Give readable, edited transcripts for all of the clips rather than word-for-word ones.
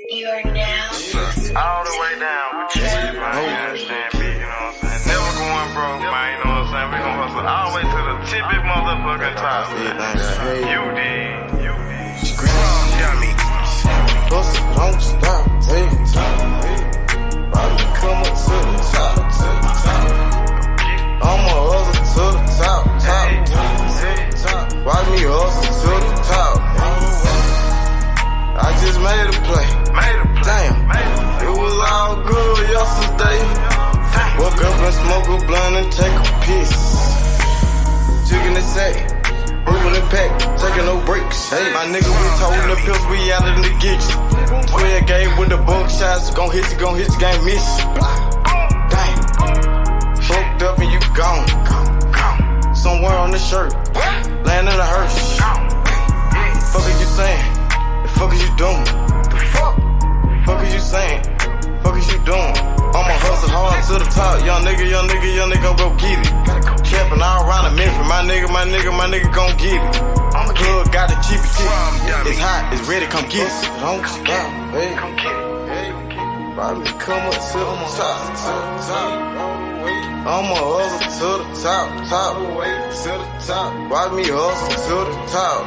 You are now all the way down with you, man. You understand, B, you know what I'm saying? Never going broke, man, you know what I'm saying? We gon' hustle all the way to the tippy motherfucking top. You did. Got me. Hustle, don't stop, take it time. Bobby, come up to the top, I'ma hustle to the top. Watch me hustle to the top. I just made a play. Damn, it was all good yesterday. Woke up and smoke a blunt and take a piss. Jigging the sack, moving the pack, taking no breaks. Hey, my nigga, we toting the pills, we out in the gigs. 12 game with the bunk shots, gon' hit you, can't miss you. Damn, fucked up and you gone. Somewhere on the shirt, laying in a hearse. Fuck is you saying? The fuck is you doing? Fuck is you saying? Fuck is you doing? I'ma hustle hard to the top. Young nigga go get it. Capping all around the Memphis. My nigga gon' get it. I'm a plug, got to keep it cheap. It's hot, it's ready, come get it. Don't stop, hey. Bobby, come up to the top. I'ma hustle to the top. Watch me hustle to the top.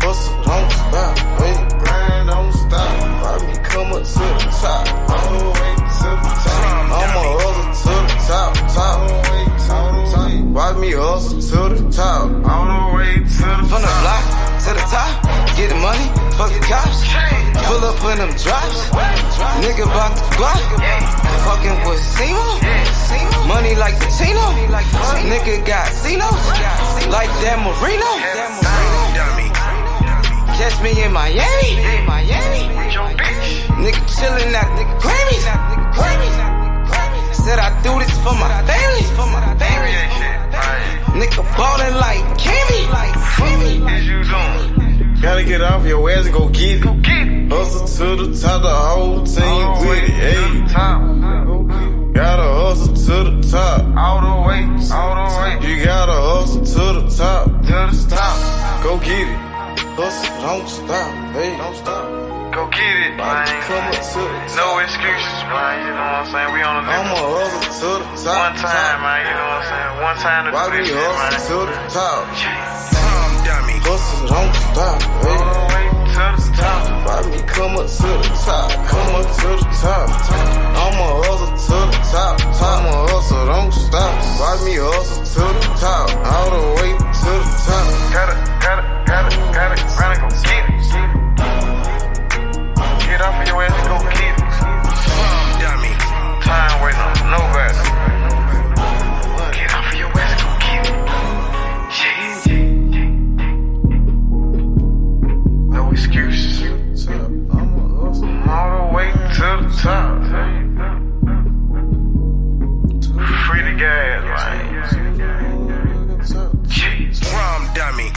Hustle, don't stop, hey. Grind, don't stop. Watch me come up to the top. All the way to the top. I'ma hustle to the top. Watch me hustle to the top. All the way to the top. From the block to the top, get the money, fuck the cops. Pull up in them drops, nigga bout the block. Fucking with Simo, money like the Tino. Nigga got Cinos, like Dan Marino. Catch me in Miami. Nigga chillin' at the Grammys. Said I do this for my family. Nigga ballin' like Kimmy. Gotta get off your ass and go get it. Hustle to the top, the whole team with it. Hey, gotta hustle to the top. All the way. You gotta hustle to the top. Go get it. Hustle, don't stop, hey. Go get it, man. Come up to the top. No excuses, man. You know what I'm saying? We on the I'ma hustle to the top. one time, man. You know what I'm saying? One time to Why do we this shit, man. hustle to the top? Dummy. Hustle, don't stop, All hey. the way to the top. Why me come up to the top? Come up to the top. I'ma hustle to the top. I'ma hustle, don't stop. Why me hustle to the top? All the way to the top. Gotta, run and go get it. Get off of your ass and go get it. Dummy. Time waiting on nobody. Get off of your ass and go get it. No excuses. All the way to the top. Free the gas, man. Rum dummy.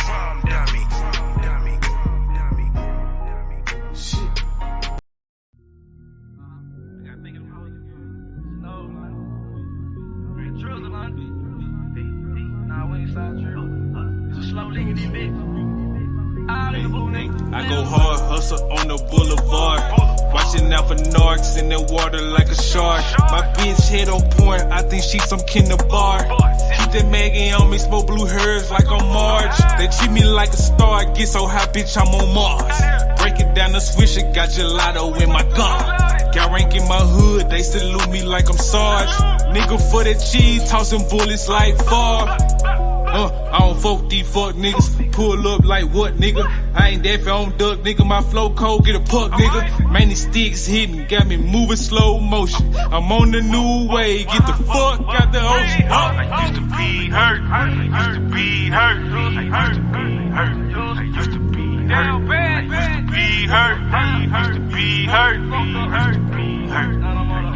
I go hard, hustle on the boulevard. Watching out for narcs in the water like a shark. My bitch head on point, I think she some kinder bar. Keep that Maggie on me, smoke blue hairs like I'm Marge. They treat me like a star, I get so high, bitch, I'm on Mars. Break it down the swisher, got gelato in my gun. Got rank in my hood, they salute me like I'm Sarge. Nigga for that cheese, tossing bullets like Favre. I don't fuck these fuck niggas. Pull up like what, nigga? I ain't that on duck, nigga. My flow cold, get a puck, nigga. Man, these sticks hitting, got me moving slow motion. I'm on the new way, get the fuck out the ocean. I used to be hurt, I used to be hurt, I used to be hurt, I used to be down bad, I used to be hurt, I used to be hurt, I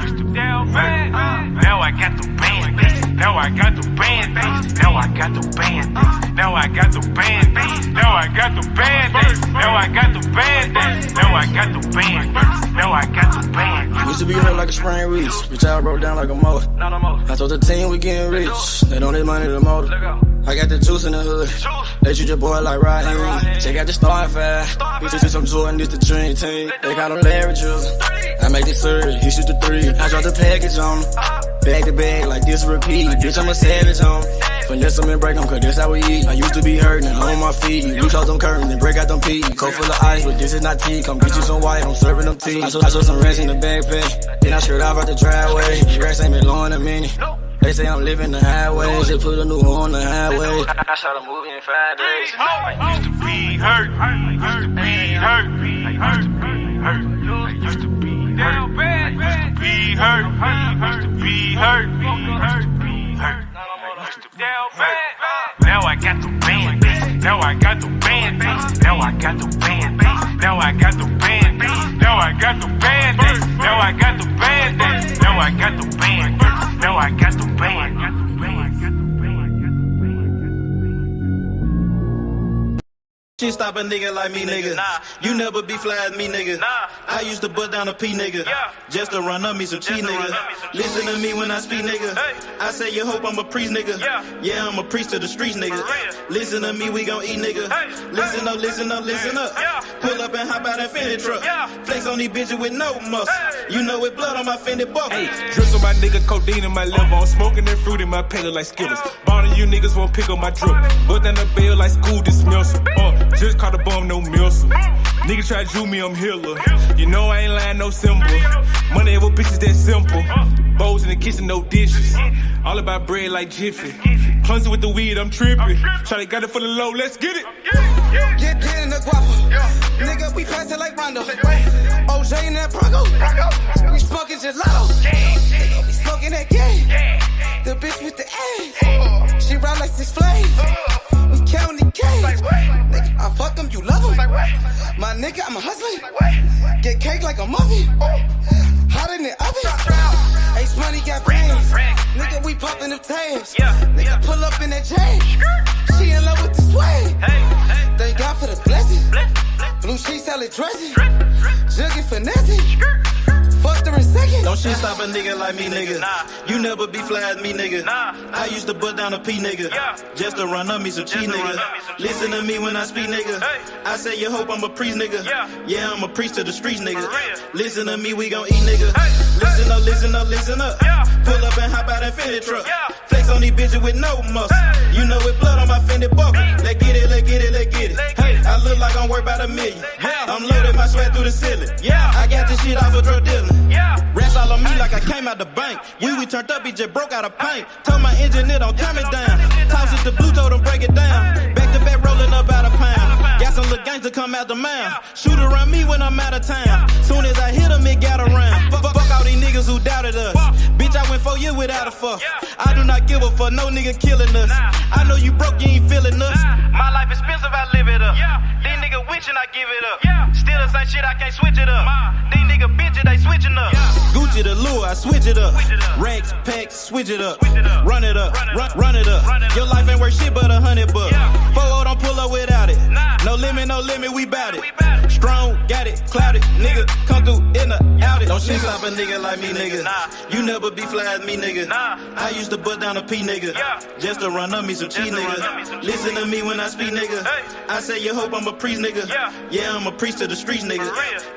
used to be down bad. Now I got the band, now I got the band, now I got the band, now I got the band, now I got the band, now I got the band, now I got the band, now I got the band. Used to be hurt like a sprained wrist, bitch I broke down like a motor. I told the team we getting rich, they don't need money to motor. I got the juice in the hood. They treat your boy like Raheem. Check out the starting five. Bitches see some Jordan, it's the dream team. They got them leverages. I make the surge, he shoot the three. I drop the package on him. Bag to bag like this repeat. Bitch, I'm a savage on him. Finesse them and break them, cause that's how we eat. I used to be hurting, I'm on my feet. Loose out them curtains and break out them peas. Coat full of ice, but this is not tea. Come get you some white, I'm serving them tea. I saw some rest in the backpack. Then I skirt off out the driveway. Racks ain't been low in a minute. They say I'm living the highway. Just put a new on the highway. I shot a movie in 5 days. I used to be hurt. I used to be hurt. I used to be hurt. I used to be down bad. I used to be hurt. I used to be hurt. I used to be hurt. I used to be down bad. Now I got the band. Now I got the band. Now I got the band. Now I got the band. Now I got the band. Now I got the band. Now I got the band. Now I got the band. Shit stop a nigga like me, nigga. You never be fly as me, nigga. I used to butt down a P, nigga. Just to run up me some cheese, nigga. Listen to me when I speak, nigga. I say you hope I'm a priest, nigga. Yeah, I'm a priest to the streets, nigga. Listen to me, we gon' eat, nigga. Listen up, listen up, listen up. Pull up and hop out that Fendi truck. Flex on these bitches with no muscle. You know it blood on my Fendi buckle. Hey, drips on my nigga, codeine in my liver. I'm smoking that fruit in my pedal like Skittles. Ballin' you niggas won't pick up my drip. But down the bail like school dismissal. Just caught a bum, no missile. Nigga try to Jew me, I'm Hitler. You know I ain't lying, no symbol. Money ever bitches that simple. Bowls in the kitchen, no dishes. All about bread like Jiffy. Clumsy with the weed, I'm tripping. Shawty got it for the low, let's get it. Get in the guapo. Nigga, we pass it like Rondo. OJ in that Bronco. We smoking gelato. We smoking that game. The bitch with the A. She ride like 6 Flames. We counting the K's. Nigga, I fuck them, you love them. My nigga, I'm a husband. Get cake like a muffin. Hot in the oven. Ace money got brains. Nigga, we popping them tabs. Nigga, pull up in that chain. She in love with the swag. Thank God for the blessing. Blue sheets, salad dressing. Jugging finessing. Fucked her in second. Don't shit stop a nigga like me, nigga. You never be fly as me, nigga. I used to butt down a P, nigga. Just to run up me some cheese, nigga. Listen to me when I speak, nigga. I say you hope I'm a priest, nigga. Yeah, I'm a priest to the streets, nigga. Listen to me, we gon' eat, nigga. Listen up, listen up, listen up. Pull up and hop out that Fendi truck. Flex on these bitches with no muscle. You know it blood on my Fendi buckle. Let's get it, let's get it, let's get it. Hey, I look like I'm worth about $1 million. I'm loaded my sweat through the ceiling. I got this shit off of drug dealing. Rats all on me like I came out the bank. We turned up, he just broke out of paint. Told my engineer don't turn it down. Toss it to blue, told him break it down. Back to back rolling up out a pound. Got some little gangs to come out the mouth. Shoot around me when I'm out of town. Soon as I hit him, it got around. Fuck all these niggas who doubted us. Bitch, I went 4 years without a fuck. I do not give a fuck, no nigga killing us. I know you broke, you ain't feeling us. My life expensive, I live it up. These niggas witching, I give it up. Still the same shit, I can't switch it up. These niggas bitches, they switching up. Gucci the lure, I switch it up. Racks, packs, switch it up. Run it up, run it up. Your life ain't worth shit but $100 bucks. 4-0 don't pull up without it. No limit, we bout it. Strong, got it, clouded. Nigga, come through in the out it. Don't shit stop a nigga like me, nigga. You never be fly as me, nigga. I used to butt down a P, nigga. Just to run up me some cheese, nigga. Listen to me when I speak, nigga. I say you hope I'm a priest, nigga. Yeah, I'm a priest to the streets, nigga.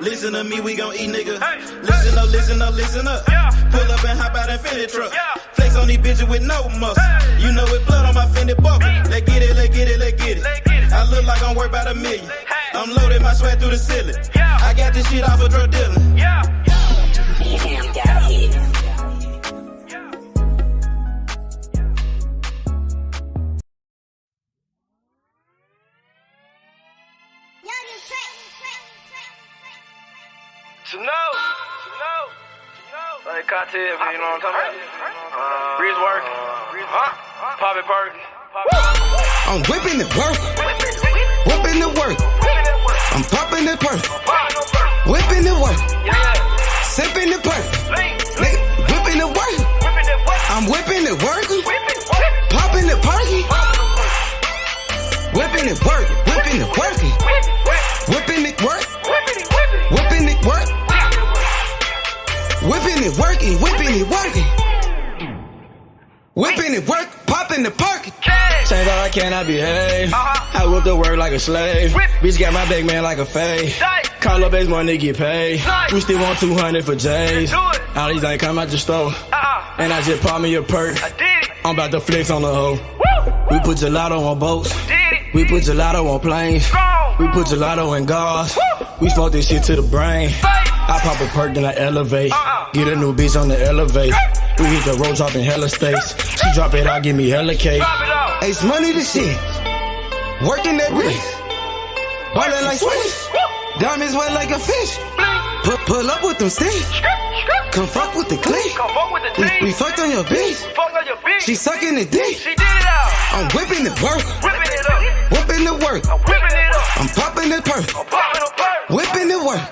Listen to me, we gon' eat, nigga. Listen up, listen up, listen up. Pull up and hop out that Fendi truck. Flex on these bitches with no muscle. You know it blood on my Fendi buckle. Let's get it, let's get it, let's get it. I look like I'm worth about $1 million. I'm loaded my sweat through the ceiling. I got this shit off of drug dealing. Damn, got hit. To know. Like cocktail, you know what I'm talking about? Breeze work. Pop it perk. I'm whipping the work. Whipping the work. I'm popping the perk. Whipping the work. Sipping the perk. Nigga, whipping the work. I'm whipping the work. Popping the perky. Whipping it work. Whipping it working. Whipping it work. Whipping it work. Whipping it working. Whipping it working. Whipping it work. Pop popping the perky. Change all I cannot behave. I whip the work like a slave. Bitch got my big man like a fade. Call up base money get paid. We still want 200 for J's. All these ain't come out the store. And I just pop me a perk. I'm about to flex on the hoe. We put gelato on boats. We put gelato on planes. We put gelato in cars. We smoke this shit to the brain. I pop a perk, then I elevate. Get a new bitch on the elevate. We hit the road dropping hella states. She drop it out, give me hella cake. Ace money to shit. Working that wrist. Ballin' like Swiss. Diamonds wet like a fish. Pull up with them sticks. Come fuck with the clique. We fucked on your bitch. She sucking the dick. I'm whipping the work. Whipping the work. I'm popping the perk. Whipping the work.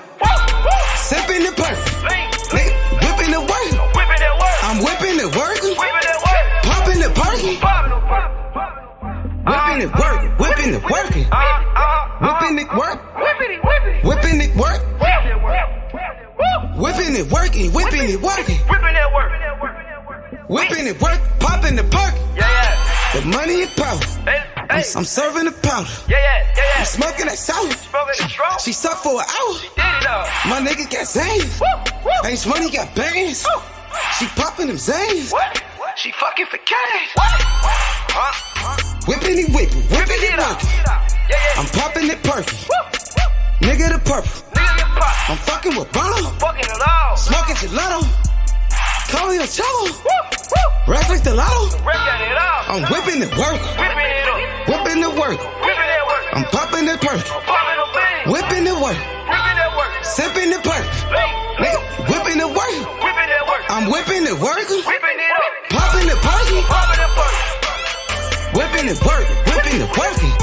Sipping the perk. Nigga, whipping the work. I'm whipping the work. Popping the perky. Whipping it work. Whipping it working. Whipping it work. Whipping it work. Whipping it working. Whipping it working. Whipping it work. Popping the perk. The money is power. I'm serving the powder. I'm smoking that sour. She sucked for an hour. My nigga got Zans. Ace money got bands. She popping them Zans. She fucking for cash. Whipping it whipping. Whipping it working. I'm popping it perky. Nigga the purple. I'm fucking with Bono. Smoking gelato. Call your cello. Rap like the lotto. I'm whipping the work. Whipping the work. I'm popping the perk. Whipping the work. Sipping the perk. Nigga, whipping the work. I'm whipping the work. Popping the perky. Whipping the work. Whipping the working.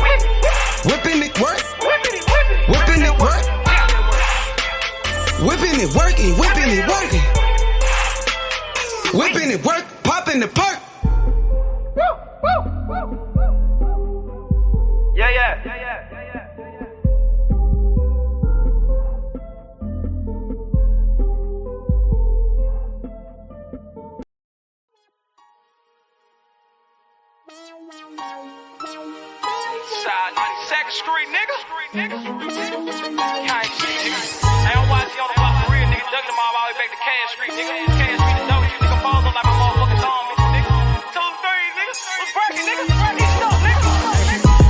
Whipping the work. Whipping the work. Whipping it working. Whipping it working. Whipping it work. Popping the perk. Yeah. Side 92nd Street, nigga. Can't shit, nigga. Hey, I'm watching on the block for real, nigga. Ducking them all the way back to Cash Street, nigga. Cash Street, the W, nigga. Balls up like my motherfucking thumb, nigga. 2 3, nigga. What's breaking, nigga? Breaking stuff, nigga.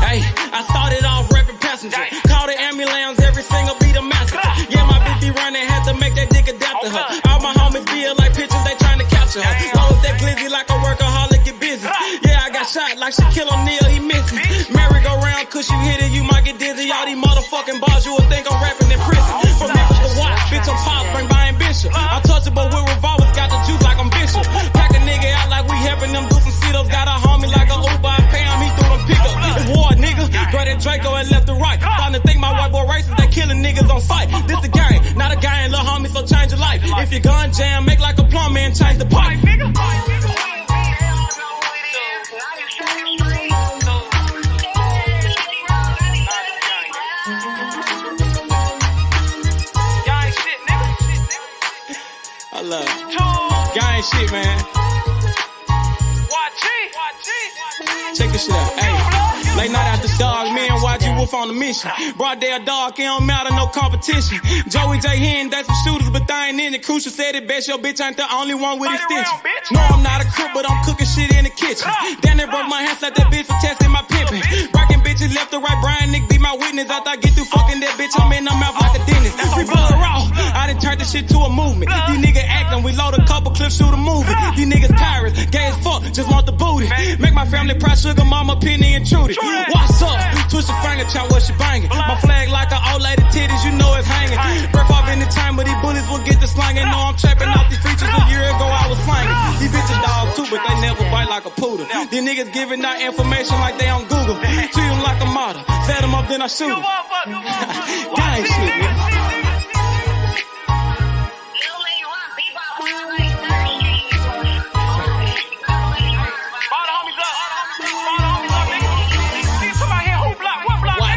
Hey, I started off rapping passenger. Call the ambulance, every single beat a massacre. Yeah, my bitch be running, had to make that dick adapt to her. All my homies feel like pictures, they trying to capture her. Load that glizzy like a workaholic, get busy. Yeah, I got shot like Shaquille O'Neal, he missing. Merry-go-round, cause you hit it, you might get dizzy. All these motherfucking bars, you would think I'm rapping in prison. From Memphis to Watts, bitch, I'm pop, bring by ambition. Untouchable with revolvers, got the juice like I'm Bishop. Pack a nigga out like we helping them do some sit-ups. Got a homie like a Uber, I pay him, he threw them pickups. It's war, nigga. Great at Draco and left to right. Starting to think my white boy racist, they killing niggas on sight. This the game, not a guy and little homie, so change your life. If your gun jam, make like a plumber and change the pipe. I love it. Gang shit, man. Check this shit out. Hey, late night after dog, me and YG Wolf on the mission. Broad day a dog, it don't matter, no competition. Joey J. Hen, that's some shooters, but they ain't in it. Crucial said it best, your bitch ain't the only one with extension. No, I'm not a cook, but I'm cooking shit in the kitchen. Damn, they broke my hands like that bitch for testing my pimping. Breaking bitches left to right, Brian Nick be my witness. After I get through fucking that bitch, I'm in her mouth like a dentist. We blood raw, I done turned this shit to a movement. These niggas acting, we load a couple clips, shoot a movie. These niggas pirates, gay as fuck, just want the booty. Make my family proud, sugar mama, penny and Trudy. What's up? Twist your finger, chop what she banging. My flag like an old lady titties, you know it's hanging. Breath off in the time, but these bullets will get the slanging. No, I'm trapping off these features. A year ago I was slanging. These bitches dogs too, but they never bite like a poodle. These niggas giving out information like they on Google. Treat them like a model. Set them up, then I shoot them. Gang shit, man.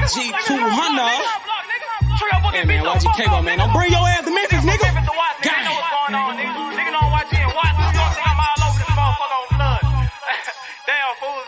G200. Hey man, YG Cable, man. Don't bring your ass to Memphis, nigga. Gang. Nigga don't watch it and watch. You don't think I'm all over this motherfucker on blood. Damn, fools.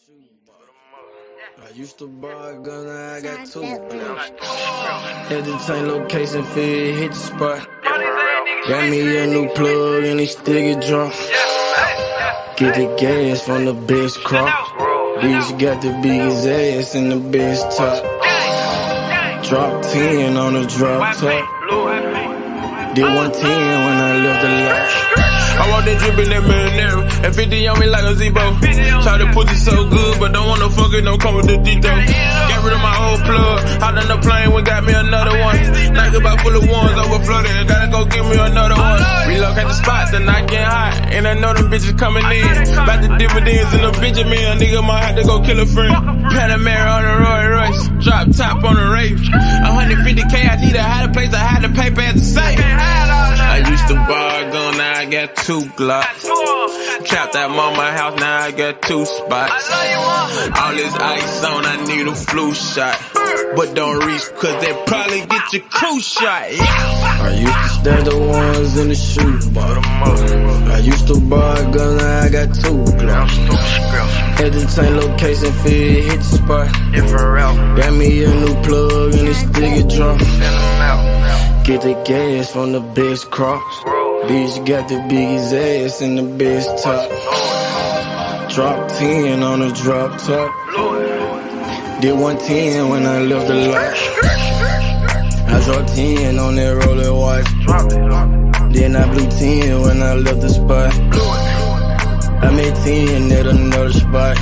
I used to buy a gun, now I got two. Had to change location, feel hit the spot. Got me a new plug and he still get drunk. Get the gas from the best crop. Bitch got the biggest ass and the best top. Drop 10 on the drop top. Did 110 when I left the lot. I want that drip in that marinara, and 50 on me like a Zebo. Try to pussy so good, but don't wanna fuck it, don't come with the detail. Get rid of my old plug, out on the plane, we got me another one. Night about full of ones, overflooded, gotta go get me another one. Relocate the spot, the night getting hot, and I know them bitches coming in. About the dividends in the Benjamin, a nigga might have to go kill a friend. Panamera on the Roy Royce, drop top on the rave. 150K, I need a higher place, I had to pay as a safe. I used to buy a gun, now I got 2 Glocks. Trapped at mama house, now I got 2 spots. All this ice on, I need a flu shot. But don't reach, cause they probably get your crew shot. I used to stash the ones in the shoebox. I used to buy a gun, now I got 2 Glocks. Had to change location, feel hit the spot. Got me a new plug and it still get drunk. Get the gas from the best crops. Bitch got the biggest ass and the best top. Drop 10 on the drop top. Did 110 when I left the lot. I dropped 10 on that roller watch. Then I blew 10 when I left the spot. I made 10 at another spot.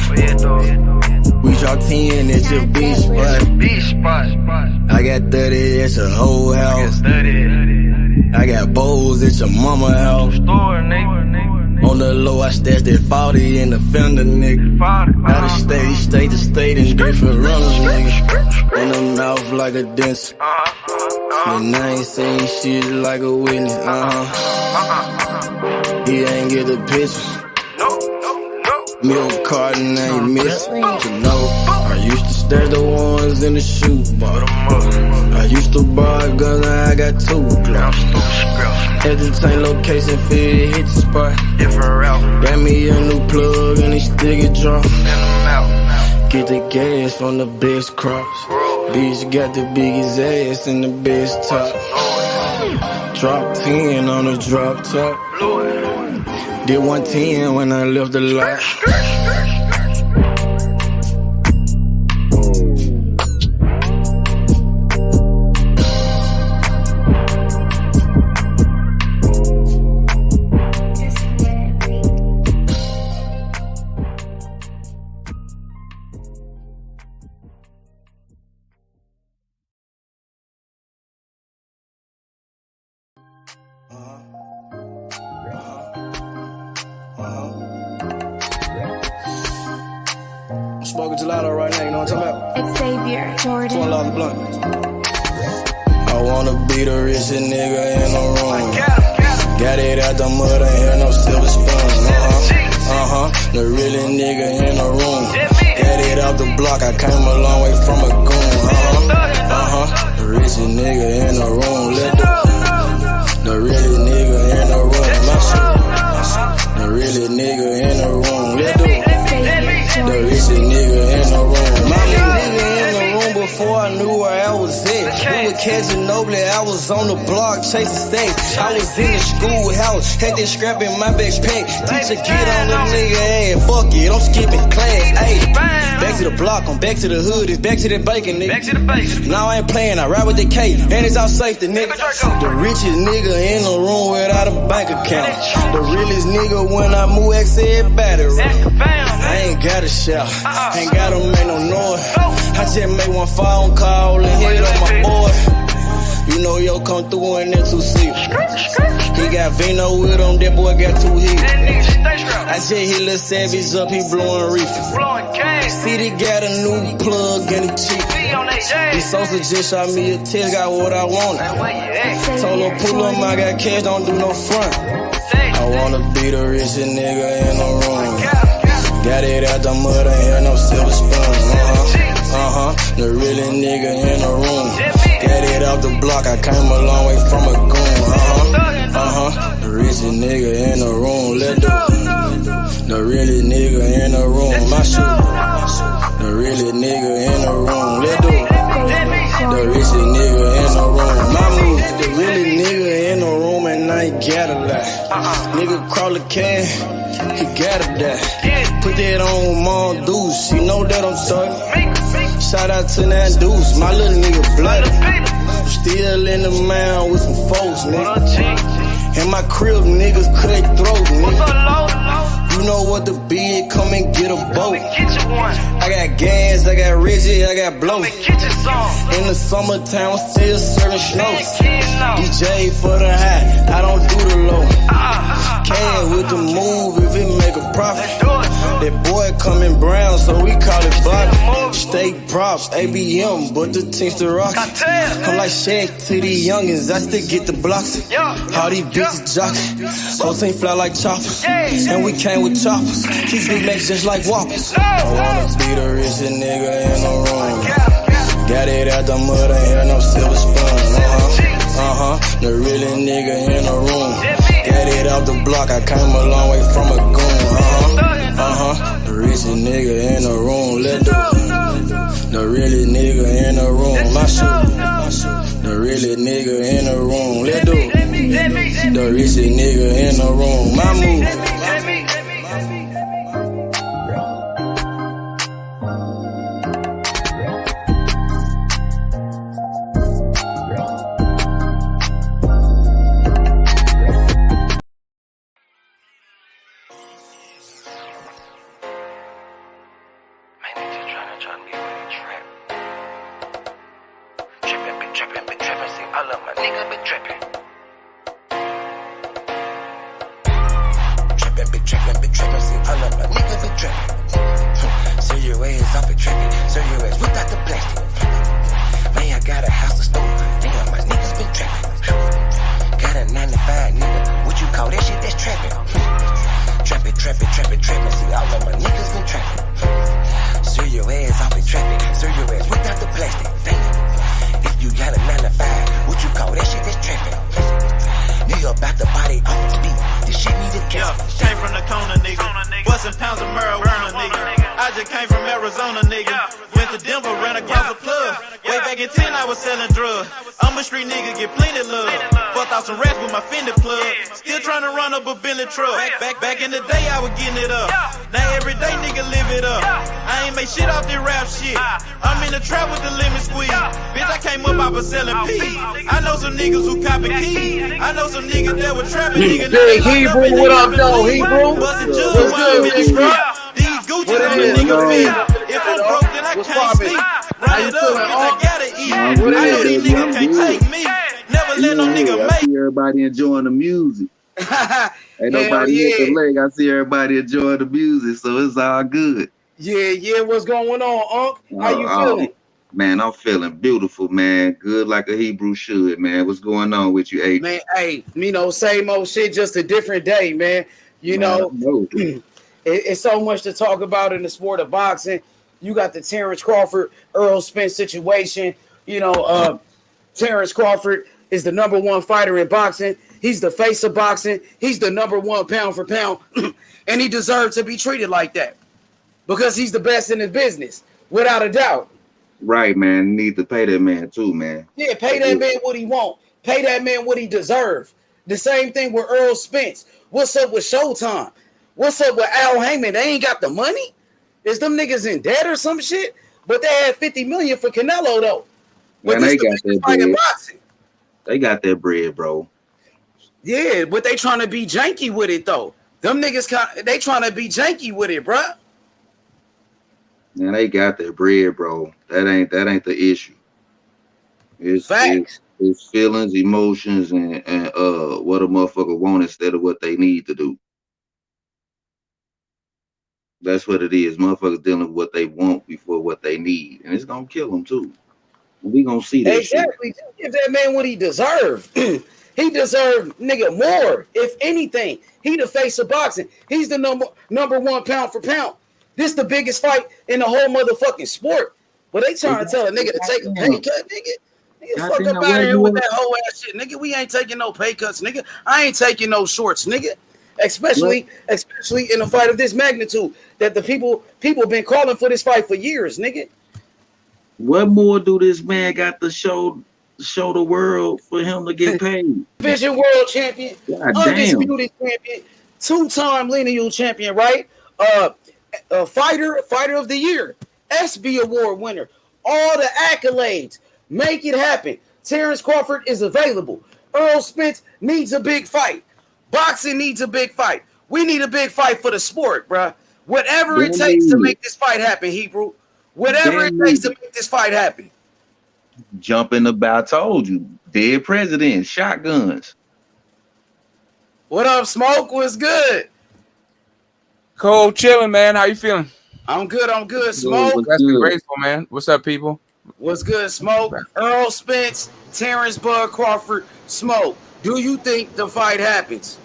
We dropped 10 at your beach spot. I got 30 at your whole house. I got bowls at your mama house. On the low, I stashed that 40 in the fender, nigga. Out of state to state in different runners, nigga. In the mouth like a dentist. And I ain't saying shit like a witness, He ain't get the picture. Milk carton ain't missing, you know. I used to stash the ones in the shoebox. I used to buy a gun, now I got 2 Glocks. Had to change location, feel hit the spot. Got me a new plug and he still get drunk. Get the gas from the best crops. Bitch got the biggest ass and the best top. Drop 10 on the drop top. Did 110 when I left the lot. Smoking gelato right now, you know what I'm talking about? It's Xavier Jordan. $20 blunt. I wanna be the richest nigga in the room. Got it out the mud, ain't hear no silver spoon. The really nigga in the room. Got it out the block, I came a long way from a goon. The richest nigga in the room. The really nigga in the room. The really nigga in the room. The richest nigga in the room. My nigga in the room before I knew where I was at. We were catching Nobly, I was on the block chasing stacks. I was in the schoolhouse, had that scrap in my backpack. Teacher get on the nigga ass, fuck it, I'm skipping class. Ayy, back to the block, I'm back to the hood, it's back to that bacon, nigga. Back to the base. Now I ain't playing, I ride with the K, and it's all safety, nigga. The richest nigga in the room without a bank account. The realest nigga when I move, X everybody. I ain't gotta shout, ain't gotta make no noise. I just make one phone call and hit up my boy. You know yo come through in that 2-seat. He got Vino with him, that boy got 2 hits. I just hit Lil Savage up, he blowing reefer. City got a new plug and he cheap. He Sosa just shot me a test, got what I wanted. Told him pull up, I got cash, don't do no front. I wanna be the richest nigga in the room. Got it out the mud, ain't hear no silver spoon. The really nigga in the room. Got it out the block, I came a long way from a goon. The richest nigga in the room. The really nigga in the room. My shoe. The really nigga in the room. Let's do it. The richest nigga in the room. My move. The really nigga in the room and I ain't gotta lie. Nigga crawl a can, he gotta die. Put that on Mom Deuce, you know that I'm sorry. Shout out to that Deuce, my little nigga bloody. Still in the mound with some folks, nigga. In my crib, niggas cut throat, nigga. You know what the bid, come and get a boat. I got gas, I got Reggie, I got blow. In the summertime, I'm still serving snow. DJ for the high, I don't do the low. Can with the move if it make a profit. That boy coming brown, so we call it block. Steak props, ABM, but the team's the rock. I'm like Shaq to these youngins, I still get the blocks. All these bitches jocking, whole team fly like choppers. And we came with choppers, keep big legs just like whoppers. I wanna be the richest nigga in the room. Got it out the mud, ain't had no silver spoon. The really nigga in the room. Got it out the block, I came a long way from a goon. The richest nigga in the room, let's do it. The really nigga in the room, my shoe. The really nigga in the room, let's do it. The richest nigga in the room, my move. Back in the day, I was getting it up. Now every day, nigga live it up. I ain't make shit off this rap shit. I'm in the trap with the lemon squeeze. Bitch, I came up out of selling peas. I know some niggas who copping keys. I know some niggas that were trapping niggas. Big Hebrew, what up, though? Hebrew? What's good, Hebrew? These Gucci on the nigga feel. If I'm broke, then I can't sleep. Run it up, bitch, I gotta eat. I know these niggas can't take me. Never let no nigga make. I see everybody enjoying the music. Ain't nobody hit the leg. I see everybody enjoying the music, so it's all good. Yeah, what's going on, Unc? How you feeling? Man, I'm feeling beautiful, man. Good like a Hebrew should, man. What's going on with you, A? Man, hey, you know, same old shit, just a different day, man. You know, it's so much to talk about in the sport of boxing. You got the Terence Crawford, Errol Spence situation. You know, Terence Crawford is the #1 fighter in boxing. He's the face of boxing. He's the #1 pound for pound. And he deserves to be treated like that because he's the best in his business, without a doubt. Right, man. Need to pay that man too, man. Yeah, pay that man what he want. Pay that man what he deserves. The same thing with Errol Spence. What's up with Showtime? What's up with Al Heyman? They ain't got the money? Is them niggas in debt or some shit? But they had $50 million for Canelo, though. Man, they got that bread. They got that bread, bro. Yeah, but they trying to be janky with it, though. Them niggas, they trying to be janky with it, bruh. Man, they got that bread, bro. That ain't the issue. It's facts. It's feelings, emotions, and what a motherfucker want instead of what they need to do. That's what it is. Motherfuckers dealing with what they want before what they need, and it's gonna kill them too. And we gonna see that. Exactly. Shit. Give that man what he deserved. He deserved, nigga, more. If anything, he the face of boxing. He's the number 1 pound for pound. This the biggest fight in the whole motherfucking sport. But they trying to tell a nigga to take a pay cut, nigga. Nigga, fuck up out of here with that whole ass shit, nigga. We ain't taking no pay cuts, nigga. I ain't taking no shorts, nigga. especially in a fight of this magnitude that the people been calling for this fight for years, nigga. What more do this man got to show the world for him to get paid? Division world champion, God undisputed champion, 2-time lineal champion, right? Fighter of the year, SB award winner, all the accolades. Make it happen. Terence Crawford is available. Errol Spence needs a big fight. Boxing needs a big fight. We need a big fight for the sport, bruh. Whatever it takes to make this fight happen, Hebrew. Whatever it takes to make this fight happen. Jumping about, told you. Dead president, shotguns. What up, Smoke? What's good? Cold chilling, man. How you feeling? I'm good. Smoke. That's grateful, man. What's up, people? What's good, Smoke? Errol Spence, Terence Bud Crawford, Smoke. Do you think the fight happens?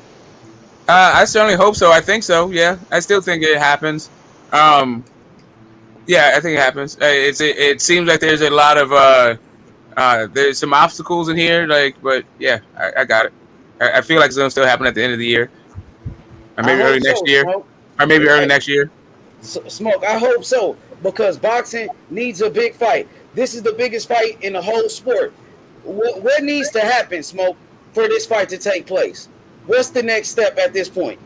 I certainly hope so. I think so. Yeah, I still think it happens. Yeah, I think it happens. It seems like there's a lot of there's some obstacles in here, but yeah, I got it. I feel like it's gonna still happen at the end of the year, or maybe early next year, Smoke. Or maybe early next year. Smoke, I hope so, because boxing needs a big fight. This is the biggest fight in the whole sport. What needs to happen, Smoke, for this fight to take place? What's the next step at this point?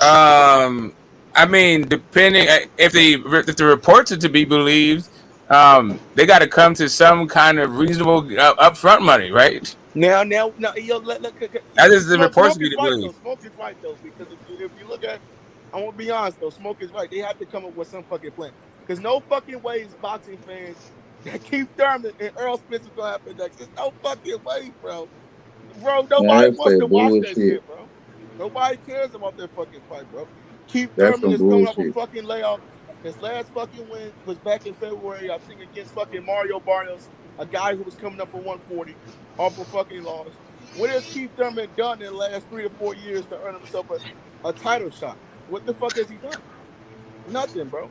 I mean, depending if the reports are to be believed, they got to come to some kind of reasonable upfront money, right? Now, yo, that is the reports to be believed. Smoke is right though, because if you look at, I want to be honest though, Smoke is right. They have to come up with some fucking plan, because no fucking ways boxing fans that Keith Thurman and Errol Spence is gonna happen next. There's no fucking way, bro. Nobody wants to watch that shit, bro. Nobody cares about that fucking fight, bro. Keith Thurman is coming up a fucking layoff. His last fucking win was back in February, I think, against fucking Mario Barrios, a guy who was coming up for 140 off a fucking loss. What has Keith Thurman done in the last 3 to 4 years to earn himself a title shot? What the fuck has he done? Nothing, bro.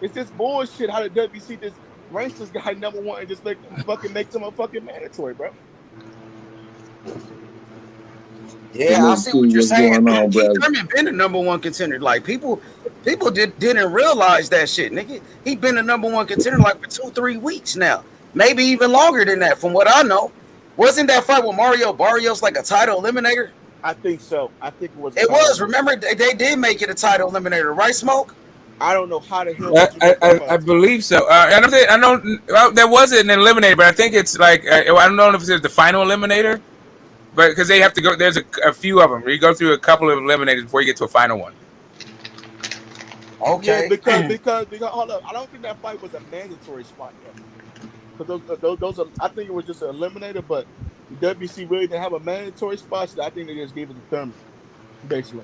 It's just bullshit how the WC just ranks this guy number one and just like fucking makes him a fucking mandatory, bro. Yeah, I see what you're saying. Keith Thurman been the number one contender. Like people didn't realize that shit, nigga. He been the number one contender like for 2-3 weeks now, maybe even longer than that. From what I know, wasn't that fight with Mario Barrios like a title eliminator? I think so. I think it was. It was. Remember, they did make it a title eliminator, right, Smoke? I don't know how the hell. I believe so. I know there wasn't an eliminator, but I think it's like I don't know if it's the final eliminator. But because they have to go, there's a few of them. You go through a couple of eliminators before you get to a final one. Okay. Yeah, because hold up, I don't think that fight was a mandatory spot though. Because those are, I think it was just an eliminator, but the WBC really didn't have a mandatory spot, so I think they just gave it to Thurman, basically.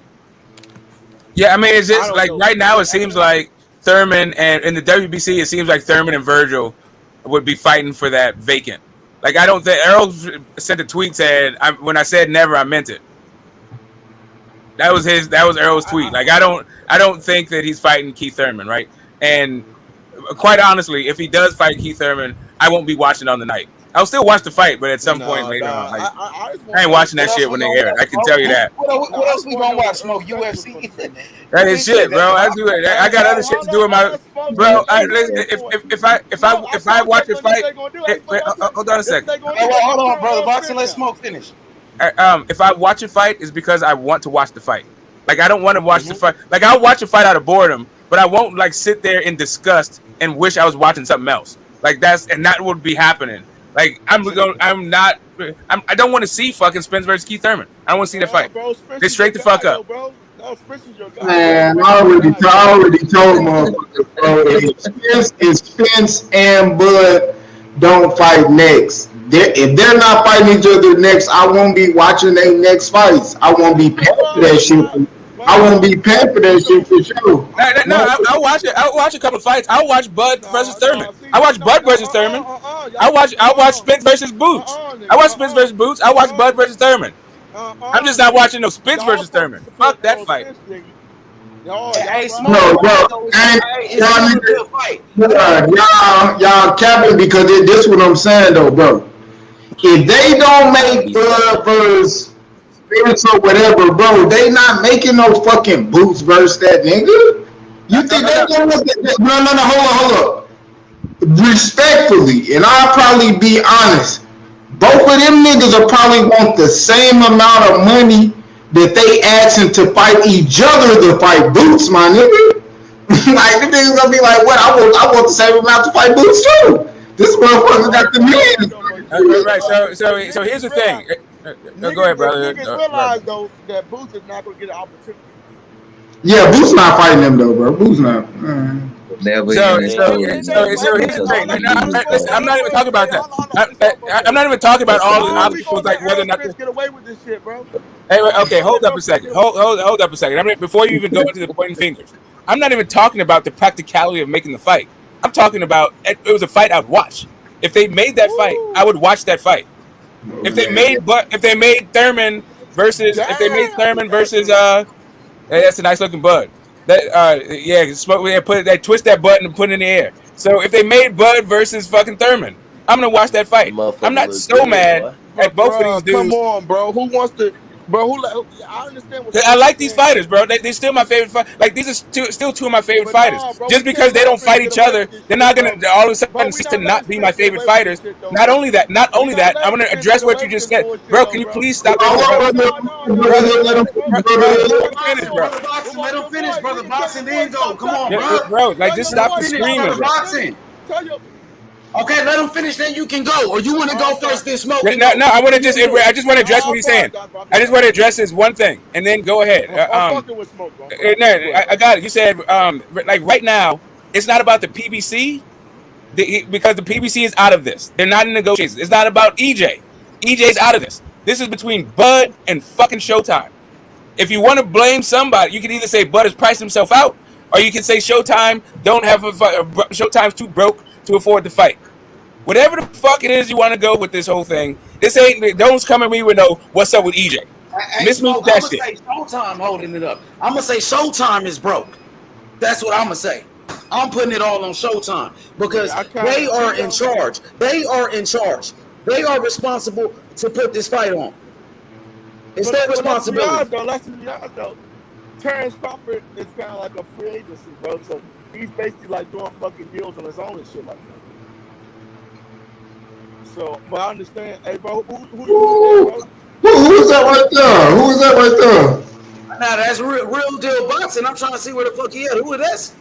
Yeah, I mean, it's just like right now it seems like Thurman and in the WBC it seems like Thurman and Virgil would be fighting for that vacant. Like I don't think Errol sent a tweet said when I said never I meant it. That was Errol's tweet. Like I don't think that he's fighting Keith Thurman, right? And quite honestly, if he does fight Keith Thurman, I won't be watching on the night. I'll still watch the fight, but at some point later on, like, I ain't watching that shit when they air it. I can tell you that. What else we gonna watch? Smoke UFC. That is shit, bro. I do it. I got other shit to do with my bro. If I watch a fight, hold on a second. Hold on, brother. Boxing, let Smoke finish. If I watch a fight, it's because I want to watch the fight. Like I don't want to watch the fight. Like I'll watch a fight out of boredom, but I won't like sit there in disgust and wish I was watching something else. Like that would be happening. Like I don't want to see fucking Spence versus Keith Thurman. I don't want to see that fight. They straight the fuck up. Man, I already told motherfuckers, bro. If Spence and Bud don't fight next, if they're not fighting each other next, I won't be watching their next fights. I won't be paying for that shit. I won't be paying for that shit for sure. No, I'll watch it. I'll watch a couple of fights. I'll watch Bud versus Thurman. I watch Bud versus Thurman. I'll watch Spence versus Boots. I watch Spence versus Boots. I watch Bud versus Thurman. I'm just not watching no Spence versus Thurman. Fuck that fight. Hey, no, bro. Y'all capping because this is what I'm saying though, bro. If they don't make Bud versus Spence or whatever, bro. They not making no fucking boots versus that nigga. You think they gonna look at that? No, hold up. Respectfully, and I'll probably be honest, both of them niggas will probably want the same amount of money that they asking to fight each other to fight Boots, my nigga. Like the niggas gonna be like, what? I want the same amount to fight Boots too. This motherfucker got the millions. Right. So here's the thing. Go ahead, brother. Niggas realize though that Boots is not gonna get an opportunity. Yeah, Boots not fighting them though, bro. Boots not. Never. So here's the thing. I'm not even talking about that. I'm not even talking about all the obstacles, like whether or not. Get away with this shit, bro. Hey, okay, hold up a second. Hold up a second. I mean, before you even go into the pointing fingers, I'm not even talking about the practicality of making the fight. I'm talking about it was a fight I'd watch. If they made that fight, I would watch that fight. If they made Thurman versus hey, that's a nice looking bud. That twist that button and put it in the air. So if they made Bud versus fucking Thurman, I'm gonna watch that fight. I'm not so mad at both of these dudes. Come on, bro. Who wants to? Bro, I understand. I like these fighters, bro. They're still my favorite fight. Like these are still two of my favorite fighters. Bro, just because they don't fight each other, they're not gonna all of a sudden cease to not be my favorite fighters. Not only that, I'm gonna address what you just said, bro. Can you please stop? Let him finish, brother. Boxing, then go. Come on, bro. Like just stop the screaming. Boxing. Okay, let him finish. Then you can go, or you want to go first? Then smoke. No. I want to just. I just want to address what he's saying. I just want to address this one thing, and then go ahead. I got it. You said like right now, it's not about the PBC, because the PBC is out of this. They're not in negotiations. It's not about EJ. EJ's out of this. This is between Bud and fucking Showtime. If you want to blame somebody, you can either say Bud has priced himself out, or you can say Showtime don't have Showtime's too broke to afford the fight. Whatever the fuck it is you want to go with this whole thing, this ain't. Don't come at me with no what's up with EJ. Miss me with that shit. I'm gonna say Showtime holding it up. I'm gonna say Showtime is broke. That's what I'm gonna say. I'm putting it all on Showtime because they are in charge. They are in charge. They are responsible to put this fight on. It's their responsibility. Let's be honest though. Terence Crawford is kind of like a free agency, bro. So he's basically like doing fucking deals on his own and shit like that. So, but I understand. Hey, bro, who is that right there? Who is that right there? Now that's real deal boxing. I'm trying to see where the fuck he at. Who is that?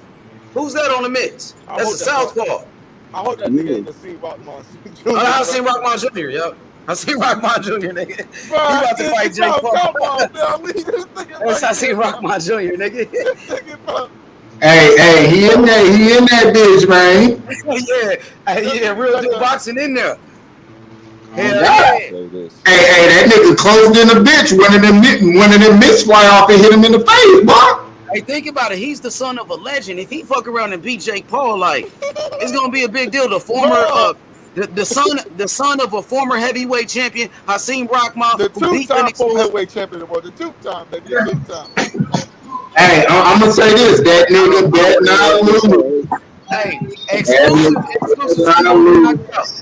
Who's that on the mix? That's a southpaw. I hope that nigga ain't seen Rockman Jr. I seen Rockman Jr. Yo, I seen Rockman Jr. Nigga. Bro, he about to fight Jake Paul. I seen Rockman Jr. Nigga. Hey, he in that bitch, man. yeah, real deal boxing in there. Hey, that nigga closed in a bitch. One of them mitts fly off and hit him in the face, boy. Hey, think about it. He's the son of a legend. If he fuck around and beat Jake Paul, like it's gonna be a big deal. The former, the son of a former heavyweight champion, Hasim Rahman, the two-time heavyweight champion, or the two-time, baby, two-time. Hey, I'm gonna say this: that nigga bet not lose. Hey, exclusive.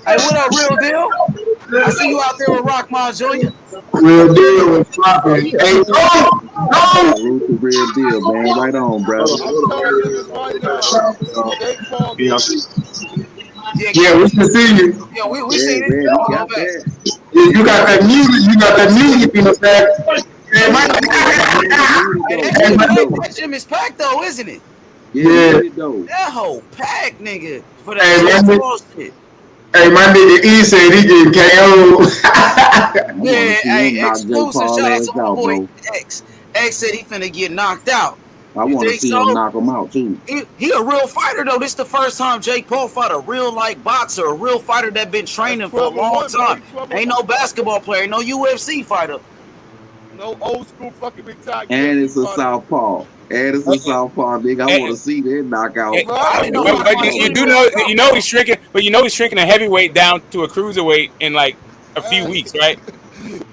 Hey, what up, real deal? I see you out there with Rockman Jr. Real deal with flopping. Hey, real deal, man. Right on, bro. Yeah, we can see you. Yeah, we see it. You got that music. You got that music in the back. That gym is packed though, isn't it? Yeah. That whole pack, nigga. For that shit. Hey, my nigga E said he getting KO. Yeah, hey, exclusive shout out to my boy X. X said he finna get knocked out. I want to see him knock him out too. He a real fighter though. This is the first time Jake Paul fought a real like boxer, a real fighter that been training for a long time. Ain't no basketball player, no UFC fighter. No old school fucking big time. And it's a southpaw. Nigga. I want to see that knockout. You know he's shrinking, but you know he's shrinking a heavyweight down to a cruiserweight in like a few weeks, right?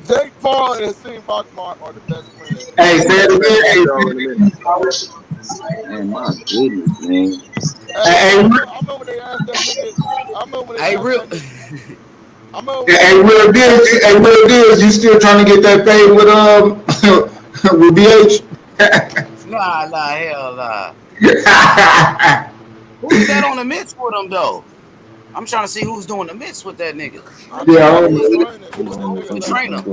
Jake Paul and Hasim Rahman are the best players. Hey, say it again. Man, my goodness, man. I remember they asked that nigga. Hey, Will Diz, you still trying to get that paid with with BH? Nah, hell nah. Who's that on the mix with him though? I'm trying to see who's doing the mix with that nigga. The trainer.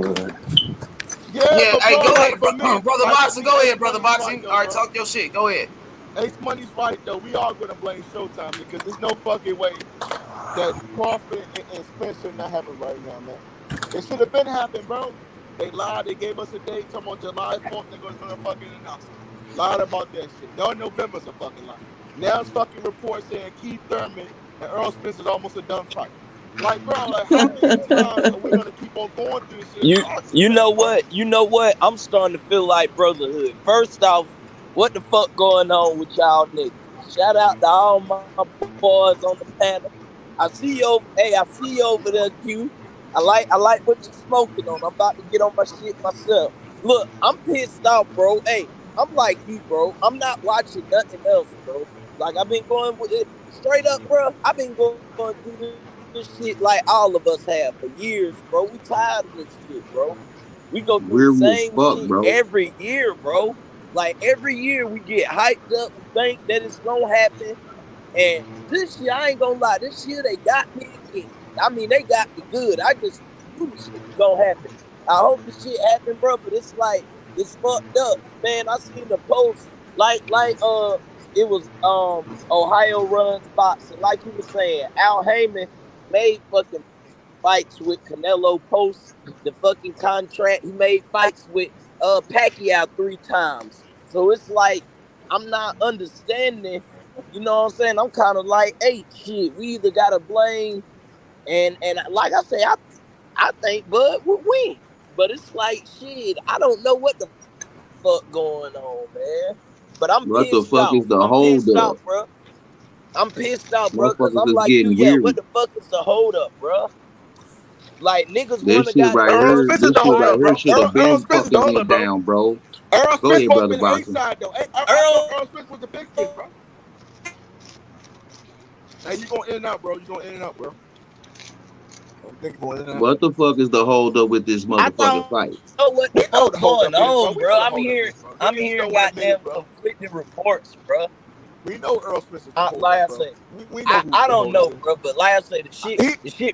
Yeah, hey, go ahead, brother Boxing. Go ahead, brother Boxing. All right, talk your shit. Go ahead. Ace Money's right though. We are gonna blame Showtime because there's no fucking way that Crawford and Spence should not happen right now, man. It should have been happening, bro. They lied. They gave us a date. Talking about July 4th, they're gonna fucking announce it. Lied about that shit. No, November's a fucking lie. Now it's fucking reports saying Keith Thurman and Errol Spence is almost a done fight. Like, bro, like how many times are we gonna keep on going through this shit? You know what? I'm starting to feel like brotherhood. First off, what the fuck going on with y'all niggas? Shout out to all my boys on the panel. I see you over there, Q. I like what you're smoking on. I'm about to get on my shit myself. Look, I'm pissed off, bro. Hey, I'm like you, bro. I'm not watching nothing else, bro. Like, I've been going with it straight up, bro. I've been going through this shit like all of us have for years, bro. We tired of this shit, bro. We go through the same shit every year, bro. Like, every year we get hyped up and think that it's gonna happen. And this year, I ain't gonna lie, this year they got me again. I mean, they got me good. I just knew this shit was gonna happen. I hope this shit happen, bro, but it's like, it's fucked up. Man, I seen the post, it was Ohio Runs Boxing. Like you were saying, Al Heyman made fucking fights with Canelo post the fucking contract. He made fights with Pacquiao 3 times. So it's like, I'm not understanding, you know what I'm saying? I'm kind of like, hey, shit, we either got to blame, and like I say, I think Bud would win. But it's like, shit, I don't know what the fuck going on, man. But I'm what pissed the fuck off. is the hold up? Bro. I'm pissed off, bro, because I'm like, yeah, what the fuck is the hold up, bro? Like, niggas want to got Earl Spence is the hold up, bro. Earl Spence is the hold up, bro. Bro. Earl Go Spence ahead, was brother the A-side, though. Earl Spence was the big fish, bro. Hey, you going in and out, bro. You going in and out, bro. What the fuck is the hold up with this motherfucking fight? Oh, what the fuck going on, bro? I'm hearing goddamn conflicting reports, bro. We know Earl Spence is like I say, I don't know, bro, but like I say, the shit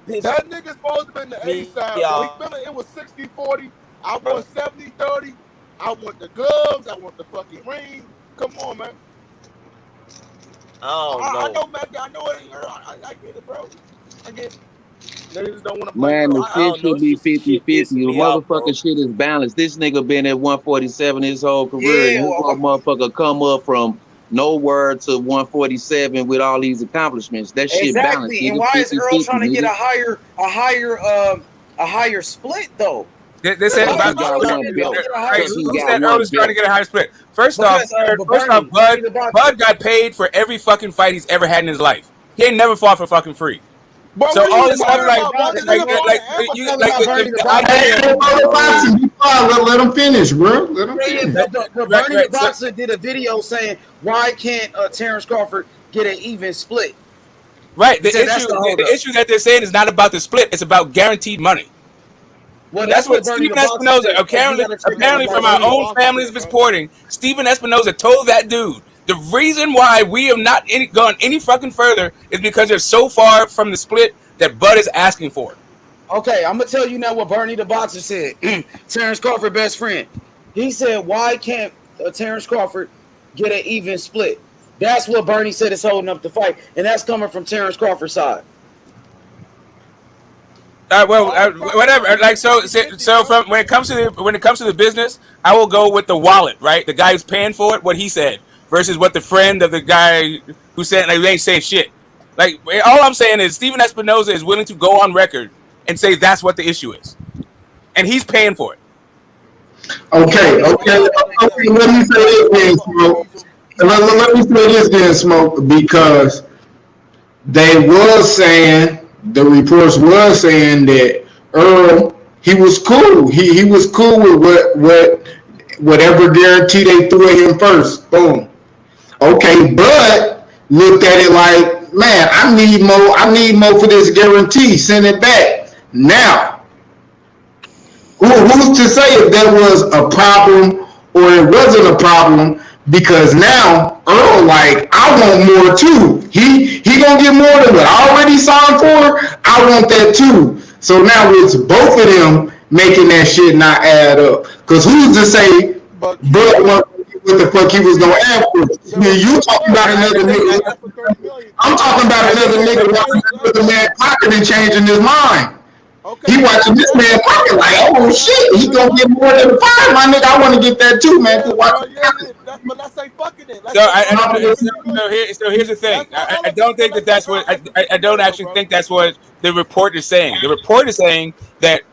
pissed. That nigga's supposed to be in the A-side, bro. Remember, it was 60-40. I want 70-30. I want the gloves. I want the fucking ring. Come on, man. I know, man. I know it ain't Earl. I get it, bro. I get it. Niggas don't want to Man, the shit should be 50-50. The motherfucking shit is balanced. This nigga been at 147 his whole career. And this motherfucker come up from nowhere to 147 with all these accomplishments. That shit balanced. Exactly. And why is Earl trying to get a higher split though? They said about Earl is trying to get a higher split. First off, Bud got paid for every fucking fight he's ever had in his life. He ain't never fought for fucking free. But so all this other let him finish, bro. Let him finish. Bernie Boxer did a video saying, "Why can't Terence Crawford get an even split?" Right. The issue that they're saying is not about the split; it's about guaranteed money. Well, that's what Stephen Espinoza, apparently from our own families reporting, Stephen Espinoza told that dude, the reason why we have not gone any fucking further is because they're so far from the split that Bud is asking for. Okay, I'm going to tell you now what Bernie the Boxer said. Terence Crawford, best friend. He said, why can't Terence Crawford get an even split? That's what Bernie said is holding up the fight, and that's coming from Terence Crawford's side. Whatever. Like so from when it comes to the business, I will go with the wallet, right? The guy who's paying for it, what he said, versus what the friend of the guy who said they ain't saying shit. Like all I'm saying is Stephen Espinoza is willing to go on record and say that's what the issue is, and he's paying for it. Okay. Let me say this then, Smoke. Let me say this then, Smoke, because they was saying. The reports was saying that Earl, he was cool. He was cool with whatever guarantee they threw at him first. Boom. Okay, but looked at it like, man, I need more for this guarantee. Send it back. Now, who's to say if that was a problem or it wasn't a problem? Because now Earl, like, I want more too. He gonna get more than what I already signed for. I want that too. So now it's both of them making that shit not add up. Cause who's to say Bud what the fuck he was gonna add for? You talking about another nigga? I'm talking about another nigga with the man pocket and changing his mind. Okay. He watching this man pocket like, oh shit, he gonna get more than 5, my nigga. I want to get that too, man. But let's say fucking it. So here's the thing. I don't think that's what. I don't actually think that's what the report is saying. The report is saying that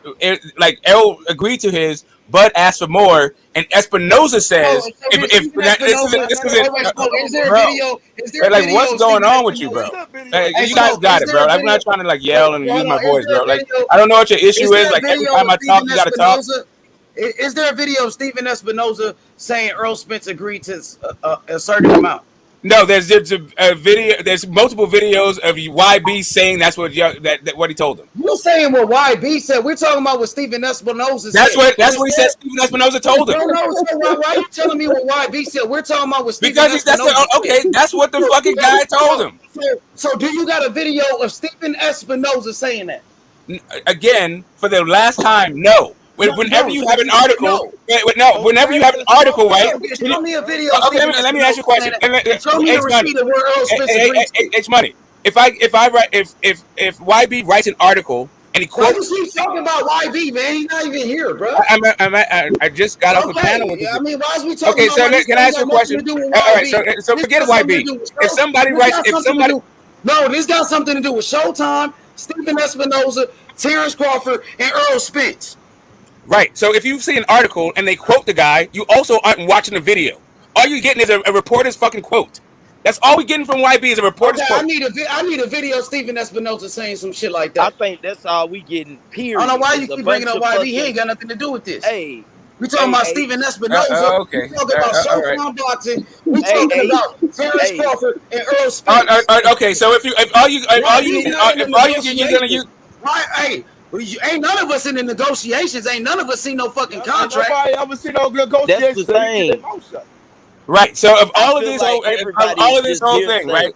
like Errol agreed to his, Bud asked for more, and Espinoza says, "Is there a video? Like, what's going on with you, bro? You guys got it, bro. I'm not trying to like yell and use my voice, bro. Like, I don't know what your issue is. Like, every time I talk, you gotta talk." Is there a video of Stephen Espinoza saying Errol Spence agreed to a certain amount? No, there's a video. There's multiple videos of YB saying that's what what he told him. You're saying what YB said. We're talking about what Stephen Espinoza said. That's what he said. Stephen Espinoza told him. No. Why are you telling me what YB said? We're talking about what Stephen Espinoza said. That's what the fucking guy told him. So do you got a video of Stephen Espinoza saying that? Again, for the last time, no. Whenever you have an article, whenever you have an article, right? Show me a video. Okay, let me ask you a question. Show me a receipt of where Errol Spence agreed to. It's money. If YB writes an article and he quotes, he's talking about YB, man. He's not even here, bro. I just got off the panel with you. I mean, why is we talking? Okay, so can I ask you a question? All right, so forget YB. If somebody no, this got something to do with Showtime, Stephen Espinoza, Terence Crawford, and Errol Spence. Right. So if you see an article and they quote the guy, you also aren't watching the video. All you're getting is a reporter's fucking quote. That's all we're getting from YB is a reporter's quote. I need a video of Stephen Espinoza saying some shit like that. I think that's all we getting, period. I don't know why you keep bringing up YB. He ain't got nothing to do with this. Hey. We talking about Stephen Espinoza. Okay. We talking about Showtime boxing. We talking about Terence Crawford and Errol Spence. Okay, so if all you're gonna use, hey. Ain't none of us in the negotiations. Ain't none of us seen no fucking contract. Nobody ever seen no negotiations. That's the thing. Right. So of all of this whole thing, right?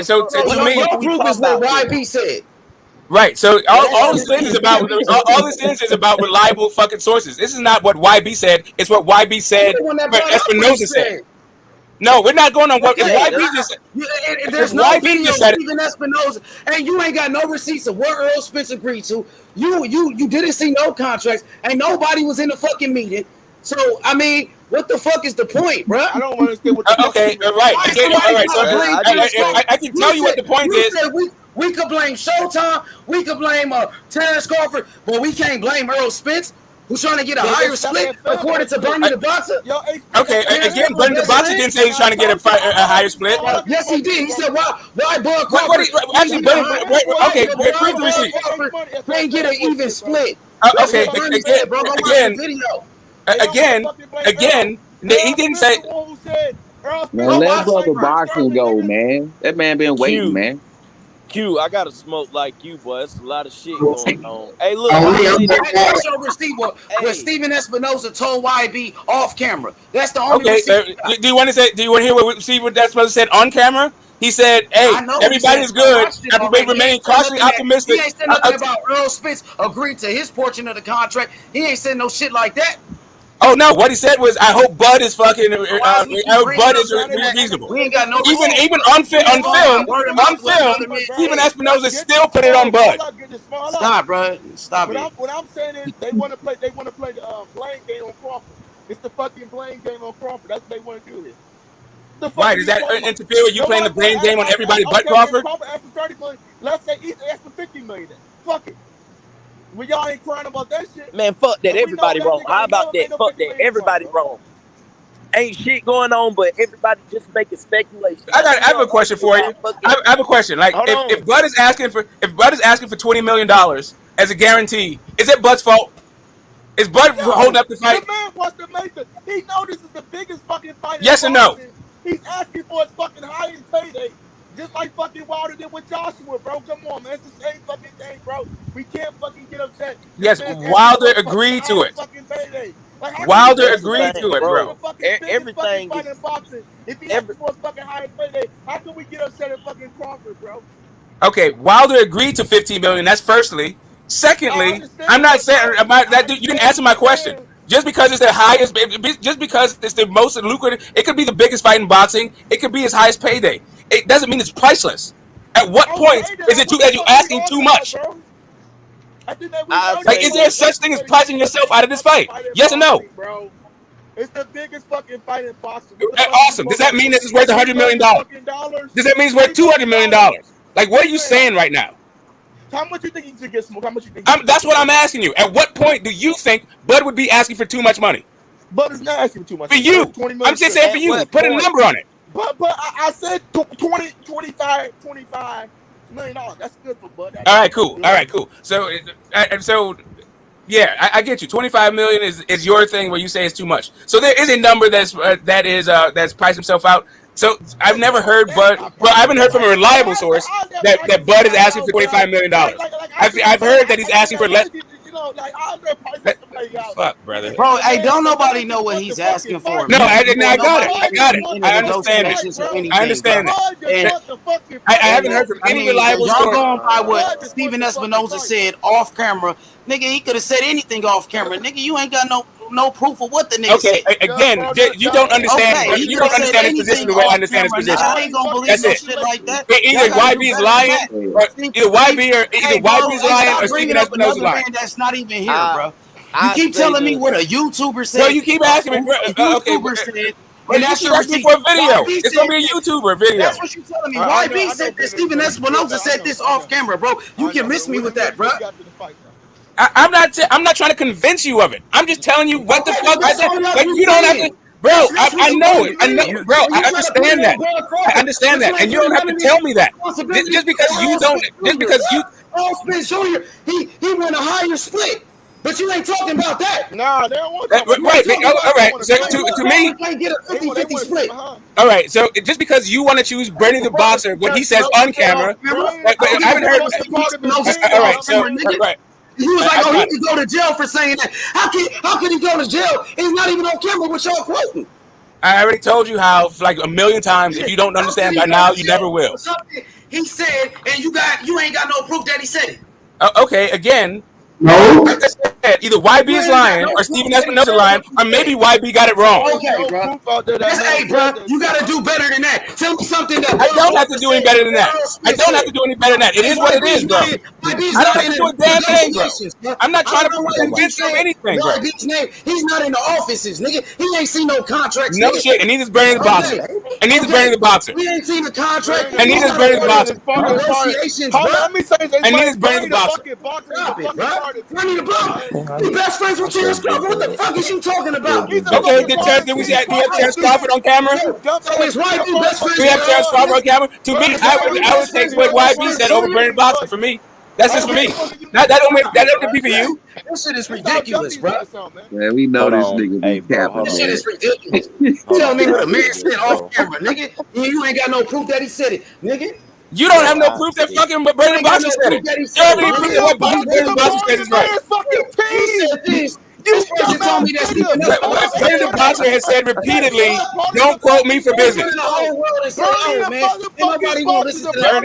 So to me, proof is what YB said. Right. So all this thing is about reliable fucking sources. This is not what YB said. It's what YB said. But Espinoza said. No, we're not going on what YB just said. There's no video of Stephen Espinoza, and you ain't got no receipts of what Errol Spence agreed to. You didn't see no contracts, and nobody was in the fucking meeting. So I mean, what the fuck is the point, bro? I don't understand what the okay, right. All right. So I can tell you what the point is. We could blame Showtime, we could blame Terence Crawford, but we can't blame Errol Spence, who's trying to get a higher split, according to Bernie the Boxer. Okay, again, Bernie the Boxer didn't say he's trying to get a higher split. Yes, he did. He said, why Bud Crawford? Actually, okay, read the receipt. Can't get an even split. Okay, again, he didn't say. Man, let brother boxing go, man. That man been waiting, man. Q, I gotta smoke like you, boy. It's a lot of shit going on. Hey, look. That's your receipt what Stephen Espinoza told YB off camera. That's the only receipt. Do you want to hear what Stephen Espinoza said on camera? He said, "Hey, everybody's good. Everybody remaining cautiously optimistic." He ain't said nothing about Errol Spence agreed to his portion of the contract. He ain't said no shit like that. Oh no! What he said was, "I hope Bud is fucking. I hope Bud is reasonable." We ain't got no even on film. Stephen Espinoza still put it on Bud. Stop, bro. Stop it. What I'm saying is, they want to play the blame game on Crawford. It's the fucking blame game on Crawford. That's what they want to do here. Right? Does that interfere with you playing the blame game on everybody but Crawford? Crawford asked for 30 million. Let's say he's asked for 50 million. Then. Fuck it. Well, y'all ain't crying about that shit. Man, fuck that. Everybody wrong. How about that? Fuck that. Everybody wrong. Ain't shit going on, but everybody just making speculation. I have a question for you. I have a question. Like, if Bud is asking for $20 million as a guarantee, is it Bud's fault? Is Bud holding up the fight? The man wants to make the. He knows this is the biggest fucking fight. Yes or no? He's asking for his fucking highest payday. Just like fucking Wilder did with Joshua, bro. Come on, man. It's the same fucking thing, bro. We can't fucking get upset. Yes, Wilder agreed to it. Like, Wilder agreed to it, bro. Everything is boxing. If he asks for a fucking highest payday, how can we get upset at fucking Crawford, bro? Okay, Wilder agreed to $15 million. That's firstly. Secondly, I'm not saying that you didn't answer my question. Just because it's the highest, just because it's the most lucrative, it could be the biggest fight in boxing. It could be his highest payday. It doesn't mean it's priceless. At what point is it that you're asking too much? Like, is there such thing as pricing yourself out of this fight? Yes or no? It's the biggest fucking fight in boxing. Awesome. Does that mean this is worth $100 million? Does that mean it's worth $200 million? Like, what are you saying right now? How much you think he should get smoked? How much you think? That's what I'm asking you. At what point do you think Bud would be asking for too much money? Bud is not asking for too much. For you. I'm just saying for you. Put a number on it. But I said 25 $million. That's good for Bud. All right, cool. So yeah, I get you. 25 million is your thing where you say it's too much. So there is a number that's priced himself out. So I've never heard Bud. Well, I haven't heard from a reliable source that Bud is asking for $25 million. I've heard that he's asking for less. Fuck, brother. Bro, hey, don't nobody know what he's asking for. No, I got it. I understand it. I understand it. I haven't heard from any reliable source. Y'all going by what Steven Espinoza said off camera. Nigga, he could have said anything off camera. Nigga, you ain't got no proof of what the nigga said. Again, you don't understand. Okay, you don't understand his position the way I understand his position. I ain't gonna believe no shit like that. Either YB is lying, or either YB is lying, or Steven Espinoza is lying. That's not even here, bro. You keep telling me what a YouTuber said. No, you keep asking me. Okay, and that's your asking for a video. It's gonna be a YouTuber video. That's what you telling me. YB said this. Steven Espinoza said this off camera, bro. You can miss me with that, bro. I'm not trying to convince you of it. I'm just telling you what the fuck I said. Like, you don't have to, bro. I know it. I know, bro. I understand that. I understand that, and you don't have to tell me that. Just because you don't. Just because you. Errol Spence Jr. He won a higher split. But you ain't talking about that. Nah, they don't want that. Right. All right. So to me, can't get a 50-50 split. All right. So just because you want to choose Bernie the Boxer, what he says on camera, but I haven't heard. All right. So right. He was like, "Oh, he could go to jail for saying that." How can he go to jail? He's not even on camera with y'all quoting. I already told you how, like a million times. If you don't understand by now, you never will. He said, and you ain't got no proof that he said it. Okay. Again. No. Like I said, either YB is lying or Steven Espinoza is lying, or maybe YB got it wrong. Okay, bro. Hey, bro, you got to do better than that. Tell me something that I don't have to do any better than that. I don't have to do any better than that. It is what it is, bro. I don't have to do a damn thing, bro. I'm not trying to convince you of anything, bro. He's not in the offices, nigga. He ain't seen no contracts. No shit, and neither's Bernie the Boxer. And neither's Bernie the Boxer. We ain't seen the contract. And neither's Bernie the Boxer. Negotiations, bro. And neither's Bernie the Boxer. Bernie the Boxer. You best friends with Terence Crawford. What the fuck is you talking about? Okay, do we have Terence Crawford on camera? So it's YB best friends. Do we have Terence Crawford on camera? To me, I would take what YB said over Bernie Boxer. For me, that's just for me. That don't be for you. This shit is ridiculous, bro. Man, we know this nigga be capping. This shit is ridiculous. Tell me what a man said off camera, nigga. You ain't got no proof that he said it, nigga. You don't have no proof that fucking Bernie Boxer said it. You have any proof that Bernie Boxer said is right. Bernie the Boxer has said repeatedly, "Don't quote me for business." Bernie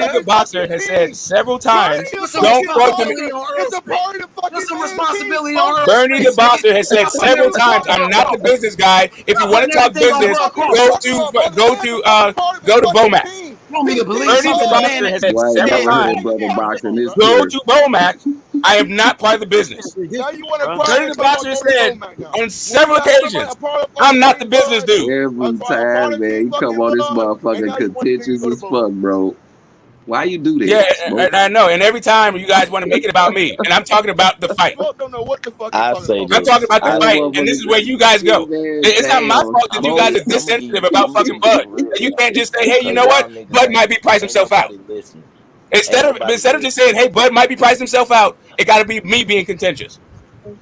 the Boxer has said several times, "Don't quote me." Bernie the Boxer has said several times, "I'm not the business guy. If you want to talk business, go to Bomac." Bernie the Boxer has said several times, "Go to Bomac. I am not part of the business." Bernie the Boxer has said on several occasions, "I'm not the business dude." Every time, man, you come on this motherfucker contentious as fuck, bro. Why you do this? Yeah, I know. And every time you guys want to make it about me, and I'm talking about the fight. I say I'm talking about the fight, and this is where you guys go. It's not my fault that you guys are disinsensitive about fucking Bud. And you can't just say, "Hey, you know what? Bud might be priced himself out." Instead of just saying, "Hey, Bud might be priced himself out," it got to be me being contentious.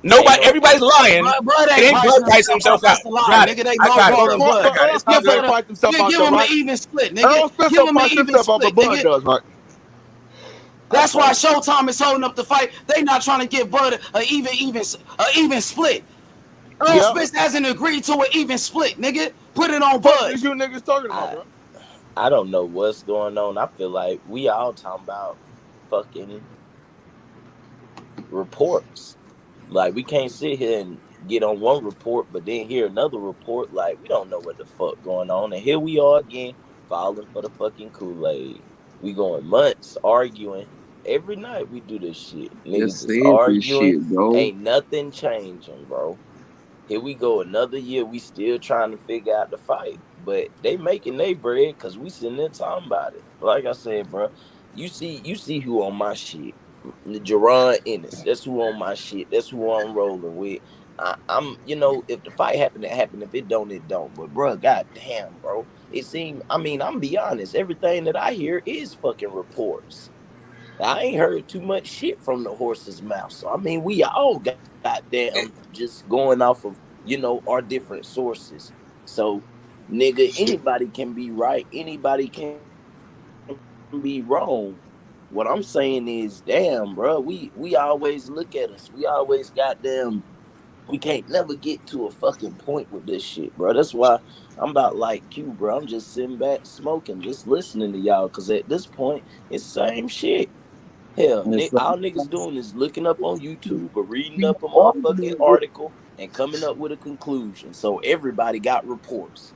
Nobody, everybody's lying. Bud It ain't Bud pricing himself out. That's the lie, nigga. They lowballing Bud. Give him an even split, nigga. Give him an even split, nigga. That's why Showtime is holding up the fight. They not trying to give Bud a even split. Errol Spence hasn't agreed to an even split, nigga. Put it on Bud. What is you niggas talking about, bro? I don't know what's going on. I feel like we all talking about fucking reports. Like, we can't sit here and get on one report, but then hear another report. Like, we don't know what the fuck going on. And here we are again, falling for the fucking Kool-Aid. We going months arguing. Every night we do this shit. Niggas is arguing. Shit, bro. Ain't nothing changing, bro. Here we go, another year. We still trying to figure out the fight. But they making their bread because we sitting there talking about it. Like I said, bro, you see who on my shit. Jaron Ennis. That's who on my shit. That's who I'm rolling with. I'm, if the fight happened, it happened. If it don't, it don't. But, bro, goddamn, bro. It seemed, I'm be honest. Everything that I hear is fucking reports. I ain't heard too much shit from the horse's mouth. So, we all goddamn just going off of, our different sources. So, nigga, anybody can be right. Anybody can be wrong. What I'm saying is, damn, bro, we always look at us. We always goddamn, we can't never get to a fucking point with this shit, bro. That's why I'm about like Q, bro. I'm just sitting back smoking, just listening to y'all. Because at this point, it's the same shit. Hell, all niggas doing is looking up on YouTube or reading up a motherfucking article and coming up with a conclusion. So everybody got reports.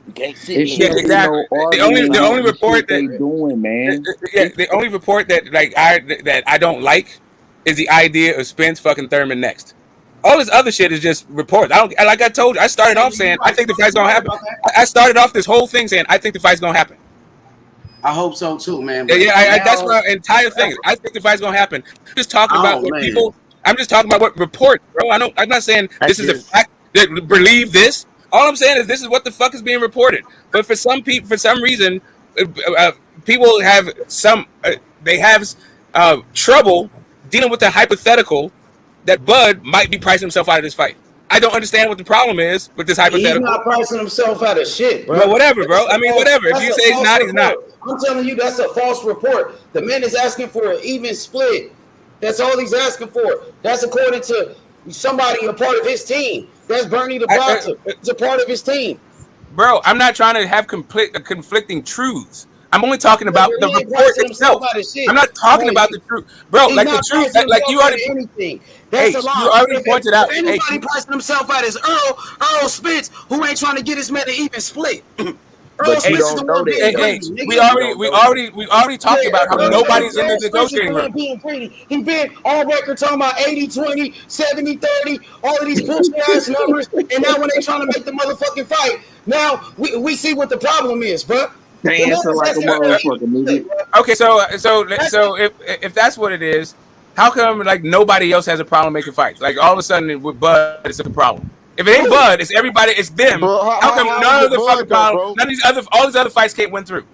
We can't sit here. Yeah, exactly. The only report that they doing, man. The only report that I don't like is the idea of Spence fucking Thurman next. All this other shit is just reports. Like I told you, I started off saying I think the fight's gonna happen. I started off this whole thing saying I think the fight's gonna happen. I hope so too, man. That's my entire thing. I think the fight's gonna happen. I'm just talking about what people. I'm just talking about what reports, bro. I'm not saying this is a fact. That believe this. All I'm saying is this is what the fuck is being reported. But for some people, for some reason, people have trouble dealing with the hypothetical that Bud might be pricing himself out of this fight. I don't understand what the problem is with this hypothetical. He's not pricing himself out of shit, bro. But whatever, bro. Whatever. If you say he's not, he's not. I'm telling you, that's a false report. The man is asking for an even split. That's all he's asking for. That's according to somebody, a part of his team. That's Bernie the boxer. He's a part of his team. Bro, I'm not trying to have conflicting truths. I'm only talking about the report itself. I'm not talking about the truth, bro. Like the truth, like you already. Anything. That's a lie. You already pointed out. If anybody pricing himself out as Errol Spence, who ain't trying to get his man an even split. Errol Spence is the one being greedy. We already talked about how nobody's in the negotiating room. He been on record talking about 80-20, 70-30, all of these bullshit ass numbers, and now when they trying to make the motherfucking fight, now we see what the problem is, bro. Dancing like a motherfucker, nigga. Okay, so if that's what it is, how come like nobody else has a problem making fights? Like all of a sudden with Bud, it's a problem. If it ain't Bud, it's everybody, it's them. Bro, how come none of the fucking problem, none of all these other fights can't win through?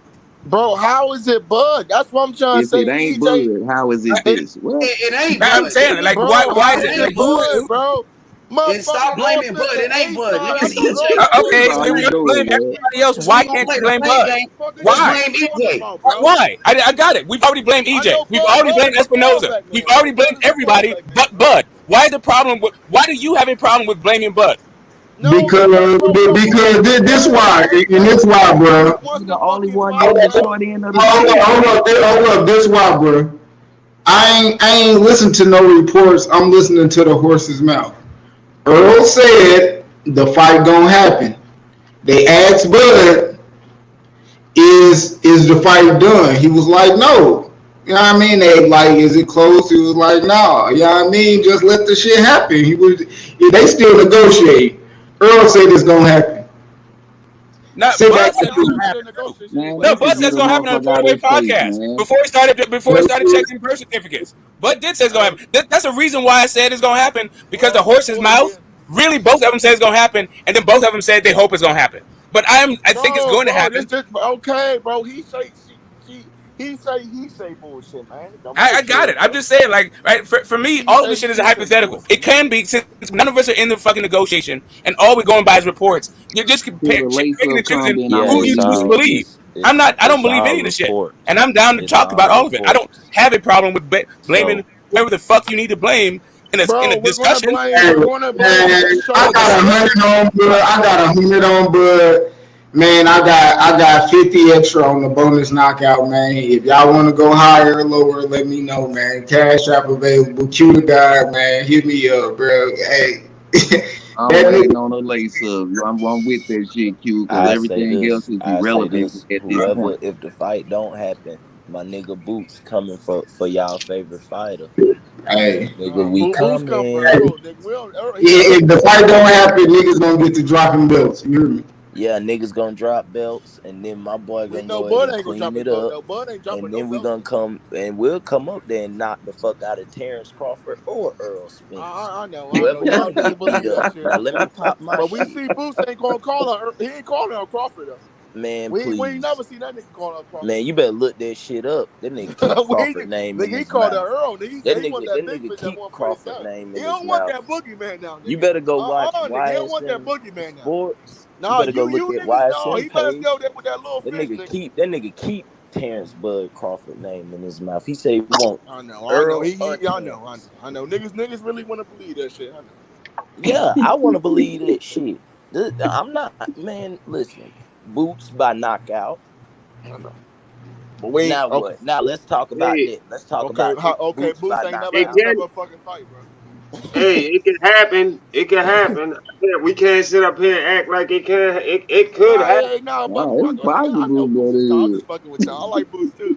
Bro, how is it Bud? That's what I'm trying to say. If it ain't Bud, how is it this? Well, it ain't Bud. I'm saying, like, bro, why is it like Bud, bro? Then stop blaming Bud. It ain't Bud. Okay, so we blame everybody else. Why can't you blame Bud? Why? Blame EJ. Why? I got it. We've already blamed EJ. We've already blamed Espinoza. We've already blamed everybody but Bud. Why is the problem? Why do you have a problem with blaming Bud? Because this why, and this why, bro. The only one getting the short end of the hold up, this why, bro. I ain't listening to no reports. I'm listening to the horse's mouth. Earl said the fight gonna happen. They asked Bud, is the fight done? He was like, no. You know what I mean? They like, is it close? He was like, no. You know what I mean? Just let the shit happen. They still negotiate. Earl said it's gonna happen. No, Bud said it's gonna happen on the 4-Way podcast before he started checking birth certificates. Bud did say it's gonna happen. That's the reason why I said it's gonna happen, because the horse's mouth, really both of them said it's gonna happen, and then both of them said they hope it's gonna happen. But I think it's going to happen. Okay, bro. He he say bullshit, man. Don't I got it. I'm just saying, like, right, for me, all of this shit is a hypothetical. It can be, since none of us are in the fucking negotiation, and all we're going by is reports. You're just picking and choosing who you choose to believe. I don't believe any of this shit. And I'm down to talk about all of it. I don't have a problem with blaming whoever the fuck you need to blame in a discussion. I got 100 on Bud. I got 100 on Bud. Man, I got 50 extra on the bonus knockout, man. If y'all want to go higher or lower, let me know, man. Cash app available. Q the guy, man. Hit me up, bro. Hey. I'm waiting on a lace up. I'm with that shit, Q, because everything else is irrelevant at this point. If the fight don't happen, my nigga Boots coming for y'all favorite fighter. Hey, nigga, we coming. If the fight don't happen, niggas gonna get to dropping belts. You hear me? Yeah, niggas gonna drop belts, and then my boy gonna go ahead and clean it up, and then we gonna come and we'll come up there and knock the fuck out of Terence Crawford or Errol Spence. I know. Whoever Y'all wanna get beat that up. shit. Now let me pop my But we shit. see Boots ain't gonna call her. He ain't calling her Crawford though. Man, we please. ain't never seen that nigga call her Crawford. Man, you better look that shit up. That nigga keep Crawford name in he his called mouth. her Earl. He want that big bitch that want Crawford name in He his don't want mouth. that boogeyman now. Nigga. You better go watch nigga, he don't want that YSN boogeyman now. Sports. Nah, you better go look at niggas, no, YSN he better page. go there with that little That fish, nigga keep Terrence Bud Crawford name in his mouth. He say he want I know. Earl. I know. Niggas really want to believe that shit. I know. Yeah, I want to believe that shit. I'm not, man. Listen, Boots by knockout. I know. But we now okay. What? Now let's talk about that. Let's talk about Boots by ain't never knockout. step up fucking fight, bro. Hey, it can happen. It can happen. We can't sit up here and act like it can. It could happen. It's possible, but I'm just fucking with y'all. I like Boots too.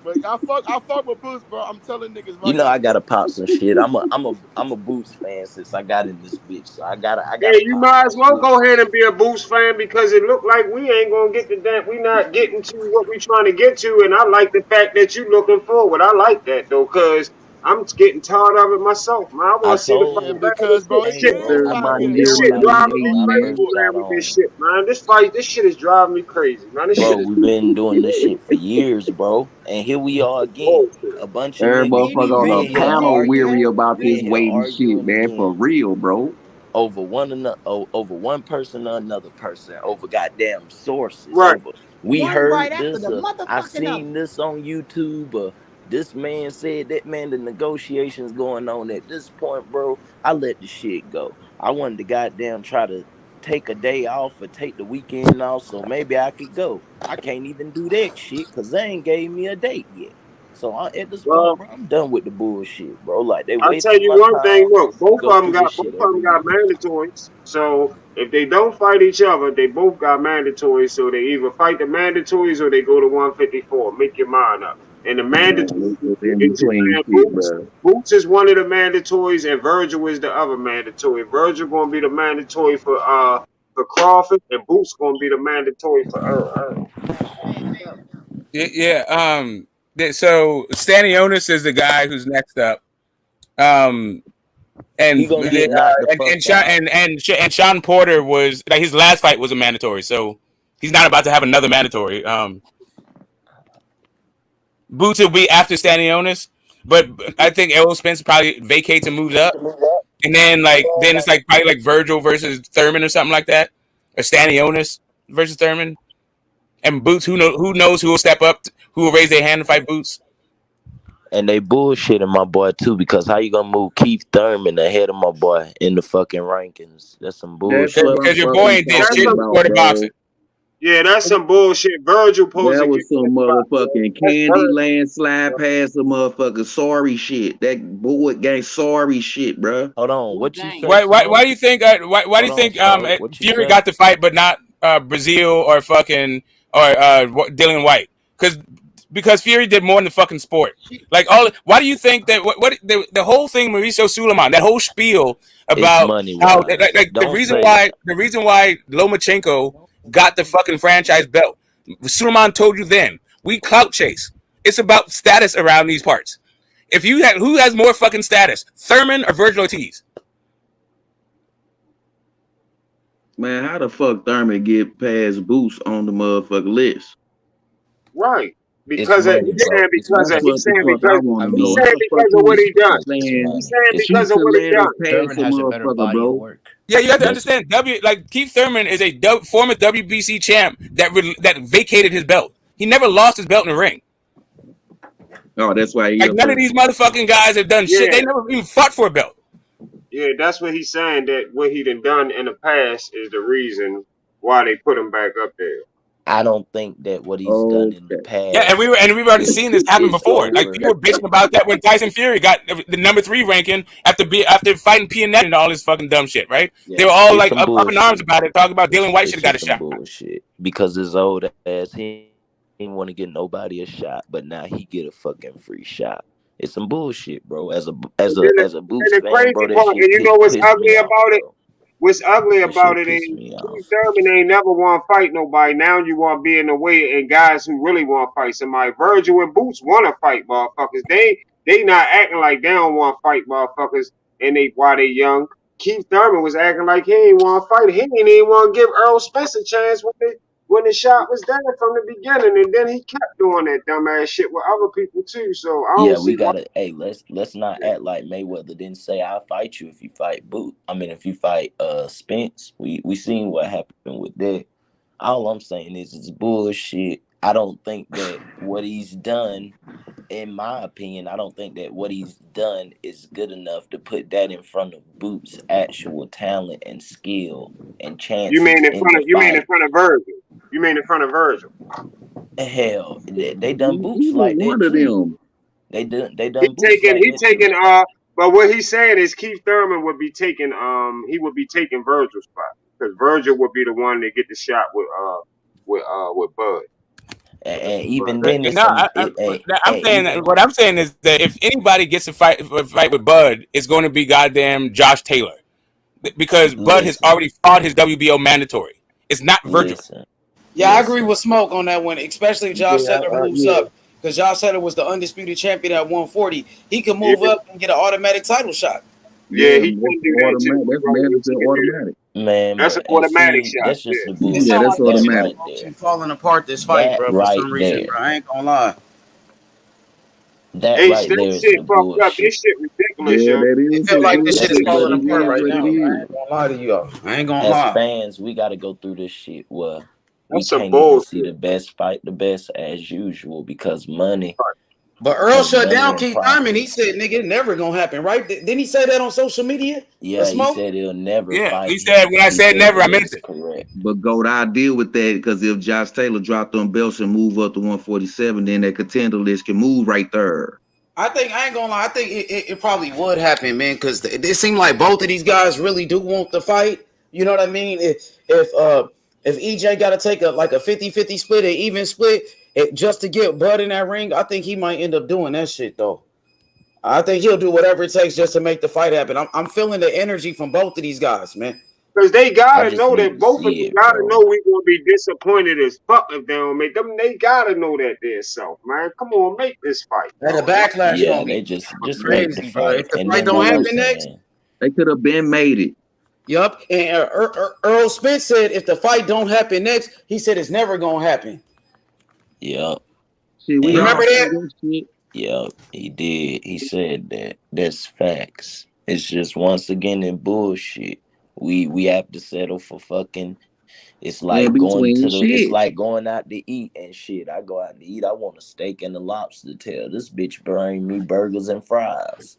But I fuck with Boots, bro. I'm telling niggas right You know now. I gotta pop some shit. I'm a Boots fan since I got in this bitch. So I gotta Hey, you pop might some as well shit. go ahead and be a Boost fan because it looked like we ain't gonna get to that. We not getting to what we trying to get to, and I like the fact that you looking forward. I like that though, cause I'm getting tired of it myself, man. I want to see the fight because bro, this shit driving me crazy, man. With this shit, man. This shit is driving me crazy, man. This shit is. We've been doing this shit for years, bro. And here we are again. A bunch of every niggas. motherfucker on the panel weary about We this in here wavy shit, arguing man. again. For real, bro. Over one person or another person, over goddamn sources, right. We heard this. I seen this on YouTube. This man said that, man. The negotiations going on at this point, bro. I let the shit go. I wanted to goddamn try to take a day off or take the weekend off, so maybe I could go. I can't even do that shit because they ain't gave me a date yet. So at this point, bro, I'm done with the bullshit, bro. Like they I'll tell wasting you my one thing. time. Look, both Go of them through this shit every week. mandatories. So if they don't fight each other, they both got mandatories. So they either fight the mandatories or they go to 154. Make your mind up. And the mandatory In is between shit, bro. Boots is one of the mandatories, and Virgil is the other mandatory. Virgil gonna be the mandatory for Crawford, and Boots gonna be the mandatory for Earl. Yeah. So Stanionis is the guy who's next up. And he gonna get knocked the fuck out. And Sean Porter was like his last fight was a mandatory, so he's not about to have another mandatory. Boots will be after Stanionis, but I think Errol Spence probably vacates and moves up, and then it's like probably like Virgil versus Thurman or something like that, or Stanionis versus Thurman, and Boots. Who knows who will step up, who will raise their hand and fight Boots. And they bullshitting my boy too, because how you gonna move Keith Thurman ahead of my boy in the fucking rankings? That's some bullshit. Because your boy ain't did shit for the boxing. Yeah, that's some bullshit. Virgil posed that was some motherfucking candy landslide past the motherfucking sorry shit. That bullet gang sorry shit, bro. Hold on, what you say? Why do you think? Why do you think Fury got the fight, but not Brazil or fucking or Dylan White? Because Fury did more in the fucking sport. Like why do you think that the whole thing Mauricio Suleiman, that whole spiel about how the reason why Lomachenko got the fucking franchise belt. Suleiman told you then. We clout chase. It's about status around these parts. If you had who has more fucking status, Thurman or Virgil Ortiz? Man, how the fuck Thurman get past Boots on the motherfucking list? Right. Because of, money, bro. It's money. he's saying Fuck I because want I to he's know. mean, How saying the fuck because of what you he done. it's saying? He's money. saying It's because Keith of money. what he let us done. pass Thurman a has a better motherfucker, body of bro. work. Yeah, you have to That's understand. Keith Thurman is a former WBC champ that vacated his belt. He never lost his belt in the ring. Oh, that's why he Like up none of there. these motherfucking guys have done shit. Yeah, They never even fought for a belt. yeah, that's what he's saying. That what he done in the past is the reason why they put him back up there. I don't think that what he's done in the Okay. Yeah, and past we've already seen this happen is before. Like over. people were bitching about that when Tyson Fury got the number 3 ranking after fighting Pianetta and all this fucking dumb shit, right? They Yeah, were all it's like some up in arms bullshit. about it, talking about Dylan White should It's have got a just some shot. bullshit because his old ass he didn't want to get nobody a shot, but now he get a fucking free shot. It's some bullshit, bro. As a And then Boots the fan, bro, crazy that part, shit and you know what's pissed me ugly off, about it? bro. What's ugly That about shit it is pissed me Keith off. Thurman ain't never want to fight nobody. Now you want to be in the way, and guys who really want to fight somebody. Virgil and Boots want to fight motherfuckers. They not acting like they don't want to fight motherfuckers, and while they young. Keith Thurman was acting like he ain't want to fight. He didn't even want to give Errol Spence a chance when the shot was there from the beginning, and then he kept doing that dumbass shit with other people too. So I don't Yeah, we see why. gotta. Hey, let's not act like Mayweather didn't say I'll fight you if you fight Boot. I mean, if you fight Spence, we seen what happened with that. All I'm saying is it's bullshit. I don't think that what he's done, in my opinion, I don't think that what he's done is good enough to put that in front of Boot's actual talent and skill and You mean chances in in front the of you mean in fight. front of Virgil? You mean in front of Virgil? Hell, they done Boots Either like that one of too. them. They He done Boots taking like he that too. taking but what he's saying is Keith Thurman would be taking he would be taking Virgil's spot because Virgil would be the one to get the shot with Bud. And even then, it's No, some. I'm saying that, Even what I'm saying is that if anybody gets a fight with Bud, it's going to be goddamn Josh Taylor because Bud has listen, already fought his WBO mandatory. It's not Virgil. Yeah, I agree with Smoke on that one, especially if Josh Taylor moves up because Josh Taylor was the undisputed champion at 140. He could move up and get an automatic title shot. Yeah, Yeah, he that's can do that too. automatic. That's mandatory automatic. man, That's an but hey, automatic see, shot. that's just the It Yeah, sounds bullshit. that's like this That shit automatic. right there. falling apart this fight, That bro, for right some reason, there. bro. I ain't gonna lie. That Hey, right there that is shit some fucked up. bullshit. This shit ridiculous, Yeah, yo. that It is feel some like this shit That's is bullshit, just but falling some it apart is right what bullshit. it now, bro. I is. ain't gonna lie to y'all. I ain't gonna As lie. fans, we got to go through this shit where we That's some can't even see bullshit. the best fight the best as usual because money, But Earl shut down and Keith Thurman. profit. He said, "Nigga, it never gonna happen." Right? Didn't he say that on social media? Yeah, he Smoke. said he'll never Yeah, fight he said him. when I He said said never, I that meant is it. correct. But GOAT, I deal with that because if Josh Taylor dropped them belts and move up to 147, then that contender list can move right there. I ain't gonna lie. I think it probably would happen, man, because it seemed like both of these guys really do want the fight. You know what I mean? If EJ got to take a 50-50 split, an even split, just to get Bud in that ring, I think he might end up doing that shit though. I think he'll do whatever it takes just to make the fight happen. I'm feeling the energy from both of these guys, man. Because they I gotta just know need that to both of see them it, gotta bro. know we gonna be disappointed as fuck if they don't make them. They gotta know that themselves, man. Come on, make this fight, And the bro. backlash Yeah, gonna they be just make the crazy, bro. fight. If the And fight then don't like I'm happen next, saying, They could have been made it. yup. And Errol Spence said if the fight don't happen next, he said it's never gonna happen. yep. See, we And all Remember say that? this shit. yep, he did. He said that. That's facts. It's just once again in bullshit. We have to settle for fucking. In between It's shit. like going out to eat and shit. I go out to eat. I want a steak and a lobster tail. This bitch bring me burgers and fries.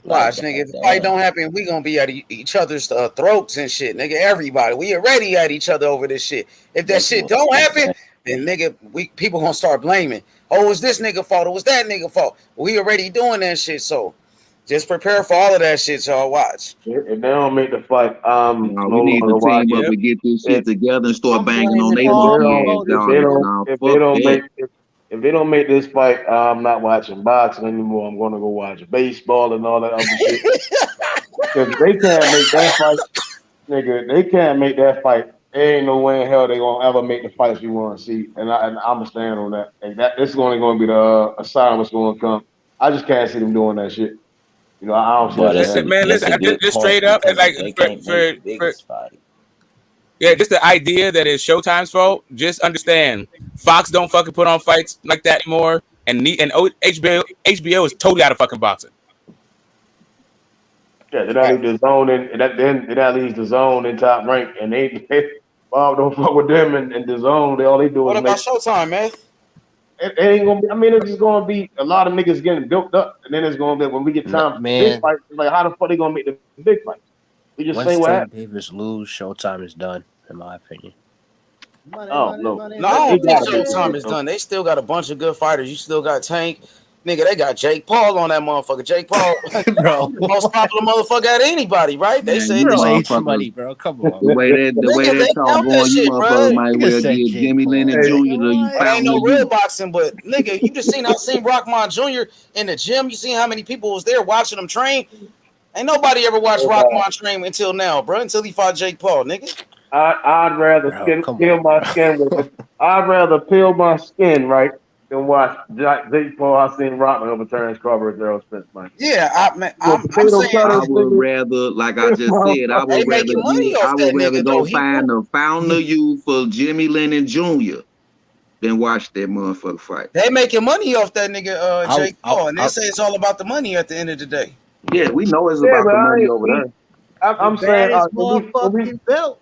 Like, Watch, nigga. If the fight goddamn. don't happen, we gonna be at each other's throats and shit, nigga. Everybody, we already at each other over this shit. If that That's shit what don't happen, exactly. then nigga, people gonna start blaming. Oh, it's this nigga fault? It was that nigga fault? We already doing that shit, so just prepare for all of that shit, y'all. Watch. If they don't make the fight, I'm Nah, we no need to longer team up watching. and get this If shit together and start I'm banging on blaming they if they monkey don't ass, all if this they dog. don't shit. Nah, if they fuck don't that. make if they don't make this fight, I'm not watching boxing anymore. I'm gonna go watch baseball and all that other shit. Because they can't make that fight, nigga. They can't make that fight. There ain't no way in hell they gonna ever make the fights you want to see. And I'm gonna stand on that. And that this is only gonna be a sign of what's gonna come. I just can't see them doing that shit. You know, I don't see Boy, that shit that's happening. a Man, that's listen, a good just point straight up, because like if they can't make the for biggest fight, Yeah, just the idea that it's Showtime's fault. Just understand, Fox don't fucking put on fights like that anymore, and HBO is totally out of fucking boxing. Yeah, then that leaves the zone and that leaves the zone in Top Rank, and they Bob don't fuck with them and the zone. All they do What is about make. Showtime, man? It ain't gonna be. I mean, it's just gonna be a lot of niggas getting built up, and then it's gonna be when we get time for big Man, fights. It's like, how the fuck they gonna make the big fights? We just say once what Tank happened. Davis lose, Showtime is done, in my opinion. Oh no, No, I They don't think gotta be Showtime is done. They still got a bunch of good fighters. You still got Tank. Nigga, they got Jake Paul on that motherfucker. Jake Paul, Bro. the most popular motherfucker out of anybody, right? They Man, say you this motherfuckers. bro. Come on. The way Nigga, that they talk count that going, you shit, motherfuckers bro. might Nigga well said give Jake Jimmy Paul. Lennon Jr. the It ain't fountain no of real youth. boxing, but nigga, you just seen Rockman Jr. in the gym. You seen how many people was there watching him train? Ain't nobody ever watched Rockman train until now, bro. Until he fought Jake Paul, nigga. I'd rather peel my skin with. I'd rather peel my skin right than watch Jake Paul. I seen Rockman over Terence Crawford and Errol Spence, man. Yeah, I'm Potato saying cutters, I would nigga. rather, like I just said, I they would rather making money off that nigga go though. He find the fountain of youth for Jimmy Lennon Jr. than watch that motherfucker fight. They making money off that nigga Jake Paul, and they I'll- say it's all about the money at the end of the day. Yeah, we know it's Yeah, about but the I money ain't. over there. I'm The saying baddest when we belt.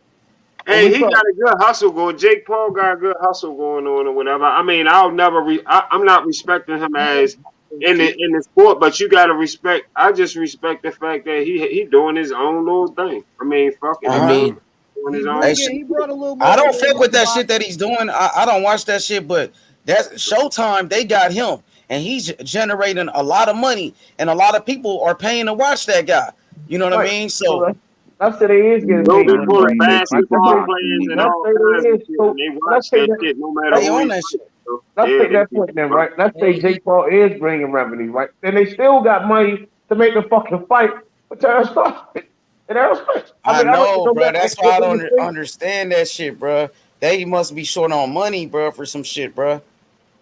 when Hey, we he talk, got a good hustle going. Jake Paul got a good hustle going on or whatever. I mean, I'll never. I'm not respecting him as in the sport, but you gotta respect. I just respect the fact that he doing his own little thing. I mean, fuck it. I Uh-huh. mean, Doing his Hey, own. shit, Thing. brought a little more I don't awareness fuck with to that shit that boxing. he's doing. I don't watch that shit, but that's Showtime. They got him, and he's generating a lot of money, and a lot of people are paying to watch that guy. You know what I right. mean? So I said he is getting They'll paid be money, pulling right? Bring that shit to basketball boxing, players and nigga. Let's all say kinds he of is. shit, So and they watch let's say that that. shit no matter they who on he that fights. shit. So, Let's yeah, take they that get point then, money. right? Let's say Jake Paul is bringing revenue, right? Then they still got money to make the fucking fight with Terence Crawford and Errol Spence. I I don't know, know bro. that That's why I don't understand that shit, bro. They must be short on money, bro, for some shit, bro.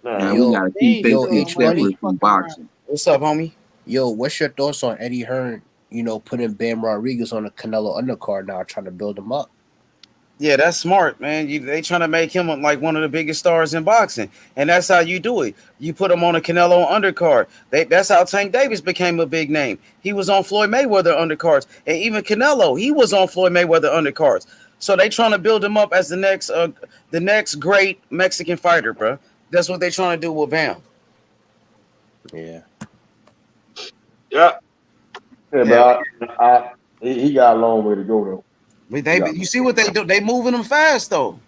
Man, we gotta keep that shit H Money. separate from boxing. What's up, homie? Yo, what's your thoughts on Eddie Hearn? Putting Bam Rodriguez on the Canelo undercard now, trying to build him up. Yeah, that's smart, man. They trying to make him like one of the biggest stars in boxing, and that's how you do it. You put him on a Canelo undercard. That's how Tank Davis became a big name. He was on Floyd Mayweather undercards, and even Canelo, he was on Floyd Mayweather undercards. So they trying to build him up as the next great Mexican fighter, bro. That's what they trying to do with Bam. Yeah. Yeah. Yeah, but he got a long way to go though. But you see what they do? They moving him fast though.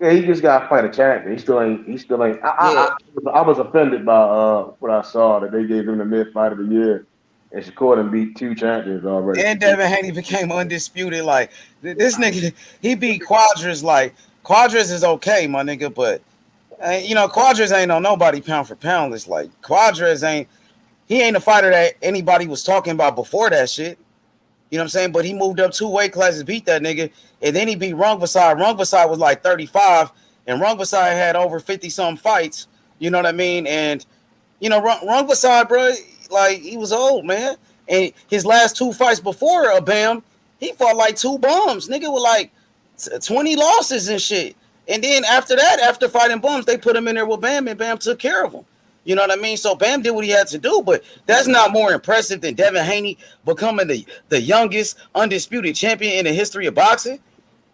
Yeah, he just got to fight a champion. He still ain't. I was offended by what I saw that they gave him the mid fight of the year, and Shakur done beat 2 champions already. And Devin Haney became undisputed. Like this nigga, he beat Quadras. Like Quadras is okay, my nigga, but Quadras ain't on nobody pound for pound. It's like Quadras he ain't a fighter that anybody was talking about before that shit. You know what I'm saying? But he moved up 2 weight classes, beat that nigga, and then he beat Rungvisai. Rungvisai was like 35, and Rungvisai had over 50-some fights. You know what I mean? And Rungvisai, bro, like he was old, man. And his last 2 fights before Bam, he fought like 2 bums, nigga, with like 20 losses and shit. And then after that, after fighting bums, they put him in there with Bam, and Bam took care of him. You know what I mean? So Bam did what he had to do, but that's not more impressive than Devin Haney becoming the youngest undisputed champion in the history of boxing.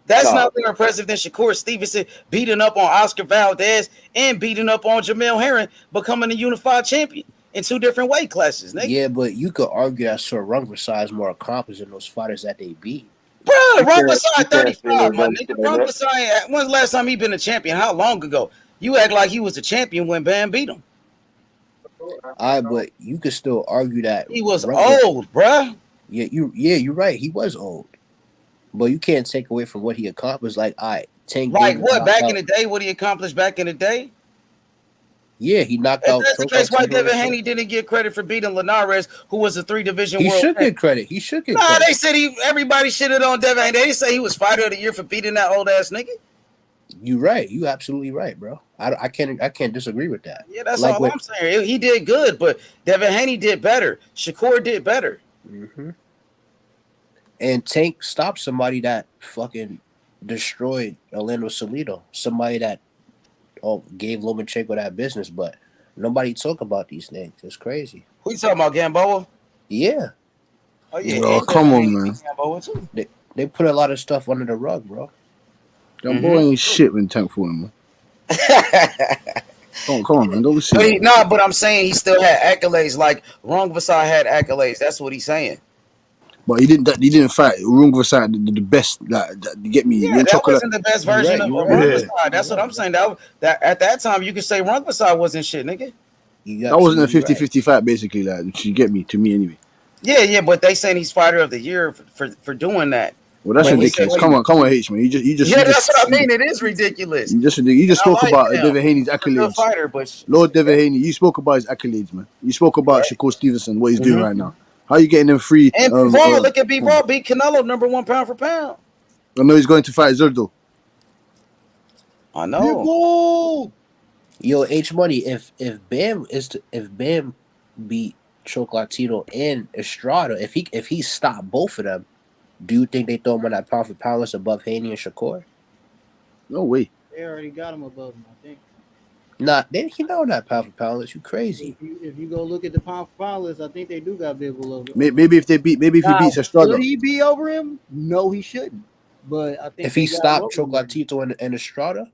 That's not more impressive than Shakur Stevenson beating up on Oscar Valdez and beating up on Jamel Herring, becoming a unified champion in 2 different weight classes, nigga. Yeah, but you could argue that Rungvisai is more accomplished than those fighters that they beat. Bro, Rungvisai 35, my nigga. Rungvisai, when's the last time he been a champion? How long ago? You act like he was the champion when Bam beat him. But you could still argue that he was old, bruh. Yeah, you're right. He was old, but you can't take away from what he accomplished. Like, Tank. Like what? Back in the day, what he accomplished back in the day? Yeah, he knocked out. If that's the case, why Devin Haney didn't get credit for beating Linares, who was a 3-division world? He should get credit. He should get. Nah, they said everybody shitted on Devin Haney. They didn't say he was fighter of the year for beating that old ass nigga. You right. You absolutely right, bro. I can't disagree with that. Yeah, that's all I'm saying. He did good, but Devin Haney did better. Shakur did better. Mm-hmm. And Tank stopped somebody that fucking destroyed Orlando Salido, somebody that gave Lomachenko that business, but nobody talk about these things. It's crazy. Who you talking about, Gamboa? Yeah. Oh yeah, Oh, come on, man. Gamboa too. They put a lot of stuff under the rug, bro. That boy ain't shit when Tank for him, man. Come on, man. Don't be silly. But I'm saying he still had accolades. Like Rungvisai had accolades. That's what he's saying. But he didn't fight Rungvisai the best. Like, you get me? Yeah, that wasn't the best version of Rungvisai. That's what I'm saying. That at that time you could say Rungvisai wasn't shit, nigga. That wasn't a 50-50 fight, basically. Like, you get me? To me, anyway. Yeah, but they saying he's fighter of the year for doing that. Well, that's ridiculous. Come on, H, man. You just that's what I mean. It is ridiculous. You just spoke about Devin Haney's accolades. Fighter, but Lord Devin Haney, you spoke about his accolades, man. You spoke about Shakur Stevenson, what he's doing right now. How are you getting them free? And Bivol, look at Bivol, beat Canelo #1 pound for pound. I know he's going to fight Zerdo. I know. Yo, H Money, if Bam beat Chocolatito and Estrada, if he stopped both of them, do you think they throw him on that pound for pound list above Haney and Shakur? No way. They already got him above him, I think. Nah, he know that pound for pound list. You crazy? If you go look at the pound for pound list, I think they do got Bivol over him. Maybe if he beats Estrada. Should he be over him? No, he shouldn't. But I think if he stopped Chocolatito and Estrada.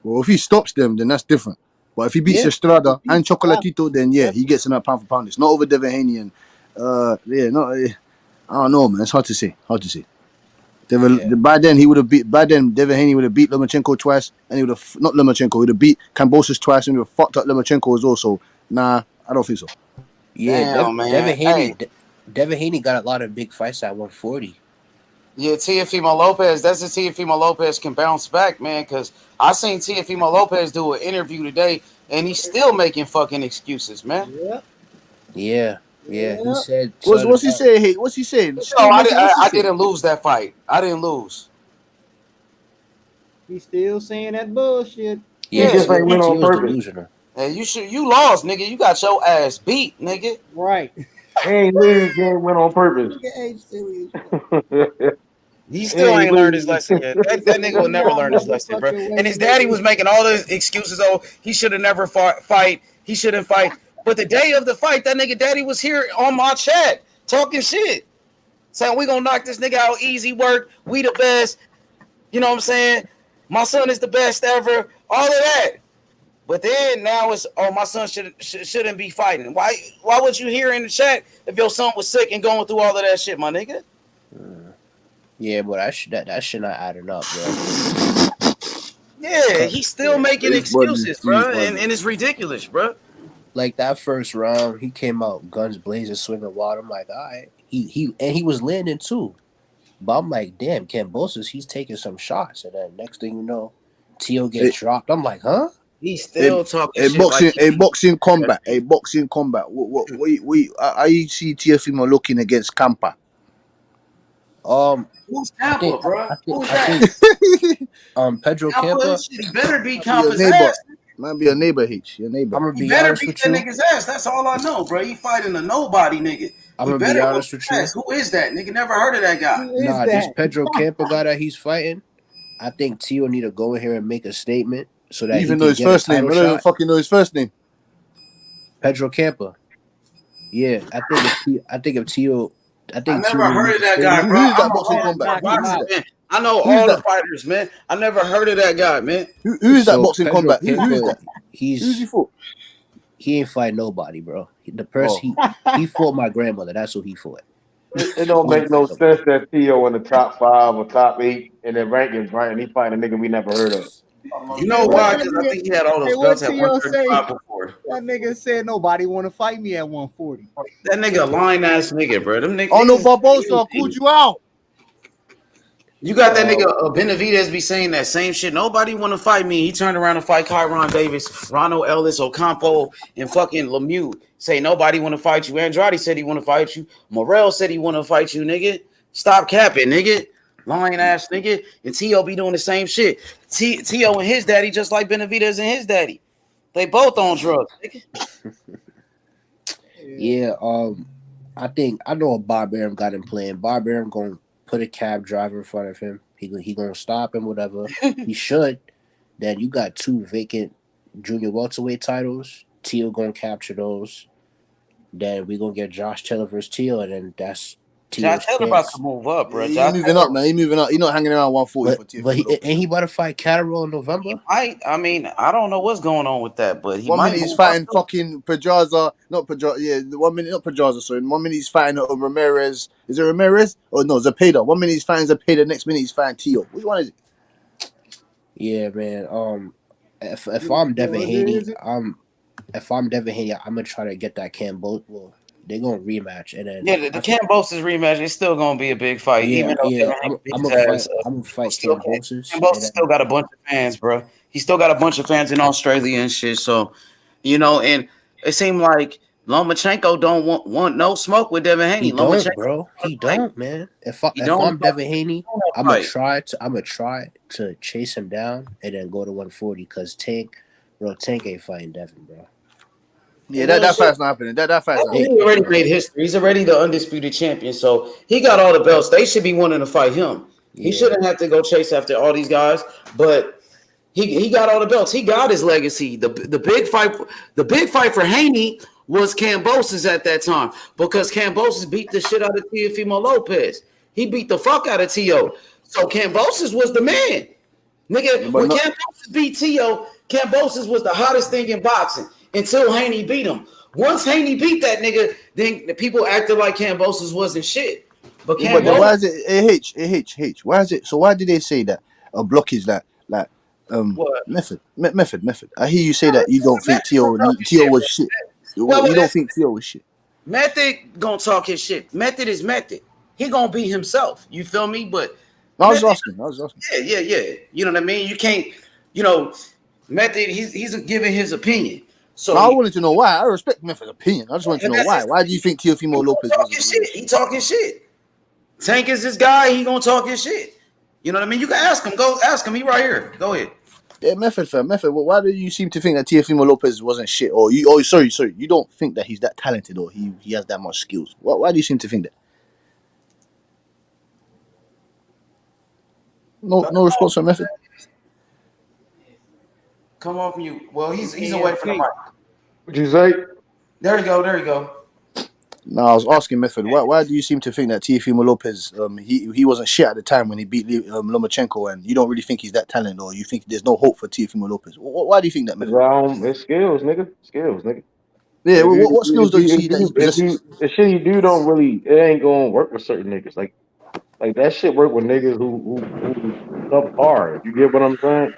Well, if he stops them, then that's different. But if he beats Estrada and Chocolatito, then he gets in that pound for pound list. Not over Devin Haney and I don't know, man. It's hard to say. By then Devin Haney would have beat Lomachenko twice, and he would have not Lomachenko, he would have beat Kambosos twice, and he would have fucked up Lomachenko as well. So I don't think so. Yeah, Damn, Devin Haney got a lot of big fights at 140. Yeah, Teofimo Lopez. That's if Teofimo Lopez can bounce back, man. Because I seen Teofimo Lopez do an interview today, and he's still making fucking excuses, man. Yeah. He said. What's he saying? Hey, what's he saying? No, I didn't lose that fight. I didn't lose. He's still saying that bullshit. Yeah, he just ain't win on purpose. Hey, you lost, nigga. You got your ass beat, nigga. Right. He ain't lose, he ain't win on purpose. He still ain't learned his lesson yet. That nigga will never learn his lesson, bro. And his daddy was making all the excuses. Oh, he should have never fight. He shouldn't fight. But the day of the fight, that nigga daddy was here on my chat talking shit, saying we gonna knock this nigga out, easy work. We the best. You know what I'm saying? My son is the best ever. All of that. But then now it's my son shouldn't be fighting. Why would you hear in the chat if your son was sick and going through all of that shit, my nigga? Yeah, but that shit not adding up, bro. Yeah, he's still making excuses, bro, and it's ridiculous, bro. Like that first round, he came out guns blazing, swinging wild. I'm like, all right, he was landing too. But I'm like, damn, Kambosos, he's taking some shots, and then next thing you know, Tio gets dropped. I'm like, huh? He's still talking shit. Boxing combat. What how you see Teofimo looking against Campa? Who's Campa, bro? Who's that? Pedro Campa. He better be Campa's ass. Might be a neighbor, H. Your neighbor. I'm gonna be better honest beat with that you. nigga's ass. That's all I know, bro. He fighting a nobody, nigga. I'm gonna be honest with you. Who is that nigga? Never heard of that guy. Nah, this Pedro Campa guy that he's fighting. I think Tio need to go in here and make a statement so that you even know his first name. I don't even fucking know his first name. Pedro Campa. Yeah, I think if Tio. I never heard of that guy, bro. Who's that boxing combat? I know all the fighters, man. I never heard of that guy, man. Who is that boxing combat? Who is that? Who's he fought? He ain't fight nobody, bro. The person he fought my grandmother. That's who he fought. It don't make no sense that Tio in the top 5 or top 8 in their rankings, right? And he fighting a nigga we never heard of. You know why? Because I think he had all those belts at 135 before. That nigga said nobody want to fight me at 140. That nigga a lying ass nigga, bro. Them niggas. Oh no, Barbosa called you out. You got that nigga Benavidez be saying that same shit. Nobody want to fight me. He turned around and fight Kyron Davis, Ronald Ellis, Ocampo, and fucking Lemieux. Say nobody want to fight you. Andrade said he want to fight you. Morrell said he want to fight you, nigga. Stop capping, nigga. Lying ass nigga. And T.O. be doing the same shit. T.O. and his daddy just like Benavidez and his daddy. They both on drugs, nigga. Yeah, I know what Bob Arum got him playing. Bob Arum gonna put a cab driver in front of him. He gonna stop him, whatever. He should. Then you got 2 vacant junior welterweight titles. Teal gonna capture those. Then we gonna get Josh Taylor versus Teal, and then that's Josh Teal's Taylor about chance. to move up, bro. He Josh moving Taylor, up, man. He moving up. He not hanging around 140 for But Teofimo Lopez. ain't he about to fight Catterall in November? I mean, I don't know what's going on with that, but he 1 might minute he's move up. fighting fucking Pedraza, not Pedraza. Yeah, 1 minute not Pedraza. Sorry, 1 minute he's fighting Ramirez. Is it Ramirez? Oh no, Zepeda. 1 minute he's fighting Zepeda. Next minute he's fighting Tio. Which one is it? Yeah, man. If I'm Devin Haney, I'm gonna try to get that Campbell. Well, they're gonna rematch, and then Yeah, the Cambosis rematch is still gonna be a big fight, even though Devin Haney beat his ass. I'm gonna fight Cambosis Cambosis. still got a bunch of fans, bro. He still got a bunch of fans in Australia and shit. So, and it seemed like Lomachenko don't want no smoke with Devin Haney. He don't, bro. He don't, man. If I'm Devin Haney, I'm gonna try to chase him down and then go to 140 because Tank ain't fighting Devin, bro. Yeah, that fight's not happening. That fight's not happening. He already made history. He's already the undisputed champion, so he got all the belts. They should be wanting to fight him. He shouldn't have to go chase after all these guys, but he got all the belts. He got his legacy. The big fight for Haney was Cambosis at that time because Cambosis beat the shit out of Teofimo Lopez. He beat the fuck out of Tio. So Cambosis was the man. Nigga, when Cambosis beat Tio, Cambosis was the hottest thing in boxing until Haney beat him. Once Haney beat that nigga, then the people acted like Cambosis wasn't shit. But Cambosis, why is it H? Why is it? So why did they say that a block is like method? I hear you say that you don't think Tio was shit. You don't think Tio was shit. Method gonna talk his shit. Method is Method. He gonna be himself. You feel me? But I was asking. Yeah. You know what I mean? You can't. Method. He's giving his opinion. So I wanted to know why. I respect Method's opinion. I just wanted to know why. Why do you think Teofimo Lopez talking shit? He talking shit. Tank is this guy. He gonna talk his shit. You know what I mean? You can ask him. Go ask him. He right here. Go ahead. Yeah, Method. Why do you seem to think that Teofimo Lopez wasn't shit? Or you? Oh, sorry. You don't think that he's that talented or he has that much skills? Why do you seem to think that? No response from Method. Come off mute. Well, he's away from the mic. What'd you say? There you go. No, I was asking Method. Why do you seem to think that Teofimo Lopez, he wasn't shit at the time when he beat Lomachenko, and you don't really think he's that talented, or you think there's no hope for Teofimo Lopez? Why do you think that, Method? It's skills, nigga. Yeah, what skills do you see that he possesses? The shit you do don't really, it ain't gonna work with certain niggas. Like that shit work with niggas who subpar. You get what I'm saying?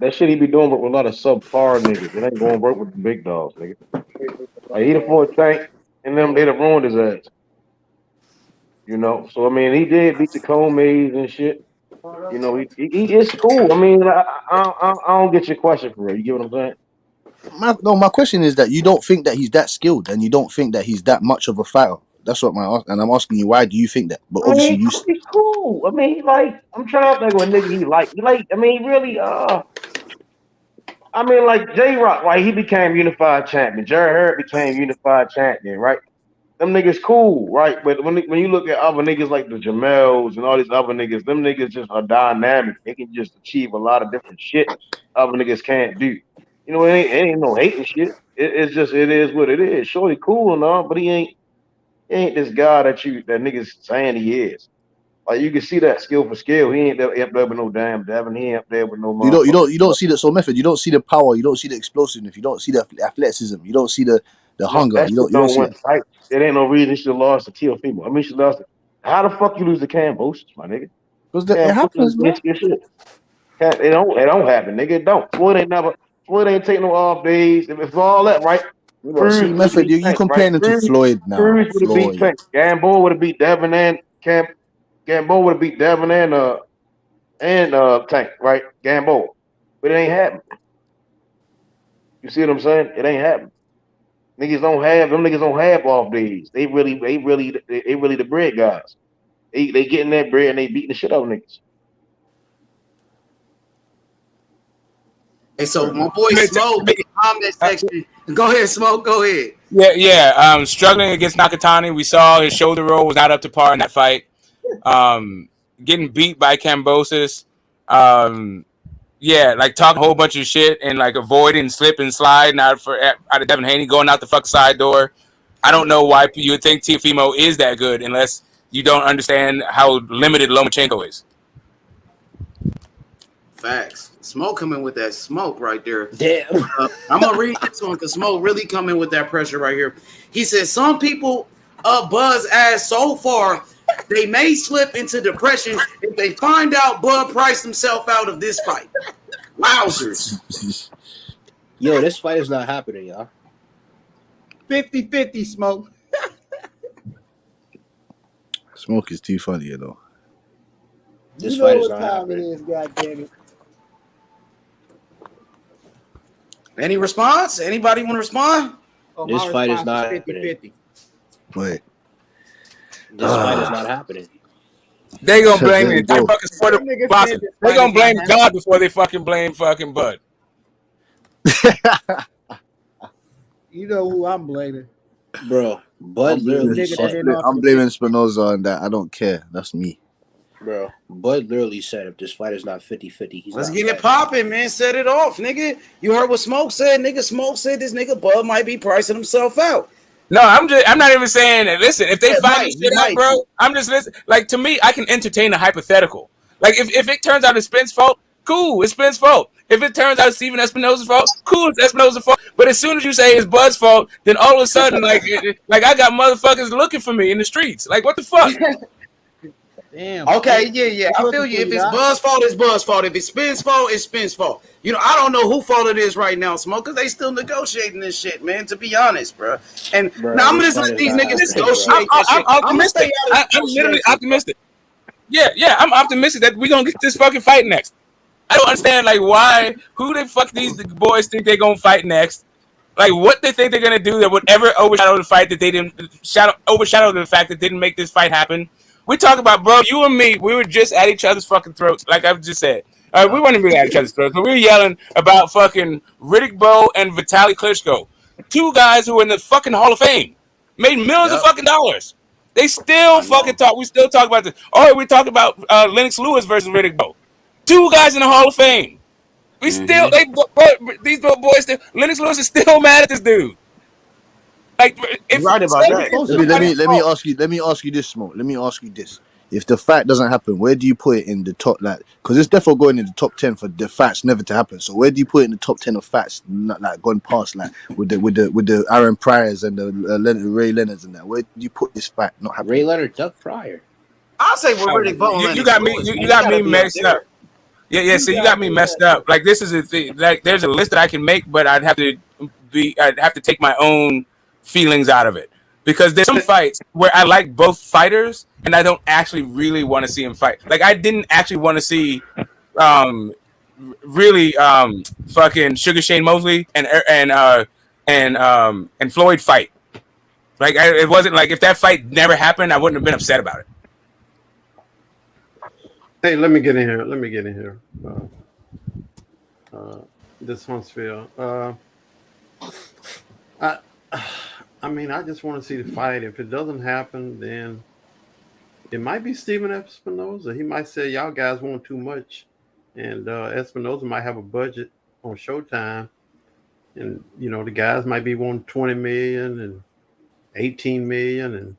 That shit he be doing with a lot of subpar niggas. It ain't gonna work with the big dogs, nigga. Like he fought Tank and them, they'd have ruined his ass. So I mean, he did beat the Comays and shit. He is cool. I mean, I don't get your question for real. You get what I'm saying? My question is that you don't think that he's that skilled, and you don't think that he's that much of a fighter. That's what and I'm asking you, why do you think that? But obviously, he's cool. I mean, I'm trying to think of a nigga he like. I mean, really, I mean, like J-Rock, right? He became unified champion. Jerry Hurt became unified champion, right? Them niggas cool, right? But when you look at other niggas like the Jamels and all these other niggas, them niggas just are dynamic. They can just achieve a lot of different shit other niggas can't do. It ain't no hating shit. It's just it is what it is. Sure, he cool and all, but he ain't this guy that niggas saying he is. Like you can see that skill for skill. He ain't up there with no damn Devin. He ain't up there with no. You don't see the Method. You don't see the power. You don't see the explosiveness. You don't see the athleticism. You don't see the hunger. You don't see that. It ain't no reason he should have lost to Teofimo. I mean, she lost it. How the fuck you lose to Cambosis, my nigga? Because it happens, man. It don't happen, nigga. It don't. Floyd ain't taking no off days. If it's all that, right? See, Method, you comparing him to Floyd now. Cruz would have beat Tank. Gamboa would have beat Devin and Gamboa would have beat Devin and Tank, right? Gamboa. But it ain't happening. You see what I'm saying? It ain't happening. Them niggas don't have off days. They really the bread guys. They getting that bread and they beating the shit out of niggas. Hey, so my boy Smoke in the comment section. Go ahead, Smoke. Go ahead. Yeah. Struggling against Nakatani. We saw his shoulder roll was not up to par in that fight. Getting beat by Kambosos. Yeah, like talking a whole bunch of shit and like avoiding slip and slide out of Devin Haney going out the fuck side door. I don't know why you would think Teofimo is that good unless you don't understand how limited Lomachenko is. Facts. Smoke coming with that smoke right there. Damn. I'm gonna read this one because Smoke really coming with that pressure right here. He says some people Buzz ass so far they may slip into depression if they find out Bud priced himself out of this fight. Wowzers. Yo, this fight is not happening, y'all. 50-50 Smoke. Smoke is too funny, you know. This you fight know is what not time happening. it is, goddammit. Any response? Anybody want to respond? This fight is not happening. Wait. This fight is not happening. They gonna blame the entire fucking sport of boxing. They gonna blame God before they fucking blame fucking Bud. You know who I'm blaming. Bro, Bud literally said... I'm blaming Spinoza on that. I don't care. That's me. Bro, Bud literally said if this fight is not 50-50, he's Let's not get fighting. it popping, man. Set it off, nigga. You heard what Smoke said, nigga. Smoke said this nigga Bud might be pricing himself out. No, I'm not even saying that. Listen, if they Yeah, fight this shit out, bro, I'm just listening. Like, to me, I can entertain a hypothetical. Like, if it turns out it's Spence's fault, cool, it's Spence's fault. If it turns out it's Steven Espinosa's fault, cool, it's Espinosa's fault. But as soon as you say it's Bud's fault, then all of a sudden, like I got motherfuckers looking for me in the streets. Like, what the fuck? Damn. Okay, yeah. I feel you. If it's Bud's fault, it's Bud's fault. If it's Spence fault, it's Spence fault. You know, I don't know who fault it is right now, Smoke, because they still negotiating this shit, man, to be honest, bro. And now I'm just let these niggas negotiate that shit. I'm gonna stay out of I'm literally optimistic. Yeah, I'm optimistic that we're gonna get this fucking fight next. I don't understand, like, why, who the fuck these boys think they're gonna fight next. Like, what they think they're gonna do that would ever overshadow the fight that they didn't overshadow the fact that didn't make this fight happen. We talk about, bro, you and me, we were just at each other's fucking throats, like I've just said. We weren't even at each other's throats, but we were yelling about fucking Riddick Bowe and Vitaly Klitschko. Two guys who are in the fucking Hall of Fame. Made millions of fucking dollars. They still fucking talk. We still talk about this. Oh, we talk about Lennox Lewis versus Riddick Bowe. Two guys in the Hall of Fame. We still, these boys still, Lennox Lewis is still mad at this dude. Like, if right about that. Let me ask you this, Smoke. Let me ask you this. If the fight doesn't happen, where do you put it in the top? Like, because it's definitely going in the top 10 for the fights never to happen. So where do you put it in the top 10 of fights not like gone past, like with the Aaron Pryors and the Ray Leonards and that? Where do you put this fight not happening? Ray Leonard, Doug Pryor. I'll say we're Riddick Bowe. You got me. You got me messed up. Yeah. So you got me messed up. Like, this is a thing. Like, there's a list that I can make, but I'd have to take my own feelings out of it, because there's some fights where I like both fighters and I don't actually really want to see them fight. Like, I didn't actually want to see really fucking Sugar Shane Mosley and Floyd fight. Like, it wasn't like, if that fight never happened, I wouldn't have been upset about it. Hey, let me get in here. This one's Phil. I mean, I just want to see the fight. If it doesn't happen, then it might be Steven Espinosa. He might say, y'all guys want too much. And Espinosa might have a budget on Showtime. And, you know, the guys might be wanting 20 million and 18 million. And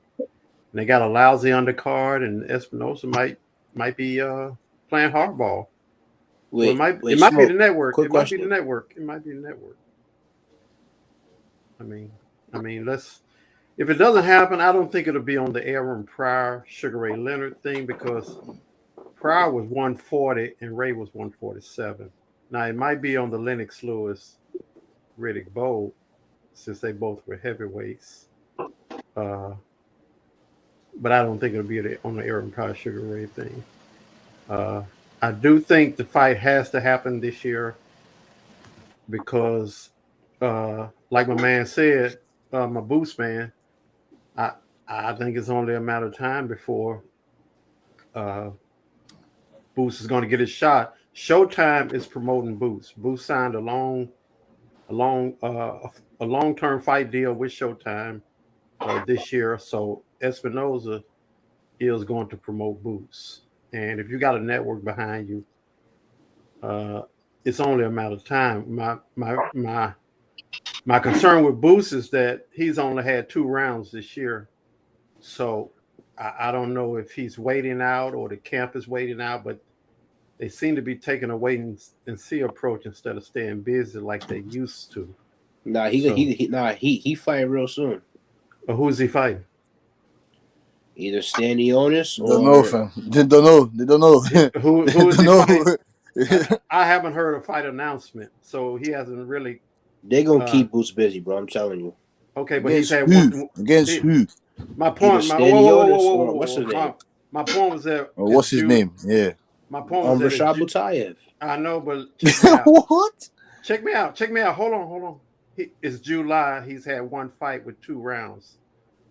they got a lousy undercard. And Espinosa might be playing hardball. So it might be the network. It might be the network. I mean, if it doesn't happen, I don't think it'll be on the Aaron Pryor, Sugar Ray Leonard thing, because Pryor was 140 and Ray was 147. Now, it might be on the Lennox Lewis, Riddick Bowe, since they both were heavyweights. But I don't think it'll be on the Aaron Pryor, Sugar Ray thing. I do think the fight has to happen this year because, like my man said, my Boost man, I think it's only a matter of time before Boost is going to get his shot. Showtime is promoting Boost. Boost signed a long-term fight deal with Showtime this year. So Espinoza is going to promote Boots. And if you got a network behind you, it's only a matter of time. My concern with Boots is that he's only had 2 rounds this year. So I don't know if he's waiting out or the camp is waiting out, but they seem to be taking a wait and see approach instead of staying busy like they used to. He fighting real soon. Who is he fighting? Either Stanionis or don't know, fam. They don't know. Who is he fighting? I haven't heard a fight announcement, so he hasn't really. They're gonna keep Boots busy, bro. I'm telling you. Okay, but he's had against who? My point. What's his name? My point was that. What's his name? Yeah. My point was Rashad Butayev. I know, but check me out. What? Check me out. Hold on. It's July. He's had 1 fight with 2 rounds.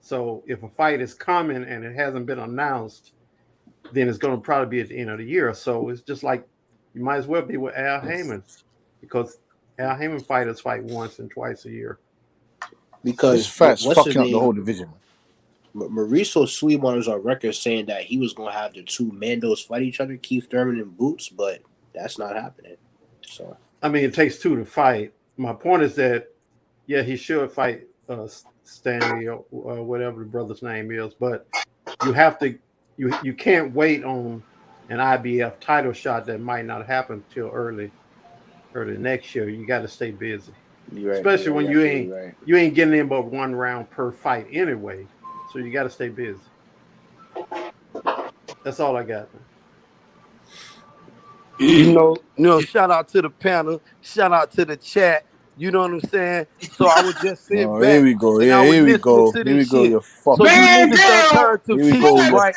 So if a fight is coming and it hasn't been announced, then it's going to probably be at the end of the year. So it's just like you might as well be with Al Heyman, because Al Heyman fighters fight once and twice a year. Because facts fucking up the whole division. Mauricio Sweetman was on record saying that he was going to have the 2 Mandos fight each other, Keith Thurman and Boots, but that's not happening. So I mean, it takes 2 to fight. My point is that, yeah, he should fight Stanley or whatever the brother's name is, but you have to, you can't wait on an IBF title shot that might not happen till early next year. You got to stay busy, especially when you ain't getting in but 1 round per fight anyway. So you got to stay busy. That's all I got. You know, shout out to the panel, shout out to the chat. You know what I'm saying? So I was just sitting back. Here we go. Yeah, here we go. Here we go. You're fucking. So you niggas done turned to teachers, right?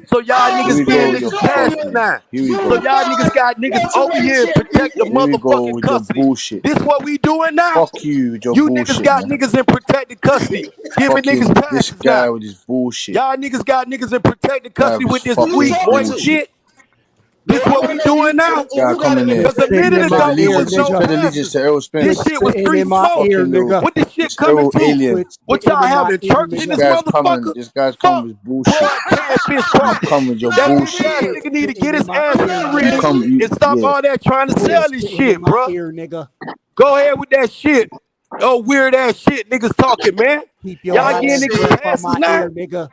So y'all niggas getting niggas past now. So y'all niggas got niggas over here to protect the motherfucking custody. This what we doing now? Fuck you with your you bullshit. Niggas got niggas in protected custody, giving niggas passes this guy now. with his bullshit. Y'all niggas got niggas in protected custody with this weak boy shit. This what we doing now? Because a minute ago it was no allegiance to Errol Spence. This shit was free smoke. What this shit coming to? What y'all having church in this motherfucker? This guy's coming with bullshit. Coming with your bullshit. That nigga need to get his ass in the ring and stop all that trying to sell this shit, bro. Go ahead with that shit. Oh, weird ass shit niggas talking, man. Y'all getting niggas passes now.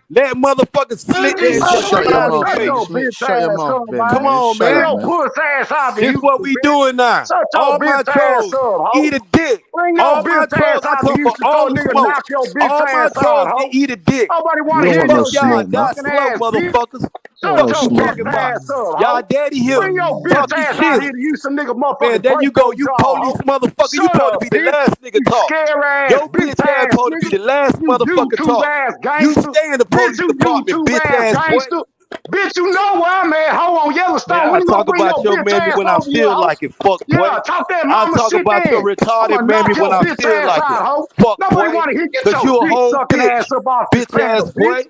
Let motherfuckers slit that shit. Shut your mouth, man. Come on, man. This is what we doing now. All my trolls eat a dick. All my trolls, I come for all the smoke. All my trolls can eat a dick. Fuck y'all, y'all slow motherfuckers. What you talking about? Y'all daddy here talking shit. Man, there you go, you police motherfucker. You supposed to be the last nigga talk. Your bitch ass supposed to be the last motherfucker talk. You stay in the police department, bitch ass boy. Bitch, you know where I'm at. Hold on, Yellowstone. Man, I talk about your mammy when I feel like it, fuck boy. I talk about your retarded mammy when I feel like it, fuck boy. Cause you a whole bitch ass boy.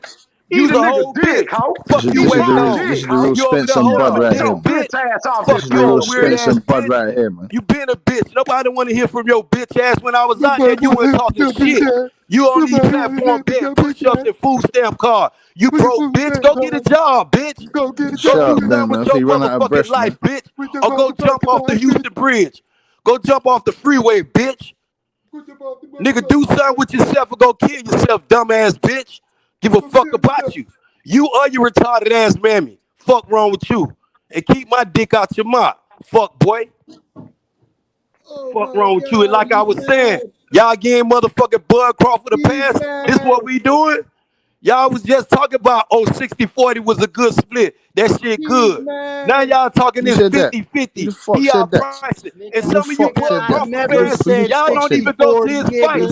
You's a whole bitch. Fuck you waiting on. This is the real Spence and Bud right here. This is the real Spence and Bud right here, man. You been a bitch. Nobody want to hear from your bitch ass when I was out there. You weren't talking shit. You on these platforms betting push-ups and food stamp card. You broke, bitch. Go get a job, bitch. Go do something with your motherfucking life, bitch. Or go jump off the Houston Bridge. Go jump off the freeway, bitch. Nigga, do something with yourself or go kill yourself, dumbass bitch. Give a fuck about you. You or your retarded ass mammy. Fuck wrong with you. And keep my dick out your mouth. Fuck boy. Fuck wrong with you. And like I was saying, y'all getting motherfucking Bud Crawford a pass. This what we doing? Y'all was just talking about, 60-40 was a good split. That shit good. Now y'all talking this 50-50. He outpriced it. And some of you Bud Crawford fans, y'all don't even go to his fight.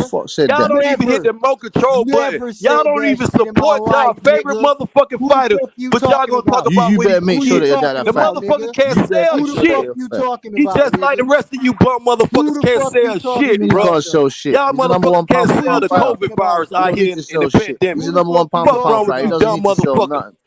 Y'all don't even hit the remote control button. Y'all don't even support y'all favorite motherfucking fighter. But y'all gonna talk about you better make sure that the motherfucker can't sell shit. He just like the rest of you bum motherfuckers can't sell shit, bro. Y'all motherfuckers can't sell the COVID virus out here in the pandemic. He's the number one pound for pound fight. He doesn't need to sell nothing.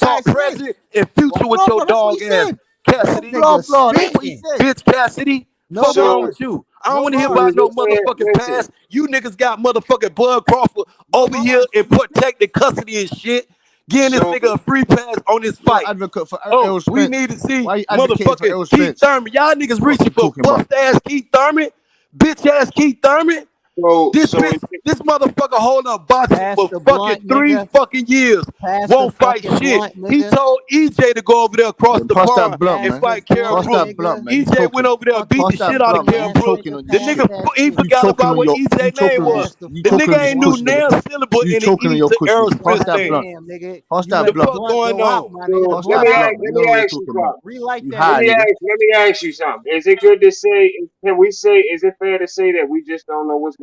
want to talk present and future with your dog ass, Cassidy. That's what he said. Bitch, Cassidy. No Fuck wrong bars. with you. I don't No want to hear bars. about no motherfucking past. You niggas got motherfucking Bud Crawford over here in protected custody and shit. Getting this nigga a free pass on this fight. Advocate for Errol Spence. We need to see Why you advocating for Errol motherfucking Keith Spence? Thurman. Y'all niggas reaching for talking about? bust ass Keith Thurman, bitch ass Keith Thurman. This motherfucker holding up boxing Pass for the fucking blunt, 3 nigga. fucking years. Pass Won't the fight fucking shit. blunt, He nigga. told EJ to go over there across the Pass that pond blunt, and man. fight Karen Pass Brooks. that blunt, man. You EJ went choking. over there and beat Pass the that shit out of blunt, man. Karen You Brooks. choking on The your nigga, he You forgot choking about on what your you EJ choking name on was. this. You The choking nigga on this ain't knew pussy, now nigga. syllable You in the choking on E your to pussy. Errol Pass Spence that name. blunt. Damn, nigga. Pass You that let The the blunt. fuck blunt going go out, on? my nigga. Pass Blow that it out. blunt, man. You know what you're talking about. Relight You that high, shit. nigga. Let me ask you something. Is it good to say? Can we say? Is it fair to say that we just don't know what's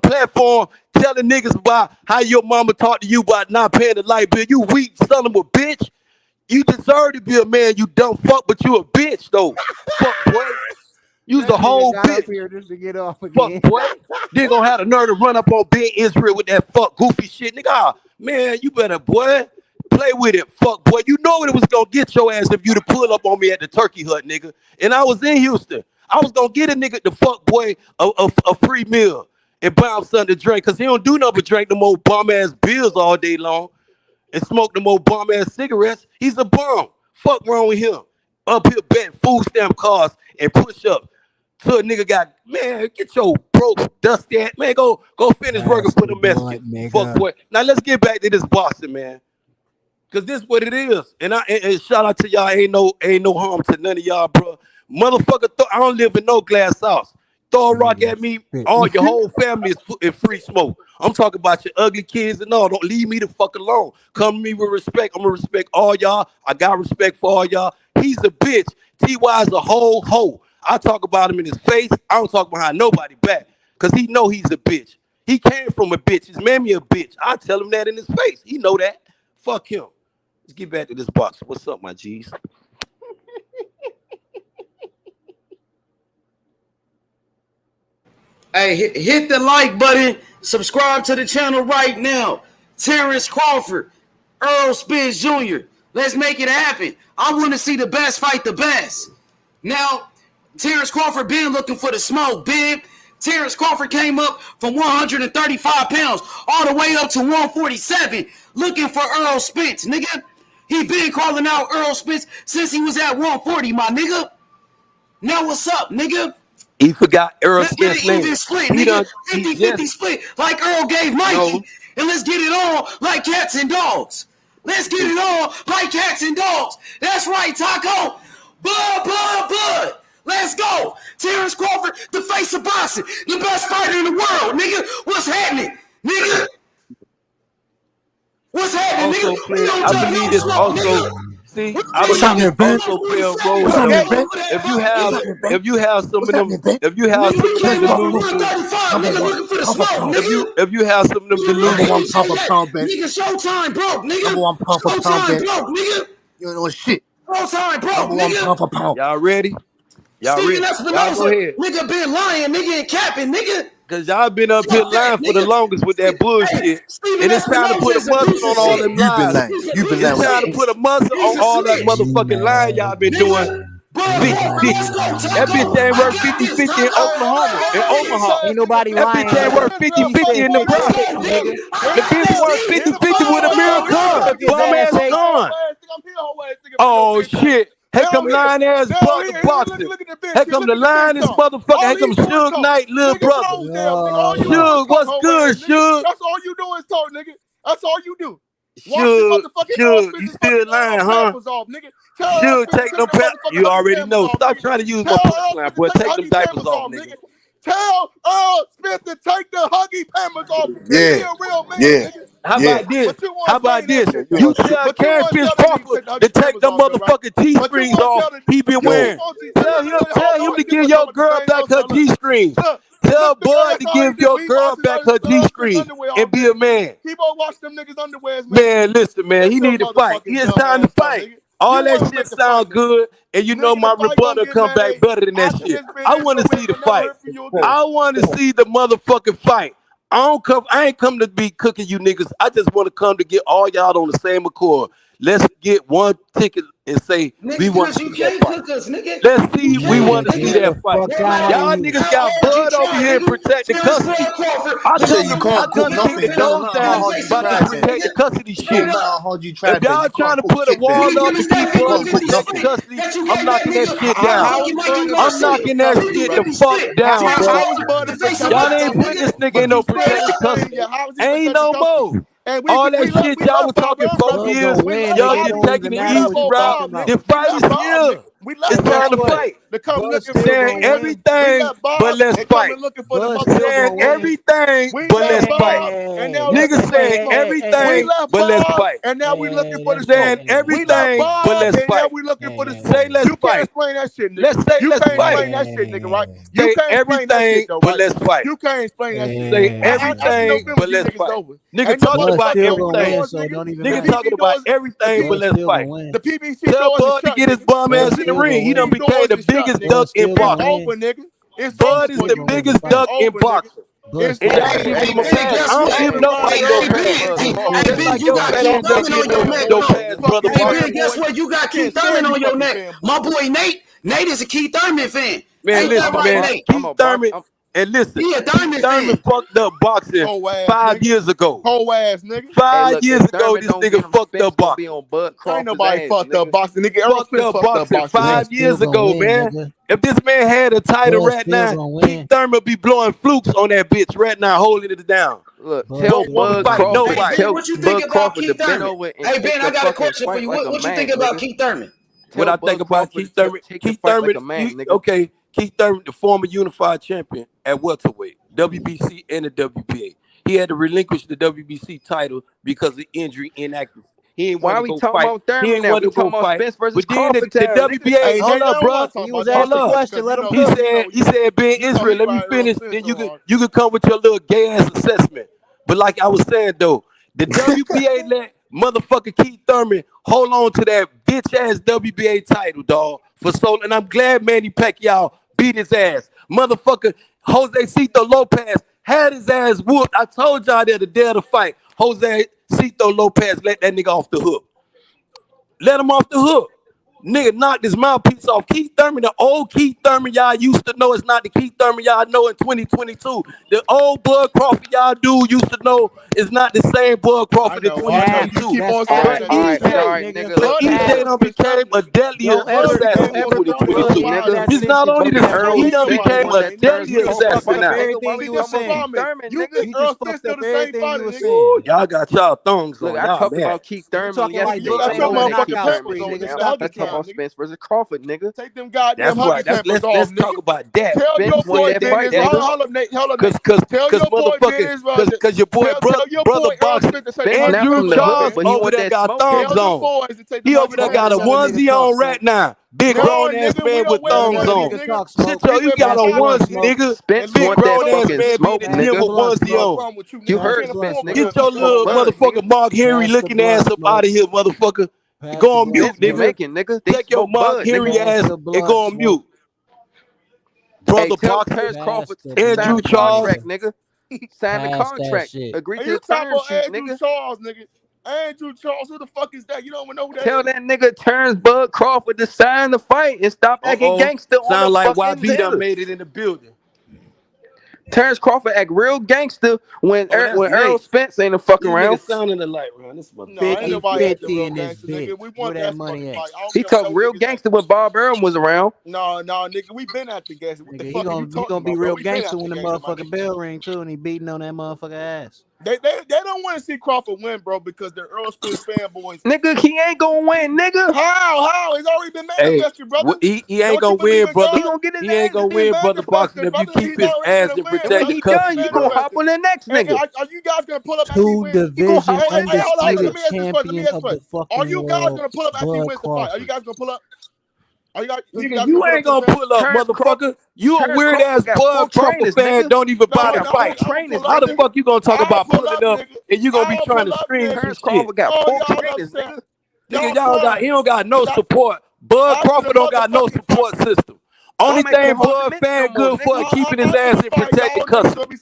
the platform telling niggas about how your mama talked to you about not paying the light bill. You weak son of a bitch. You deserve to be a man, you dumb fuck, but you a bitch though. Fuck boy. You's the whole got up bitch. here just to get off again. Fuck boy. Then gonna have the nerve to run up on Ben Israel with that fuck goofy shit. Nigga, man, you better boy. Play with it, fuck boy. You know what it was gonna get your ass if you'd have pulled up on me at the turkey hut, nigga. And I was in Houston. I was gonna get a nigga the fuck boy a free meal and buy him something to drink, cause he don't do nothing but drink them old bum ass beers all day long and smoke them old bum ass cigarettes. He's a bum. Fuck wrong with him. Up here betting food stamp cards and push up. So a nigga got, man, get your broke dusty ass, man, go finish working for the Mexicans. Fuck boy. Now let's get back to this Boston, man. Cause this what it is. And shout out to y'all, ain't no harm to none of y'all, bro. Motherfucker, I don't live in no glass house. Throw a rock at me, all your whole family is free smoke. I'm talking about your ugly kids and all. Don't leave me the fuck alone. Come to me with respect. I'm gonna respect all y'all. I got respect for all y'all. He's a bitch. T.Y. is a whole hoe. I talk about him in his face. I don't talk behind nobody back. Cause he know he's a bitch. He came from a bitch. His mammy a bitch. I tell him that in his face. He know that. Fuck him. Let's get back to this box. What's up, my G's? Hey, hit the like button. Subscribe to the channel right now. Terence Crawford, Errol Spence Jr. Let's make it happen. I want to see the best fight the best. Now, Terence Crawford been looking for the smoke, big. Terence Crawford came up from 135 pounds all the way up to 147 looking for Errol Spence, nigga. He been calling out Errol Spence since he was at 140, my nigga. Now what's up, nigga? He forgot Errol Let's get Spence. an even split, nigga. 50-50 split like Earl gave Mikey. No. And let's get it on like cats and dogs. Let's get it on like cats and dogs. That's right, Taco. Bud. Let's go. Terence Crawford, the face of boxing. The best fighter in the world, nigga. What's happening, nigga? What's happening, Also, nigga? I believe this also. See, I believe this also play a role. If you have some of them, if you have some of them delusions, if you have some of them delusions, nigga, showtime, bro, nigga. Showtime, bro, nigga. You know shit. Showtime, bro, nigga. Y'all ready? Y'all ready? Y'all go ahead. Nigga been lying, nigga, and capping, nigga. Cause y'all been up here lying for the longest with that bullshit, and it's time to put a muzzle on all them lies. It's time to put a muzzle on all that motherfucking lying y'all been doing. 50-50. That bitch ain't worth 50-50 in Omaha. Ain't nobody that lying. Bitch ain't worth 50-50 in Nebraska. The bitch worth 50-50 with a miracle. Bum ass gun. Oh shit. Here come lying ass brother boxing. Here come the lying ass motherfucker. Here come Suge Knight, little brother. Suge, what's good, Suge? That's all you do is talk, nigga. That's all you do. Suge, you still lying, huh? Suge, take them pants. You already know. Stop trying to use my punchline, boy. Take them diapers off, nigga. Tell Errol Spence to take the huggy pampers off. Yeah. Be a real man, Yeah. nigga. How about this? How about this? You tell Terence Crawford to take them motherfucking G-strings off he been wearing. Tell him to give your girl back her G-strings. Tell Bud to give your girl back her G-strings and be a man. Keep on watching them niggas' underwears, Man, listen, man. He need to fight. It's time to fight. All that shit sound good, and you know my rebuttal come back better than that shit. I want to see the fight. I want to see the motherfucking fight. I ain't come to be cooking you niggas. I just want to come to get all y'all on the same accord. Let's get one ticket and say we want to see that fight. Let's see, we want to see that fight. Y'all niggas got Bud over here protecting custody. I come to kick the nose down about to protect the custody shit. If y'all trying to put a wall up to keep Bud protecting custody, I'm knocking that shit down. I'm knocking that shit the fuck down, bro. Y'all ain't putting this nigga in no protected custody. Ain't no more. All that shit y'all was talking 4 years, y'all get taking the easy route. The fight is here. It's time to fight. Saying everything, but let's fight. Saying everything, but let's fight. Niggas saying everything, but let's fight. And now we looking for the saying everything, but let's fight. We looking for the say let's you fight. Can't explain that shit, nigga. Let's say you let's can't fight. Explain that shit, nigga, right? You Say can't explain that everything, shit, though, but right? let's fight. You can't explain that shit. Say everything, but let's fight. Nigga talking about everything. Nigga talking about everything, but let's fight. The PBC Tell Bud to get his bum ass in the ring. He done became the biggest duck in boxing. Bud is the biggest duck in boxing. And I give him a pass. I don't give nobody no pass. Just like your fat ass don't give no pass, brother. Hey, guess what? You got Keith Thurman on your neck. My boy Nate is a Keith Thurman fan. Man, listen, man. Keith Thurman. And listen, Keith Thurman fucked up boxing 5 years ago. Whole ass, nigga. 5 years ago, this nigga fucked up boxing. Ain't nobody fucked up boxing, nigga. Fucked up boxing 5 years ago, man. If this man had a title right now, Keith Thurman be blowing flukes on that bitch right now, holding it down. Look, tell Bud Crawford, tell Bud Crawford to bend over and hey, Ben, I got a question for you. What you think about Keith Thurman? What I think about Keith Thurman? Keith Thurman, okay. Keith Thurman, the former unified champion at welterweight, WBC and the WBA. He had to relinquish the WBC title because of injury inaccuracy. He ain't Why want to we go talking fight. about Thurman he ain't now? want to We talking go about fight. Spence versus But then the Crawford. WBA, hold up, bro. He was asking a question. Let him He said, Ben Israel, let me finish. Then you can come with your little gay ass assessment. But like I was saying though, the WBA let motherfucker Keith Thurman hold on to that bitch ass WBA title, dog. For so, and I'm glad Manny Pacquiao beat his ass. Motherfucker Jose Cito Lopez had his ass whooped. I told y'all that the day of the fight, Jose Cito Lopez let that nigga off the hook. Let him off the hook. Nigga knocked his mouthpiece off. Keith Thurman, the old Keith Thurman y'all used to know is not the Keith Thurman y'all know in 2022. The old Bud Crawford y'all dude used to know is not the same Bud Crawford in 2022. Keep on saying that. But EJ done became a deadly assassin in 2022. He's not only the he done became a deadly assassin now. You think Earl Spence still the same fighter? Ooh, y'all got y'all thongs on. Look, I talked about Keith Thurman yesterday. You got your motherfucking papers on, nigga. Let's talk about Spence versus Crawford, nigga. Take them goddamn huggy papers off, let's nigga. talk about that. Tell your boy Dennis, hold up, Nate. Tell your boy Dennis, because your boy brother boxer Andrew Charles over there got thongs on. He over there got a onesie on right now. Big grown ass man with thongs on. Shit, yo, you got a onesie, nigga. Spence Big want that grown ass fucking man smoke, in the gym with onesie on. You heard Spence, nigga. Get your little motherfucking Mark Henry looking ass up out of here, motherfucker. Go on mute, nigga. Take your Mark Henry ass and go on mute. Brother boxer, Terence Crawford, Andrew Charles, nigga. Sign the contract. Agree to the You talking term about sheet, Andrew nigga. Charles, nigga? Andrew Charles, who the fuck is that? You don't even know who that Tell is. that nigga Terence Bud Crawford to sign the fight and stop acting gangster on sound the like fucking YB done hill. made it in the building. Terence Crawford act real gangster when Errol Nate. Spence ain't a fucking These around. niggas sounding alike, man. This No, ain't nobody acting real gangster, nigga. We want that money. He talk real gangster when Bob Arum was around. No, nigga, we been at the gangster. What the Nigga, fuck are you he talking gonna be about, real bro? We been gangster at when the gangster, my motherfucking bell ring too, and he beating on that motherfucker ass. They don't want to see Crawford win, bro, because they're Earl Spence fanboys. Nigga, he ain't gonna win, nigga. How? It's already been manifested, brother. He ain't gonna win, brother. He gonna get his He ain't gonna win, brother boxing, if you keep his ass in when protected he done, you gonna hop on the next nigga. Are you guys gonna pull up after he Two wins? division Hold on. Let undisputed me ask this question. champion of the fucking Are you guys world, gonna pull up after he Bud wins the fight? Are you Crawford. guys gonna pull up? Are you guys? You ain't gonna pull up, motherfucker. You a weird ass Bud Crawford fan. Don't even buy the fight. How the fuck you gonna talk about pulling up and you gonna be trying to scream some shit? Crawford got 4 trainers, nigga. Nigga, he don't got no support. Bud Crawford don't got no support system. Only thing Bud fan good for is keeping his ass in protected custody.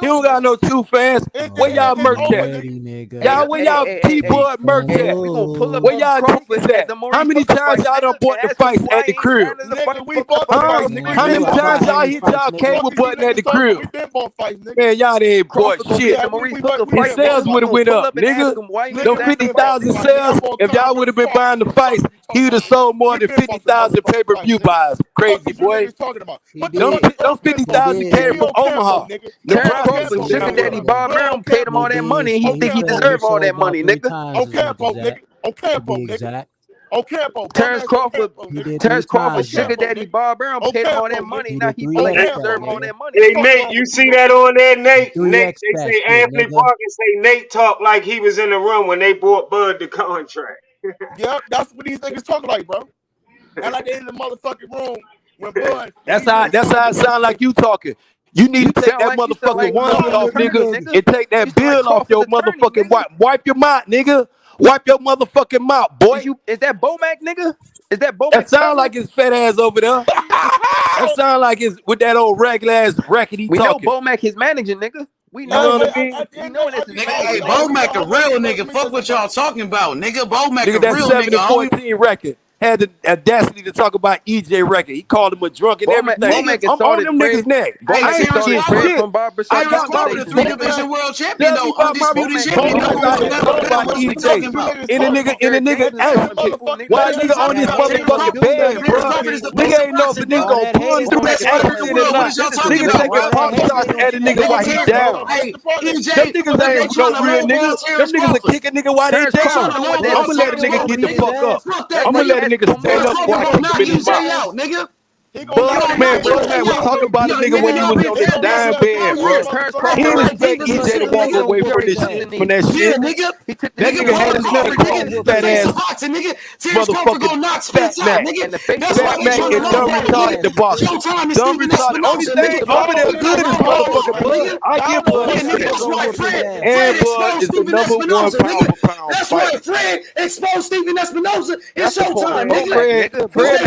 He don't got no true fans. Where y'all merch at? Y'all, where y'all T-Bud merch at? We gonna pull up Where on y'all Crawford tickets at? How many times y'all done bought the fights at the crib? How many times y'all hit y'all cable button at the crib? Man, y'all ain't bought shit. His sales would have went up, nigga. Them 50,000 sales, if y'all would have been buying the fights, he would have sold more than 50,000 pay-per-view buys. Crazy boy. Them 50,000 came from Omaha. Terence Crawford, sugar daddy Bob Arum paid him all that money, and he think he deserve all that money, nigga. On Campo, nigga. On Campo. Terence Crawford, sugar daddy Bob Arum paid him all that money. Now he feel like he deserve all that money. Hey, Nate, you see that on there, Nate? They say Anthony Parker say Nate talked like he was in the room when they bought Bud the contract. Yep, that's what these niggas talking like, bro. And like they in the motherfucking room when Bud. That's how it sound like you talking. You need to take that motherfucking onesie off, nigga, and take that bill off your motherfucking wipe your mouth, nigga. Wipe your motherfucking mouth, boy. Is that Bomac, nigga? Is that Bomac? That sound like his fat ass over there. That sound like it's with that old regular ass rackety we talking. know Bomac his manager, nigga. We You know know what I mean? We know that's his Nigga, manager. hey, Bomac a real nigga. Fuck what y'all talking about, nigga. Bomac Nigga, a that real 7-14 record had the audacity to talk about EJ record. He called him a drunk and everything. I'm on them niggas' neck. I ain't getting shit. Terence Crawford, the 3-division world champion, though. Undisputed champion. About EJ. And the nigga advocate. Why nigga on this motherfucking bed, bro? Nigga ain't know if the nigga gon' pull his action in or not. Nigga taking pop shots at a nigga while he down. Them niggas ain't no real niggas. Them niggas will kick a nigga while they down. I'ma let a nigga get the fuck up. I'ma let a nigga stand up before I kick him in his mouth. Bud, man, was talking about a nigga when he was on his dying bed, bro. He didn't expect EJ to walk away from this shit, from that shit. That nigga had his nut across his fat ass motherfucking Fat Mac. Fat Mac and dumb retarded the boxer. Dumb retarded. Only thing over there good is motherfucking Bud. I give Bud respect. And Bud is the number one pound for pound That's fighter. right, Fred exposed Stephen Espinosa. It's showtime, nigga. Fred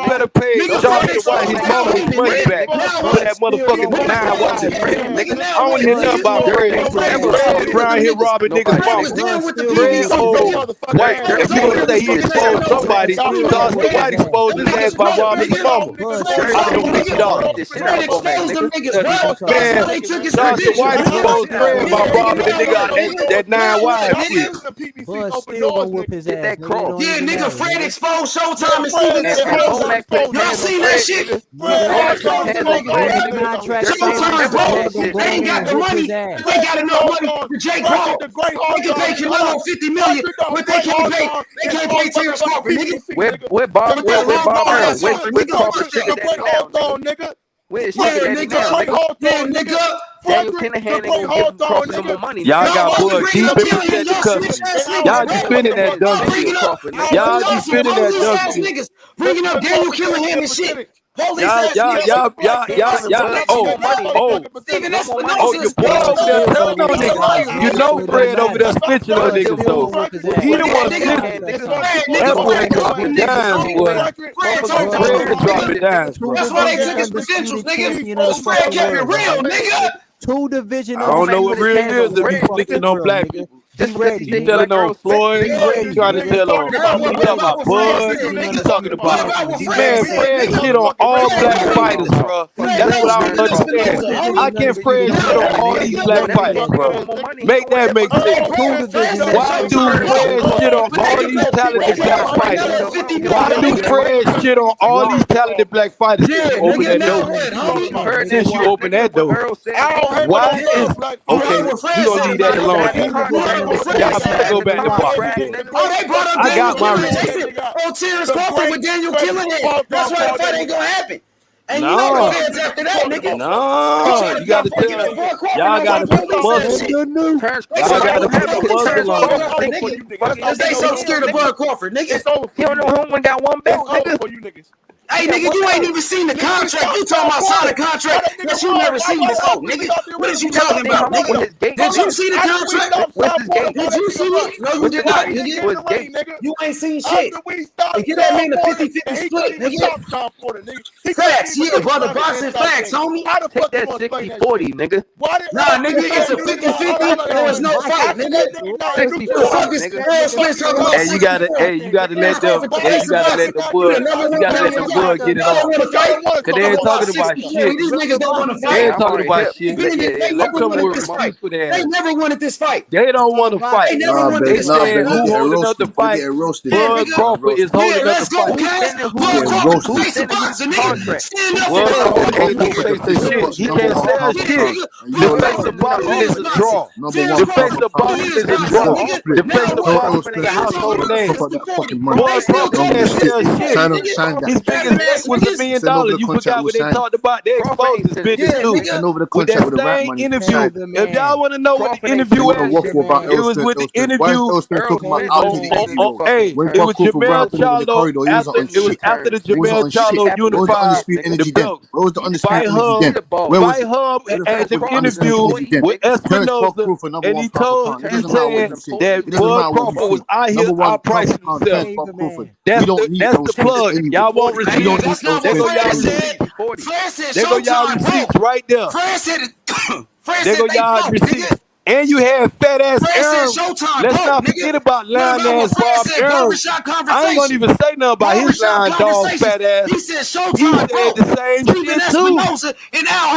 better pay Johnson White his mama his money back for that motherfucking 9 watches. I don't hear nothing about Fred. Around here robbing niggas' mama. Fred old white. If you gonna say he exposed somebody, Johnson White exposed his ass by robbing his mama. I don't $50. Fred exposed them niggas, bro. Man, Johnson White exposed Fred by robbing the nigga out that 9 wide shit. Bud still gonna whoop his ass. Yeah, nigga, Fred exposed Showtime and Stephen Espinosa. Y'all seen that shit? Showtime, bro. They ain't got the money. They got enough money for J. Paul. They can pay Canelo $50 million, but they can't pay Terence Crawford, nigga. Where Bob Earl? Where Crawford shit nigga? Where's nigga? Daniel Kinahan ain't gonna give Crawford no more money. Y'all got Bud deep in protected custody. Y'all defending that dumb shit. Y'all defending that dumb shit. Bringing up Daniel Kinahan and shit. Y'all, your boy over there telling on niggas. You know Fred over there snitching on niggas though. He the one snitching. That boy dropping dimes, boy. Fred dropping dimes, bro. That's why they took his credentials, nigga. Fred kept it real, nigga. Two division. I don't know what real is to be flicking on black people. You telling on Floyd, you trying to tell on, you talking about Bud, you talking about, man, Fred shit on all black fighters, bro. That's what I don't understand. I can't Fred shit on all these black fighters, bro. Make that make sense. Why do Fred shit on all these talented black fighters? Why do Fred shit on all these talented black fighters since you open that door? Since you open that door. Why is, okay, we gonna leave that alone. Y'all better go back to boxing. They brought up I got my respect. Terence Crawford with Daniel Kinahan. That's why the fight ain't gonna happen. And you know what fans after that, nigga. No, you gotta tell y'all gotta put the muscle. Y'all gotta put the muscle on. They so scared of Bud Crawford, nigga. He don't know who one got one belt, nigga. Hey, nigga, you ain't even seen the contract. You talking about signing a contract that you never seen before, nigga. What is you talking about, nigga? Did you see the contract? Did you see it? No, you did not, nigga. You ain't seen shit. And get that man a 50-50 split, nigga. Facts, yeah, brother. Boxing facts, homie. Take that 60-40, nigga. Nah, nigga, it's a 50-50. There was no fight, nigga. 60-40, Hey, you gotta let them. Hey, you gotta let the Bud. You gotta let the Bud get it on. Cause they ain't talking about shit. These niggas don't want to fight. They ain't talking about shit. They never wanted this fight. They never wanted this fight. They don't want to fight. They saying who holding up the fight? Bud Crawford is holding up the fight. Bud Crawford face the boxer, nigga. Stand up Bud for Crawford ain't no face of shit. He can't sell shit. The face of boxing is a draw. The face of boxing is a draw. The face of boxing is a household name. Bud Crawford can't sell shit. His biggest was $1 million. You forgot what they talked about. They exposed his business too. With that same interview. If y'all want to know what the interview was, it was with the interview. Hey, it was Jamel Charlo. It was after the Jamel Charlo unified the belts. Where was the undisputed energy then? Fight Hub at the interview with Espinosa, and he said that Bud Crawford was out here outpricing himself. That's the plug. Y'all won't receive. There go y'all receipts. There go y'all receipts right there. There go y'all receipts. And you had fat ass Aaron. Let's not forget about line ass Bob Aaron. I ain't gonna even say nothing about his line dog fat ass. He said the same shit too.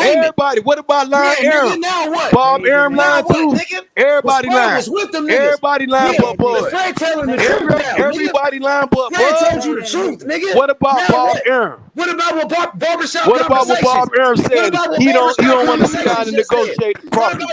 Everybody, what about line Aaron? Bob Aaron line too. Everybody line. Everybody line but Bud. Everybody line but Bud. What about Bob Aaron? What about what Barbershop What about what Bob Aaron said? He don't want to sit down and negotiate the profit.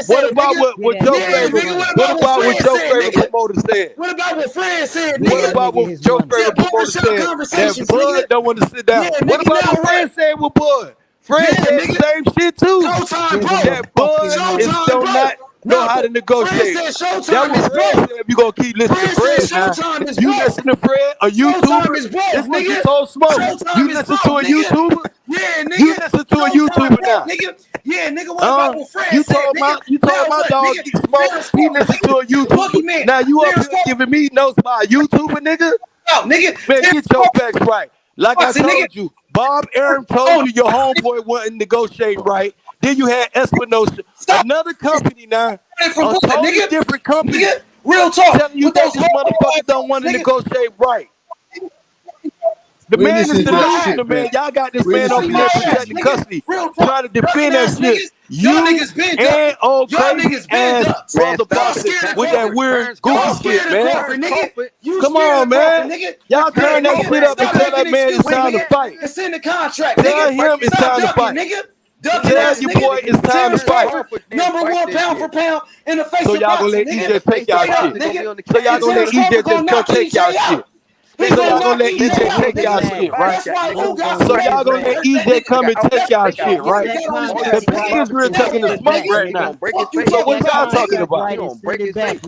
What about what your favorite? What about what your favorite promoter said? What about what Fred said, What nigga? about what your favorite promoter said? That Bud don't want to sit down. Yeah, What nigga, about now what Fred said with Bud? Fred said the same shit too. Showtime, bro. That Bud is Showtime, do bro. not know how to negotiate. Fred said That's Showtime what is Fred broke. said. If you gonna keep listening to Fred Fred said now, Showtime is you broke. listen to Fred, a Showtime YouTuber. is broke, This what you nigga. told Smoke. Showtime You is listen broke, to a nigga. YouTuber. Yeah, nigga. You listen to a Showtime YouTuber broke, now. nigga. Yeah, nigga. What about what Fred You said, told nigga? my What, dog nigga? Geek Smoke. Terrence He Crawford, listened to a nigga. YouTuber. Boogeyman. Now you up Terrence here Crawford. giving me notes by a YouTuber, nigga. No, nigga. Man, Terrence get your Crawford. facts right. Like I Boxing, nigga. told you, Bob Arum told you your homeboy wasn't negotiating right. Then you had Espinosa, another company now, a From Bud, totally nigga. different company, Nigga, real talk. telling you With that those this motherfucker don't want to nigga. negotiate right. The We ain't man is listening to that delusional, shit, man. man. Y'all got this We ain't man over listening to here that shit. protecting custody, Real talk. trying to defend that Ducking shit. ass niggas. Y'all You niggas been and ducks. old Y'all crazy niggas been ass ducks. brother Y'all Bobby scared of with that Crawford. weird Y'all goofy scared shit, of man. Crawford, nigga. You Come scared on, of Crawford, man. nigga. Y'all turn that shit up and Stop tell that making man it's excuses, time to nigga. fight. It's in the contract, Tell nigga. him it's Stop time to ducking, fight. nigga. Ducking Tell ass your nigga. boy it's time to Terrence fight. Crawford, #1 pound for pound in the face So of y'all gonna boxing, let nigga. EJ take y'all Straight up, shit. nigga. So y'all And gonna let Terrence Crawford EJ gonna just come knock take y'all EJ out. shit. He So gonna y'all knock gonna let EJ EJ out, take y'all nigga. shit, right? That's why who got So some y'all weight, gonna man. let EJ come and take y'all shit, right? Got on his The ass, thing nigga. is we're taking the smoke right now. Fuck you So talking what y'all about, talking nigga? about?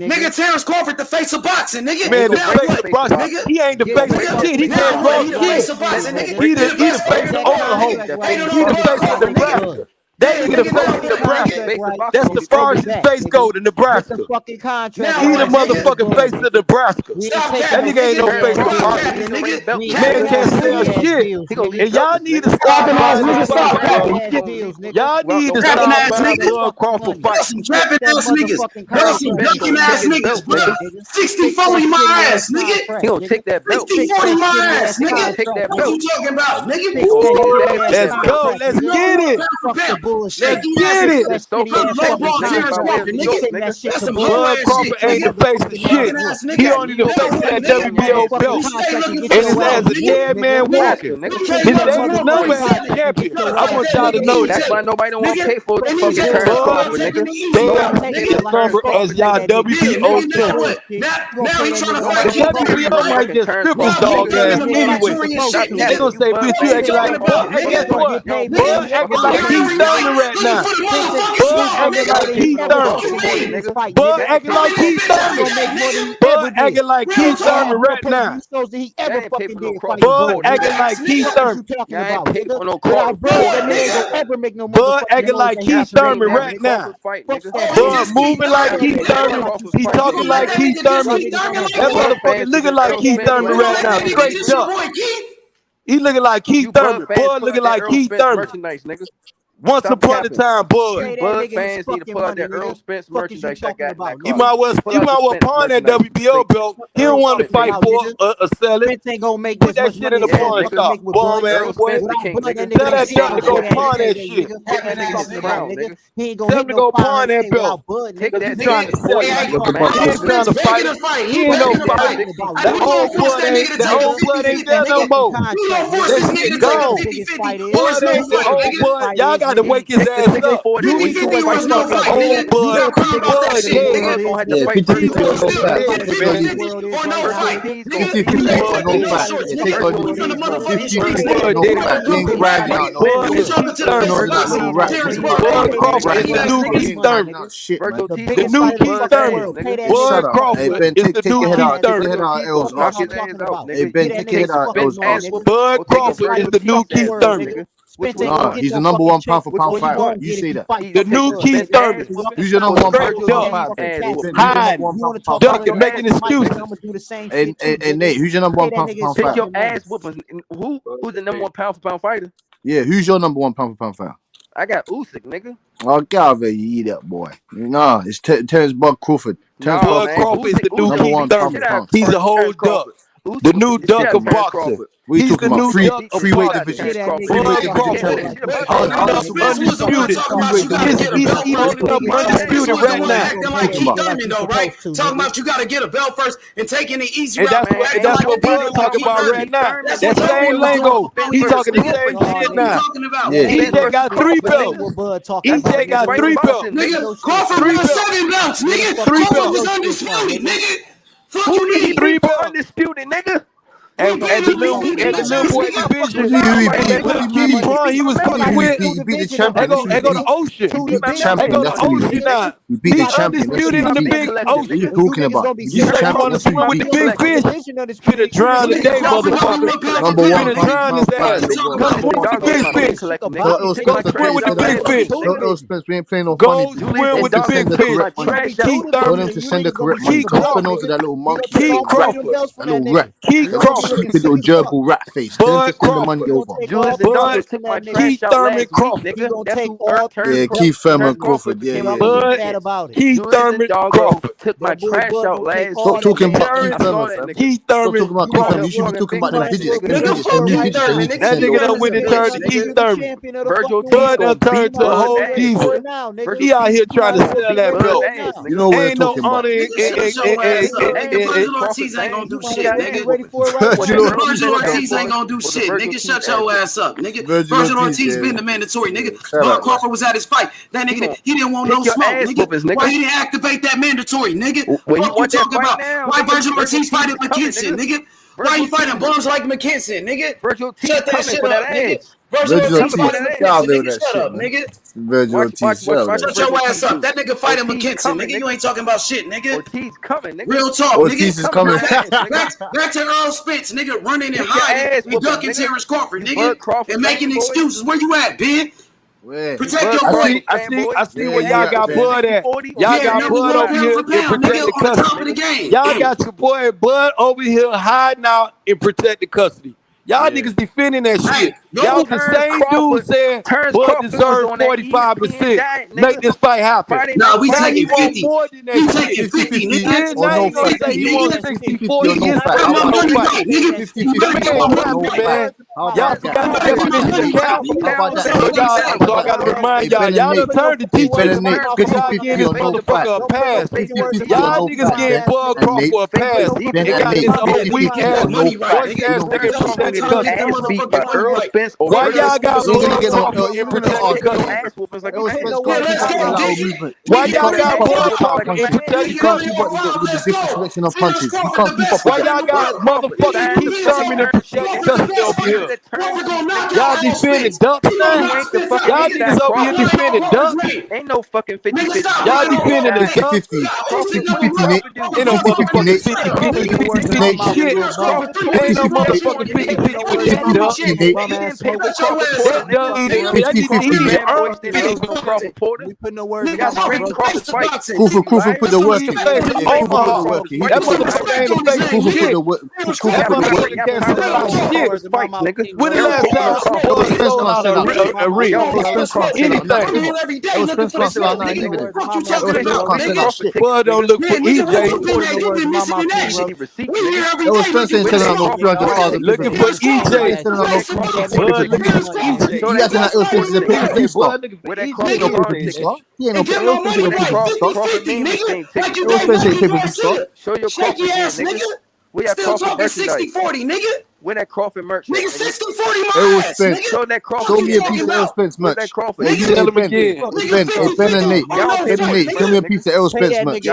Nigga, Terrence Crawford, the face of boxing, nigga. Man, the Now face what, of boxing, nigga? he ain't the face of Nigga, shit. He now can't what? draw He the face shit. of boxing, nigga. He the best face fighter of in the world, Oklahoma. nigga. Ain't He no the face of Crawford, nigga. Nebraska. That Yeah, nigga the nigga, face now of what, Nebraska. nigga? That's the farthest face go to Nebraska. Fucking contract. Now He the what, nigga? motherfucking face of Nebraska. Stop That capping, nigga ain't no nigga. face of Stop boxing. capping, nigga. Man Capping can't ass sell nigga. shit. And y'all need to Capping start ass buying nigga. this Stop fight, capping. bro. Y'all need to Capping start ass buying nigga. Bud Crawford Y'all fight. some capping ass niggas. Y'all some ducking ass niggas, bro. 60-40 my ass, nigga. He gonna take that belt. 60-40 my ass, nigga. What you talking about, nigga? Let's go. Let's get it. Let's get it. Low ball Terrence Crawford, nigga. That's some low Bud ass Crawford shit, ain't the nigga. face of shit. Ducking ass He nigga. only the face of that Nigga. WBO You belt. stay looking And for it's some more, as a nigga. dead man walking. His days number as a champion. I want y'all to know that. Bud days number as y'all WBO champion. Now he trying to fight The Keith WBO Thurman, might just strip his dog ass anyway. They gonna say, bitch, you acting like Bud. Hey, guess what? Bud acting like Keith Thurman right now. Bud acting like Keith Thurman. Bud acting like Keith Thurman. Bud acting like Keith Thurman right now. He ever fucking did fight Bud acting like Keith Thurman. talking about, nigga. Without Bud, that nigga ain't gonna ever make no Bud motherfucking acting like noise. Keith Thurman right now. Bud moving like Keith Thurman. He talking like Keith Thurman. That motherfucker looking like Keith Thurman right now. Straight up. He looking like Keith Thurman. Bud looking like Keith Thurman. Once upon a time, Bud. He might well pawn that WBO belt. He don't want to fight for or sell it. Ain't gonna make Put that shit in the pawn shop. Bum ass boy. Tell that duck to go pawn that shit. Tell him to go pawn that belt. He's trying to sell it. He ain't trying to fight. He ain't no fighter. That old blood ain't there no more. That shit gone. Bud ain't the old Bud. Y'all got to wake his ass up. You need to wake his fucking old Bud. Bud dead. Yeah, 50-50 or no fat. Take on you. 50-50 or no fat. Yeah, take on you. 50-50 or no fat. We ain't grinding out no Bud is fat. Keith Thurman. No, not no rap. Bud Crawford is the new Keith Thurman. Shit, man. The new Keith Thurman. Shut Bud up. Hey, Crawford Ben, is take the your new head out. Keith Take your head Thurman. out of L's arse. Hey, Ben, take your head out of L's arse. Bud Crawford is the new Keith Thurman. Nah, he's the number one pound for pound fighter. You say that. The new Keith Thurman. Who's your number one pound Straight for pound up. fighter? Ben, who's your Hiding, number one pound for pound ducking, fighter? making excuses. Hey, Nate, who's your number one pound for pound fighter? Who's the number one pound for pound fighter? Yeah, who's your number one pound for pound fighter? I got Usyk, nigga. Oh, get out of here, you eat that boy. Nah, it's Terence Crawford. Bud Crawford is the new number Keith one pound Thurman. for pound. He's a whole duck. The new dunk of boxing. What you He's talking the about? new dunk of Freeweight boxing. division. Bud Crawford. Undisputed. He's holding up undisputed right now. Acting like Keith Thurman though, right? Talking about you got to get a belt first and taking the easy And route. that's what Bud talking about right now. That same lingo. He talking the same shit now. EJ got 3 belts. EJ got 3 belts. Nigga, Crawford won 7 belts, nigga. 3 Crawford belts. was undisputed, nigga. Fuck Who you, need nigga. 3 belts? Undisputed, nigga. And the little boy division, Keith Braun, he was fucking with. He beat the champion. They go to Ocean. He beat the They champion. go to That's who he Ocean beat. now. He beat the He's champion. That's who undisputed in the he beat. big What are Ocean. you talking about? He beat You the say you champion. want to That's who swim with he the beat. big fish? Finna drown today, motherfucker. Number one. Finna drown his ass. Come swim with the big fish. Tell Errol Go Spence swim with the big fish. Tell Errol Spence we ain't playing no Go funny. swim with the big Send the fish. correct money. Keith Tell Thurman. them to send the correct money. Keith Don't Crawford. spin over that little monkey. Keith Crawford. That little rat. Keith That Crawford. stupid little gerbil rat face. Tell them to Bud send the money Crawford. over. Bud Keith Thurman Crawford. Yeah, Keith Thurman Crawford. Yeah. Bud Keith Thurman Crawford. Took my trash out last Stop talking about Keith Terrence Thurman, fam. Keith Stop Thurman talking about Keith Thurman. You should be talking about them fidgets. Them fidgets, them new fidgets that you need to That send nigga over. done went and turned to Keith Thurman. Virgil Bud done turned to a whole diva. He out here trying to sell that belt. You know what we're Ain't no talking about. honor in Virgil Ortiz ain't gonna do shit, nigga. Virgil Ortiz ain't gonna do shit, nigga. Shut your ass up, nigga. Virgil Ortiz been the mandatory, nigga. Bud Crawford was at his fight. That nigga, he didn't want no smoke, nigga. Why he didn't activate that mandatory, nigga? What you talking about? Why Virgil Ortiz fighting McKinson, nigga? Why you fighting bums like McKinson, nigga? Shut that shit up, nigga. Virgil Ortiz fighting McKinson, shut up, nigga. Virgil Ortiz, Shut your ass up. That nigga fighting McKinson, nigga. You ain't talking about shit, nigga. Ortiz coming, nigga. Real talk, Ortiz is coming. Back to Errol Spence, nigga, running and hiding and ducking Terence Crawford, nigga, and making excuses. Where you at, Ben? Protect your boy. I see where y'all got Bud at. Y'all got Bud over here in protected custody. Y'all got your boy Bud over here hiding out in protected custody. Y'all niggas defending that shit. Y'all the same dude saying Bud deserves 45%. Make this fight happen. No, we taking 50. More than that We shit. taking 50, nigga. Then now you gonna say he wants 60-40 against Y'all forgot the definition of cap. So I gotta remind y'all done turned the teachers because y'all getting this motherfucker a pass. Y'all niggas getting Bud Crawford a pass. It got this other weak ass, worse ass nigga Errol Spence. Why y'all got Bud Crawford in protected custody? Why y'all got Bud Crawford in protected custody? With the different selection of punches. You can't keep up Why with y'all that. got motherfucking Keith Thurman in protected custody over here? Y'all defending dumps now? Y'all niggas over here defending dumps? Ain't no fucking 50-50. Y'all defending the dumps? 50-50, Nick. Ain't no motherfucking 50-50 shit. Ain't no motherfucking 50-50 with that dump. That dump, he need to earn 50. We put no words in Crawford put the work in. That motherfucker ain't a fake shit. That motherfucker can't sell out shit. When the last time Bud sold out a ring? Anything. Bud don't look for EJ. Looking for EJ. Bud looking for EJ. He acting like Errol Spence is a pay-per-view star. He ain't no pay-per-view star. He ain't no pay-per-view star. Errol Spence ain't pay-per-view star. Show your Shaky ass, nigga. Still talking 60-40, nigga. Where that Crawford merch? Nigga, 60-40 Errol my ass, Spence. nigga. Show that Crawford. Show me a piece of Errol Spence merch. Hey, tell him again. Ben and Nate. Show me a piece of Errol Spence merch.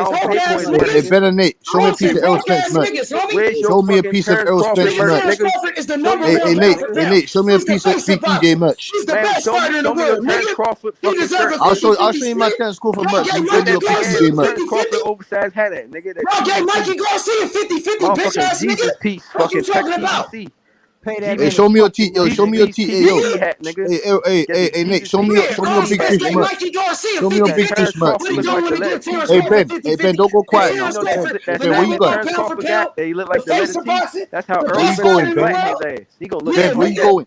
Hey, Ben and Nate. Show me a piece of Errol Spence merch. Show me a piece of Errol Spence merch. Hey, Nate. Show me a piece of Big EJ merch. He's the best fighter in the world, nigga. I'll show you my Terence Crawford merch. You show me a piece of EJ merch. Crawford oversized hat at, nigga. Bro, get Mikey Garcia 50-50, bitch ass nigga. What you talking about? Hey, show me your teeth, yo. Show me your teeth, hey, yo. Hey, Nick. Show me your big fish merch. Show me your big fish merch. Hey, Ben, don't go quiet now. Ben, where you going? He look like the letter T. That's how Where you going, Ben? He gonna look Ben, where you going?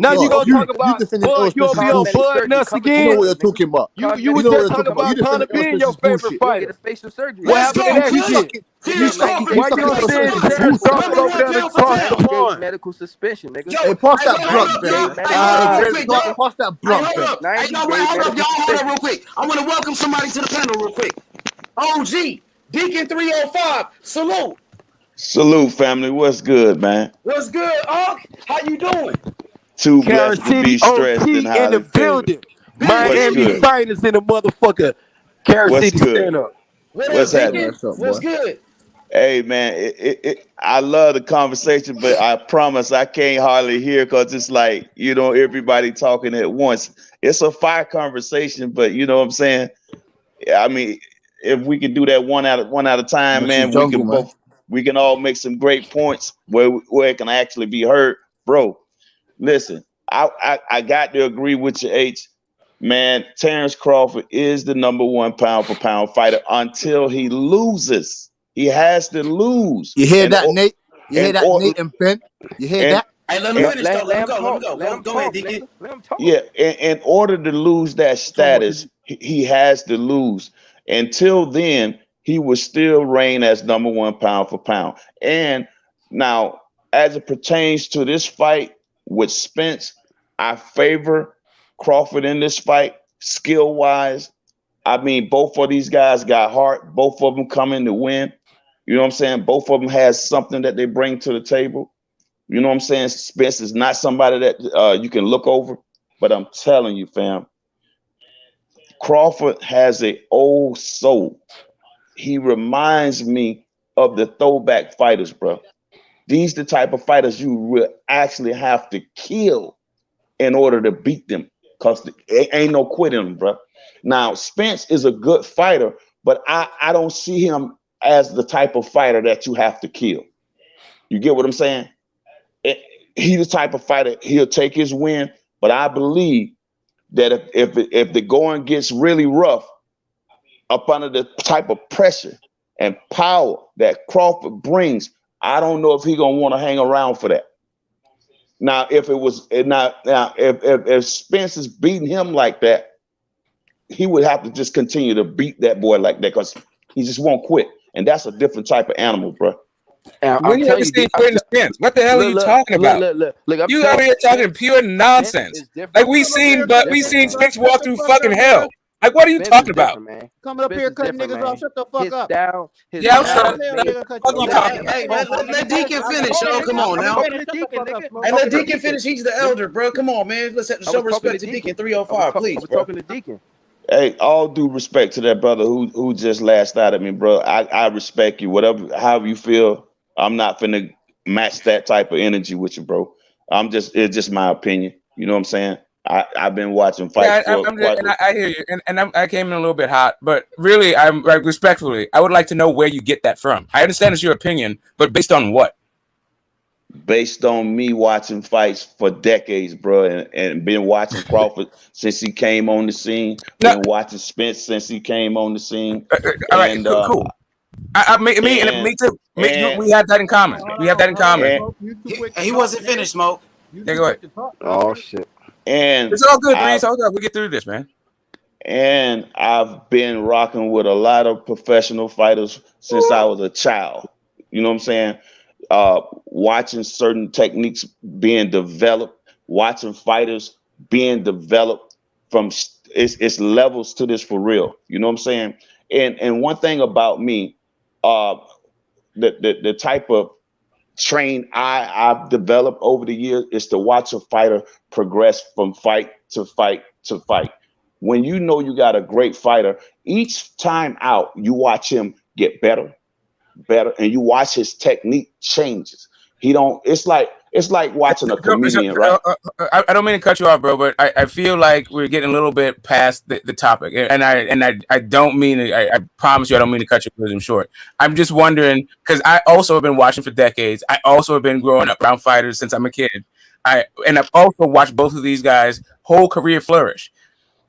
Now you gonna talk You about defending Errol Bud? You Spence gonna is be on bullshit. Bud Nuts You know again? what you're talking about. You You was know what just you're talking talking about. You about Conor defending Errol being Spence your is favorite bullshit. He gonna get fighter. a facial surgery. What Let's happened to go, that Kush. shit? Terence Crawford, Why you number don't one send puncher. Terence Crawford Number over one there to pound for cross the pound. 90-day pond? medical suspension, nigga. Yo, Hey, pass hey, that wait, hold blunt, up, 90 Ben. day y'all. Hey, medical hold up Hey, real Terence, quick, suspension, y'all. nigga. pass that Hey, blunt, hold Ben. up. Hey, 90 no, wait, day hold up, medical y'all. Hold up suspension. real quick. I want to welcome somebody to the panel real quick. OG, Deacon 305, salute. Salute, family. What's good, man? What's good, Unc? How you doing? Too Carol blessed to City be OG stressed and in the highly favored. building. Big What's Miami good? Deacon. Finest in the motherfucker. Carol What's City good? stand up. What What's up, happening? Deacon? What's up, What's boy? good? Hey, man, I love the conversation, but I promise I can't hardly hear because it's like, everybody talking at once. It's a fire conversation, but you know what I'm saying? I mean, if we could do that one at a time, This is man, jungle, man. we can all make some great points where it can actually be heard. Bro, listen, I got to agree with you, H. Man, Terence Crawford is the number one pound for pound fighter until he loses. He has to lose. You hear that, Nate? You hear that, Nate and Ben? You hear that? Hey, let him finish though. Let him go. Go ahead, DK. Let him talk. Yeah, in order to lose that status, he has to lose. Until then, he will still reign as number one pound for pound. And now, as it pertains to this fight with Spence, I favor Crawford in this fight, skill-wise. I mean, both of these guys got heart. Both of them come in to win. You know what I'm saying? Both of them has something that they bring to the table. You know what I'm saying? Spence is not somebody that you can look over. But I'm telling you, fam, Crawford has an old soul. He reminds me of the throwback fighters, bro. These the type of fighters you will actually have to kill in order to beat them, because ain't no quitting them, bro. Now, Spence is a good fighter, but I don't see him as the type of fighter that you have to kill. You get what I'm saying? He's the type of fighter, he'll take his win, but I believe that if the going gets really rough, up under the type of pressure and power that Crawford brings, I don't know if he's gonna want to hang around for that. Now, if Spence is beating him like that, he would have to just continue to beat that boy like that, because he just won't quit. And that's a different type of animal, bro. We never seen Quentin Spence. What the hell are you talking about? Look, you out here talking pure nonsense. Like we seen Spence walk through fucking hell. Like what are you talking about? Coming up here cutting niggas off. Shut the fuck up. Yeah, I'm sorry. Hey, let Deacon finish, y'all. Come on now. Hey, let Deacon finish. He's the elder, bro. Come on, man. Let's show respect to Deacon 305, please, bro. Talking to Deacon. Hey, all due respect to that brother who just lashed out at me, bro. I respect you. However you feel, I'm not finna match that type of energy with you, bro. It's just my opinion. You know what I'm saying? I've been watching fights. Yeah, I hear you, and I came in a little bit hot, but really, I'm like respectfully, I would like to know where you get that from. I understand it's your opinion, but based on what? Based on me watching fights for decades, bro, and been watching Crawford since he came on the scene. Been watching Spence since he came on the scene. All right, cool. Me too. We have that in common. He wasn't finished, Smoke. Yeah, go ahead. Oh shit. And it's all good, man. We'll get through this, man. And I've been rocking with a lot of professional fighters since I was a child. You know what I'm saying? Watching certain techniques being developed, watching fighters being developed from it's levels to this for real. You know what I'm saying? And one thing about me, the type of train I've developed over the years is to watch a fighter progress from fight to fight to fight. When you know you got a great fighter, each time out, you watch him get better, and you watch his technique changes. It's like watching a comedian, right? I don't mean to cut you off, bro, but I feel like we're getting a little bit past the topic, and I don't mean I promise you I don't mean to cut your wisdom short. I'm just wondering, because I also have been watching for decades. I also have been growing up around fighters since I'm a kid. And I've also watched both of these guys' whole career flourish.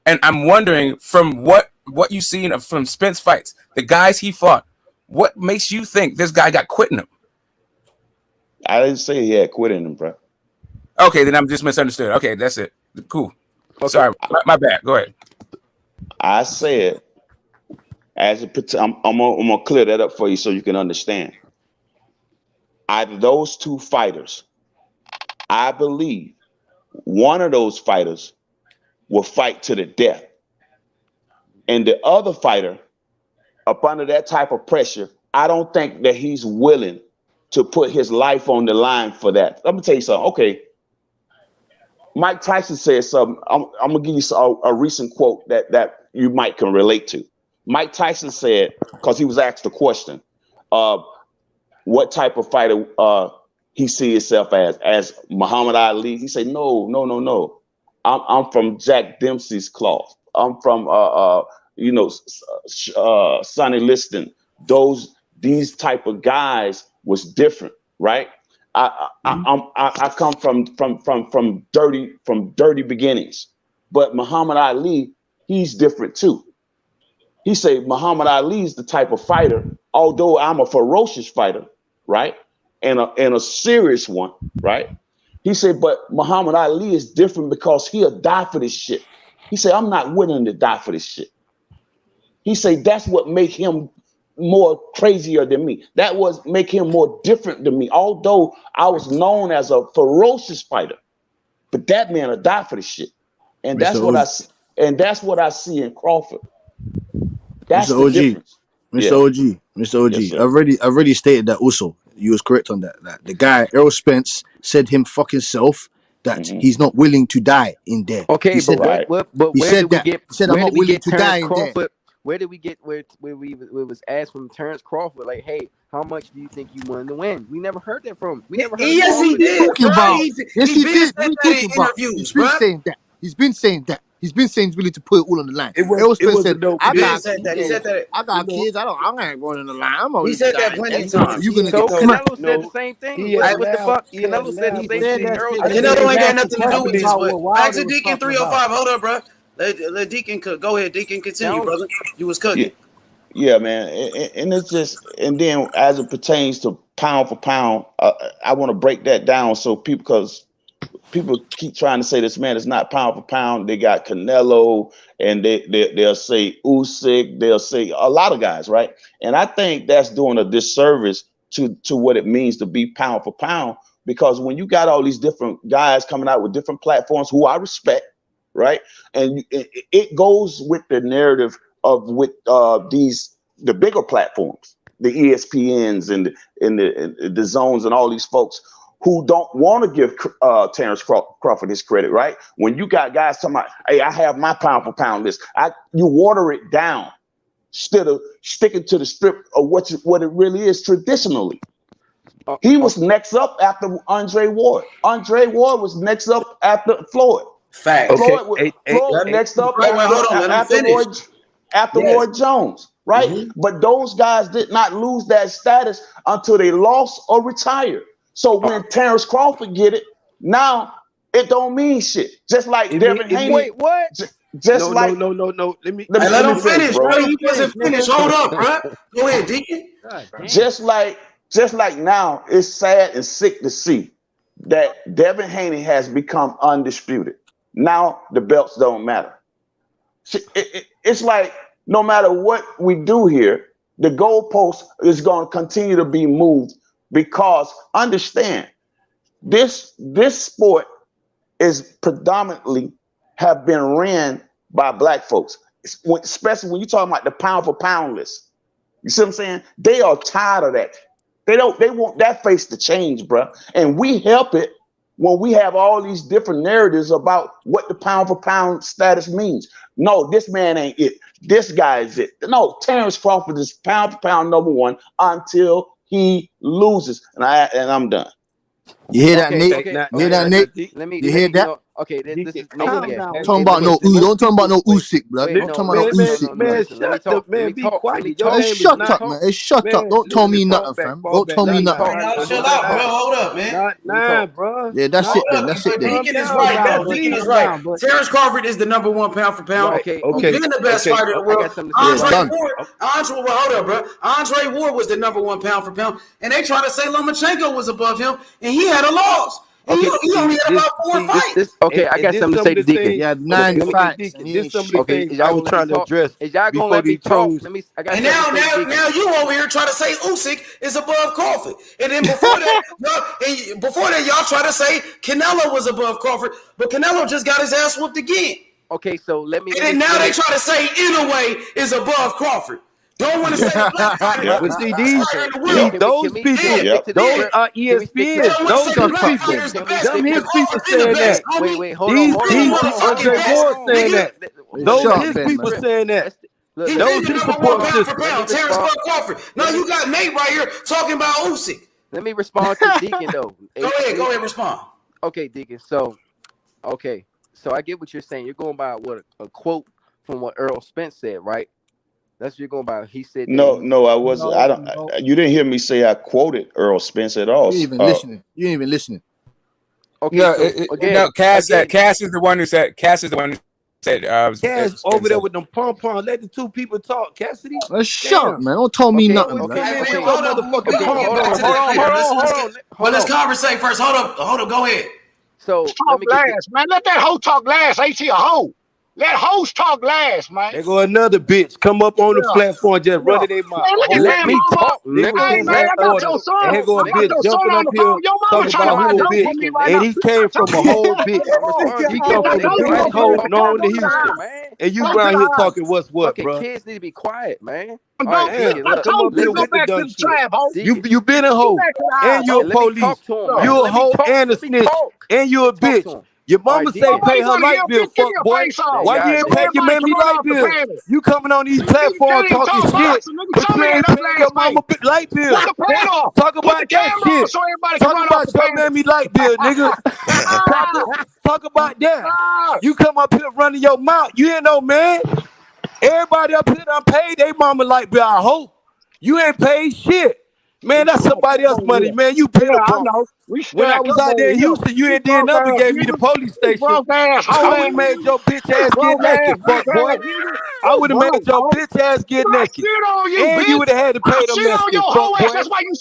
And I'm wondering, from what you've seen from Spence fights, the guys he fought, what makes you think this guy got quit in him? I didn't say he had quit in him, bro. Okay, then I'm just misunderstood. Okay, that's it. Cool. Okay. Sorry, my bad. Go ahead. I said, I'm gonna clear that up for you so you can understand. Out of those two fighters, I believe one of those fighters will fight to the death, and the other fighter, up under that type of pressure, I don't think that he's willing to put his life on the line for that. Let me tell you something. Okay, Mike Tyson said something. I'm gonna give you a recent quote that you might can relate to. Mike Tyson said, because he was asked the question, what type of fighter he see himself as Muhammad Ali. He said, no. I'm from Jack Dempsey's cloth. I'm from Sonny Liston. These type of guys was different, right? I come from dirty beginnings, but Muhammad Ali, he's different too. He said Muhammad Ali is the type of fighter, although I'm a ferocious fighter, right? and a serious one, right? He said, but Muhammad Ali is different because he'll die for this shit. He said, I'm not willing to die for this shit. He said, that's what make him more crazier than me. That was make him more different than me. Although I was known as a ferocious fighter, but that man will die for this shit. And that's what I see. And that's what I see in Crawford. That's the difference. Mr. OG, yes, I've already stated that also. You was correct on that. That the guy, Errol Spence, said him fucking self that he's not willing to die in there. Okay, he said but where did we get? He said, I'm not willing to die in there. Where did we get where we was asked from Terence Crawford, like, hey, how much do you think you wanted to win? We never heard that from him. We never heard yes, he did. Yes, he did. What are you talking about? He's been saying that. He's been saying that. He's been saying he's willing to put it all on the line. Errol Spence said, I got kids. I ain't going on the line. He said that plenty of times. You gonna get Canelo said the same thing. What the fuck? Canelo said the same thing. Canelo ain't got nothing to do with this. But back to Deacon 305. Hold up, bro. Let Deacon cook. Go ahead, Deacon. Continue, brother. You was cooking. Yeah, man. And it's just, and then as it pertains to pound for pound, I want to break that down so because people keep trying to say this man is not pound for pound. They got Canelo, and they'll say Usyk. They'll say a lot of guys, right? And I think that's doing a disservice to what it means to be pound for pound. Because when you got all these different guys coming out with different platforms, who I respect, right? And it goes with the narrative of the bigger platforms, the ESPNs and the zones and all these folks who don't want to give Terence Crawford his credit, right? When you got guys talking about, hey, I have my pound for pound list, you water it down instead of sticking to the strip of what it really is traditionally. He was next up after Andre Ward. Andre Ward was next up after Floyd. Fact. Floyd next up after Roy Jones, right? Mm-hmm. But those guys did not lose that status until they lost or retired. So when Terence Crawford get it, now it don't mean shit. Just like Devin Haney. Wait, what? Just like no. Let him finish, bro. He wasn't finished. Hold up, bro. Go ahead, Deacon. Just like now, it's sad and sick to see that Devin Haney has become undisputed. Now the belts don't matter. It's like no matter what we do here, the goalpost is going to continue to be moved because understand this sport is predominantly have been ran by black folks, especially when you're talking about the pound for pound list. You see what I'm saying? They are tired of that. They want that face to change, bro. And we help it when we have all these different narratives about what the pound for pound status means. No, this man ain't it. This guy is it. No, Terence Crawford is pound for pound number one until he loses. And I'm done. You hear that, Nate? You hear that, Nate? You hear that? Okay, this is talking about no don't talk about no Usyk, bro. Don't talk about no Usyk, man. Shut up, man. Be quiet. Shut up, man. Hey, shut up. Don't tell me nothing, fam. Don't tell me nothing. Chill out, bro. Hold up, man. Nah, bro. Yeah, that's it then. That's it then. Deacon is right. Deacon is right. Terence Crawford is the number one pound for pound. Okay. Been the best fighter in the world. Hold up, bro. Andre Ward was the number one pound for pound, and they tried to say Lomachenko was above him, and he had a loss. Okay, he only had about 4 fights. I got something to say to Deacon. Yeah, 9 fights. Okay, I was trying to address. Is y'all gonna let me talk? And now you over here trying to say Usyk is above Crawford, and then before that, y'all try to say Canelo was above Crawford, but Canelo just got his ass whooped again. Okay, so let me. And then now they try to say Inoue is above Crawford. Don't want to say black fighter. But see, those people, those are ESPN. Those are people. Them his people saying that. Wait, hold on. Andre Ward saying that. Those his people saying that. Those his support system. Terence Crawford. Now you got Nate right here talking about Usyk. Let me respond to Deacon though. Go ahead, respond. Okay, Deacon. So I get what you're saying. You're going by what a quote from what Errol Spence said, right? That's what you're going by. He said. No, I wasn't. You didn't hear me say I quoted Errol Spence at all. You ain't even listening. Okay. No, Cass is the one who said. Cass is the one said Cash over there with them pom-pom. Let the two people talk. Cassidy. Shut up, man. Don't tell me nothing, man. Come in with your Hold motherfucking on. Well, let's conversate first. Hold on. Go ahead. So talk last, man. Let that hoe talk last. Ain't she a hoe? Let hoes talk last, man. There go another bitch. Come up on the platform, just running their mouth. Let me talk. Hey, man, I got your son. And here go a bitch jumping up here talking about who a bitch. And he came from a whole bitch. He come from the biggest hoe known to Houston. And you around here talking what's what, bro? Kids need to be quiet, man. Come up here with the dumb shit. You been a hoe, and you a police. You a hoe and a snitch, and you a bitch. Your mama say pay her light bill, fuck boy. Why you ain't pay your mammy light bill? You coming on these platforms talking shit, but you ain't paying your mama light bill. Talk about that shit. Talk about your mammy light bill, nigga. Talk about that. You come up here running your mouth. You ain't no man. Everybody up here done paid their mama light bill, I hope. You ain't paid shit. Man, that's somebody else's money, man. You been a punk. When I was out there in Houston, you ain't did nothing, gave me the police station. I would have made your bitch ass get naked, fuck boy. I would have made your bitch ass get naked. And you would have had to pay them Mexicans,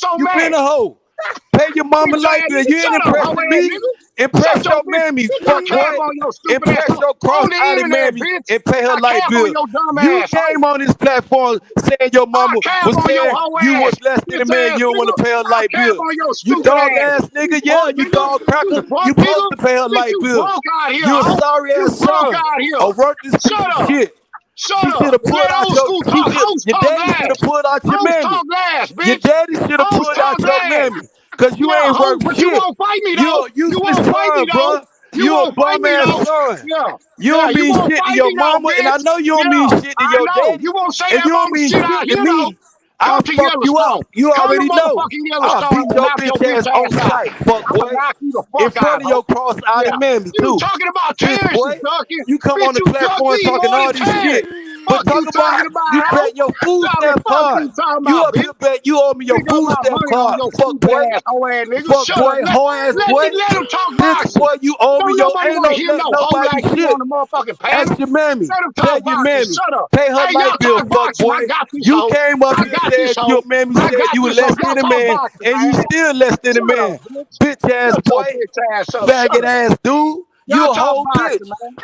fuck boy. You been a hoe. Pay your mama light bill. You ain't impressing me. Impress your mammy, fuck boy. Impress your cross-eyed mammy and pay her light bill. You came on this platform saying your mama was saying you was less than a man. You don't want to pay her light bill. You dog ass nigga, yeah, you dog cracker. You supposed to pay her light bill. You a sorry ass son. A worthless piece of shit. She should have put out your daddy should have put out your mammy. Your daddy should have put out your mammy. Cause you ain't worth shit. You won't fight me though. You won't fight me, bro. You a bum ass son. You don't mean shit to your mama, and I know you don't mean shit to your daddy. You won't say that. You don't mean shit to me. I'll fuck you up. You already know. I'll beat your bitch ass on sight, fuck boy. In front of your cross-eyed mammy too. You talking about Terrence? You come on the platform talking all this shit. But talk about you bet your food stamp card. You up here bet you owe me your food stamp card. Fuck boy. Fuck boy. Whole ass boy. Bitch boy, you owe me your ain't no nobody shit. Ask your mammy. Tell your mammy. Pay her light bill, fuck boy. You came up here and said your mammy said you were less than a man, and you still less than a man. Bitch ass boy. Faggot ass dude. You a whole bitch.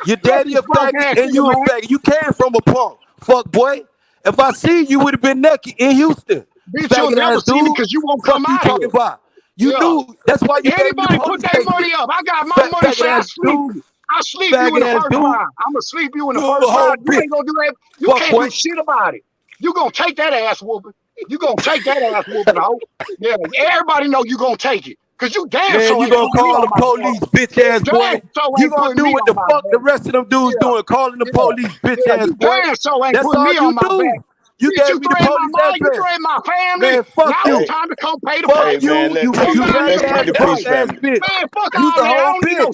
Your daddy a faggot and you a faggot. You came from a punk. Fuck boy. If I see you would have been naked in Houston. Bitch, you'll never see me because you won't come out here. About? You knew. That's why you anybody put their money up. I got my money, so I sleep. I sleep you in the first round. I'm going to sleep you in the first round. You ain't going to do that. You can't do shit about it. You going to take that ass whooping. You going to take that ass whooping, ho. Yeah, everybody know you going to take it. Cause you damn man, you gonna call the police, bitch ass boy. You gonna do what the fuck the rest of them dudes doing, calling the police, bitch ass boy. That's all you do. You gave me the police address. You threatened my family. Man, fuck you. Now it's time to come pay the fuck you. Ass bitch. Man, fuck you the whole bitch.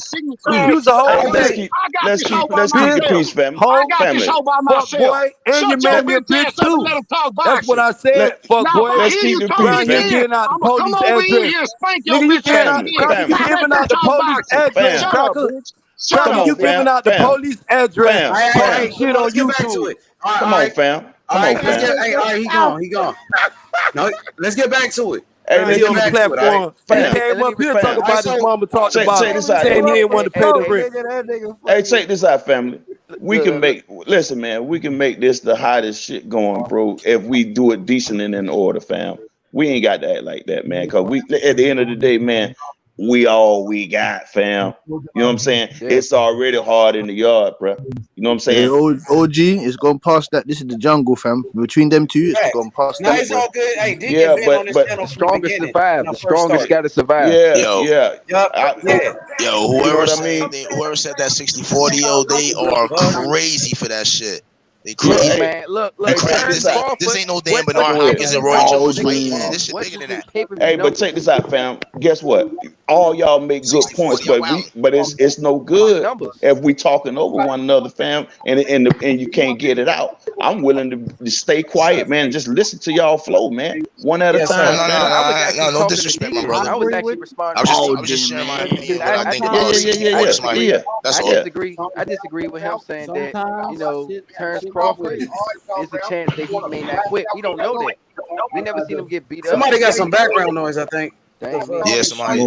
You the whole bitch. Let's keep the peace, family. I got this show by myself. Fuck boy, and your man a bitch too. That's what I said. Fuck boy. Let's keep the peace, family. You getting out the police address. Nigga, you giving out the police address, cracker. Cracker, you giving out the police address. Shit on YouTube. Come on, fam. All right, he gone. No, let's get back to it. Hey, let's on the platform. He came up here talking about his mama talking about saying he didn't want to pay the rent. Hey, check this out, family. We can make we can make this the hottest shit going, bro, if we do it decent and in order, fam. We ain't got to act like that, man. Cause we at the end of the day, man, we all we got, fam. You know what I'm saying? It's already hard in the yard, bro. You know what I'm saying? Hey, OG, it's gone past that. This is the jungle, fam. Between them two, it's gone past that. It's all good. Hey, the strongest survive. The strongest got to survive. Yeah. Yo, whoever said that 60-40, yo, they are crazy for that shit. They Look, man, look, Terence Crawford. This ain't no damn what Bernard Hopkins and Roy Jones fight, man. This shit What's bigger than his that. pay-per-view Hey, but numbers? check this out, fam. Guess what? All y'all make good points, but it's no good if we talking over one another, fam, and you can't get it out. I'm willing to stay quiet, man, and just listen to y'all flow, man, one at a time. No disrespect, my brother. I was actually responding. I was just sharing my opinion, what I think about Yeah. I disagree with him saying that, you know, Terence Crawford is a chance that he may not quit. We don't know that. We never seen him get beat up. Somebody got some background noise, I think. Yeah, somebody.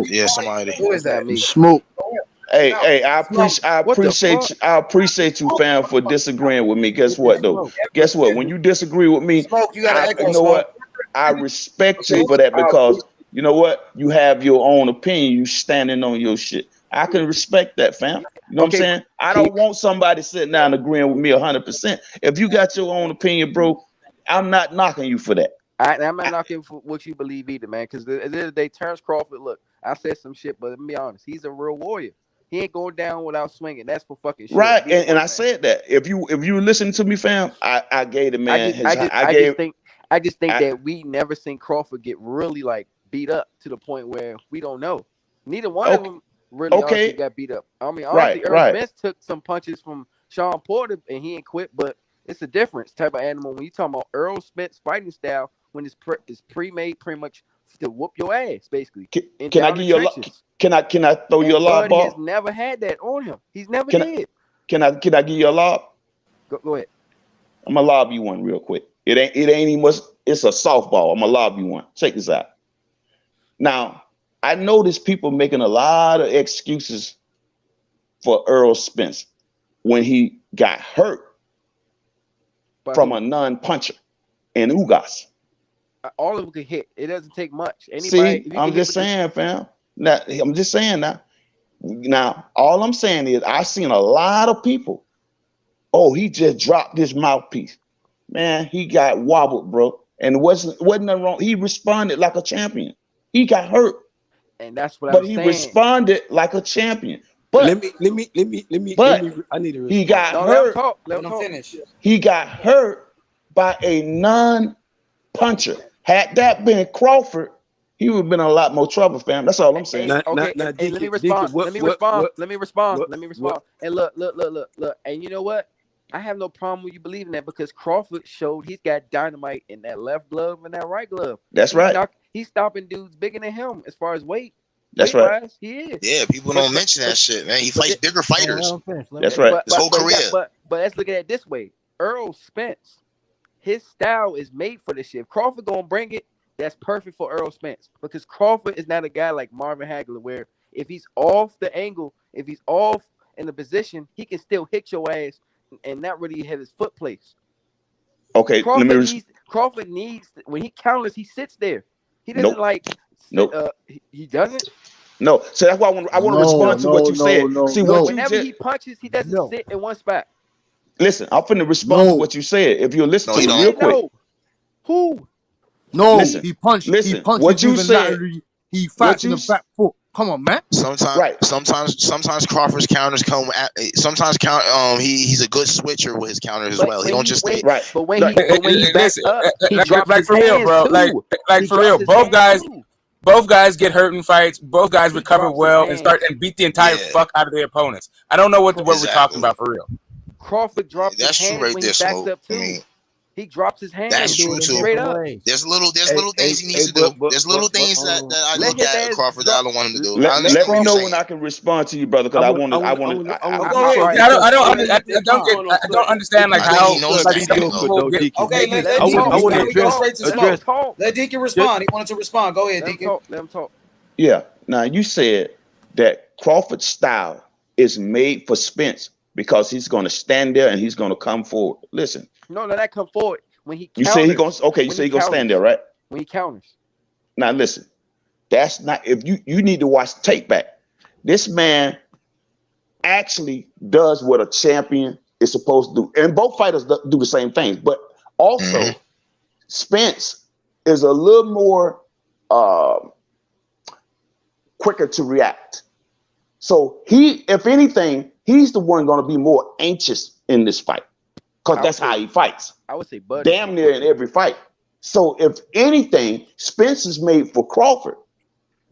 Who is that? Smoke. Hey, I appreciate you, fam, for disagreeing with me. Guess what, though? Guess what? When you disagree with me, you know what? I respect you for that because you know what? You have your own opinion. You standing on your shit. I can respect that, fam. You know what I'm saying? I don't want somebody sitting down agreeing with me 100%. If you got your own opinion, bro, I'm not knocking you for that. I'm not knocking for what you believe either, man. Because at the end of the day, Terence Crawford, look, I said some shit, but let me be honest, he's a real warrior. He ain't going down without swinging. That's for fucking sure. Right, and I said that. If you listen to me, fam, I gave the man I just think that we never seen Crawford get really like beat up to the point where we don't know. Neither one of them really honestly got beat up. I mean, honestly, Errol Spence took some punches from Sean Porter and he ain't quit, but it's a difference type of animal when you talking about Errol Spence fighting style when it's pre-made pretty much to whoop your ass, basically. Can I give you Can I throw you a lob, Bud has never had that on him. He's never did. Can I give you a lob? Go ahead. I'm gonna lob you one real quick. It ain't even much. It's a softball. I'm gonna lob you one. Check this out. Now, I notice people making a lot of excuses for Errol Spence when he got hurt from a non-puncher in Ugas. All of them could hit. It doesn't take much. See, I'm just saying, fam. Now, I'm just saying now. Now, all I'm saying is I've seen a lot of people. Oh, he just dropped his mouthpiece. Man, he got wobbled, bro. And wasn't nothing wrong. He responded like a champion. He got hurt. And that's what I'm saying. But he responded like a champion. But let me. I need to. He got hurt. Let him finish. He got hurt by a non-puncher. Had that been Crawford, he would have been in a lot more trouble, fam. That's all I'm saying. Let me respond. Let me respond. And look. And you know what? I have no problem with you believing that because Crawford showed he's got dynamite in that left glove and that right glove. That's right. He's stopping dudes bigger than him as far as weight. That's right. He is. Yeah, people don't mention that shit, man. He fights bigger fighters. That's right. His whole career. But let's look at it this way. Errol Spence, his style is made for this shit. If Crawford gonna bring it, that's perfect for Errol Spence because Crawford is not a guy like Marvin Hagler where if he's off the angle, if he's off in the position, he can still hit your ass and not really hit his foot place. Okay, Crawford needs when he counters, he sits there. He doesn't he doesn't. No, so that's why I want to respond to what you said. Whenever he punches, he doesn't sit in one spot. Listen, I'm finna respond to what you said. If you'll listen to me real quick. Who? No, listen, he punched. Listen, he punched what you said. laterally. He fights in the back foot. Come on, man. Sometimes Crawford's counters come at. Sometimes he's a good switcher with his counters as well. He don't just stay. Right. But when he backs up, he drops like his for real, hands bro. too. Like for real. Both guys get hurt in fights. Both guys recover well and beat the entire fuck out of their opponents. I don't know what we're talking about for real. Crawford drops his hands when he backs up too. He drops his hands. That's true too. Straight up. There's little things he needs to do. There's little things that I look at Crawford that I don't want him to do. Let me know when I can respond to you, brother, because I want to. I don't understand like how. I want to address. Let Deacon respond. He wanted to respond. Go ahead, Deacon. Let him talk. Yeah. Now you said that Crawford's style is made for Spence because he's going to stand there and he's going to come forward. Listen. No, that come forward when he. You say he going okay. You say he going to stand there, right? When he counters. Now listen, that's not. If you need to watch tape back. This man actually does what a champion is supposed to do, and both fighters do the same thing. But also, Spence is a little more quicker to react. So if anything, he's the one going to be more anxious in this fight. because that's how he fights. I would say Bud. Damn near in every fight. So if anything, Spence is made for Crawford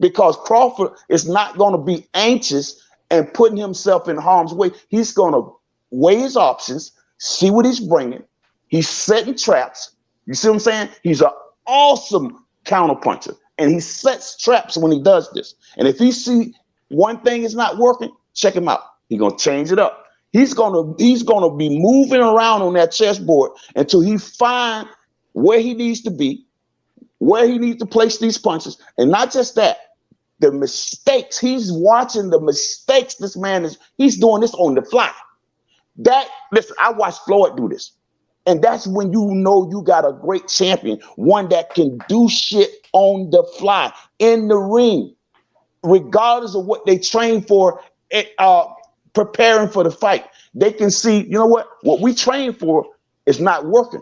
because Crawford is not going to be anxious and putting himself in harm's way. He's going to weigh his options, see what he's bringing. He's setting traps. You see what I'm saying? He's an awesome counterpuncher, and he sets traps when he does this. And if he see one thing is not working, check him out. He's going to change it up. He's gonna be moving around on that chessboard until he find where he needs to be, where he needs to place these punches, and not just that, the mistakes. He's watching the mistakes. This man he's doing this on the fly. Listen, I watched Floyd do this, and that's when you know you got a great champion, one that can do shit on the fly in the ring, regardless of what they train for. Preparing for the fight, they can see, you know what we train for is not working,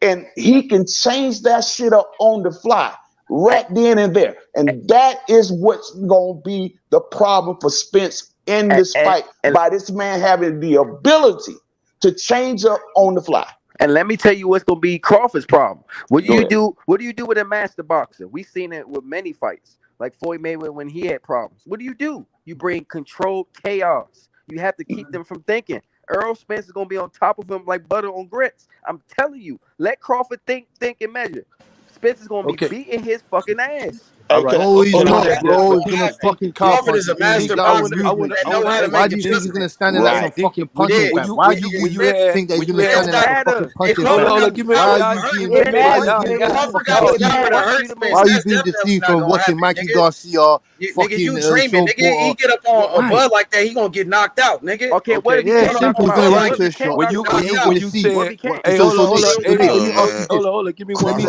and he can change that shit up on the fly right then and there, and that is what's gonna be the problem for Spence in this fight, by this man having the ability to change up on the fly. And let me tell you what's gonna be Crawford's problem. What do you do with a master boxer? We've seen it with many fights, like Floyd Mayweather when he had problems. What do? You bring controlled chaos. You have to keep them from thinking. Errol Spence is going to be on top of him like butter on grits. I'm telling you. Let Crawford think, and measure. Spence is going to be beating his fucking ass. Okay. Oh, he's not, bro. He's gonna fucking Crawford is a master boxer. Why do you think he's gonna stand in there some fucking punching bag? Why do you think that he's gonna stand in there some fucking punching bag? Why are you being deceived from watching Mikey Garcia? Nigga, you dreaming, nigga. He get up on a Bud like that, he gonna get knocked out, nigga. Okay, what if yeah, Simple's gonna run into a shot. When you say, hey, hold on, give me 1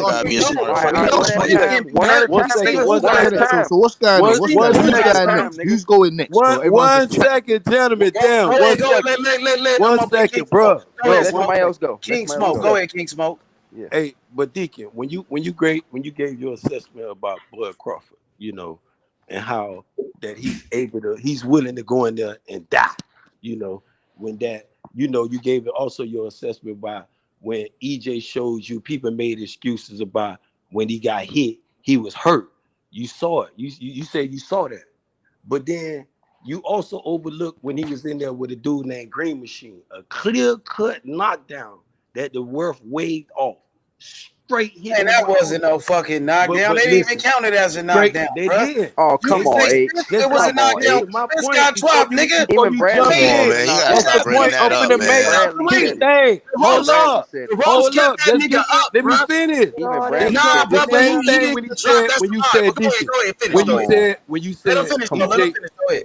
second. So what's going on? Who's going next? Who's going next? 1 second, gentlemen. Damn. 1 second. 1 second, bro. Let somebody else go. King Smoke. Go ahead, King Smoke. Yeah. Hey, but Deacon, when you gave your assessment about Bud Crawford, you know, and how that he's willing to go in there and die, you know, when that, you know, you gave it also your assessment about when EJ showed you people made excuses about when he got hit, he was hurt. You saw it. You said you saw that. But then you also overlooked when he was in there with a dude named Green Machine, a clear-cut knockdown that the ref waved off. Straight hit. And that wasn't no fucking knockdown. They didn't even count it as a knockdown. They did. Oh, come on, H. It was a knockdown. This got dropped, nigga. Even Bradley. Man, you gotta stop bringing that up, man. Hold up. Let me finish. Nah, bro,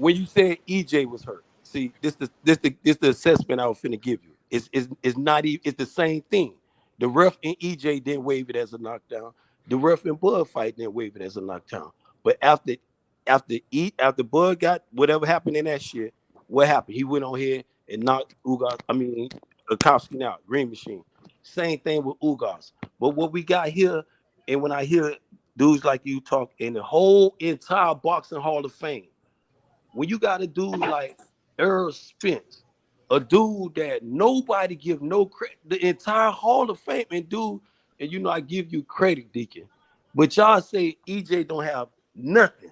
when you said EJ was hurt. See, this the assessment I was finna give you. It's not even. It's the same thing. The ref and EJ didn't wave it as a knockdown. The ref and Bud fight didn't wave it as a knockdown. But after Bud got whatever happened in that shit, what happened? He went on here and knocked Akowski out, Green Machine. Same thing with Ugas. But what we got here, and when I hear dudes like you talk in the whole entire boxing Hall of Fame, when you got a dude like Errol Spence, a dude that nobody give no credit, the entire Hall of Fame, and dude, and you know I give you credit, Deacon, but y'all say EJ don't have nothing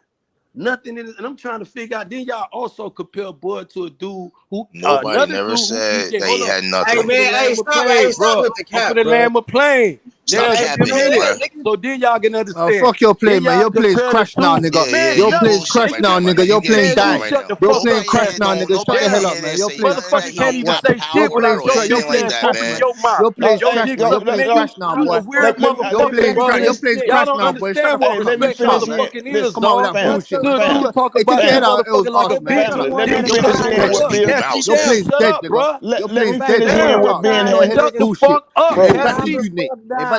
in it, and I'm trying to figure out. Then y'all also compare Bud to a dude who nobody never said that he had nothing. Hey man, stop with the cap, bro. Land a plane. So then y'all can understand. Fuck your play, man. Your play's crashed now, nigga. Your play's crashed now, nigga. Your play's dying. Your play's crashed now, nigga. Shut the hell up, man. Your play's motherfucker can't even say shit without your play's crashed. Your play's crashed now, boy. Your play's crashed now, boy. Shut up, let me finish. Come on with that bullshit. Talk about your play's dead, nigga. Your play's dead. Shut the fuck up.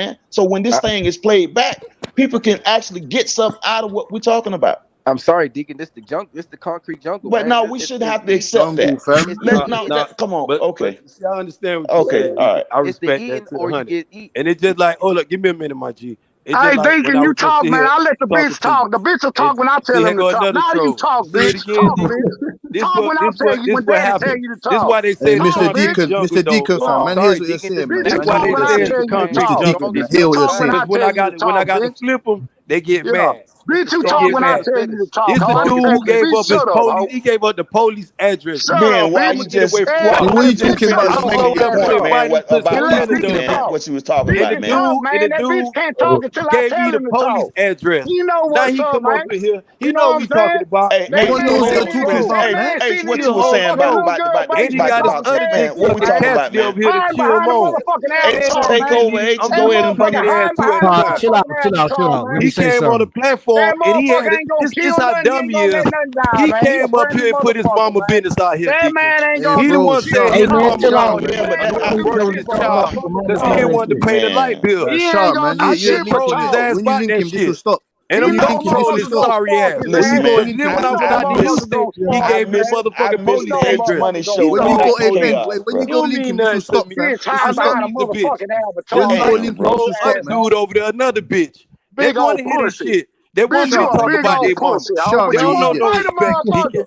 man. So when this thing is played back, people can actually get stuff out of what we're talking about. I'm sorry, Deacon. This the concrete jungle. But man. no, we shouldn't have to accept that. Come on, okay. But see, I understand what you're saying. All right. I respect that to the 100. And it's just like, hold up, give me a minute, my G. Hey, Deacon, you talk, man. I let the bitch talk. The bitch will talk when I tell him to talk. Now you talk, bitch. Talk, bitch. Talk when I tell you, when Daddy tell you to talk. This is why they say Mr. Deacon, fam, man, here's what you're saying, man. That's why they say it's the concrete jungle. Hear what you're saying. Because when I got to flip them, they get mad. Bitch, you talk when I tell you to talk. This the dude who gave up his police. He gave up the police address. Man, why you just what are you talking about? What you was talking about, man. Man, that bitch can't talk until I Gave tell me the him to police talk. address. You know Now what's he up, come man. over here. He You know what we I'm talking saying? about. Everyone knows what you're talking about, man. Hey, what you was saying about And he got his other dick what we talking about, man? over here to cheer him on. Take over, H, go ahead and bring it in. Chill out. He came on the platform and he had this how dumb he is. He came up here and put his mama business out here. That man ain't gonna He the one said his mama chill out. worked his child because he didn't want to pay the light bill. Sharp, man. I You just trolled his ass when you about link that him, this will shit. stop. And I'm not trolling his stop. sorry ass. Listen, man. Then when I went out to Houston, he gave me a motherfucking police address. Money show. When you go, hey Ben, when you go link him, this will stop, fam. This will stop. When you go link him, this will stop, man. Dude over there, another bitch. They Big want to old hear this pussy. shit. They want me to talk about their mama. They don't know no respect, Deacon.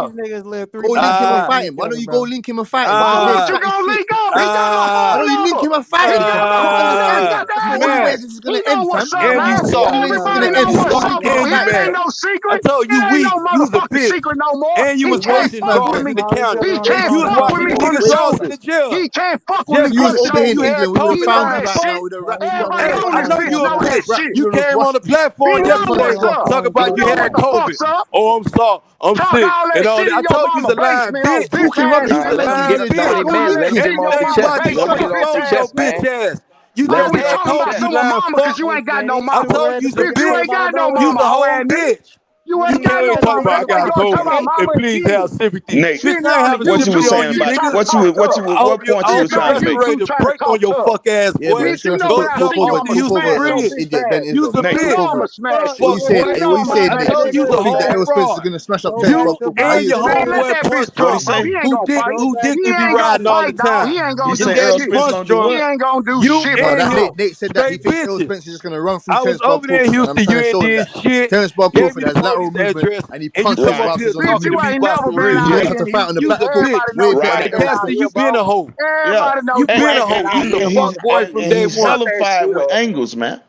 up. These niggas live 3 Go link him and fight him. Why don't you go link him and fight him? Why Here, would you chatting go shit. link up? He got my Why phone don't you link number. him and fight He him? got my It's gonna phone end. number. That's the only way this is He gonna know end, fam. what's up, The man. only way this is gonna Everybody end know is what's go up, link him bro. and It fight him. ain't no I secret. told It you ain't weak. no You was a motherfucking bitch. secret no more. And you He was can't watching fuck with drugs me. in the county. He And can't you was fuck with watching me niggas for the drugs in shoulders. the jail. He can't fuck with me Just You for was the recently, over here in you shoulders. had England, we would have He COVID found know you that last right month. now shit. with a Everybody Hey, on I this know bitch you a know that bitch. shit. You would have came on the rushed you. He platform know yesterday, what's up. talk He about you know had what the COVID. fuck's up. Oh, I'm sorry. I'm Talk sick. all that And all shit that. in I your told you mama was a lying basement on bitch. bitch Talking ass rubbish. You's Man, a nigga. let's give lying it a Let dance. bitch. him Go Talk in. all link Let him that him. get shit him in off your his mama chest. Everybody Let trying him to basement get it off his bitch expose your ass. chest, bitch man. ass. You Why just we had talking COVID, about you to my lying mama fuck. because you ain't got no I mama? told you you's a Bitch, you bitch. ain't got no You's mama, a hoe whole ass nigga. bitch. You You ain't got can't no talk mama. about I You ain't got gonna tell COVID my and mama and please have kids. sympathy. Nate, She Bitch, in I there ain't on the having what you were sympathy YouTube. on saying you, She about nigga. trying to talk tough. what point I you She were hope your trying to telling you make? you respirator trying to break talk on your tough. fuck ass, Yeah, boy. man. Bitch, She's you gonna have to know when Go pull, I pull, suck see you, pull, on I'ma me. pull, You's a pull smash over your on bitch. this bitch idiot Ben ass. You's a Israel, man. You Pull know bitch. I'ma over. smash What it. you Fuck saying? boy. You Hey, what know you I'ma saying I next? smash told it. you You was a don't think that whole Errol Spence is fraud. gonna smash up Go Terence back You to Crawford? Why and you your boxing. Man, let explaining? homeboy that bitch punch What he talk, drunk, bro. say? He ain't who gonna dick fight. who He dick be ain't gonna riding all the fight, dog. time. He ain't You gonna Your do say Errol daddy shit. Spence punch gonna do He drunk. what? ain't gonna do You shit No, but and that him. talk. Nate said that he Straight thinks Errol bitches. Spence is just gonna run through I was Terence Bud over there in Crawford, and I'm Houston. You trying to ain't show him did that shit. Terence Bud Gave Crawford me the has lateral police movement address, and he and you punches come Right, up whilst here he's on the Bitch, talking you to move. me ain't about never some been real You out just shit. have here to in fight on the Houston. You's a platform bitch. Everybody know where he you put on ain't the right, been Errol out Cassie, here, you Spence. been bro. a hoe. yeah, Everybody know You you been ain't a been hoe. out You's the here, and bro. fuck he's boy from day he's one. hellified with angles, man.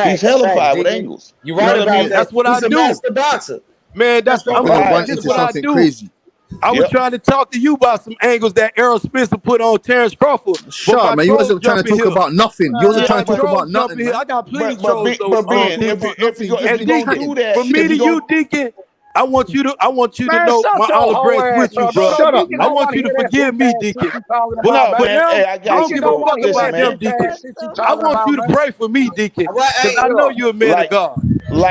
He's Facts, hellified with Deacon. angles. You You know right what I about mean? that. That's what I He's a do. master boxer. Man, That's what He's I'm gonna talking Right. run about. this This into what why I something do. crazy. I was Yep. trying to talk to you about some angles that Errol Spencer put on Terence Crawford, but Shut up, my man. You trolls wasn't trying to jumping talk here. about nothing. You wasn't Yeah, trying my to talk trolls about jumping nothing, here. I man. got plenty But trolls though, Ben, Talking Deacon about nothing. You if just and you be gonna Deacon. do chatting. that, From me if to you you, gonna Deacon, I want you to Man, know shut my your olive hoe branch ass with you, up, bro. bro. No, Shut up, Deacon I man. don't want want to you to hear that forgive bitch me, ass shit Deacon. you talking But about, no, for man. Ben, hey, him, I I got don't you Deacon give a don't though. want fuck to hear Listen, that about him, bitch man. Deacon. ass shit you I talking want about, you to man. pray for me, Deacon, because I know yo, you're a man of Like God.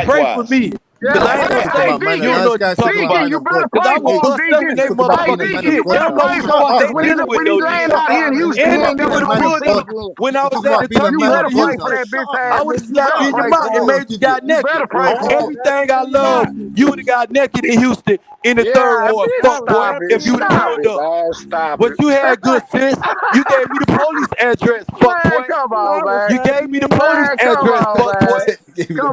Pray for likewise. me, Yeah, because I ain't pray. gonna Talking Hey, say about man, you and Deacon. don't know this what you're guy's talking talking about about. Deacon, man you of God. better Because pray I Hey, will for him, bust them in Deacon. their talk about Hey, being a motherfucking man Deacon, of you shit. They God. better don't know pray who the Shut for him, fuck cause they up, when he man. dealing with when he though, land Deacon. Shut out here up, in man. Houston, Talking he And ain't about if it being never a would have gonna man be of pulled God. up seen again. when I was Talking at the about being a You turkey man better of hunting, God pray you, for now. that Shut bitch up, I ass man. would have nigga. You slapped Shut you better in up, your pray man. mouth for and Talking him. about made you got idiot. You naked. better pray Talking On for him. about everything I love, you would have got naked in Houston in the third Yeah, ward, bitch, fuck boy, stop it. if you would have Stop pulled it, up. man. Stop But it. you had good sense. You gave me the police address, fuck Man, boy. come on, man. You gave me the police Man, come address, on, fuck boy. man. Give me the Come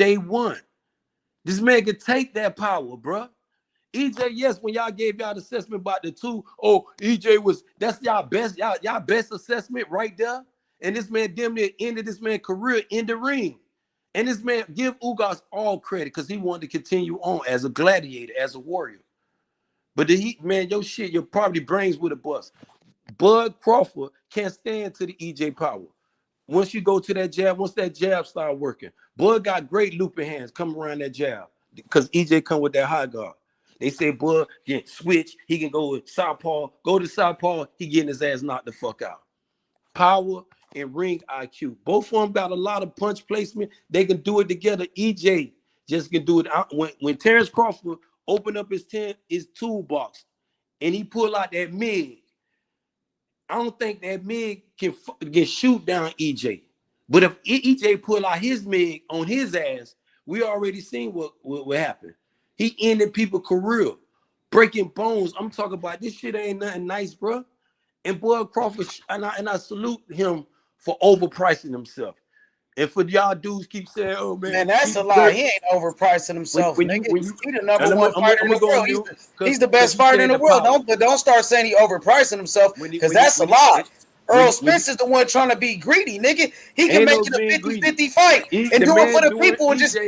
day one. This man can take that power, bro. EJ, yes, when y'all gave y'all the assessment about the two, EJ that's y'all best assessment right there. And this man damn near ended this man's career in the ring. And this man, give Ugas all credit because he wanted to continue on as a gladiator, as a warrior. But your shit, your probably brains would have bust. Bud Crawford can't stand to the EJ power. Once you go to that jab, once that jab start working, Bud got great looping hands coming around that jab because EJ come with that high guard. They say Bud can switch, he can go with southpaw, go to southpaw, he getting his ass knocked the fuck out. Power and ring IQ. Both of them got a lot of punch placement. They can do it together. EJ just can do it. When Terence Crawford opened up his toolbox and he pulled out that MIG, I don't think that Mig can shoot down EJ. But if EJ pull out his Mig on his ass, we already seen what happened. He ended people's career, breaking bones. I'm talking about this shit ain't nothing nice, bro. And Bud Crawford, and I salute him for overpricing himself. And for y'all dudes keep saying, "Oh man, that's a lie. He ain't overpricing himself. He the number one fighter in the world. He's the best fighter in the world. Don't start saying he overpricing himself because that's a lie. Earl Spence is the one trying to be greedy, nigga. He can make it a 50-50 fight and do it for the people and just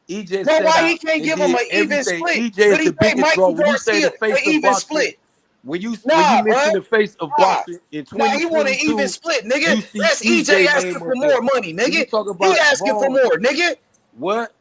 EJ. But why he can't give him an even split? EJ is the biggest draw. When you say the face of boxing, when you mention the face of boxing in 2022, he want an even split, nigga. That's EJ asking for more money, nigga. He asking for more, nigga. What?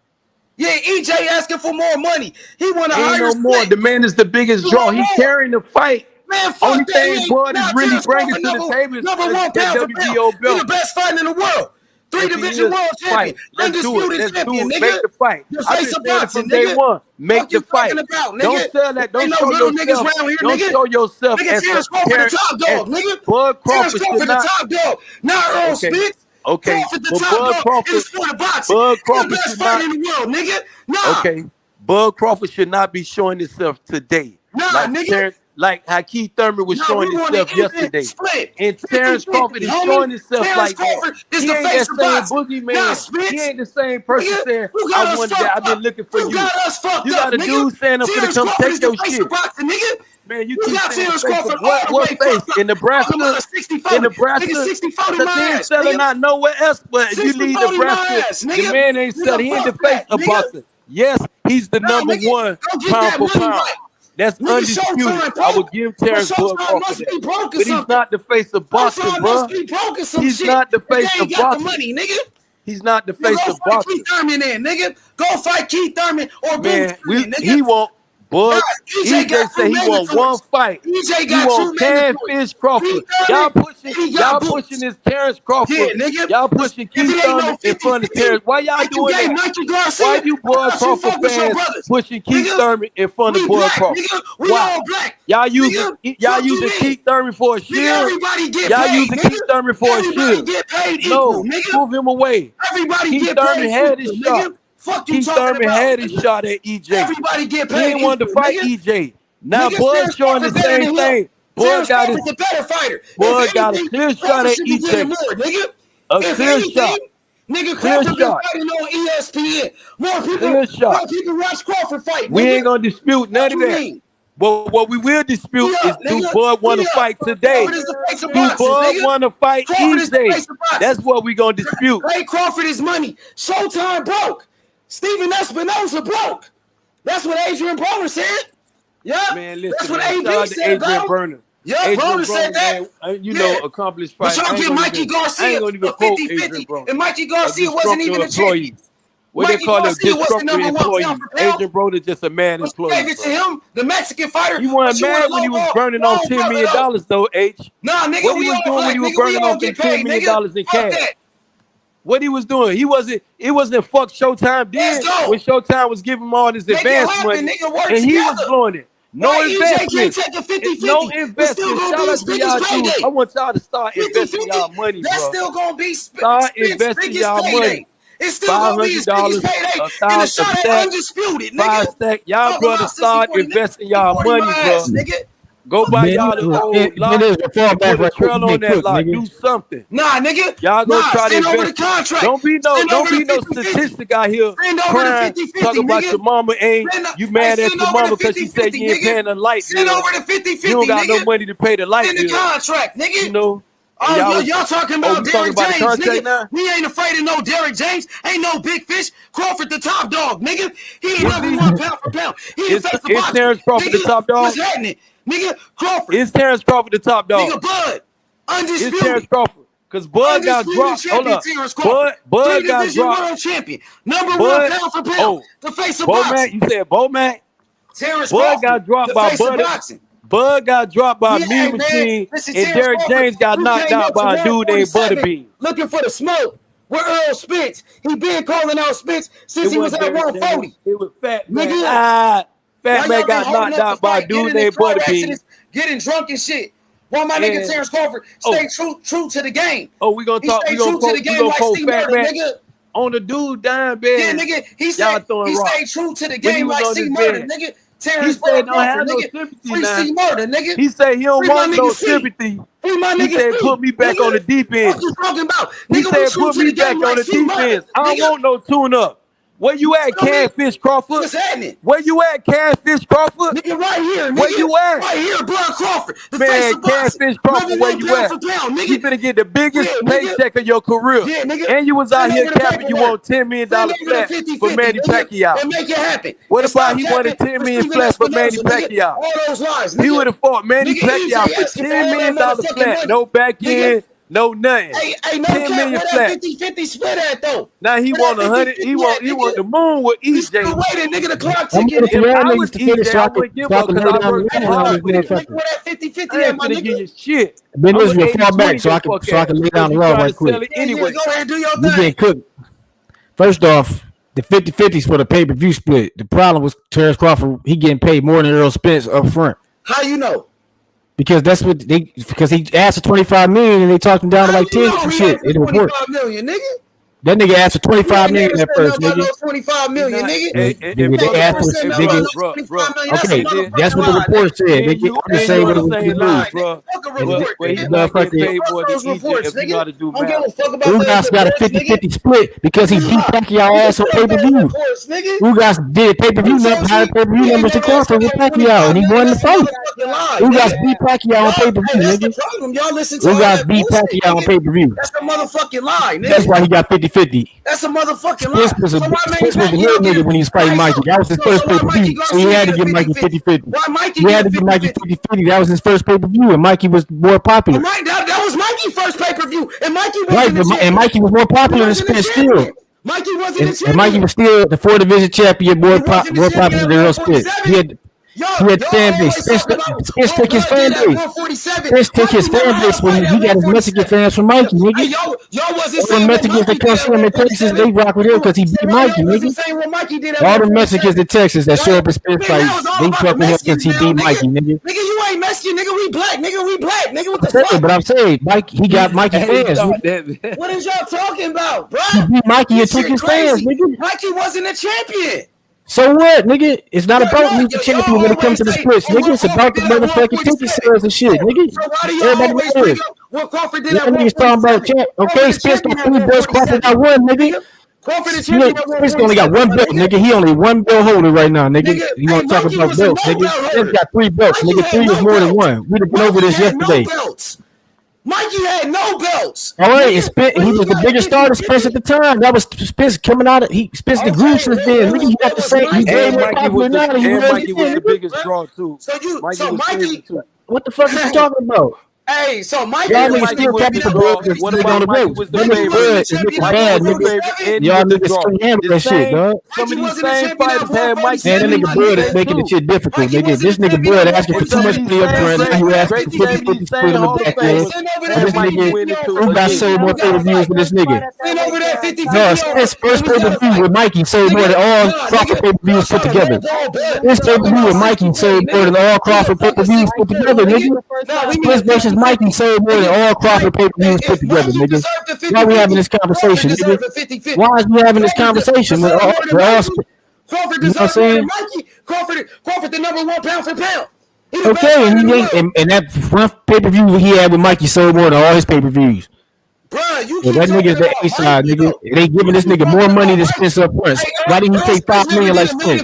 Yeah, EJ asking for more money. He want a higher split. More. The man is the biggest draw. He's carrying the fight. Man, fuck only that. Thing Bud is really bringing to the table is number one pound for pound. He's the best fighter in the world. 3-division world champion. Undisputed champion, nigga. Make the fight. The face of boxing, from day one. Make the fight. Don't sell that. Don't show yourself. Don't show yourself as Terence Crawford the top dog, nigga. Bud Crawford the top dog. Not Errol Spence. Okay. Crawford the top dog in the sport of boxing. Bud Crawford the best fighter in the world, nigga. Nah. Okay. Bud Crawford should not be showing himself today. Nah, nigga. Like how Keith Thurman was showing himself yesterday. And Terence Crawford is showing himself like that. He ain't that same boogeyman. He ain't the same person saying, I wanted that. I've been looking for you. You got a dude saying I'm gonna come take your shit. Man, you keep saying what face? In Nebraska? In Nebraska? The team selling not nowhere else, but you leave Nebraska. The man ain't selling. He ain't the face of boxing. Yes, he's the number one pound for pound. That's undisputed. I would give Terence Bud Crawford that. But he's not the face of boxing, bro. He's not the face of boxing. He's not the face of boxing. Keith Thurman in, nigga. Go fight Keith Thurman or man, he won't. Bud, EJ say he want one fight. He want Catfish Crawford. Y'all pushing this Terence Crawford. Y'all pushing Keith Thurman in front of Terence. Why y'all doing that? Why you Bud Crawford fans pushing Keith Thurman in front of Bud Crawford? Why? Y'all using Keith Thurman for a shield? Y'all using Keith Thurman for a shield? No, move him away. Keith Thurman had his shot. Keith Thurman had his shot at EJ. Everybody get paid. He didn't want to fight EJ. Now Bud showing the same thing. Bud got his better fighter. Bud got a clear shot at EJ. A clear shot. Nigga, Crawford been fighting on ESPN. More people watch Crawford fight. We ain't gonna dispute none of that. But what we will dispute is do Bud want to fight today? Do Bud want to fight EJ? That's what we gonna dispute. Ray Crawford is money. Showtime broke. Steven Espinosa broke. That's what Adrian Broner said. Yeah, man, listen, that's what AB said. Adrian Broner. Yeah, Broner said that. Man, you know, accomplished fight. But y'all get Mikey Garcia a 50-50, and Mikey Garcia wasn't even a champion. What they call a disruptive employee. Adrian Broner just a mad employee. Gave it to him, the Mexican fighter. You weren't mad when he was burning off $10 million though, H. Nah, nigga, what he was doing when he was burning off $10 million in cash? What he was doing, it wasn't fuck Showtime then when Showtime was giving him all this advance money, and he was blowing it. No investment. No investment. Shout out to y'all too. I want y'all to start investing y'all money, bro. That's still gonna be start investing y'all money. It's still gonna be his biggest payday. And the shot at undisputed, nigga. 5 stack. Y'all brothers start investing y'all money, bro. Go buy y'all the old lot. Put a trail on that lot. Do something. Nah, nigga. Y'all go try to invest. Don't be no statistic out here crying, talking about your mama ain't. You mad at your mama because she said you ain't paying the light bill. You don't got no money to pay the light bill. In the contract, nigga. You know. Y'all talking about Derrick James, nigga. We ain't afraid of no Derrick James. Ain't no big fish. Crawford the top dog, nigga. He ain't number one pound for pound. Is Terence Crawford the top dog? What's happening? Nigga, Crawford. Is Terence Crawford the top dog? Nigga, Bud. Undisputed. Is Terence Crawford. Because Bud got dropped. Hold up. Bud got dropped. World champion. Number one pound for pound. The face of boxing. You said Bo-Mac? Terence Bud got dropped by Bud. Bud got dropped by Mean Machine, and Derrick James got knocked out by a dude named Butterbean. Looking for the smoke. Where Errol Spence? He been calling out Spence since he was at 140. It was Fat Man. Fat Man got knocked out by a dude named Butterbean. Getting drunk and shit. Why my nigga Terence Crawford stay true to the game? Oh, we gonna talk. We gonna quote Fat Man on the dude dying bed. Yeah, nigga. He stayed true to the game like C Murder, nigga. Terrence Crawford, nigga. Free C Murder, nigga. He said he don't want no sympathy. He said put me back on the deep end. What you talking about? He said put me back on the deep end. I don't want no tune-up. Where you at, Catfish Crawford? What's happening? Where you at, Catfish Crawford? Nigga, right here, nigga. Where you at? Right here, Blood Crawford. The Man, Catfish Crawford, where you at? You finna get the biggest paycheck of your career. Yeah, nigga. And you was out here capping you want $10 million flat for Manny Pacquiao. And make it happen. What about he wanted $10 million flat for Manny Pacquiao? All those lies, nigga. He would have fought Manny Pacquiao for $10 million flat. No back end. No nothing. Hey, no 10 million flat. 50-50 split at though. Now he want 100. He want the moon with EJ. Still waiting, nigga. The clock ticking. If I was EJ, I wouldn't give up because I worked hard with it. Where that 50-50 I ain't at, my finna give nigga? you shit. Ben was gonna fall back so I can lay down the law right quick. Anyway, go ahead and do your You thing. getting cooked. First off, the 50-50s for the pay-per-view split. The problem was Terence Crawford, he getting paid more than Errol Spence up front. How you know? Because that's what because he asked for $25 million and they talked him down to like 10 and shit in the report. $25 million, nigga. That nigga asked for $25 million at first, nigga. $25 million, nigga. They asked for nigga. Okay, that's what the report said. Nigga, I'm just saying what it was. Ugas got a 50-50 split because he beat Pacquiao ass on pay-per-view. Ugas did pay-per-view numbers, higher pay-per-view numbers to Crawford with Pacquiao, and he won the fight. Ugas beat Pacquiao on pay-per-view, nigga. Ugas beat Pacquiao on pay-per-view. That's a motherfucking lie, nigga. That's why he got 50-50. That's a motherfucking lie. Spence was a real nigga when he was fighting Mikey. That was his first pay-per-view, so he had to give Mikey 50-50. He had to give Mikey 50-50. That was his first pay-per-view, and Mikey was more popular. That was Mikey's first pay-per-view, and Mikey and Mikey was more popular than Spence still. Mikey wasn't a champion. And Mikey was still the 4-division champion, more popular than Errol Spence. He had fan base. Spence took his fan base. Spence took his fan base when he got his Mexican fans from Mikey, nigga. Y'all wasn't All the Mexicans that come see him in Texas, they rock with him because he beat Mikey, nigga. All the Mexicans in Texas that show up in Spence fights, they fuck with him because he beat Mikey, nigga. Nigga, you ain't Mexican, nigga. We black, nigga. We black, nigga. What the fuck? But I'm saying, Mike, he got Mikey fans. What is y'all talking about, bro? He beat Mikey and took his fans, nigga. Mikey wasn't a champion. So what, nigga? It's not about who's the champion when it comes to the splits, nigga. It's about the motherfucking ticket sales and shit, nigga. So why do y'all always bring up what Crawford did at niggas talking about champ. Okay, Spence got 3 belts, Crawford got 1, nigga. Crawford the champion. Spence only got 1 belt, nigga. He only 1 belt holder right now, nigga. You want to talk about belts, nigga? Spence got 3 belts, nigga. 3 is more than 1. We'd have been over this yesterday. Mikey had no belts. All right, and he was the biggest star to Spence at the time. That was Spence coming out of Spence the grew since then. Nigga, he got the same. He's way more popular now than he was. Mikey was the biggest draw too. Mikey. What the fuck are you talking about? Hey, so Mikey. Y'all niggas still capping the ball. What about Mikey was the favorite? Bad, nigga. Y'all niggas still handle that shit, dog. Some of these same fighters had Mikey. Man, that nigga Bud is making the shit difficult, nigga. This nigga Bud asking for too much money up front. Now he asking for 50-50 split in the back end. This nigga, who got sold more pay-per-views than this nigga? No, Spence first pay-per-view with Mikey sold more than all Crawford pay-per-views put together. This pay-per-view with Mikey sold more than all Crawford pay-per-views put together, nigga. Spence versus Mikey sold more than all Crawford pay-per-views put together, nigga. Why are we having this conversation, nigga? Why is we having this conversation with all Crawford you know what I'm saying? Mikey. Crawford the number 1 pound for pound. Okay, and that one pay-per-view he had with Mikey sold more than all his pay-per-views. Bruh, that nigga's the A side, nigga. They giving this nigga more money than Spence up front. Why didn't he take $5 million like Spence?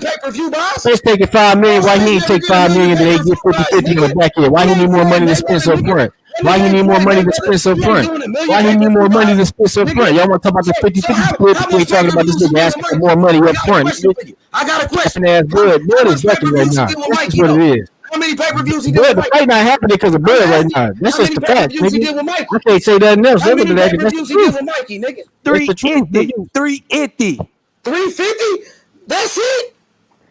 Spence taking $5 million. Why he ain't take $5 million? They get 50-50 on the back end. Why he need more money than Spence up front? Why he need more money than Spence up front? Why he need more money than Spence up front? Y'all want to talk about the 50-50 split? You ain't talking about this nigga asking for more money up front. I got a question. Ass Bud is ducking right now. This is what it is. How many pay-per-views he did Bud, with the fight not happening because of Bud right now. That's just the fact, nigga. I can't say nothing else. How many pay-per-views he did with Mikey, nigga? 350. 350? That's it?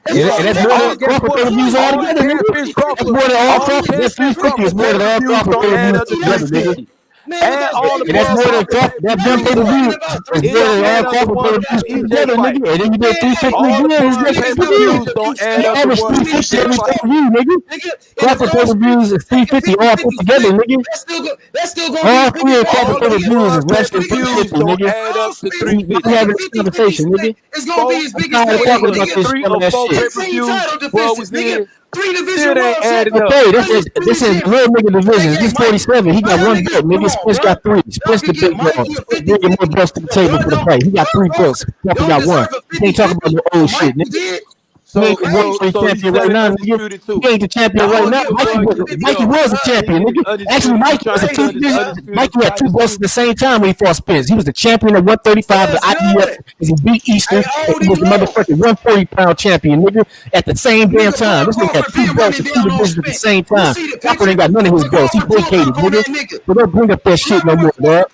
And that's more than Crawford pay-per-views all together, nigga. That's more than all Crawford. That's 350 is more than all Crawford pay-per-views together, nigga. Man, all the that's more than that one pay-per-view. It's more than all Crawford pay-per-views together, nigga. And then you did 350 again. His next pay-per-view. Don't add He up averaged 350 every pay-per-view, nigga. Crawford pay-per-views is 350 all put together, nigga. That's still going All to be three of Crawford pay-per-views is less than 350, nigga. add up to We having this conversation, nigga. It's going to be his I'm biggest tired of talking about this Three some of or that four shit. title defenses, nigga. 3 division Still ain't world adding up. Okay, this is little nigga divisions. This 47. He got one belt. Nigga, Spence got 3. Spence the big dog. Spence bringing more belts to the table for the fight. He got 3 belts. Crawford got 1. He ain't talking about the old shit, nigga. So he ain't the champion right now, nigga. He ain't the champion right now. Mikey was a champion, nigga. Actually, Mikey had 2 belts at the same time when he fought Spence. He was the champion of 135 of the IBF because he beat Easton. He was the motherfucking 140-pound champion, nigga, at the same damn time. This nigga had 2 belts in 2 divisions at the same time. Crawford ain't got none of his belts. He vacated, nigga. So don't bring up that shit no more, dog.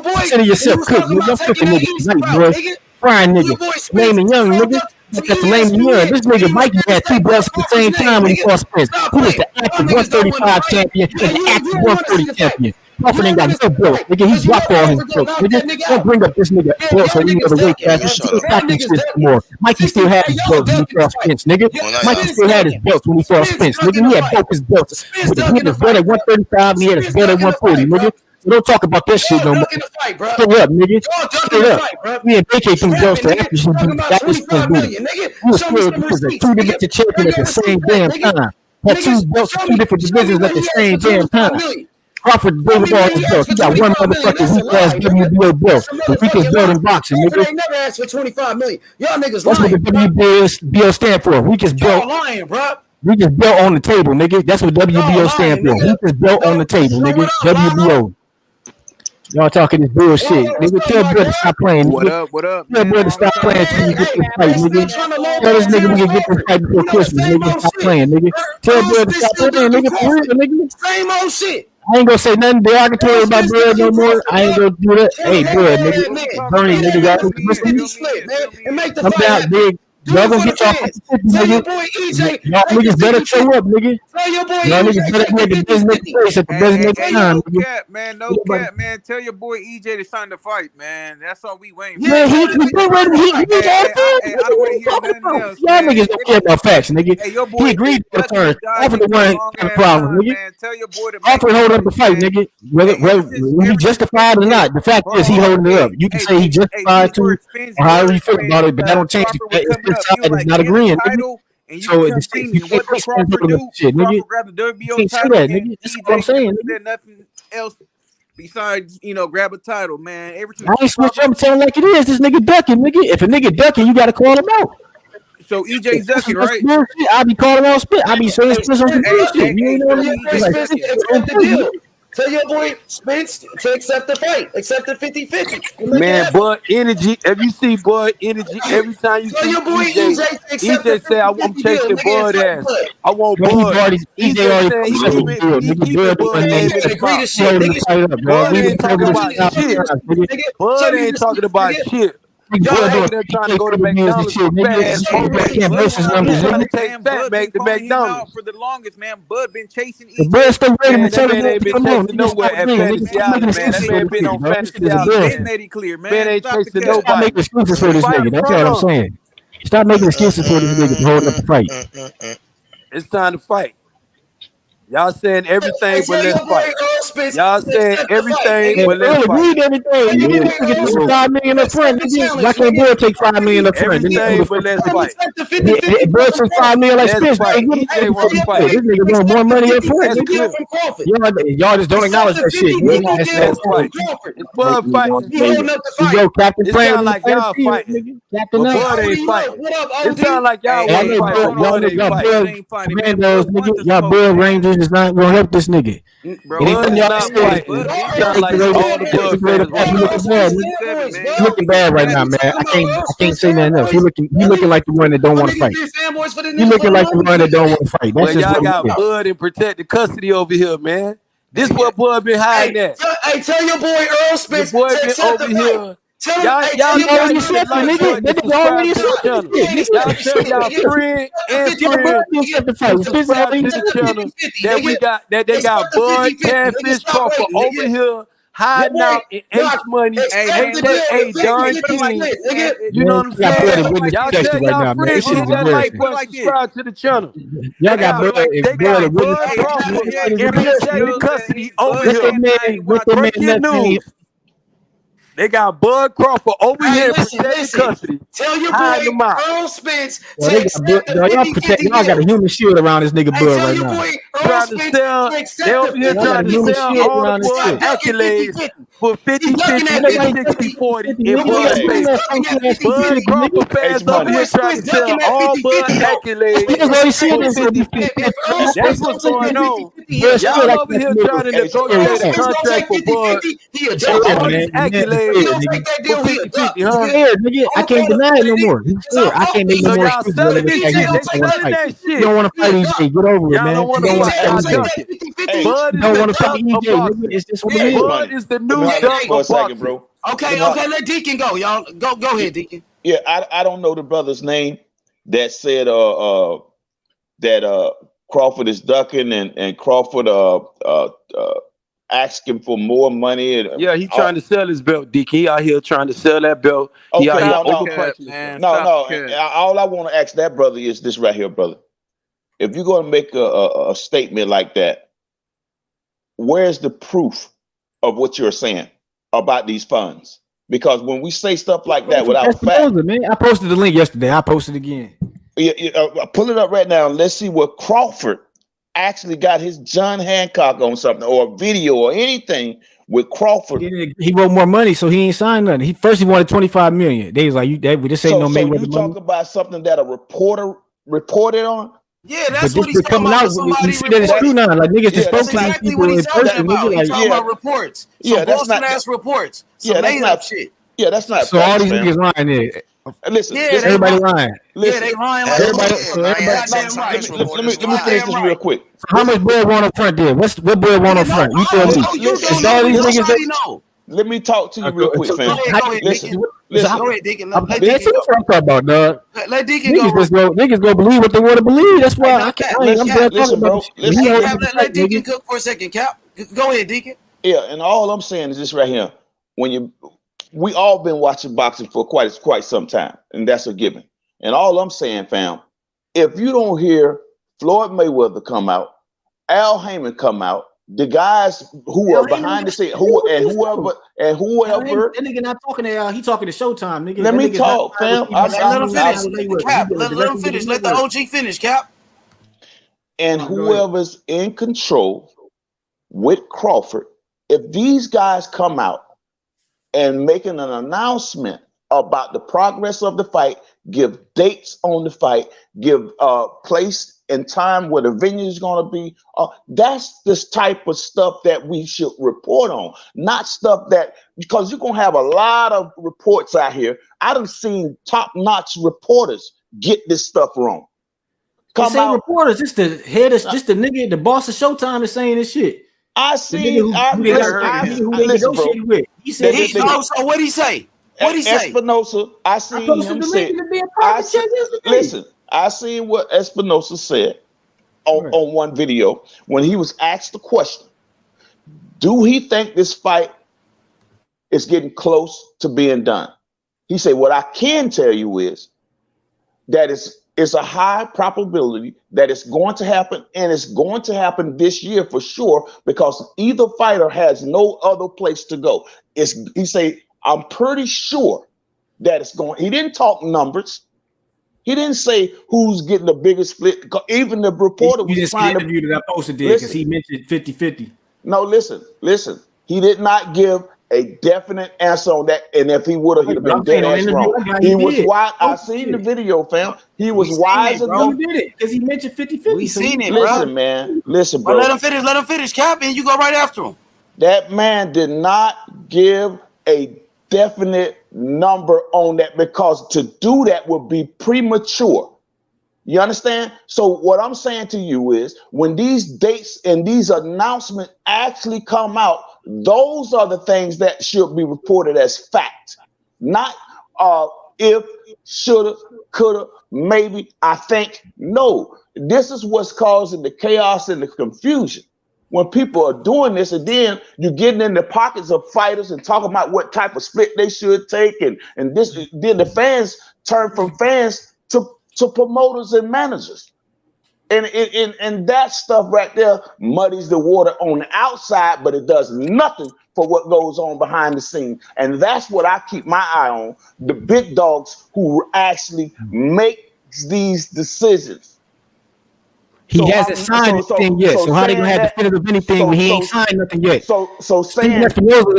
Consider yourself cooked, nigga. I'm cooking niggas tonight, boy. Frying nigga. Naming young, nigga. That's the name of young. This nigga Mikey had 2 belts at the same time when he fought Spence. He was the active 135 champion and the active 140 champion. Crawford ain't got no belts, nigga. He dropped all his belts, nigga. Don't bring up this nigga belts or any other weight class. This shit talking shit anymore. Mikey still had his belts when he fought Spence, nigga. Mikey still had his belts when he fought Spence, nigga. He had both his belts. He had his belt at 135 and he had his belt at 140, nigga. So don't talk about that shit no more. Straight up, nigga. Straight up. We ain't vacate them belts to after you beat that Spence beat. You was still because of 2 division champion at the same damn time. Had 2 belts in 2 different divisions at the same damn time. Crawford gave all his belts. He got one motherfucking weak ass WBO belt. The weakest belt in boxing, nigga. They never asked for $25 million. Y'all niggas That's what lying. the WBO stand for. Weakest belt. Y'all lying, bro. Weakest belt on the table, nigga. That's what WBO stand for. Weakest belt on the table, nigga. WBO. Y'all talking this bullshit. Nigga, tell brother to stop playing. What up? What up? Tell brother to stop playing till we get this fight, nigga. Tell this nigga we can get this fight before Christmas, nigga. Stop playing, nigga. Tell brother to stop playing, nigga. For real, nigga. Same old shit. I ain't gonna say nothing derogatory about bread no more. I ain't gonna do that. Hey, bread, nigga. Bernie, nigga, y'all listen. I'm down, big. Y'all gonna get y'all 50, nigga. Y'all niggas better show up, nigga. Y'all niggas better make a designated place at the designated time, No nigga. cap, man. No cap, man. Tell your boy EJ to sign the fight, man. That's all we waiting for. Man, he been ready. He agreed all the time. I don't want to hear nothing else. Y'all niggas don't care about facts, nigga. He agreed to the terms. Crawford the one had a problem, nigga. Tell your boy to Crawford hold up the fight, nigga. Whether he justified or not, the fact is he holding it up. You can say he justified to, or however you feel about it, but that don't change the fact. It's this side is not agreeing, nigga. So it's you can't say shit, nigga. You can't say that, nigga. That's what I'm saying, nigga. Nothing else besides, grab a title, man. I ain't switch up and tell him like it is. This nigga ducking, nigga. If a nigga ducking, you gotta call him out. So EJ's ducking, right? I be calling out spit. I be saying spit on the shit. You ain't know what Tell your boy Spence to accept the fight. Accept the 50-50. Man, Bud Energy. If you see Bud Energy, every time you see your boy EJ say, I'm chasing Bud ass. I want Bud. EJ Bud ain't talking about shit. Bud ain't talking about shit. Y'all ain't there trying to go to McDonald's for fat ass trying to take fat back to McDonald's for the longest, man. Bud been chasing EJ. Bud still ready to tell him ain't been chasing nowhere at Fantasy Island, man. That man been on Fantasy Island. Man ain't chasing nobody. Stop making excuses for this nigga. That's what I'm saying. Stop making excuses for this nigga to hold up the fight. It's time to fight. Y'all saying everything, but let's fight. Y'all saying everything, but let's fight. Read everything. You need to get this $5 million up front. Why can't Bud take $5 million up front? Everything, but let's fight. Bud took $5 million like Spence. This nigga want more money up front. Y'all just don't acknowledge that shit. Let's fight. It's Bud fighting. You go Captain It Player. sound like y'all fighting. Captain But Bud ain't fighting. It sound like y'all ain't fighting. Y'all Bud Rangers is not gonna help this nigga. Bro, Bud is not fighting. It sound like all the Bud fans He looking bad right now, man. I can't say nothing else. He looking like the one that don't want to fight. He looking like the one that don't want to fight. That's Well, just y'all got what Bud in protected custody over here, man. This what Bud been hiding at. Hey, tell your boy Errol Spence. Your boy been over here. Y'all already accepted, nigga. That nigga already accepted. Y'all tell y'all friend and friend subscribe to the channel that we got, that they got Bud Catfish Crawford over here hiding out in H Money. Hey, Don King. You know what I'm saying? Y'all tell y'all friends hit that like button, subscribe to the channel. Y'all got They got Bud Crawford in protected custody over here. Breaking news. They got Bud Crawford over here in protected custody. Tell your boy Errol Spence. Y'all got a human shield around this nigga Bud right now. Trying to sell, they over here trying to sell all the Bud accolades for 50-50, 60-40 in Bud space. Bud Crawford fans over here trying to sell all Bud accolades for 50-50. That's what's going on. Y'all over here trying to negotiate a contract for Bud. All these accolades. I can't deny it no more. I can't make no more excuses. You don't want to fight EJ. Get over it, man. You don't want to fight EJ. Bud don't want to fight EJ. It's just what it is. Bud is the new dunk for a of second, bro. Okay, let Deacon go, y'all. Go ahead, Deacon. Yeah, I don't know the brother's name that said that Crawford is ducking and Crawford asking for more money. Yeah, he trying to sell his belt, Deke. He out here trying to sell that belt. Okay, no. All I want to ask that brother is this right here, brother. If you're going to make a statement like that, where's the proof of what you're saying about these funds? Because when we say stuff like that without fact, man, I posted the link yesterday. I posted it again. Pull it up right now and let's see what Crawford actually got his John Hancock on something or a video or anything with Crawford. He wrote more money, so he ain't signed nothing. He wanted $25 million. They was like, this ain't no Mayweather money. You talk about something that a reporter reported on? Yeah, that's what he's coming out. You see that it's true now. Like niggas just spoke to these people in person. He's talking about reports. Yeah, that's not ass reports. That's not shit. Yeah, that's not. So all these niggas lying there. Listen, everybody lying. Listen, they lying. Let me finish this real quick. So how much Bud want up front there? What Bud want up front? You tell me. Let me talk to you real quick, fam. Listen. Go ahead, Deacon. Let Deacon go. What I'm talking about, dog. Let Deacon go. Niggas go believe what they want to believe. That's why I can't. I'm listen, bro. Let Deacon cook for a second, Cap. Go ahead, Deacon. Yeah, and all I'm saying is this right here. We all been watching boxing for quite some time, and that's a given. And all I'm saying, fam, if you don't hear Floyd Mayweather come out, Al Heyman come out, the guys who are behind the scene, whoever. That nigga not talking to Al, he talking to Showtime, nigga. Let me talk, fam. Let him finish. Cap, let him finish. Let the OG finish, Cap. And whoever's in control with Crawford, if these guys come out and making an announcement about the progress of the fight, give dates on the fight, give place and time where the venue is going to be. That's this type of stuff that we should report on, not stuff that, because you're going to have a lot of reports out here. I done seen top-notch reporters get this stuff wrong. Come out. Reporters, just the head, just the nigga, the boss of Showtime is saying this shit. I see. Listen, bro. He said, so what'd he say? What'd he say? Espinosa, I seen him say. Listen, I seen what Espinosa said on one video when he was asked the question, do he think this fight is getting close to being done? He said, what I can tell you is that it's a high probability that it's going to happen, and it's going to happen this year for sure, because either fighter has no other place to go. He say, I'm pretty sure that it's going. He didn't talk numbers. He didn't say who's getting the biggest split. Even the reporter was trying to interview that I posted there because he mentioned 50-50. No, listen. He did not give a definite answer on that, and if he would have, he'd have been dead ass wrong. He was wise. I seen the video, fam. He was wise enough. He did it because he mentioned 50-50. We seen it, bro. Listen, man. Listen, bro. Let him finish, Cap, and you go right after him. That man did not give a definite number on that, because to do that would be premature. You understand? So what I'm saying to you is, when these dates and these announcements actually come out, those are the things that should be reported as fact, not if, shoulda, coulda, maybe, I think. No, this is what's causing the chaos and the confusion. when people are doing this, and then you're getting in the pockets of fighters and talking about what type of split they should take, and this, then the fans turn from fans to promoters and managers. And that stuff right there muddies the water on the outside, but it does nothing for what goes on behind the scenes. And that's what I keep my eye on, the big dogs who actually make these decisions. He hasn't signed anything yet. So how they gonna have definitive anything when he ain't signed nothing yet? So saying,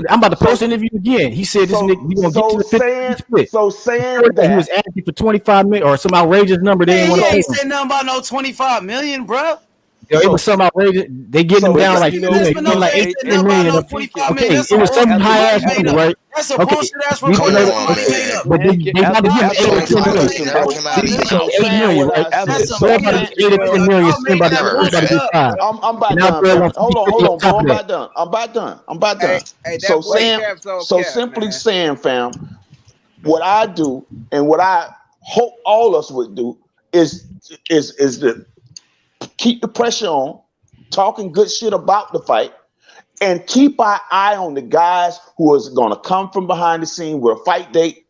I'm about to post an interview again. He said this nigga, we gonna get to the 50 split. So saying that he was asking for 25 million or some outrageous number. They didn't want to pay ain't him. saying nothing about no 25 million, bro. Yo, it was some outrageous. They getting him down like 8 million. Okay, it was some high ass number, right? That's a bullshit ass report. But they got to give him 8 or 10 million, right? So everybody 8 or 10 million spent by the time. I'm about done. Hold on, bro. I'm about done. So simply saying, fam, what I do and what I hope all of us would do is to keep the pressure on, talking good shit about the fight, and keep our eye on the guys who is going to come from behind the scene with a fight date,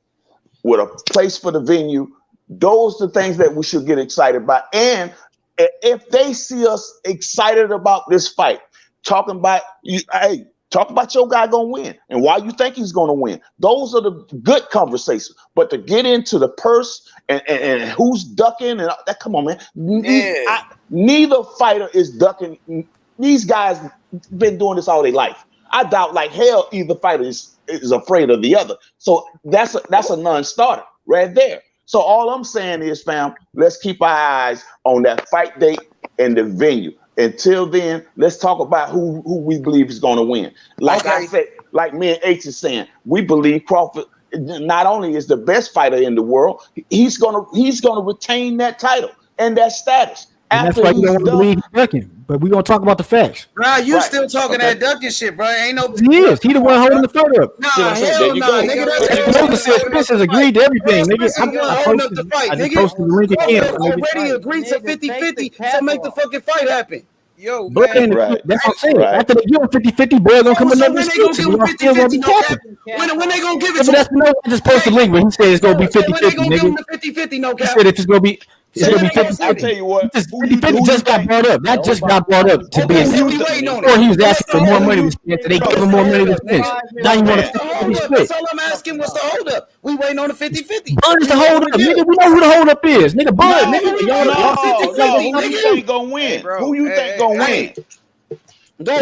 with a place for the venue. Those are the things that we should get excited about. And if they see us excited about this fight, talking about, hey, talk about your guy gonna win and why you think he's gonna win. Those are the good conversations. But to get into the purse and who's ducking and that, come on, man. Neither fighter is ducking. These guys been doing this all their life. I doubt like hell either fighter is afraid of the other. So that's a non-starter right there. So all I'm saying is, fam, let's keep our eyes on that fight date and the venue. Until then, let's talk about who we believe is going to win. Like I said, like me and H is saying, we believe Crawford not only is the best fighter in the world, he's gonna retain that title and that status. And that's why you don't want to believe he's ducking. But we're gonna talk about the facts. Bro, you still talking that ducking shit, bro. Ain't no. He is. He the one holding the fight up. Nah, hell nah, nigga. Espinosa said Spence has agreed to everything, nigga. I posted the link again. Already agreed to 50-50, so make the fucking fight happen. Yo, man. That's what I'm saying. After they give him 50-50, boy, gonna come another when they gonna give him 50-50, when they gonna give it to him? I just posted the link, but he said it's gonna be 50-50, when they gonna give him nigga. the 50-50, no cap. He said it's gonna be 50-50. I tell you what, 50-50 just got brought up. That just got brought up to be. Before he was asking for more money to spend, so they gave him more money to spend. Now you want a 50-50 split. That's all I'm asking. What's the hold up? We waiting on the 50-50. Bud is the hold up, nigga. We know who the hold up is, nigga. Bud, nigga. Who you think gonna win? Who you think gonna win? Not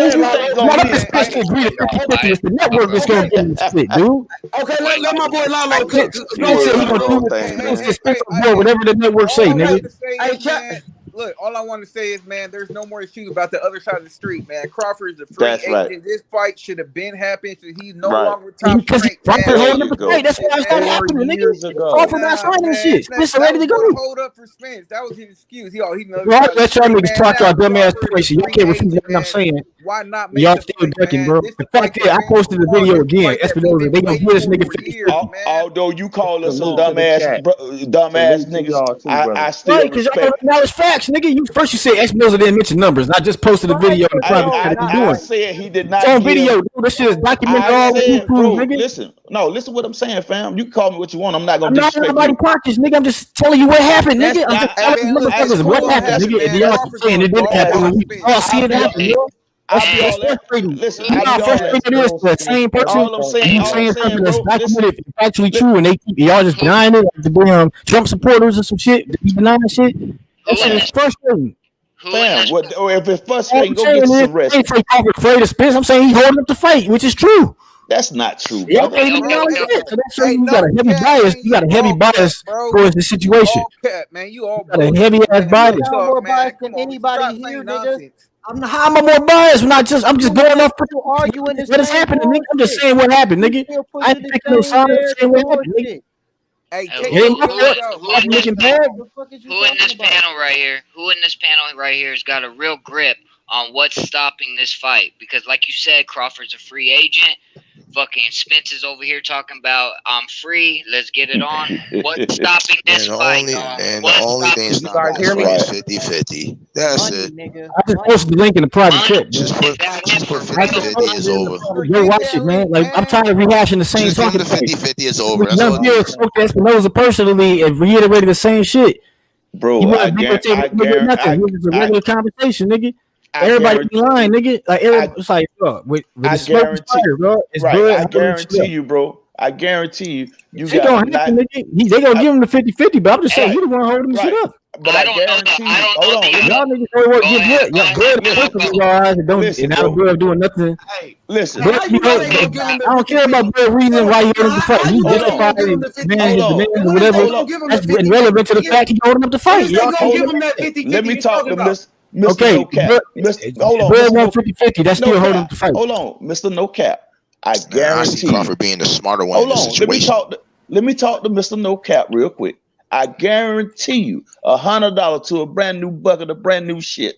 up this bitch to agree to 50-50. It's the network that's gonna get the split, dude. Okay, let my boy Lalo cook. Don't say he gonna do it. Whatever the network say, nigga. Hey, look, all I want to say is, man, there's no more issue about the other side of the street, man. Crawford is a free agent. Right. This fight should have been happened. So he's no longer top because Crawford holding up the fight. That's why I started happening, nigga. Crawford not signing shit. Spence ready to go. Hold up for Spence. That was his excuse. He knows. Bro, let y'all niggas talk to our dumb ass place. Y'all can't refuse what I'm saying. Why not? Y'all still ducking, bro. The fact is, I posted the video again. Espinosa, they gonna get this nigga 50-50. Although you call us some dumbass niggas, I still right, because y'all don't acknowledge facts, nigga. You first you said Espinosa didn't mention numbers. And I just posted a video on the private. I said he did not. It's on video, dude. This shit is documented all over YouTube, nigga. Listen what I'm saying, fam. You can call me what you want. I'm not gonna disrespect you. I'm not nobody conscious, nigga. I'm just telling you what happened, nigga. I'm just telling you motherfuckers what happened, nigga. And y'all keep saying it didn't happen when we all see it happen, yo. That's frustrating. Listen, you know how frustrating it is for the same person. You saying something that's documented, actually true, and they keep y'all just denying it, like the Trump supporters or some shit. You denying shit. That shit is frustrating. Fam, if it's frustrating, go get some rest. I ain't afraid of Spence. I'm saying he's holding up the fight, which is true. That's not true, bro. So that's showing you got a heavy bias. You got a heavy bias towards the situation. Man, you all got a heavy ass bias. You're more biased than anybody here, nigga. How am I more biased when I'm just going off arguing what is happening, nigga? I'm just saying what happened, nigga. I ain't picking no side. I'm saying what happened, nigga. Who in this panel right here has got a real grip on what's stopping this fight? Because like you said, Crawford's a free agent. Fucking Spence is over here talking about I'm free. Let's get it on. What's stopping this fight? The only thing stopping this fight is 50-50. That's it. I just posted the link in the private chat. Just put 50-50 is over. Go watch it, man. Like I'm tired of rehashing the same talking. The 50-50 is over. That's Young all. Bill spoke to Espinoza personally and reiterated the same shit. Bro, I guarantee. It was a regular conversation, nigga. Everybody be lying, nigga. Like it's like, bro, with the smoke fire, bro. It's good. I guarantee you, bro. I guarantee you. You got gonna happen, nigga. They gonna give him the 50-50, but I'm just saying, you the one holding the shit up. But I guarantee you. Hold on. Y'all niggas know what get good. Y'all good in your eyes and don't. And now Bill doing nothing. Listen, I don't care about Bill reason why he holding the fight. He justified his demands or whatever. That's irrelevant to the fact he holding up the fight. Let me talk to Mr. Okay, No Cap. Hold on. Bill won 50-50. That's still holding up the fight. Hold on, Mr. No Cap. I guarantee. I see Crawford being the smarter one in this situation. Let me talk to Mr. No Cap real quick. I guarantee you $100 to a brand new bucket of brand new shit.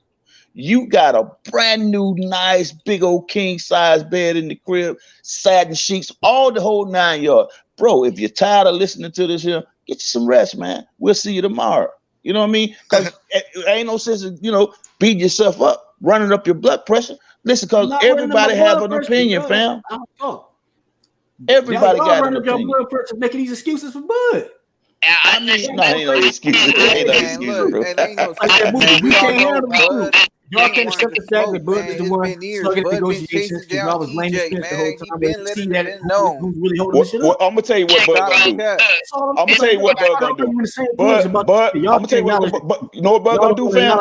You got a brand new, nice, big old king size bed in the crib, satin sheets, all the whole 9 yards. Bro, if you're tired of listening to this here, get you some rest, man. We'll see you tomorrow. You know what I mean? Because it ain't no sense of, beating yourself up, running up your blood pressure. Listen, because everybody have an opinion, fam. Everybody got an opinion. Blood pressure making these excuses for Bud. Ain't no excuses. Ain't no excuses, bro. We can't handle the y'all can't accept the fact that Bud is the one slugging negotiations because y'all was blaming Spence the whole time. They see that who's really holding this shit up. I'm gonna tell you what Bud gonna do. I'm gonna tell you what Bud gonna do. Bud, I'm gonna tell you what. You know what Bud gonna do, fam?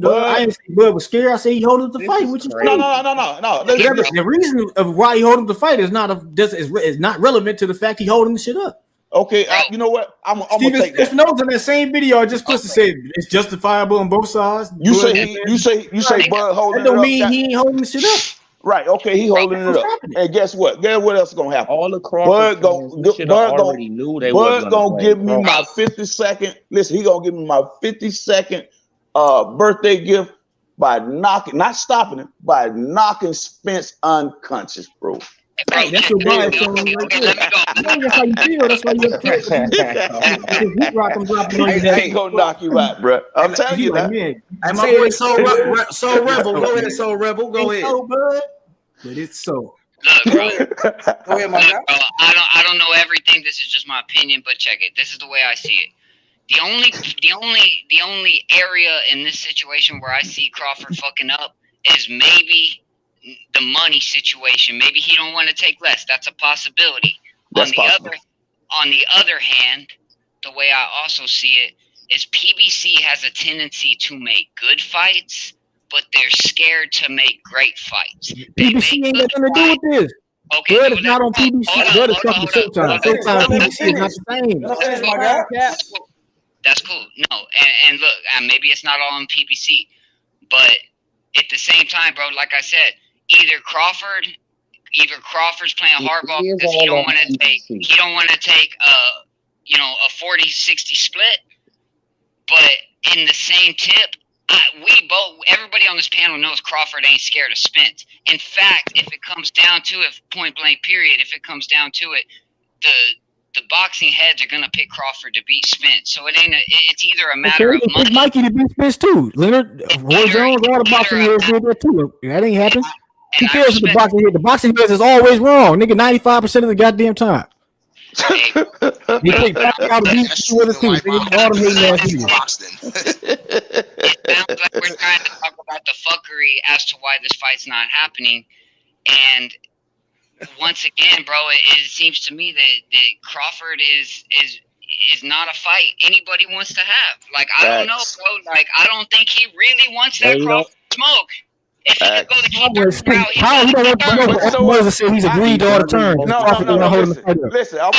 I didn't say Bud was scared. I say he holding up the fight. Which is no. The reason of why he holding up the fight is not relevant to the fact he holding the shit up. Okay, you know what? I'm gonna take that. Notes in that same video. I just supposed to say it's justifiable on both sides. You say Bud holding it up. That don't mean he ain't holding the shit up. Right? Okay, he holding it up. And guess what? Guess what else is gonna happen? All the Crawford already knew they Bud gonna give me my 50-second. Listen, he gonna give me my 50-second birthday gift by not stopping it, by knocking Spence unconscious, bro. Right, that's your vibe song right there. That's how you feel. That's why you're I ain't gonna knock you out, bro. I'm telling you that. I'm saying Soul Rebel. Go ahead, Soul Rebel. Go ahead. But it's so. Look, bro. Go ahead, my guy. I don't know everything. This is just my opinion, but check it. This is the way I see it. The only area in this situation where I see Crawford fucking up is maybe the money situation. Maybe he don't want to take less. That's a possibility. On the other hand, the way I also see it is PBC has a tendency to make good fights, but they're scared to make great fights. PBC ain't got nothing to do with this. Okay, Bud is not on PBC. Bud is fucking Showtime. Showtime PBC is not the same. That's cool. No, and look, maybe it's not all on PBC, but at the same time, bro, like I said, either Crawford's playing hardball because he don't want to take a 40-60 split. But in the same tip, everybody on this panel knows Crawford ain't scared of Spence. In fact, if it comes down to it, point blank period, if it comes down to it, the boxing heads are gonna pick Crawford to beat Spence. So it's either a matter of money. Mikey to beat Spence too. Leonard, Roy Jones, all the boxing heads did that too. That ain't happened. Who cares what the boxing head? The boxing heads is always wrong, nigga. 95% of the goddamn time. You think out of these two other two? All them hating ass niggas. It sounds like we're trying to talk about the fuckery as to why this fight's not happening, and once again, bro, it seems to me that Crawford is not a fight anybody wants to have. Like, I don't know, bro. Like, I don't think he really wants that Crawford smoke. If he could go the keeper route, he don't want to smoke. Moses said he's agreed to all the terms. No. Listen, I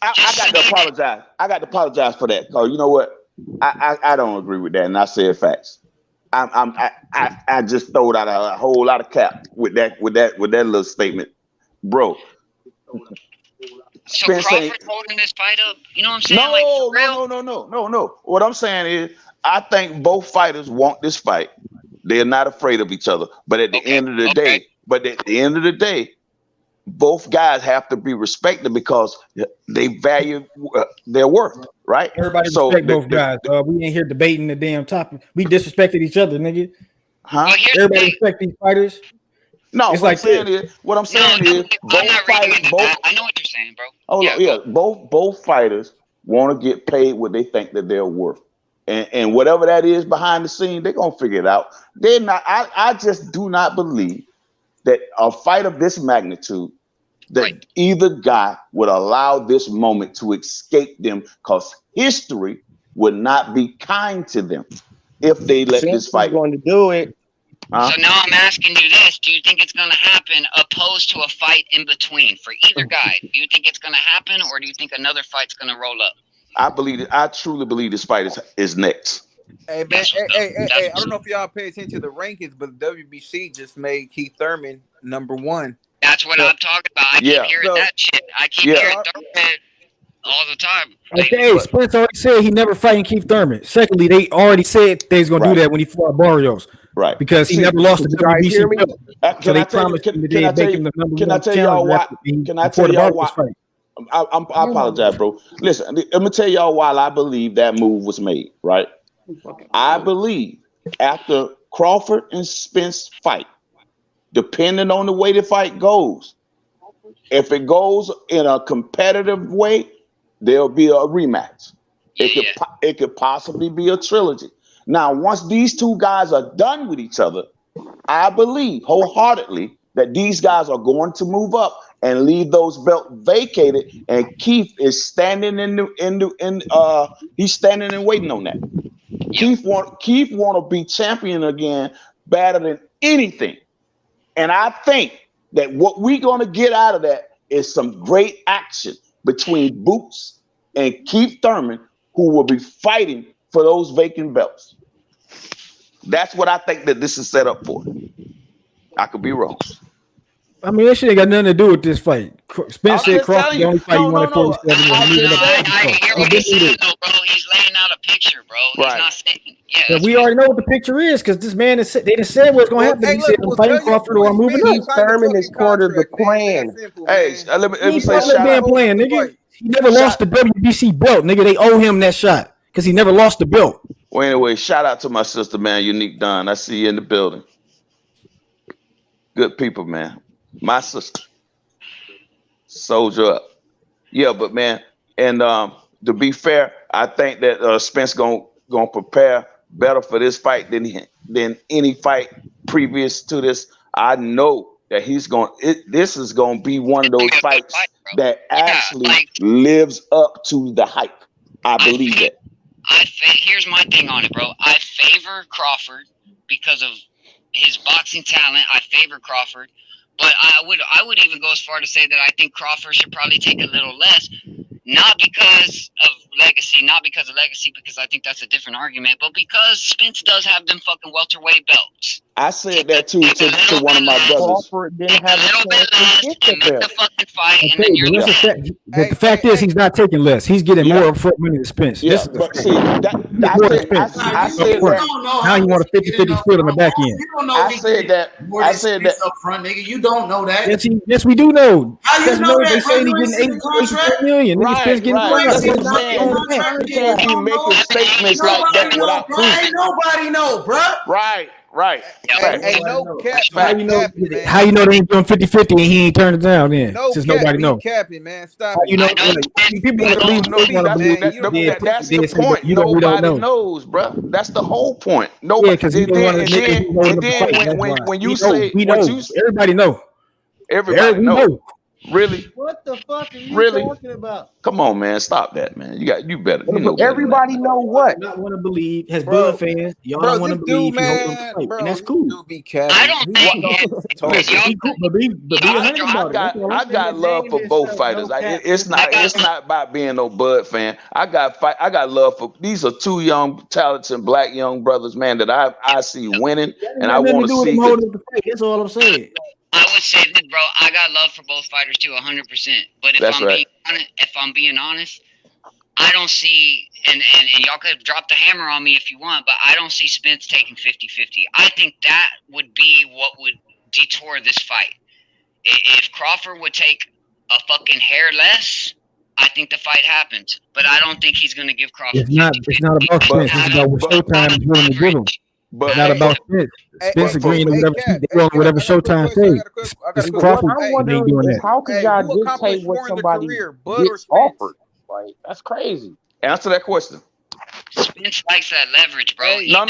got to apologize. I got to apologize for that. Cause you know what? I don't agree with that, and I said facts. I just throwed out a whole lot of cap with that little statement, bro. So Crawford holding this fight up, you know what I'm saying? No. What I'm saying is, I think both fighters want this fight. They're not afraid of each other. But at the end of the day, But at the end of the day, both guys have to be respected because they value their worth, right? Everybody respect both guys. We ain't here debating the damn topic. We disrespected each other, nigga. Huh? Everybody respect these fighters. No, it's what like I'm saying is both fighters. I know what you're saying, bro. Hold on, yeah. Both fighters want to get paid what they think that they're worth. And whatever that is behind the scene, they're gonna figure it out. They're not. I just do not believe that a fight of this magnitude, that either guy would allow this moment to escape them, because history would not be kind to them if they let this fight. Going to do it. So now I'm asking you this: do you think it's going to happen, opposed to a fight in between for either guy? Do you think it's going to happen, or do you think another fight's going to roll up? I truly believe this fight is next. Hey man, hey! I don't know if y'all pay attention to the rankings, but the WBC just made Keith Thurman #1. That's what I'm talking about. I keep hearing that shit. I keep hearing Thurman all the time. Okay, Spence already said he never fighting Keith Thurman. Secondly, they already said they was gonna do that when he fought Barrios. Right. Because he never lost the WBC belt. Can I tell y'all why? Can I tell y'all why? I apologize, bro. Listen, let me tell y'all why I believe that move was made, right? I believe after Crawford and Spence fight, depending on the way the fight goes, if it goes in a competitive way, there'll be a rematch. It could possibly be a trilogy. Now, once these two guys are done with each other, I believe wholeheartedly that these guys are going to move up and leave those belts vacated. And Keith is standing he's standing and waiting on that. Keith want to be champion again better than anything. And I think that what we're going to get out of that is some great action between Boots and Keith Thurman, who will be fighting for those vacant belts. That's what I think that this is set up for. I could be wrong. I mean, that shit ain't got nothing to do with this fight. Spence said Crawford the only fight he wanted 47. I hear what you're saying, though, bro. He's laying out a picture, bro. He's not saying, but we already know what the picture is, because this man is. They just said what's going to happen. He said, "I'm fighting Crawford or I'm moving up." Keith Thurman is part of the plan. Hey, let me say shout out. Plan, nigga. He never lost the WBC belt, nigga. They owe him that shot because he never lost the belt. Well, anyway, shout out to my sister, man, Unique Dunn. I see you in the building. Good people, man. My sister. Soldier up. Yeah, but man, and to be fair, I think that Spence gonna prepare better for this fight than any fight previous to this. I know that this is gonna be one of those fights that actually lives up to the hype. I believe that. Here's my thing on it, bro. I favor Crawford because of his boxing talent. I favor Crawford, but I would even go as far to say that I think Crawford should probably take a little less, not because of legacy, because I think that's a different argument, but because Spence does have them fucking welterweight belts. I said that too to one of my brothers. Crawford didn't have a chance to get the belt. The fact is, he's not taking less. He's getting more upfront money than Spence. Yeah, but see, I said that. Now you want a 50-50 split on the back end. I said that. Upfront, nigga. You don't know that. Yes, we do know. How you know that? They say he's getting 80 million. Right. You can't be making statements like that without proof. Ain't nobody know, bro. Right. Hey, no cap. How you know they ain't doing 50-50 and he ain't turned it down then? Since nobody knows. Capping, man. Stop. You know, people that's the point. Nobody knows, bro. That's the whole point. Nobody. When you say everybody know. Everybody know. Really? What the fuck are you talking about? Come on, man. Stop that, man. You better. You know everybody know what? Not want to believe. Has Bud fans. Y'all don't want to believe. Man, and that's cool. I don't I got love for both fighters. It's not about being no Bud fan. I got love for these are two young, talented black young brothers, man, that I see winning, and I want to see. That's all I'm saying. I would say this, bro. I got love for both fighters too, 100%. But if I'm being honest, I don't see, and y'all could drop the hammer on me if you want, but I don't see Spence taking 50-50. I think that would be what would detour this fight. If Crawford would take a fucking hair less, I think the fight happens. But I don't think he's going to give Crawford. It's not about Spence. It's about what Showtime is willing to give him. It's not about Spence. Spence agreeing to whatever whatever Showtime says. It's Crawford ain't doing that. How can y'all dictate what somebody gets offered? Like, that's crazy. Answer that question. Spence likes that leverage, bro. No.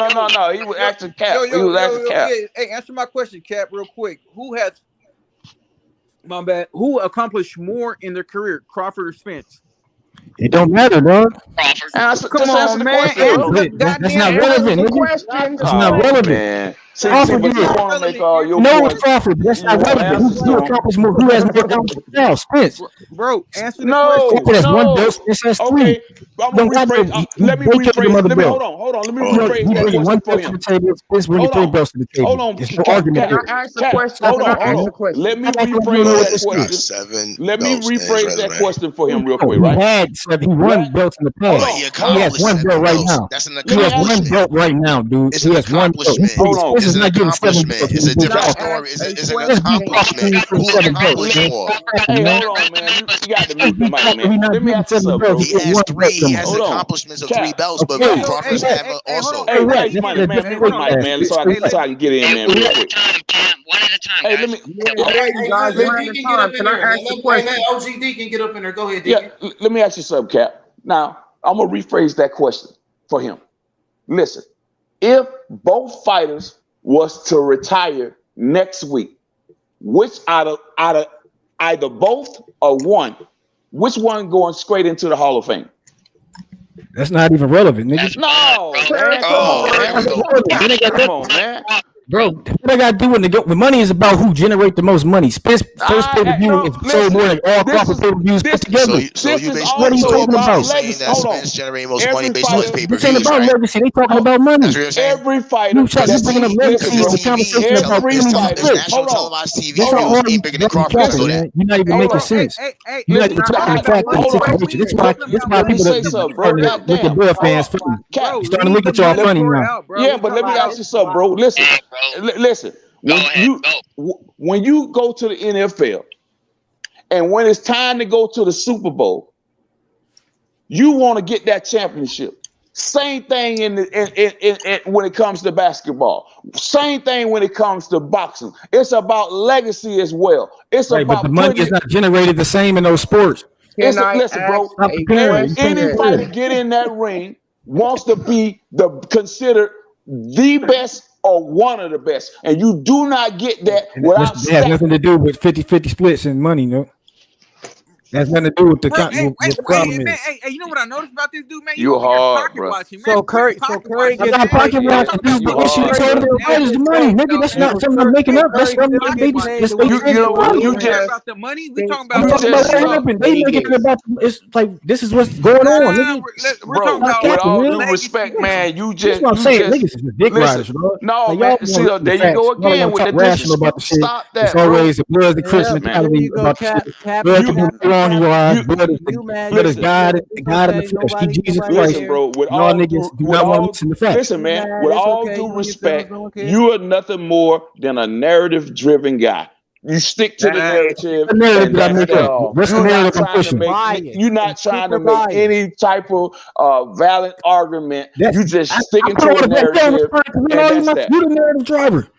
He was asking Cap. He was asking Cap. Hey, answer my question, Cap, real quick. Who accomplished more in their career, Crawford or Spence? It don't matter, dog. Come on, man. That's not relevant. That's not relevant. Man. Crawford did. No, it's Crawford. That's not relevant. Who accomplished more? Who has more accomplishments now? Spence. Bro, answer the question. Crawford has one belt. Spence has three. Let me rephrase. Hold on. Let me rephrase that question for him. Spence bringing 3 belts to the table. Hold on. There's no argument there. Hold on. Let me rephrase that question. Let me rephrase that question for him real quick, right? He won belts in the past. He has one belt right now. He has one belt right now, dude. He has one belt. Hold on. This is not getting 7 belts. It's a different story. It's an accomplishment. Who accomplished more? Hey, hold on, man. You got to mute the mic, man. Let me ask you something, bro. He has 3. He has accomplishments of 3 belts, but Crawford's have also. Hey, man. So I can get in, man. Real quick. One at a time. Hey, let me. Can I ask the question? OGD can get up in there. Go ahead, Yeah, let me ask you something, Cap. Now, I'm going to rephrase that question for him. Listen, if both fighters was to retire next week, which out of either both or one, which one going straight into the Hall of Fame? That's not even relevant, nigga. No, man. Come on, man. Bro, what I gotta do when the money is about who generate the most money. Spence first pay-per-view is sold more than all Crawford pay-per-views put together. So you basically what are you talking about? saying that Spence generating most money based on his pay-per-views, This ain't about right? legacy. They talking about money. That's what you're saying. Every fighter. You bringing up legacy in the conversation about His money. national televised TV deals ain't bigger than Crawford's, so that. You're not even making sense. You're not even talking the fact of the situation. This is why people are starting to look at Bill fans funny. You're starting to look at y'all funny now. Yeah, but let me ask you something, bro. Listen. When you go to the NFL and when it's time to go to the Super Bowl, you want to get that championship. Same thing in when it comes to basketball. Same thing when it comes to boxing. It's about legacy as well. It's right, about but the money is not generated the same in those sports. Listen, bro. Any fighter get in that ring wants to be considered the best or one of the best, and you do not get that without. It has nothing to do with 50-50 splits and money, no. It has nothing to do with the problem. Hey, you know what I noticed about this dude, man? You hard, bro. So Curry I'm not pocket watching, dude. The issue is the money, nigga. That's not something I'm making up. That's something my babies. You just about the money. We talking I'm about talking about what happened. They making it about. It's like this is what's going on, nigga. Bro, with all due respect, man, you just. That's what I'm saying. Niggas is the dick riders, bro. No, man. See, there you go again with the disrespect. Stop that. It's always the blood, the Chris mentality about the blood is God in the flesh. Jesus Christ. Listen, bro, with all niggas do not want to listen to facts. Listen, man, with all due respect, you are nothing more than a narrative-driven guy. You stick to the narrative. You're not trying to make any type of valid argument. You just sticking to a narrative. You're the narrative driver.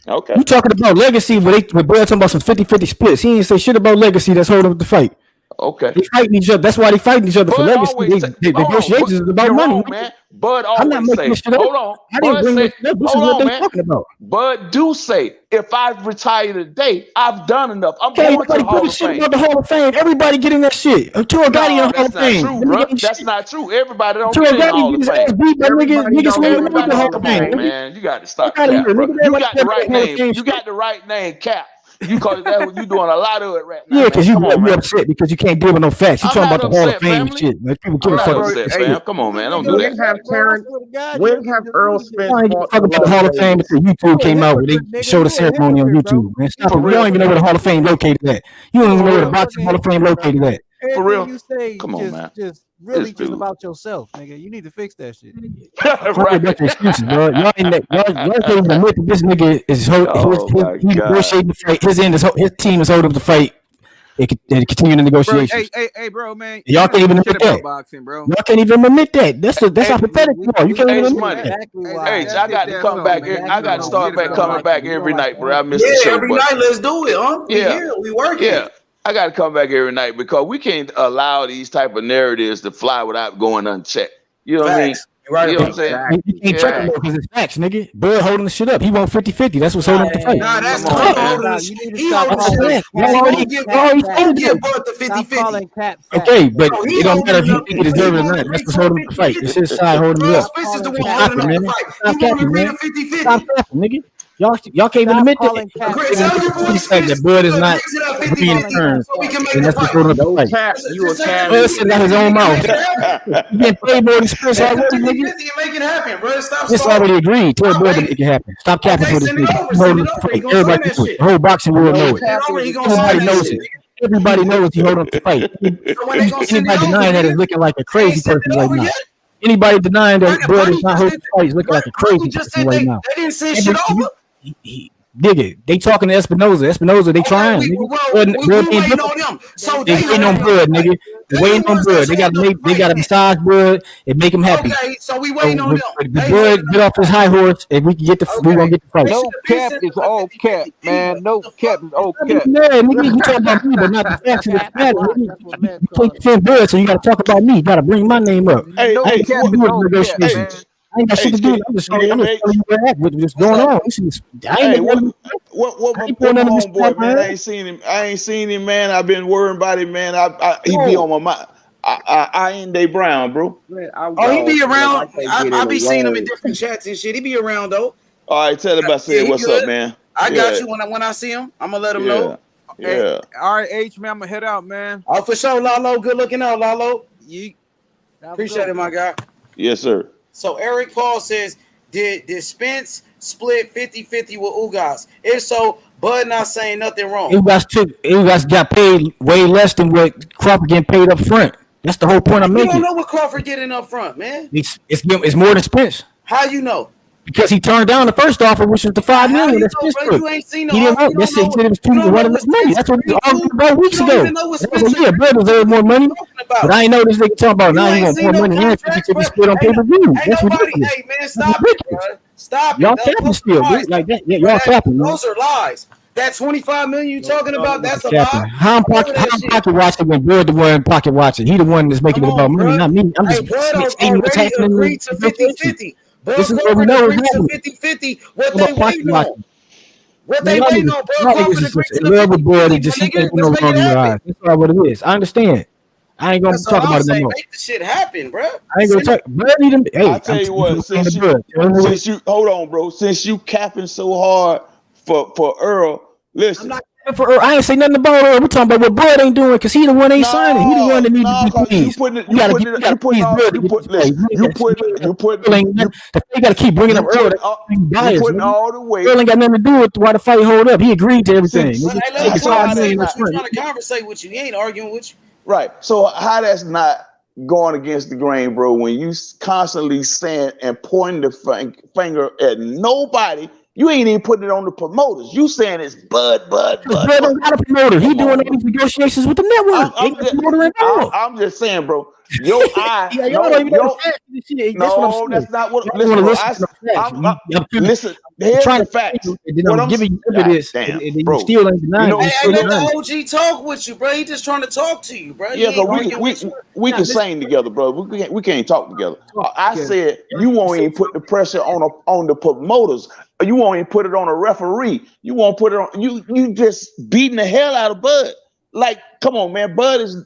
Okay. You talking about legacy, but Brad talking about some 50-50 splits. He ain't say shit about legacy that's holding up the fight. Okay. They fighting each other. That's why they fighting each other for legacy. The negotiations is about money. Man. Bud I'm not making this shit up. Hold on. I didn't bring this up. This is what they're talking about. Bud do say, if I retire today, I've done enough. I'm going to the Hall of Fame. About the Hall of Fame. Everybody getting that shit. Tour Gotti in the Hall of Fame. True, bro. That's not true. Everybody don't get in the Hall of Fame. Niggas won't even make the Hall of Fame. Man, you got to stop that, bro. You got the right name. You got the right name, Cap. You call it that when you doing a lot of it right now. Yeah, because you upset because you can't deal with no facts. You talking about the Hall of Fame and shit. Like, people give a fuck. Come on, man. Don't do that. When have Errol Spence talking about the Hall of Fame until YouTube came out where they showed the ceremony on YouTube, man. Stop it. You don't even know where the Hall of Fame located at. You don't even know where the Boxing Hall of Fame located at. everything real? you say, Come on, man. just really This just dude. about yourself, nigga. You need to fix that shit. Right. Excuses, bro. Y'all can't even admit that this nigga is he negotiating the fight. His team is holding up the fight. They continue the negotiations. Hey, bro, man. Y'all can't even admit that. Boxing, bro. Y'all can't even admit that. That's how pathetic you are. You can't even admit that. I got to come back. I got to start coming back every night, bro. I missed the show. Every night, let's do it, huh? We here, we working. Yeah. I got to come back every night because we can't allow these type of narratives to fly without going unchecked. You know what I mean? Right. You know what I'm saying? You can't check him because it's facts, nigga. Bud holding the shit up. He want 50-50. That's what's holding up the fight. Nah, that's Bud holding the shit. He holding the shit. Don't give Bud the 50-50. Okay, but it don't matter if you think he deserves it or not. That's what's holding up the fight. It's his side holding it up. Spence is the one holding up the fight. Stop capping, man. Stop capping, nigga. Y'all can't even admit that. The fact that Bud is not agreeing in terms, and that's what's holding up the fight. Bud said out his own mouth. You getting paid more than Spence already, nigga. Make it happen, bro. Stop. Spence already agreed. Tell Bud to make it happen. Stop capping for this nigga. Holding up the fight. Everybody knows it. The whole boxing world knows it. Everybody knows it. Everybody knows he holding up the fight. Anybody denying that is looking like a crazy person right now. Anybody denying that Bud is not holding the fight is looking like a crazy person right now. They didn't send shit over. Nigga, they talking to Espinoza, they trying. We waiting on them. So they waiting on Bud, nigga. They waiting on Bud. They gotta massage Bud and make him happy. Okay, so we waiting on them. The Bud get off his high horse and we can get we gonna get the fight. No cap is all cap, man. No cap is all cap. Yeah, nigga, you talk about me, but not the facts of the matter. You can't defend Bud, so you gotta talk about me. You gotta bring my name up. Hey, I ain't got to do with negotiations. I ain't got shit to do. I'm just telling you what's going on. What my homeboy, man? I ain't seen him, man. I've been worrying about him, man. He be on my mind. I ain't Day Brown, bro. He be around. I be seeing him in different chats and shit. He be around though. All right, tell him I said what's up, man. I got you when I see him. I'm gonna let him know. Yeah. Hey, all right, H, man. I'm gonna head out, man. Oh, for sure, Lalo. Good looking out, Lalo. Appreciate it, my guy. Yes, sir. So Eric Paul says, did Spence split 50-50 with Ugas? If so, Bud not saying nothing wrong. Ugas got paid way less than what Crawford getting paid up front. That's the whole point I'm making. You don't know what Crawford getting up front, man. It's more than Spence. How you know? Because he turned down the first offer, which was the $5 million. That's Spence took. You ain't seen no he didn't know. He said it was too much money. That's what we argued about weeks ago. Bud deserved more money. But I ain't know this nigga talking about now he want more money and 50-50 split on pay-per-view. That's ridiculous. Hey, man, stop it, bro. Stop y'all capping still, like that. Yeah, y'all capping, man. Those are lies. That $25 million you talking about, that's a lie. How I'm pocket watching when Bud the one pocket watching. He the one that's making it about money, not me. I'm just saying what's happening. Agreed to 50-50. This is what we know is happening. 50-50. What they waiting on? What they waiting on, bro? Bud just he can't no longer your eyes. That's all what it is. I understand. I ain't gonna talk about it no more. Make the shit happen, bro. I ain't gonna talk. Bud need him. Hey, I tell you what. Since you hold on, bro. Since you capping so hard for Earl, listen. I'm not for Earl. I ain't say nothing about Earl. We're talking about what Bud ain't doing because he the one ain't signing. He the one that needs to be pleased. They gotta keep bringing up Earl. You putting all the weight. Earl ain't got nothing to do with why the fight hold up. He agreed to everything. He's trying to conversate with you. He ain't arguing with you. Right. So how that's not going against the grain, bro, when you constantly saying and pointing the finger at nobody. You ain't even putting it on the promoters. You saying it's Bud. Bud don't got a promoter. He doing all these negotiations with the network. I'm just saying, bro. Your eye. No, that's not what. Listen, here's the facts. I'm giving you this, and you still ain't denying it. Hey, let the OG talk with you, bro. He just trying to talk to you, bro. Yeah, but we can sing together, bro. We can't talk together. I said you won't even put the pressure on the promoters. You won't even put it on a referee. You won't put it on you just beating the hell out of Bud. Like, come on, man. Bud is.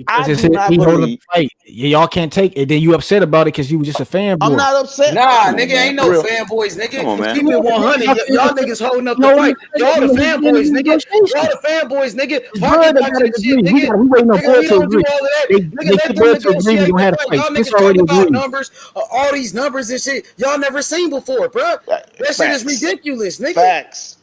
I do not believe. Y'all can't take it. Then you upset about it because you was just a fanboy. I'm not upset. Nah, nigga, ain't no fanboys, nigga. Come on, man. Keep it 100. Y'all niggas holding up the fight. Y'all the fanboys, nigga. Y'all the fanboys, nigga. We waiting on Bud to agree. They keep Bud to agree. We gonna have a fight. Y'all niggas talking about numbers, all these numbers and shit y'all never seen before, bro. That shit is ridiculous, nigga. Facts.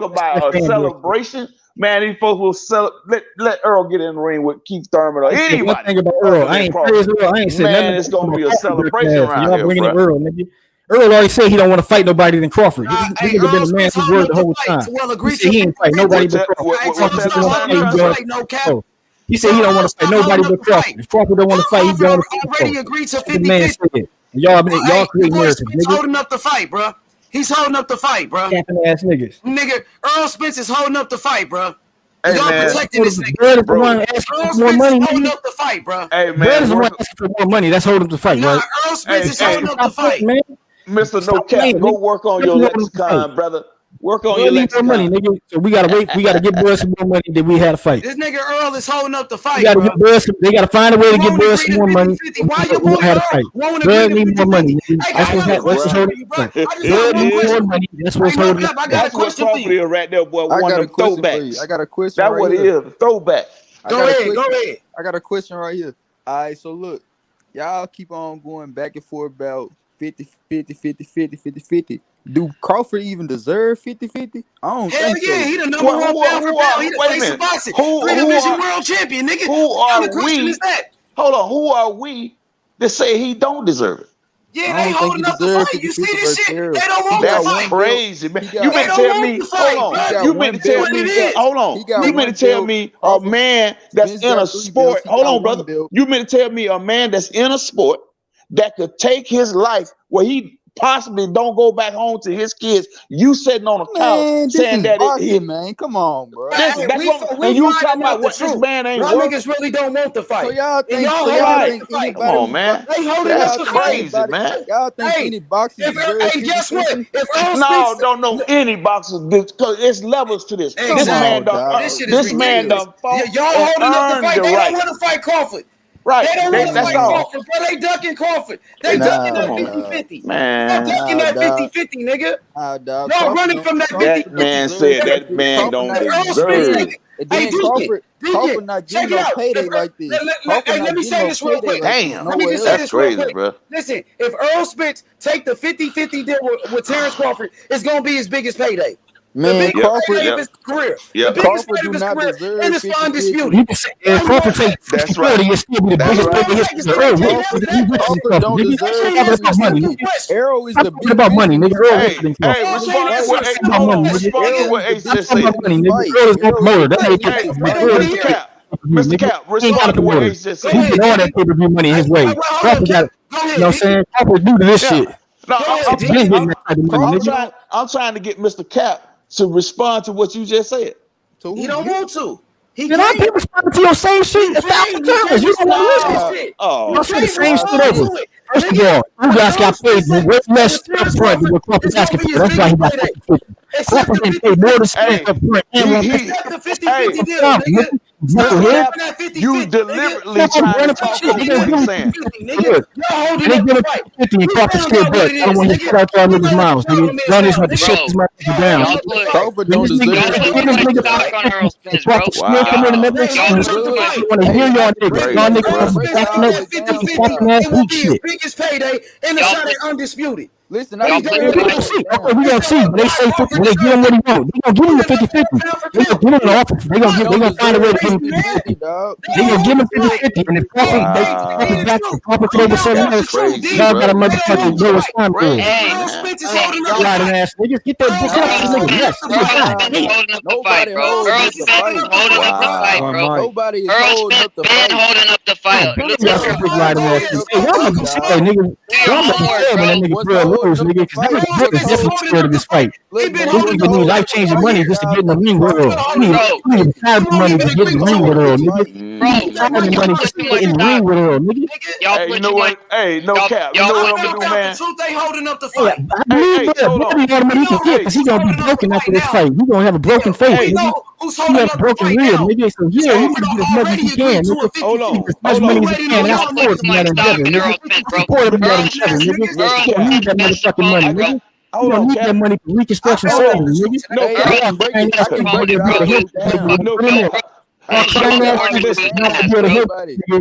talk about a celebration. Man, these folks will let Earl get in the ring with Keith Thurman or anybody. One thing about Earl, I ain't praised Earl. I ain't said nothing. Man, it's gonna be a celebration around y'all here, bringing bro. in Earl, nigga. Earl already said he don't want to fight nobody than Crawford. This nigga been a man who's word the whole time. He said he ain't fight nobody but Crawford. He said he don't want to fight nobody but Crawford. If Crawford don't want to fight, he don't want to fight. Already agreed to 50-50. Man said, y'all create narratives, He's nigga. holding up the fight, bro. He's holding up the fight, bro. Camping ass niggas. Nigga, Errol Spence is holding up the fight, bro. Hey, y'all man. protecting this nigga. Bud is the one asking Earl for more Spence money. is holding up the fight, bro. Hey, man. Bud is the one asking for more money. That's holding up the fight, right? Earl Spence is holding up the fight. Man. Mr. No Cap, go work on your lexicon, brother. Work on your lexicon. Money, nigga. So we gotta wait. We gotta get Bud some more money than we had to fight. This nigga Earl is holding up the fight, We gotta bro. get Bud some, they gotta find a way to get Bud some more money. Why you want to Bud need more money. That's what's holding up. Bud needs more money. That's what's holding up. That's what Crawford is right there, boy. I One got of a them question for you. throwbacks. I got a question. That's right what here. it is. Throwback. Go ahead. I got a question right here. All right, so look, y'all keep on going back and forth about 50-50. Do Crawford even deserve 50-50? I don't think so. He the number one pound for pound. He the face of boxing. 3-division world champion, nigga. Who are the question we? is that? Hold on. Who are we that say he don't deserve it. Yeah, they holding up the fight. You see this shit? They don't want to fight. That's crazy, man. You meant to tell me, hold on. You meant to tell me, hold on. You meant to tell me a man that's in a sport. Hold on, brother. You meant to tell me a man that's in a sport that could take his life where he possibly don't go back home to his kids. You sitting on a couch saying that man. Come on, bro. And you talking about what this man ain't worth. Niggas really don't want to fight. So y'all think come on, man. That's crazy, man. Y'all think any boxer guess what? No, any boxer, because it's levels to this. This man done fought. Y'all holding up the fight. They don't want to fight Crawford. Right. They don't want to fight Crawford, but they ducking Crawford. They ducking that 50-50. Man. They're ducking that 50-50, nigga. Y'all running from that 50-50. That man said that man don't deserve it. Hey, Crawford not getting no payday like this. Let me say this real quick. Damn. That's crazy, bro. Listen, if Errol Spence take the 50-50 deal with Terence Crawford, it's going to be his biggest payday. Man, Crawford, his career. Yeah, Crawford do not deserve and it's undisputed. If Crawford takes 40, it's still be the biggest player in history. Crawford don't deserve money. Errol is the biggest. About money, nigga. Hey, respond to what Ace just said. Mr. Cap, respond to what Ace just said. He get all that pay-per-view money his way. Crawford got, you know what I'm saying? Crawford new to this shit. No, I'm trying to get Mr. Cap to respond to what you just said. He don't want to. Then I've been responding to your same shit 1,000 times. You don't want to listen. You'll see the same shit over. First of all, you guys got paid way less up front than what Crawford's asking for. That's why he got 50. Crawford didn't pay more to spend up front. You deliberately trying to talk over what he's saying. And they give it 50 and Crawford still butt. I don't want to start y'all niggas' mouths, nigga. Y'all just want to shut this motherfucker down. Crawford don't deserve it. Crawford still coming in the middle. You want to hear y'all niggas. Y'all niggas fucking ass weak shit. Biggest payday and it's not undisputed. Listen, we gonna see. They say 50. When they get him what he want, they gonna give him the 50-50. They gonna get him the offer. They gonna find a way to give him 50-50. They gonna give him 50-50. And if Crawford could over something else, y'all got a motherfucking know it's time for it. Riding ass niggas, get that book up to niggas. Yes, nobody holding up the fight. Holding up the fight. Nigga, definitely scared of this fight. These niggas need life-changing money just to get in the ring with Earl. You need time money to get in the ring with Earl, nigga. Time money just to get in the ring with Earl, nigga. Hey, you know what? Hey, no cap. You know what I'm gonna do, man? They holding up the fight. I believe that he can get because he's gonna be broken after this fight. He's gonna have a broken face, nigga. He has a broken rib, nigga. So yeah, he can get as much as he can, nigga. Hold on. As much money as he can. That's support him that endeavor, nigga. Support him that endeavor, nigga. You don't need that motherfucking money, nigga. You don't need that money for reconstruction surgery, nigga. No,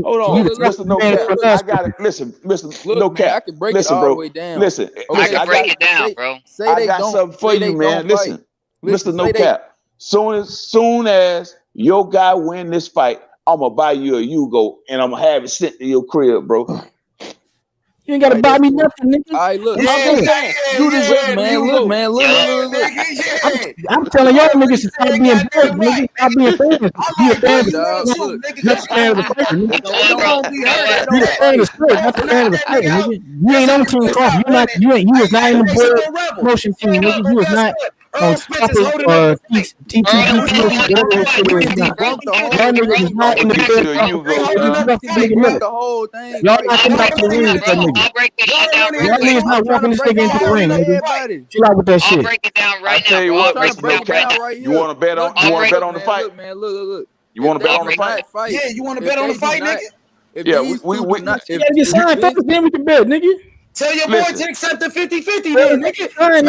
hold on, Mr. No Cap. I got it. Listen, No Cap. I can break it all the way down. Listen, I can break it down, bro. I got something for you, man. Listen, Mr. No Cap. Soon as your guy win this fight, I'm gonna buy you a Yugo and I'm gonna have it sent to your crib, bro. You ain't gotta buy me nothing, nigga. All right, look. You deserve man. Look. I'm telling y'all niggas to stop being big, nigga. Stop being famous. Be a fan of the fan of the fighter, nigga. Be the fan of the sport, not the fan of the fighter, nigga. You ain't on Team Crawford. You was not in the board promotion team, nigga. You was not on TTP, whatever it is. Y'all niggas is not in the whole thing. Y'all not coming out to the ring with that nigga. Y'all niggas not walking this nigga into the ring, nigga. Chill out with that shit. I'll break it down right now. Tell you what, Mr. Cap, you want to bet on the fight? Look, man, look. You want to bet on the fight? Yeah, you want to bet on the fight, nigga? Yeah, we you gotta get signed first, then we can bet, nigga. Tell your boy to accept the 50-50 then, nigga. I'm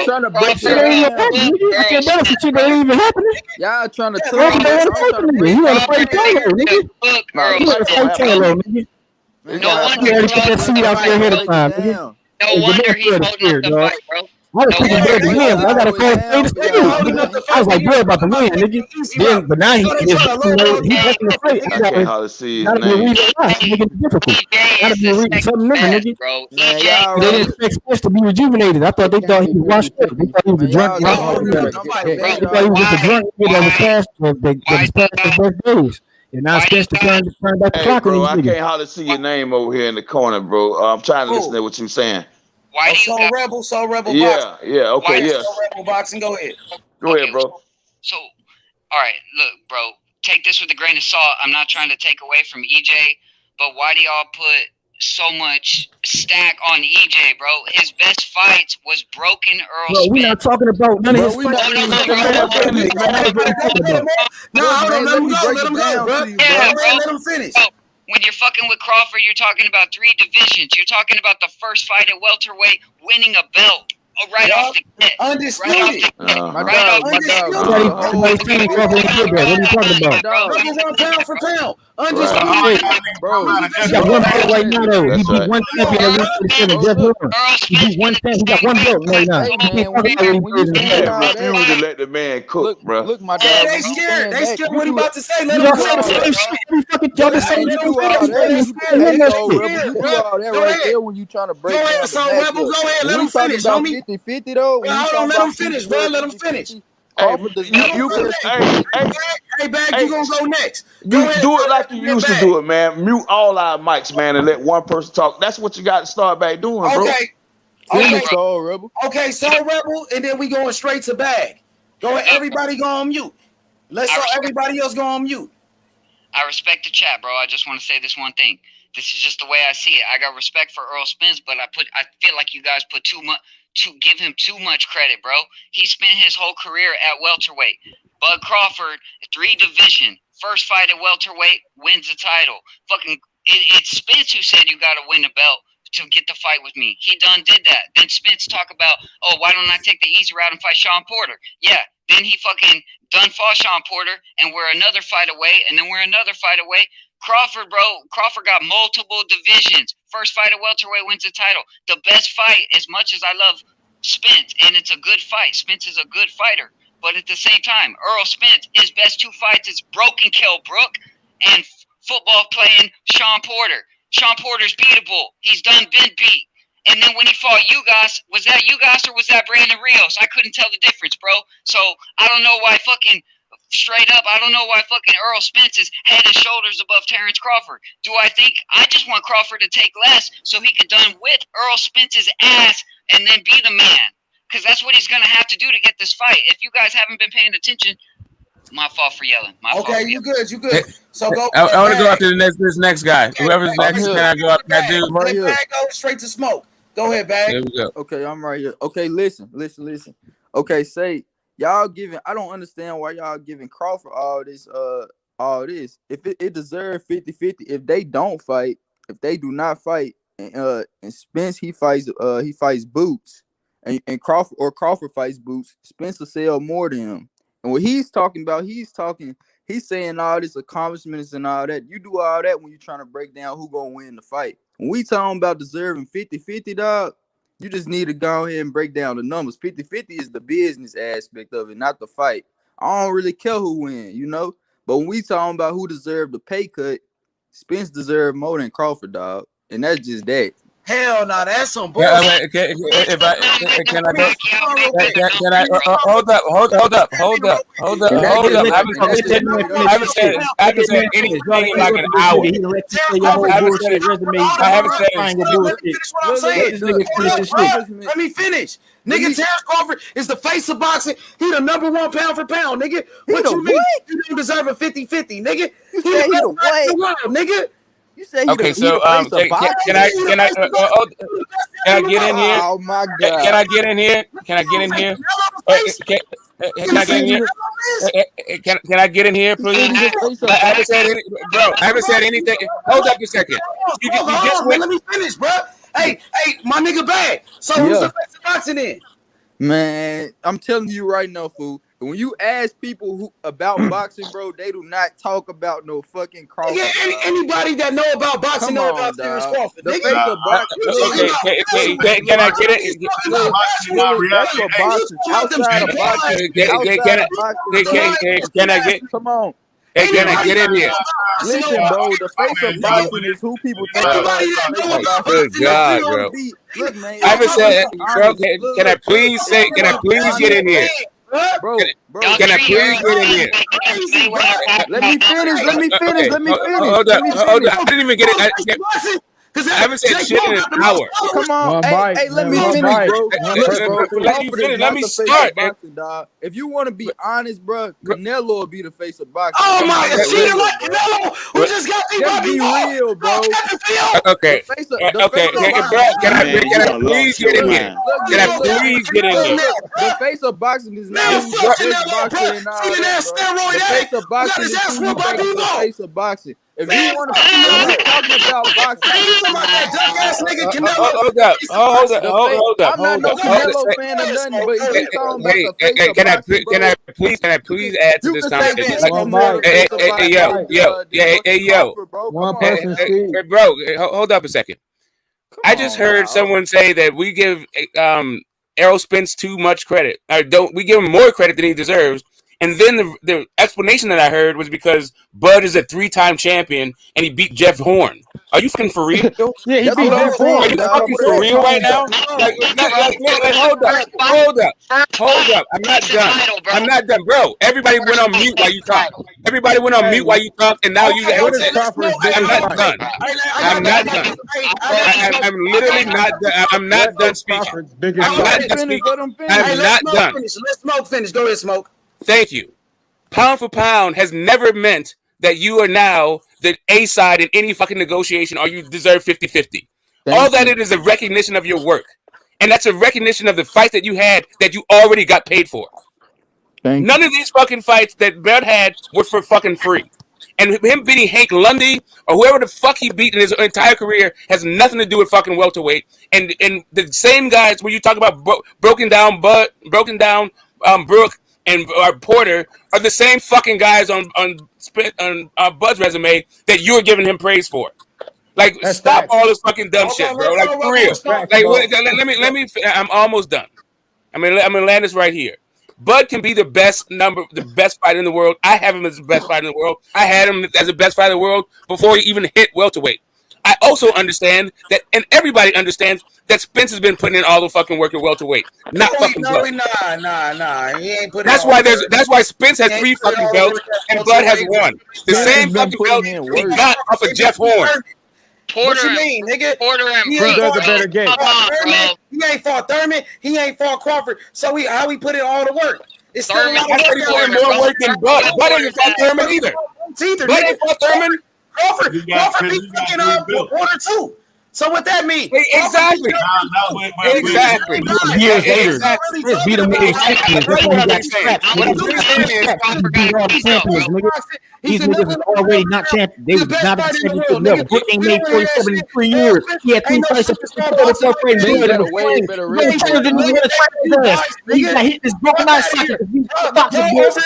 trying to break shit down. Shit ain't even happening. Y'all trying to talk about it. You want to fight Taylor, nigga. You want to fight Taylor, nigga. You already put that seed out there ahead of time, nigga. No wonder he's holding up the fight, bro. I was picking Bud to win, but I gotta call it. I was like, Bud about to win, nigga. Then, but now he back in the fight. I can't hardly see his Gotta be a name. reason why. Nigga, it's difficult. Gotta be a reason. Something different, nigga. Bro, They didn't expect Spence to be rejuvenated. I thought he was washed up. They thought he was a drunk. They thought he was just a drunk nigga that was past his best days. And now Spence to turn back the clock on bro, these I niggas. can't hardly see your name over here in the corner, bro. I'm trying to listen to what you're saying. Why do you got... Rebel Yeah, boxing. yeah, okay, yeah. Rebel boxing, go ahead. Go ahead, bro. So, all right, look, bro, take this with a grain of salt. I'm not trying to take away from EJ, but why do y'all put so much stack on EJ, bro? His best fights was broken Earl Spence. We're not talking about none of his fights. Let him finish. When you're fucking with Crawford, you're talking about 3 divisions. You're talking about the first fight at welterweight, winning a belt right off the get. Undisputed. What are you talking about? Pound for pound. Undisputed. Bro, he got one belt right now, though. He beat one champion that went to the Jeff Horn. He beat one champion. He got one belt right now. Refuse to let the man cook, bro. Look, my dog. They scared. They scared what he about to say. Let him Y'all say the same shit. You fucking y'all the same You do all that right there when you trying to break down the matchup. Rebel, go ahead. Let him finish, homie. 50-50 though. Hold on, let him finish, bro. Let him finish. Hey, Bag, you gonna go next. Do it like you used to do it, man. Mute all our mics, man, and let one person talk. That's what you got to start back doing, bro. Okay, so Rebel, and then we going straight to Bag. Go ahead, everybody go on mute. Let's all everybody else go on mute. I respect the chat, bro. I just want to say this one thing. This is just the way I see it. I got respect for Errol Spence, but I feel like you guys put give him too much credit, bro. He spent his whole career at welterweight. Bud Crawford, 3 division, first fight at welterweight, wins the title. Fucking, it's Spence who said you got to win a belt to get the fight with me. He done did that. Then Spence talk about, oh, why don't I take the easy route and fight Sean Porter? Yeah. Then he fucking done fought Sean Porter, and we're another fight away, and then we're another fight away. Crawford, bro, Crawford got multiple divisions. First fight at welterweight wins the title. The best fight, as much as I love Spence, and it's a good fight. Spence is a good fighter. But at the same time, Errol Spence, his best 2 fights is Broken Kell Brook and football playing Sean Porter. Sean Porter's beatable. He's been beat. And then when he fought Ugas, was that Ugas or was that Brandon Rios? I couldn't tell the difference, bro. So I don't know why fucking straight up, I don't know why fucking Errol Spence is head and shoulders above Terence Crawford. I just want Crawford to take less so he could done whip Errol Spence's ass and then be the man. Because that's what he's going to have to do to get this fight. If you guys haven't been paying attention, my fault for yelling. You good. So go. I want to go after this next guy. Whoever's next, can I go after that dude? Right here. Bag go straight to smoke. Go ahead, Bag. There we go. Okay, I'm right here. Okay, listen. Okay, say y'all giving. I don't understand why y'all giving Crawford all this. If it deserves 50-50, if they don't fight, if they do not fight, and Spence he fights Boots, and Crawford fights Boots, Spence will sell more than him. And what he's talking about, he's saying all this accomplishments and all that. You do all that when you're trying to break down who gonna win the fight. When we talking about deserving 50-50, dog, you just need to go ahead and break down the numbers. 50-50 is the business aspect of it, not the fight. I don't really care who wins, you know. But when we talking about who deserved the pay cut, Spence deserved more than Crawford, dog. And that's just that. Hell no, that's some bullshit. Can I hold up. I haven't said anything in like an hour. Let me finish. Nigga, Terence Crawford is the face of boxing. He the #1 pound for pound, nigga. What you mean? You don't deserve a 50-50, nigga. He the best world, nigga. Okay, so can I get in here? Oh my God! Can I get in here? Can I get in here? Can I get in here, please? I haven't said anything, bro. I haven't said anything. Hold up a second. You just went. Let me finish, bro. Hey, my nigga Bag. So who's the face of boxing in? Man, I'm telling you right now, fool. When you ask people who about boxing, bro, they do not talk about no fucking Crawford. Yeah, anybody that know about boxing know about Terence Crawford. The face of boxing. Okay, can I get it? That's for boxing. Outside of boxing, can I get? Come on. Hey, can I get in here? Listen, bro. The face of boxing is who people think about. Good God, bro. Look, man. I haven't said, bro. Can I please say? Can I please get in here? Bro, can I please get in here? Let me finish. Hold up. I didn't even get it. I haven't said shit in an hour. Come on. Hey, let me finish, bro. Let me start. If you want to be honest, bro, Canelo will be the face of boxing. Oh my God, cheating like Canelo, who just got beat by be real, bro. Okay. Can I please get in here? Can I please get in here? The face of boxing is not who's boxing and all that, the face of boxing is who you think is the face of boxing. If you want to talking about boxing, hold up. I'm not no Canelo fan or nothing, but if you talking about the face of boxing, can I please add to this conversation? Hey, yo. One person speak. Bro, hold up a second. I just heard someone say that we give Errol Spence too much credit. We give him more credit than he deserves. And then the explanation that I heard was because Bud is a 3-time champion and he beat Jeff Horn. Are you fucking for real? Yeah, he beat Jeff Horn. Are you fucking for real right now? Hold up. I'm not done, bro. Everybody went on mute while you talk. And now you have I'm not done. I'm literally not done. I'm not done speaking. I'm not done. Let Smoke finish. Go ahead, Smoke. Thank you. Pound for pound has never meant that you are now the A side in any fucking negotiation or you deserve 50-50. All that it is a recognition of your work. And that's a recognition of the fight that you had that you already got paid for. None of these fucking fights that Bud had were for fucking free. And him beating Hank Lundy or whoever the fuck he beat in his entire career has nothing to do with fucking welterweight. And the same guys when you talk about broken down Brooke and Porter are the same fucking guys on Bud's resume that you're giving him praise for. Like, stop all this fucking dumb shit, bro. Like, for real. Let me. I'm almost done. I'm gonna land this right here. Bud can be the best fighter in the world. I have him as the best fighter in the world. I had him as the best fighter in the world before he even hit welterweight. I also understand that, and everybody understands that Spence has been putting in all the fucking work at welterweight. Not fucking Bud. Nah. He ain't putting. That's why Spence has 3 fucking belts and Bud has 1. The same fucking belt he got off of Jeff Horn. What you mean, nigga? Porter and Brooks does a better game. He ain't fought Thurman. He ain't fought Crawford. So how we put in all the work? It's still a lot of work. He's putting more work than Bud. Bud ain't fought Thurman either. Bud ain't fought Thurman. Crawford beat fucking Porter too. So what that mean? Exactly. Years later, Chris beat him with his champions. That's when he got strapped. Beat all the champions, nigga. These niggas was already not champions. They was not at the championship level. Brook ain't made 47 in 3 years. He had 3 fights up to 44 fights. He got hit this broken eye socket because he stopped the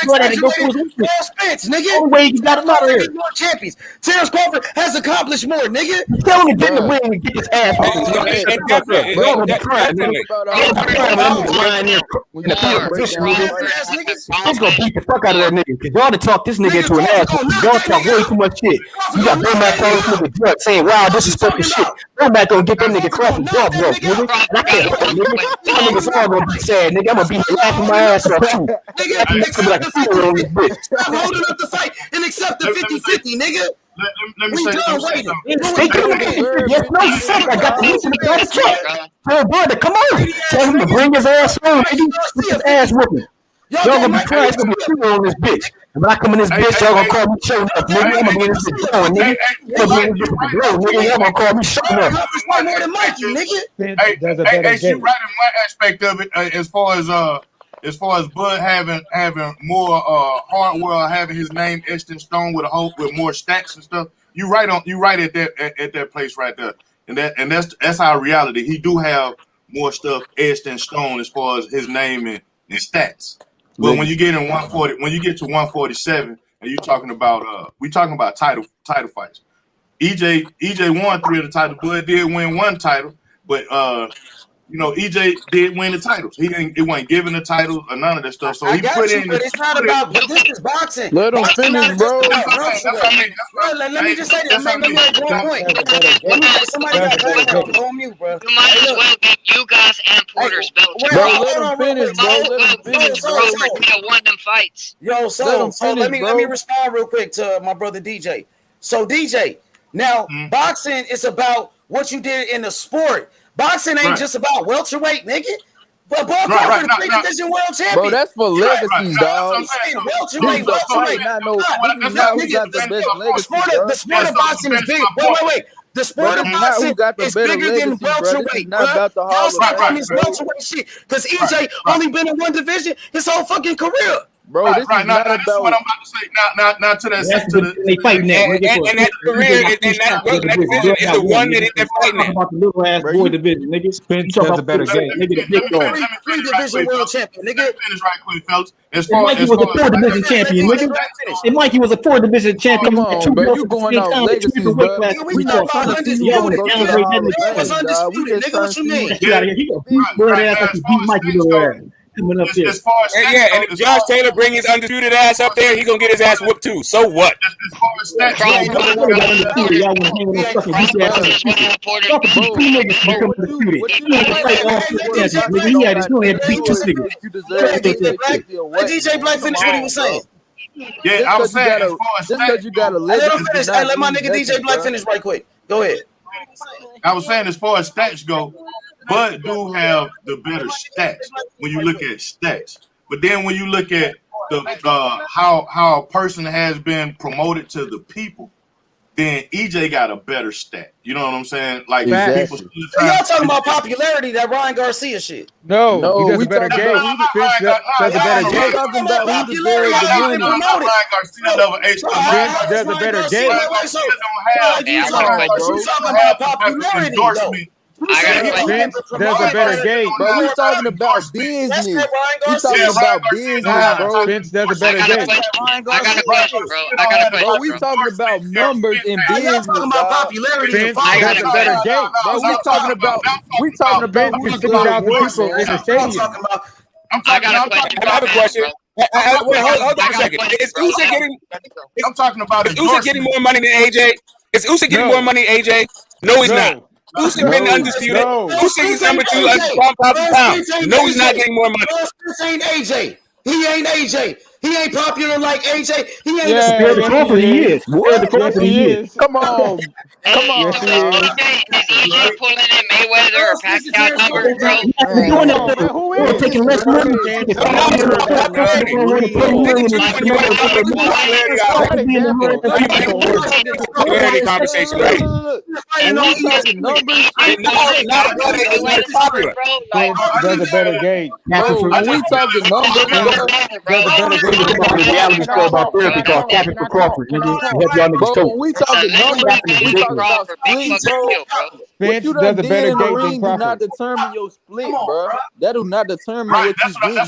ball and go through his weakness. Spence, nigga. Only way he got him out of here. Champions. Terence Crawford has accomplished more, nigga. Tell him to get in the ring and get his ass. He's gonna beat the fuck out of that nigga. Cause y'all to talk this nigga into an ass. Y'all talk way too much shit. You got Bermack calling this nigga drunk saying, wow, this is fucking shit. Bermack gonna get that nigga Crawford job broke, nigga. And I can't help it, nigga. Y'all niggas all gonna be sad, nigga. I'm gonna be laughing my ass off too. Nigga, like a fool on this bitch. Stop holding up the fight and accept the 50-50, nigga. Let me say something. Yes, no, you said I got the hits in the back check. Tell brother, come on. Tell him to bring his ass home, nigga. With his ass whooping. Y'all gonna be crying, it's gonna be shooting on this bitch. And when I come in this bitch, y'all gonna call me showing up, nigga. I'm gonna be in this bitch going, nigga. I'm gonna be in this bitch growing, nigga. Y'all gonna call me showing up. Hey, she right in one aspect of it, as far as Bud having more hardware, having his name etched in stone with more stats and stuff. You right at that place right there, and that's our reality. He do have more stuff etched in stone as far as his name and stats. But when you get in 140, when you get to 147, and you're talking about we talking about title fights. EJ won 3 of the titles. Bud did win 1 title, but EJ did win the titles. It wasn't given the titles or none of that stuff. So he put in. But it's not about. This is boxing. Let him finish, bro. Let me just say this. Let me make one point. Somebody got go on mute, bro. You might as well get Ugas and Porter's belt. Bro, let him finish, bro. Let him finish, bro. Won them fights. Yo, so let me respond real quick to my brother DJ. So DJ, now boxing is about what you did in the sport. Boxing ain't just about welterweight, nigga. But Bud Crawford, 3-division world champion. Bro, that's for legacy, dog. Welterweight. This is not who got the best legacy, bro. The sport of boxing is big. Wait. The sport of boxing is bigger than welterweight. Not about the Hall of Fame. This welterweight shit. Because EJ only been in one division his whole fucking career. Bro, this is not about. That's what I'm about to say. Now to that. They fighting that. And that career and that division is the one that they're fighting in. About the little ass boy division, nigga. Spence does a better game. Nigga, the big dog. 3-division world champion, nigga. Finish right quick, fellas. Mikey was a 4-division champion, nigga. And Mikey was a 4-division champion. Come on, bro. You going out legacies, bro. We know about undisputed. Nigga, what you mean? Get out of here. He gonna beat Bud ass like he beat Mikey little ass. Coming up here. As far as and if Josh Taylor bring his undisputed ass up there, he gonna get his ass whooped too. So what? As far as stats DJ Black finish what he was saying. Yeah, I was saying as far as stats, you gotta let my nigga DJ Black finish right quick. Go ahead. I was saying as far as stats go, Bud do have the better stats when you look at stats. But then when you look at the how a person has been promoted to the people, then EJ got a better stat. You know what I'm saying? Like people y'all talking about popularity, that Ryan Garcia shit. No, he does a better game. Spence does a better game. Talking about who deserves the money. Ryan Garcia never Spence does a better game. You talking about popularity, though. Spence does a better game. Bro, we talking about business. We talking about business, bro. Spence does a better game. I got a question, bro. I got a question, bro. We talking about numbers and business. Talking about popularity. Spence does a better game. Bro, we talking about who Spence deserves the money. people in the stadium. I have a question. Hold on a second. Is Usyk getting? I'm talking about. Is Usyk getting more money than AJ? Is Usyk getting more money than AJ? No, he's not. Usyk been undisputed. Usyk is number 2 pound. No, he's not getting more money. This ain't AJ. He ain't AJ. He ain't popular like AJ. He ain't. Compared to Crawford, he is. Compared to Crawford, he is. Come on. Is EJ pulling in Mayweather or Pacquiao numbers, bro? He's doing that. We're taking less money. Conversation, right? Does a better game. When we talking numbers, reality show about therapy called Capping for Crawford. Nigga, help y'all niggas too. When we talking numbers, we talking about splits, bro. What you done did in the ring do not determine your split, bro. That do not determine what you getting.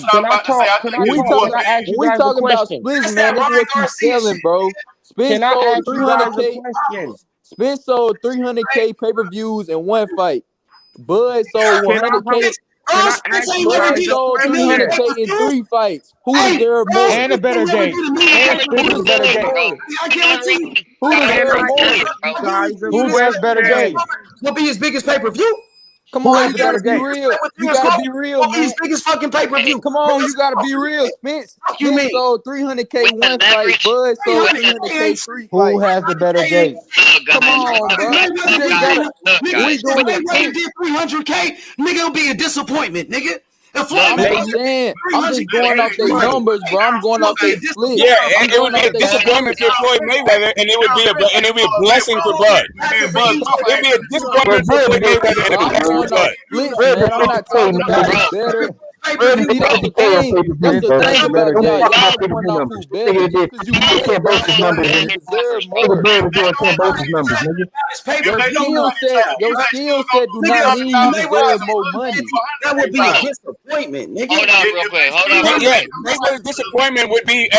We talking about splits, man. That's what you selling, bro. Spence sold 300K. Spence sold 300K pay-per-views in one fight. Bud sold 100K. Bud sold 300K in 3 fights. Who deserves more? And a better game. And Spence is a better game. I guarantee you. Who deserves more? Who has better game? What be his biggest pay-per-view? Come on, you gotta be real. You gotta be real, man. His biggest fucking pay-per-view. Come on, you gotta be real. Spence sold 300K one fight. Bud sold 300K 3 fights. Who has the better game? Come on, bro. We doing it. Did 300K, nigga, it'll be a disappointment, nigga. I'm just going off their numbers, bro. I'm going off their split. Yeah, and it would be a disappointment for Floyd Mayweather, and it would be a blessing for Bud. It'd be a disappointment for Floyd Mayweather, and a blessing for Bud. Man, I'm not talking about better. See, that's the thing. That's the thing about y'all. Y'all point out who better just because you better don't mean you deserve more. Your skill set do not mean you deserve more money. That would be a disappointment, nigga. Hold on, real quick. Hold on. Yeah, Mayweather's disappointment would be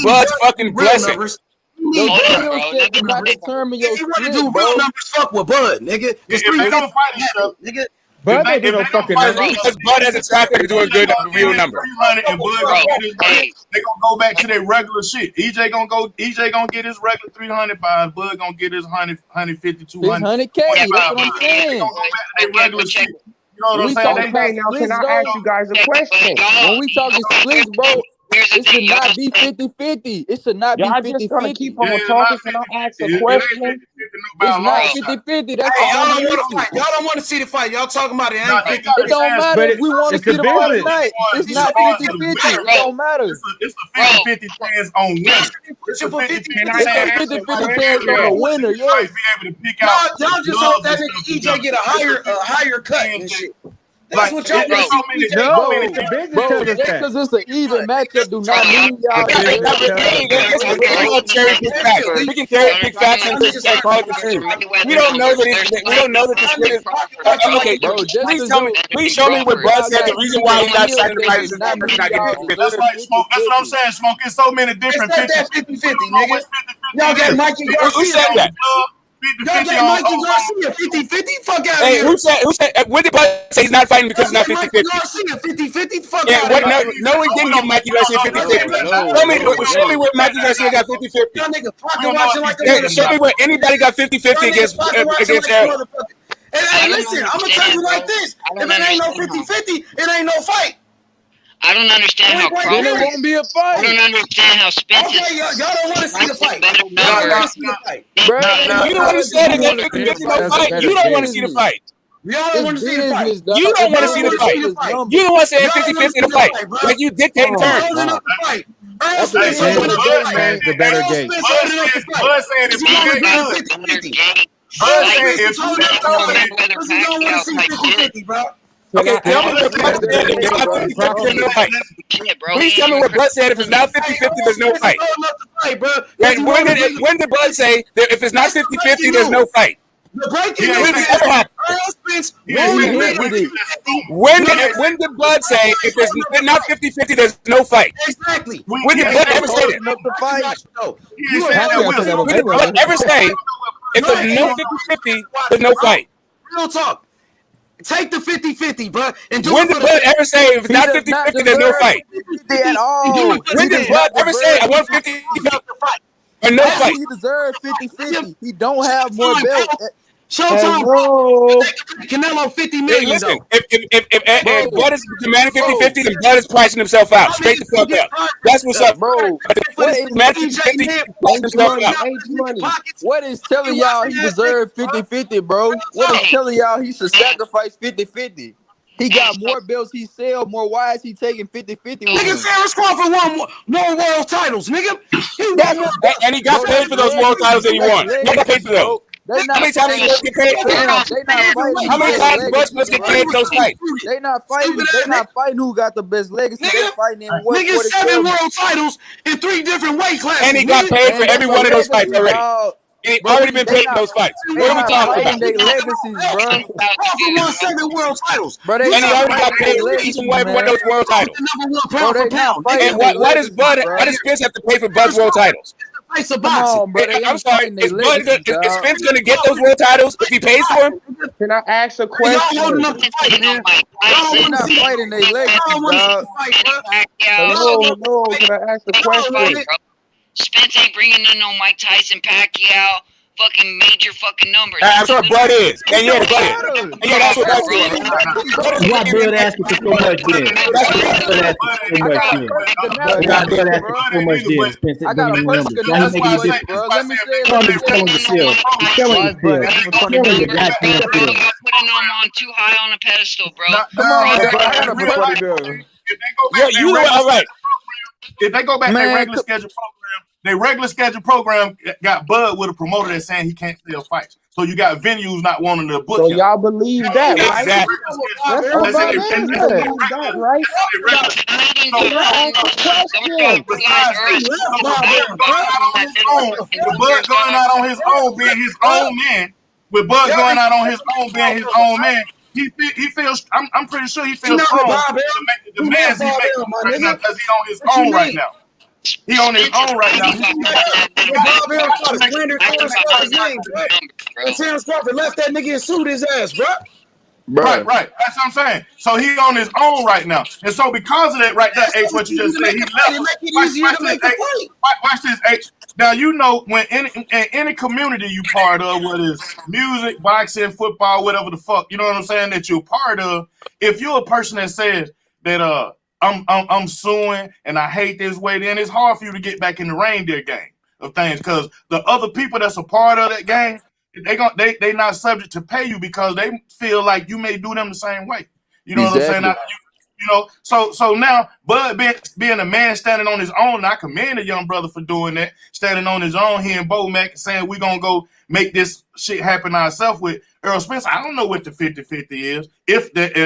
Bud's fucking blessing. Your skill set do not determine your If you split, want to do bro. real numbers, fuck with Bud, nigga. If they don't fight each other, nigga. Bud don't do no fucking numbers. Because Bud has a track record doing good real numbers. 300 and Bud gonna get his money. They gonna go back to their regular shit. EJ gonna get his regular 300 buys. Bud gonna get his 150, 200. 100K. That's what I'm saying. They gonna go back to their regular shit. You know what I'm We saying? talking about splits, Can I ask you guys a question? When we talking splits, bro, it should not be 50-50. It should not be Y'all just gonna 50-50. keep on talking. Can I ask a question? It's not 50-50. That's Hey, y'all the don't only want to issue. fight. Y'all don't want to see the fight. Y'all talking about it. Ain't 50. It don't matter if we want to see the fight tonight. It's not 50-50. It don't matter. It's a 50-50 chance on winner. It's a 50-50 chance on a winner. Yes. Be able to pick out. Y'all just hope that nigga EJ get a higher cut and shit. That's what y'all want to see. Bro, just because it's an even matchup do not mean y'all. We can cherry pick facts and call it the truth. We don't know that this shit is okay. Please show me what Bud said. The reason why he's not signing the fight is not getting 50. That's like Smoke. That's what I'm saying, Smoke. It's so many different It's that 50-50, nigga. Y'all got Mikey Garcia. Who said that? Y'all got Mikey Garcia 50-50. Fuck out of Hey, here. who said? When did Bud say he's not fighting because it's not 50-50? Mikey Garcia 50-50. Fuck Yeah, out of here. no, we didn't give Mikey Garcia 50-50. Show me where Mikey Garcia got 50-50. Y'all nigga pocket watching like a Show me where anybody got 50-50 against Errol. Hey, listen, I'm gonna tell you like this: if it ain't no 50-50, it ain't no fight. I don't understand how Crawford. Then it won't be a fight. I don't understand how Spence is. Okay, y'all don't want to see the fight. Better Y'all don't want to see the fight. Bro, You already said it. 50-50 no fight. You don't want to see the fight. Y'all don't want to see the fight. You don't want to see the fight. You don't want to say 50-50 in the fight. Like you dictating terms. Earl Spence holding up the fight. The better game. Bud saying it's 50-50. Bud saying it's 50-50. Because you don't want to see 50-50, bro. Okay, tell me what Bud said. If it's not 50-50, there's no fight. Please tell me what Bud said. If it's not 50-50, there's no fight. And when did Bud say that if it's not 50-50, there's no fight? The breaking When did that happen? Earl Spence. When did Bud say if it's not 50-50, there's no fight? Exactly. When did Bud ever say that? When did Bud ever say if there's no 50-50, there's no fight? Real talk. Take the 50-50, bro. And when did Bud ever say if it's not 50-50, there's no fight? At all. When did Bud ever say I want 50-50 or no fight? He deserves 50-50. He don't have more belts. Showtime. Canelo 50 million. Hey, listen, if Bud is demanding 50-50, then Bud is pricing himself out. Straight the fuck up. That's what's up, bro. What is telling y'all he deserves 50-50, bro? What is telling y'all he should sacrifice 50-50? He got more belts he sell, more. Why is he taking 50-50? Nigga, Terence Crawford won more world titles, nigga. And he got paid for those world titles that he won. He got paid for those. How many times did he get paid? How many times Bud get paid for those fights? They not fighting. They not fighting who got the best legacy. They fighting in what? Nigga, 7 world titles in 3 different weight classes. And he got paid for every one of those fights already. He already been paid for those fights. What are we talking about? They legacies, bro. Crawford won 7 world titles. Bro, and he already got paid for each and every one of those world titles. And why does Spence have to pay for Bud's world titles? I'm sorry. Is Spence going to get those world titles if he pays for them? Can I ask a question? Y'all not fighting their legacy, dog. No. Can I ask a question? Spence ain't bringing in no Mike Tyson, Pacquiao, fucking major fucking numbers. That's what Bud is. And yeah, Bud is. And yeah, that's what Bud is. Why Bud asking for so much then? I got a question, bro. Let me say it. Putting them on too high on a pedestal, bro. Come on, All right. If they go back to their regular schedule program, Their regular schedule program got Bud with a promoter that's saying he can't sell fights. So you got venues not wanting to book So him. y'all believe that, right? Exactly. That's what you believe that, right? With Bud going out on his own, being his own man, with Bud going out on his own, being his own man, he feels. I'm pretty sure he feels strong to make the demands he makes right now because he's on his own right now. He on his own right now. Bob Aaron tried to slander Terence Crawford's name, bro. And Terence Crawford left that nigga and sued his ass, bro. Right. That's what I'm saying. So he on his own right now. And so because of that right there, H, what you just said, he left. Watch this, H. Now, you know, when in any community you part of, whether it's music, boxing, football, whatever the fuck, you know what I'm saying, that you're part of, if you're a person that says that I'm suing and I hate this way, then it's hard for you to get back in the reindeer game of things because the other people that's a part of that game, they not subject to pay you because they feel like you may do them the same way. You know what I'm saying? You know, so now Bud being a man standing on his own, I commend a young brother for doing that, standing on his own here in Bomac, saying we're gonna go make this shit happen ourselves with Errol Spence. I don't know what the 50-50 is.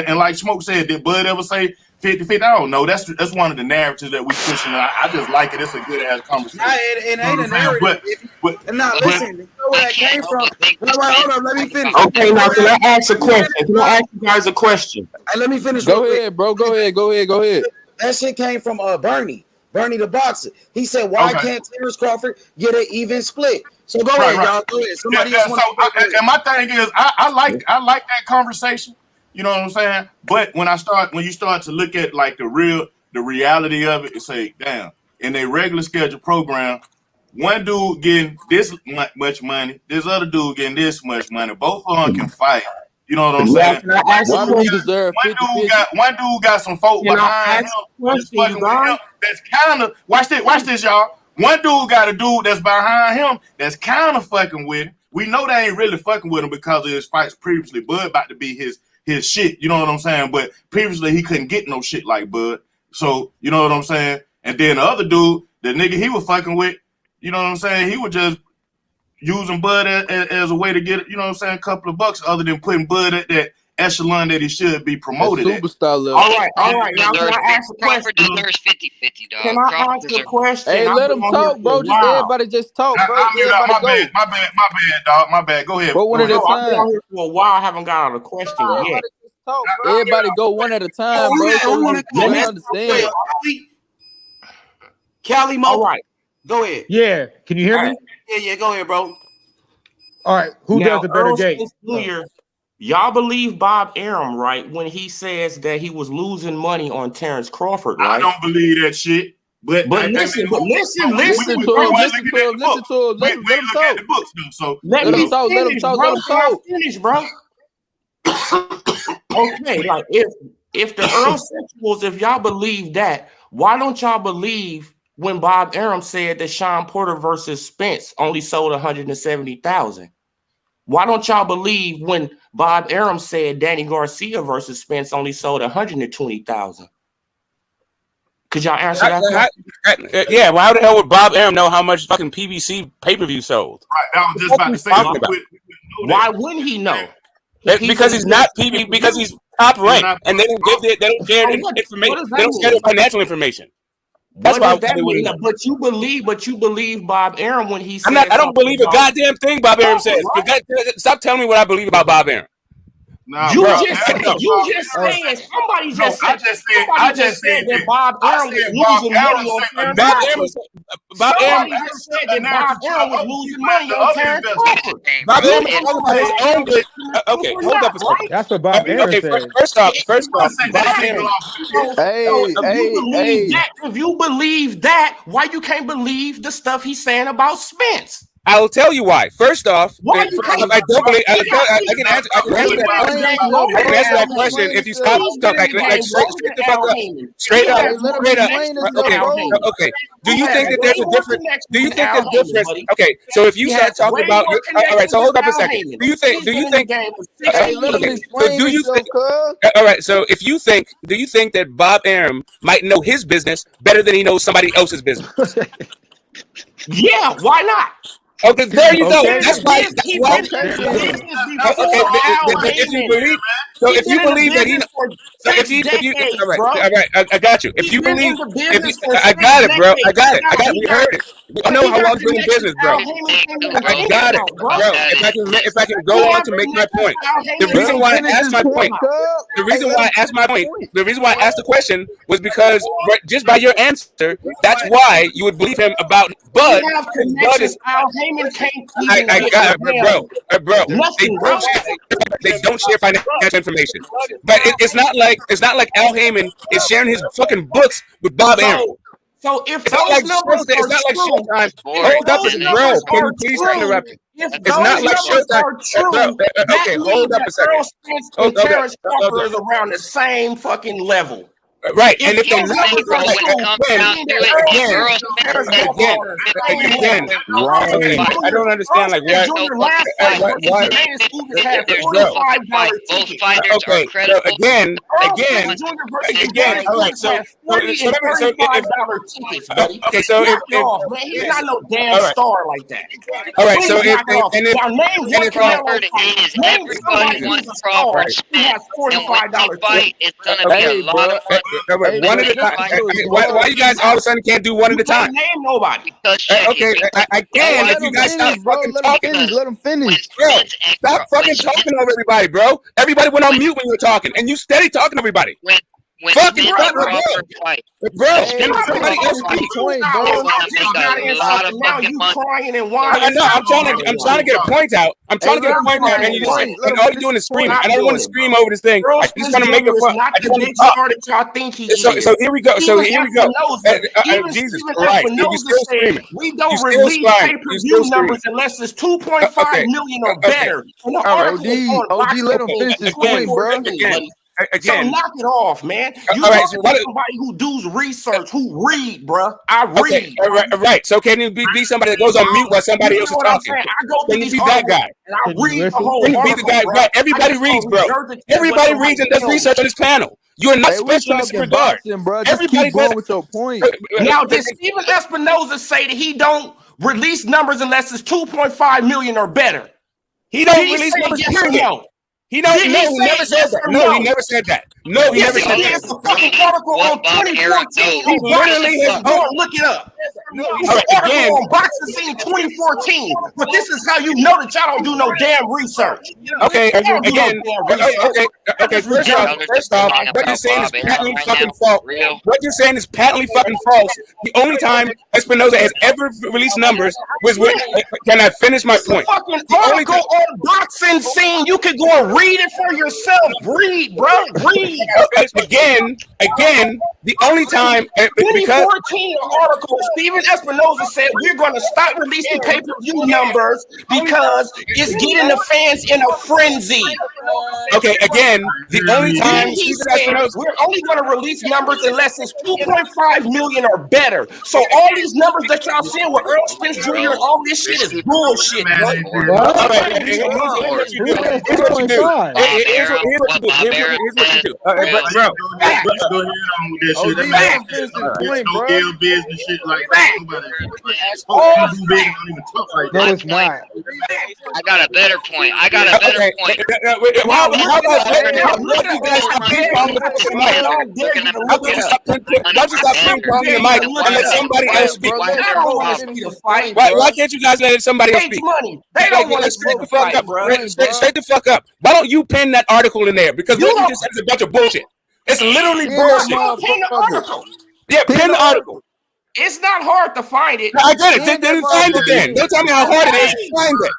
And like Smoke said, did Bud ever say 50-50? I don't know. That's one of the narratives that we pushing. I just like it. It's a good ass conversation. It ain't a narrative. Listen, you know where that came from. Hold on, let me finish. Okay, now can I ask a question? Can I ask you guys a question? Hey, let me finish. Go ahead, bro. Go ahead. That shit came from Bernie the boxer. He said, "Why can't Terence Crawford get an even split?" So go ahead, y'all. Go ahead. Somebody else. And my thing is, I like that conversation. You know what I'm saying? But when you start to look at like the reality of it, and say, damn, in a regular schedule program, one dude getting this much money, this other dude getting this much money. Both of them can fight. You know what I'm saying? One dude got some folk behind him. That's kind of watch this, y'all. One dude got a dude that's behind him that's kind of fucking with him. We know they ain't really fucking with him because of his fights previously. Bud about to be his shit, you know what I'm saying? But previously he couldn't get no shit like Bud. So, you know what I'm saying? And then the other dude, the nigga he was fucking with, you know what I'm saying? He was just using Bud as a way to get, you know what I'm saying, a couple of bucks other than putting Bud at that echelon that he should be promoted at. Superstar level. All right. Now can I ask a question? Crawford deserves 50-50, dog. Can I ask a question? Hey, let him talk, bro. Just everybody just talk, bro. My bad, dog. My bad. Go ahead. Go one at a time. I've been out here for a while. I haven't got out a question yet. Everybody go one at a time, bro. So we understand. Cali Mo. All right. Go ahead. Yeah. Can you hear me? Yeah. Go ahead, bro. All right. Who does the better game? Y'all believe Bob Arum, right, when he says that he was losing money on Terence Crawford, right? I don't believe that shit. But listen to him. Listen to him. Let him talk. Let him talk. Let him talk. Finish, bro. Okay, like if the Earl Sexuals, if y'all believe that, why don't y'all believe when Bob Arum said that Sean Porter versus Spence only sold 170,000? Why don't y'all believe when Bob Arum said Danny Garcia versus Spence only sold 120,000? Could y'all answer that? Yeah, well, how the hell would Bob Arum know how much fucking PBC pay-per-view sold? Right, I was just about to say. Why wouldn't he know? Because he's not PB. Because he's top ranked, and they don't share information. They don't share financial information. That's why. But you believe Bob Arum when he said. I don't believe a goddamn thing Bob Arum says. Stop telling me what I believe about Bob Arum. Nah, you just said somebody just said that Bob Arum was losing money on Terence Crawford. Bob Arum said that Bob Arum was losing money on Terence Crawford. Bob Arum is talking about his own business. Okay, hold up a second. That's what Bob Arum said. First off, Bob Arum. If you believe that, why you can't believe the stuff he's saying about Spence? I will tell you why. First off, I don't believe. I can answer that question if you stop. Straight up. Okay. Do you think that there's a difference? Do you think there's difference? Okay. So if you start talking about, all right. So hold up a second. Do you think? All right. So if you think, do you think that Bob Arum might know his business better than he knows somebody else's business? Yeah, why not? Okay, there you go. Okay. That's why. He did it in the business before Al If you Heyman. believe, so if you believe that he, so if you, all right, I got you. If you believe, I got it, bro. I got it. We heard it. I know how long you're in business, bro. I got it, bro. If I can go on to make my point, the reason why I asked my point, the reason why I asked the question was because just by your answer, that's why you would believe him about Bud. Bud is. Heyman can't I got it, bro. They don't share financial information, but it's not like Al Heyman is sharing his fucking books with Bob Arum. So if it's not like Showtime. Hold up, bro. Can you please stop interrupting? It's not like Showtime. Okay, hold up a second. Errol Spence and Terence Crawford is around the same fucking level. Right, and if they're not, again, I don't understand like why. Okay, so again. All right, so okay, so if he's not no damn star like that. All right, so if Crawford is everybody wants Crawford. And when you fight, it's gonna be a lot of fun. One at a time. Why you guys all of a sudden can't do one at a time? Name nobody. Okay, I can if you guys stop fucking talking. Let him finish. Bro, stop fucking talking over everybody, bro. Everybody went on mute when you were talking, and you steady talking to everybody. Fucking bro. Somebody else speak. Now you crying and whining. No, I'm trying to get a point out. And you just and all you're doing is screaming. I don't want to scream over this thing. I just want to make it fun. I just want to talk. So here we go. Jesus Christ, you're still screaming. We don't release pay-per-view numbers unless it's 2.5 million or better. OG, let him finish his point, bro. So knock it off, man. You somebody who does research, who read, bro. I read. Okay, right. So can you be somebody that goes on mute while somebody else is talking? I go Can you be that guy? And I read the whole Can you be the guy? Right. Everybody reads, bro. Everybody reads and does research on this panel. You are not special in this regard. Everybody goes with your point. Now, did Steven Espinoza say that he don't release numbers unless it's 2.5 million or better? He don't release numbers. He never said that. No, he never said that. No, he never said that. It's a fucking article on 2014. He literally has. Look it up. It's an article on Boxing Scene 2014. But this is how you know that y'all don't do no damn research. Okay, again. Okay. First off, what you're saying is patently fucking false. What you're saying is patently fucking false. The only time Espinoza has ever released numbers was when. Can I finish my point? Fucking article on Boxing Scene. You can go and read it for yourself. Read, bro. Read. Again, the only time 2014 article, Steven Espinoza said we're going to stop releasing pay-per-view numbers because it's getting the fans in a frenzy. Okay, again, the only time he said we're only going to release numbers unless it's 2.5 million or better. So all these numbers that y'all seeing with Errol Spence Jr. and all this shit is bullshit. Here's what you do. Here's what you do. Bro, No, it's not. I got a better point. How about you guys stop ping-ponging the mic and let somebody else speak? Why can't you guys let somebody else speak? They don't want to speak. Straight the fuck up. Why don't you pin that article in there? Because what you just said is a bunch of bullshit. It's literally bullshit. Pin the article. Yeah, pin the article. It's not hard to find it. I get it. Then find it then. Don't tell me how hard it is. Find it.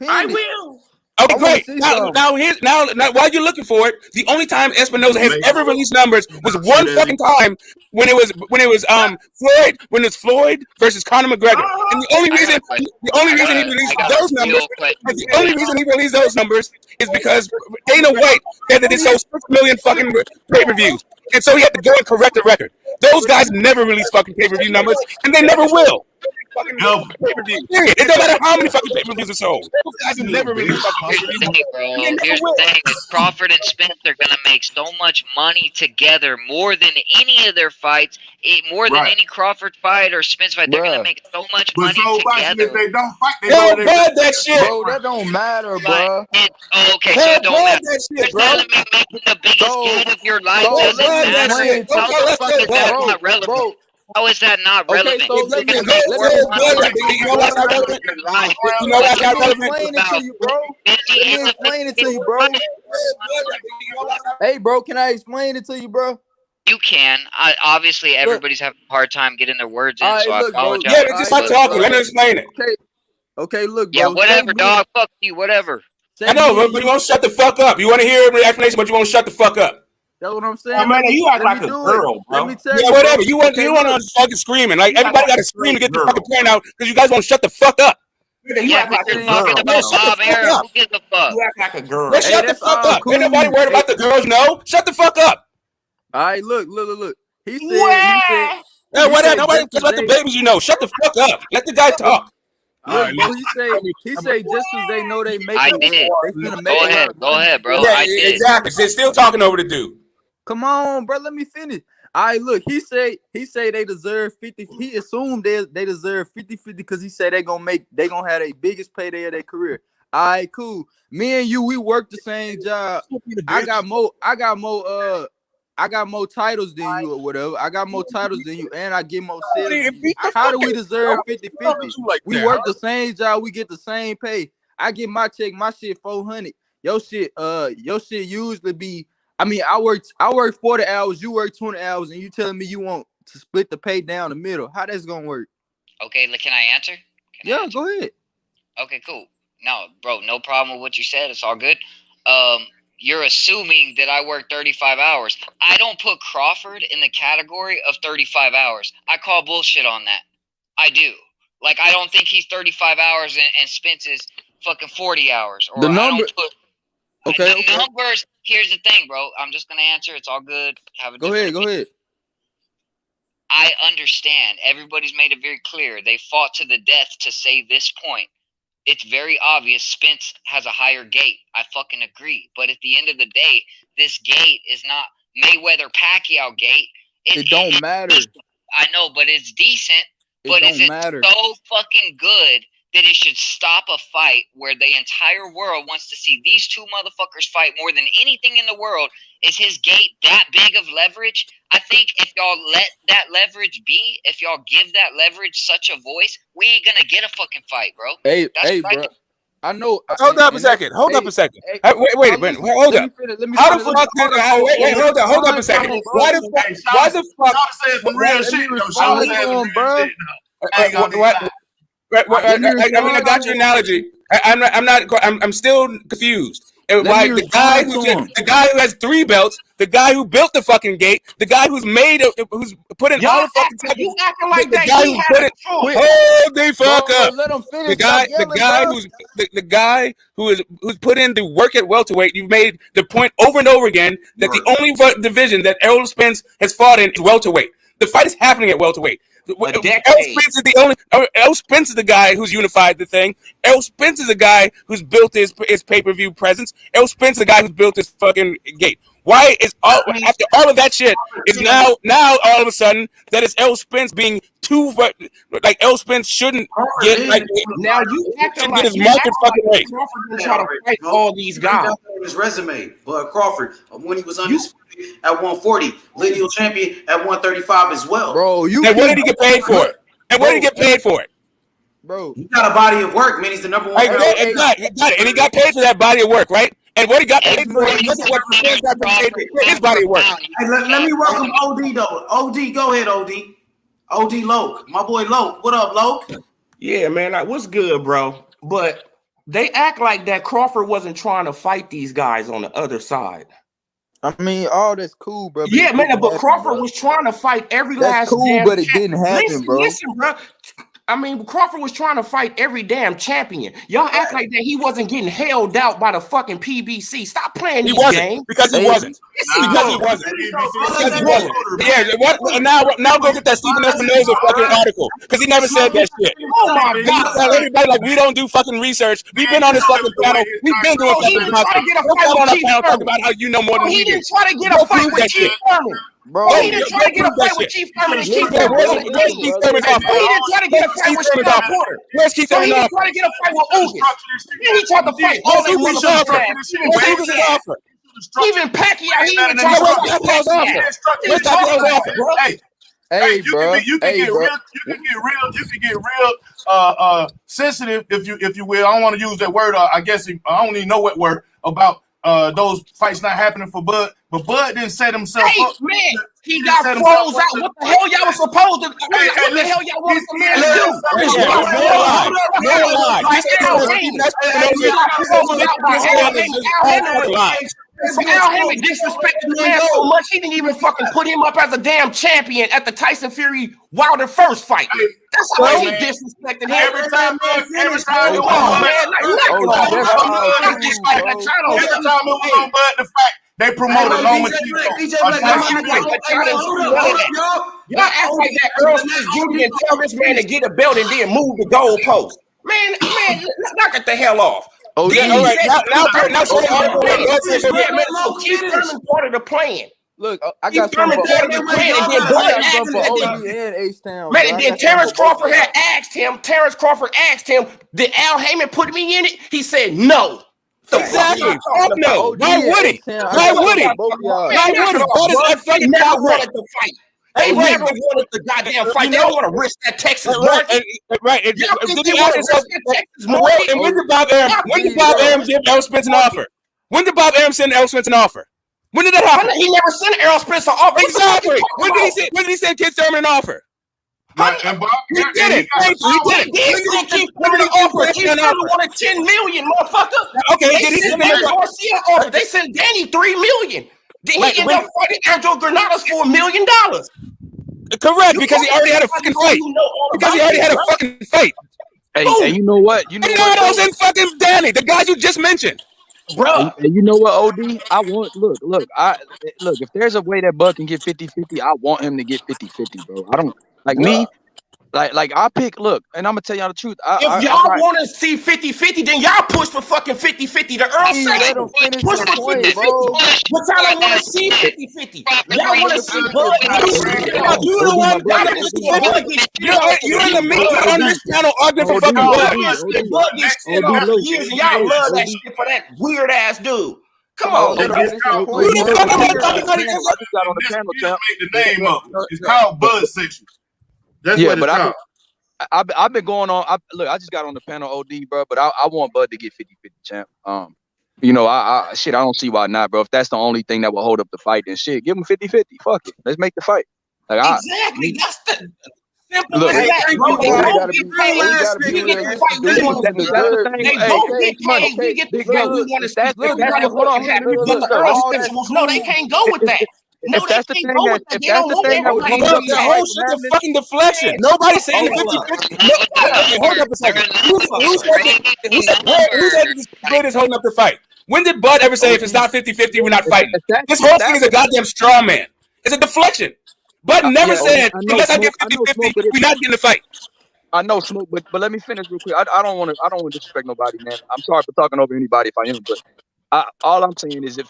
I will. Okay, great. Now, while you're looking for it, the only time Espinoza has ever released numbers was one fucking time when it was Floyd versus Conor McGregor, and the only reason he released those numbers is because Dana White said that it sold 6 million fucking pay-per-views, and so he had to go and correct the record. Those guys never release fucking pay-per-view numbers, and they never will. It don't matter how many fucking pay-per-views are sold. Those guys have never really fucking. Here's the thing: is Crawford and Spence are gonna make so much money together, more than any of their fights, more than any Crawford fight or Spence fight. They're gonna make so much money together. If they don't fight, they don't bud that shit, bro. That don't matter, bro. Okay, so it don't matter. You're telling me making the biggest game of your life doesn't matter? How the fuck is that not relevant? How is that not relevant? Okay, so let me explain it to you, bro. Hey, bro, can I explain it to you, bro? You can. Obviously, everybody's having a hard time getting their words in, so I apologize. Yeah, just stop talking. Let me explain it. Okay, look, bro. Yeah, whatever, dog. Fuck you, whatever. I know, but you won't shut the fuck up. You want to hear the explanation, but you won't shut the fuck up. That's what I'm saying. Oh, man, you act like a girl, bro. Let me tell you, whatever. You want to fucking screaming. Like, everybody got to scream to get the fucking point out because you guys won't shut the fuck up. You act like a girl. Talking about Bob Arum. Who gives a fuck? You act like a girl. Well, shut the fuck up. Ain't nobody worried about the girls, no. Shut the fuck up. All right, look. He said. Yeah, whatever. Nobody cares about the babies, you know. Shut the fuck up. Let the guy talk. Look, bro, he say just because they know they make it. Go ahead, bro. Yeah, exactly. They're still talking over the dude. Come on, bro. Let me finish. All right, look. He say they deserve 50. He assumed they deserve 50-50 because he said they gonna have their biggest payday of their career. All right, cool. Me and you, we work the same job. I got more titles than you or whatever. I got more titles than you, and I get more sales. How do we deserve 50-50? We work the same job. We get the same pay. I get my check. My shit $400. Your shit usually be. I mean, I work 40 hours. You work 20 hours, and you telling me you want to split the pay down the middle. How that's gonna work? Okay, can I answer? Go ahead. Okay, cool. No, bro, no problem with what you said. It's all good. You're assuming that I work 35 hours. I don't put Crawford in the category of 35 hours. I call bullshit on that. I do. Like, I don't think he's 35 hours and Spence is fucking 40 hours. Or the number. The numbers. Here's the thing, bro. I'm just gonna answer. It's all good. Go ahead. I understand. Everybody's made it very clear. They fought to the death to say this point. It's very obvious Spence has a higher gate. I fucking agree. But at the end of the day, this gate is not Mayweather-Pacquiao gate. It don't matter. I know, but it's decent. But is it so fucking good that it should stop a fight where the entire world wants to see these two motherfuckers fight more than anything in the world? Is his gate that big of leverage? I think if y'all let that leverage be, if y'all give that leverage such a voice, we ain't gonna get a fucking fight, bro. Hey, bro. I know. Hold up a second. Wait a minute. Hold up. How the fuck? Wait, hold up a second. Why the fuck? Said some real shit, though. I mean, I got your analogy. I'm still confused. Like the guy who has 3 belts, the guy who built the fucking gate, the guy who's put in all the fucking time. You acting like the that. guy who put it. Hold the fuck up. Let him finish. The guy who's put in the work at welterweight. You've made the point over and over again that the only division that Errol Spence has fought in is welterweight. The fight is happening at welterweight. Errol Spence is the only. Errol Spence is the guy who's unified the thing. Errol Spence is the guy who's built his pay-per-view presence. Errol Spence is the guy who's built his fucking gate. Why is after all of that shit is now all of a sudden that it's Errol Spence being too like Errol Spence shouldn't get like now you acting like his market fucking rate. Crawford try to fight all these guys. His resume, but Crawford when he was undisputed at 140, lineal champion at 135 as well. Bro, and what did he get paid for it? And what did he get paid for it? Bro, he got a body of work, man. He's the number one. He got it, and he got paid for that body of work, right? And what he got paid for is what Spence got paid for his body of work. Hey, let me welcome OD though. OD, go ahead, OD. OD Loke, my boy Loke. What up, Loke? Yeah, man. Like, what's good, bro? But they act like that Crawford wasn't trying to fight these guys on the other side. I mean, all that's cool, bro. Yeah, man. But Crawford was trying to fight every last. That's cool, but it didn't happen, bro. Listen, bro. I mean, Crawford was trying to fight every damn champion. Y'all act like that he wasn't getting held out by the fucking PBC. Stop playing these games. Because he wasn't. Because he wasn't. Yeah. What? Now go get that Stephen Espinoza fucking article because he never said that shit. Oh my God! Everybody like we don't do fucking research. We've been on this fucking panel. We've been doing fucking content. Talk about how you know more than we do. He didn't try to get a fight with Chief Thurman. Bro, he didn't try to get a fight with Chief Thurman. He didn't try to get a fight with Sean Porter. Where's Keith Thurman? He didn't try to get a fight with Ugas. Then he tried to fight all they motherfuckers. Even Pacquiao, he even tried to fight Pacquiao. Hey, bro. You can get real sensitive if you will. I don't want to use that word. I guess I don't even know what word about those fights not happening for Bud. But Bud didn't set himself up. Man, he got froze out. What the hell y'all was supposed to? What the hell y'all wanted the man to do? Al Haymon disrespected the man so much he didn't even fucking put him up as a damn champion at the Tyson Fury Wilder first fight. That's how he disrespected him. Every time it was on Bud, the fact they promoted Loma Y'all act like that Errol Spence Jr. and tell this man to get a belt and then move the goalpost. Man, knock it the hell off. Oh, yeah, all right. Now, Keith Thurman part of the plan. Look, I got something for Man, and then Terence Crawford had asked him. Terence Crawford asked him, "Did Al Haymon put me in it?" He said, "No." Exactly. No. Why would he? Why would he? Why would he? What is that fucking never wanted to fight? They never wanted the goddamn fight. They don't want to risk that Texas market. Right. And when did Bob Arum give Errol Spence an offer? When did Bob Arum send Errol Spence an offer? When did that happen? He never sent Errol Spence an offer. Exactly. When did he send Keith Thurman an offer? He did it. Keith Thurman an offer. Keith Thurman wanted $10 million, motherfucker. Okay. They sent Garcia offer. They sent Danny $3 million. Then he ended up fighting Angel Granados for $1 million. Correct, because he already had a fucking fight. Because he already had a fucking fight. Hey, you know what? You know what? Granados and fucking Danny, the guys you just mentioned. Bro, and you know what, OD? I want look, if there's a way that Bud can get 50-50, I want him to get 50-50, bro. I don't like me. Like I pick, look, and I'm gonna tell y'all the truth. If y'all want to see 50-50, then y'all push for fucking 50-50. The Earl said push for 50-50. But y'all don't want to see 50-50. Y'all want to see Bud. You the one you're in the middle on this channel arguing for fucking Bud. Bud gets shit off for years, and y'all love that shit for that weird ass dude. Come on, I just got on the panel. Make the name up. It's called Bud Section. That's what it's called. I've been going on. I just got on the panel, OD, bro. But I want Bud to get 50-50, champ. You know, I don't see why not, bro. If that's the only thing that will hold up the fight, then shit, give him 50-50. Fuck it, let's make the fight. Like exactly, that's the simple as that. Bro. They both get paid. We get the fight. We want to get paid. We get the fight. We want to see. That's what happened. But the Earl Spence rules, no, they can't go with that. No, if that's the thing that the whole shit's a fucking deflection. Nobody's saying 50-50. Hold up a second. Who said this Bud is holding up the fight? When did Bud ever say if it's not 50-50, we're not fighting? This whole thing is a goddamn straw man. It's a deflection. Bud never said unless I get 50-50, we're not getting the fight. I know, Smoke, but let me finish real quick. I don't want to disrespect nobody, man. I'm sorry for talking over anybody if I am, but all I'm saying is if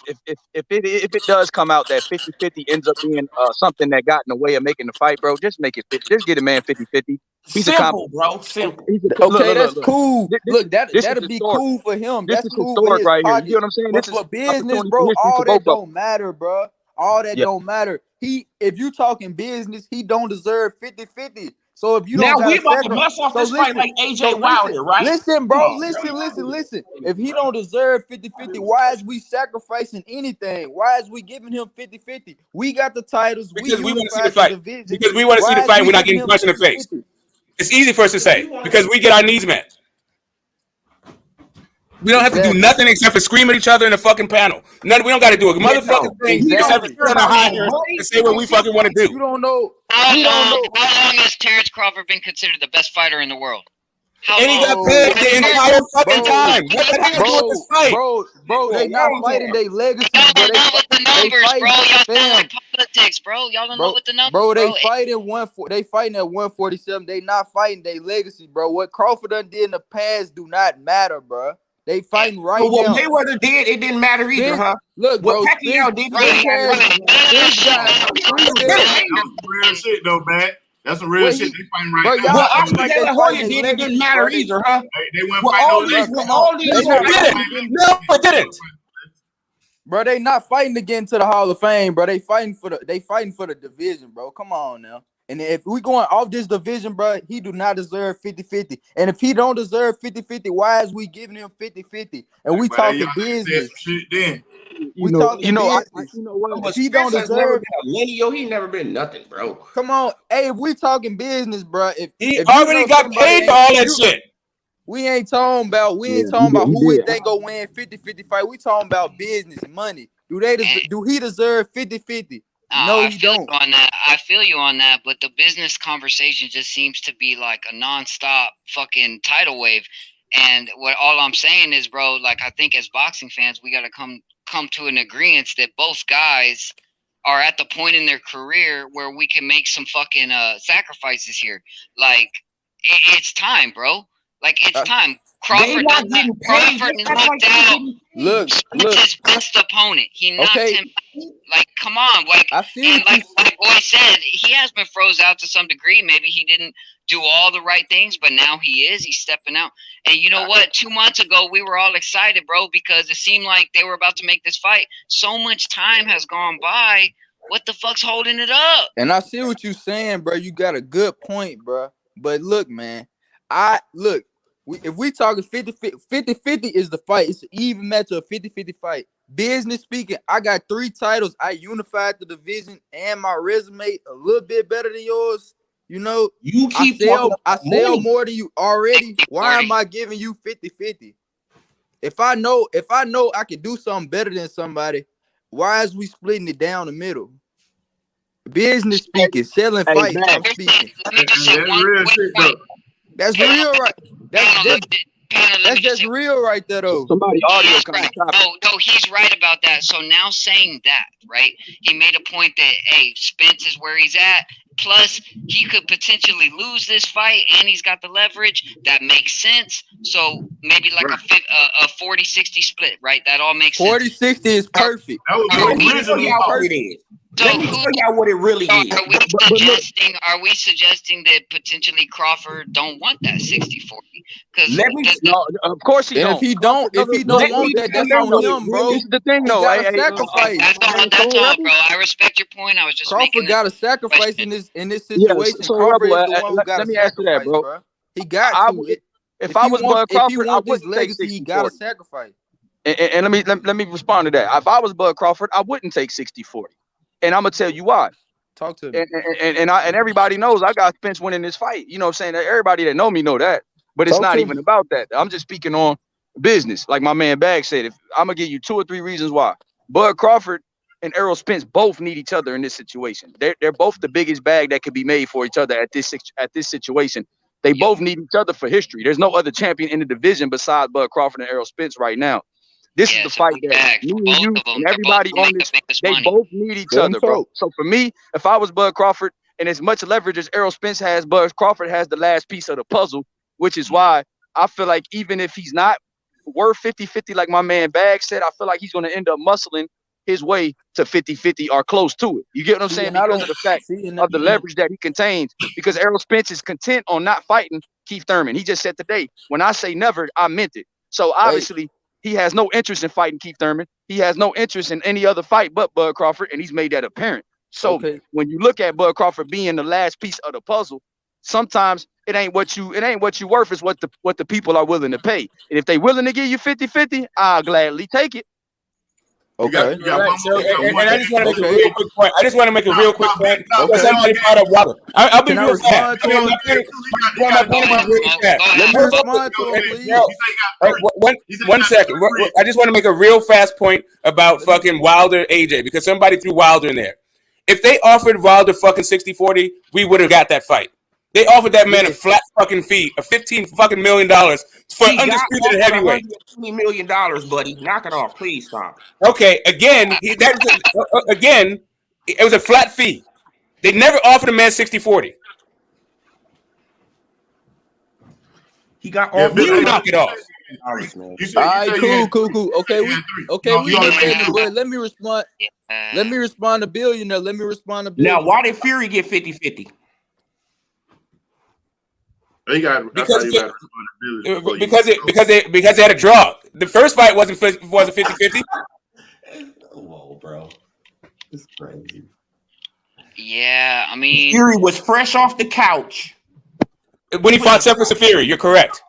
it does come out that 50-50 ends up being something that got in the way of making the fight, bro, just make it 50. Just get a man 50-50. Simple, bro. Simple. Okay, that's cool. Look, that'll be cool for him. That's cool for his right here. You know what I'm saying? But for business, bro, all that don't matter, bro. All that don't matter. If you talking business, he don't deserve 50-50. So if you don't now we about to bust off this fight like AJ Wilder, right? Listen, bro. Listen. If he don't deserve 50-50, why is we sacrificing anything? Why is we giving him 50-50? We got the titles. Because we want to see the fight. Because we want to see the fight. We're not getting punched in the face. It's easy for us to say because we get our needs met. We don't have to do nothing except for scream at each other in the fucking panel. We don't got to do a motherfucking thing except for sit on the high here and say what we fucking want to do. You don't know. How long has Terence Crawford been considered the best fighter in the world? And he got paid the entire fucking time. What the hell is this fight? Bro, they not fighting their legacy. Y'all don't know what the numbers, bro. Y'all don't know politics, bro. Y'all don't know what the numbers, bro. They fighting at 147. They not fighting their legacy, bro. What Crawford done did in the past do not matter, bro. They fighting right now. What Mayweather did, it didn't matter either, huh? Look, bro. What Pacquiao did, real shit though, man. That's some real shit. They fighting right now. What Oscar De La Hoya did, it didn't matter either, huh? They went fighting all these. No, it didn't. Bro, they not fighting to get into the Hall of Fame, bro. They fighting for the division, bro. Come on now. And if we going off this division, bro, he do not deserve 50-50. And if he don't deserve 50-50, why is we giving him 50-50? And we talking business. You know what? If he don't deserve he never been nothing, bro. Come on. Hey, if we talking business, bro. If already got paid for all that shit. We ain't talking about who we think go win 50-50 fight. We talking about business, money. Do he deserve 50-50? No, he don't. I feel you on that, but the business conversation just seems to be like a nonstop fucking tidal wave. And all I'm saying is, bro, like I think as boxing fans, we gotta come to an agreement that both guys are at the point in their career where we can make some fucking sacrifices here. Like it's time, bro. Like it's time. Crawford knocked out his best opponent. He knocked him out. Like, come on. Like Boy said, he has been froze out to some degree. Maybe he didn't do all the right things, but now he is. He's stepping out. And you know what? 2 months ago, we were all excited, bro, because it seemed like they were about to make this fight. So much time has gone by. What the fuck's holding it up? And I see what you're saying, bro. You got a good point, bro. But look, man. If we talking 50-50 is the fight. It's an even match of 50-50 fight. Business speaking, I got 3 titles. I unified the division and my resume a little bit better than yours. You know, I sell more than you already. Why am I giving you 50-50? If I know I can do something better than somebody, why is we splitting it down the middle? Business speaking, selling fights, I'm speaking. That's real, right? That's just real right there, though. Somebody audio coming. No, he's right about that. So now saying that, right? He made a point that, hey, Spence is where he's at. Plus, he could potentially lose this fight, and he's got the leverage. That makes sense. So maybe like a 40-60 split, right? That all makes 40-60 is perfect. Let me tell y'all what it really is. Are we suggesting that potentially Crawford don't want that 60-40? Of course he don't. If he don't want that, that's on him, bro. This is the thing, though. Sacrifice. That's all, bro. I respect your point. I was just Crawford got a sacrifice in this situation. So Crawford is the one who got let me ask you that, bro. He got to. If I was Bud Crawford, I wouldn't take 60-40. He got a sacrifice. And let me respond to that. If I was Bud Crawford, I wouldn't take 60-40. And I'm gonna tell you why. Talk to me. And everybody knows I got Spence winning this fight. You know what I'm saying? Everybody that know me know that. But it's not even about that. I'm just speaking on business. Like my man Bag said, I'm gonna give you 2 or 3 reasons why. Bud Crawford and Errol Spence both need each other in this situation. They're both the biggest bag that could be made for each other at this situation. They both need each other for history. There's no other champion in the division besides Bud Crawford and Errol Spence right now. This is the fight that me and you and everybody on this, they both need each other, bro. So for me, if I was Bud Crawford, and as much leverage as Errol Spence has, Bud Crawford has the last piece of the puzzle, which is why I feel like even if he's not worth 50-50, like my man Bag said, I feel like he's going to end up muscling his way to 50-50 or close to it. You get what I'm saying? Because of the fact of the leverage that he contains. Because Errol Spence is content on not fighting Keith Thurman. He just said today, when I say never, I meant it. So obviously, he has no interest in fighting Keith Thurman. He has no interest in any other fight but Bud Crawford, and he's made that apparent. So when you look at Bud Crawford being the last piece of the puzzle, sometimes it ain't what you worth, is what the people are willing to pay. And if they willing to give you 50-50, I'll gladly take it. Okay. You got Right. one So, more. You got and one I just want to make a Okay. real quick point. I just want to make a real quick point. No, Because Okay. somebody brought up Wilder. I'll be Can I real fast. respond to him? My point is really fast. Let me Bro, respond to him, please. one second. I just want to make a real fast point about fucking Wilder AJ because somebody threw Wilder in there. If they offered Wilder fucking 60-40, we would have got that fight. They offered that man a flat fucking fee of $15 fucking million for undisputed heavyweight. $20 million, buddy. Knock it off, please stop. Okay, again, again, it was a flat fee. They never offered a man 60-40. He got offered. You knock it off. All right, cool. Okay, we listening, but let me respond. Let me respond to Billionaire. Now, why did Fury get 50-50? He got because they had a draw. The first fight wasn't 50-50. Whoa, bro. It's crazy. Yeah, I mean, Fury was fresh off the couch when he fought Sefer Safiri. You're correct.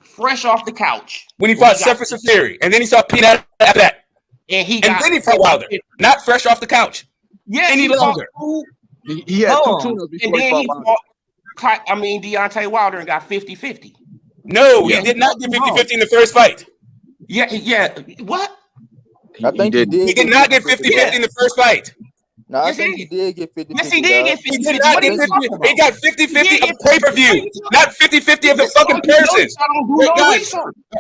Fresh off the couch when he fought Sefer Safiri, and then he saw Pete after that, and then he fought Wilder. Not fresh off the couch. Yes, any longer. He had 2 tune-ups before he fought Wilder. Deontay Wilder and got 50-50. No, he did not get 50-50 in the first fight. Yeah. What? I think he did. He did not get 50-50 in the first fight. No, I think he did get 50-50. Yes, he did get 50-50. He did not get 50. He got 50-50 of pay-per-view, not 50-50 of the fucking persons.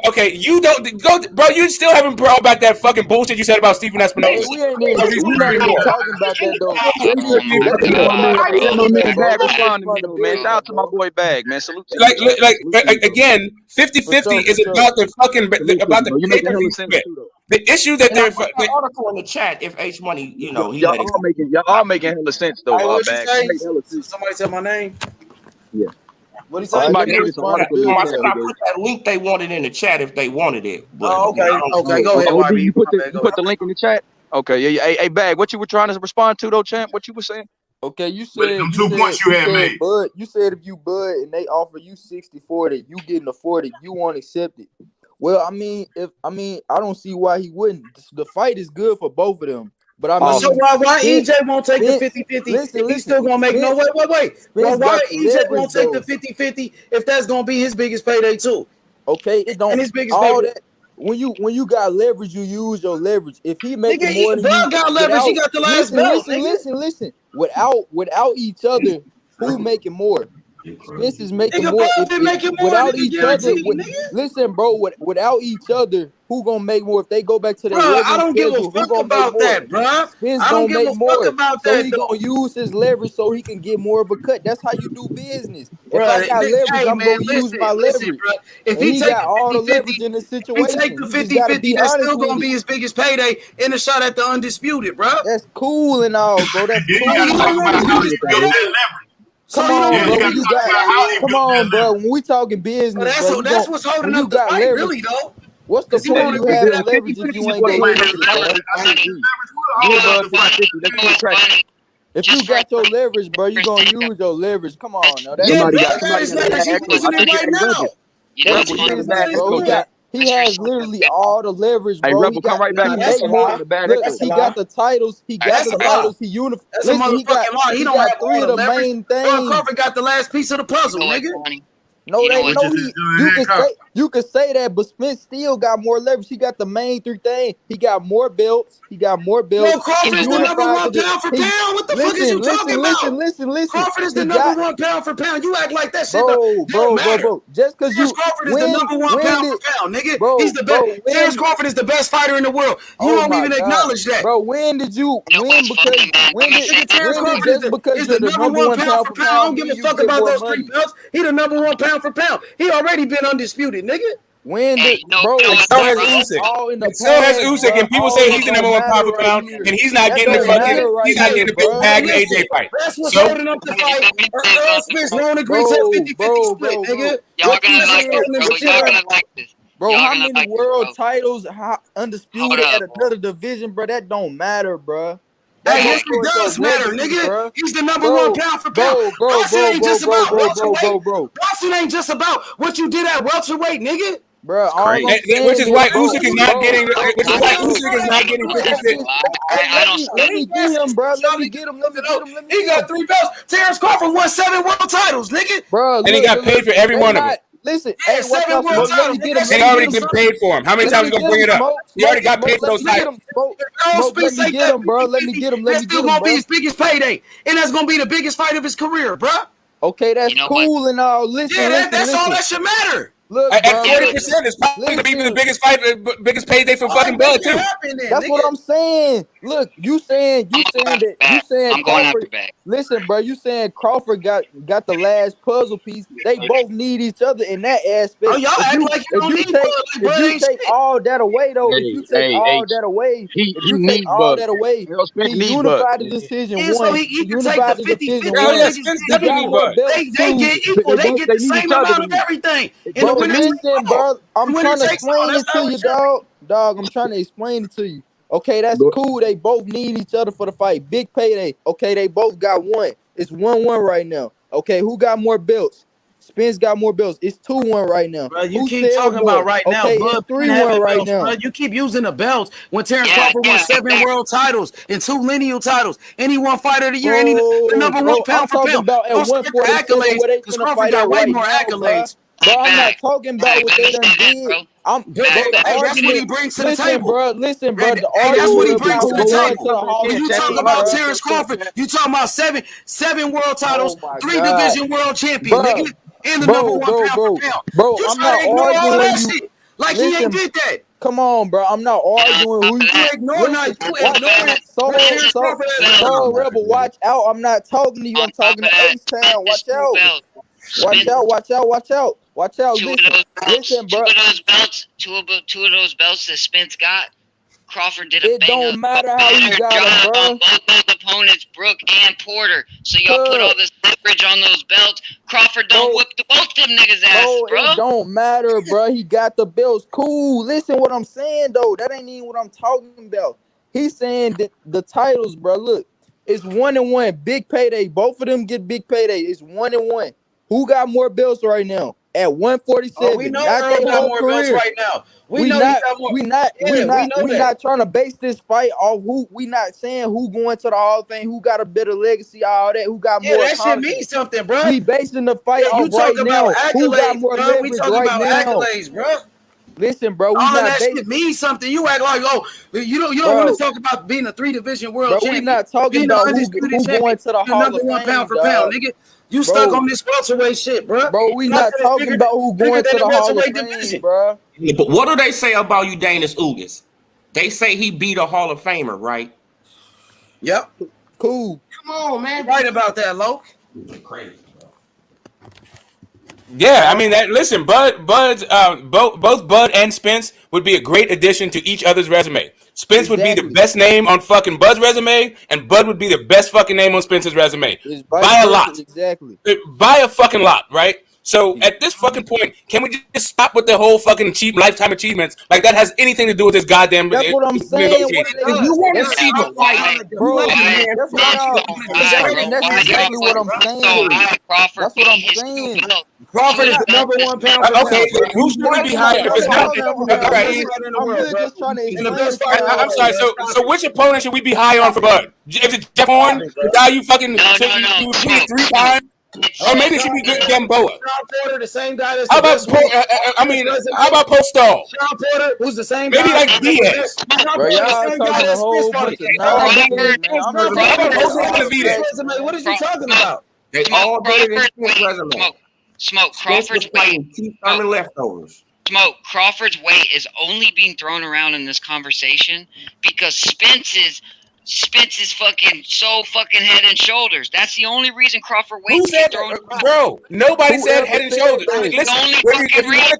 Okay, you don't go, bro. You still haven't brought back that fucking bullshit you said about Stephen Espinosa. We ain't even talking about that though. My man Bag responded to me, man. Shout out to my boy Bag, man. Salute to again, 50-50 is about the fucking about the pay-per-view. The issue that they're article in the chat if H Money, y'all making hella sense though. Bag. Somebody said my name. Yeah. What he say? I put that link they wanted in the chat if they wanted it. But, okay, go ahead. OD, you put the link in the chat. Okay, yeah. Hey, Bag, what you were trying to respond to though, champ? What you were saying? Okay, you said points you had made. Bud, you said if you bud and they offer you 60-40, you getting a 40, you won't accept it. Well, I mean, I don't see why he wouldn't. The fight is good for both of them. But I mean, so why EJ won't take the 50-50? He's still gonna make wait. Well, why EJ won't take the 50-50 if that's gonna be his biggest payday too? Okay, it don't. And his biggest all payday. that when you got leverage, you use your leverage. If he making more than you got leverage, he got the last belt. Listen. Without each other, who making more? Spence is making more. Without each other, listen, bro. Without each other, who gonna make more? If they go back to their I don't give a fuck about that, bro. Spence gonna make more. So he gonna use his leverage so he can get more of a cut. That's how you do business. If I got leverage, I'm gonna use my leverage. If he got all the leverage in the situation, he take the 50-50, that's still gonna be his biggest payday in a shot at the undisputed, bro. That's cool and all, bro. That's cool. Come on, bro. When we talking business, that's what's holding up the fight, really, though. What's the point you having leverage if you ain't going to If you got your leverage, bro, you gonna use your leverage. Come on, now. He has literally all the leverage, bro. Hey, Rebel, come right back. He got the titles. He got the titles. He unified. Listen, he got three of the main things. Crawford got the last piece of the puzzle, nigga. You could say that, but Spence still got more leverage. He got the main 3 things. He got more belts. Bro, Crawford is the number 1 pound for pound. What the fuck is you talking about? Listen. Crawford is the number 1 pound for pound. You act like that shit bro. Just because Crawford is the number 1 pound for pound, nigga. He's the best. Terence Crawford is the best fighter in the world. You don't even acknowledge that, bro. Terence Crawford is the number 1 pound for pound. I don't give a fuck about those 3 belts. He the number 1 pound for pound. He already been undisputed, nigga. So has Usyk, and people say he's the number 1 pound for pound, and he's not getting the big bag in AJ fight. That's what's holding up the fight. Errol Spence won't agree to a 50-50 split, nigga. Y'all gonna like this. Bro, how many world titles undisputed at another division, bro? That don't matter, bro. Hey, history does matter, nigga. He's the number 1 pound for pound. Boxing ain't just about welterweight. Boxing ain't just about what you did at welterweight, nigga. Bro, which is why Usyk is not getting. Which is why Usyk is not getting 50-50. Let me get him, bro. Let me get him. He got 3 belts. Terence Crawford won 7 world titles, nigga. Bro, and he got paid for every one of them. Listen, hey, 7 world titles. They already been paid for him. How many times are you gonna bring it up? He already got paid for those titles. Let me get him, bro. Let me get him. That's still gonna be his biggest payday, and that's gonna be the biggest fight of his career, bro. Okay, that's cool and all. Listen, that's all that should matter. Look, at 40%, it's probably gonna be the biggest fight, biggest payday for fucking Bud too. That's what I'm saying. Look, you saying I'm going after Crawford. Listen, bro, you saying Crawford got the last puzzle piece. They both need each other in that aspect. Oh, y'all act like you don't need Bud. If you take all that away, though, if you take all that away, he unified the decision. One, he can take the 50. They get equal. They get the same amount of everything. Listen, bro, I'm trying to explain it to you, dog. I'm trying to explain it to you. Okay, that's cool. They both need each other for the fight. Big payday. Okay, they both got one. It's 1-1 right now. Okay, who got more belts? Spence got more belts. It's 2-1 right now. Bro, you keep talking about right now. Okay, it's 3-1 right now. Bro, you keep using the belts when Terence Crawford won 7 world titles and 2 lineal titles. And he won Fighter of the Year. And he the number 1 pound for pound. About at 147 where they gonna Crawford got way more accolades. Bro, I'm not talking about what they done did. That's what he brings to the table. Listen, bro. That's what he brings to the table. When you talk about Terence Crawford, you talking about seven world titles, 3 division world champion, nigga, and the number 1 pound for pound. Bro, you I'm not arguing you. Like he ain't did that. Come on, bro. I'm not arguing who you ignore. So Rebel, watch out. I'm not talking to you. I'm talking to H-Town. Watch out. Watch out. Listen, bro. Two of those belts that Spence got, Crawford did a It don't matter how you got them, bro. Both those opponents, Brooke and Porter. So y'all put all this leverage on those belts. Crawford don't whip both them niggas' ass, bro. It don't matter, bro. He got the belts. Cool. Listen what I'm saying, though. That ain't even what I'm talking about. He's saying that the titles, bro. Look, it's 1-1. Big payday. Both of them get big payday. It's 1-1. Who got more belts right now? At 147. We know Earl got more belts right now. We not trying to base this fight off who. We not saying who going to the Hall of Fame, who got a better legacy, all that. Who got more? That shit means something, bro. We basing the fight off right now. Who got more leverage we talking about accolades, bro. Listen, bro. All of that shit means something. You act like, you don't want to talk about being a 3 division world champion. We not talking about who going to the Hall of Fame, number 1 pound for pound, nigga. You stuck on this welterweight shit, bro. Bro, we not talking about who going to the Hall of Fame, bro. Yeah, but what do they say about you, Danis Ugas? They say he beat a Hall of Famer, right? Yep. Cool. Come on, man. Right about that, Loke. Crazy. Yeah, I mean that. Listen, both Bud and Spence would be a great addition to each other's resume. Spence would be the best name on fucking Bud's resume, and Bud would be the best fucking name on Spence's resume. By a lot. Exactly. By a fucking lot, right? So at this fucking point, can we just stop with the whole fucking cheap lifetime achievements? Like that has anything to do with this goddamn. That's what I'm saying. If you want to see the fight, bro, that's exactly what I'm saying. That's what I'm saying. Crawford is the number 1 pound. Okay, who's going to be higher? If it's not, I'm really just trying to. I'm sorry. So which opponent should we be high on for Bud? Is it Jeff Horn, the guy you fucking you 3 times? Or maybe it should be Gamboa. Sean Porter, the same guy that's how about how about Postall? Sean Porter, who's the same maybe guy. Maybe like Diaz. What is you talking about? They all better than Spence resume. Smoke. Crawford's weight. Leftovers. Smoke. Crawford's weight is only being thrown around in this conversation because Spence's fucking so fucking head and shoulders. That's the only reason Crawford weight is thrown around. Bro, nobody said head and shoulders. The only fucking reason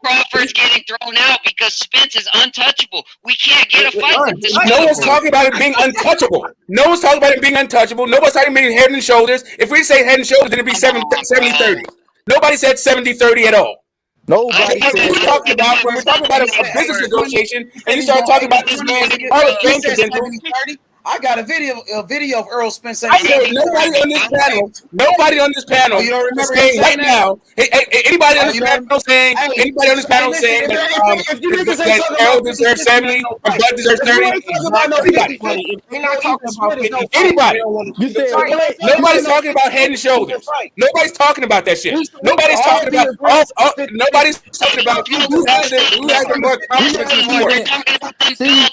Crawford's getting thrown out because Spence is untouchable. We can't get a fight with this. No one's talking about it being untouchable. No one's talking about it being untouchable. Nobody's talking about it being head and shoulders. If we say head and shoulders, then it'd be 70-30. Nobody said 70-30 at all. Nobody. When we're talking about a business negotiation, and you start talking about this man's Hall of Fame potential. I got a video of Errol Spence saying. I know nobody on this panel is saying right now. Anybody on this panel saying that Errol deserves 70 and Bud deserves 30? Anybody. Nobody's talking about head and shoulders. Nobody's talking about that shit. Nobody's talking about nobody's talking about who has the more accomplishments in the sport. This is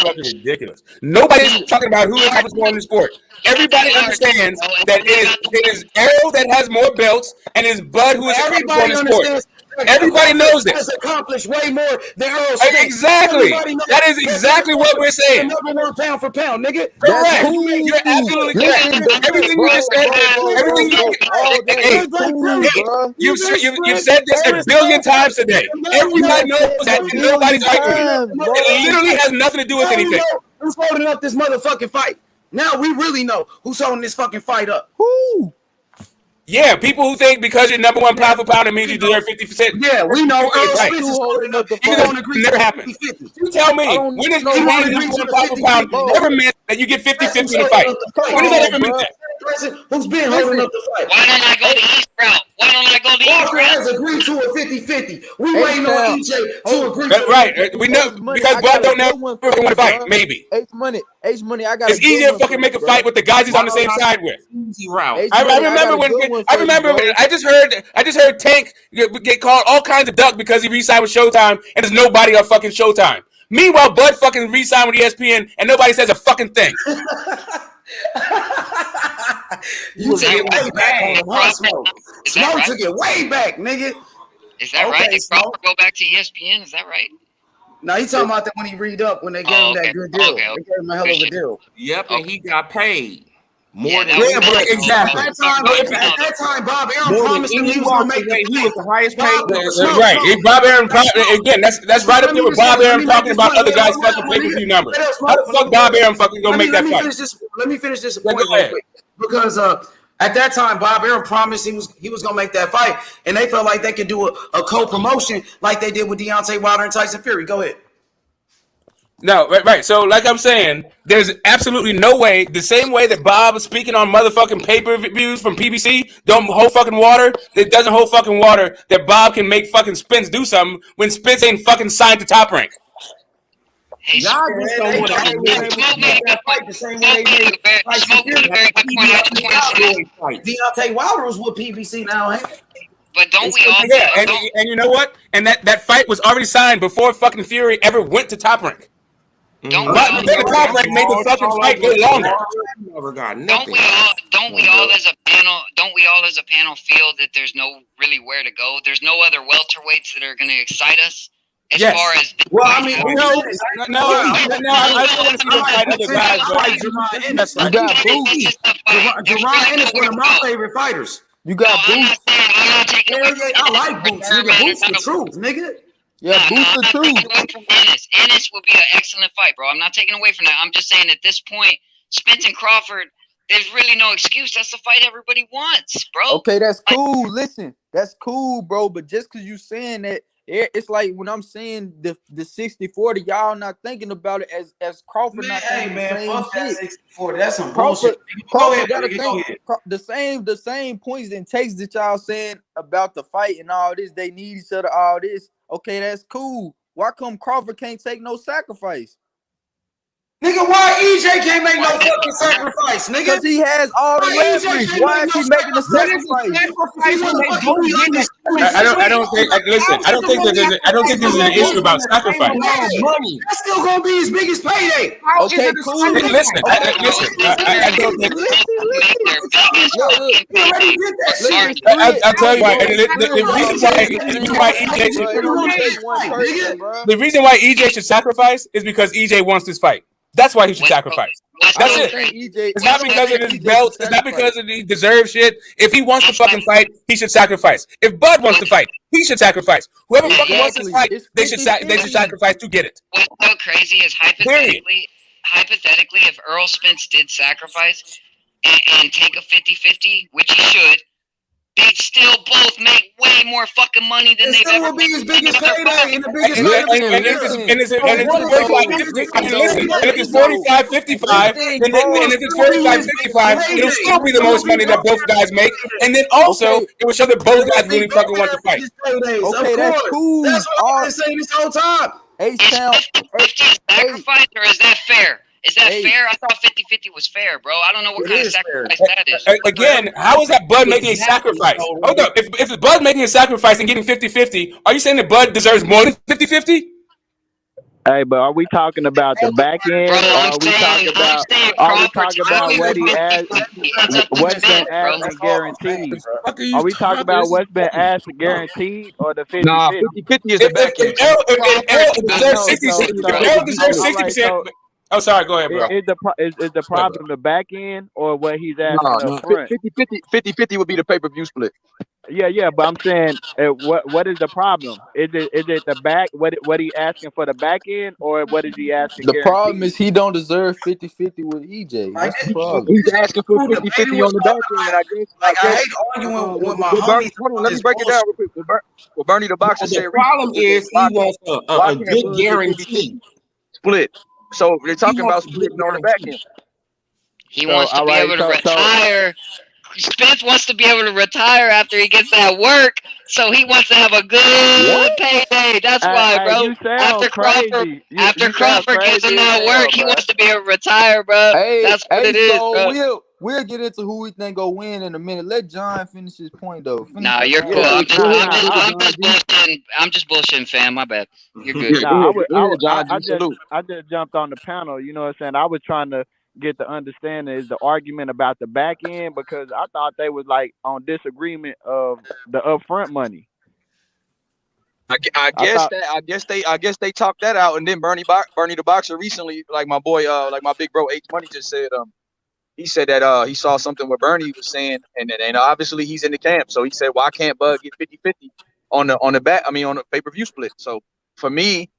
fucking ridiculous. Nobody's talking about who accomplished more in the sport. Everybody understands that it is Errol that has more belts and it's Bud who is accomplished more in the sport. Everybody knows this. Accomplished way more than Errol Spence. Exactly. That is exactly what we're saying. Number one pound for pound, nigga. Correct. You're absolutely correct. Everything you just said. You've said this a billion times today. Everybody knows that. Nobody's arguing. It literally has nothing to do with anything. Who's holding up this motherfucking fight? Now we really know who's holding this fucking fight up. Yeah, people who think because you're number one pound for pound, it means you deserve 50%. Yeah, we know. Right. Never happened. You tell me, when is being number one pound for pound ever meant that you get 50-50 in a fight? When does that ever mean that? Who's been holding up the fight? Why don't I go the East route? Why don't I go the East Walker route? has agreed to a 50-50. We waiting on EJ to agree. That's right. We know because Bud don't know if they want to fight. Maybe. H money. I got. It's easier to fucking make a fight with the guys he's on the same side with. Easy route. I remember when I just heard Tank get called all kinds of duck because he re-signed with Showtime and there's nobody on fucking Showtime. Meanwhile, Bud fucking re-signed with ESPN and nobody says a fucking thing. You took it way back on Smoke. Smoke took it way back, nigga. Is that right? Did Crawford go back to ESPN? Is that right? No, he's talking about that when he re-upped when they gave him that good deal. They gave him a hell of a deal. Yep, and he got paid. More than exactly. At that time, Bob Aaron promised him he was going to make the he was the highest paid. Right. Bob Aaron, again, that's right up there with Bob Aaron talking about other guys fucking pay-per-view numbers. How the fuck Bob Aaron fucking gonna make that fight? Let me finish this point real quick. Because at that time, Bob Aaron promised he was gonna make that fight, and they felt like they could do a co-promotion like they did with Deontay Wilder and Tyson Fury. Go ahead. No, right. So, like I'm saying, there's absolutely no way, the same way that Bob is speaking on motherfucking pay-per-views from PBC don't hold fucking water, it doesn't hold fucking water that Bob can make fucking Spence do something when Spence ain't fucking signed to Top Rank. Hey, y'all just don't want to fight the same way they made Tyson Fury. Deontay Wilder was with PBC now, ain't it? But don't we all? Yeah, and you know what? And that fight was already signed before fucking Fury ever went to Top Rank. Don't the Top Rank made the fucking fight go longer. Don't we all as a panel feel that there's no really where to go? There's no other welterweights that are going to excite us as far as. Well, I mean, I don't want to see them fight other guys. You got Boots. Jaron Ennis, one of my favorite fighters. You got Boots. I like Boots. Nigga, Boots the truth, nigga. Yeah, Boots the truth. Ennis would be an excellent fight, bro. I'm not taking away from that. I'm just saying at this point, Spence and Crawford, there's really no excuse. That's the fight everybody wants, bro. Okay, that's cool. Listen, that's cool, bro. But just because you saying that, it's like when I'm saying the 60-40, y'all not thinking about it as Crawford not thinking the same shit. 60-40, that's some bullshit. Crawford gotta think the same points and takes that y'all saying about the fight and all this. They need each other, all this. Okay, that's cool. Why come Crawford can't take no sacrifice? Nigga, why EJ can't make no fucking sacrifice, nigga? Because he has all the leverage. Why is he making the sacrifice? I don't think there's an issue about sacrifice. That's still gonna be his biggest payday. Okay, cool. Listen, I don't think. I'll tell you why. The reason why EJ should sacrifice is because EJ wants this fight. That's why he should sacrifice. That's it. It's not because of his belt. It's not because of he deserves shit. If he wants to fucking fight, he should sacrifice. If Bud wants to fight, he should sacrifice. Whoever fucking wants to fight, they should sacrifice to get it. What's so crazy is hypothetically, if Errol Spence did sacrifice and take a 50-50, which he should, they still both make way more fucking money than they've ever will be his biggest payday and the biggest And if it's 45-55, and if it's 45-55, it'll still be the most money that both guys make. And then also, it will show that both guys really fucking want to fight. Okay, that's cool. That's what I've been saying this whole time. Sacrifice, or is that fair? Is that fair? I thought 50-50 was fair, bro. I don't know what kind of sacrifice that is. Again, how is that Bud making a sacrifice? Hold up. If Bud making a sacrifice and getting 50-50, are you saying that Bud deserves more than 50-50? Hey, but are we talking about the back end? Or are we talking about what he asked, what's been asked and guaranteed? Are we talking about what's been asked and guaranteed, or the 50-50? Nah, 50-50 is the back end. If Errol deserves 60%. Oh, sorry. Go ahead, bro. Is the problem the back end or what he's asking up front? 50-50 would be the pay-per-view split. Yeah, but I'm saying, what is the problem? Is it the back? What he asking for the back end, or what is he asking? The problem is he don't deserve 50-50 with EJ. That's the problem. He's asking for 50-50 on the back end. I hate arguing with my homies. Let me break it down real quick. What Bernie the Boxer said. The problem is he wants a good guarantee split. So they're talking about splitting on the back end. He wants to be able to retire. Spence wants to be able to retire after he gets that work, so he wants to have a good payday. That's why, bro. After Crawford gives him that work, he wants to be able to retire, bro. That's what it is, bro. We'll get into who we think go win in a minute. Let John finish his point though. Nah, you're cool. I'm just bullshitting, fam. My bad. You're good. I just jumped on the panel. You know what I'm saying? I was trying to get the understanding is the argument about the back end, because I thought they was like on disagreement of the upfront money. I guess they talked that out, and then Bernie the Boxer recently, like my boy, like my big bro H Money just said, he said that he saw something what Bernie was saying, and obviously he's in the camp, so he said, why can't Bud get 50-50 on the back? I mean, on the pay-per-view split. So for me,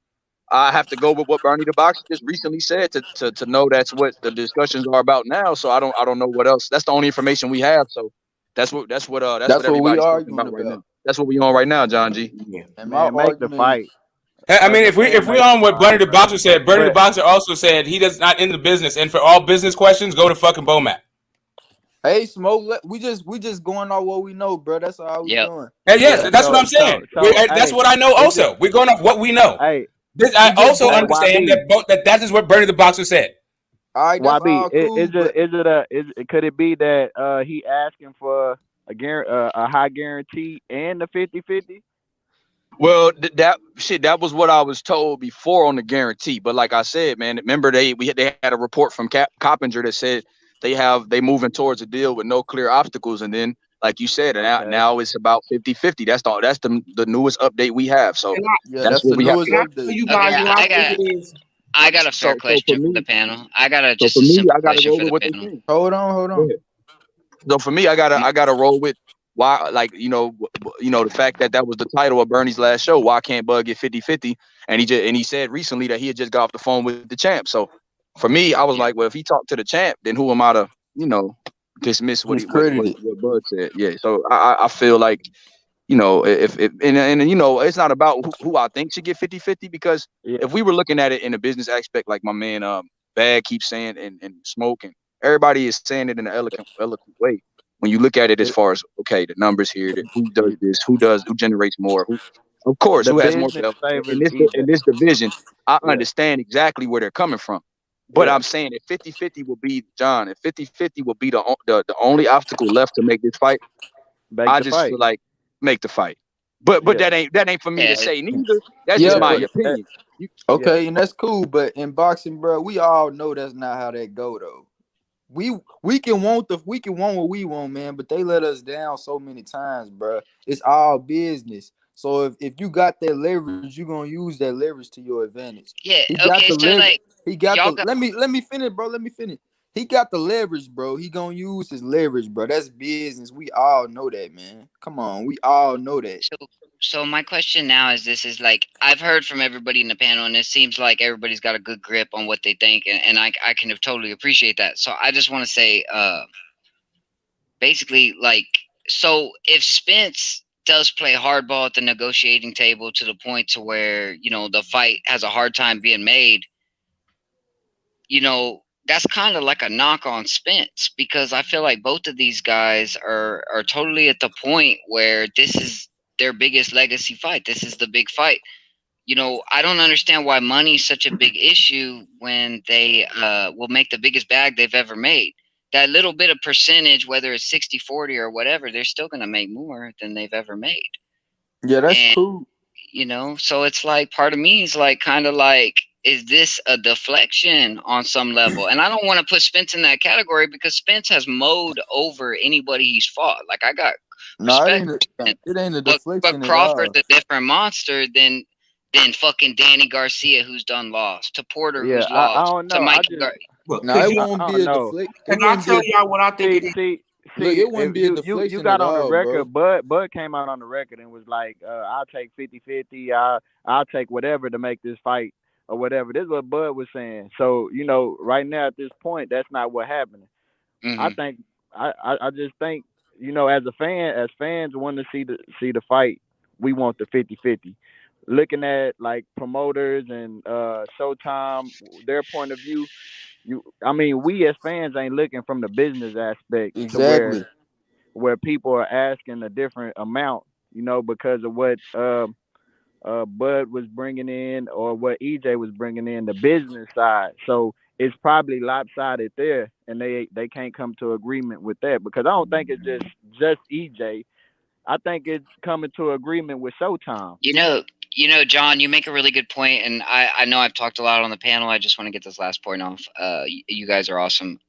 I have to go with what Bernie the Boxer just recently said to know that's what the discussions are about now. So I don't know what else. That's the only information we have. So that's what everybody's talking about right now. That's what we on right now, John G. Yeah. Man, make the fight. I mean, if we on what Bernie the Boxer said, Bernie the Boxer also said he does not in the business, and for all business questions, go to fucking Bomac. Hey, Smoke, we just going off what we know, bro. That's all we doing. Hey, yes, that's what I'm saying. That's what I know. Also, we're going off what we know. Hey. I also understand that is what Bernie the Boxer said. All right, that's all cool, could it be that he asking for a high guarantee and the 50-50? Well, that was what I was told before on the guarantee. But like I said, man, remember they had a report from Coppinger that said they moving towards a deal with no clear obstacles, and then like you said, now it's about 50-50. That's the newest update we have. So that's what we have. I got a fair question for the panel. I got a simple question for the panel. Hold on. So for me, I gotta roll with why, like, you know, the fact that was the title of Bernie's last show. Why can't Bud get 50-50? And he said recently that he had just got off the phone with the champ. So for me, I was like, well, if he talked to the champ, then who am I to, dismiss what Bud said? Yeah. So I feel like, if it's not about who I think should get 50-50, because if we were looking at it in a business aspect, like my man Bag keeps saying and Smoke, and everybody is saying it in an eloquent way. When you look at it as far as, okay, the numbers here, who does this, who generates more, who has more sales in this division, I understand exactly where they're coming from. But I'm saying if 50-50 will be John, if 50-50 will be the only obstacle left to make this fight, feel like make the fight. But that ain't for me to say neither. That's just my opinion. Okay, and that's cool. But in boxing, bro, we all know that's not how that go though. We can want what we want, man, but they let us down so many times, bro. It's all business. So if you got that leverage, you're gonna use that leverage to your advantage. Yeah. Let me finish, bro. Let me finish. He got the leverage, bro. He gonna use his leverage, bro. That's business. We all know that, man. Come on, we all know that. So my question now is this: is like I've heard from everybody in the panel, and it seems like everybody's got a good grip on what they think, and I can totally appreciate that. So I just want to say, basically, like So if Spence does play hardball at the negotiating table to the point to where, you know, the fight has a hard time being made, you know, that's kind of like a knock on Spence, because I feel like both of these guys are totally at the point where this is their biggest legacy fight. This is the big fight. You know, I don't understand why money is such a big issue when they will make the biggest bag they've ever made. That little bit of percentage, whether it's 60-40 or whatever, they're still going to make more than they've ever made. Yeah, that's cool. You know, so it's like, part of me is like, kind of like, is this a deflection on some level? And I don't want to put Spence in that category, because Spence has mowed over anybody he's fought. Like, I got respect. It ain't a deflection but at Crawford's all. a different monster than fucking Danny Garcia, who's done lost, to Porter, Yeah, who's lost, I don't know. to I Mike. just No, it won't be a deflection. Can I tell y'all what I think? Look, it wouldn't be a you deflection got at on the all, record. bro. Bud came out on the record and was like, "I'll take 50-50. I'll take whatever to make this fight or whatever." This is what Bud was saying. So, you know, right now at this point, that's not what happening. I think I just think, you know, as fans want to see the fight, we want the 50-50. Looking at like promoters and Showtime, their point of view, we as fans ain't looking from the business aspect Exactly. to where people are asking a different amount, you know, because of what Bud was bringing in or what EJ was bringing in, the business side. So it's probably lopsided there, and they can't come to agreement with that, because I don't think it's just EJ. I think it's coming to agreement with Showtime. You know, John, you make a really good point, and I know I've talked a lot on the panel. I just want to get this last point off. You guys are awesome.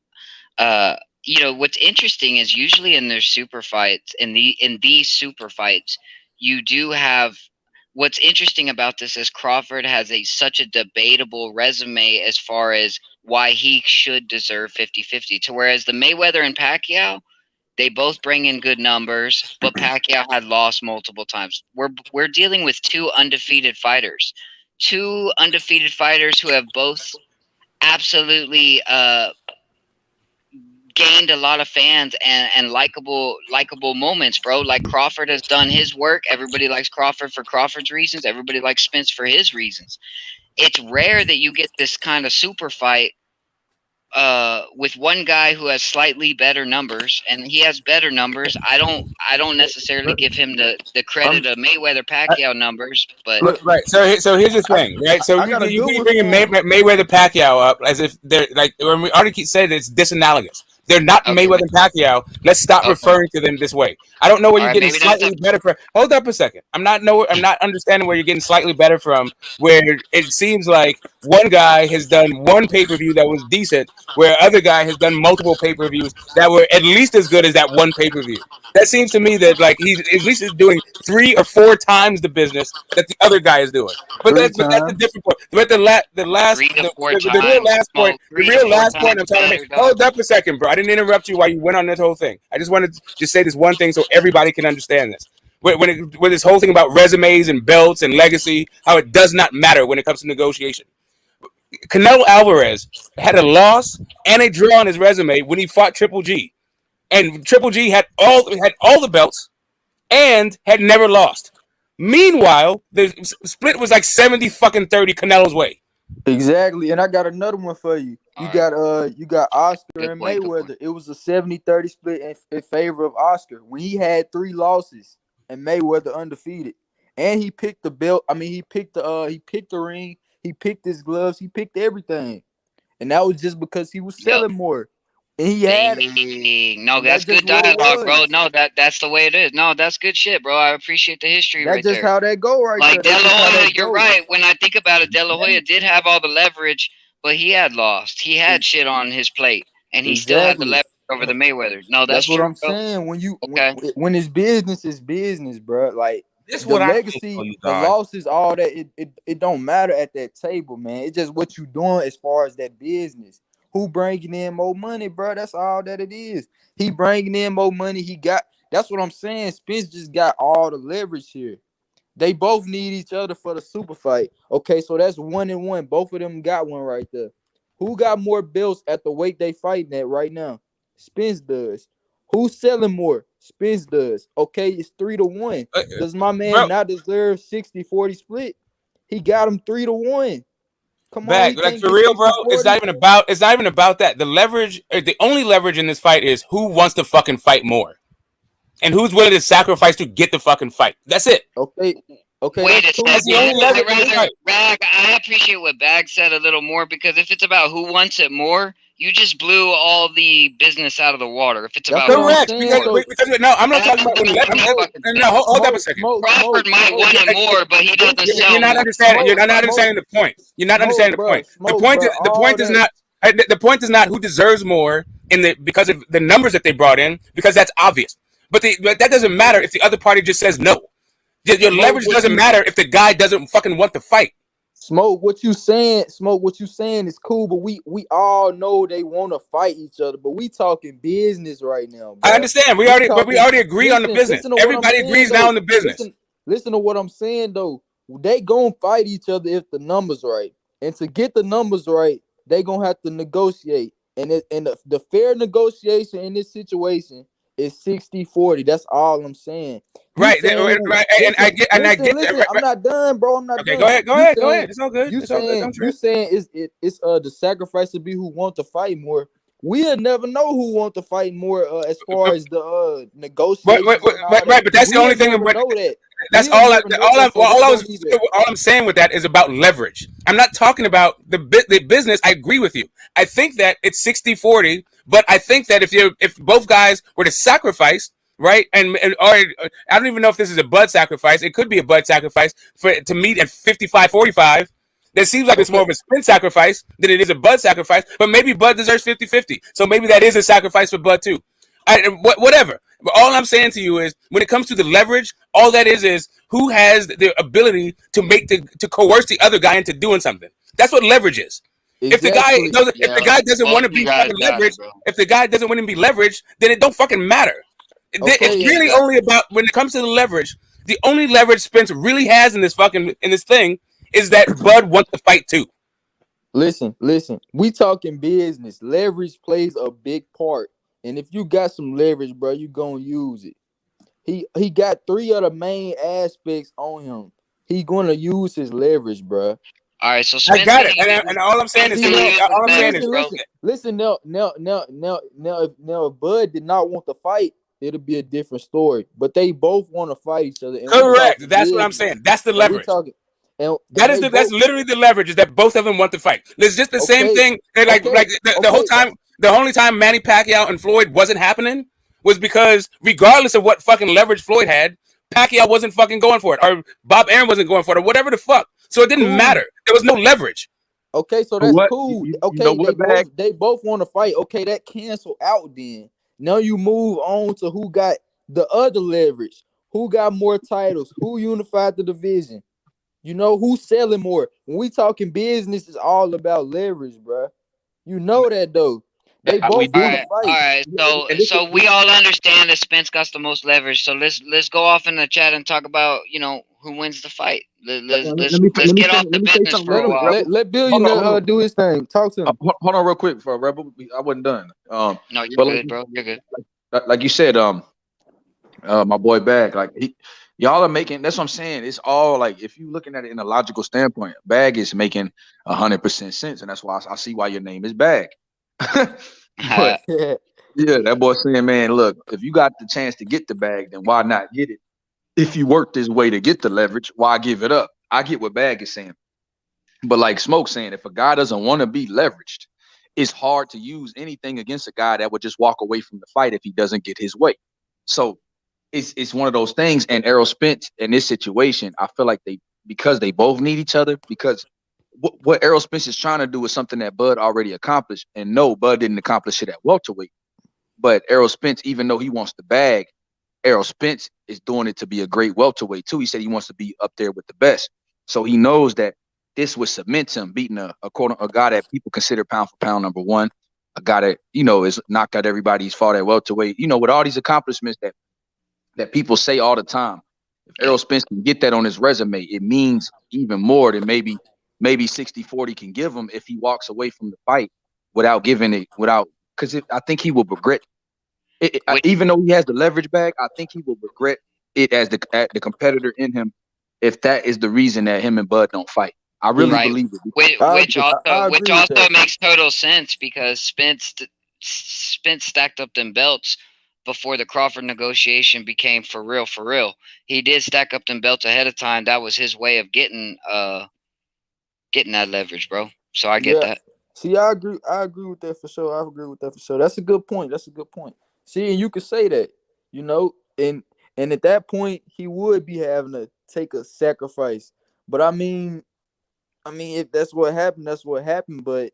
You know, what's interesting is usually in their super fights, in these super fights, you do have. What's interesting about this is Crawford has such a debatable resume as far as why he should deserve 50-50. To whereas the Mayweather and Pacquiao, they both bring in good numbers, but Pacquiao had lost multiple times. We're dealing with two undefeated fighters who have both absolutely gained a lot of fans and likable moments, bro. Like, Crawford has done his work. Everybody likes Crawford for Crawford's reasons. Everybody likes Spence for his reasons. It's rare that you get this kind of super fight with one guy who has slightly better numbers, and he has better numbers. I don't necessarily give him the credit of Mayweather Pacquiao numbers, but right. So here's the thing, right? So you keep bringing Mayweather Pacquiao up as if they're like, when we already keep saying it's disanalogous. They're not Mayweather and Pacquiao. Let's stop referring to them this way. I don't know where you're getting slightly better from. Hold up a second. I'm not understanding where you're getting slightly better from. Where it seems like one guy has done one pay-per-view that was decent, where other guy has done multiple pay-per-views that were at least as good as that one pay-per-view. That seems to me that like he's at least doing 3 or 4 times the business that the other guy is doing. But that's a different point. But the real last point I'm trying to make. Hold up a second, bro. I didn't interrupt you while you went on this whole thing. I just wanted to just say this one thing so everybody can understand this. When this whole thing about resumes and belts and legacy, how it does not matter when it comes to negotiation. Canelo Alvarez had a loss and a draw on his resume when he fought Triple G, and Triple G had all the belts and had never lost. Meanwhile, the split was like 70-30 Canelo's way. Exactly, and I got another one for you. You got Oscar and Mayweather. It was a 70-30 split in favor of Oscar when he had 3 losses and Mayweather undefeated. And he picked the belt. I mean, he picked the ring. He picked his gloves. He picked everything, and that was just because he was selling more. And he had that's good dialogue, bro. No, that's the way it is. No, that's good shit, bro. I appreciate the history right there. That's just how that go right like there. De La Hoya, you're right. When I think about it, De La Hoya did have all the leverage, but he had lost. He had shit on his plate, and he still had the leverage over the Mayweather. No, that's what true, I'm saying. When it's business, it's business, bro. Like this the legacy, the losses, all that. It don't matter at that table, man. It's just what you doing as far as that business. Who bringing in more money, bro? That's all that it is. He bringing in more money. He got. That's what I'm saying. Spence just got all the leverage here. They both need each other for the super fight. Okay, so that's 1-1. Both of them got one right there. Who got more belts at the weight they fighting at right now? Spence does. Who's selling more? Spence does. Okay, it's 3-1. Does my man not deserve 60-40 split? He got him 3-1. Come on, he Like can't for get real, bro. 60-40. It's not even about that. The leverage, the only leverage in this fight is who wants to fucking fight more, and who's willing to sacrifice to get the fucking fight. That's it. Okay. Wait a second. Bag, I appreciate what Bag said a little more, because if it's about who wants it more, you just blew all the business out of the water. If it's about correct, because no, I'm not talking about. No, hold up a second. Crawford might want it more, but he doesn't sell. You're not understanding. You're not understanding the point. You're not understanding the point. The point is not. The point is not who deserves more because of the numbers that they brought in, because that's obvious. But that doesn't matter if the other party just says no. Your leverage doesn't matter if the guy doesn't fucking want to fight. Smoke, what you saying is cool, but we all know they want to fight each other, but we talking business right now, bro. I understand. We already agree on the business. Everybody agrees now on the business. Listen to what I'm saying though. They gonna fight each other if the numbers right. And to get the numbers right, they gonna have to negotiate. And the fair negotiation in this situation is 60-40. That's all I'm saying. Right. And I get that. I'm not done, bro. I'm not done. Go ahead. It's all good. You saying it's the sacrifice to be who want to fight more. We'll never know who want to fight more as far as the negotiation. Right, but that's the only thing. That's all I'm saying with that is about leverage. I'm not talking about the business. I agree with you. I think that it's 60-40, but I think that if both guys were to sacrifice, right, or I don't even know if this is a Bud sacrifice. It could be a Bud sacrifice to meet at 55-45. That seems like it's more of a Spence sacrifice than it is a Bud sacrifice, but maybe Bud deserves 50-50. So maybe that is a sacrifice for Bud too. Whatever. But all I'm saying to you is, when it comes to the leverage, all that is who has the ability to coerce the other guy into doing something. That's what leverage is. Exactly. If the guy doesn't want to be fucking leveraged, if the guy doesn't want to be leveraged, then it don't fucking matter. It's really only about, when it comes to the leverage, the only leverage Spence really has in this thing is that Bud wants to fight too. Listen. We talking business. Leverage plays a big part. And if you got some leverage, bro, you gonna use it. He got 3 of the main aspects on him. He gonna use his leverage, bro. All right, so I got it, and all I'm saying is, listen. Now, if Bud did not want to fight, it'll be a different story. But they both want to fight each other. Correct. That's what I'm saying. That's the leverage. That's literally the leverage, is that both of them want to fight. It's just the same thing. The only time Manny Pacquiao and Floyd wasn't happening was because, regardless of what fucking leverage Floyd had, Pacquiao wasn't fucking going for it, or Bob Arum wasn't going for it, or whatever the fuck. So it didn't matter. There was no leverage. Okay, so that's cool. They both want to fight. Okay, that cancel out then. Now you move on to who got the other leverage, who got more titles, who unified the division. You know, who's selling more. When we talking business, it's all about leverage, bro. You know that though. They both want to fight. All right, so we all understand that Spence got the most leverage. So let's go off in the chat and talk about, who wins the fight. Let's get off the business for a while. Let Billionaire do his thing. Talk to him. Hold on real quick for Rebel. I wasn't done. No, you're good, bro. You're good. Like you said, my boy Bag, y'all are making, that's what I'm saying. It's all like, if you're looking at it in a logical standpoint, Bag is making 100% sense, and that's why I see why your name is Bag. But, yeah, that boy saying, man, look, if you got the chance to get the bag, then why not get it? If you work this way to get the leverage, why give it up? I get what Bag is saying. But like Smoke saying, if a guy doesn't want to be leveraged, it's hard to use anything against a guy that would just walk away from the fight if he doesn't get his way. So it's one of those things. And Errol Spence in this situation, I feel like because they both need each other, because what Errol Spence is trying to do is something that Bud already accomplished. And no, Bud didn't accomplish it at welterweight. But Errol Spence, even though he wants the bag, Errol Spence is doing it to be a great welterweight too. He said he wants to be up there with the best. So he knows that this would cement him beating a guy that people consider pound for pound number one, a guy that, is knocked out everybody he's fought at welterweight. With all these accomplishments that people say all the time, if Errol Spence can get that on his resume, it means even more than maybe 60-40 can give him if he walks away from the fight without giving it, because I think he will regret Even though he has the leverage back, I think he will regret it as the competitor in him if that is the reason that him and Bud don't fight. I really believe it. Which also makes total sense because Spence stacked up them belts before the Crawford negotiation became for real. For real, he did stack up them belts ahead of time. That was his way of getting that leverage, bro. So I get that. See, I agree with that for sure. I agree with that for sure. That's a good point. See, and you could say that, and at that point he would be having to take a sacrifice. But I mean, if that's what happened, that's what happened. But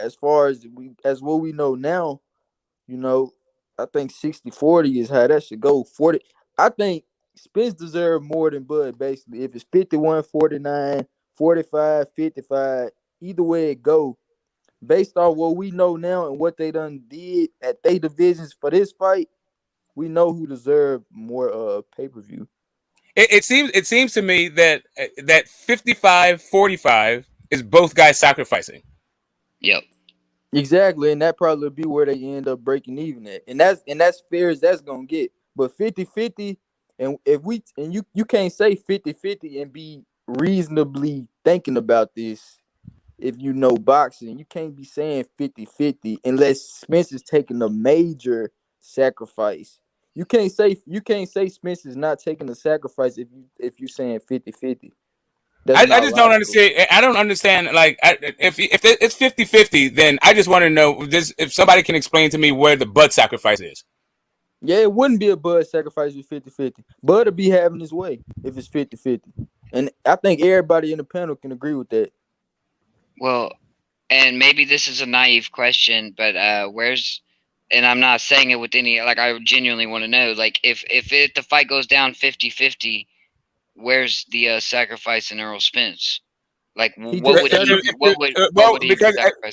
as far as what we know now, I think 60-40 is how that should go. 40, I think Spence deserves more than Bud. Basically, if it's 51-49, 45-55, either way it go, based on what we know now and what they done did at their divisions for this fight, we know who deserved more pay-per-view. It seems to me that 55-45 is both guys sacrificing. Yep. Exactly, and that probably would be where they end up breaking even at. And that's fair as that's gonna get. But 50-50, and you can't say 50-50 and be reasonably thinking about this. If you know boxing, you can't be saying 50-50 unless Spence is taking a major sacrifice. You can't say Spence is not taking a sacrifice if you're saying 50-50. I just don't understand. I don't understand. Like, if it's 50-50, then I just want to know if somebody can explain to me where the Bud sacrifice is. Yeah, it wouldn't be a Bud sacrifice with 50-50. Bud would be having his way if it's 50-50. And I think everybody in the panel can agree with that. Well, and maybe this is a naive question, but and I'm not saying it with any, like, I genuinely want to know, like, if the fight goes down 50-50, where's the sacrifice in Errol Spence? Like, what would he sacrifice?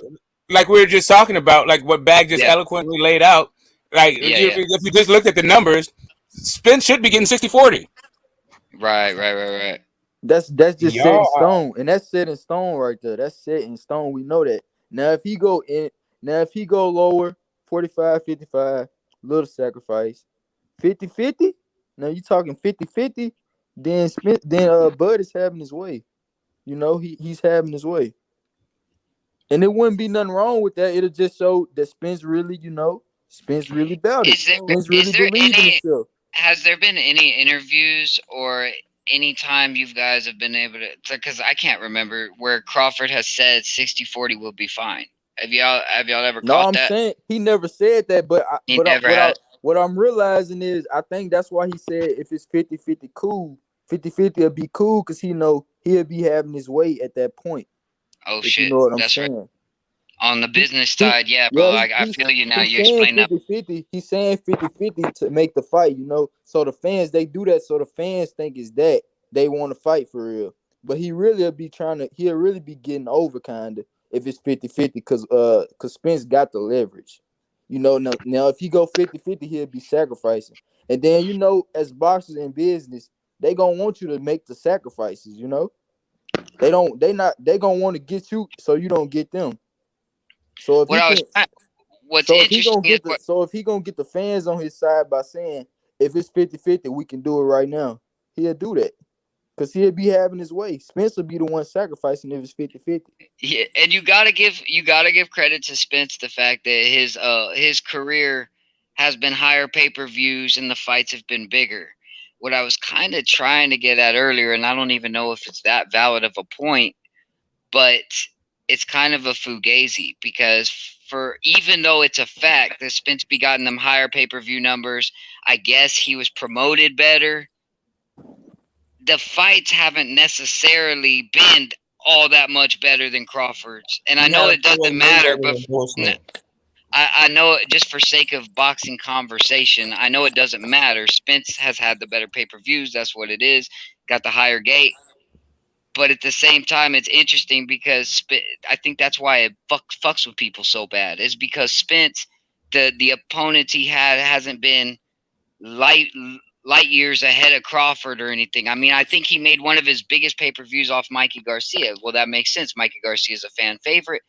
Like we were just talking about, like what Bag just eloquently laid out. Like, if you just looked at the numbers, Spence should be getting 60-40. Right. That's just set in stone, and that's set in stone right there. That's set in stone. We know that. Now, if he go lower, 45-55, little sacrifice, 50-50. Now you talking 50-50. Then Bud is having his way. He's having his way, and it wouldn't be nothing wrong with that. It'll just show that Spence really, Spence really about it. Spence really believes in himself. Has there been any interviews or any time you guys have been able to, because I can't remember, where Crawford has said 60-40 will be fine? Have y'all ever caught that? No, I'm saying he never said that, but what I'm realizing is I think that's why he said if it's 50-50 cool, 50-50 will be cool because he'll be having his way at that point. Oh shit, you know what I'm that's saying. Right. On the business side, bro, I feel you now. You explain that. 50-50. He's saying 50-50 to make the fight, So the fans, they do that so the fans think it's that they want to fight for real. But he'll really be getting over kind of if it's 50-50 because Spence got the leverage. Now if he go 50-50, he'll be sacrificing. And then, as boxers in business, they gonna want you to make the sacrifices, They gonna want to get you so you don't get them. So if he gonna get the fans on his side by saying if it's 50-50, we can do it right now, he'll do that. Because he'll be having his way. Spence will be the one sacrificing if it's 50-50. Yeah, and you gotta give credit to Spence, the fact that his career has been higher pay-per-views and the fights have been bigger. What I was kind of trying to get at earlier, and I don't even know if it's that valid of a point, but it's kind of a fugazi because even though it's a fact that Spence be gotten them higher pay-per-view numbers, I guess he was promoted better. The fights haven't necessarily been all that much better than Crawford's. And I know it doesn't matter, but I know it, just for sake of boxing conversation, I know it doesn't matter. Spence has had the better pay-per-views. That's what it is. Got the higher gate. But at the same time, it's interesting because I think that's why it fucks with people so bad. Is because Spence, the opponents he hasn't been light years ahead of Crawford or anything. I mean, I think he made one of his biggest pay-per-views off Mikey Garcia. Well, that makes sense. Mikey Garcia is a fan favorite.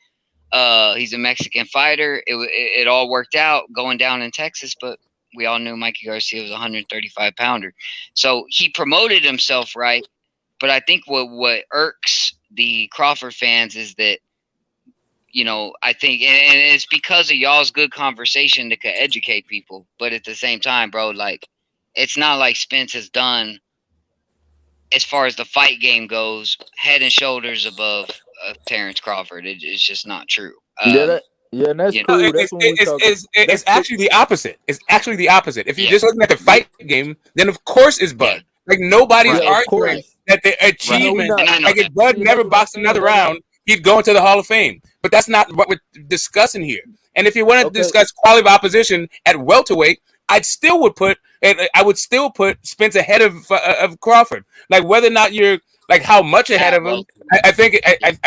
He's a Mexican fighter. It all worked out going down in Texas, but we all knew Mikey Garcia was a 135-pounder. So he promoted himself right. But I think what irks the Crawford fans is that, I think, and it's because of y'all's good conversation that could educate people. But at the same time, bro, like, it's not like Spence has done, as far as the fight game goes, head and shoulders above Terence Crawford. It's just not true. And that's cool. That's when we talk. It's actually the opposite. It's actually the opposite. If you're just looking at the fight game, then of course it's Bud. Like nobody's arguing that the achievement. Like if Bud never boxed another round, he'd go into the Hall of Fame. But that's not what we're discussing here. And if you want to discuss quality of opposition at welterweight, I would still put Spence ahead of Crawford. Like whether or not you're like how much ahead of him, I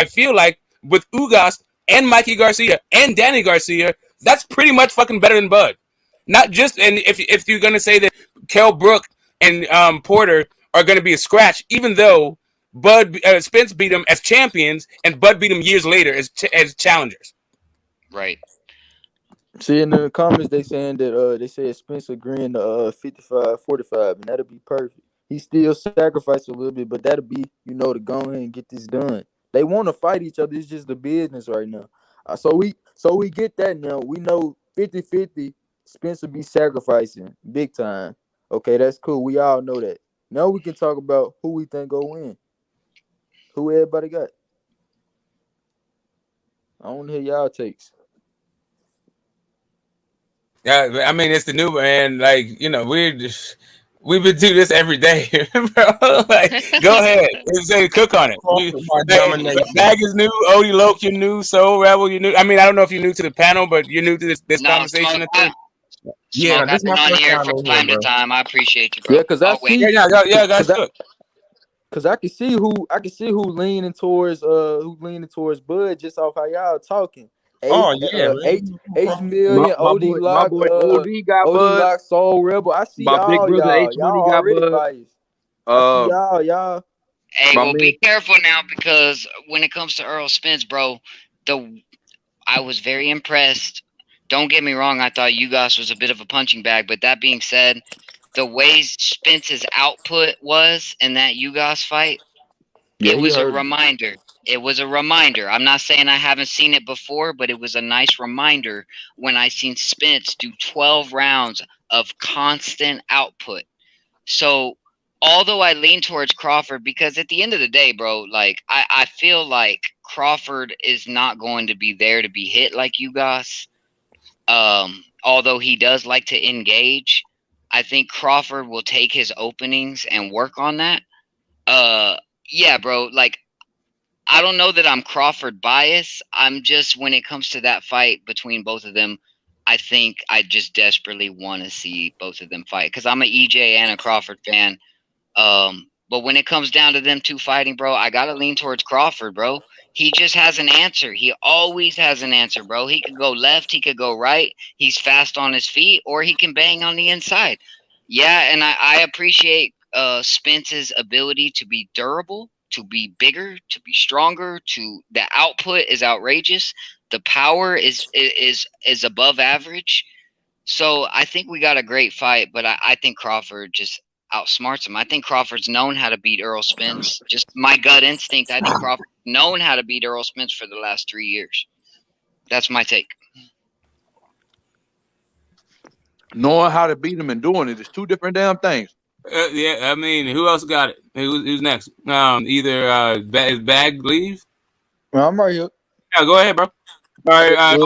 feel like with Ugas and Mikey Garcia and Danny Garcia, that's pretty much fucking better than Bud. Not just, and if you're gonna say that Kell Brook and Porter are gonna be a scratch, even though Spence beat them as champions and Bud beat them years later as challengers. Right. See, in the comments they saying that they said Spence agreeing to 55-45, and that'll be perfect. He still sacrificed a little bit, but that'll be to go ahead and get this done. They want to fight each other. It's just the business right now. So we get that now. We know 50-50 Spence will be sacrificing big time. Okay, that's cool. We all know that. Now we can talk about who we think go win. Who everybody got? I want to hear y'all takes. Yeah, I mean it's the new man. Like we would do this every day, bro. Like, go ahead, say cook on it. Bag is new, Odie Loke, you're new, Soul Rebel, you're new. I mean, I don't know if you're new to the panel, but you're new to this conversation. Yeah, I've been on here from time to time. I appreciate you, bro. Yeah, because I see. Guys, cook. Because I can see who leaning towards Bud just off how y'all talking. H Million, OD Lock, my boy OD got OD Bud. Lock, Soul Rebel. I see My big y'all, brother H y'all Money got already Bud. biased. I see y'all. Hey, well, be careful now because when it comes to Errol Spence, bro, I was very impressed. Don't get me wrong, I thought Ugas was a bit of a punching bag, but that being said, the way Spence's output was in that Ugas fight, it was a reminder. It was a reminder. I'm not saying I haven't seen it before, but it was a nice reminder when I seen Spence do 12 rounds of constant output. So, although I lean towards Crawford, because at the end of the day, bro, like I feel like Crawford is not going to be there to be hit like Ugas. Although he does like to engage, I think Crawford will take his openings and work on that. Yeah, bro, like I don't know that I'm Crawford biased. I'm just, when it comes to that fight between both of them, I think I just desperately want to see both of them fight because I'm an EJ and a Crawford fan. But when it comes down to them two fighting, bro, I gotta lean towards Crawford, bro. He just has an answer. He always has an answer, bro. He could go left, he could go right. He's fast on his feet, or he can bang on the inside. Yeah, and I appreciate Spence's ability to be durable, to be bigger, to be stronger. The output is outrageous. The power is above average. So I think we got a great fight, but I think Crawford just outsmarts him. I think Crawford's known how to beat Errol Spence. Just my gut instinct. I think Crawford's known how to beat Errol Spence for the last 3 years. That's my take. Knowing how to beat him and doing it is two different damn things. Yeah, I mean, who else got it? Who's next? Either is Bag leave? Well, I'm right here. Yeah, go ahead, bro. All right, I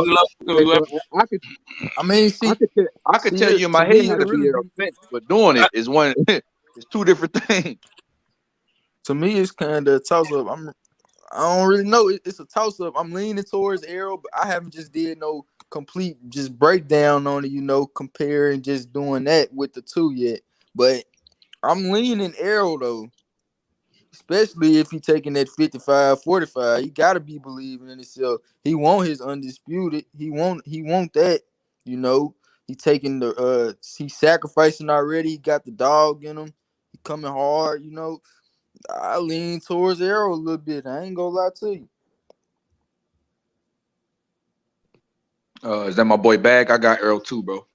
could tell you in my head how to beat Errol Spence, but doing it is one. It's two different things. To me, it's kind of a toss up. I don't really know. It's a toss up. I'm leaning towards Errol, but I haven't just did no complete just breakdown on it. Comparing just doing that with the two yet. But I'm leaning Errol though, especially if he taking that 55-45. He gotta be believing in himself. He want his undisputed. He want that. He taking he's sacrificing already. He got the dog in him. He coming hard. I lean towards Errol a little bit. I ain't gonna lie to you. Is that my boy Bag? I got Errol too, bro.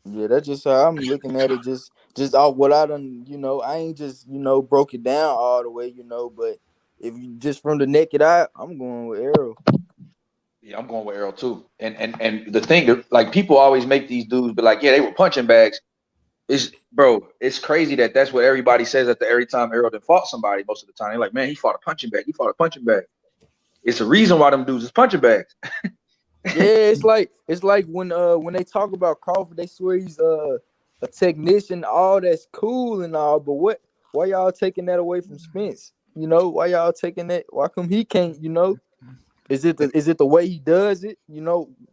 Yeah, that's just how I'm looking at it. Just off what I done, I ain't just, broke it down all the way, but if you just from the naked eye, I'm going with Errol. Yeah, I'm going with Errol too. And the thing, like people always make these dudes, but like, yeah, they were punching bags. It's crazy that's what everybody says after every time Errol done fought somebody. Most of the time, they're like, man, he fought a punching bag. He fought a punching bag. It's a reason why them dudes is punching bags. Yeah, it's like when they talk about Crawford, they swear he's a technician. All that's cool and all, but why y'all taking that away from Spence? Why y'all taking that? Why come he can't? Is it the way he does it?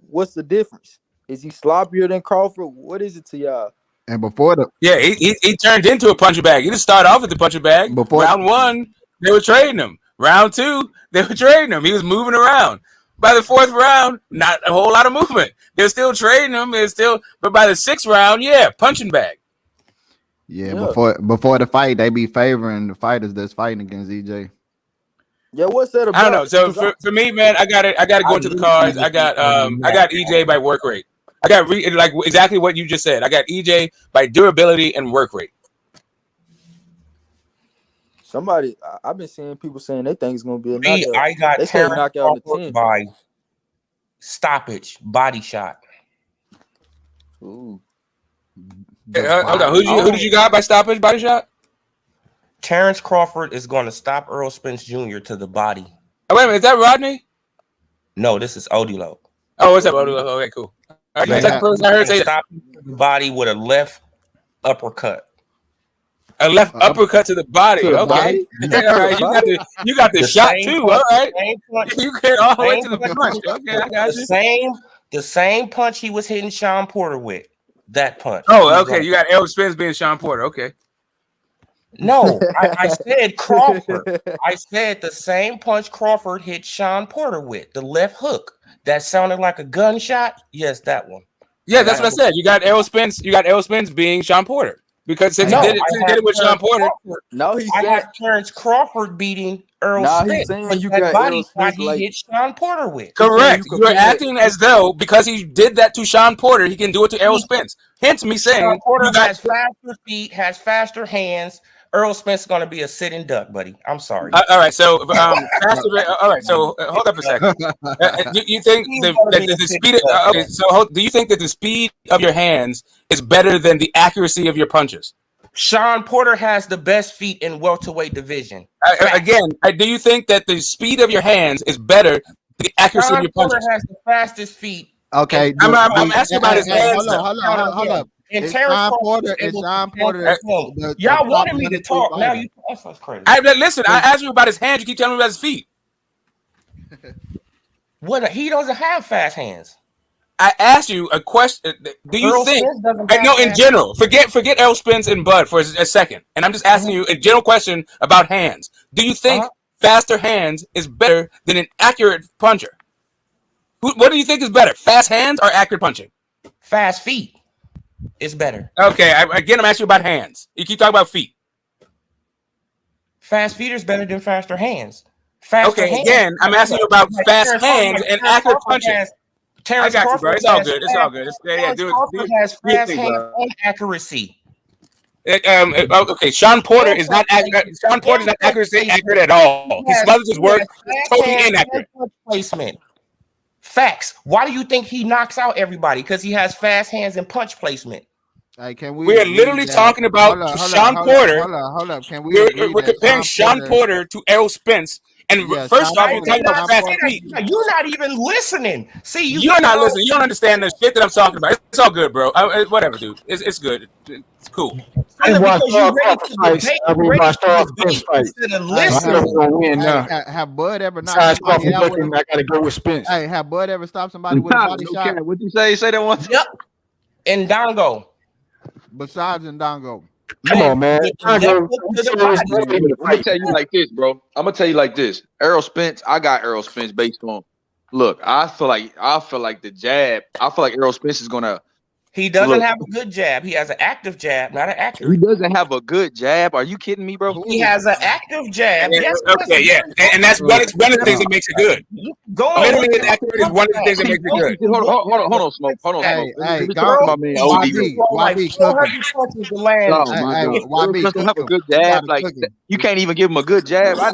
What's the difference? Is he sloppier than Crawford? What is it to y'all? And before he turned into a punching bag. He didn't start off with the punching bag. Round 1, they were trading him. Round 2, they were trading him. He was moving around. By the 4th round, not a whole lot of movement. They're still trading him. But by the 6th round, punching bag. Yeah, before the fight, they be favoring the fighters that's fighting against EJ. Yeah, what's that about? I don't know. So for me, man, I got to go into the cards. I got EJ by work rate. I got exactly what you just said. I got EJ by durability and work rate. I've been seeing people saying they think it's gonna be a knockout. I got they say knockout in the 10th by stoppage, body shot. Ooh. Hold on. Who did you got by stoppage, body shot? Terence Crawford is going to stop Errol Spence Jr. to the body. Oh, wait a minute, is that Rodney? No, this is Odilo. Oh, what's up, Odilo? Okay, cool. All right, that's the person I heard say stop the body with a left uppercut. A left uppercut to the body. Okay. Body? All right. You got the shot too. All right. You get all the way to the punch. Okay, I got you. The same punch he was hitting Sean Porter with. That punch. Oh, okay. You got Errol Spence being Sean Porter. Okay. No, I said Crawford. I said the same punch Crawford hit Sean Porter with. The left hook. That sounded like a gunshot. Yes, that one. Yeah, that's what I said. You got Errol Spence. You got Errol Spence being Sean Porter. Because since he did it with Sean Porter. No, I got Terence Crawford beating Errol Spence. He's saying you got Errol Spence he hit Sean Porter with. Correct. You're acting as though because he did that to Sean Porter, he can do it to Errol Spence. Hence me saying Sean Porter has faster feet, has faster hands. Errol Spence is going to be a sitting duck, buddy. I'm sorry. All right. So, all right. So, hold up a second. You think the speed? Okay. So, do you think that the speed of your hands is better than the accuracy of your punches? Sean Porter has the best feet in welterweight division. Again, do you think that the speed of your hands is better than the accuracy of your punches? Sean Porter has the fastest feet. Okay. I'm asking about his hands. Hold up. And It's Terence Sean Crawford Porter. Y'all wanted me to talk. Now that's crazy. Listen, I asked you about his hands. You keep telling me about his feet. He doesn't have fast hands. I asked you a question. Do you think? No, in general. Forget Errol Spence and Bud for a second. And I'm just asking you a general question about hands. Do you think faster hands is better than an accurate puncher? What do you think is better, fast hands or accurate punching? Fast feet. It's better. Okay, again, I'm asking you about hands. You keep talking about feet. Fast feet is better than faster hands. Again, I'm asking you about fast hands and accurate punching. I got you, bro. It's all good. It's all good. Crawford has fast hands and accuracy. Okay, Sean Porter is not accurate. Sean Porter is not accurate at all. He smothers his work. Totally inaccurate. Placement. Facts. Why do you think he knocks out everybody? Because he has fast hands and punch placement. Hey, we're literally talking about Sean Porter. Hold up. Can we're comparing Sean Porter to Errol Spence. And first off, we're talking about fast feet. You're not even listening. See, you're not listening. You don't understand the shit that I'm talking about. It's all good, bro. Whatever, dude. It's good. It's cool. Have Bud ever knocked somebody out with I gotta go with Spence. Hey, have Bud ever stopped somebody with a body shot? What you say? Say that once. Yep. In Dongo. Besides in Dongo. Come on, man. I'm gonna tell you like this, bro. I'm gonna tell you like this. Errol Spence, I got Errol Spence based on. Look, I feel like the jab. I feel like Errol Spence is gonna He doesn't have a good jab. He has an active jab, not an He accurate. doesn't have a good jab. Are you kidding me, bro? He has an active jab. Yeah, Yes. okay, yeah, and that's one of the things that makes it good. Literally inaccurate is one of the things that makes it good. Hold on, Smoke. Hold on, Smoke. Hey, Let me talk to my man OD. YB, cooking. Oh my God, YB, doesn't have a good jab. Like you can't even give him a good jab. I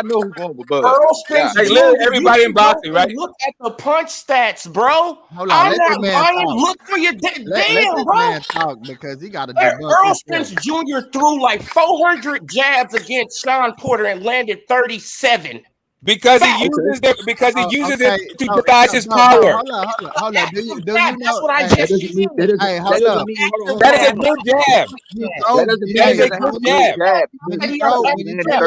know who's going with Bud. Earl Spence, like literally everybody in boxing, right? Look at the punch stats, bro. Hold on, I'm let not this man lying. talk. Look for your damn, Let this bro. man talk because he got to debunk Earl himself. Spence Jr. threw like 400 jabs against Sean Porter and landed 37. Because he uses it to disguise his power. Hold on. Do you know? That's what I just said. Hey, hold up. That is a good jab. That is a good jab. When you throw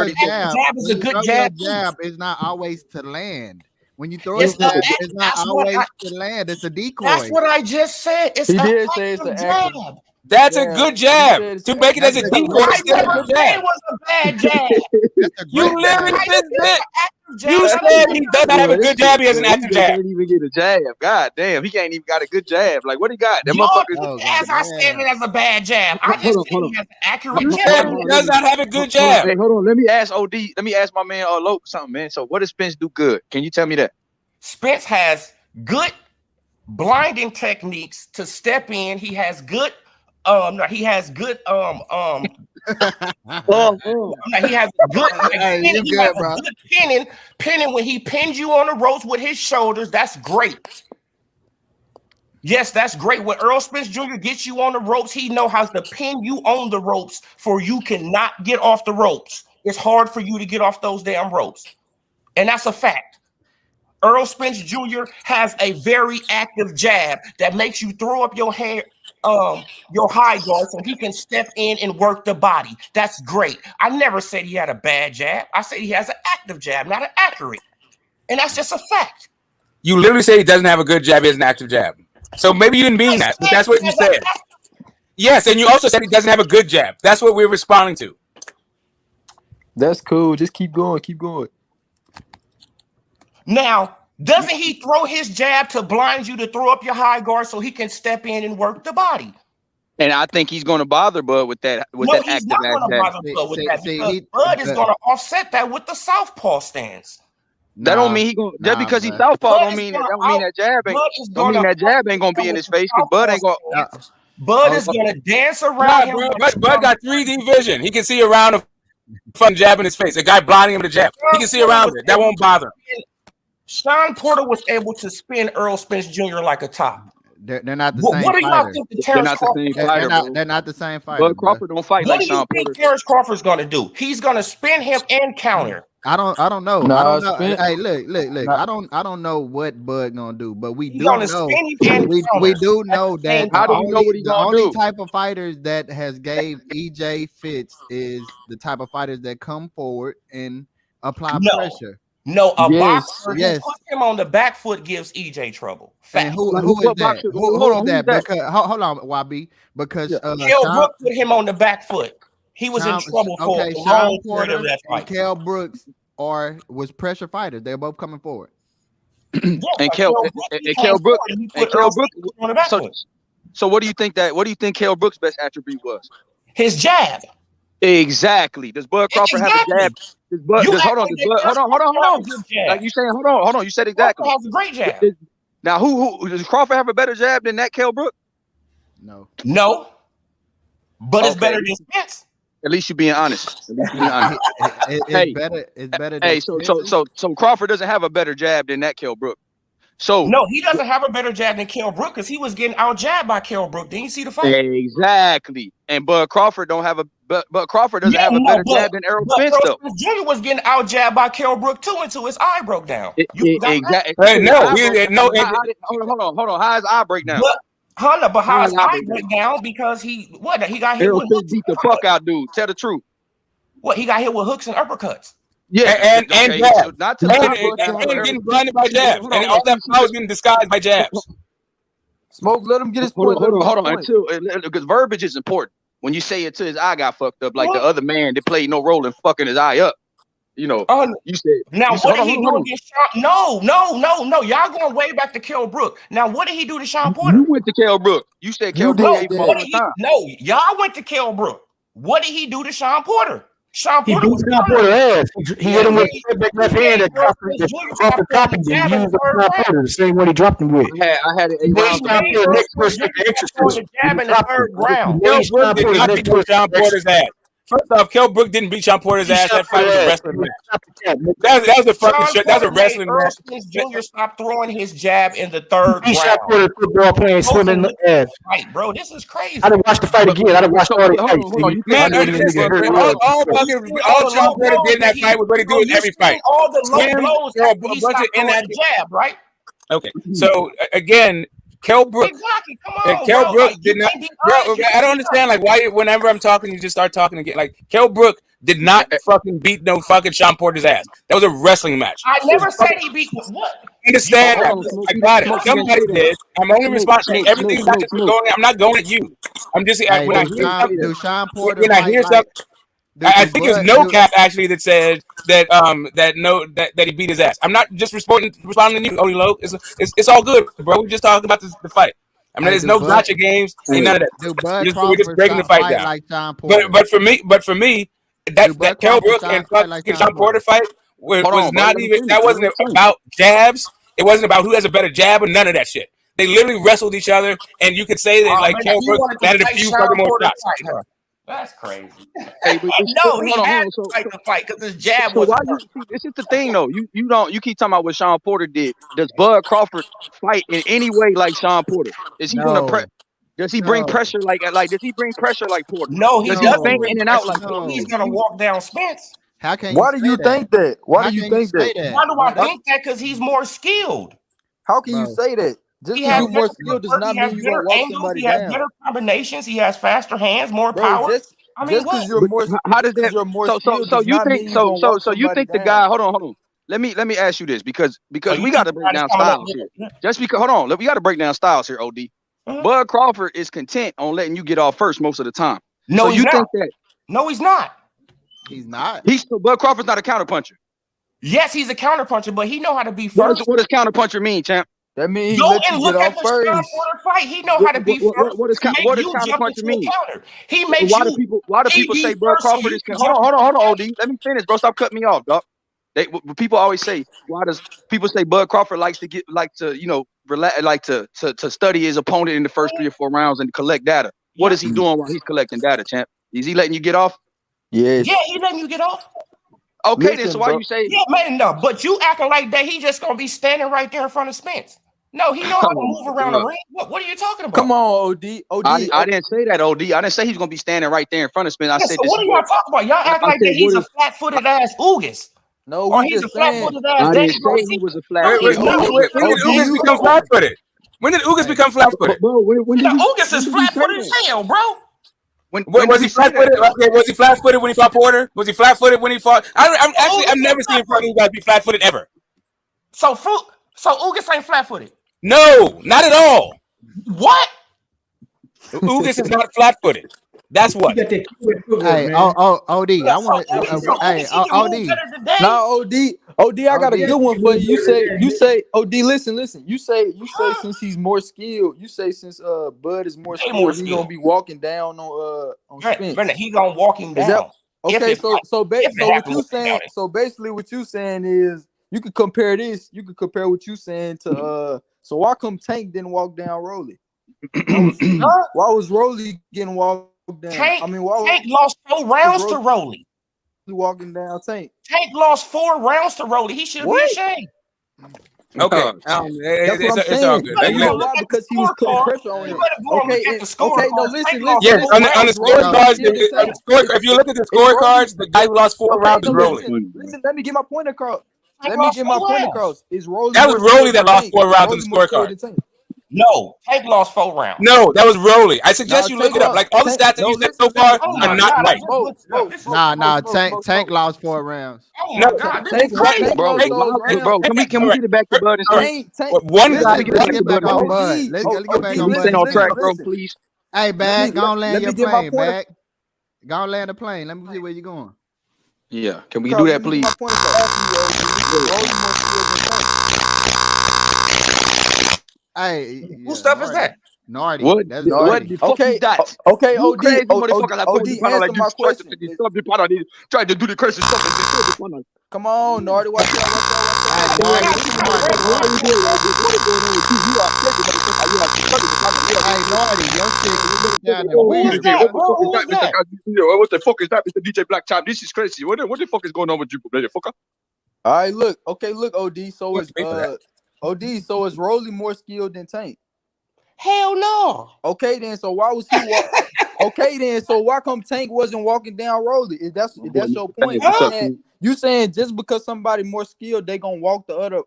a jab, is a good jab. Jab is not always to land. When you throw a jab, it's not always to land. It's a decoy. That's what I just said. It's He a did say it's an jab. That's a good jab. To make it as a decoy, it's still a good jab. It was a bad jab. You literally said that. You said he doesn't have a good jab. He has an active He jab. can't even get a jab. God damn, he can't even got a good jab. Like what he got? That motherfucker. As I said it as a bad jab. I just said he has an accurate You jab. said he does not have a good jab. Hey, hold on. Let me ask OD. Let me ask my man Lope something, man. So what does Spence do good? Can you tell me that? Spence has good blinding techniques to step in. He has good he has good he has good, good pinning when he pins you on the ropes with his shoulders. That's great. Yes, that's great. When Errol Spence Jr. gets you on the ropes, he knows how to pin you on the ropes for you cannot get off the ropes. It's hard for you to get off those damn ropes. And that's a fact. Errol Spence Jr. has a very active jab that makes you throw up your hand, your high guard so he can step in and work the body. That's great. I never said he had a bad jab. I said he has an active jab, not an accurate. And that's just a fact. You literally say he doesn't have a good jab. He has an active jab. So maybe you didn't mean that, but that's what you said. Yes, and you also said he doesn't have a good jab. That's what we're responding to. That's cool. Just keep going. Keep going. Now, doesn't he throw his jab to blind you to throw up your high guard so he can step in and work the body? And I think he's going to bother Bud with that. He's not going to bother Bud with that because Bud is going to offset that with the southpaw stance. That don't mean he going just because he's southpaw don't mean that jab ain't gonna be in his face because Bud ain't gonna. Bud is gonna dance around him. Bud got 3D vision. He can see around a fucking jab in his face. A guy blinding him with a jab. He can see around it. That won't bother him. Sean Porter was able to spin Errol Spence Jr. like a top. They're not the same. What do y'all think the Terence Crawford? They're not the same fighter. Bud Crawford don't fight like Sean Porter. What do you think Terence Crawford's gonna do? He's gonna spin him and counter. I don't know. No, I don't know. Spence. Hey, look. No. I don't know what Bud gonna do, but we do gonna know. spin him and We do know that How do you know what he's the gonna only do? type of fighters that has gave EJ fits is the type of fighters that come forward and apply pressure. No, a Yes, boxer yes. who put him on the back foot gives EJ trouble. And Fact. who is that? Who is that? Because hold on, YB. Because Kell Brooks put him on the back foot. He was in trouble for a long period of that and fight. Kell Brooks was pressure fighters. They're both coming forward. And Kell Brooks on the back foot. So what do you think Kell Brooks' best attribute was? His jab. Exactly. Does Bud Crawford have a jab? Hold on. Like you saying, hold on. You said exactly. Crawford has a great jab. Now, who does Crawford have a better jab than that Kell Brooks? No. But it's better than Spence. At least you're being honest. It's better. Hey, so Crawford doesn't have a better jab than that Kell Brooks. So no, he doesn't have a better jab than Kell Brooks because he was getting out jabbed by Kell Brooks. Didn't you see the fight? Exactly. And Bud Crawford doesn't have a better jab than Errol Spence though. Jr. was getting out jabbed by Kell Brooks too until his eye broke down. Exactly. Hold on. How his eye break down? But how his eye break down because he got hit Errol with Spence beat the fuck out dude. Tell the truth. What he got hit with hooks and uppercuts. Yeah, and jabs. So not to and getting blinded by jabs. And all that power was getting disguised by jabs. Smoke, let him get his point. Hold on. Because verbiage is important. When you say it to his eye got fucked up, like the other man that played no role in fucking his eye up. You know, you said now you what did he do against Sean? No. Y'all going way back to Kell Brook. Now what did he do to Sean Porter? You went to Kell Brook. You said Kell Brook gave him all the time. No, y'all went to Kell Brook. What did he do to Sean Porter? Sean Porter beat Sean Porter ass. He hit him with a back left hand that Crawford copied him. He used Sean Porter the same one he dropped him with. I had it 8 rounds. Jab in the third round. Kell Brook did not beat Sean Porter's ass. First off, Kell Brook didn't beat Sean Porter's ass. That fight was a wrestling match. That was a fucking shit. That was a wrestling match. Jr. stopped throwing his jab in the third round. Sean Porter football playing swimming in the ass. Right, bro, this is crazy. I didn't watch the fight again. I didn't watch all the fights. Man, all Sean Porter did in that fight was what he do in every fight. All the low blows, he stopped throwing the jab, right? Okay, so again, Kell Brook. Exactly. Come on, Kell Brook did not. Bro, I don't understand. Like, why? Whenever I'm talking, you just start talking again. Like, Kell Brook did not fucking beat no fucking Sean Porter's ass. That was a wrestling match. I never said he beat what. Understand? I got it. Somebody did. I'm only responsible. Everything's not just going. I'm not going at you. I'm just when I hear something. I think it's no cap actually that said that that he beat his ass. I'm not just responding to you, Only Low. It's all good, bro. We're just talking about the fight. I mean, there's no gotcha games, ain't none of that. We're just breaking the fight down. Like but for me, that Kell Brook and Sean Porter fight was not even. That wasn't about jabs. It wasn't about who has a better jab or none of that shit. They literally wrestled each other, and you could say that like Kell Brook added a few fucking more shots. That's crazy. Hey, but no, he had to fight the fight because his jab was. This is the thing, though. You keep talking about what Sean Porter did. Does Bud Crawford fight in any way like Sean Porter? Is he gonna Does he bring pressure like? Does he bring pressure like Porter? No, he doesn't. Bang in and out like he's gonna walk down Spence. How can? Why do you think that? Why do you think that? Why do I think that? Because he's more skilled. How can you say that? Just because you're more skilled does not mean you're gonna walk somebody down. He has better combinations. He has faster hands, more power. Just because you're more, how does that? So you think you think the guy? Hold on. Let me ask you this because we got to break down styles here. Just because we got to break down styles here. Od. Bud Crawford is content on letting you get off first most of the time. No, you think that? No, he's not. He's not. Bud Crawford's not a counterpuncher. Yes, he's a counterpuncher, but he know how to be first. What does counterpuncher mean, champ? That means he let you get off first. Fight. He know how to be first. What does counterpuncher mean? He makes why do people say Bud Crawford is? Hold on, Od. Let me finish, bro. Stop cutting me off, dog. People always say, why does people say Bud Crawford likes to study his opponent in the first 3 or 4 rounds and collect data? What is he doing while he's collecting data, champ? Is he letting you get off? Yes. Yeah, he letting you get off. Okay, then so why you say? Yeah, man, no. But you acting like that he just gonna be standing right there in front of Spence. No, he know how to move around the ring. What are you talking about? Come on, Od. I didn't say that, Od. I didn't say he's gonna be standing right there in front of Spence. I said, so what are y'all talking about? Y'all act like that he's a flat-footed ass Ugas. No, or he's a flat-footed ass. I didn't say he was a flat-footed. When did Ugas become flat-footed? When did Ugas become flat-footed? Ugas is flat-footed as hell, bro. Was he flat-footed? Was he flat-footed when he fought Porter? Was he flat-footed when he fought? I've never seen you guys be flat-footed ever. So Ugas ain't flat-footed. No, not at all. What? Ugas is not flat-footed. That's what. Hey, OD, I want to. Hey, OD. Now, OD, I got a good one for you. You say, OD, listen. You say, since he's more skilled, since Bud is more skilled, he's gonna be walking down on Spence. He gonna walk him down. Okay, so basically, what you saying is you could compare this. You could compare what you saying to So why come Tank didn't walk down Rolly? Why was Rolly getting walked down? Tank lost 4 rounds to Rolly. Walking down Tank. Tank lost 4 rounds to Rolly. He should be ashamed. Okay, it's all good. Because he was putting pressure on him. Okay, no, listen. Yes, on the scorecards, if you look at the scorecards, the guy who lost 4 rounds is Rolly. Listen, let me get my point across. Is Rolly? That was Rolly that lost 4 rounds on the scorecard. No, Tank lost 4 rounds. No, that was Rolly. I suggest you look it up. Like all the stats that you said so far are not right. Nah, Tank lost 4 rounds. Oh my God, this is crazy, bro. Can we get it back to Bud? One guy Let's get back on Bud. Let's get back on Bud. Stay on track, bro, please. Hey, Bag, go on land your plane, Bag. Go on land the plane. Let me see where you're going. Yeah, can we do that, please? Hey, whose stuff is that? Nardi. What? That's What Nardi. the fuck is that? Okay, You OD, crazy motherfucker like OD, answer my question. Try to do the crazy stuff and Come on, Nardi, watch out. Hey, Nardi, your shit down there. What the fuck is that, Mr. DJ Black Time? This is crazy. What the fuck is going on with you, motherfucker? All right, look, OD. So is Rolly more skilled than Tank? Hell no. Okay, then. So why was he? Okay, then. So why come Tank wasn't walking down Rolly? If that's your point, you saying just because somebody more skilled, they gonna walk the other.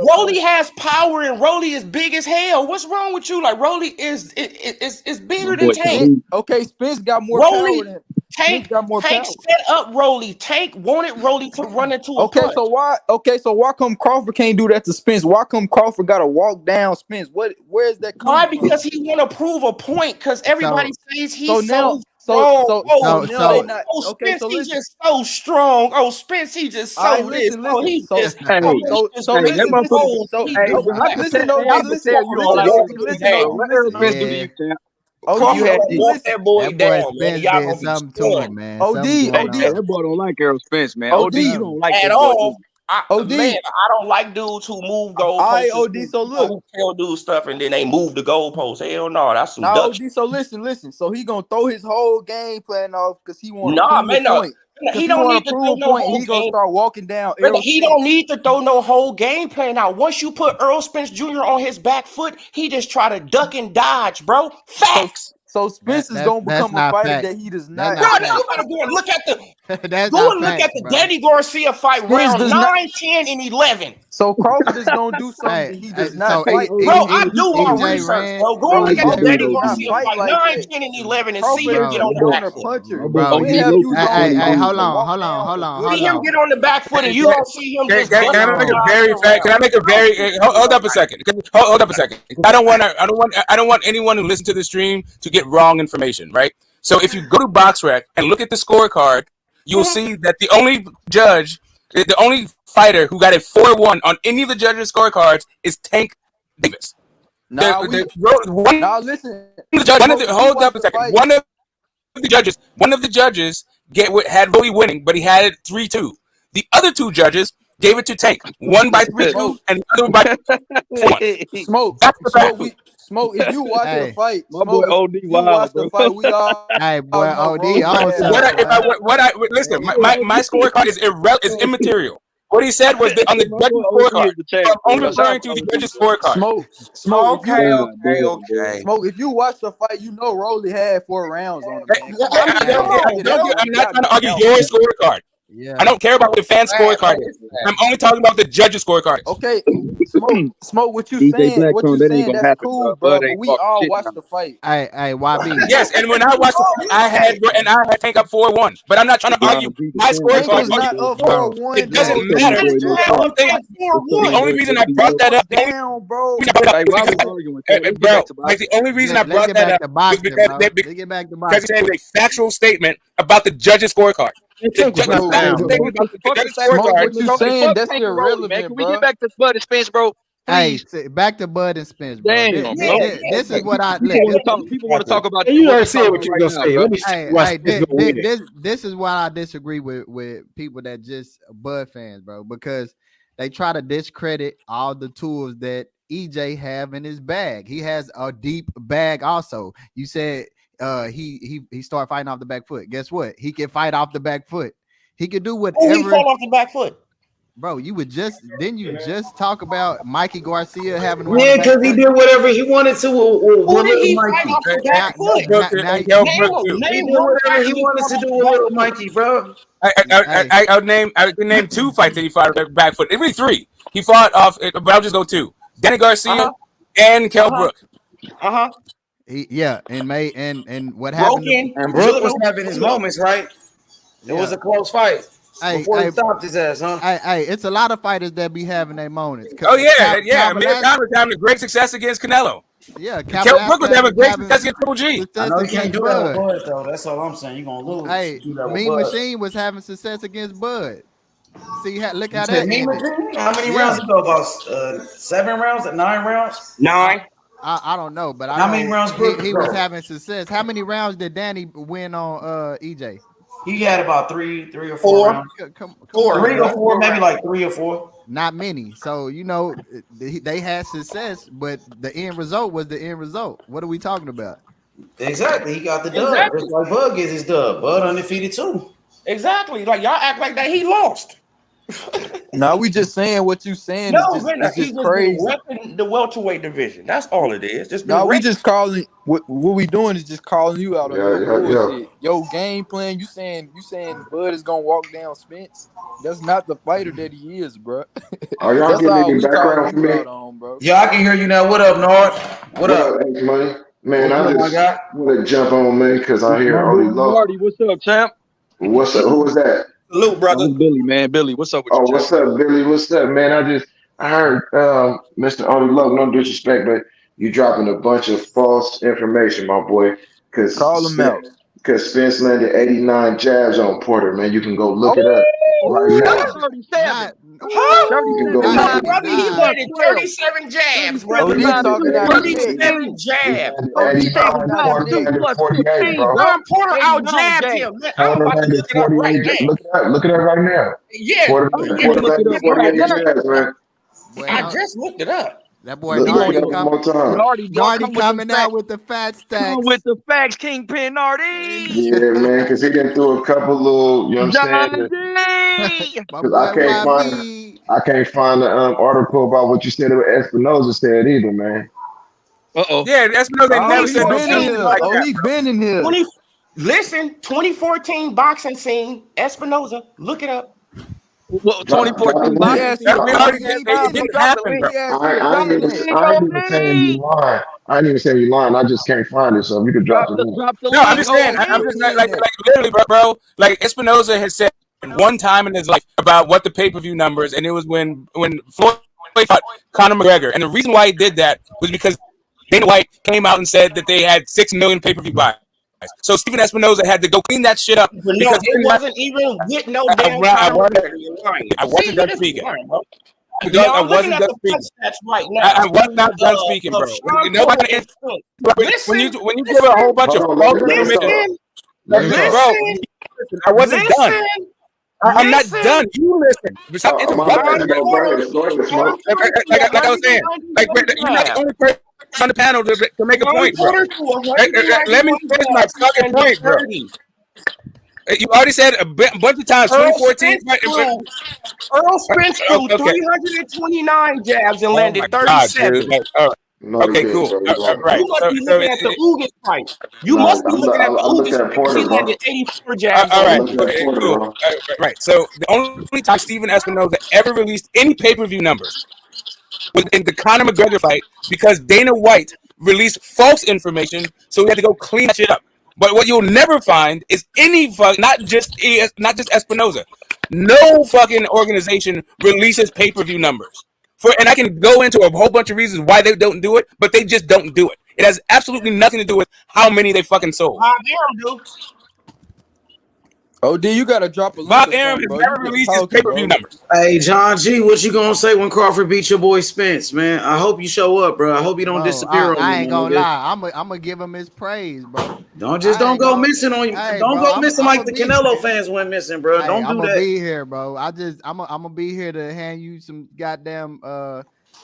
Rolly has power and Rolly is big as hell. What's wrong with you? Like Rolly is bigger than Tank. Okay, Spence got more Rolly, power than Tank got more Tank power. set up Rolly. Tank wanted Rolly to run into a punch. So why come Crawford can't do that to Spence? Why come Crawford gotta walk down Spence? Where is that coming from? Because he want to prove a point. Because everybody says he's so strong. Spence, he's just so strong. Oh, Spence, he just so this. Oh, he just. Walk that boy down, man. Y'all gonna be something to him, man. OD, that boy don't like Errol Spence, man. OD, you don't like at that all. boy. Man, I don't like dudes who move goalposts. OD, so look, who tell dudes stuff and then they move the goalposts. Hell no, that's some OD, duck. so listen. So he gonna throw his whole game plan off because he want to prove a point. He don't need to throw no whole He gonna start walking down. He don't need to throw no whole game plan out. Once you put Errol Spence Jr. on his back foot, he just try to duck and dodge, bro. Facts. So Spence is gonna become a fighter that he does not. No, you gotta go and look at the Danny Garcia fight round 9, 10, and 11. So Crawford is gonna do something he does not fight. Bro, I do my research, bro. Go and look at the Danny Garcia fight 9, 10, and 11 and see him get on the back foot. Hey, hold on. See him get on the back foot and you don't see him just Can I make a very hold up a second. Hold up a second. I don't want anyone who listens to the stream to get wrong information, right? So if you go to BoxRec and look at the scorecard, you'll see that the only fighter who got a 4-1 on any of the judges' scorecards is Tank Davis. Hold up a second. One of the judges had Rolly winning, but he had it 3-2. The other two judges gave it to Tank, one by 3-2 and the other one by 4-1. Smoke. That's the fact. Smoke, if you watch the fight, my boy OD wild, bro. We all. Hey, boy, OD. Listen, my scorecard is immaterial. What he said was that on the judges' scorecard. I'm only referring to the judges' scorecard. Smoke. Okay. Smoke. If you watch the fight, you know Rolly had 4 rounds on him. I'm not trying to argue your scorecard. Yeah. I don't care about what the fan scorecard is. I'm only talking about the judges' scorecard. Okay, Smoke. What you saying? That's cool, bro. But we all watched the fight. Hey, YB. Yes, and when I watched it, I had Tank up 4-1. But I'm not trying to argue my scorecard. It doesn't matter. The only reason I brought that up, the only reason I brought that up was because it was a factual statement about the judges' scorecard. What you saying? That's irrelevant, Can we get back to Bud and Spence, bro? Hey, back to Bud and Spence, bro. Damn, this is what I. People want to talk about. You already said what you're gonna say. This is why I disagree with people that just Bud fans, bro, because they try to discredit all the tools that EJ have in his bag. He has a deep bag also. You said he started fighting off the back foot. Guess what? He can fight off the back foot. He can do whatever. He fall off the back foot. Bro, you just talk about Mikey Garcia having because he did whatever he wanted to. Who did he fight off the back foot? He did whatever he wanted to do with little Mikey, bro. I can name 2 fights that he fought back foot. Maybe 3. He fought off, but I'll just go 2. Danny Garcia and Kell Brook. And what happened? And Brook was having his moments, right? It was a close fight. Before he stopped his ass, huh? Hey, it's a lot of fighters that be having their moments. Oh yeah. I mean, Connor's having a great success against Canelo. Yeah, Kell Brook was having great success against Triple G. I know you can't do that with Bud though. That's all I'm saying. You're gonna lose. Hey, Do that with Mean Bud. Machine was having success against Bud. See, look You how said that Mean ended. Machine? How many rounds ago? About 7 rounds? 9 rounds? 9. I don't know, but I How know many rounds he was go? having success. How many rounds did Danny win on EJ? He had about 3 or 4 rounds. Come 3 or on, 4, maybe like 3 or 4. Not many. So they had success, but the end result was the end result. What are we talking about? Exactly. He got the dub. Exactly. Just like Bud gets his dub. Bud undefeated too. Exactly. Like y'all act like that he lost. Now we just saying what you saying No, is man, just, he's it's just crazy. repping the welterweight division. That's all it is. Just No, we just calling what we doing is just calling you out on your bullshit. Yo, game plan. You saying Bud is gonna walk down Spence? That's not the fighter that he is, bro. Are y'all That's getting all any we background calling for you me? out on, bro. Yeah, I can hear you now. What up, Nord? What up? X Money? Man, What's I up, my just guy? want to jump on, man, because I hear My Odie boy Low. Marty, what's up, champ? What's up? Who was that? Salute, brother. That's Billy, man. Billy, what's up with you, Oh, champ? what's up, Billy? What's up, man? I heard Mr. Odie Low, no disrespect, but you dropping a bunch of false information, my boy. Call him out. Because Spence landed 89 jabs on Porter, man. You can go look it up right now. 37. Huh? You can go No, look it brother, he landed 37 jabs, brother. OD talking out his dick. 37 jabs. He landed 89, Porter landed 48, bro. John Porter out jabbed him. I'm Porter about to landed look it up right 48. now. Look it up right now. Yeah, Porter yeah, landed 48 jabs, man. I just looked it up. That boy Look Nardi it up one more time. Nardi coming out with the fat stacks. Come with the facts, Kingpin Nardi. Yeah, man, because he done threw a couple little, you know what I'm saying? My Because boy I can't find the article about what you said about Espinoza said either, man. Yeah, Espinoza never said no shit like that. He been in here. Listen, 2014 boxing scene, Espinoza. Look it up. Well, 2014 boxing. I ain't even saying you lying. I ain't even saying you lying. I just can't find it. So if you could drop the link. No, I'm just saying. I'm just like literally, bro. Like Espinoza has said one time in his life about what the pay-per-view numbers, and it was when Floyd fought Conor McGregor, and the reason why he did that was because Dana White came out and said that they had 6 million pay-per-view buys. So Stephen Espinoza had to go clean that shit up But no, because it wasn't even with no damn I See, wasn't done speaking. I wasn't done speaking. Right now. I was not done speaking, bro. Nobody. When you give a whole bunch of false information, bro, I wasn't done. I'm not done. You listen. Stop interrupting. Like I was saying, like you're not the only person on the panel to make a point, bro. Let me finish my fucking point, bro. You already said a bunch of times. 2014. Earl Spence threw 329 jabs and landed 37. Okay, cool. Right. You must be looking at the Ugas fight. You must be looking at the Ugas fight. He landed 84 jabs. All right, cool. Right. So the only time Stephen Espinoza ever released any pay-per-view numbers was in the Conor McGregor fight because Dana White released false information, so we had to go clean that shit up. But what you'll never find is any not just Espinoza. No fucking organization releases pay-per-view numbers. And I can go into a whole bunch of reasons why they don't do it, but they just don't do it. It has absolutely nothing to do with how many they fucking sold. OD, you gotta drop a link. Bob Arum has never released his pay-per-view numbers. Hey, John G, what you gonna say when Crawford beat your boy Spence, man? I hope you show up, bro. I hope you don't disappear on me. I ain't gonna lie. I'm gonna give him his praise, bro. Don't go missing on you. Don't go missing like the Canelo fans went missing, bro. Don't do that. I'm gonna be here, bro. I'm gonna be here to hand you some goddamn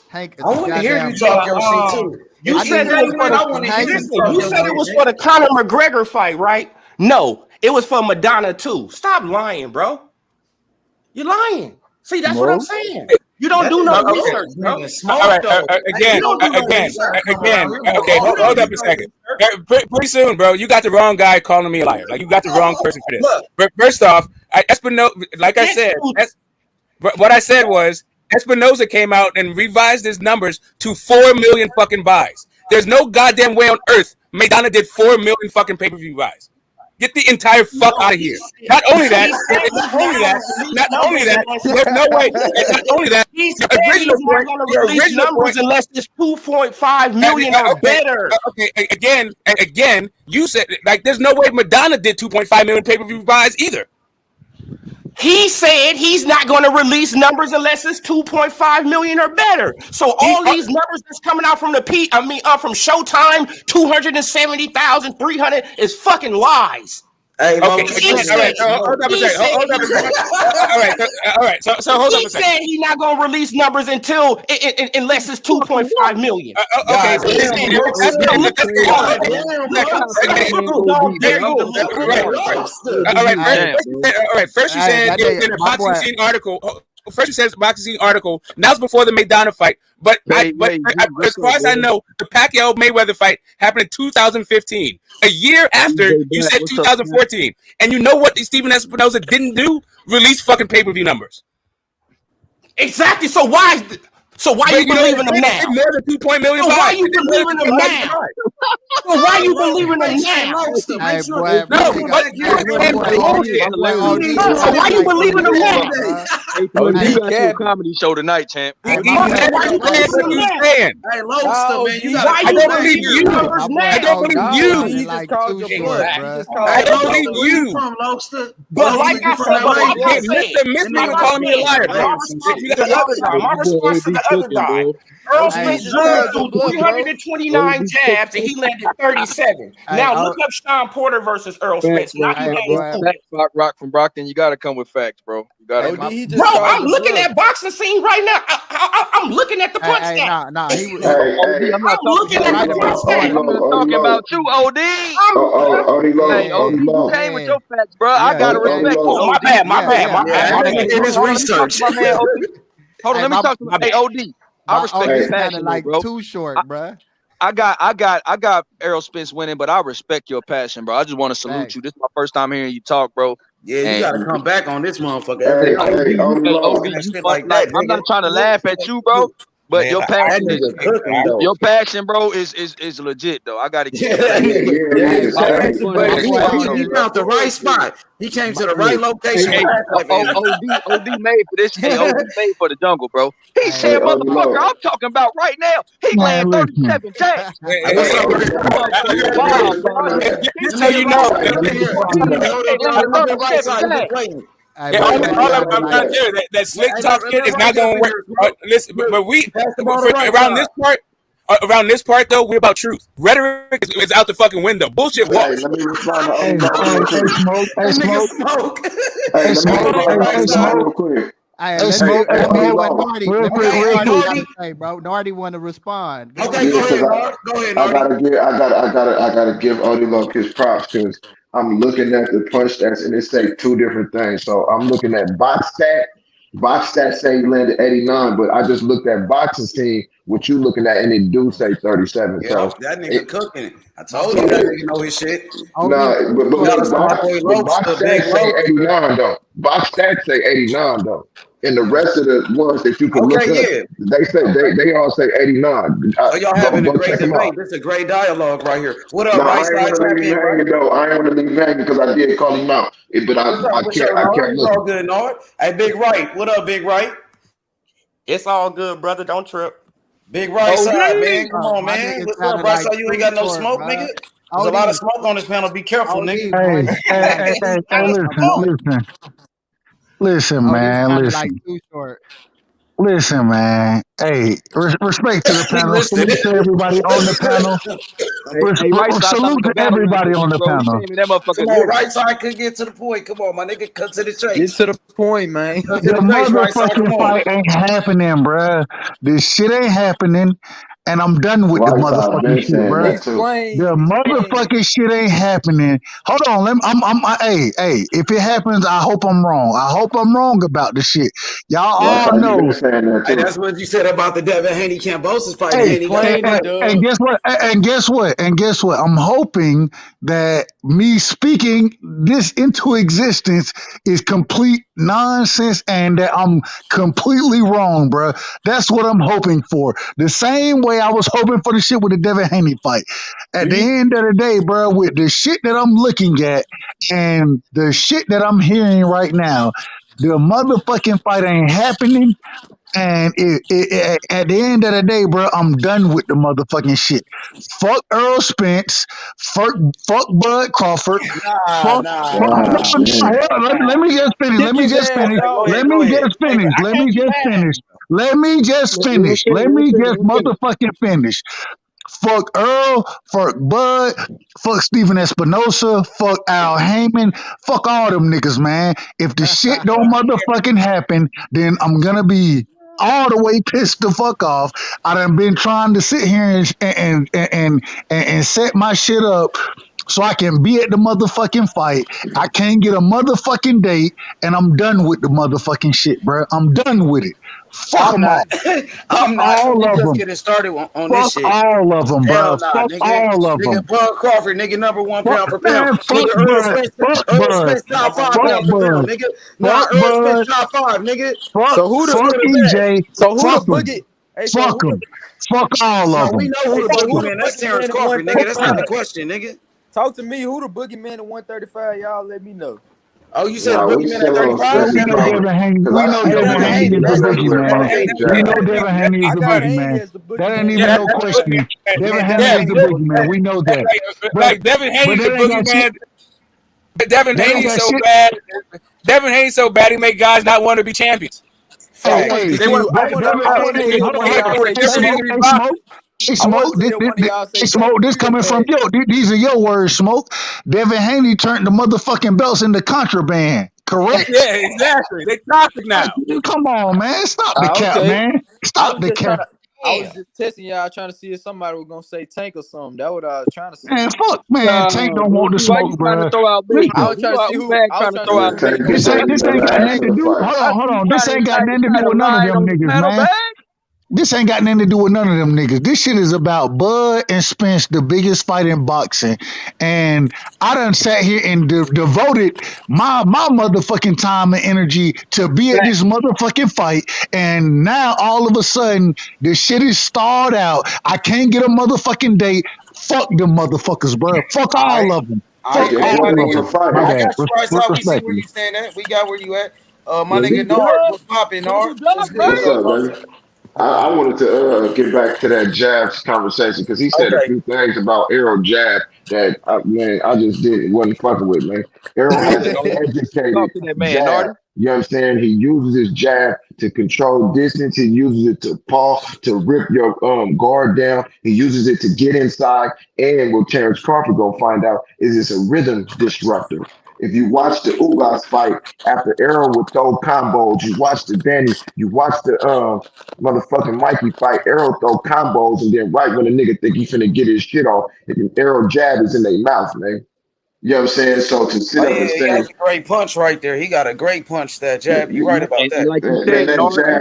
Hank. I want to hear you talk your shit too. You said it was for the Conor McGregor fight, right? No, it was for Madonna too. Stop lying, bro. You're lying. See, that's what I'm saying. You don't do no research, bro. All right, again. Okay, hold up a second. Pretty soon, bro, you got the wrong guy calling me a liar. Like you got the wrong person for this. But first off, Espinoza, like I said, what I said was Espinoza came out and revised his numbers to 4 million fucking buys. There's no goddamn way on earth Madonna did 4 million fucking pay-per-view buys. Get the entire fuck out of here. Not only that, there's no way. Not only that, he's not going to release numbers unless it's 2.5 million or better. Okay, again, you said like there's no way Madonna did 2.5 million pay-per-view buys either. He said he's not going to release numbers unless it's 2.5 million or better. So all these numbers that's coming out from from Showtime, 270,000, 300 is fucking lies. Hey, okay, hold up a second. All right. So hold up a second. He said he's not going to release numbers until unless it's 2.5 million. Okay. All right. First you said in a boxing scene article. First, it says boxing scene article. Now it's before the Maidana fight, but as far as I know, the Pacquiao Mayweather fight happened in 2015, a year after you said 2014. And you know what Steven Espinoza didn't do? Release fucking pay-per-view numbers. Exactly. So why you believing them now? More than 2 million. So why you believing them now? So why you believing them now? So why you believing them now? You got your comedy show tonight, champ. Hey, Lobster, man, I don't believe you. I don't believe you. I don't believe you. But like I said, Mr. calling me a liar. My response to the other guy. Errol Spence threw 329 jabs and he landed 37. Now look up Sean Porter versus Errol Spence. Rock from Brockton, you gotta come with facts, bro. You gotta. Bro, I'm looking at boxing scene right now. I'm looking at the punch stat. I'm not talking about the punch stat. I'm talking about you, OD. You came with your facts, bro. I gotta respect you. My bad. In his research. Hold on, let me talk to my OD. I respect his passion, like bro. Too short, bro. I got Errol Spence winning, but I respect your passion, bro. I just want to salute you. This is my first time hearing you talk, bro. Yeah, you gotta come back on this motherfucker. I'm not trying to laugh at you, bro. But your passion, bro, is legit though. I gotta get he found the right spot. He came to the right location. OD made for this. Hey, OD made for the jungle, bro. He said, "Motherfucker, I'm talking about right now." He landed 37 tags. So you know. All I'm trying to tell you that slick talk shit is not going to work. Listen, but we around this part though, we're about truth. Rhetoric is out the fucking window. Bullshit walks. Let me respond to Smoke. Nardi want to respond. Okay, go ahead, Nardi. I gotta give Odie Love his props because I'm looking at the punch stats and it say two different things. So I'm looking at box stat. Box stat say he landed 89, but I just looked at boxing scene, what you looking at, and it do say 37. Yeah, so that nigga cooking it. I told you that nigga know his shit. But box stats say 89 though. Box stats say 89 though. And the rest of the ones that you can look up, they all say 89. So y'all having a great debate. This is a great dialogue right here. What up, I ain't want to leave hanging because I did call him out. But I can't look. It's all good, Nard. Hey, Big Right. What up, Big Right? It's all good, brother. Don't trip. Big Right side, man. Come on, man. What's up, Right side? You ain't got no smoke, nigga? There's a lot of smoke on this panel. Be careful, nigga. Hey, listen, man. Listen, man. Hey, respect to the panel. Salute to everybody on the panel. Salute to everybody on the panel. Come on, Right side could get to the point. Come on, my nigga. Cut to the chase. Get to the point, man. The motherfucking fight ain't happening, bruh. This shit ain't happening. And I'm done with the motherfucking shit, bro. The motherfucking shit ain't happening. Hold on, hey, if it happens, I hope I'm wrong. I hope I'm wrong about the shit. Y'all all know. Hey, that's what you said about the Devin Haney Cambosis fight. And guess what? I'm hoping that me speaking this into existence is complete nonsense and that I'm completely wrong, bro. That's what I'm hoping for. The same way way I was hoping for the shit with the Devin Haney fight. At the end of the day, bro, with the shit that I'm looking at and the shit that I'm hearing right now, the motherfucking fight ain't happening. And at the end of the day, bro, I'm done with the motherfucking shit. Fuck Errol Spence. Fuck Bud Crawford. Nah. Hold on, let me just finish. Let me just finish. Let me just motherfucking finish. Fuck Earl, fuck Bud, fuck Steven Espinosa, fuck Al Heyman, fuck all them niggas, man. If the shit don't motherfucking happen, then I'm gonna be all the way pissed the fuck off. I done been trying to sit here and set my shit up so I can be at the motherfucking fight. I can't get a motherfucking date, and I'm done with the motherfucking shit, bro. I'm done with it. Fuck them all. I'm not. All We of just them. getting started on Fuck this shit. all of them, bro. Hell nah, Fuck nigga. all of them. Nigga, Bud Crawford, nigga, number one pound for pound. Man, fuck Nigga, Earl Bud. Fuck Spence, top 5 fuck pound for pound, Bud. nigga. Fuck Earl Spence Bud. top 5, nigga. Fuck EJ. So who the Fuck them. boogie? Hey, Fuck them. Fuck all No, of them. we know who the boogeyman. That's Terence Crawford, nigga. That's not the question, nigga. Talk to me. Who the boogeyman at 135? Y'all let me know. Oh, you said Nah, the we boogeyman at still on 35? Spencer Crawford. We Because know I still Devin think Haney he is was the a regular boogeyman. fucking We know jab. Devin Haney is I the got Haney boogeyman. as the That ain't boogeyman. even no question. Devin Haney is the boogeyman. We know that. Like Devin Haney, the that ain't got shit. boogeyman. Devin That ain't Haney's got so shit. bad. Devin Haney's so bad he make guys not want to be champions. Hey, They want I want to hey, hear hold one of on, y'all say hey, Smoke, tank. hey, Smoke, hey, I want Smoke, to hear one of y'all say hey, tank. Smoke, this coming from these are your words, Smoke. Devin Haney turned the motherfucking belts into contraband, correct? Yeah, exactly. They toxic now. Come on, man, stop the cap, Okay. man, stop the cap. I was just testing y'all, trying to see if somebody was gonna say tank or something. That's what I was trying to see. Man, fuck, man, Tank don't want the Why you smoke, trying to bro. throw out bait I though? was trying to see who. Bag I was trying to trying to throw see out who bait. made This ain't got nothing to do. Hold on. This ain't got nothing to do with none of them niggas, man. This ain't got nothing to do with none of them niggas. This shit is about Bud and Spence, the biggest fight in boxing. And I done sat here and devoted my motherfucking time and energy to be at this motherfucking fight. And now all of a sudden, the shit is stalled out. I can't get a motherfucking date. Fuck them motherfuckers, bro. Fuck all of them. Fuck all of them. My I bad. got you right side. We see where Respectfully. you stand at. We got where you at. My Yeah, nigga Nard, what's popping, Nard? What's good, what's up, baby? I wanted to get back to that jabs conversation because he said a Okay. few things about Errol jab that man I just wasn't fucking with, man. Errol has an educated Talk to that man, jab. Nardi. You understand? He uses his jab to control distance. He uses it to paw, to rip your guard down. He uses it to get inside. And what Terence Crawford gonna find out is it's a rhythm disruptor. If you watch the Ugas fight after Errol would throw combos, you watch the Danny, you watch the motherfucking Mikey fight, Errol throw combos, and then right when the nigga think he finna get his shit off, Errol jab is in their mouth, man. You know what I'm saying? So to sit Oh up and yeah, he say has a great punch right there. He got a great punch. That jab. You right about that. Like you Man, said, that Nard, jab,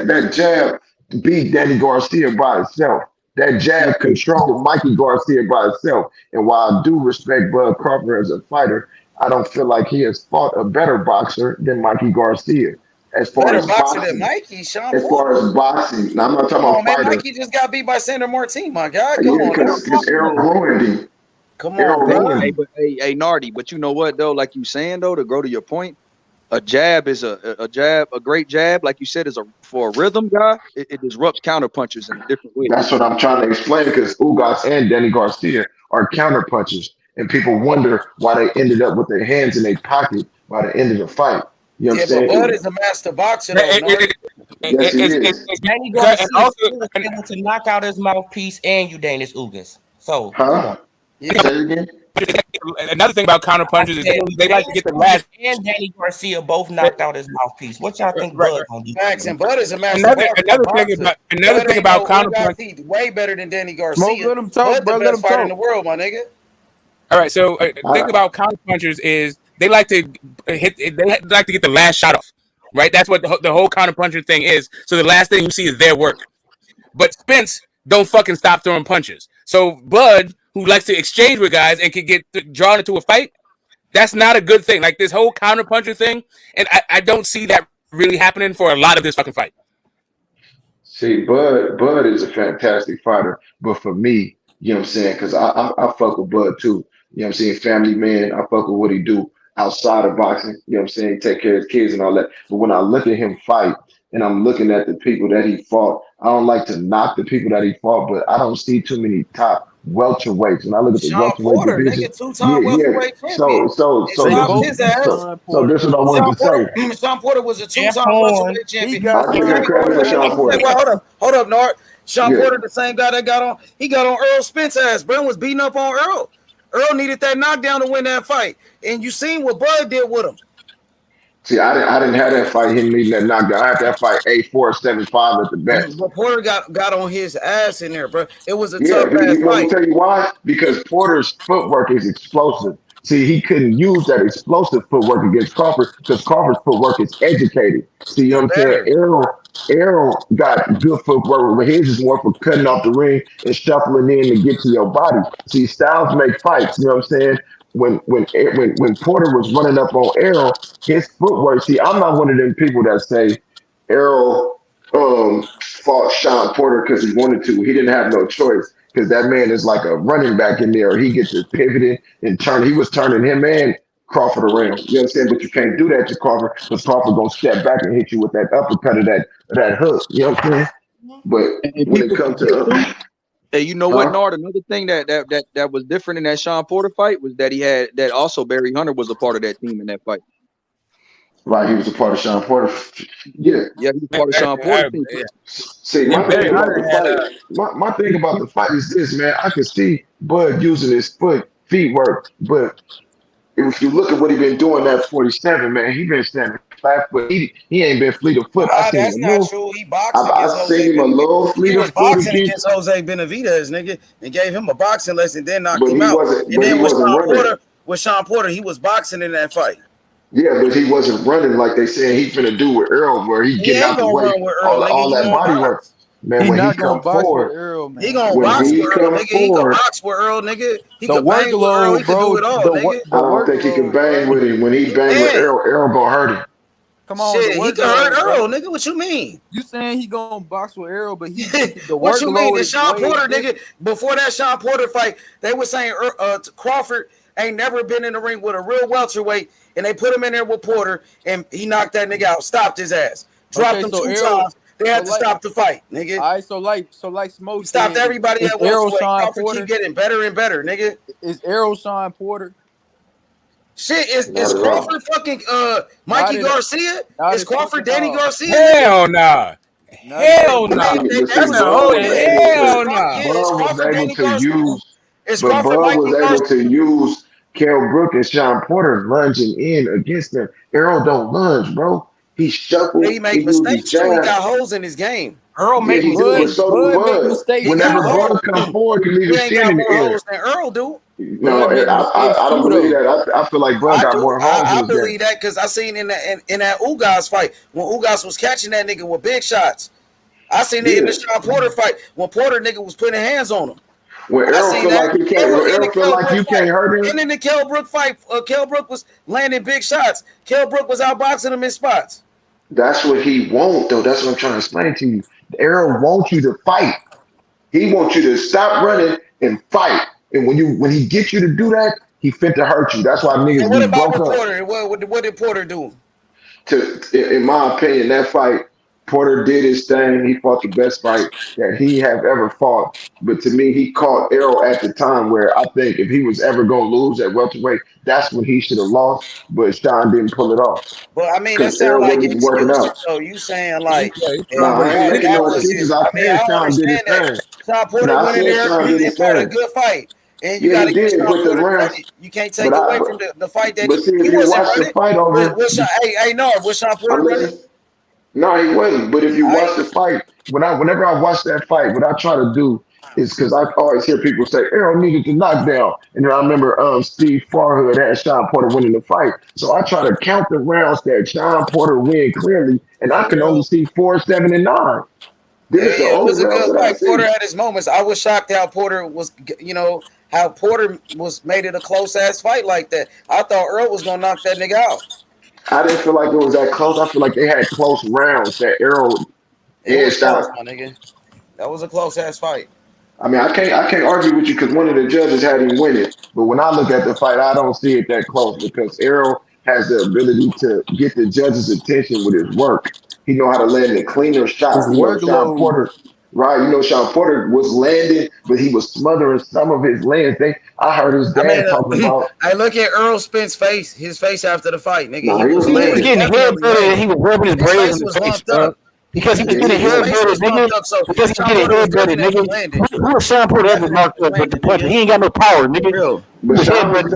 that jab beat Danny Garcia by itself. That jab controlled Mikey Garcia by itself. And while I do respect Bud Crawford as a fighter, I don't feel like he has fought a better boxer than Mikey Garcia. As far Better as boxer than boxing, Mikey, Sean as Porter. far as boxing, now I'm not Come talking about on, man. fighter. Mikey just got beat by Sandor Martin, my guy. Come Yeah, on now. because Errol ruined him. Come Errol on, bro. ruined him. hey, Nardi, but you know what though? Like you saying though, to go to your point, a jab is a jab, a great jab, like you said, is for a rhythm guy. It disrupts counter punches in a different way. That's what I'm trying to explain because Ugas and Danny Garcia are counter punchers, and people wonder why they ended up with their hands in their pocket by the end of the fight. You know what Yeah, I'm but Bud saying? is a master boxer, though. Yes, he is. Danny Garcia still was able to knock out his mouthpiece and Udanis Ugas. So come on. Huh? Say it again. Another thing about counter punches is they like to get the last. And Danny Garcia both knocked out his mouthpiece. What y'all think Bud gonna do? Facts, and Bud is a master boxer. Another thing about counter punches. Way better than Danny Garcia. Let him talk, Bud bro. the Let best him fighter talk. in the world, my nigga. All right, so the thing about counter punchers is they like to hit. They like to get the last shot off, right? That's what the whole counter puncher thing is. So the last thing you see is their work. But Spence don't fucking stop throwing punches. So Bud, who likes to exchange with guys and can get drawn into a fight, that's not a good thing. Like this whole counter puncher thing, and I don't see that really happening for a lot of this fucking fight. See, Bud is a fantastic fighter, but for me, you know what I'm saying? Because I fuck with Bud too. You know what I'm saying? Family man, I fuck with what he do outside of boxing. You know what I'm saying? He take care of his kids and all that. But when I look at him fight and I'm looking at the people that he fought, I don't like to knock the people that he fought, but I don't see too many top welterweights. When I look at the Sean welterweight Porter, division, nigga, two-time yeah. welterweight So champion. so It so stopped this his ass. so this is what I wanted to say. Sean Porter was a two-time Horn. welterweight champion. I give him credit for Sean Porter. Hold up, Nard. Sean Yeah. Porter, the same guy that got on Errol Spence ass. Bro was beating up on Earl. Earl needed that knockdown to win that fight, and you seen what Bud did with him. See, I didn't have that fight, him needing that knockdown. I had that fight 8-4, 7-5 at the best. But Porter got on his ass in there, bro. It was a Yeah, tough ass you want me fight. to tell you why? Because Porter's footwork is explosive. See, he couldn't use that explosive footwork against Crawford because Crawford's footwork is educated. See, you know what I'm saying? Errol got good footwork, but his is more for cutting off the ring and shuffling in to get to your body. See, styles make fights. You know what I'm saying? When Porter was running up on Errol, his footwork. See, I'm not one of them people that say Errol fought Sean Porter because he wanted to. He didn't have no choice because that man is like a running back in there. He gets to pivoting and turn. He was turning him and Crawford around. You know what I'm saying? But you can't do that to Crawford because Crawford gonna step back and hit you with that uppercut of that hook. You know what I'm saying? But And when it people comes forget too. to Hey, you know what, Nard? Another thing that was different in that Sean Porter fight was that he had that also Barry Hunter was a part of that team in that fight. right, he was a part of Sean Porter. Yeah. Yeah, he was part of Sean Porter's team. See, my thing about the fight, my thing about the fight is this, man. I can see Bud using his feet work, but if you look at what he been doing at 47, man, he been standing flat foot. He ain't been fleet of foot. I seen That's him not move. true. He boxed I against Jose seen him a little Benavidez. fleet He of was foot boxing against, against Jose Benavidez, nigga, and gave him a boxing lesson, then knocked but him he out. wasn't. And But he then wasn't running. with Sean Porter, he was boxing in that fight. Yeah, but he wasn't running like they saying he's finna do with Earl, where he He getting ain't out the gonna way, run with Earl, nigga. all He that gonna body work. box. Man, He when he not gonna come box with forward, Earl, man. He gonna when box with he Earl, come nigga. He could forward, box with Earl, nigga. He The could bang with Earl. He workload, could do bro. it all, The nigga. I don't think he can workload, bang bro. with him. When he He bang with can. Earl gonna hurt him. Come on, the Shit, he could hurt workload, Earl, bro. nigga. What you mean? You saying he gonna box with Earl, but the What you mean? workload The is Sean way Porter, different. nigga, before that Sean Porter fight, they were saying Crawford ain't never been in the ring with a real welterweight, and they put him in there with Porter, and he knocked that nigga out, stopped his ass, dropped Okay, him so 2 Errol, times. They had to stop the fight, nigga. all right, so like Smoke Stopped said, everybody is at Errol welterweight. Sean Crawford Porter? keep getting better and better, nigga. Is Errol Sean Porter? Shit, is Not at all. Crawford fucking Not Mikey in Garcia? not Is at Crawford Danny 55. Garcia? Hell nah. Not at Hell 55. nah. But see, That's a Bud whole was able to. hell nah. Is Bud was Crawford able Danny to Garcia? use, Is but Crawford Bud Mikey was able Garcia? to use Kell Brook and Sean Porter lunging in against them. Errol don't lunge, bro. He But shuffle. he He make uses mistakes too. He jab. got holes in his game. Earl Yeah, make he do, but mistakes. so do Bud make Bud. mistakes He too, got Whenever though. Bud holes. come forward, can leave He his ain't chin got in the more air. holes than Earl do. No, Bud make mistakes I don't too, believe though. that. I feel like Bud I got do. more holes in I his game. believe that because I seen in that Ugas fight when Ugas was catching that nigga with big shots. I seen it in the Yeah. Sean Porter fight when Porter nigga was putting hands on him. When I Errol seen feel that. like he And can't, when in the Errol feel Kell like Brook you fight. can't hurt him, And in the Kell Brook fight, Kell Brook was landing big shots. Kell Brook was outboxing him in spots. that's what he won't though. That's what I'm trying to explain to you. Errol wants you to fight. He wants you to stop running and fight. And when he gets you to do that, he fit to hurt you. That's why And niggas what be about broke with up. Porter? What did Porter do? In my opinion, that fight, Porter did his thing. He fought the best fight that he have ever fought. But to me, he caught Errol at the time where I think if he was ever going to lose at welterweight, that's when he should have lost. But Sean didn't pull it off But I mean, that because sound Errol like wasn't working excuses. out. So you saying Yeah, like he's trying to I ain't making that no was excuses. his? I I mean, I said don't Sean did his understand that. thing. Sean Porter No, I went in said there Sean did and his fought a thing. good fight, and you Yeah, got to he give did. Sean But the Porter rounds, credit. You can't take but away from the fight that but see, he if you wasn't watch the running. fight over, Was Sean, hey no, was Sean Porter I'm running? listening. No, he wasn't. But if you I watch the fight, whenever I watch that fight, what I try to do is because I always hear people say Errol needed the knockdown, and then I remember Steve Farhood had Sean Porter winning the fight. So I try to count the rounds that Sean Porter win clearly, and I can only see 4, 7, and 9. Then it's the It only was a rounds good that I fight. Porter see. had his moments. I was shocked how Porter was, how Porter was made it a close ass fight like that. I thought Earl was gonna knock that nigga out. I didn't feel like it was that close. I feel like they had close rounds that Errol It was close, my nigga. That was a close ass fight. I mean, I can't argue with you because one of the judges had him winning. But when I look at the fight, I don't see it that close because Errol has the ability to get the judge's attention with his work. He know how to land the cleaner shots. His You know, Sean workload. Porter, right? You know, Sean Porter was landing, but he was smothering some of his lands. I heard his dad talking about. I look at Errol Spence's face. His face after the fight, nigga. Nah, he was getting head butted. He was rubbing his braids in the face, bro. Because he was getting head butted, nigga. Because he was getting head butted, nigga. Who was Sean Porter ever marked up with the punch? He ain't got no power, nigga. But Sean was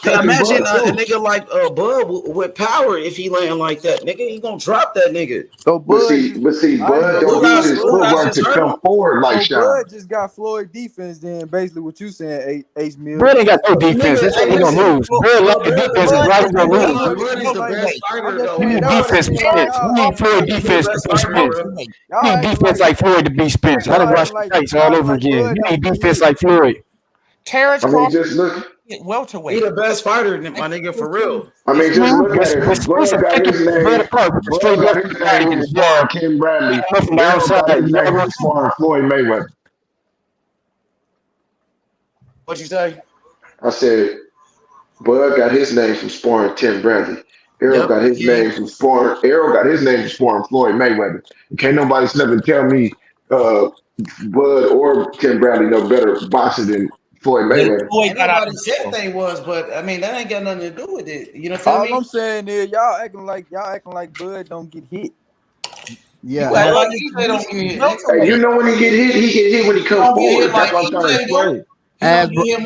imagine a nigga like Bud with power if he land like that, nigga. He gonna drop that nigga. So But see, Bud don't use his footwork to come forward like Sean. Bud just got Floyd defense. Then basically what you saying, H Mill. Bud ain't got no defense. That's how he gonna lose. Bud like the defense is right gonna lose. Bud is the best fighter though. You need defense, Spence. You need Floyd defense to beat Spence. You need defense like Floyd to beat Spence. I done watched the fights all over again. You need defense like Floyd. Terence Crawford, just look. Welterweight. He the best fighter, my nigga, for real. I mean, just look at it. Bud got his name. Bud got his name sparring Ken Bradley. Errol got his name sparring Floyd Mayweather. What you say? I said, Bud got his name from sparring Tim Bradley. Errol got his name from sparring. Errol got his name from sparring Floyd Mayweather. Can't nobody never tell me Bud or Tim Bradley no better boxer than Floyd Mayweather. Nobody said they was, but I mean that ain't got nothing to do with it. You know what I mean? All I'm saying is y'all acting like Bud don't get hit. Yeah. Hey, you know when he get hit when he comes forward. That's what I'm trying to explain. Bud get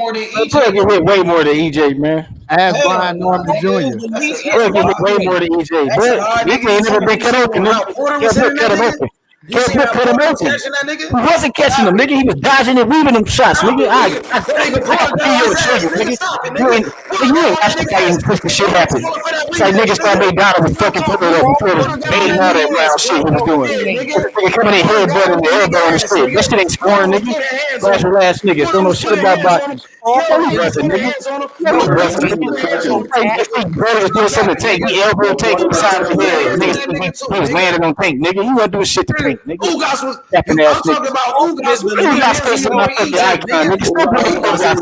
hit way more than EJ, man. Ask Brian Norman Jr. Bud get hit way more than EJ. Bud, he ain't never been cut open. Cut him open. Cut him open. He wasn't catching him, nigga. He was dodging and weaving them shots, nigga. I You ain't actually even push the shit happen. It's like niggas thought McDonald was fucking putting it up before the made all that round shit he was doing. Nigga coming in here, butt in the elbow on the street. That shit ain't scoring, nigga. Glass your ass niggas. Don't know shit about boxing. Brother, was doing something to Tank. He elbow Tank to the side of the head. He was landing on Tank, nigga. He wasn't doing shit to Tank, nigga. Ugas was. I'm talking about Ugas. Ugas face in my fucking icon, nigga. Stop putting Ugas.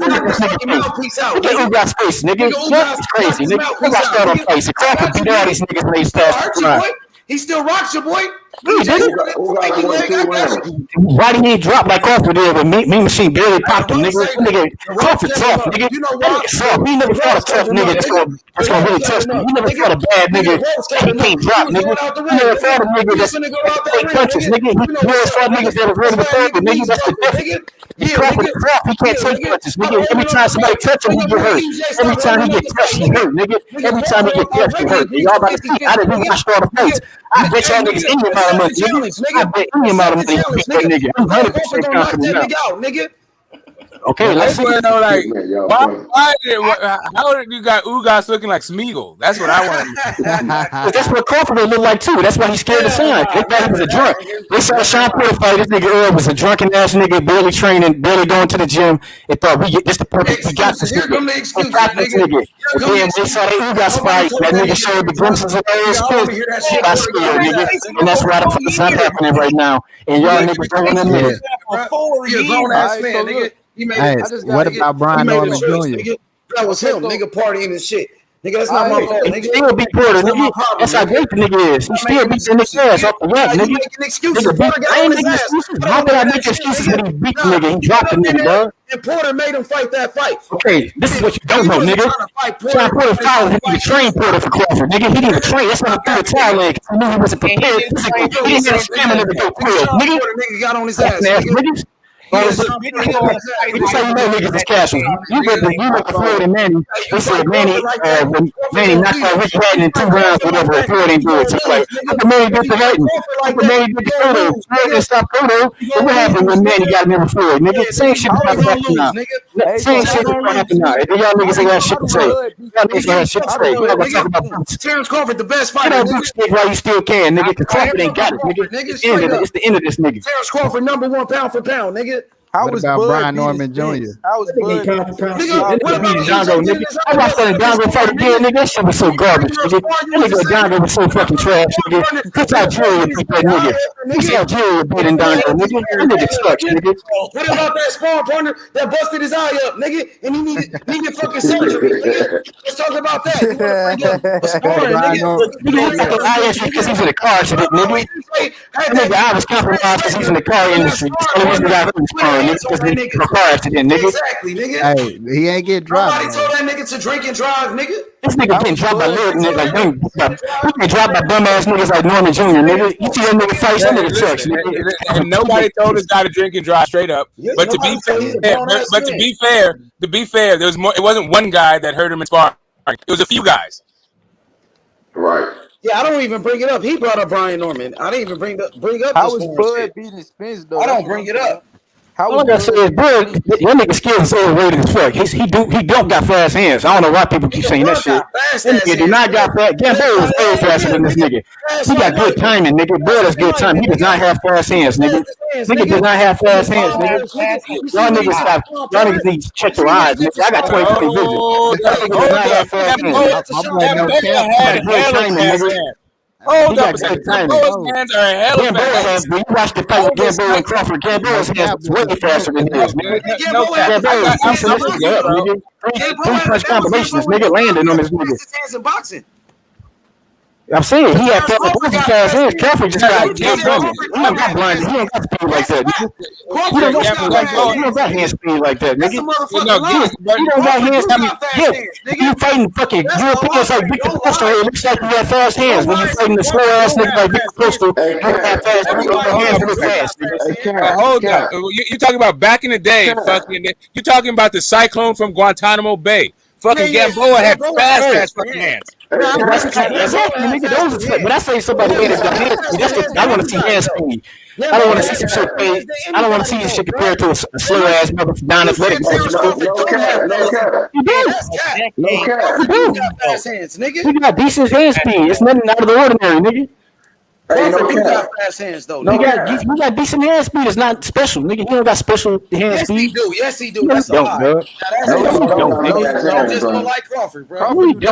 Get Ugas face, nigga. That's crazy, nigga. Ugas start on face. The Crawford beat all these niggas when they start. He still rocks your boy. Why didn't he drop like Crawford did when me Machine barely popped him, nigga? Crawford tough, nigga. Soft. He never fought a tough nigga that's gonna really touch me. He never fought a bad nigga that he can't drop, nigga. He never fought a nigga that's take punches, nigga. He never fought niggas that was ready to throw, but nigga, that's the difference. Crawford is crap. He can't take punches, nigga. Every time somebody touch him, he get hurt. Every time he get touched, he hurt, nigga. Every time he get touched, he hurt. Y'all about to see. I didn't watch all the fights. I bet y'all niggas any amount of money, nigga. I bet any amount of money to beat that nigga. I'm 100% confident now. Okay, let's see. Know, like, how did you got Ugas looking like Smeagol? That's what I want to know. That's what Crawford looked like too. That's why he's scared to sign. They thought he was a drunk. They saw Sean Porter fight. This nigga Earl was a drunken ass nigga, barely training, barely going to the gym. They thought this the perfect. We got this nigga. We got this nigga. And then they saw the Ugas fight. That nigga showed the glimpses of Errol Spence. Got scared, nigga. And that's why the fuck is not happening right now. And y'all niggas throwing them in. Hey, what about Brian Norman Jr.? That was him, nigga, partying and shit. Nigga, that's not my fault, nigga. He still beat Porter, nigga. That's how great the nigga is. He still beats the nigga ass off the rack, nigga. I ain't making excuses. How could I make excuses when he beat the nigga? He dropped the nigga, bro. And Porter made him fight that fight. Okay, this is what you don't know, nigga. Sean Porter followed him to train Porter for Crawford, nigga. He didn't even train. That's why he threw the towel in. He knew he wasn't prepared physically. He didn't have stamina to go through it, nigga. Nigga got on his ass, nigga. This how you know niggas is casual. You look at Floyd and Manny. They said Manny, when Manny knocked out Rick Hatton in 2 rounds, whatever. Floyd didn't do it. So like, look at Manny did the Hatton. Look at Manny did the Cotto. Floyd didn't stop Cotto. But what happened when Manny got him over Floyd? Nigga, same shit about to happen now. Same shit about to happen now. Y'all niggas ain't got shit to say. Y'all niggas ain't got shit to say. Y'all gonna talk about boots. Terence Crawford, the best fighter. Get that boot stick while you still can, nigga. The Crawford ain't got it, nigga. It's the end of this nigga. Terence Crawford, #1 pound for pound, nigga. How What was about Bud Brian beating Norman Jr.? Spence? How was Bud beating Spence? Nigga, what about Django, nigga? I watched that Django fight again, nigga. That shit was so garbage, nigga. That nigga Django was so fucking trash, nigga. Chris Algeria beat that nigga. Chris Algeria beating Django, nigga. That nigga sucks, nigga. What about that sparring partner that busted his eye up, nigga, and he needed fucking surgery, nigga? Let's talk about that. You want to bring up a sparring, nigga? Nigga, he got the eye injury because he's in the car accident, nigga. That nigga eye was compromised because he's in the car industry. That's the only reason he got hurt in sparring, nigga, because he's in a car accident, nigga. Exactly, nigga. Hey, he ain't get dropped. Nobody told that nigga to drink and drive, nigga. This nigga getting dropped by little niggas like them. He getting dropped by bum ass niggas like Norman Jr. Nigga, you see that nigga face, that nigga sucks. And nobody told this guy to drink and drive straight up. But to be fair, there was more. It wasn't one guy that hurt him in sparring. It was a few guys. Right. Yeah, I don't even bring it up. He brought up Brian Norman. I didn't even bring up. How was Bud beating Spence though? I don't bring it up. All I gotta say is, Bud, your nigga skills is overrated as fuck. He don't got fast hands. I don't know why people keep saying that shit. That nigga do not got fast. Gambo was way faster than this nigga. He got good timing, nigga. Bud has good timing. He does not have fast hands, nigga. Nigga does not have fast hands, nigga. Y'all niggas stop. Y'all niggas need to check your eyes, nigga. I got 20/20 vision. That nigga does not have fast hands. Good timing, nigga. Hold up a second. Gambo's hands are hell of fast. When you watch the fight with Gambo and Crawford, Gambo's hands way faster than his, nigga. Gambo is beating this nigga up, nigga. Three punch combinations, nigga, landing on this nigga. I'm saying he had fast hands. Crawford just got dumb. He don't got blind. He don't got speed like that, nigga. He don't got speed like that. He don't got hand speed like that, nigga. He don't got hand speed. Yeah, you fighting fucking Europeans like Victor Costa. It looks like you got fast hands. When you fighting the slow ass nigga like Victor Costa, you don't have fast. Your hands look fast. Hold up. You talking about back in the day? Fucking. You talking about the Cyclone from Guantanamo Bay? Fucking Gamboa had fast fucking hands. Exactly, nigga. Those are, when I say somebody made it, I want to see hand speed. I don't want to see some shit. I don't want to see this shit compared to a slow ass mother non-athletic. You do. You got decent hand speed. It's nothing out of the ordinary, nigga. Crawford got fast hands though. You got decent hand speed. It's not special, nigga. You don't got special hand speed. Yes, he do. That's a lie. Don't, just don't like Crawford, bro. I watched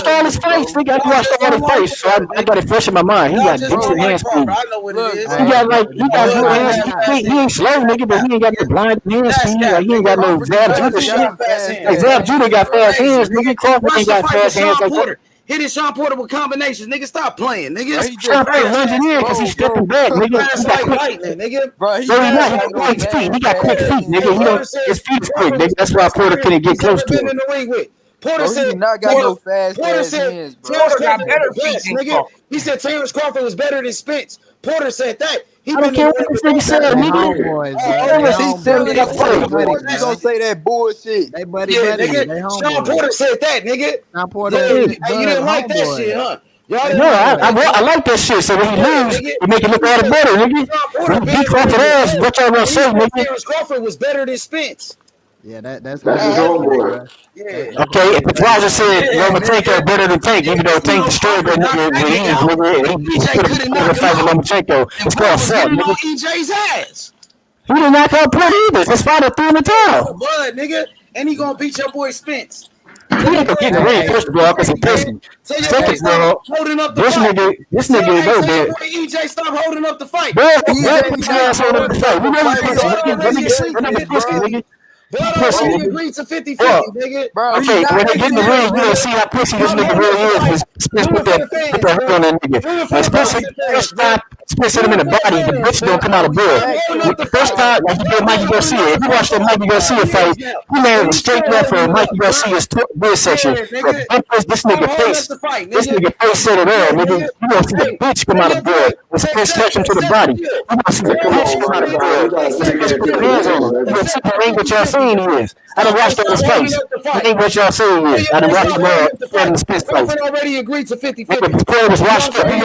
all his fights. Nigga, I watched all his fights, so I got it fresh in my mind. He got decent hand speed. I know what it is. He got good hand speed. He ain't slow, nigga, but he ain't got no blind hand speed. Like, he ain't got no Zab Judah shit. Like, Zab Judah got fast hands, nigga. Crawford ain't got fast hands like that. Hitting Sean Porter with combinations, nigga. Stop playing, nigga. Sean Porter lunging in because he's stepping back, nigga. Fast like lightning, nigga. Bro, he got quick feet. He got quick feet, nigga. His feet is quick, nigga. That's why Porter couldn't get close to him. Porter said, "He not got no fast hands, bro." Porter got better feet, nigga. He said Terence Crawford was better than Spence. Porter said that. I don't care what this nigga said, nigga. He said that. You gonna say that bullshit? They buddy, nigga. Sean Porter said that, nigga. Sean Porter, you didn't like that shit, huh? No, I like that shit. So when he lose, you make it look all the better, nigga. When he beat Crawford ass, what y'all gonna say, nigga? Terence Crawford was better than Spence. Yeah, that's his homeboy. Yeah. Okay, if the Roger said Lomachenko better than Tank, even though Tank destroyed that nigga, he could have fight with Lomachenko. It's called assault, nigga. EJ's ass. He did not call Porter either. That's why they threw in the towel. Blood, nigga, and he gonna beat your boy Spence. He ain't gonna get in the ring first of all because he's pussy. Second of all, this nigga go dead. EJ, stop holding up the fight. Bro, EJ ass holding up the fight. We know he's pussy, nigga. Pussy. He agreed to 50-50, nigga. Okay, when they get in the ring, you gonna see how pussy this nigga really is. Spence put that hook on that nigga. Like Spence hit him in the body, the bitch don't come out of blood. The first time, like he did Mikey Garcia. If you watch that Mikey Garcia fight, he landed straight left for Mikey Garcia's rib section. This nigga face set it all, nigga. You gonna see the bitch come out of blood. When Spence touched him to the body, you gonna see the bitch come out of blood. Spence put the hands on him. You gonna see the ring what y'all saying he is. I done watched all his fights. He ain't what y'all saying he is. I done watched him all in the Spence fight. Already agreed to 50-50. His player was washed up. He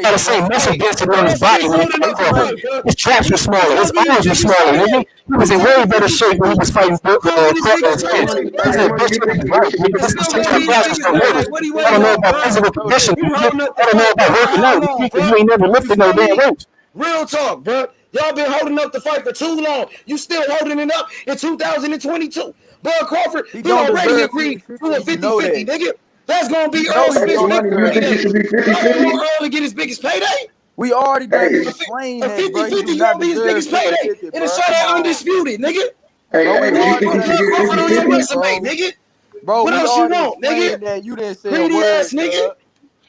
got the same muscle density on his body when he fought Crawford. His traps were smaller. His arms were smaller, nigga. He was in way better shape when he was fighting Crawford and Spence. He's a bitch with his body, nigga. This is just like guys so ready. I don't know about physical condition. I don't know about working out. You ain't never lifted no damn weights. Real talk, bro. Y'all been holding up the fight for too long. You still holding it up in 2022. Bud Crawford, he already agreed to a 50-50, nigga. That's gonna be Earl Spence' biggest payday. Y'all want Earl to get his biggest payday? We already done explained a that, 50-50 gonna be his biggest payday. And it's straight out undisputed, nigga. Bro, we already done Crawford on your resume, bro. nigga. Bro, What we else you already want, nigga? explained that. You didn't say Greedy a word, ass nigga.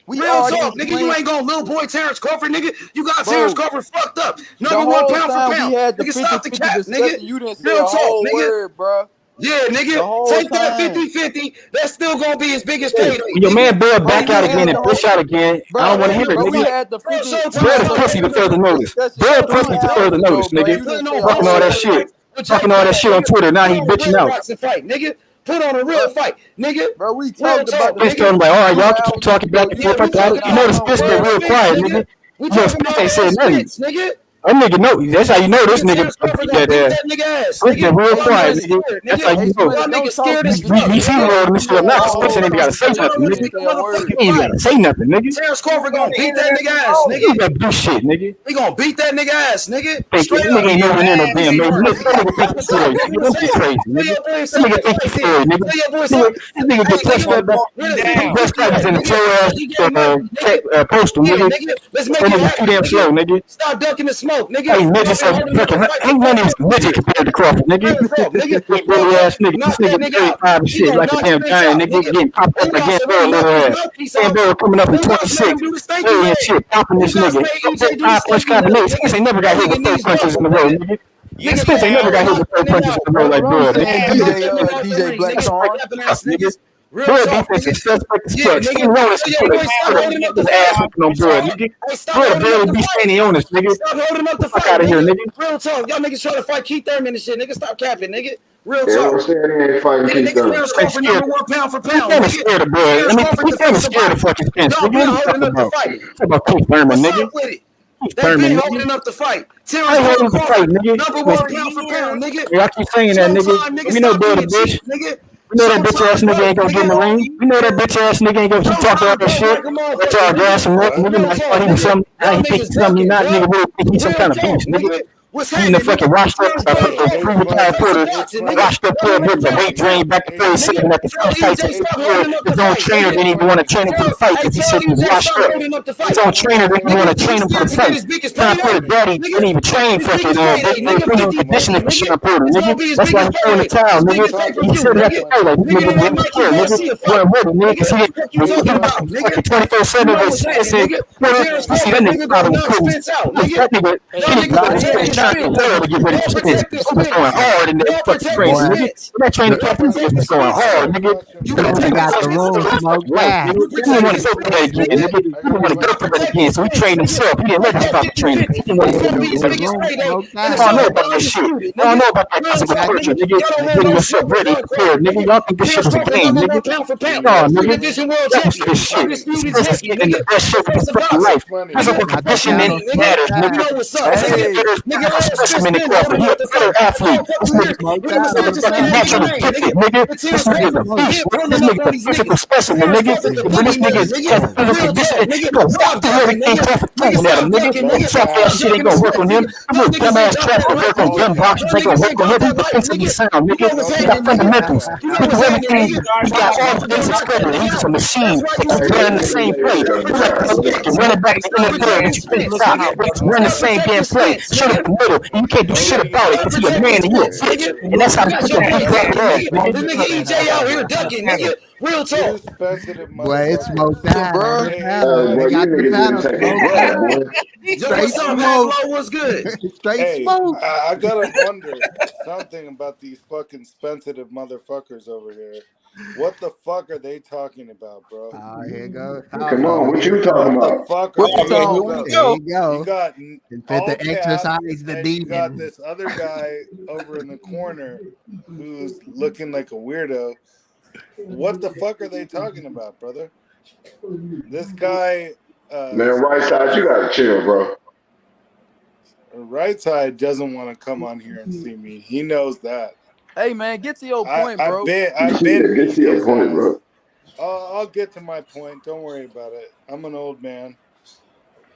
We Real already talk, nigga. You explained. ain't gonna little boy Terence Crawford, nigga. You got Bro, Terence Crawford fucked up. The Number one whole pound for time pound. we had the Nigga, stop the 50-50 cap, discussion, nigga. you didn't say Real a talk, whole nigga. word, bro. Yeah, nigga. The whole Take that time. 50-50. That's still gonna be his biggest payday. When your man Bud back out again and Bro, push out again, I don't want to hear it, Bro, we nigga. had the 50. Bud is pussy to further notice. Bud pussy to further notice, nigga. Talking all that shit. Talking all that shit on Twitter. Now he bitching out. Fight, nigga. Put on a real fight, nigga. Bro, we talked about the Bitch told him like, all right, y'all can keep talking back and forth. I got it. You know the Spence been real quiet, nigga. You know Spence ain't said nothing. Nigga. That nigga know. That's how you know this nigga beat that ass. Spence been real quiet, nigga. That's how you know. We see rolling this shit up now. Spence ain't even gotta say nothing, nigga. He ain't gotta say nothing, nigga. Terence Crawford gonna beat that nigga ass, nigga. He gotta do shit, nigga. He gonna beat that nigga ass, nigga. Straight up. Nigga ain't nowhere near no damn man. That nigga think he's Floyd, nigga. Don't be crazy, nigga. That nigga think he's Floyd, nigga. This nigga get touched up. Best practice in the slow ass postal, nigga. Let's make That it nigga too damn happen. slow, nigga. Stop ducking the smoke, nigga. Hey, midget said ain't none of his midget compared to Crawford, nigga. Big little ass nigga. This nigga 35 and shit like a damn giant, nigga. Getting popped up against Bell little ass. Dan Bell coming up in 26. Hey, and shit, popping this nigga. 5 punch combination. Spence ain't never got hit with 4 punches in a row, nigga. Spence ain't never got hit with 4 punches in a row like Bud, nigga. DJ Blackthorn. Nigga. Bud defense is suspect as fuck. Steve Rollins can put his ass whooping on Bud, nigga. Bud barely be standing on this, nigga. Stop holding up the Fuck fight, out of here, nigga. Real talk. Y'all niggas trying to fight Keith Thurman and shit, nigga. Stop capping, nigga. Real Yeah, talk. I'm saying he ain't fighting Keith Thurman. Terence Crawford number one pound for pound. I'm scared of Bud. I mean, I'm scared of fucking Spence. Y'all Nigga, been what holding you up the talking fight. about? Talk about Keith Thurman, What's nigga. up with it? Keith They Thurman, been nigga. holding up the fight. I ain't holding up the fight, nigga. Number one pound for pound, nigga. Yeah, I keep saying that, nigga. We know Bud a bitch. Nigga. We know that bitch ass nigga ain't gonna get in the ring. We know that bitch ass nigga ain't gonna keep talking all that shit. Let y'all gas him up, nigga. I thought he was something. I ain't think he's something. He not, nigga. Really think he's some kind of beast, nigga. He in the fucking washed up, pre-retired Porter, washed up Porter with the weight drain back to 37 at the first fight. His own trainer didn't even want to train him for the fight because he said he was washed up. His own trainer didn't even want to train him for the fight. Time Porter daddy didn't even train fucking conditioning for Sean Porter, nigga. That's why he's throwing the towel, nigga. He said that to play like nigga didn't care, nigga. Wasn't ready, nigga, because he didn't 24/7 with Spence and Porter. He see that nigga probably was cool. That nigga trying to get ready for Spence. He was going hard in that fucking race, nigga. That training camp was going hard, nigga. You got the room smoked out. He didn't want to go through that again, nigga. He didn't want to go through that again, so he trained himself. He didn't let him stop the training. He didn't want to go through that. I don't know about this shit. I don't know about that physical torture, nigga. Getting yourself ready, prepared, nigga. Y'all think this shit was a game, nigga. No, nigga. That was this shit. Spence is getting the best shit of his fucking life. Physical conditioning matters, nigga. Nigga, specimen in Crawford. He's a better athlete. This nigga's fucking naturally gifted, nigga. This nigga's a beast. This nigga's a physical specimen, nigga. When this nigga has a physical condition, he gonna walk through everything Crawford throwing at him, nigga. Soft ass shit ain't gonna work on him. Them little dumbass traps that work on gun boxes ain't gonna work on him. He's defensively sound, nigga. He got fundamentals. He do everything. He got all the basics covered. He's just a machine. He's just running the same play. He's like running back in the NFL when you finish out. He's running the same damn play. Shut up the middle. And you can't do shit about it because he's a man and you a bitch. And that's how they put your big black ass, nigga. This nigga EJ out here ducking, nigga. Real talk. Boy, it's smoked out, bro. Boy, you niggas didn't take a breath, boy. Straight smoke. What's good? Straight smoke. I gotta wonder something about these fucking sensitive motherfuckers over here. What the fuck are they talking about, bro? Oh, here you go. Come on, what you talking about? What the fuck are There you you go. You got Fit the exercise the and you got demon. this other guy over in the corner who's looking like a weirdo. What the fuck are they talking about, brother? This guy Man, right side, you gotta chill, bro. Right side doesn't want to come on here and see me. He knows that. Hey man, get to your point, bro. I've been Get to your point, bro. I'll get to my point. Don't worry about it. I'm an old man.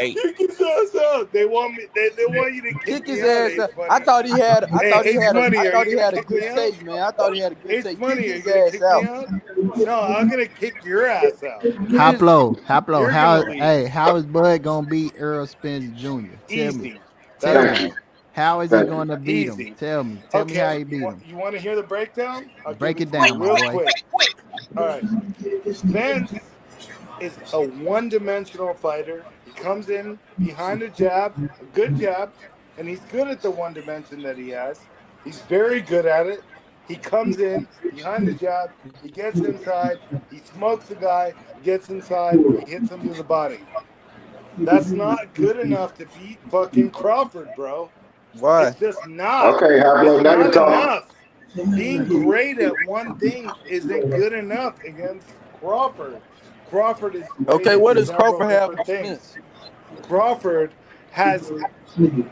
8. Kick his ass out. They want me. They want you to kick his me out. ass out. I thought he had. I thought he had a good me out? take, man. I thought he had a good It's take. money. Kick Are you his gonna ass kick me out. out? No, I'm gonna kick your ass out. Hoplo, You're how gonna leave. hey, how is Bud gonna beat Errol Spence Jr.? Tell me. Easy. Tell That's me. easy. How is he gonna beat him? Easy. Tell me. Tell me how he beat him. You want to hear the breakdown? I'll Break give it to you down, my real boy. quick. All right. Spence is a one-dimensional fighter. He comes in behind a jab, a good jab, and he's good at the one dimension that he has. He's very good at it. He comes in behind the jab, he gets inside, he smokes the guy, gets inside, he hits him to the body. That's not good enough to beat fucking Crawford, bro. Why? It's just not. Okay, It's now you're not talking. enough. Being great at one thing isn't good enough against Crawford. Crawford is great Okay, what at does several Crawford have different things. against? Crawford has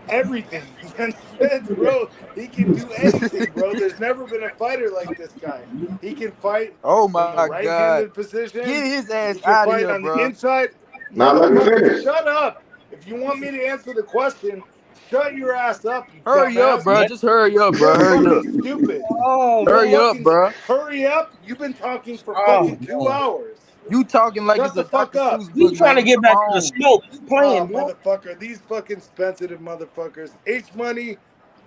everything against Spence, bro. He can do anything, bro. There's never been a fighter like this guy. He can fight Oh from my the God. right-handed position. Get his ass He can out of fight here, on the bro. inside. Now let me Motherfucker, finish. shut up. If you want me to answer the question, shut your ass up, you Hurry up, dumbass. bro. Just hurry up, bro. You're Hurry up. fucking stupid. Oh, You're Hurry up, fucking bro. hurry up. You've been talking for oh fucking 2 man. hours. You talking like Shut it's the a fuck Dr. up. Seuss He's book, trying to man. get Come back to the on. smoke. He's playing, bro. Motherfucker. These fucking sensitive motherfuckers. H-Money,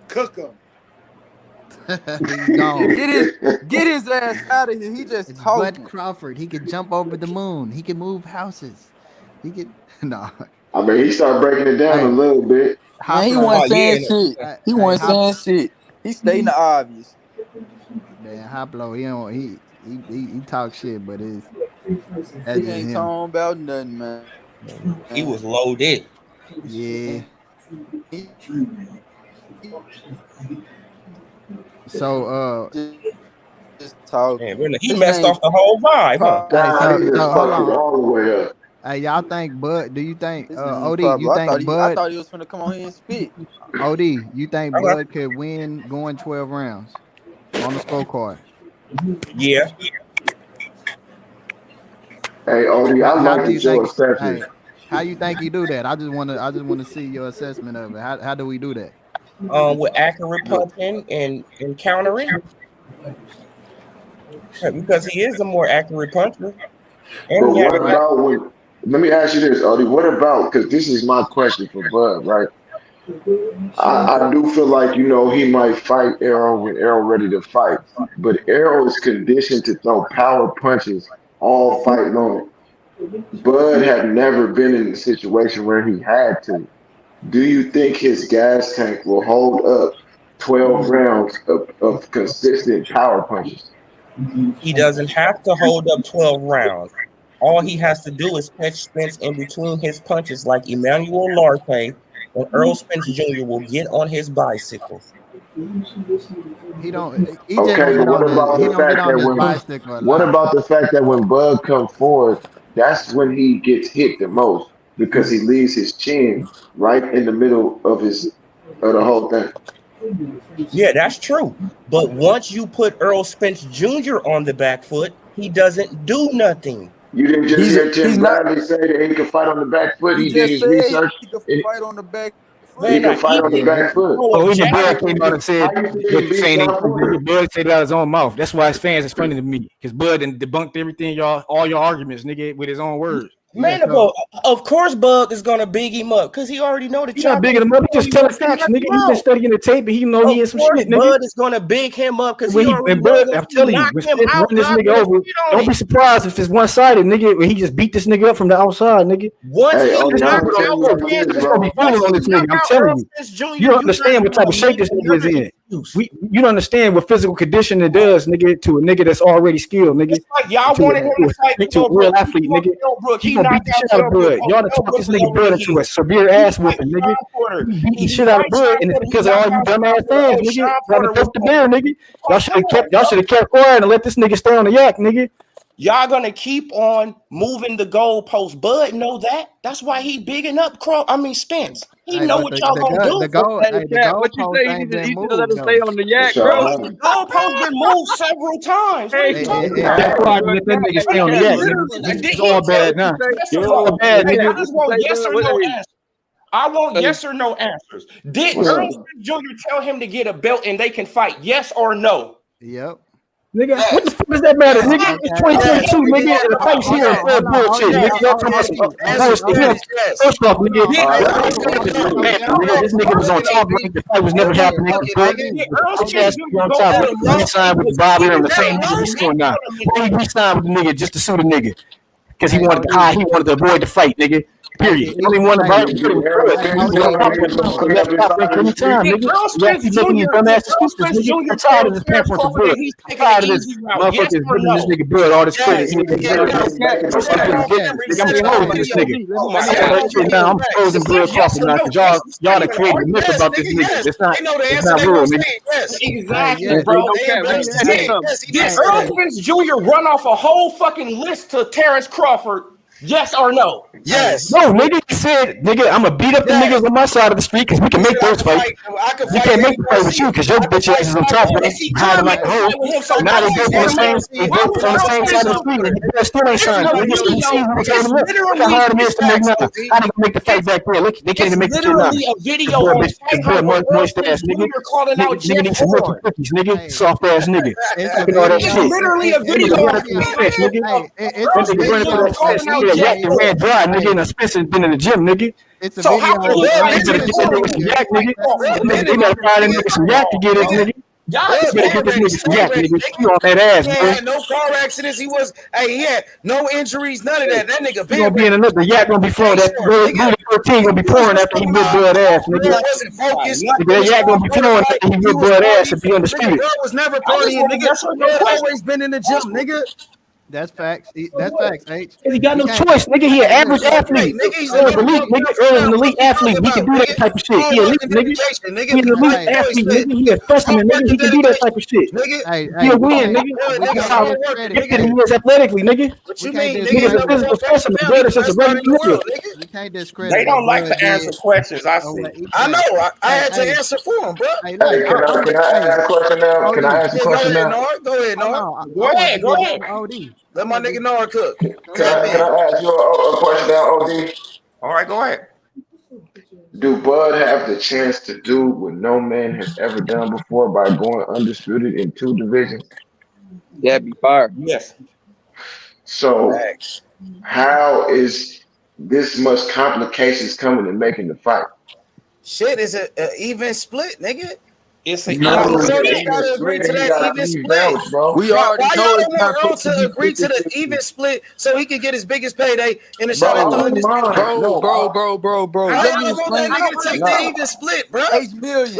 cook them. He's gone. Get his ass out of here. He just It's talking. Bud Crawford. He can jump over the moon. He can move houses. He can no. I mean, he started breaking it down a Hey, little bit. Man, he Hoplo. wasn't Oh yeah. saying shit. He Hey, wasn't saying shit. He stating the obvious. man, Hoplo. He don't. He talks shit, but that's He just ain't him. talking about nothing, man. He was loaded. Yeah. So just talk. Man, really, he His messed name off the whole vibe, huh? God, he just hold fucked it on. all the way up. Hey, y'all think Bud? Do you think His name OD? Pablo. You I think thought Bud? he was finna come on here and spit. OD, you think Uh-huh. Bud could win going 12 rounds on the scorecard? Yeah. Hey, Odie, I How do you like your think? assessment. Hey, how you think he do that? I just want to see your assessment of it. How do we do that? With accurate punching and countering. Because he is a more accurate puncher. And But he has what about when? Let me ask you this, Odie. What about? Because this is my question for Bud, right? I do feel like he might fight Errol when Errol ready to fight, but Errol is conditioned to throw power punches all fight long. Bud had never been in a situation where he had to. Do you think his gas tank will hold up 12 rounds of consistent power punches? He doesn't have to hold up 12 rounds. All he has to do is catch Spence in between his punches, like Emmanuel Larpe and Errol Spence Jr. will get on his bicycle. He don't. He just Okay, don't but get on what the. about He the don't get fact on that his when bicycle a what lot. about the fact that when Bud comes forward, that's when he gets hit the most because he leaves his chin right in the middle of the whole thing. Yeah, that's true. But once you put Errol Spence Jr. on the back foot, he doesn't do nothing. You didn't just hear Tim He's not. Bradley say that he could fight on the back foot. He He did just his said research. he could And fight on the back he foot. Man, can fight on the Yeah, back foot. throw Oh, a even Bud jab. came out and said, How you think he beat saying Sean Porter? Bud said it out of his own mouth. That's why his fans is funny to me. Because Bud done debunked everything, all your arguments, nigga, with his own words. Man, of course Bug is gonna big him up because he already know the He not bigging him up. He just telling facts, nigga. He been studying the tape, and he know he is some shit, nigga. Bud is gonna big him up because he already knows Bud, that I'm he telling you, knocked when him Spence out, run this not nigga gonna over, shit on don't it. be surprised if it's one sided, nigga. When he just beat this nigga up from the outside, nigga. Once Hey, he Odie, I'm knocked gonna tell out you like Spence, this, He's gonna be bro. fooling on this nigga. I'm telling you. You don't understand what type of shape this nigga is in. You don't understand what physical condition it does, nigga, to a nigga that's already skilled, nigga. It's like y'all wanted him to fight To a real athlete, nigga. Brooke. He He gonna beat knocked the out shit out of Bud. Y'all done Kell talked this Brook nigga over Bud the into a hill. severe ass whooping, nigga. He beat the shit out of Bud, and it's because of all you dumbass fans, nigga. Y'all done fucked the bear, nigga. Y'all should have kept quiet and let this nigga stay on the yak, nigga. Y'all gonna keep on moving the goalpost. Bud know that. That's why he bigging up Spence. He know what y'all gonna do. The goal. Hey, Hey, the Cat, what you goalpost say? ain't been You should have let moved him stay though. on the yak, That's bro. all The goalpost been moved several times. What are you talking about? That's why I let that nigga stay on the yak, nigga. It's all bad now. It's all bad, Hey, I nigga. just want yes or no answers. I want yes or no answers. Did What's Errol up? Spence Jr. tell him to get a belt and they can fight? Yes or no? Yep. Nigga, what the fuck does that matter, nigga? It's 2022, nigga, and the fight's here and full bullshit, nigga. Y'all talking about some bullshit. First off, nigga, this nigga was on top, nigga. The fight was never happening. His ass was on top. He signed with Bob Arum, the same nigga he's doing now. Why he signed with the nigga just to sue the nigga? because he wanted to avoid the fight, nigga. Period. He only wanted to fight. Earl Anytime, nigga. Earl Spence You making these Jr. dumbass Earl excuses, Spence nigga. Jr. I'm tired of tells this Terence pamphlet Crawford blood. that he's I'm taking tired an of this easy route. Yes motherfuckers or giving this no? nigga blood all this credit. Yes, I'm being honest with this nigga. Now I'm exposing blood Crawford now because y'all done created a myth about this nigga. It's not real, nigga. Exactly, bro. Did Earl Spence Jr. run off a whole fucking list to Terence Crawford? Yes or no? Yes. No, nigga, he said, nigga, I'm gonna beat up the niggas on my side of the street because we can make those fights. We can't make the fight with you because your bitch ass is on top of us, hiding like a hoe. Now they both on the same side of the street, nigga. That still ain't signed. Nigga, you see who was holding him? Look how hard it is to make now. How they gonna make the fight back there? Look, they can't even make the shit now. Literally a video on This moist ass nigga. calling out Nigga need some milky cookies, nigga. Soft ass nigga. It's literally a video. Ran dry, nigga, and Spencer been in the gym, nigga. It's a So video. how you better get that nigga some yak, nigga. They better find that nigga some yak to get it, nigga. Y'all better get this nigga some yak, nigga. You on that ass, He bro. had no car accidents. He had no injuries, none of that. That nigga He gonna be in another yak gonna be flowing. That Booty 13 gonna be pouring after he whip blood ass, nigga. wasn't focused. That yak gonna be flowing after he whip blood ass and be undisputed. Bro was never partying, nigga. Bro always been in the gym, nigga. That's facts. That's facts, H. He got no choice, nigga. He an average athlete. He's an elite, nigga. Earl's an elite athlete. He can do that type of shit. He elite, nigga. He's an elite athlete, nigga. He a specimen, nigga. He can do that type of shit. He'll win, nigga. That's how gifted he is athletically, nigga. What you mean, Nigga's a physical specimen, bro. That's just a regular nigga. You can't discredit. They don't like to answer questions. I see. I know. I had to answer for him, bro. Can I ask a question now? Can I ask a question now? Go ahead, Nard. Go ahead. Let my nigga Nard cook. Can I ask you a question now, OD? All right, go ahead. Do Bud have the chance to do what no man has ever done before by going undisputed in 2 divisions? That'd be fire. Yes. So how is this much complications coming and making the fight? Shit, is an even split, nigga. It's a gotta agree to that even split. Bro. We already Why know y'all it's don't not want Earl supposed to to be agree to the 50-50. even split so he can get his biggest payday in the shot at the Bro, undisputed? bro. How Let y'all me gonna let explain. nigga take the even split, bro? 8 million.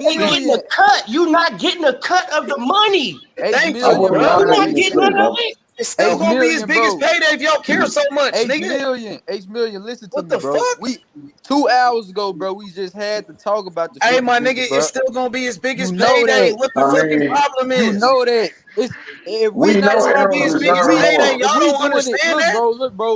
Getting a cut. You not getting a cut of the money. Thank you, million, bro. You're not getting none of it. It's still gonna be his biggest payday if y'all care so much, 8 nigga. million. 8 million. Listen to What me, the bro. fuck? We 2 hours ago, bro. We just had to talk about the. Hey, my 50-50, nigga, bro. it's still gonna be his biggest You know payday. that. What the fucking problem is? You know that. If We we not know gonna be his Errol biggest deserves payday. more. Y'all if we don't doing understand it, that?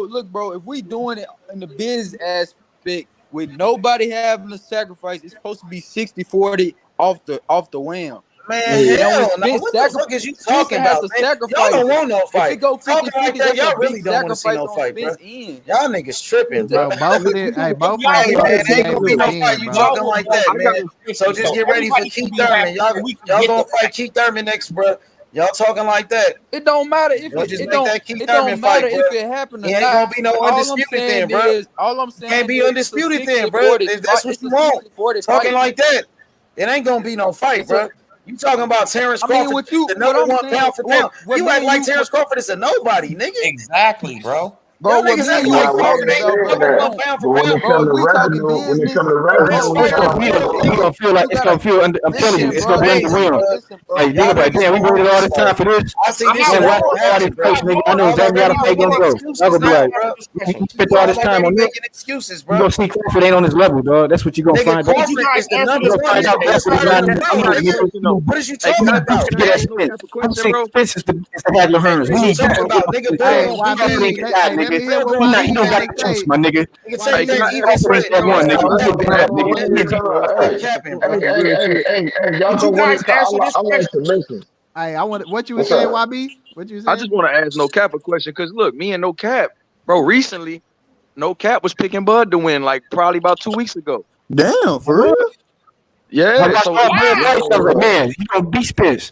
look, bro. If we doing it in the business aspect with nobody having to sacrifice, it's supposed to be 60-40 off the wham. Man, And hell when no. Spence What the fuck is you talking has about, to man? sacrifice. Y'all don't want no If fight. it go 50-50, Talking like that, that's y'all a really big don't want to see sacrifice no on fight, bro. Spence end. Y'all niggas tripping, bro. Bro, both of them, hey, both of Hey, them. man, ain't gonna be no fight. You talking like that, man. So just get ready for Keith Thurman. Y'all gonna fight Keith Thurman next, bro. Y'all talking like that. It don't matter if Y'all just it make don't. that Keith It Thurman don't matter fight, if bro. it happened or He ain't not. gonna be no All I'm undisputed saying then, bro. all I'm saying Can't be is undisputed then, 60-40 bro. If that's what it's you a want. 60-40 Talking fight. like that. It ain't gonna be no fight, It's bro. You talking about Terence I mean, Crawford, the what number I'm one saying, pound for pound. what You me act and like you, Terence Crawford is a nobody, nigga. Exactly, bro. bro, Y'all what niggas me act and you like was Crawford talking ain't about, the bro. number Hold one on, pound for But when pound. it comes bro. If to we talking revenue, when it business, comes to The best revenue, It's fighter in gonna the feel, world, it's nigga. gonna feel like it's gonna feel. I'm This telling shit you, it's is gonna be crazy, underwhelming. bro. listen, bro. Hey, think about it. Damn, we waited all this time for this. I see this And shit watch won't all this happen, bro. fights, nigga. I know Y'all exactly how the already fight gonna making go. Y'all excuses gonna be now, like, bro. you spent all this Y'all time already on this. making excuses, You bro. gonna see Crawford ain't on his level, dog. That's what you gonna Nigga, find out. Crawford is the number You gonna one. find He's the out best Crawford is fighter not in in the the world, league, nigga. nigga. What is you Hey, talking you about? to get that Spence. I'm saying Spence is the Hagler Hearns. What We you need talking about, nigga? Bill Hey, gonna beat Crawford that. ain't that let me nigga. hear what Bill He gonna don't beat got that. the juice, my nigga. Nigga, take that even Crawford ain't split, that nigga. one, nigga. Stop He capping, bad, bro. nigga. Stop capping, bro. Y'all Did you don't want guys to. answer this I like question? to listen. Hey, I want what you were What's saying, up? YB? What you I saying? just want to ask No Cap a question because look, me and No Cap, bro, recently, No Cap was picking Bud to win like probably about 2 weeks ago. Damn, for real? I Yeah, watched so all Bud fights. I was like, wow. man, he gonna beat Spence.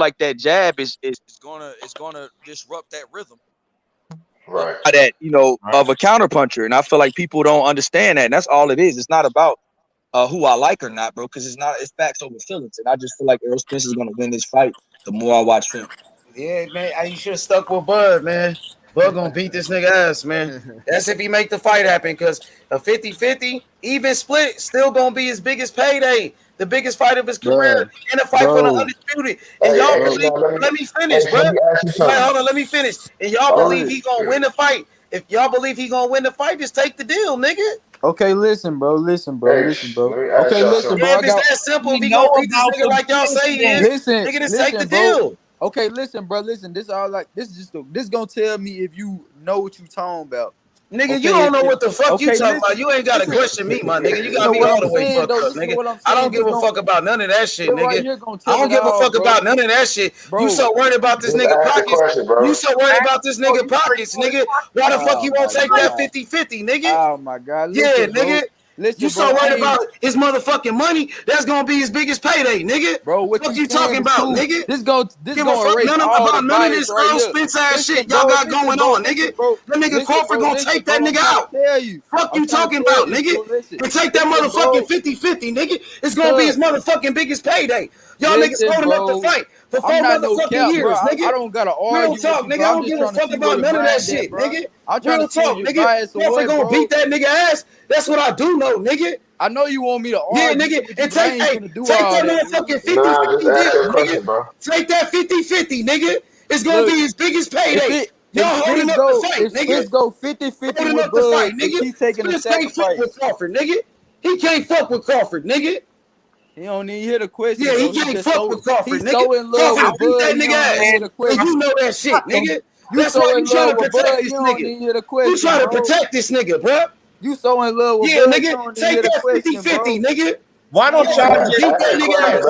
like that jab is gonna disrupt that rhythm. Right. That of a counterpuncher, and I feel like people don't understand that, and that's all it is. It's not about who I like or not, bro, because it's facts over feelings, and I just feel like Errol Spence is gonna win this fight. The more I watch film. Yeah, man, you should have stuck with Bud, man. Bud gonna beat this nigga ass, man. That's if he make the fight happen, because a 50-50 even split still gonna be his biggest payday, the biggest fight of his career, and a fight for the undisputed. And y'all believe? Let me finish, bro. Hold on, let me finish. And y'all believe he gonna win the fight? If y'all believe he gonna win the fight, just take the deal, nigga. Okay, listen, bro. Okay, listen, bro. Yeah, if it's that simple, if he gonna beat this nigga like y'all say he is, nigga, just take the deal. Okay, listen, bro. Listen, this gonna tell me if you know what you talking about. Nigga, okay, you don't know what the fuck you talking about. You ain't gotta question me, my nigga. You got me all the way fucked up, nigga. I don't give a fuck about none of that shit, nigga. I don't give a fuck about none of that shit. You so worried about this nigga pockets. You so worried about this nigga pockets, nigga. Why the fuck you won't take that 50-50, nigga? Oh my god. Yeah, nigga. Listen, you so worried about his motherfucking money? That's gonna be his biggest payday, nigga. Bro, what you talking about, nigga? This gonna erase none of this Errol Spence ass shit y'all got going on, nigga. That nigga Crawford gonna take that nigga out. Fuck you talking about, nigga? And take that motherfucking 50-50, nigga. It's gonna be his motherfucking biggest payday. Y'all niggas holding up the fight for 4 motherfucking years, nigga. I don't gotta argue. Real talk, nigga. I don't give a fuck about none of that shit, nigga. Real talk, nigga. Crawford gonna beat that nigga ass. That's what I do know, nigga. I know you want me to argue. Yeah, nigga. And take that motherfucking 50-50 deal, nigga. Take that 50-50, nigga. It's gonna be his biggest payday. Y'all holding up the fight, nigga. Let's go 50-50 holding with up the fight, Bud. nigga. He's taking the can't fuck with Crawford, nigga. He can't fuck with Crawford, nigga. He don't even hear the question. Yeah, he can't fuck with Crawford, he's nigga. so in love Crawford with Bud. that nigga ass. And you know that shit, nigga. That's why you trying to protect this nigga. You trying to protect this nigga, bro. You so in love with Bud. Yeah, nigga. Take that 50-50, nigga. Why don't y'all just beat that nigga ass?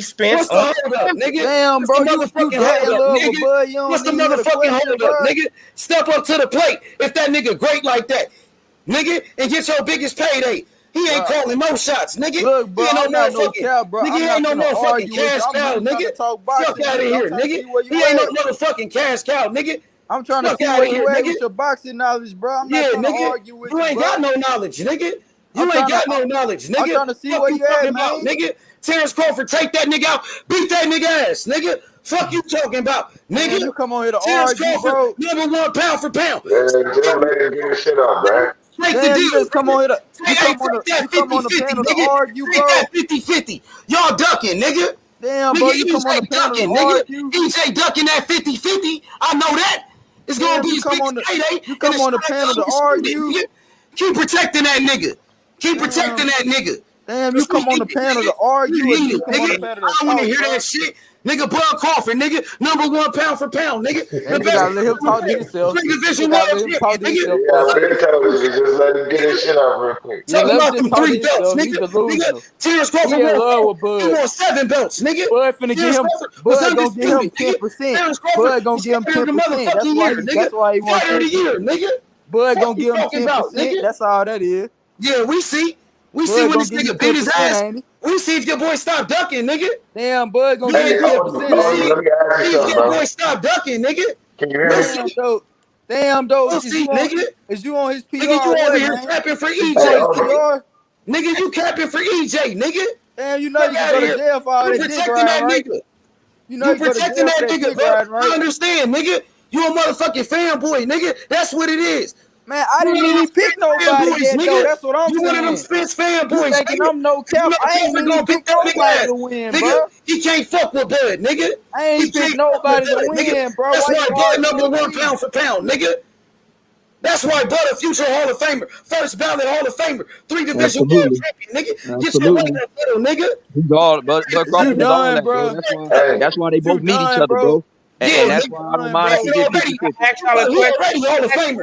Spence What's the hold up, nigga? Damn, bro, you that in love with Bud. What's the motherfucking hold up, nigga? Step up to the plate if that nigga great like that, nigga, and get your biggest payday. He ain't calling no shots, nigga. Look, bro, he ain't no cap, bro. Nigga, he ain't no motherfucking cash cow, nigga. Fuck out of here, nigga. He ain't no motherfucking cash cow, nigga. I'm trying to see where you at with your boxing knowledge, bro. I'm not trying to argue with you, you ain't got no knowledge, nigga. You ain't got no knowledge, nigga. I'm trying to see where you at, man. Nigga. Terence Crawford, take that nigga out. Beat that nigga ass, nigga. Fuck you talking about, nigga. Man, you come on here to Terence argue, Crawford, bro. Number 1 pound for pound. Yeah, just let him get his shit off, man. Take the deal. Just come on here to you come on the panel to argue, bro. Take that 50-50. Y'all ducking, nigga. Damn, bro, you come on the panel to argue. EJ ducking that 50-50. I know that. It's gonna be his biggest payday. You come on the panel to argue. Keep protecting that nigga. Keep protecting that nigga. Damn, you come on the panel to argue. I don't want to hear that shit. Nigga, Bud Crawford, nigga, number 1 pound for pound, nigga. The best let him talk to himself. Division Yeah, just let him get his shit off real quick. Talk about them 3 belts, nigga. Terence Crawford won 7 belts, nigga. Bud finna get him. Bud gonna give him 10%. Bud gonna give him 10%. That's why he wants Fighter of the year, nigga. Bud gonna give him 10%. That's all that is. Yeah, we see. We see when this nigga beat his ass. We see if your boy stop ducking, nigga. Damn, Bud gonna get 10%. Let me ask you something, your bro. boy stop ducking, nigga. Can you hear me? Damn, though. Nigga. Is you on his PR? Nigga, you over here capping for EJ. Nigga, you capping for EJ, nigga. Damn, you know you can go to jail for all that dick ride, right? You know you protecting that nigga, bro. I understand, nigga. You a motherfucking fanboy, nigga. That's what it is. Man, I didn't even pick nobody yet, though. That's what I'm saying. You one of them Spence fanboys. You thinking I'm no cap? I ain't even pick nobody to win, bro. He can't fuck with Bud, nigga. I ain't pick nobody to win, bro. That's why Bud number 1 pound for pound, nigga. That's why Bud a future Hall of Famer, first ballot Hall of Famer, 3 division world champion, nigga. Get your money up, little nigga. He's all, but Crawford is all that, bro. That's why they both need each other, bro. And that's why I don't mind if you get 50-50. He already Hall of Famer.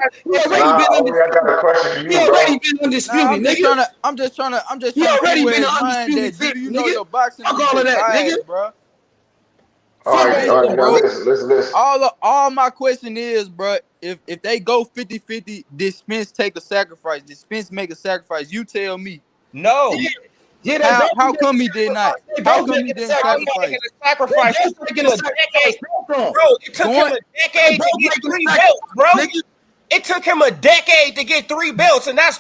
He already been undisputed, nigga. I'm just trying to He already been undisputed, nigga. You know your boxing. Fuck all of that, nigga, bro. All right, bro. Listen. All my question is, bro, if they go 50-50, did Spence take a sacrifice? Did Spence make a sacrifice? You tell me. No. Yeah, how come he did not? How come he didn't sacrifice? Bro, it took him a decade to get 3 belts, bro. It took him a decade to get 3 belts, and that's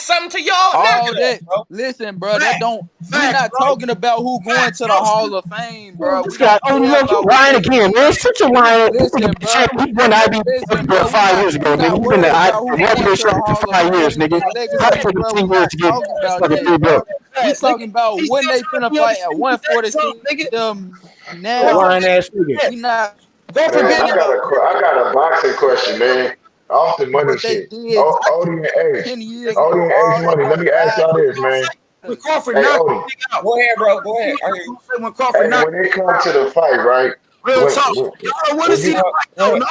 something to y'all. All that, listen, bro. That don't. We're not talking about who going to the Hall of Fame, bro. We don't care about Ryan again, man. Such a Ryan. Listen, bro. He won the IBF 5 years ago, nigga. He's been the regular champion for 5 years, nigga. How took him 10 years to get fucking 3 belts? We talking about when they finna fight at 146. Now, Ryan ass nigga. We not. Man, I got a boxing question, man. Off the money shit. Odie and Ace. Odie and Ace money. Let me ask y'all this, man. When Crawford Hey, knocked Odie. go ahead, bro. Go ahead. When Crawford Hey, knocked when it comes to the fight, right? real talk. Y'all don't want to see the fight, though, Nard.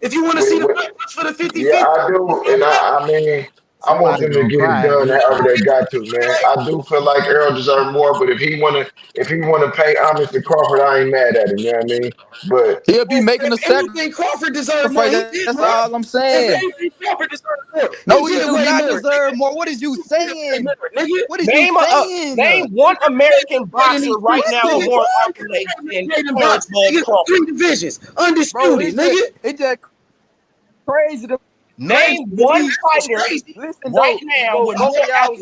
If you want to see the fight, push for the 50-50. Yeah, I do. And I mean, I want them to get it done however they got to, man. I do feel like Errol deserves more, but if he wanna pay homage to Crawford, I ain't mad at him. You know what I mean? But he'll be making a second. Anything Crawford deserves more. That's all I'm saying. Crawford deserves more. No, he do not deserve more. What is you saying? What is you saying? Name one American boxer right now with more accolades than Terence Crawford. 3 divisions, undisputed, nigga. It just crazy to. Name one fighter right now with more accolades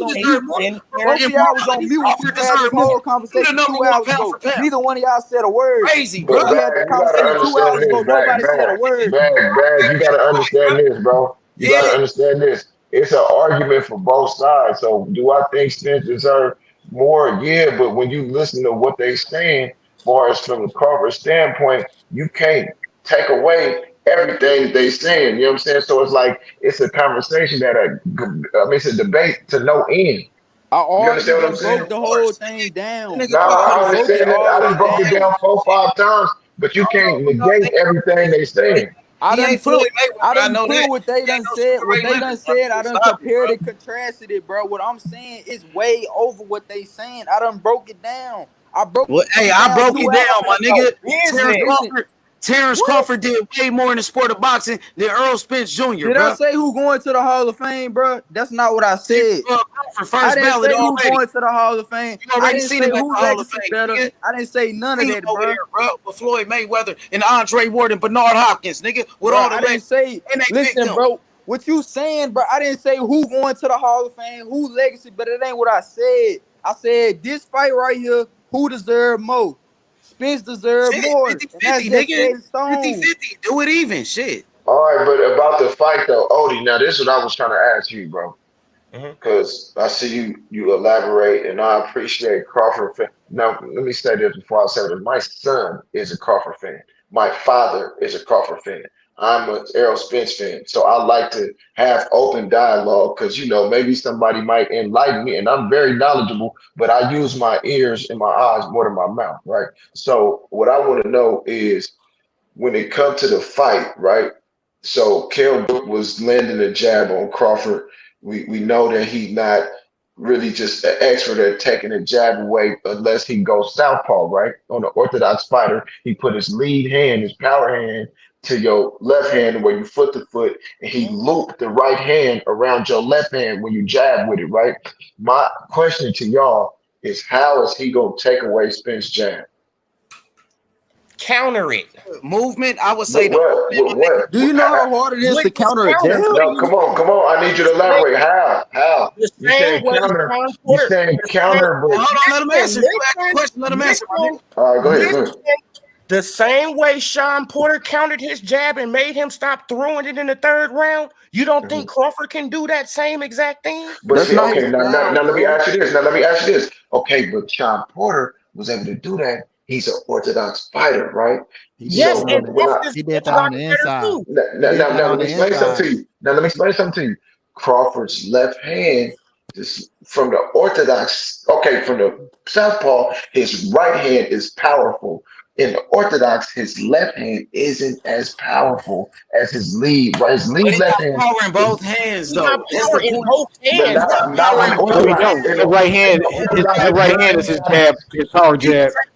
than Both of y'all was on mute. We had this whole conversation 2 hours ago. Neither one of y'all said a word. Crazy, bro. We had the conversation 2 hours ago. Nobody said a word. Bag, you gotta understand this, bro. You gotta understand this. It's an argument for both sides. So do I think Spence deserves more? Yeah, but when you listen to what they saying, as far as from the Crawford standpoint, you can't take away everything that they saying. You know what I'm saying? So it's like it's a conversation it's a debate to no end. I already broke the whole thing down. No, I understand that. I done broke it down 4 or 5 times, but you can't negate everything they saying. I done put what they done said. What they done said, I done compared and contrasted it, bro. What I'm saying is way over what they saying. I done broke it down. I broke it down, my nigga. Terence Crawford did way more in the sport of boxing than Errol Spence Jr. Did I say who going to the Hall of Fame, bro? That's not what I said. I didn't say who going to the Hall of Fame. I didn't say who legacy better. I didn't say none of that, bro. With Floyd Mayweather and Andre Ward and Bernard Hopkins, nigga. With all the I didn't say. Listen, bro. What you saying, bro? I didn't say who going to the Hall of Fame, who legacy, but it ain't what I said. I said this fight right here, who deserve more? Spence deserve more. 50-50, nigga. 50-50. Do it even. Shit. All right, but about the fight though, Odie. Now this is what I was trying to ask you, bro. Because I see you elaborate, and I appreciate Crawford fan. Now let me say this before I say this. My son is a Crawford fan. My father is a Crawford fan. I'm an Errol Spence fan, so I like to have open dialogue because maybe somebody might enlighten me, and I'm very knowledgeable, but I use my ears and my eyes more than my mouth, right? So what I want to know is when it comes to the fight, right? So Kell Brook was landing a jab on Crawford. We know that he's not really just an expert at taking a jab away unless he goes southpaw, right? On an orthodox fighter, he put his lead hand, his power hand, to your left hand where you foot to foot, and he looped the right hand around your left hand when you jab with it, right? My question to y'all is how is he going to take away Spence jab? Counter it. Movement, I would say. What? Do you know how hard it is to counter a jab? No, come on. I need you to elaborate. How? You saying counter, but... Hold on, let him answer. Let him answer. All right, go ahead. The same way Sean Porter countered his jab and made him stop throwing it in the 3rd round, you don't think Crawford can do that same exact thing? But see, okay, now let me ask you this. Okay, but Sean Porter was able to do that. He's an orthodox fighter, right? Yes, and he did that on the inside. Now let me explain something to you. Crawford's left hand, from the orthodox, from the southpaw, his right hand is powerful. In the orthodox, his left hand isn't as powerful as his lead. Right? His lead left hand. Power in both hands, though. Power in both hands. The right hand is his jab, his power jab.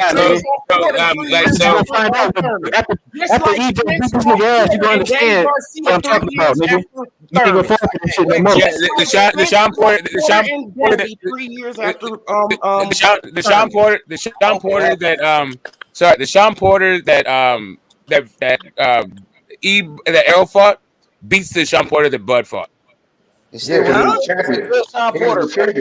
nigga. So After EJ beat this nigga ass, you gonna understand what I'm talking about, nigga. You ain't gonna fuck with this shit no more. The Sean Porter, the Sean Porter that Errol fought beats the Sean Porter that Bud fought. Yeah, because Sean Porter, right? Trying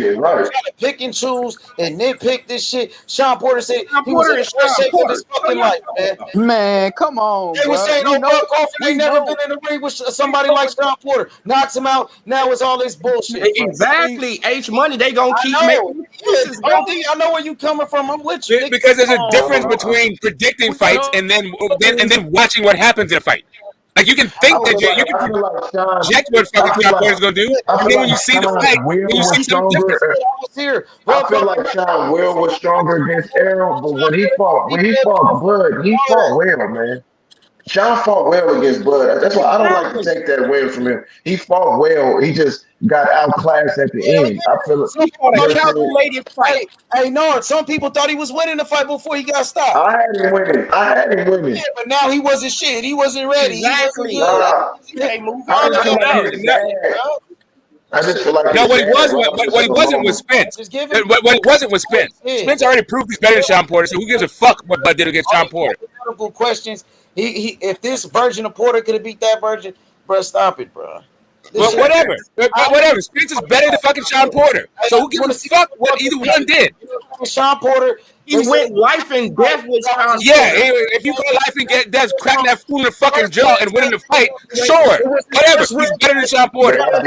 to pick and choose and nitpick this shit. Sean Porter said he was in the first shape of his fucking life, man. Man, come on. They were saying, "Oh, Bud Crawford ain't never been in the ring with somebody like Sean Porter." Knocks him out. Now it's all this bullshit. Exactly. H Money. They gonna keep making excuses. I know where you coming from. I'm with you. Because there's a difference between predicting fights and then watching what happens in a fight. Like you can think that you can project what fucking Sean Porter's gonna do, and then when you see the fight, you see something different. I feel like Sean Will was stronger against Errol, but when he fought Bud, he fought well, man. Sean fought well against Bud. That's why I don't like to take that away from him. He fought well. He just got outclassed at the end. I feel like Hey, no, some people thought he was winning the fight before he got stopped. I had him winning. Yeah, but now he wasn't shit. He wasn't ready. Exactly. He wasn't I just feel like no, what he wasn't was Spence. What he wasn't was Spence. Spence already proved he's better than Sean Porter, so who gives a fuck what Bud did against Sean Porter? Questions. He if this version of Porter could have beat that version, bro, stop it, bro. Well, whatever. Spence is better than fucking Sean Porter. So who gives a fuck what either one did? Sean Porter, he went life and death with Sean Porter. Yeah, if you go life and death, cracking that fool in the fucking jaw and winning the fight, sure, whatever. He's better than Sean Porter. I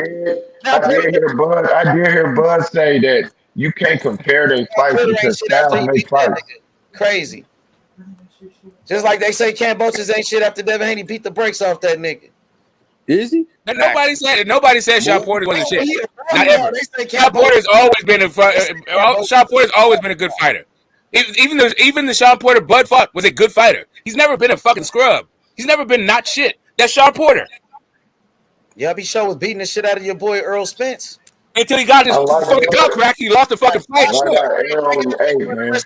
did hear Bud say that you can't compare their fights because styles make fights. Crazy. Just like they say Camboches ain't shit after Devin Haney beat the brakes off that nigga. Is he? And nobody said Sean Porter wasn't shit. Not ever. Sean Porter's always been a good fighter. Even the Sean Porter Bud fought was a good fighter. He's never been a fucking scrub. He's never been not shit. That's Sean Porter. Yubby Show was beating the shit out of your boy Errol Spence. Until he got his fucking jaw cracked, he lost the fucking fight.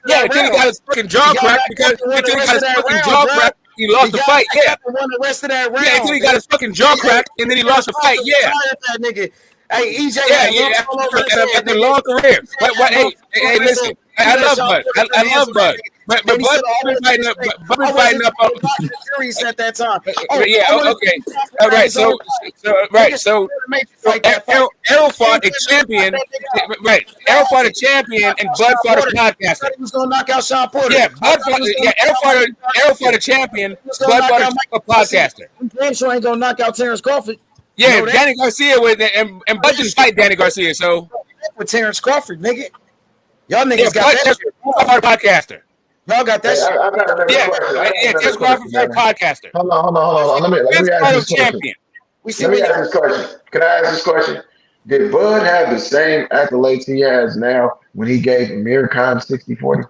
Yeah, until he got his fucking jaw cracked he lost the fight. Yeah. Yeah, until he got his fucking jaw cracked and then he lost the fight. Yeah. Hey, EJ. Yeah. After a long career. Hey, listen. I love Bud. I love Bud. But Bud been fighting up. At that time. Yeah. Okay. All right. So Errol fought a champion. Right. Errol fought a champion, and Bud fought a podcaster. He was gonna knock out Sean Porter. Yeah. Errol fought a champion. Bud fought a podcaster. Damn sure ain't gonna knock out Terence Crawford. Yeah, Danny Garcia with it, and Bud just fight Danny Garcia. So with Terence Crawford, nigga. Y'all niggas got that shit. Podcaster. Y'all got that shit. Yeah, Terence Crawford fight podcaster. Hold on. Let me ask this question. Can I ask this question? Did Bud have the same accolades he has now when he gave Amir Khan 60-40?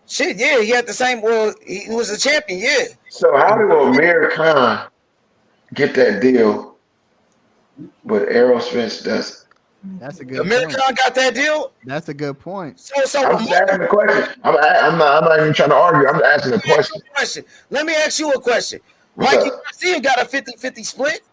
Shit, yeah, he had the same. Well, he was a champion, yeah. So how did Amir Khan get that deal, but Errol Spence doesn't? That's a good point. Khan got that deal? That's a good point. I'm just asking a question. I'm not even trying to argue. I'm asking a question. Let me ask you a question. Mikey Garcia got a 50-50 split?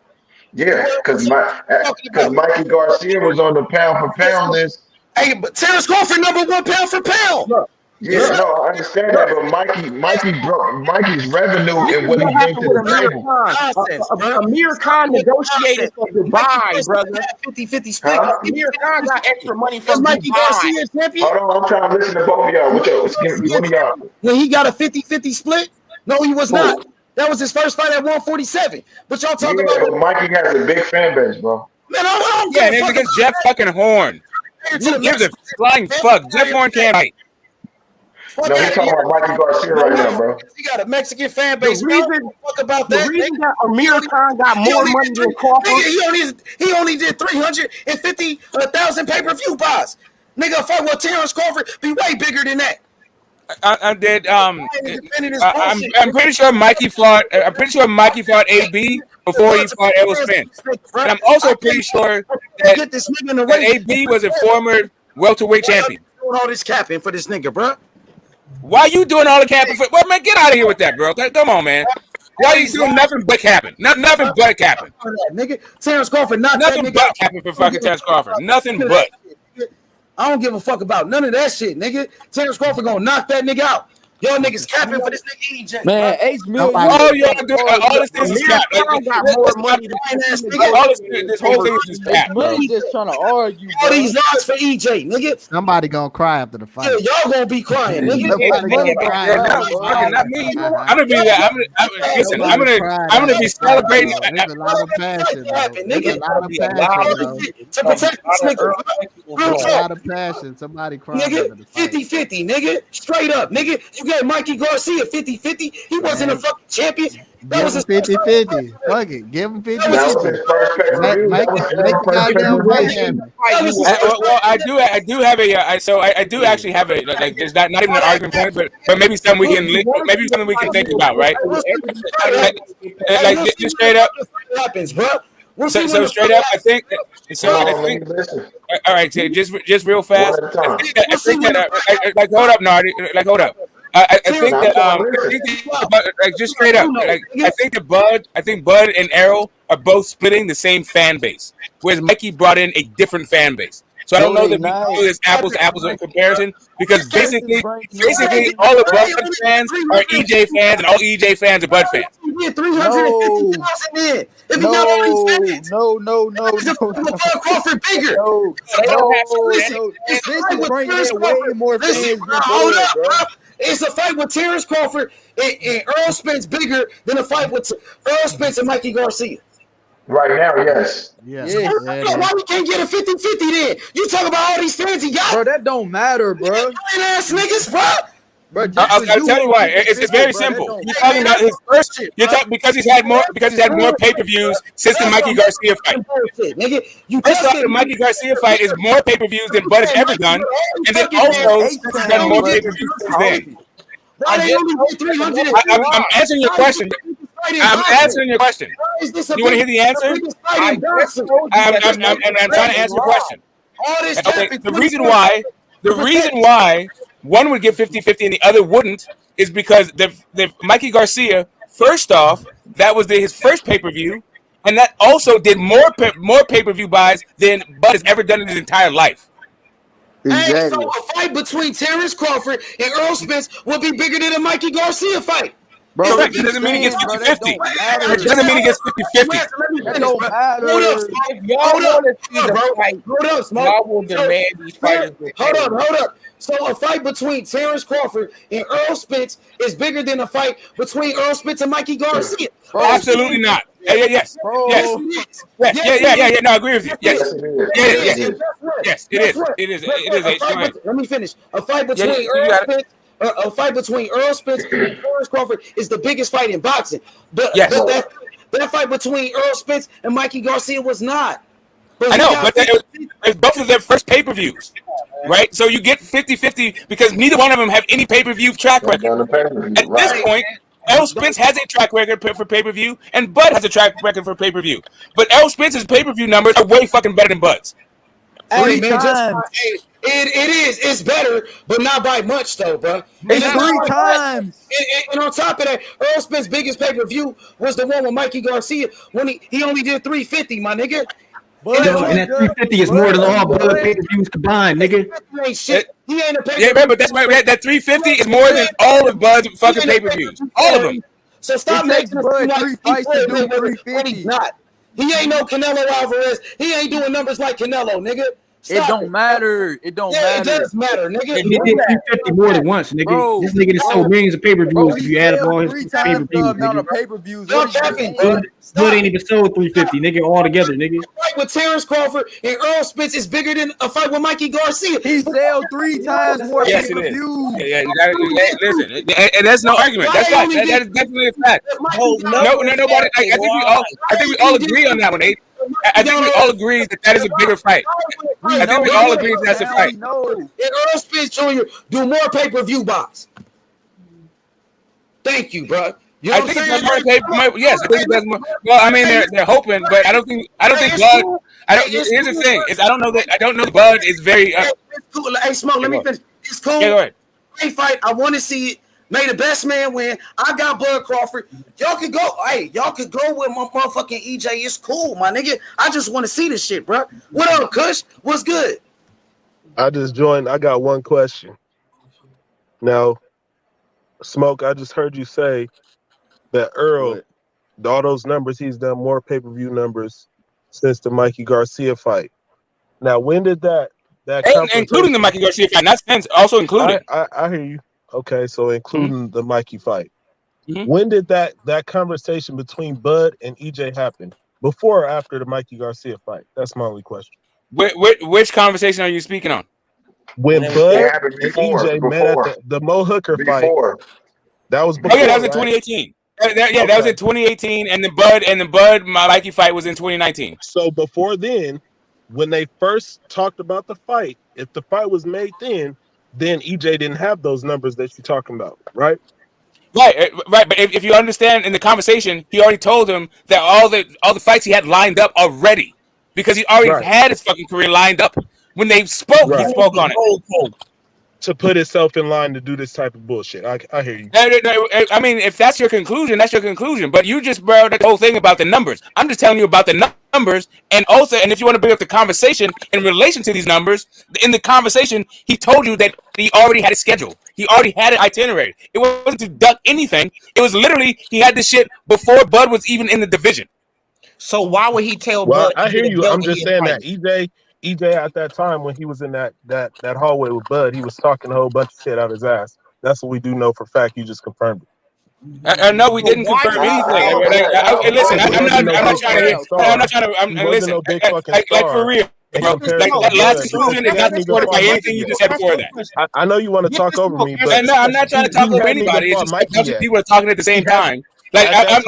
Yeah, because Mikey Garcia was on the pound for pound list. Hey, but Terence Crawford #1 pound for pound. Yeah, no, I understand that, but Mikey's revenue and what he brings to the table. Amir Khan negotiated for Dubai, brother. 50-50 split. Amir Khan got extra money from Mikey Garcia champion. Hold on, I'm trying to listen to both of y'all. One of y'all. When he got a 50-50 split? No, he was not. That was his first fight at 147. But y'all talking about. But Mikey has a big fan base, bro. Man, I don't and it's against Jeff fucking Horn. Who gives a flying fuck? Jeff Horn can't fight. No, he's talking about Mikey Garcia right now, bro. He got a Mexican fan base. The reason that Amir Khan got more money than Crawford. He only did 350,000 pay-per-view buys. Nigga, fight with Terence Crawford be way bigger than that. I'm pretty sure Mikey fought. I'm pretty sure Mikey fought AB before he fought Errol Spence. And I'm also pretty sure that AB was a former welterweight champion. Doing all this capping for this nigga, bro. Why you doing all the capping? Well, man, get out of here with that, bro. Come on, man. Why you doing nothing but capping? Nothing but capping. Nigga, Terence Crawford knocked that Nothing nigga but out. capping for fucking Terence Crawford. Nothing but. I don't give a fuck about none of that shit, nigga. Terence Crawford gonna knock that nigga out. Y'all niggas capping for this nigga EJ. Man, H Mill. Oh, y'all do all this is cap. This whole thing is just cap, bro. Money just trying to argue. All these lies for EJ, nigga. Somebody gonna cry after the fight. Yeah, y'all gonna be crying, nigga. Somebody gonna cry. Not me. I'm gonna be that. Listen. I'm gonna be celebrating. There's a lot of passion, bro. There's a lot of passion, bro. To protect this nigga. There's a lot of passion. Somebody crying. Nigga, 50-50, nigga. Straight up, nigga. You got Mikey Garcia 50-50. He wasn't a fucking champion. That was his 50-50. Fuck it. Give him 50-50. Well, I do have a. So I do actually have a. Like, there's not even an argument point, but maybe something we can think about, right? Like just straight up. Happens, bro. So straight up, I think. All right, just real fast. I think that like hold up, Nardi. Like hold up. I think that like just straight up, like I think Bud and Errol are both splitting the same fan base, whereas Mikey brought in a different fan base. So I don't know that we can do this apples to apples comparison because basically all the Bud fans are EJ fans and all EJ fans are Bud fans. No. Crawford bigger. This is bringing in way more fans. Hold up, bro. It's a fight with Terence Crawford and Errol Spence bigger than a fight with Errol Spence and Mikey Garcia. Right now, yes. Why we can't get a 50-50 then? You talk about all these fans he got. Bro, that don't matter, bro. Ass niggas, bro. I'll tell you why. It's very simple. You're talking about his first. Because he's had more pay-per-views since the Mikey Garcia fight. First off, the Mikey Garcia fight is more pay-per-views than Bud has ever done, and then also Spence has done more pay-per-views since then. I'm answering your question. I'm answering your question. You want to hear the answer? I'm trying to answer your question. Okay, the reason why one would get 50-50 and the other wouldn't is because the Mikey Garcia, first off, that was his first pay-per-view, and that also did more pay-per-view buys than Bud has ever done in his entire life. Exactly. And so a fight between Terence Crawford and Errol Spence will be bigger than a Mikey Garcia fight. Bro, it doesn't mean he gets 50-50. It doesn't mean he gets 50-50. Hold up, Smoke. Y'all will demand these fighters. Hold up. So a fight between Terence Crawford and Errol Spence is bigger than a fight between Errol Spence and Mikey Garcia. Absolutely not. Yes. No, I agree with you. Yes, it is. Let me finish. A fight between Errol Spence and Terence Crawford is the biggest fight in boxing. But that fight between Errol Spence and Mikey Garcia was not. I know, but it was both of their first pay-per-views, right? So you get 50-50 because neither one of them have any pay-per-view track record. At this point, Errol Spence has a track record for pay-per-view, and Bud has a track record for pay-per-view. But Errol Spence's pay-per-view numbers are way fucking better than Bud's. Hey, man, it is. It's better, but not by much, though, bro. It's 3 times. And on top of that, Errol Spence's biggest pay-per-view was the one with Mikey Garcia when he only did 350, my nigga. And that 350 is more than all Bud pay-per-views combined, nigga. He ain't a pay-per-view. Yeah, but that's that 350 is more than all of Bud's fucking pay-per-views. All of them. So stop making Bud 3 fights to do 350. He's not. He ain't no Canelo Alvarez. He ain't doing numbers like Canelo, nigga. It don't matter. It does matter, nigga. He did 350 more than once, nigga. Bro, this nigga just sold millions of pay-per-views if you add up all his pay-per-views. Bud ain't even sold 350, nigga, all together, nigga. A fight with Terence Crawford and Errol Spence is bigger than a fight with Mikey Garcia. He sold 3 times more pay-per-views. Listen, and that's no argument. That's right. That is definitely a fact. No, nobody. I think we all agree on that one, Abe. I think we all agree that is a bigger fight. I think we all agree that's a fight. And Errol Spence Jr. do more pay-per-view box. Thank you, bro. You know I think it's more pay-per-view. Yes, I think it does more. Well, I mean, they're hoping, but I don't think Bud. Here's the thing: is I don't know Bud is very. It's cool. Hey, Smoke, let me finish. It's cool. Yeah, go ahead. great fight. I want to see it. May the best man win. I got Bud Crawford. Y'all could go. Hey, y'all could go with my motherfucking EJ. It's cool, my nigga. I just want to see this shit, bro. What up, Kush? What's good? I just joined. I got one question. Now, Smoke, I just heard you say that Earl, all those numbers, he's done more pay-per-view numbers since the Mikey Garcia fight. Now, when did that including the Mikey Garcia fight, not since, also included. I hear you. Okay, so including the Mikey fight. Mm-hmm. When did that conversation between Bud and EJ happen? Before or after the Mikey Garcia fight? That's my only question. Which conversation are you speaking on? When Bud and EJ met at the Mo Hooker fight. That was before. Oh yeah, that was in 2018. That was in 2018, and the Bud Mikey fight was in 2019. So before then, when they first talked about the fight, if the fight was made then EJ didn't have those numbers that you're talking about, right? Right. But if you understand in the conversation, he already told him that all the fights he had lined up already, because he already had his fucking career lined up. When they spoke, he spoke on it. To put himself in line to do this type of bullshit. I hear you. I mean, if that's your conclusion, that's your conclusion. But you just brought the whole thing about the numbers. I'm just telling you about the numbers, and if you want to bring up the conversation in relation to these numbers, in the conversation, he told you that he already had a schedule. He already had an itinerary. It wasn't to duck anything. It was literally he had this shit before Bud was even in the division. So why would he tell Bud? I hear you. I'm just saying that EJ at that time when he was in that hallway with Bud, he was talking a whole bunch of shit out his ass. That's what we do know for fact. You just confirmed it. No, we didn't confirm anything. Listen, I'm not trying to listen. Like for real, bro. Like that last conclusion is not supported by anything you just said before that. I know you want to talk over me, but no, I'm not trying to talk over anybody. It's just a bunch of people are talking at the same time. Like I'm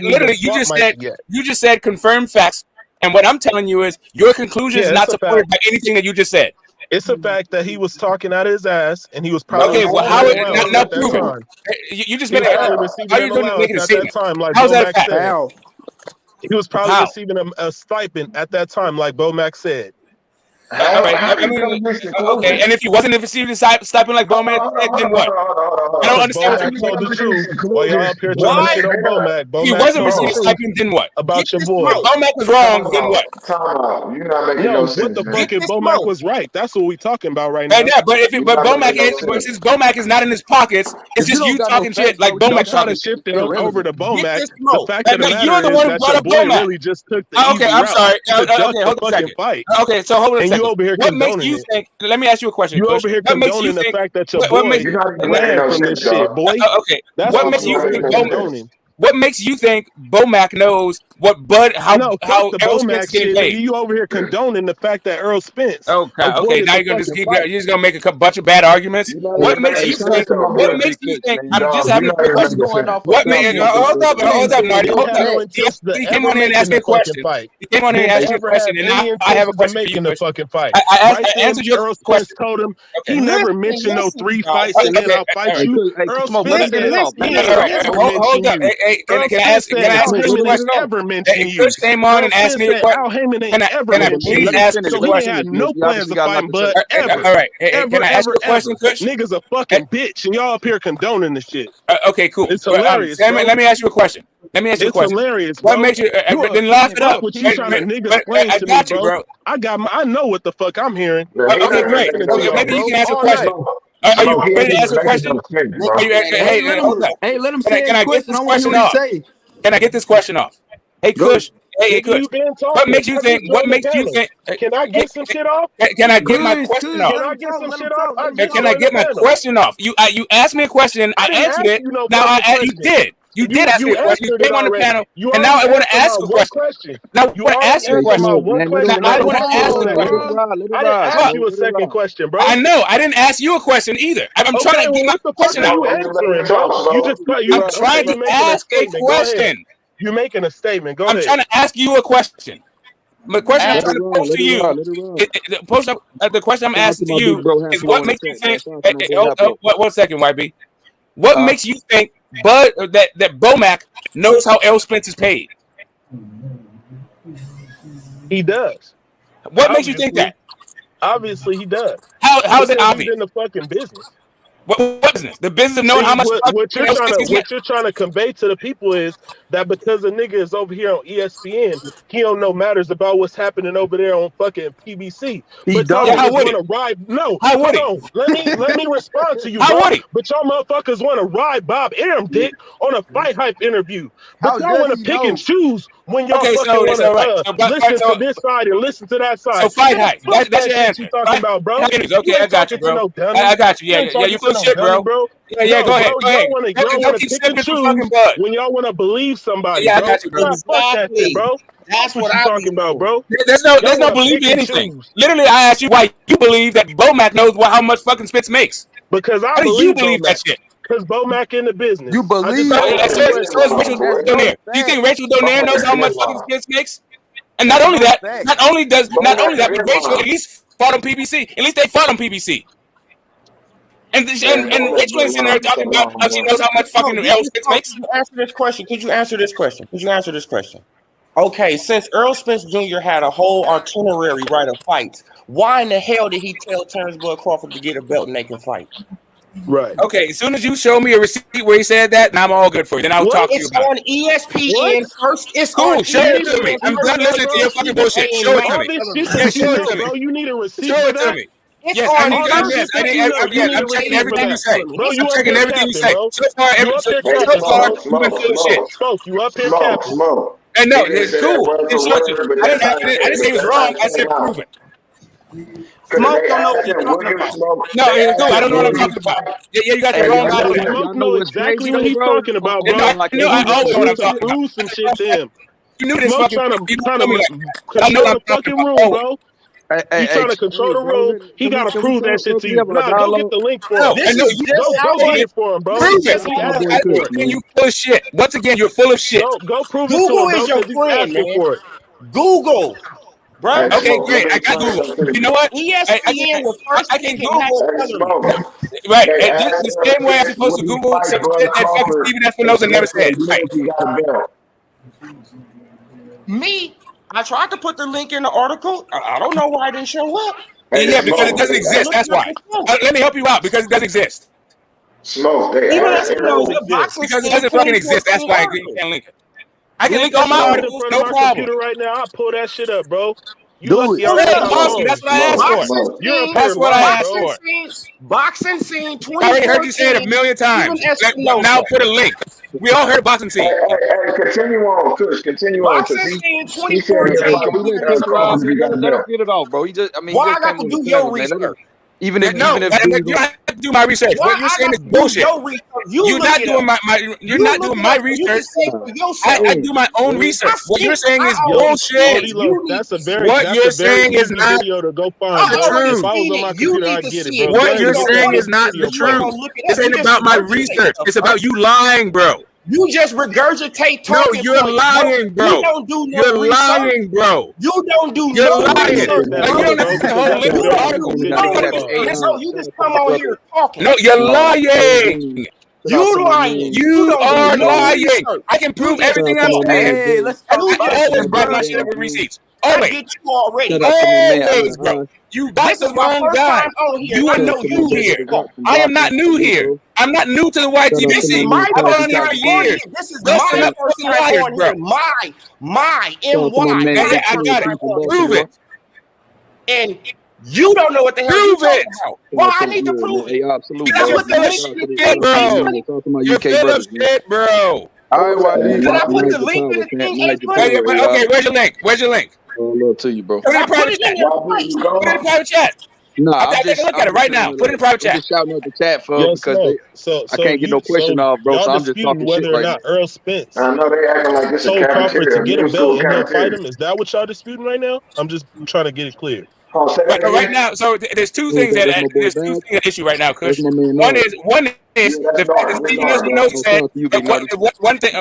literally, you just said confirmed facts. And what I'm telling you is your conclusion is not supported by anything that you just said. It's a fact that he was talking out his ass, and he was probably how it not proven? You just made it. How you doing making a statement? How's that a fact? How? He was probably receiving a stipend at that time, like Bomac said. All right. Okay. And if he wasn't receiving a stipend like Bomac said, then what? I don't understand what you told the truth. While y'all up here trying to shit on Bomac. He wasn't receiving a stipend, then what? About your boy. Bomac was wrong, then what? You're not making no sense. What the fuck if Bomac was right? That's what we talking about right now. Yeah, but since Bomac is not in his pockets, it's just you talking shit like Bomac trying to shift it over to Bomac. The fact of the matter is that your boy really just took the easy route. Okay, I'm sorry. Okay, hold on a second. Okay, so hold on a second. And you over here what makes you think? Let me ask you a question. You over here condoning the fact that your boy ran from this shit, boy. Okay, what makes you think? What makes you think Bomac knows what Bud how Errol Spence getting paid? You over here condoning the fact that Errol Spence. Okay. Now you're just gonna make a bunch of bad arguments. What makes you think? What makes you think? I'm just having a question. What makes? Hold up, Nardi. Hold up. He came on here and asked me a question. He came on here and asked me a question, and I have a question for you. The fucking fight. I answered your question. Told him he never mentioned no 3 fights and then I'll fight you. Errol Spence hold up. Hey, can I ask you a question? Ever mentioned you? Chris came on and asked me a question. Can I please ask you a question? Had no plans of fighting Bud ever. All right. Can I ask you a question, Kush? Niggas a fucking bitch, and y'all up here condoning this shit. Okay, cool. It's hilarious. Let me ask you a question. It's hilarious. What makes you? Then laugh it up. What you trying to niggas explain to me, bro? I know what the fuck I'm hearing. Okay, great. Maybe you can ask a question. Are you ready to ask a question? Hey, let him say a question. I want to hear what he say. Can I get this question off? Hey, Kush. Hey, Kush. What makes you think? Can I get some shit off? Can I get my question off? Can I get some shit off? Can I get my question off? You asked me a question. I answered it. Now you did. You did ask me a question. You came on the panel, and now I want to ask a question. Now I want to ask you a question. Now I want to ask a question. I didn't ask you a second question, bro. I know. I didn't ask you a question either. I'm trying to get my question out. I'm trying to ask a question. You're making a statement. Go ahead. I'm trying to ask you a question. The question I'm trying to pose to you, the question I'm asking to you is what makes you think? 1 second, YB. What makes you think that Bomac knows how Errol Spence is paid? He does. What makes you think that? Obviously, he does. How is it obvious? He's in the fucking business. What business? The business of knowing how much. What you're trying to convey to the people is that because a nigga is over here on ESPN, he don't know matters about what's happening over there on fucking PBC. But y'all niggas want to ride. No, hold on. Let me respond to you, bro. But y'all motherfuckers want to ride Bob Arum dick on a Fight Hype interview. But y'all want to pick and choose when y'all fucking want to listen to this side and listen to that side. So Fight Hype. That's your answer. You talking about, bro? Okay, I got you, bro. I got you. Yeah, you full shit, bro. Yeah, go ahead. Y'all want to pick and choose when y'all want to believe somebody. Yeah, I got you, bro. Exactly, bro. That's what I'm talking about, bro. There's no belief in anything. Literally, I asked you why you believe that Bomac knows how much fucking Spence makes. Because how do you believe that shit? Because Bomac in the business. You believe? Do you think Rachel Donaire knows how much fucking Spence makes? And not only that, but Rachel at least fought on PBC. At least they fought on PBC. And Rachel is in there talking about how she knows how much fucking Errol Spence makes. Could you answer this question? Okay, since Errol Spence Jr. had a whole itinerary right of fights, why in the hell did he tell Terence Crawford to get a belt and they can fight? Right. Okay, as soon as you show me a receipt where he said that, and I'm all good for you. Then I'll talk to you about it. It's on ESPN first. It's cool. Show it to me. I'm done listening to your fucking bullshit. Show it to me. Show it to me. Bro, you need a receipt. Show it to me. Yes, I'm checking everything you say. I'm checking everything you say. So far, you've been full of shit. You up here capping. And no, it's cool. I didn't say it was wrong. I said prove it. Smoke don't know what you're talking about. No, I don't know what I'm talking about. Yeah, you got the wrong guy. Smoke know exactly what he's talking about, bro. I always know what I'm talking about. Prove some shit to him. You knew this fucking. Trying to control the fucking room, bro. He's trying to control the room. He got to prove that shit to you. Nah, go get the link for him. Go get it for him, bro. Prove it. You full of shit. Once again, you're full of shit. Go prove it to him. Google is your friend, man. Google. Bro, okay, great. I got Google. You know what? ESPN was first. I can Google. Right. The same way I'm supposed to Google some shit that fucking Steven Espinosa never said. Right. Me, I tried to put the link in the article. I don't know why it didn't show up. Yeah, because it doesn't exist. That's why. Let me help you out because it doesn't exist. Smoke. Because it doesn't fucking exist. That's why you can't link it. I can link all my articles, no problem. Right now, I'll pull that shit up, bro. Dude, that's what I asked for. That's what I asked for. Boxing scene 20. I already heard you say it a million times. Now put a link. We all heard boxing scene. Hey, continue on, Kush. Continue on. Boxing scene 2014. Let him get it off, bro. Why I got to do your research? Even if you don't have to do my research. What you're saying is bullshit. You're not doing my research. I do my own research. What you're saying is bullshit. What you're saying is not the truth. What you're saying is not the truth. This ain't about my research. It's about you lying, bro. You just regurgitate talking. No, you're lying, bro. You don't do no You're lying, bro. You don't do you're no lying. research. Like, you don't have to whole link the article. So you just come on here talking. No, you're lying. You lying. You are lying. I can prove everything I'm saying. Hey, let's talk always brought my shit with receipts. I get you already. Always, bro. That's the wrong guy. You are no new here. I am not new here. I'm not new to the YTBC. I've been on here for years. This is my first time on here. My NY. I got it. Prove it. And you don't know what the hell you're talking about. Well, I need to prove it. Because you're full of shit, bro. You're full of shit, bro. All right, can I put the link in the thing? Okay, where's your link? Where's your link? Love to you, bro. Put it in private chat. Put it in private chat. No, I'll take a look at it right now. Put it in private chat. I'm just shouting out the chat for because I can't get no question off, bro. So I'm just talking shit right now. Earl Spence. I know they acting like this is Crawford to get a belt and he'll fight cafeteria. him. Is that what y'all disputing right now? I'm just trying to get it clear. Right now, so there's two things at issue right now, Kush. One is the fact that Steven Espinosa said one thing.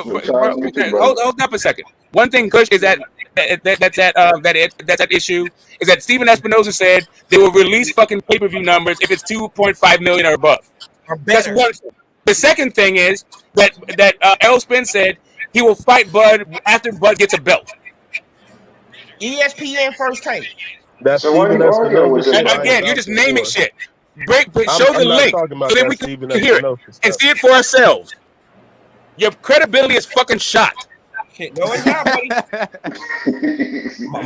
Hold up a second. One thing, Kush, is that's at issue is that Steven Espinosa said they will release fucking pay-per-view numbers if it's 2.5 million or above. That's one thing. The second thing is that Errol Spence said he will fight Bud after Bud gets a belt. ESPN first take. That's so why are you arguing with and again, you're just naming shit. Show the I'm not link talking about so that that we Stephen can hear it Espinosa and stuff. see it for ourselves. Your credibility is fucking shot. Shit, no, it's not, buddy.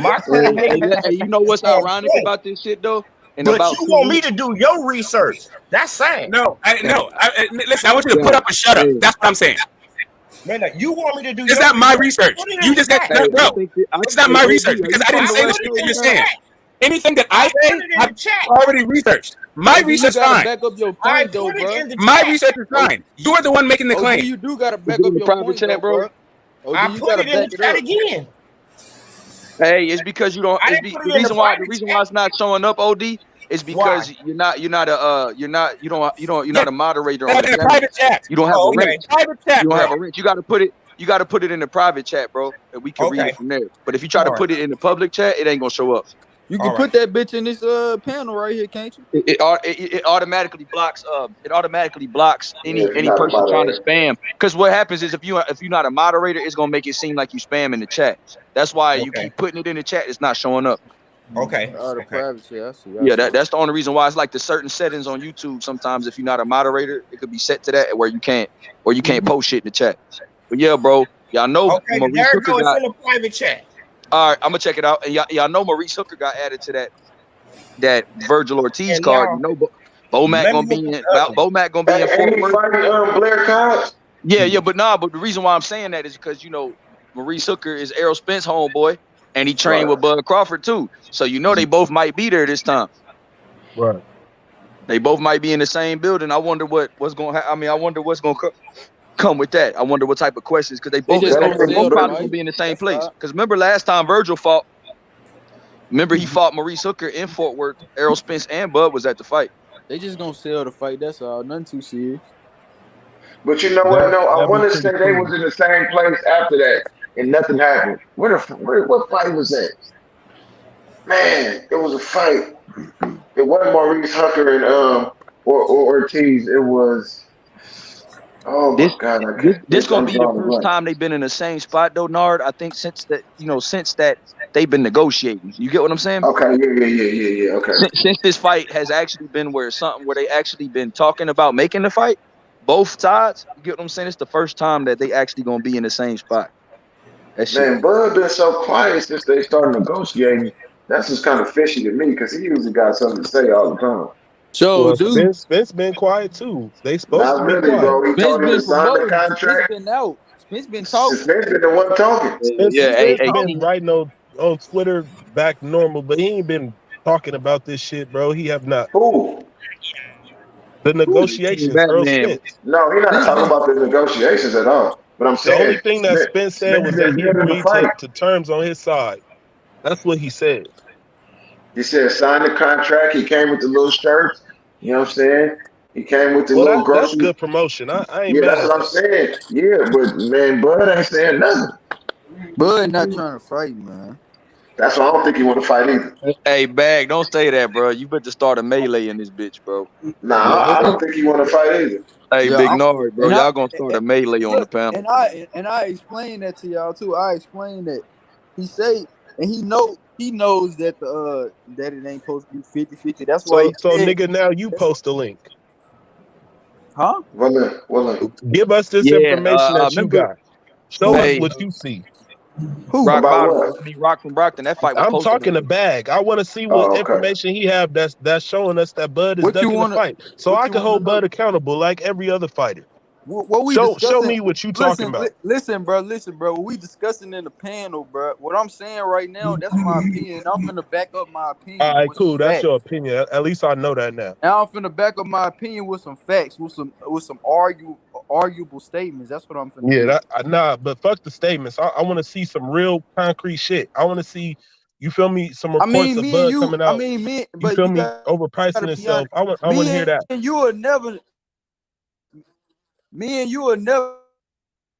My Hey, you know what's ironic about this shit though? In But about you 2 want me weeks, to do your research? That's sad. No. Listen, I want you to put up and shut up. That's what I'm saying. Man, you want me to do It's your not my research. Put it in You the just got chat. bro. It's not my research because I didn't say the shit that you're saying. Anything that I say, I've already researched. My research you gotta fine. back up your point, though, bro. My research is fine. You're the one making the claim. You do gotta back up your point, though, bro. I put it in the chat again. hey, it's because you don't. The reason why it's not showing up, OD, is because you're not a moderator on the In a private chat. You don't have a wrench. Private chat, You don't bro. have a wrench. You got to put it in the private chat, bro, and we can read it from there. But if you try to put it in the public chat, it ain't gonna show up. You can put that bitch in this panel right here, can't you? It automatically blocks. It automatically blocks any not a person trying to moderator. spam. Because what happens is if you're not a moderator, it's gonna make it seem like you spam in the chat. That's why you keep putting it in the chat. It's not showing up. Okay. The private chat. I see. Yeah, that's the only reason why. It's like the certain settings on YouTube. Sometimes if you're not a moderator, it could be set to that where you can't post shit in the chat. But yeah, bro, y'all know. Okay, there it goes. It's in the private chat. All right, I'm gonna check it out. And y'all know Maurice Hooker got added to that Virgil Ortiz card. You know, Bomac gonna be in. Bomac gonna be in Fort Worth. Blair Cox. Yeah, but the reason why I'm saying that is because Maurice Hooker is Errol Spence homeboy, and he trained with Bud Crawford too. So they both might be there this time. Right. They both might be in the same building. I wonder what's gonna. I wonder what's gonna come with that. I wonder what type of questions because they both probably gonna be in the same place. Because remember last time Virgil fought. Remember he fought Maurice Hooker in Fort Worth. Errol Spence and Bud was at the fight. They just gonna sell the fight. That's all. Nothing too serious. But you know what? No, I want to say they was in the same place after that, and nothing happened. What fight was that? Man, it was a fight. It wasn't Maurice Hooker and or Ortiz. It was. Oh my God! This gonna be the first time they've been in the same spot though, Nard. I think since that they've been negotiating. You get what I'm saying? Okay, yeah. Okay. Since this fight has actually been where they actually been talking about making the fight, both sides. You get what I'm saying? It's the first time that they actually gonna be in the same spot. Man, Bud been so quiet since they started negotiating. That's just kind of fishy to me because he usually got something to say all the time. So, Spence been quiet too. They supposed to be really, quiet. bro. He told him to sign the contract. Spence been out. Spence been talking. Spence been the one talking. Spence been writing on Twitter back normal, but he ain't been talking about this shit, bro. He have not. Who? The negotiations, Earl Spence. No, he's not talking about the negotiations at all. But I'm saying the only thing that Spence said was that he agreed to terms on his side. That's what he said. He said sign the contract. He came with the little shirts. You know what I'm saying? He came with the little groceries. That's good promotion. I ain't mad. That's what I'm saying. Yeah, but man, Bud ain't saying nothing. Bud not trying to fight, man. That's why I don't think he want to fight either. Hey, Bag, don't say that, bro. You better start a melee in this bitch, bro. Nah, I don't think he want to fight either. Hey, Big Nard, bro. Y'all gonna start a melee on the panel. And I explained that to y'all too. I explained that he say and he knows that that it ain't supposed to be 50-50. That's why. So nigga, now you post a link. Huh? Well, give us this information that you got. Show us what you see. Who? Rock from Brockton. That fight was I'm talking to Bag. I want to see what information he have that's showing us that Bud is ducking the fight, so I can hold Bud accountable like every other fighter. Show me what you talking about. Listen, bro. What we discussing in the panel, bro. What I'm saying right now, that's my opinion. I'm finna back up my opinion. All right, cool. That's your opinion. At least I know that now. Now I'm finna back up my opinion with some facts, with some arguable statements. That's what I'm finna do. But fuck the statements. I want to see some real concrete shit. I want to see, you feel me, some reports of Bud coming out. You feel me, overpricing himself. I want to hear that. Me and you will never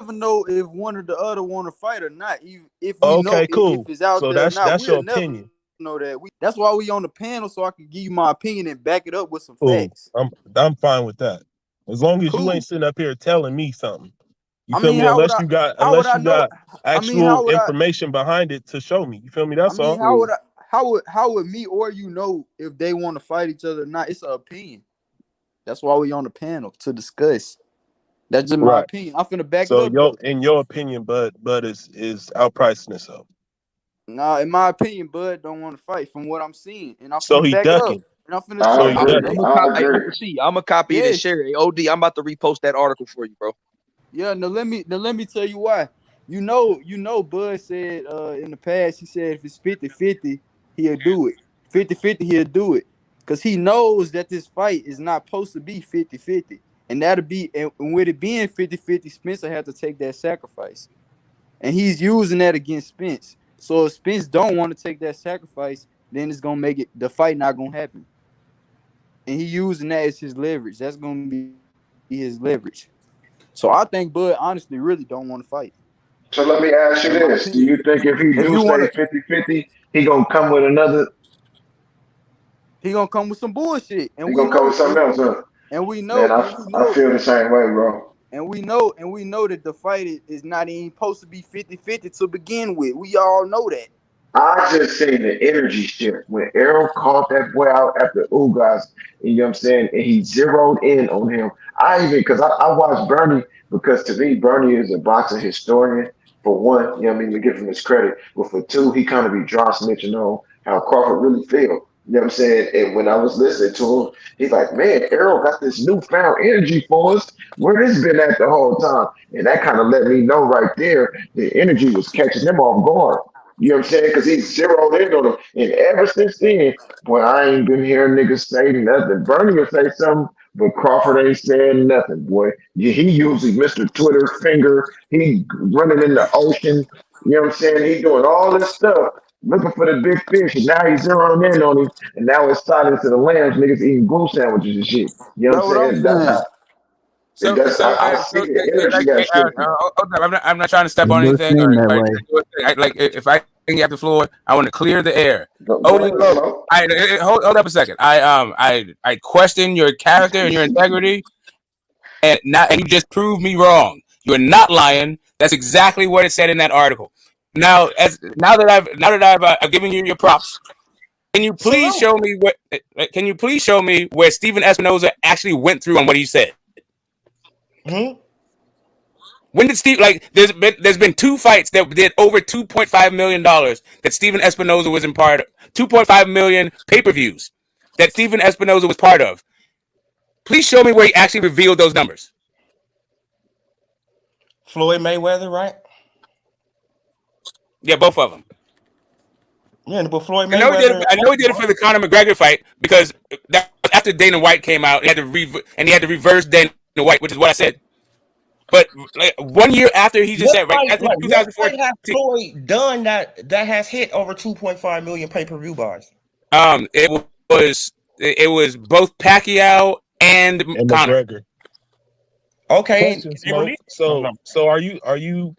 know if one or the other want to fight or not. If we know if it's out there or not, that's your never opinion. Know that. That's why we on the panel, so I can give you my opinion and back it up with some facts. I'm fine with that. As long as you ain't sitting up here telling me something. You feel me? Unless you got actual information behind it to show me. You feel me? That's all. how would me or you know if they want to fight each other or not? It's an opinion. That's why we on the panel to discuss. That's just my Right. opinion. I'm finna back So it up. in your opinion, Bud is outpricing himself. Nah, in my opinion, Bud don't want to fight from what I'm seeing, and I'm So finna he back it up. ducking. And I'm finna So tell he you. ducking. Hey, Uncle C, I'm gonna copy it and share it. OD, I'm about to repost that article for you, bro. Yeah, now let me tell you why. You know, Bud said in the past, he said if it's 50-50, he'll do it. 50-50, he'll do it. Because he knows that this fight is not supposed to be 50-50. And that'll be, and with it being 50-50, Spencer had to take that sacrifice. And he's using that against Spence. So if Spence don't want to take that sacrifice, then it's gonna make it the fight not gonna happen. And he using that as his leverage. That's gonna be his leverage. So I think Bud honestly really don't want to fight. So let me ask you In my this. Do opinion. you think if he If do you want say to 50-50, he gonna come with another, he gonna come with some bullshit. he gonna come with something else, huh? And we Man, know I feel the same way, bro. and we know that the fight is not even supposed to be 50-50 to begin with. We all know that. I just seen the energy shift when Errol called that boy out after Ugas, you know what I'm saying? And he zeroed in on him. Because I watched Bernie, because to me, Bernie is a boxing historian, for one, you know what I mean, to give him his credit. But for two, he kind of be draw snitching on how Crawford really feel. You know what I'm saying? And when I was listening to him, he's like, man, Errol got this newfound energy for us. Where this been at the whole time? And that kind of let me know right there, the energy was catching him off guard. You know what I'm saying? Because he's zeroed in on him. And ever since then, boy, I ain't been hearing niggas say nothing. Bernie will say something, but Crawford ain't saying nothing, boy. Yeah, he usually Mr. Twitter finger. He running in the ocean. You know what I'm saying? He doing all this stuff, looking for the big fish. And now he's zeroing in on him. And now it's Silence of the Lambs, niggas eating glue sandwiches and shit. You know what I'm saying? That's how. I see the energy got shifted. I'm not trying to step on It does anything seem or that like, way. like if I can get the floor, I want to clear the air. Go Odie, ahead, Smoke. hold up a second. I question your character and your integrity, and you just proved me wrong. You're not lying. That's exactly what it said in that article. Now that I've given you your props, can you please show me what? Can you please show me where Stephen Espinoza actually went through on what he said? When did Steve there's been two fights that did over $2.5 million that Stephen Espinoza was in part of. 2.5 million pay-per-views that Stephen Espinoza was part of. Please show me where he actually revealed those numbers. Floyd Mayweather, right? Yeah, both of them. Yeah, but Floyd I Mayweather. know he did it for the Conor McGregor fight because that was after Dana White came out. He had to reverse Dana White, which is what I said. But like 1 year after he just said, right? That's What 2014. fight has Floyd done that has hit over 2.5 million pay-per-view buys? It was both Pacquiao and Conor. McGregor. Okay. Question, Smoke. So are you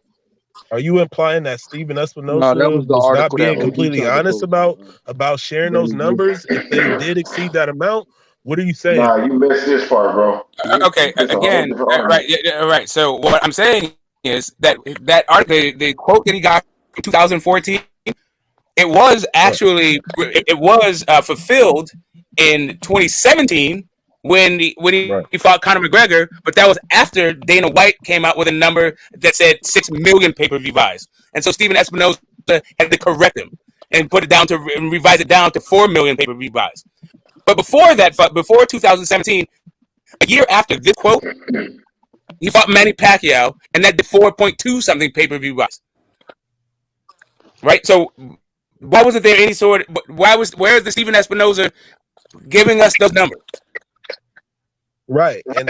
implying that Stephen Espinosa No, that was the was not article that being OD completely tried to honest post. about sharing those numbers if they did exceed that amount? What are you saying? Nah, you missed this part, bro. Okay, It's a whole again, different argument. right. So what I'm saying is that article, the quote that he got from 2014, it was actually fulfilled in 2017 when he fought Conor McGregor, but that was after Dana White came out with a number that said 6 million pay-per-view buys, and so Stephen Espinosa had to correct him and put it down to and revise it down to 4 million pay-per-view buys. But before that, before 2017, a year after this quote, he fought Manny Pacquiao, and that did 4.2 something pay-per-view buys. Right? So why wasn't there any sort of, where is the Stephen Espinosa giving us those numbers? Right. And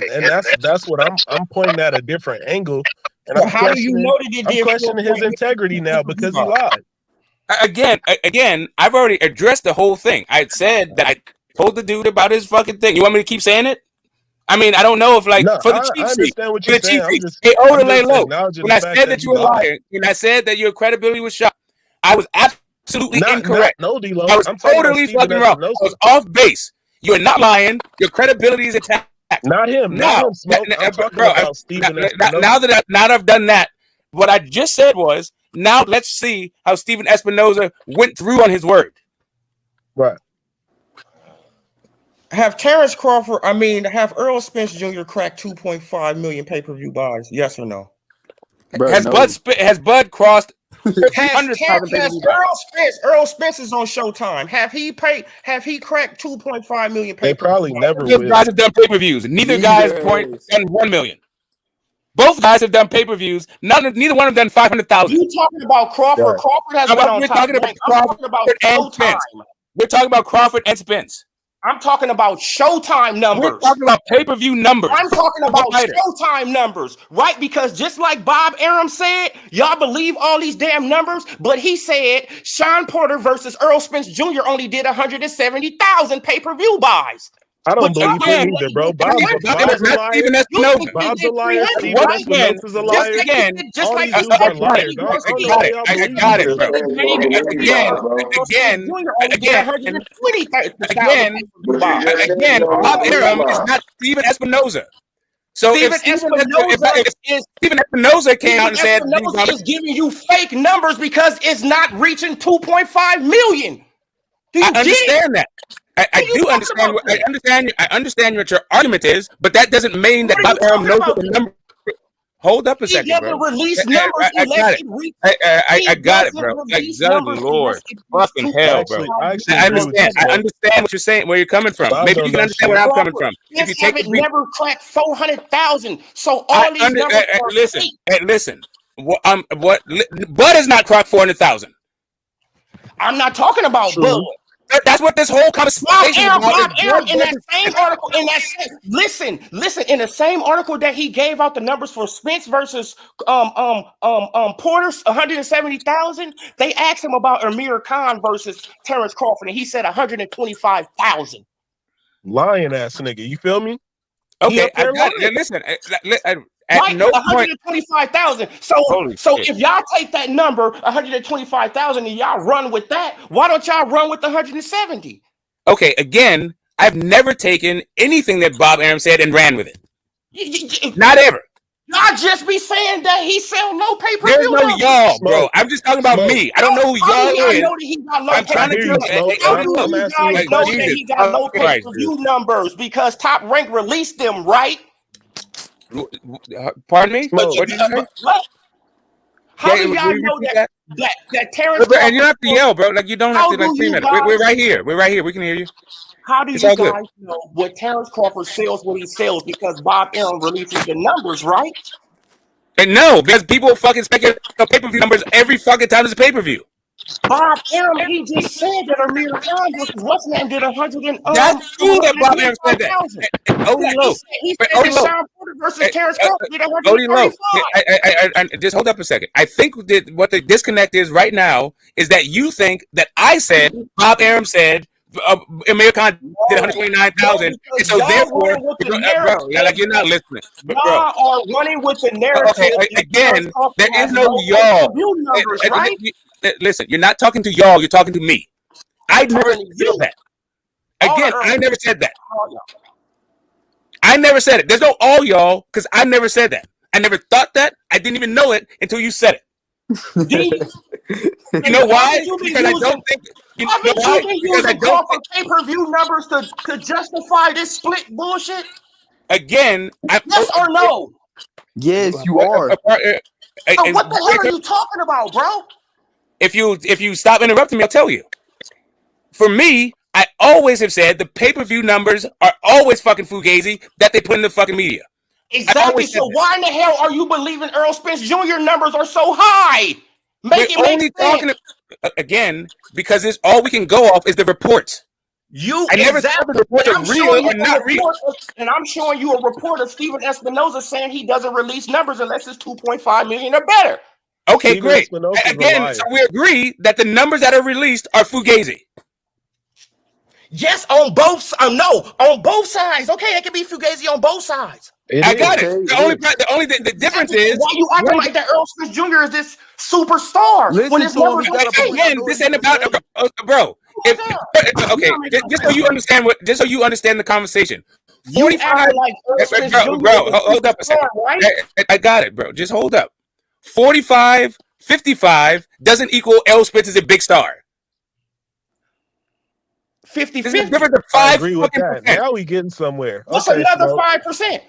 that's what I'm pointing at a different angle. And well, how do you know that it did? I'm questioning his integrity now because he lied. Again, I've already addressed the whole thing. I said that I told the dude about his fucking thing. You want me to keep saying it? I mean, I don't know if for the cheap seat. I understand what you're saying. Hey, Oda, lay low. When I said that you were lying, when I said that your credibility was shot, I was absolutely incorrect. No, D-Lo. I was totally fucking wrong. I was off base. You are not lying. Your credibility is intact. Not him. Not him, Smoke. I'm talking about Stephen Espinosa. Now that I've done that, what I just said was, now let's see how Stephen Espinosa went through on his word. Right. Have Errol Spence Jr. crack 2.5 million pay-per-view buys? Yes or no? Bro, Has Bud crossed 100,000 Errol Spence is on Showtime. Have he cracked 2.5 million They pay-per-view probably buys? never Both will. guys have done pay-per-views. Neither guy's done 1 million. Both guys have done pay-per-views. Neither one of them done 500,000. You talking about Crawford? Right. Crawford has been on We're top talking about rank. I'm talking about and Showtime. Spence. We're talking about Crawford and Spence. I'm talking about Showtime numbers. We're talking about pay-per-view numbers. I'm talking about Showtime numbers, right? Because just like Bob Arum said, y'all believe all these damn numbers, but he said Shawn Porter versus Errol Spence Jr. only did 170,000 pay-per-view buys. I don't believe him either, bro. Bob's a liar. Bob's a liar. Steven Espinosa's a liar. All these dudes are liars. I don't know why y'all believe I got it, bro. Again, Bob Arum is not Steven Espinosa. So if Steven Espinosa came out and said is giving you fake numbers because it's not reaching 2.5 million. I understand that. I do understand. I understand what your argument is, but that doesn't mean that Bob Arum knows what the number. Hold up a second, bro. He doesn't release numbers unless it reaches. I got it, bro. Like, good Lord, fucking hell, bro. I understand. I understand what you're saying, where you're coming from. Maybe you can understand where I'm coming from. If you take never cracked 400,000, so all these numbers are listen. Listen. What? Bud has not cracked 400,000. I'm not talking about Bud. That's what this whole conversation is about. Bob Arum, in that same article, listen, in the same article that he gave out the numbers for Spence versus Porter's 170,000, they asked him about Amir Khan versus Terence Crawford, and he said 125,000. Lying ass nigga, you feel me? Okay, I got it. Listen, at no point 125,000. So if y'all take that number, 125,000, and y'all run with that, why don't y'all run with the 170? Okay, again, I've never taken anything that Bob Arum said and ran with it. Not ever. Y'all just be saying that he sell no pay-per-view. There's no y'all, bro. I'm just talking about me. I don't know who y'all is. I'm trying to tell you. How do you guys know that he got no pay-per-view numbers? Because Top Rank released them, right? Pardon me? What did you say? How do y'all know that Terence? And you don't have to yell, bro. Like you don't have to like 3 minutes. We're right here. We're right here. We can hear you. How do you guys know what Terence Crawford sells when he sells? Because Bob Arum releases the numbers, right? And no, because people fucking speculate on pay-per-view numbers every fucking time there's a pay-per-view. Bob Arum, he just said that Amir Khan versus what's name did 100 and That's true that Bob Arum said that. Odie Lowe. He said that Shawn Porter versus Terence Crawford did 135. Just hold up a second. I think what the disconnect is right now is that you think that I said Bob Arum said Amir Khan did 129,000, and so therefore, bro, like you're not listening. Y'all are running with the narrative. Okay, again, there is no y'all. Right? Listen, you're not talking to y'all. You're talking to me. I never said that. Again, I never said that. I never said it. There's no all y'all because I never said that. I never thought that. I didn't even know it until you said it. You know why? Because I don't think. You know why? Because I don't think pay-per-view numbers to justify this split bullshit. Again, yes or no? Yes, you are. So what the hell are you talking about, bro? If you stop interrupting me, I'll tell you. For me, I always have said the pay-per-view numbers are always fucking fugazi that they put in the fucking media. Exactly. So why in the hell are you believing Errol Spence Jr. numbers are so high? We're only talking again because it's all we can go off is the reports. I never said the reports are real or not real. And I'm showing you a report of Steven Espinosa saying he doesn't release numbers unless it's 2.5 million or better. Okay, great. Again, so we agree that the numbers that are released are fugazi. Yes, on both. No, on both sides. Okay, it can be fugazi on both sides. I got it. The difference is why you acting like that Errol Spence Jr. is this superstar. Listen to him. Again, this ain't about bro. Okay, just so you understand just so you understand the conversation. 45. Bro, hold up a second. I got it, bro. Just hold up. 45, 55 doesn't equal Errol Spence is a big star. 50-50. There's a difference of I 5 agree with fucking that. percent. Now we getting somewhere. What's Okay, another Smoke. 5%?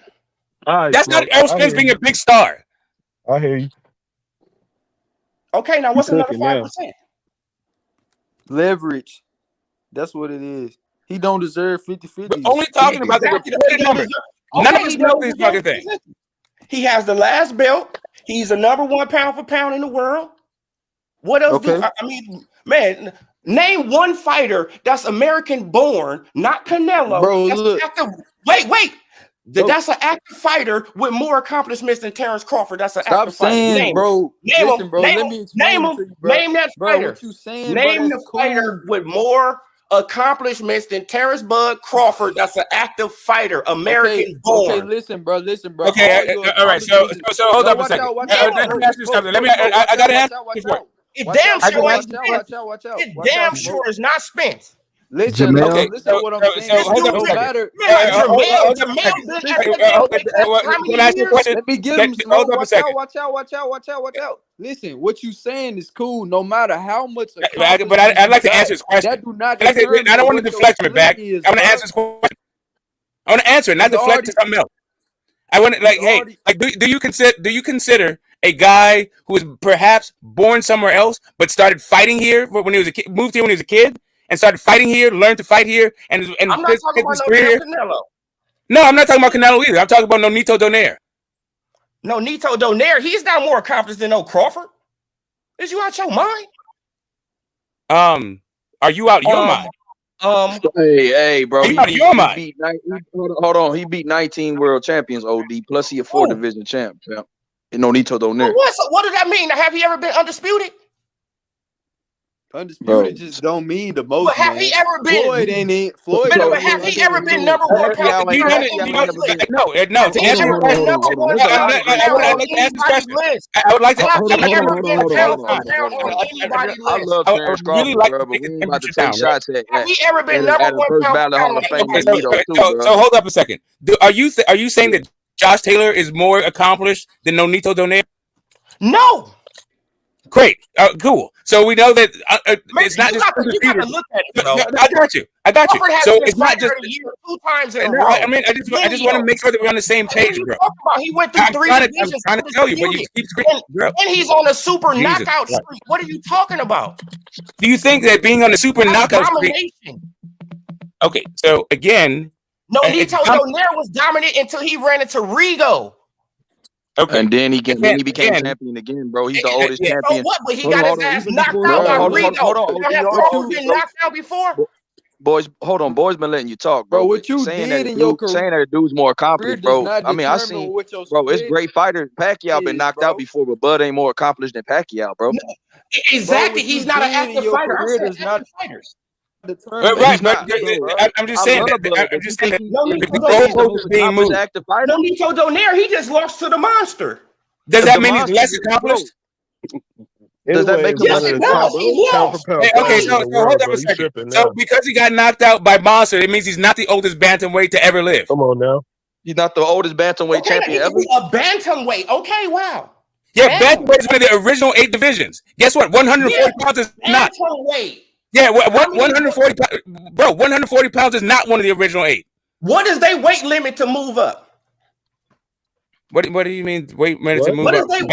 All right, That's not Smoke. Errol I Spence hear being you. a big star. I hear you. Okay, now what's another cooking now. 5%? Leverage. That's what it is. He don't deserve 50-50. We're only talking about the reported numbers. None of us know these fucking things. He has the last belt. He's the number 1 pound for pound in the world. What else do I mean, man? Name one fighter that's American born, not Canelo. Bro, That's look. Wait. That's an active fighter with more accomplishments than Terence Crawford. That's an Stop active fighter. saying, Name bro. Name Listen, him. bro. Name Let him. me explain Name it him. to you, bro. Name that Bro, fighter. what you saying, Name bro? the That's fighter cool. with more accomplishments than Terence Bud Crawford. That's an active fighter, American born. Okay, listen, bro. Okay, all right. So hold up a second. Let me ask you something. I got to answer this one. It damn sure ain't Watch out. It damn sure is not Spence. Listen, Okay, listen to what I'm saying. so hold up a No second. matter. Can I ask you a question? Let me give him some. Hold up a second. Watch out. Listen, what you saying is cool. No matter how much. But I'd like to answer his question. That do not I don't want to deflect from it back. I want to answer his question. I want to answer it, not deflect to something else. I want to do you consider a guy who was perhaps born somewhere else but started fighting here when he was a kid, moved here when he was a kid and started fighting here, learned to fight here, and I'm not talking about no damn Canelo. No, I'm not talking about Canelo either. I'm talking about Nonito Donaire. Nonito Donaire, he's not more accomplished than Crawford. Is you out your mind? Are you out your mind? Hey, bro. He Hold on. He beat 19 world champions, OD. Plus, he a 4-division champ. Yeah. Nonito Donaire. What does that mean? Have he ever been undisputed? Undisputed just don't mean the most. But have he ever been? Floyd ain't it? Floyd. But have he ever been number 1 pound? No. To answer your question, I would like to ask this question. I love Terence Crawford, bro, but we ain't about to take shots at Have he ever been number 1 first pound? ballot Hall of Fame. So hold up a second. Are you saying that Josh Taylor is more accomplished than Nonito Donaire? No. Great. Cool. So we know that it's not just you got to look at it. No, I got you. So it's not just 2 times in a no, row. I mean, I just want to make sure that we're on the same page, bro. He went through 3 divisions. I'm trying to tell you, but you keep screaming, bro. And he's on a super knockout streak. What are you talking about? Do you think that being on the super knockout streak? Okay, so again, Nonito Donaire was dominant until he ran into Rigo. Okay. And then he became champion again, bro. He's the oldest champion. So what? But he got his ass knocked out by Rigo. Have Crawford been knocked out before? Boys, hold on. Boys been letting you talk, bro. What you saying did that in your career, saying that dude's more accomplished, bro. I mean, I seen, bro. It's great fighters. Pacquiao been knocked out before, but Bud ain't more accomplished than Pacquiao, bro. Exactly. He's not an active fighter. I said active fighters. Right, but I'm just saying that. I'm just saying that the goalpost is being moved. Nonito Donaire, he just lost to the monster. Does that mean he's less accomplished? Does that make him less accomplished? Okay, so hold up a second. So because he got knocked out by Monster, it means he's not the oldest bantamweight to ever live. Come on now. He's not the oldest bantamweight champion ever. A bantamweight. Okay, wow. Yeah, bantamweight is one of the original 8 divisions. Guess what? 140 pounds is not. Bantamweight. Yeah, 140 pounds, bro. 140 pounds is not one of the original 8. What is their weight limit to move up? What do you mean weight limit to move up? How many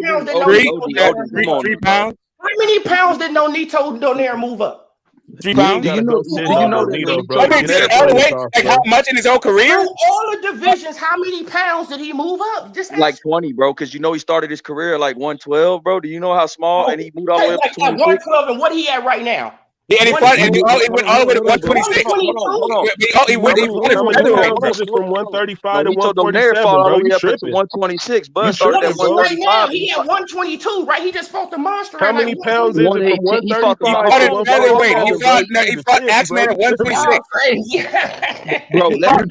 pounds did 3 pounds? How many pounds did Nonito Donaire move up? 3 pounds? Do you know like how much in his whole career? Through all the divisions, how many pounds did he move up? Just like 20, bro. Because he started his career at like 112, bro. Do you know how small? And he moved all the way up to 26. 112, and what he at right now? Yeah, and he went all the way to 126. He went from 135 to 147, bro. You tripping? 126, but started at 135. Right now, he at 122, right? He just fought the monster. How many pounds is it from 135 to 145? He fought Axeman at 126. Bro, let us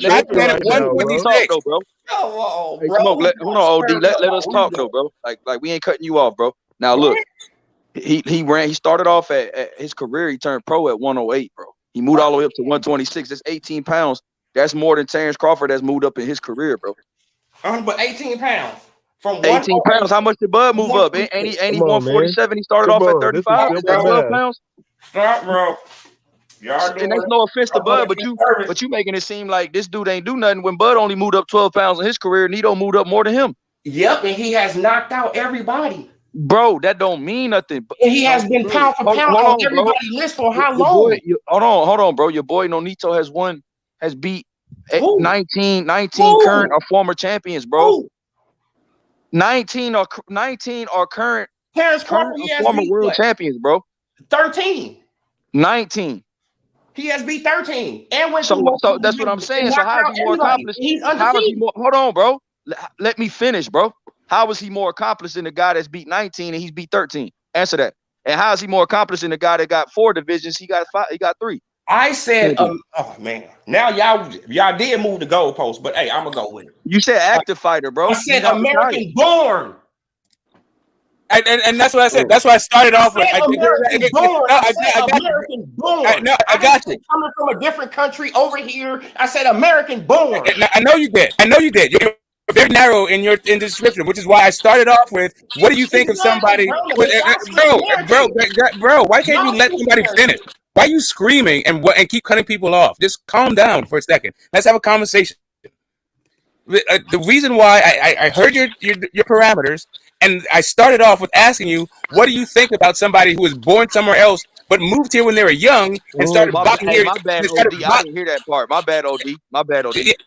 talk though, bro. Oh, bro. Hold on, OD. Let us talk though, bro. Like we ain't cutting you off, bro. Now look. He started off at his career. He turned pro at 108, bro. He moved all the way up to 126. That's 18 pounds. That's more than Terence Crawford has moved up in his career, bro. But 18 pounds. From 18 pounds. How much did Bud move up? Ain't he 147? He started off at 35. 12 pounds. Stop, bro. Y'all doing, and that's no offense to y'all doing Bud, but you making it seem like this dude ain't do nothing when Bud only moved up 12 pounds in his career, and he don't moved up more than him. Yep, and he has knocked out everybody. Bro, that don't mean nothing. And he has been pound for pound on everybody's list for how long? Hold on, bro. Your boy Nonito has beat 19 current or former champions, bro. Who? 19 are current Terence Crawford, he has former beat world what? champions, bro. 13. 19. He has beat 13 and went So through that's what I'm saying. So how is he more accomplished? He's How is he undefeated. more? Hold on, bro. Let me finish, bro. How is he more accomplished than the guy that's beat 19 and he's beat 13? Answer that. And how is he more accomplished than the guy that got 4 divisions? He got 5. He got 3. I said, oh man. Now y'all did move the goalpost, but hey, I'm gonna go with it. You said active fighter, bro. I said American born. And that's what I said. That's why I started off with. American born. I said American born. I got you. Coming from a different country over here. I said American born. I know you did. You're very narrow in the description, which is why I started off with, what do you think of somebody? Bro, why can't you let somebody finish? Why are you screaming and keep cutting people off? Just calm down for a second. Let's have a conversation. The reason why I heard your parameters, and I started off with asking you, what do you think about somebody who was born somewhere else but moved here when they were young and started boxing here? My bad, OD. I didn't hear that part. My bad, OD.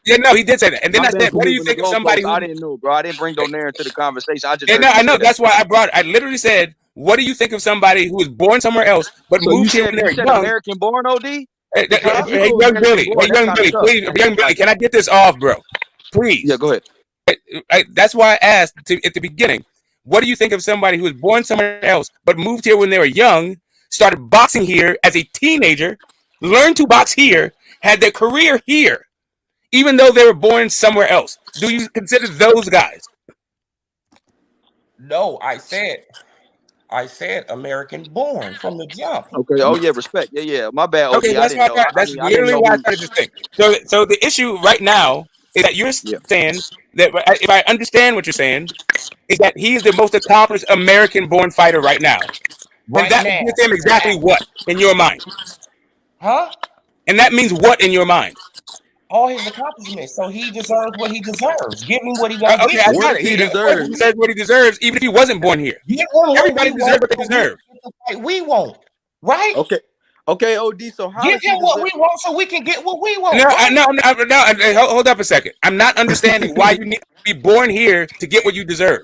Yeah, no, he did say that. And then I said, what do you think of somebody who... I didn't know, bro. I didn't bring Donaire into the conversation. I just I know. That's why I brought it. I literally said, what do you think of somebody who was born somewhere else but moved here when they were young? American born, OD? Hey, young Billy, please, young Billy, can I get this off, bro? Please. Yeah, go ahead. That's why I asked at the beginning, what do you think of somebody who was born somewhere else but moved here when they were young, started boxing here as a teenager, learned to box here, had their career here, even though they were born somewhere else? Do you consider those guys? No, I said American born from the jump. Okay. Oh yeah, respect. Yeah. My bad. OD. Okay, that's literally why I started this thing. So the issue right now is that you're saying that, if I understand what you're saying, is that he is the most accomplished American-born fighter right now. And that gives him exactly what in your mind? Huh? And that means what in your mind? All his accomplishments. So he deserves what he deserves. Give him what he got. Okay, I got it. He deserves what he deserves, even if he wasn't born here. Everybody deserves what they deserve. We won't, right? Okay, OD. So how give him what we want, so we can get what we want. No. Hold up a second. I'm not understanding why you need to be born here to get what you deserve.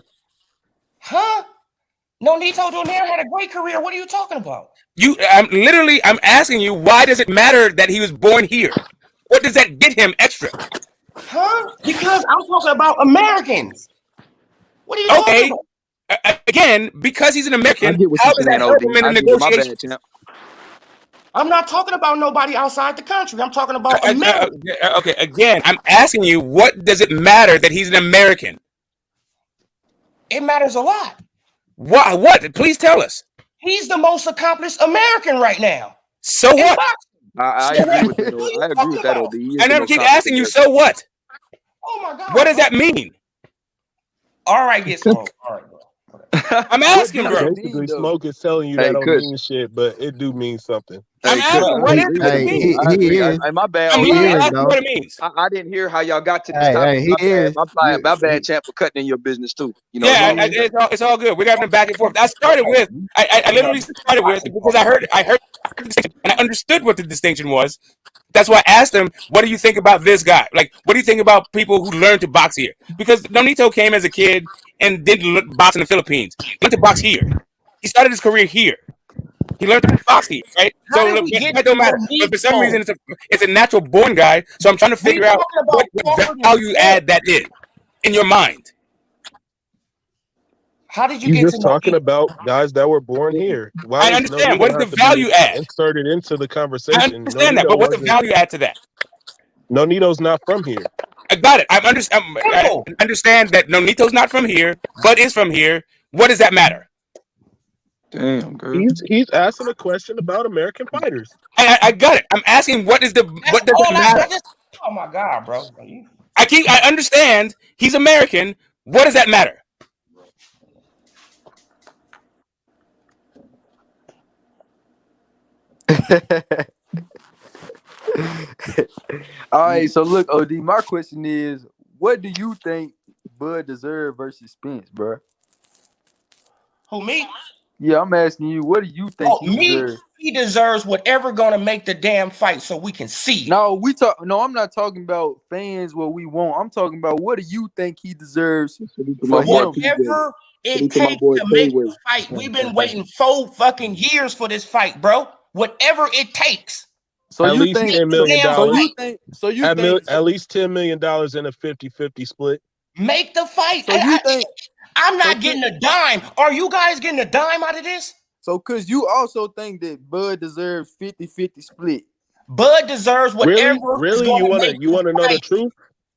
Huh? Nonito Donaire had a great career. What are you talking about? I'm asking you, why does it matter that he was born here? What does that get him extra? Huh? Because I'm talking about Americans. What are you talking about? Again, because he's an American, how does that help him in the negotiation? I'm not talking about nobody outside the country. I'm talking about America. Okay, again, I'm asking you, what does it matter that he's an American? It matters a lot. What? Please tell us. He's the most accomplished American right now. So what? I agree with that. I agree with that, OD. I never keep asking you, so what? Oh my God. What does that mean? All right, get smoked. All right, bro. I'm asking, bro. Basically, Smoke is telling you that don't mean shit, but it do mean something. I'm asking what it means. My bad. I'm asking what it means. I didn't hear how y'all got to this topic. My bad, champ, for cutting in your business too. You know, it's all good. We're having a back and forth. I literally started with because I heard the distinction, and I understood what the distinction was. That's why I asked him, what do you think about this guy? Like, what do you think about people who learn to box here? Because Nonito came as a kid and didn't box in the Philippines. He learned to box here. He started his career here. He learned to box here, right? So that don't matter. But for some reason, it's a natural born guy. So I'm trying to figure out what value add that is in your mind. How did you just talking about guys that were born here? I understand. What is the value add? Inserted into the conversation. I understand that, but what's the value add to that? Nonito's not from here. I got it. I understand that Nonito's not from here, but is from here. What does that matter? Damn, girl. He's asking a question about American fighters. I got it. I'm asking what does it matter? Oh my God, bro. I understand he's American. What does that matter? All right, so look, OD, my question is, what do you think Bud deserve versus Spence, bro? Who, me? Yeah, I'm asking you, what do you think he Me? deserves? He deserves whatever gonna make the damn fight so we can see. No, I'm not talking about fans what we want. I'm talking about what do you think he deserves for him? Whatever it takes to make the fight. We've been waiting 4 fucking years for this fight, bro. Whatever it takes. So at you least think $10 million. at least $10 million in a 50-50 split. Make the fight. So you think I'm not getting a dime. Are you guys getting a dime out of this? So cause you also think that Bud deserves 50-50 split. Bud deserves whatever. Really? You wanna know the truth?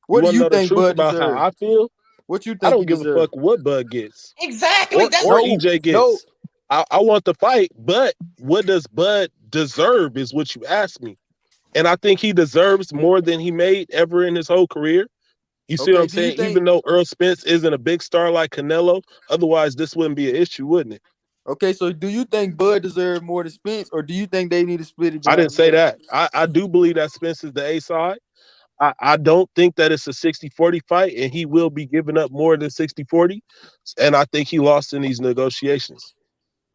What do you know the think truth Bud about deserves? how I feel? What you think? I don't give a fuck what Bud gets. Exactly. Or EJ gets. I want the fight, but what does Bud deserve is what you asked me. And I think he deserves more than he made ever in his whole career. You see what I'm saying? Even though Errol Spence isn't a big star like Canelo, otherwise this wouldn't be an issue, wouldn't it? Okay, so do you think Bud deserves more than Spence, or do you think they need to split it down? I didn't say that. I do believe that Spence is the A side. I don't think that it's a 60-40 fight, and he will be giving up more than 60-40. And I think he lost in these negotiations.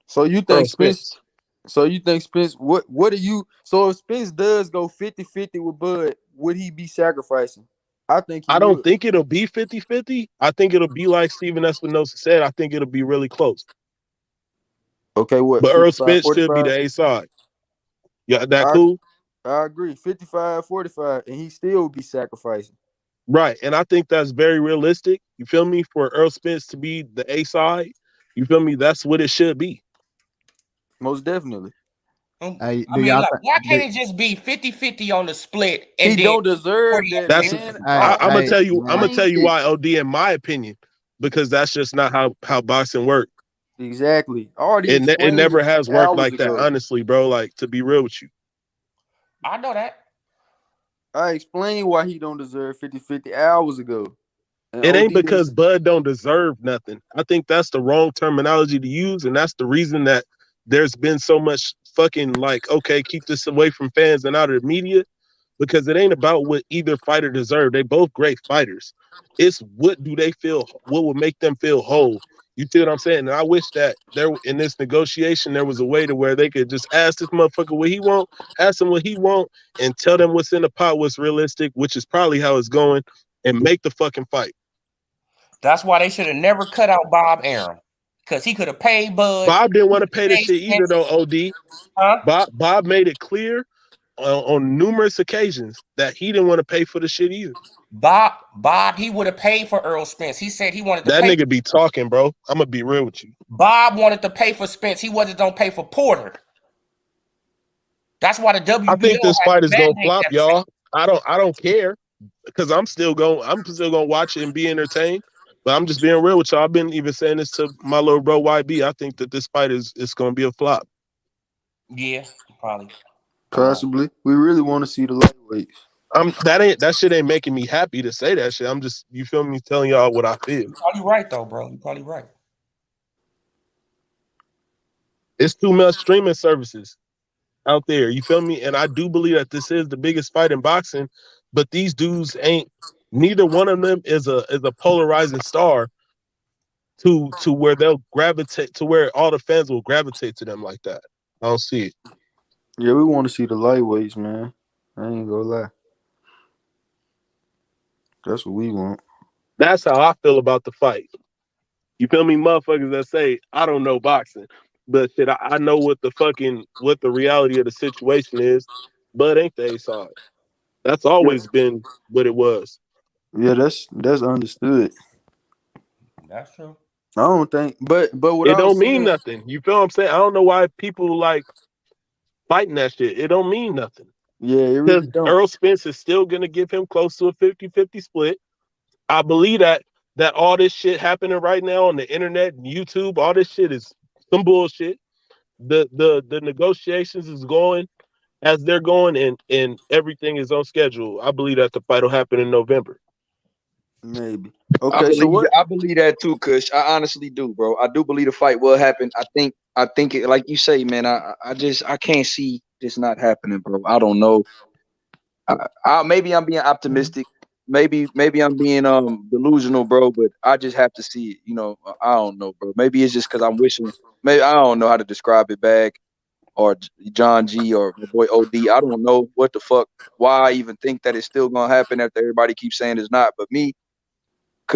So you think Spence? So you think Spence? What do you? So if Spence does go 50-50 with Bud, would he be sacrificing? I think he I don't would. think it'll be 50-50. I think it'll be like Steven Espinosa said. I think it'll be really close. Okay, what? But Errol Spence 45? should be the A side. Yeah, that cool? I agree. 55-45, and he still would be sacrificing. Right. And I think that's very realistic. You feel me? For Errol Spence to be the A side, you feel me? That's what it should be. Most definitely. I mean, like, why can't it just be 50-50 on the split? And he don't deserve that, man. I'm gonna tell you. I'm gonna tell you why, OD. In my opinion, because that's just not how boxing works. Exactly. It never has worked like that. Honestly, bro. Like, to be real with you. I know that. I explained why he don't deserve 50-50 hours ago. And it ain't because Bud don't deserve nothing. I think that's the wrong terminology to use, and that's the reason that there's been so much fucking like, okay, keep this away from fans and out of the media, because it ain't about what either fighter deserve. They both great fighters. It's what do they feel, what would make them feel whole. You see what I'm saying? And I wish that there in this negotiation there was a way to where they could just ask this motherfucker what he want, ask him what he want, and tell them what's in the pot, what's realistic, which is probably how it's going, and make the fucking fight. That's why they should have never cut out Bob Arum, because he could have paid Bud. Bob didn't want to pay the shit either, though. OD. Huh? Bob made it clear on numerous occasions that he didn't want to pay for the shit either. Bob, he would have paid for Errol Spence. He said he wanted to that pay. Nigga be talking, bro. I'm gonna be real with you. Bob wanted to pay for Spence. He wasn't gonna pay for Porter. That's why the WBO. I think this fight is gonna flop, y'all. I don't care, because I'm still gonna watch it and be entertained. But I'm just being real with y'all. I've been even saying this to my little bro YB. I think that this fight is gonna be a flop. Yeah, probably. Possibly. We really want to see the lightweights. That shit ain't making me happy to say that shit. I'm just, you feel me, telling y'all what I feel. You're probably right though, bro. You're probably right. It's too much streaming services out there. You feel me? And I do believe that this is the biggest fight in boxing, but these dudes ain't. Neither one of them is a polarizing star to where they'll gravitate, to where all the fans will gravitate to them like that. I don't see it. Yeah, we want to see the lightweights, man. I ain't gonna lie. That's what we want. That's how I feel about the fight. You feel me? Motherfuckers that say, I don't know boxing, but shit, I know what the reality of the situation is, but ain't the A side. That's always been what it was. Yeah, that's understood. That's true. I don't think, but what it don't mean nothing. You feel what I'm saying? I don't know why people like fighting that shit. It don't mean nothing. Yeah, it really don't. Errol Spence is still gonna give him close to a 50-50 split. I believe that all this shit happening right now on the internet and YouTube, all this shit is some bullshit. The negotiations is going as they're going, and everything is on schedule. I believe that the fight will happen in November. Maybe. Okay, I believe that too, Kush. I honestly do, bro. I do believe the fight will happen. I think it, like you say, man. I can't see this not happening, bro. I don't know. Maybe I'm being optimistic. Maybe I'm being delusional, bro. But I just have to see it. You know, I don't know, bro. Maybe it's just because I'm wishing. Maybe I don't know how to describe it, Bag, or John G, or my boy OD. I don't know what the fuck. Why I even think that it's still gonna happen after everybody keeps saying it's not. But me,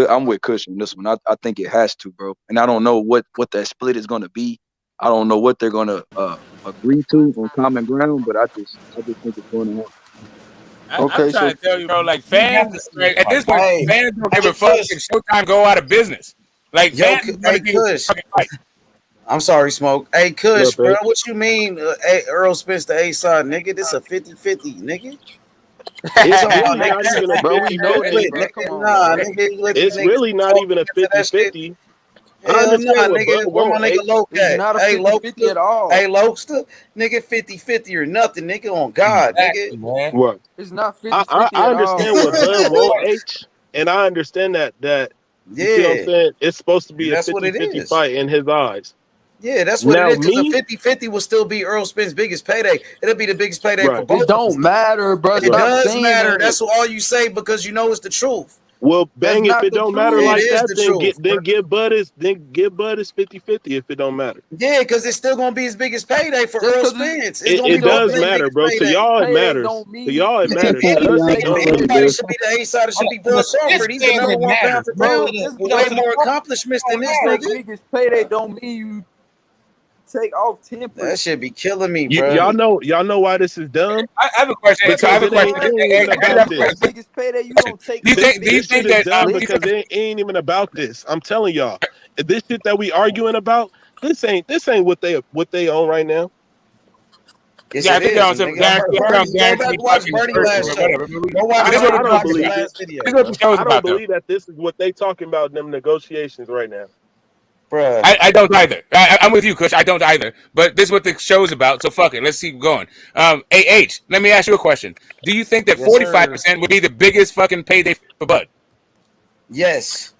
I'm with Kush on this one. I think it has to, bro. And I don't know what that split is gonna be. I don't know what they're gonna agree to on common ground. But I just think it's gonna happen. I'm trying to tell you, bro. Like fans, like, at this point, fans don't give a fuck if Showtime go out of business. Like fans, Kush. I'm sorry, Smoke. Hey, Kush, bro, what you mean, Errol Spence to A-side, nigga? This a 50-50, nigga. It's really not even a 50-50. It's really not even a 50-50. I understand what Bud where my wants. nigga Loke It's at? not a Hey, 50-50 at all. Hey, Lokester, nigga, 50-50 or nothing, nigga, on God, exactly, nigga. Man. What? It's not 50-50 I at understand all. what Bud wants, H, and I understand that you see what I'm saying? It's supposed to be a That's what it 50-50 is. fight in his eyes. Yeah, that's what Now, it is. Because me, the 50-50 will still be Errol Spence's biggest payday. It'll be the biggest payday for right. both. It don't matter, bro. It Stop does saying matter. that. That's all you say because you know it's the truth. Well, bang, That's if not it the don't matter truth. like It is that, the then truth. give Bud his 50-50 if it don't matter. Yeah, because it's still gonna be his biggest payday for Just Errol 'cause Spence. It's gonna It be both does of their matter, biggest bro. To payday. y'all, it payday matters. don't To mean y'all, it matters. To us, it don't. Anybody should be the A-side. It should be Bud Crawford. He's the number one pound for bro. pound Just with because way more accomplishments than this your nigga. biggest payday don't mean you take off 10%. That shit be killing me, bro. Y'all know why this is dumb? I have a question. So I have a question. It ain't even about this. Biggest payday, you don't take. Do you think This shit is that dumb because it ain't even about this. I'm telling y'all, this shit that we arguing about, this ain't what they own right now. Yes, I it think is. they're on some Nigga. guaranteed Go back and watch fucking Bernie first, last but show. whatever. Go watch This is what Bernie we're don't talking believe about. last video. This is what the show's I don't about, though. believe that this is what they talking about in them negotiations right now. Bruh. I don't either. I'm with you, Kush. I don't either. But this is what the show's about. So fuck it. Let's keep going. AH, let me ask you a question. Do you think that 45% would be the biggest fucking payday for Bud? Yes.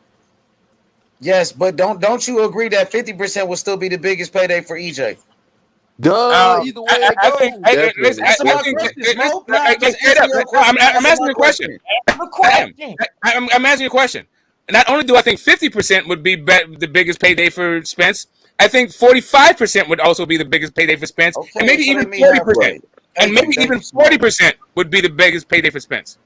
Yes, but don't you agree that 50% will still be the biggest payday for EJ? Duh, either way it I goes. think. Answer my question, Smoke. Nah, just answer your question. I'm asking you a question. I'm asking you a question. Not only do I think 50% would be the biggest payday for Spence, I think 45% would also be the biggest payday for Spence, and maybe even 40%. And maybe even 40% would be the biggest payday for Spence.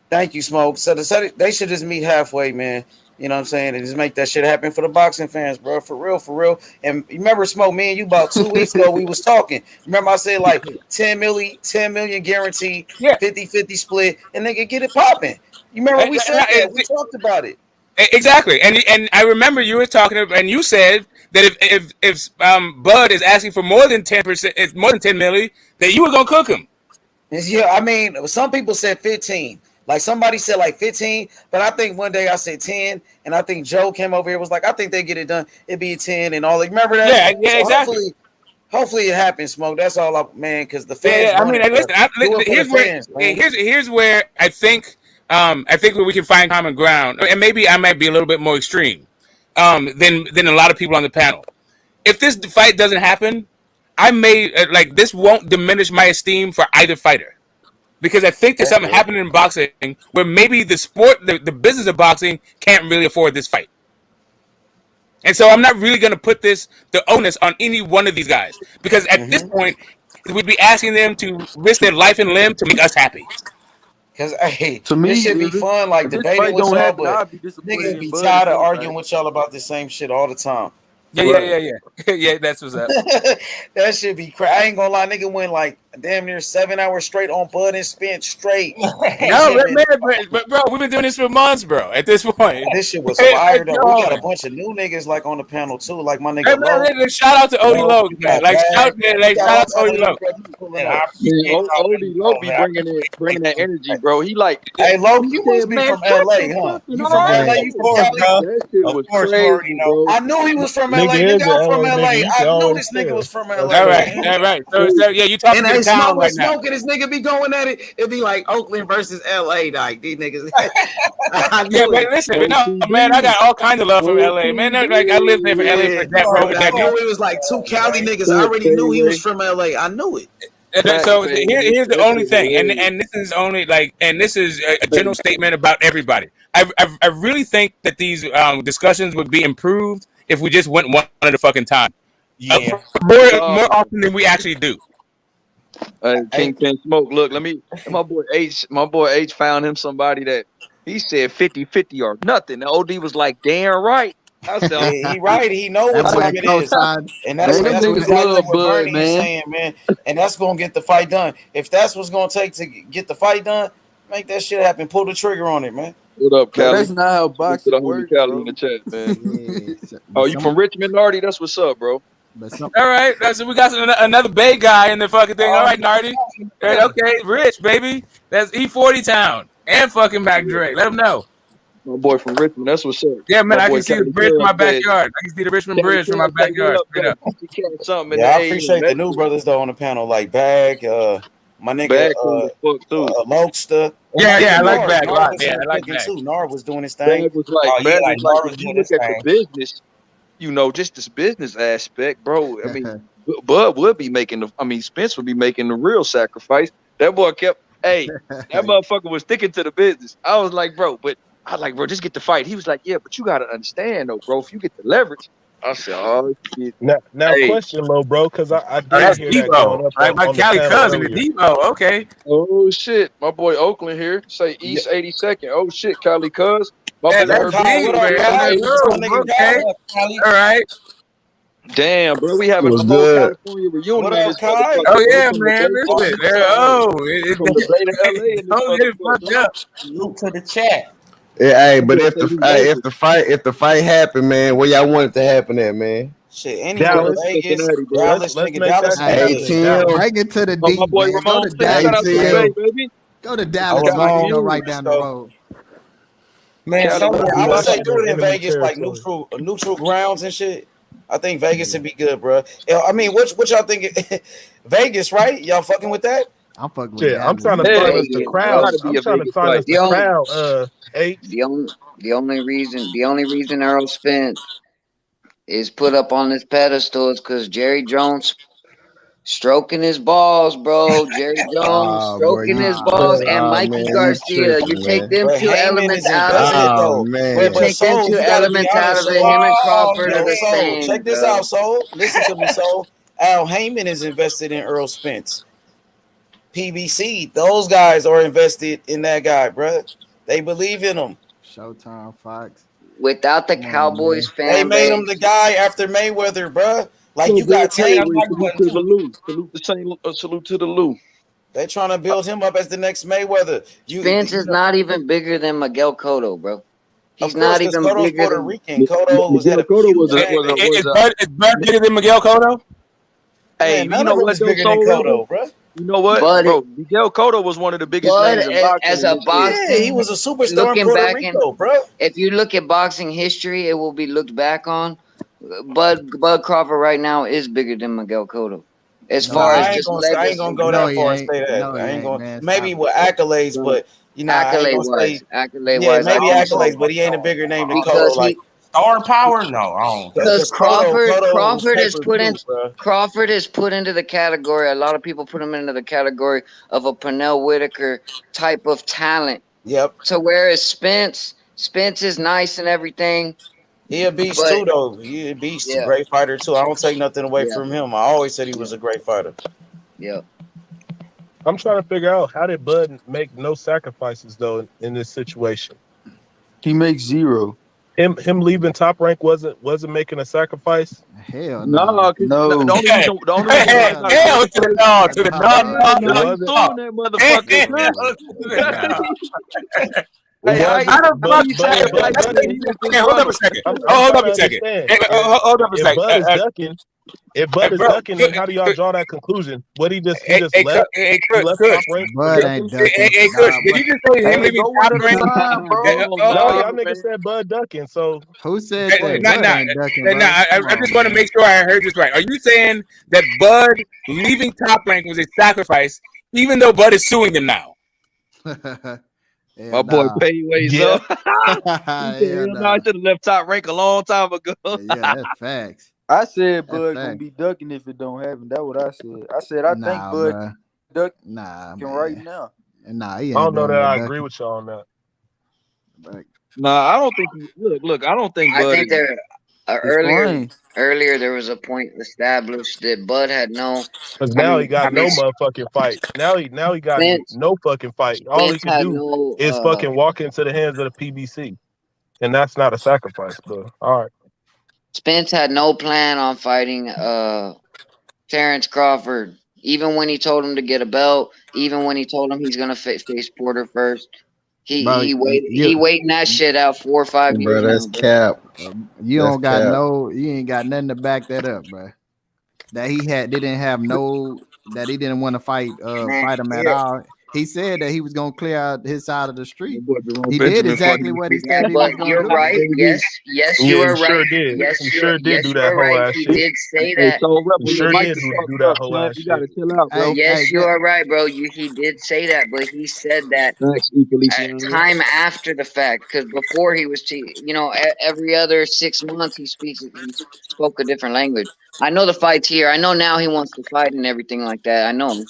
Thank you, Smoke. So they should just meet halfway, man. You know what I'm saying? And just make that shit happen for the boxing fans, bro. For real. And you remember, Smoke, me and you about 2 weeks ago, we was talking. Remember I said like 10 million guaranteed, 50-50 split, and they could get it popping. You remember we said that? We talked about it. Exactly, and I remember you were talking, and you said that if Bud is asking for more than 10%, more than 10 million, that you were gonna cook him. Yeah, I mean, some people said 15. Like somebody said like 15, but I think one day I said 10, and I think Joe came over here was like, I think they get it done. It'd be 10 and all. Like, remember that? Yeah, so exactly. Hopefully it happens, Smoke. That's all, man. Because the fans. I mean, listen. Here's where I think where we can find common ground, and maybe I might be a little bit more extreme than a lot of people on the panel. If this fight doesn't happen, I may this won't diminish my esteem for either fighter. Because I think there's something happening in boxing where maybe the sport, the business of boxing can't really afford this fight. And so I'm not really going to put the onus on any one of these guys. Because at this point, we'd be asking them to risk their life and limb to make us happy. Because, hey, to me, this should be fun, like debating with y'all, but niggas be tired of arguing with y'all about the same shit all the time. Yeah, that's what's up. That should be crazy. I ain't gonna lie, nigga went like damn near 7 hours straight on Bud and Spence straight. But bro, we've been doing this for months, bro. At this point, this shit was fire though. We got a bunch of new niggas like on the panel too, like my nigga Lowe. Shout out to Odie Lowe, man. Shout out to Odie Lowe. Odie Lowe be bringing that energy, bro. He like, hey, Lowe, you must be from LA, huh? You from LA? You from Cali? That shit was crazy, bro. I knew he was from LA. Nigga, I'm from LA. I knew this nigga was from LA. All right. So yeah, you talking to the town right now. Smoking, this nigga be going at it. It'd be like Oakland versus LA, like these niggas. Yeah, but listen, no, man, I got all kinds of love from LA, man. Like I lived there for LA for that. I knew it was like two Cali niggas. I already knew he was from LA. I knew it. So here's the only thing, and this is only this is a general statement about everybody. I really think that these discussions would be improved if we just went one at a fucking time. Yeah. More often than we actually do. Kingpin Smoke. Look, my boy H found him somebody that he said 50-50 or nothing. The OD was like, damn right. I said, yeah, he right. He know what time it is, and that's exactly what Bernie is saying, man. And that's gonna get the fight done. If that's what's gonna take to get the fight done, make that shit happen. Pull the trigger on it, man. What up, Callie? That's not how boxing works, Callie in the chat, man. Oh, you from Richmond, Nardi? That's what's up, bro. All right, so we got another Bay guy in the fucking thing. All right, Nardi. Okay, Rich, baby. That's E40 Town and fucking Mac Dre. Let him know. My boy from Richmond. That's what's up. Yeah, man, my I can see the bridge from my backyard. I can see the Richmond Bridge from my backyard. Yeah, I appreciate the new brothers though on the panel, like Bag, my nigga, Lokester. Yeah, I like Bag a lot. Yeah, I like Bag too. Nar was doing his thing. Bag was like, if you look at the business, just this business aspect, bro. I mean, Bud would be making Spence would be making the real sacrifice. That boy that motherfucker was sticking to the business. I was like, bro, just get the fight. He was like, yeah, but you gotta understand though, bro. If you get the leverage, I said, oh shit. Now question, low, bro, because I did hear that going up my Cali cousin, Debo. Okay. Oh shit, my boy Oakland here. Say East 82nd. Oh shit, Cali cuz. All right. Damn, bro, we having a whole California reunion. Oh yeah, man. Listen. Salute to the chat. Yeah, hey, but if the fight happened, man, where y'all want it to happen at, man? Shit, anywhere, Vegas, Dallas, Dallas. Right into the deep. My boy Ramon, go to Dallas. Go right down the road. Man, I would say do it in Vegas, like neutral grounds and shit. I think Vegas would be good, bro. I mean, what y'all think? Vegas, right? Y'all fucking with that? I'm fucking with that. I'm trying to find us the crowd. I'm trying to find us the crowd. The only reason Errol Spence is put up on this pedestal is because Jerry Jones stroking his balls, bro. Jerry Jones stroking his balls, and Mikey Garcia. You take them two elements out of it. You take them two elements out of it. Him and Crawford are the same. Check this out, Soul. Listen to me, Soul. Al Heyman is invested in Errol Spence. PBC, those guys are invested in that guy, bro. They believe in him. Showtime, Fox. Without the Cowboys fan, they made him the guy after Mayweather, bro. Like you got tape. Salute to the Lou. They're trying to build him up as the next Mayweather. Spence is not even bigger than Miguel Cotto, bro. He's not even Cotto's bigger Puerto Rican. Cotto was at a Is Bud bigger than Miguel Cotto? Hey, you know what's bigger than Cotto, bro? You know what, bro? Miguel Cotto was one of the biggest names in boxing. As a boxing, yeah, he was a superstar in Puerto Rico, bro. If you look at boxing history, it will be looked back on. Bud Crawford right now is bigger than Miguel Cotto. As far as just I ain't gonna go that far and say that. I ain't gonna. Maybe with accolades, but you know, accolade-wise, maybe accolades, but he ain't a bigger name than Cotto. Like star power, no, I don't. Because Crawford is put into the category. A lot of people put him into the category of a Pernell Whitaker type of talent. Yep. So whereas Spence is nice and everything. He a beast too, though. He a beast, great fighter too. I don't take nothing away from him. I always said he was a great fighter. Yeah. I'm trying to figure out how did Bud make no sacrifices though in this situation. He makes zero. Him leaving Top Rank wasn't making a sacrifice. Hell no. No. The only reason hell to the no, to the no. Hey, I don't hold up a second. Hold up a second. If Bud is ducking, then how do y'all draw that conclusion? What he just left? He left Top Rank. Bud ain't ducking. Hey, Chris, did you just say him leaving Top Rank? No, y'all niggas said Bud ducking. So who said that? I just want to make sure I heard this right. Are you saying that Bud leaving Top Rank was a sacrifice, even though Bud is suing them now? My boy Payways up. I should have left Top Rank a long time ago. Yeah, that's facts. I said Bud gonna be ducking if it don't happen. That's what I said. I said I think Bud ducking Nah, right man. now. Nah, he I ain't don't know doing that no I ducking. agree with y'all on that. Nah, I don't think. Look. I don't think I Bud think is. there earlier there was a point established that Bud had no. Because I now he mean, got no motherfucking fight. Now he got Spence no fucking fight. All he Spence can had do no. is fucking walk into the hands of the PBC, and that's not a sacrifice. But all right, Spence had no plan on fighting Terence Crawford. Even when he told him to get a belt, even when he told him he's gonna face Porter first, Bro, he waiting that shit out 4 or 5 Bro, years that's now, bro. cap. You That's don't got cap. you ain't got nothing to back that up, bro. That he didn't have that he didn't want to fight him at all. He said that he was gonna clear out his side of the street. He did exactly what he said he was But gonna you're do. right. Yes, you yeah, are he right. sure did. Yes, He sure did do you that are whole right. ass He shit. did say Hey, that. so He sure did do that whole ass You shit. gotta chill out, bro. Yes, you are right, bro. He did say that, but he said that Thanks, E. Feliciano. time after the fact, because before he was, every other 6 months he spoke a different language. I know the fight's here. I know now he wants to fight and everything like that. I know,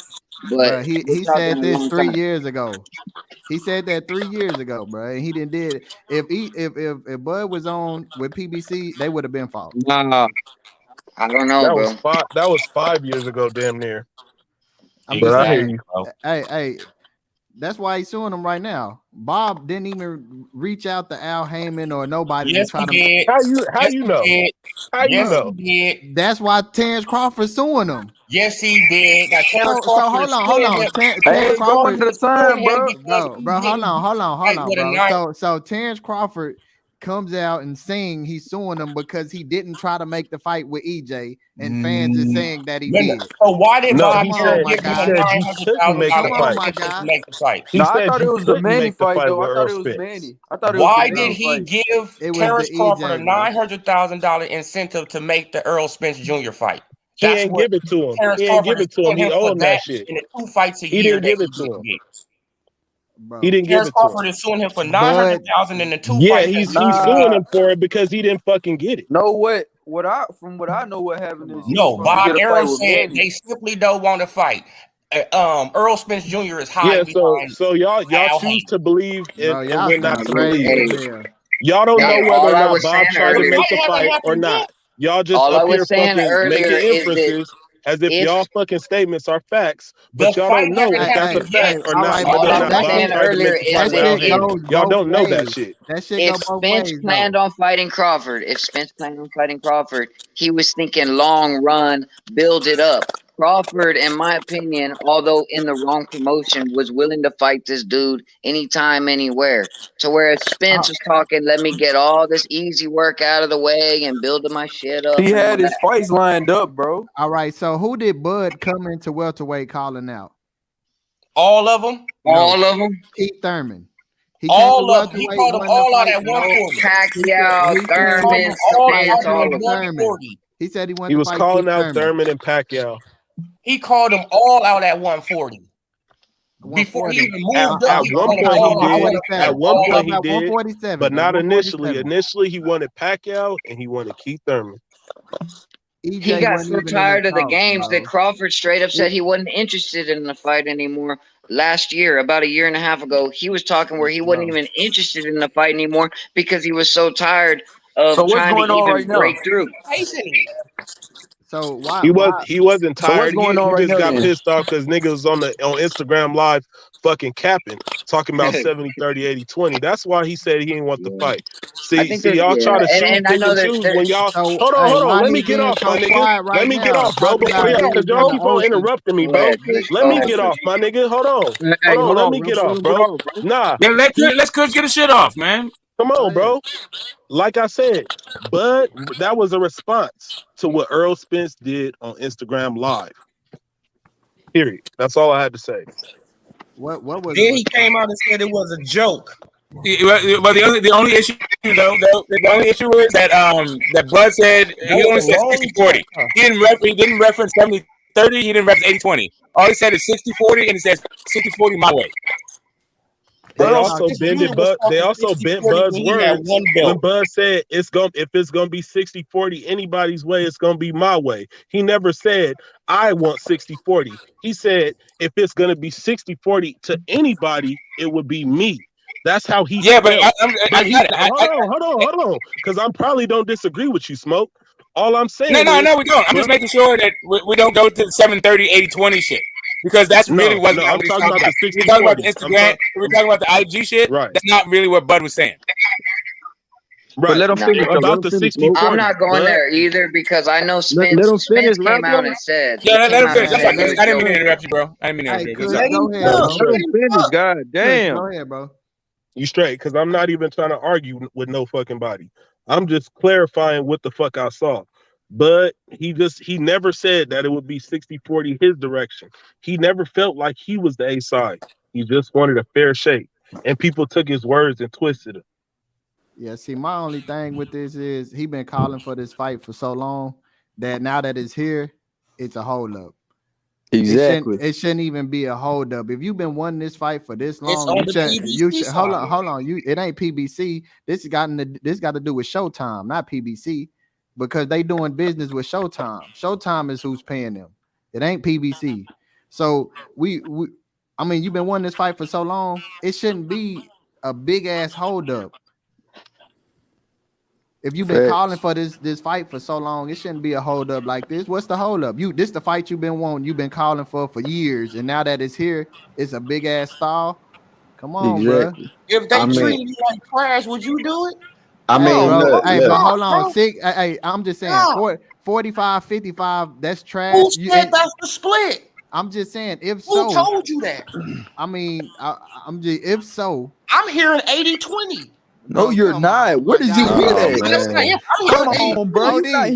but Bro, he we're talking said a this long 3 time. years ago. He said that 3 years ago, bro. And he didn't did it. If Bud was on with PBC, they would have been fought. Nah, I don't know, bro. That was 5 years ago, damn near. I'm But just I hear saying. you. Hey, that's why he's suing him right now. Bob didn't even reach out to Al Heyman or nobody to Yes, try he to. did. How Yes, you he know? did. How you Yes, know? he did. That's why Terence Crawford suing him. Yes, he did. Now, Terence So Crawford is hold suing on. him. Terence Hey, going Crawford, to the time, bro. Because bro, he hold didn't on, fight with a bro. knife. So Terence Crawford comes out and saying he's suing him because he didn't try to make the fight with EJ, and fans is saying that he did. So why did No, Bob he Arum said give him a you couldn't make $900,000 the fight. incentive to make the fight? He No, I said thought it you was the couldn't Manny make the fight fight though. with I thought Earl it was Spence. Manny. I thought it was the Why Manny did he fight. give It was Terence the Crawford a EJ, bro. $900,000 incentive to make the Earl Spence Jr. fight? He That's ain't what give it to him. Terence He ain't Crawford give is it to him. suing He him for owned that that shit. in the 2 fights a He year didn't that give it he to him. gets. Bro. He didn't give Terence it to him. Crawford is suing him for But $900,000 in the 2 Yeah, fights that he's he suing Nah, him for it because he didn't fucking get it. no, from what I know, what happened is he was No, supposed to Bob get a fight Arum with said Manny. they simply don't want to fight. Earl Spence Jr. is Yeah, hiding behind so y'all Al choose Heyman. to believe and y'all when sound not to crazy believe. as Hey, hell. Y'all don't know whether all or I not was Bob saying tried to earlier, make the fight or not. Y'all just all I up here was saying fucking earlier making is that inferences as if if y'all fucking statements are facts, The but y'all fight don't know haven't if that's a happened yet. fact or All not, right, whether all or I but not was Bob saying tried to earlier make the fight is with that Al shit Heyman. goes Y'all both don't know that ways. shit. That shit if go both Spence ways though. planned on fighting Crawford, he was thinking long run, build it up. Crawford, in my opinion, although in the wrong promotion, was willing to fight this dude anytime, anywhere. To whereas Spence was talking, let me get all this easy work out of the way and building my shit up He and all had his that. fights lined up, bro. All right, so who did Bud come into welterweight calling out? All of them? All of them? Keith Thurman. He came to All of them. He welterweight, called them won the all out fight. at 140. Pacquiao, He He said called Thurman, them all Spence, out at all of them. 140. He said he wanted He to was fight Keith calling out Thurman. Thurman and Pacquiao. He called them all out at 140. Before he 140. even moved up, At he one called them point he all out. I want did. to fight At I'm one all talking point of he them. about did, 147, but bro. not initially. 147. Initially he wanted Pacquiao and he wanted Keith Thurman. He EJ got wasn't so even in the tired of the talks, games that bro. Crawford straight up said he wasn't interested in the fight anymore. Last year, about a year and a half ago, he was talking where he wasn't Bro. even interested in the fight anymore because he was so tired of So what's trying to going on even right now? break through. So why He wasn't So what's tired. going on He right just now got then? pissed off because niggas was on Instagram live fucking capping, talking about 70, 30, 80, 20. That's why he said he didn't want to fight. I See, think there's y'all try to and I pick know and choose there when y'all so hold hey, on. why Let he me get being off, my so nigga. quiet Let right me get now? off, bro, Talking before about y'all, niggas because in y'all the keep on ocean. interrupting me, Go bro. ahead, Chris. Let Go me ahead, get Chris. off, my nigga. Hold on. Hey, hold Let on, me bro. get off, Hold bro. on, bro. Nah, Yeah, let's get his shit off, man. come Go on, ahead. bro. Like I said, but that was a response to what Errol Spence did on Instagram Live. Period. That's all I had to say. What was the Then he response? came out and said it was a joke. But the only issue though, the only issue is that Bud said That he was only a said long 60-40. joke. Huh? He didn't reference 70-30. He didn't reference 80-20. All he said is 60-40, and he says 60-40 my way. They Earl also Spence bent Jr. it, was but they talking also 60-40 bent Bud's when he had words one when belt. Bud said if it's gonna be 60-40 anybody's way, it's gonna be my way. He never said I want 60-40. He said if it's gonna be 60-40 to anybody, it would be me. That's how he Yeah, but felt. I got it. Hold on, because I probably don't disagree with you, Smoke. All I'm saying No, is, we don't. I'm just making sure that we don't go to the 70-30, 80-20 shit. Because that's really no, what I'm he's talking talking about about. the We're talking about the 60-40. Instagram. We're talking about the IG shit. Right. That's not really what Bud was saying. Right. Let him finish. About the 60-40. I'm not going but there either because I know Let Spence him finish, came out Rambler. and said Yeah, let him finish. he I was didn't mean to joking. interrupt you, bro. I didn't mean to Hey, interrupt you. Kush, go ahead, bro. Let him finish. God Kush, damn. go ahead, bro. You straight, because I'm not even trying to argue with no fucking body. I'm just clarifying what the fuck I saw. But he never said that it would be 60-40 his direction. He never felt like he was the A side. He just wanted a fair shake. And people took his words and twisted it. Yeah, see, my only thing with this is he been calling for this fight for so long that now that it's here, it's a holdup. Exactly. It shouldn't even be a holdup. If you've been wanting this fight for this long, on the PBC hold side. on. It ain't PBC. This got to do with Showtime, not PBC, because they doing business with Showtime. Showtime is who's paying them. It ain't PBC. So I mean, you've been wanting this fight for so long. It shouldn't be a big ass holdup. If you've been calling for this fight for so long, it shouldn't be a holdup like this. What's the holdup? This the fight you've been wanting, you've been calling for years, and now that it's here, it's a big ass stall. Come on, bro. If they treated you like trash, would you do it? Hey, look. but hold on. I'm just saying, 45, 55, that's trash. Who said that's the split? I'm just saying, if Who so. told you that? I mean, if so. I'm hearing 80-20. No, you're not. Where did you hear that? Come on, bro. That's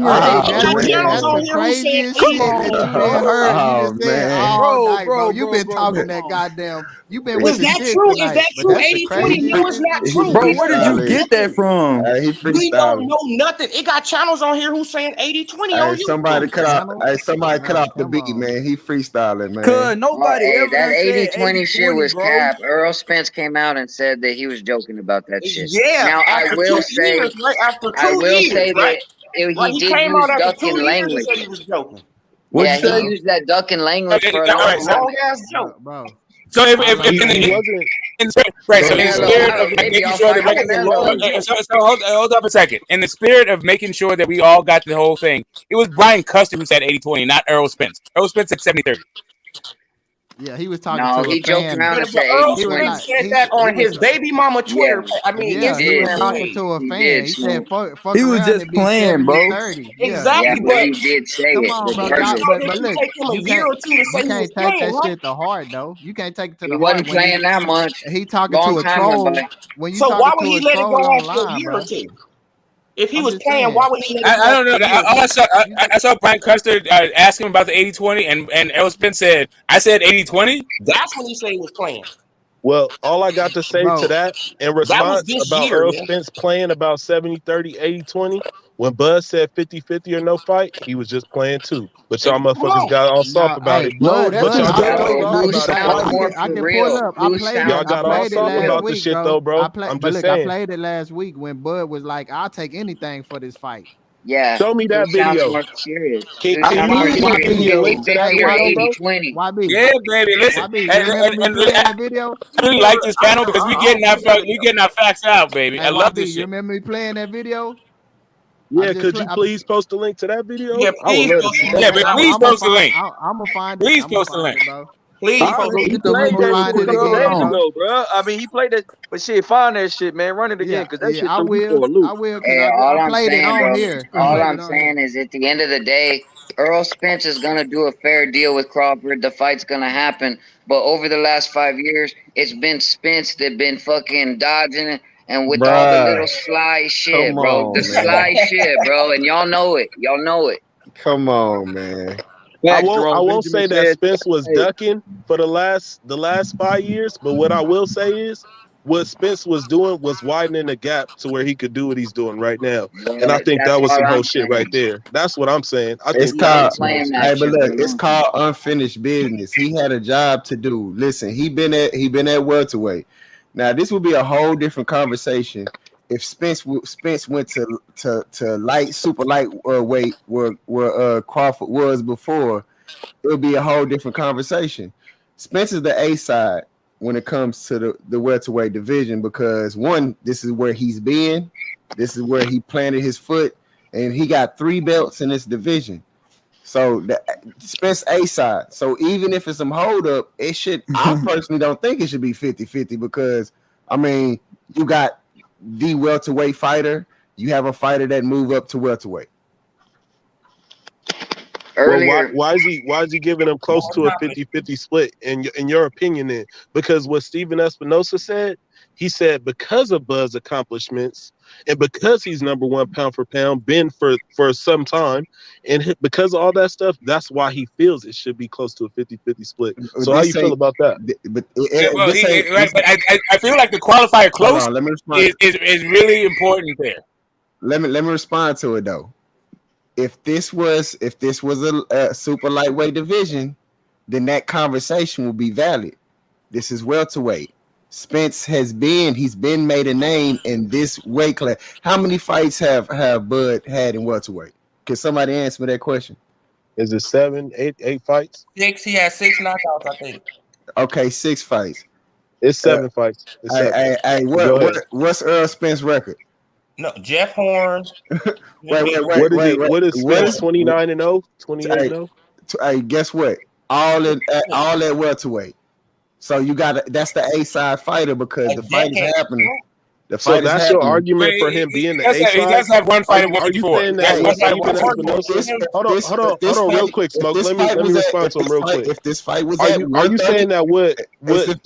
the craziest shit that you done heard. You just said all night, bro. You've been talking that goddamn. You've been with the shit tonight. Is that true? 80-20? No, it's not true. Bro, where did you get that from? We don't know nothing. It got channels on here who's saying 80-20 on YouTube. Somebody cut off the beat, man. He freestyling, man. Cause nobody ever that said 80-20 shit was bro. cap. Earl Spence came out and said that he was joking about that shit. Yeah. Now I will say that he did came use out after 2 ducking years and language. said he was joking. Yeah, he used that ducking language for a long time. Long ass joke, bro. So if in the spirit of making sure that hold up a second. In the spirit of making sure that we all got the whole thing, it was Brian Custer who said 80-20, not Errol Spence. Errol Spence said 70-30. Yeah, he was talking to a fan. he joked around and said Earl Spence said that on his baby mama Twitter. Yeah, he was talking to a fan. He said, "Fuck he was just playing, bro." 30. Exactly, but he did say come it. on, bro. But look, you can't take that shit to heart, though. You can't take it to the heart. He wasn't playing that much. He talking to a troll. So why would he let it go on for a year or two? If he was playing, why would he let it go? I don't know. I saw Brian Custer ask him about the 80-20, and Errol Spence said, "I said 80-20." That's when he said he was playing. Well, all I got to say to that in response about Earl Spence playing about 70-30, 80-20, when Buzz said 50-50 or no fight, he was just playing too. But y'all motherfuckers got all soft about it. No, that's y'all got I can pull up. I played y'all got all soft about week, the shit though, bro. I'm just saying. I played it last week when Bud was like, "I'll take anything for this fight." Yeah. Show me that video. Can you link to that video, bro? YB. Yeah, baby. Listen, I really like this panel because we getting our facts out, baby. I love this shit. You remember me playing that video? Yeah, could you please post a link to that video? Yeah, please post the link. Yeah, but please post the link. I'm gonna find it. Please post the link, bro. Please post the link. Bro. I mean, he played that, but shit, find that shit, man. Run it again, because that shit threw me for a loop. I will. All I I'm played saying, it on bro, here. all I'm saying is, at the end of the day, Earl Spence is gonna do a fair deal with Crawford. The fight's gonna happen. But over the last 5 years, it's been Spence that been fucking dodging it. And with all the little sly shit, bro. Sly shit, bro. And y'all know it. Y'all know it. Come on, man. I won't say that Spence was ducking for the last 5 years, but what I will say is what Spence was doing was widening the gap to where he could do what he's doing right now. And I think that was some whole shit right there. That's what I'm saying. It's called, it's called unfinished business. He had a job to do. Listen, he been at welterweight. Now this would be a whole different conversation if Spence went to light super lightweight where Crawford was before. It would be a whole different conversation. Spence is the A side when it comes to the welterweight division because one, this is where he's been, this is where he planted his foot, and he got 3 belts in this division. So the Spence A side. So even if it's some hold up, it should. I personally don't think it should be 50-50 because I mean you got the welterweight fighter, you have a fighter that move up to welterweight. Well, why is he giving him close to a 50-50 split in your opinion then? Because what Steven Espinosa said, he said because of Bud's accomplishments and because he's number 1 pound for pound, been for some time, and because of all that stuff, that's why he feels it should be close to a 50-50 split. So how you feel about that? I feel like the qualifier close is really important there. Let me respond to it though. If this was a super lightweight division, then that conversation would be valid. This is welterweight. Spence he's been made a name in this weight class. How many fights have Bud had in welterweight? Can somebody answer me that question? Is it 7, 8 fights? 6. He has 6 knockouts, I think. Okay, 6 fights. It's 7 fights. It's 7. Hey, what's Errol Spence's record? No, Jeff Horn. Wait. What is Spence? 29-0, 28-0? Hey, guess what? All at welterweight. So you got that's the A side fighter because the fight is happening. So that's your argument for him being the A side. He does have one fight in 154. Hold on, real quick, Smoke. Let me respond to him real quick. If this fight was are you saying that what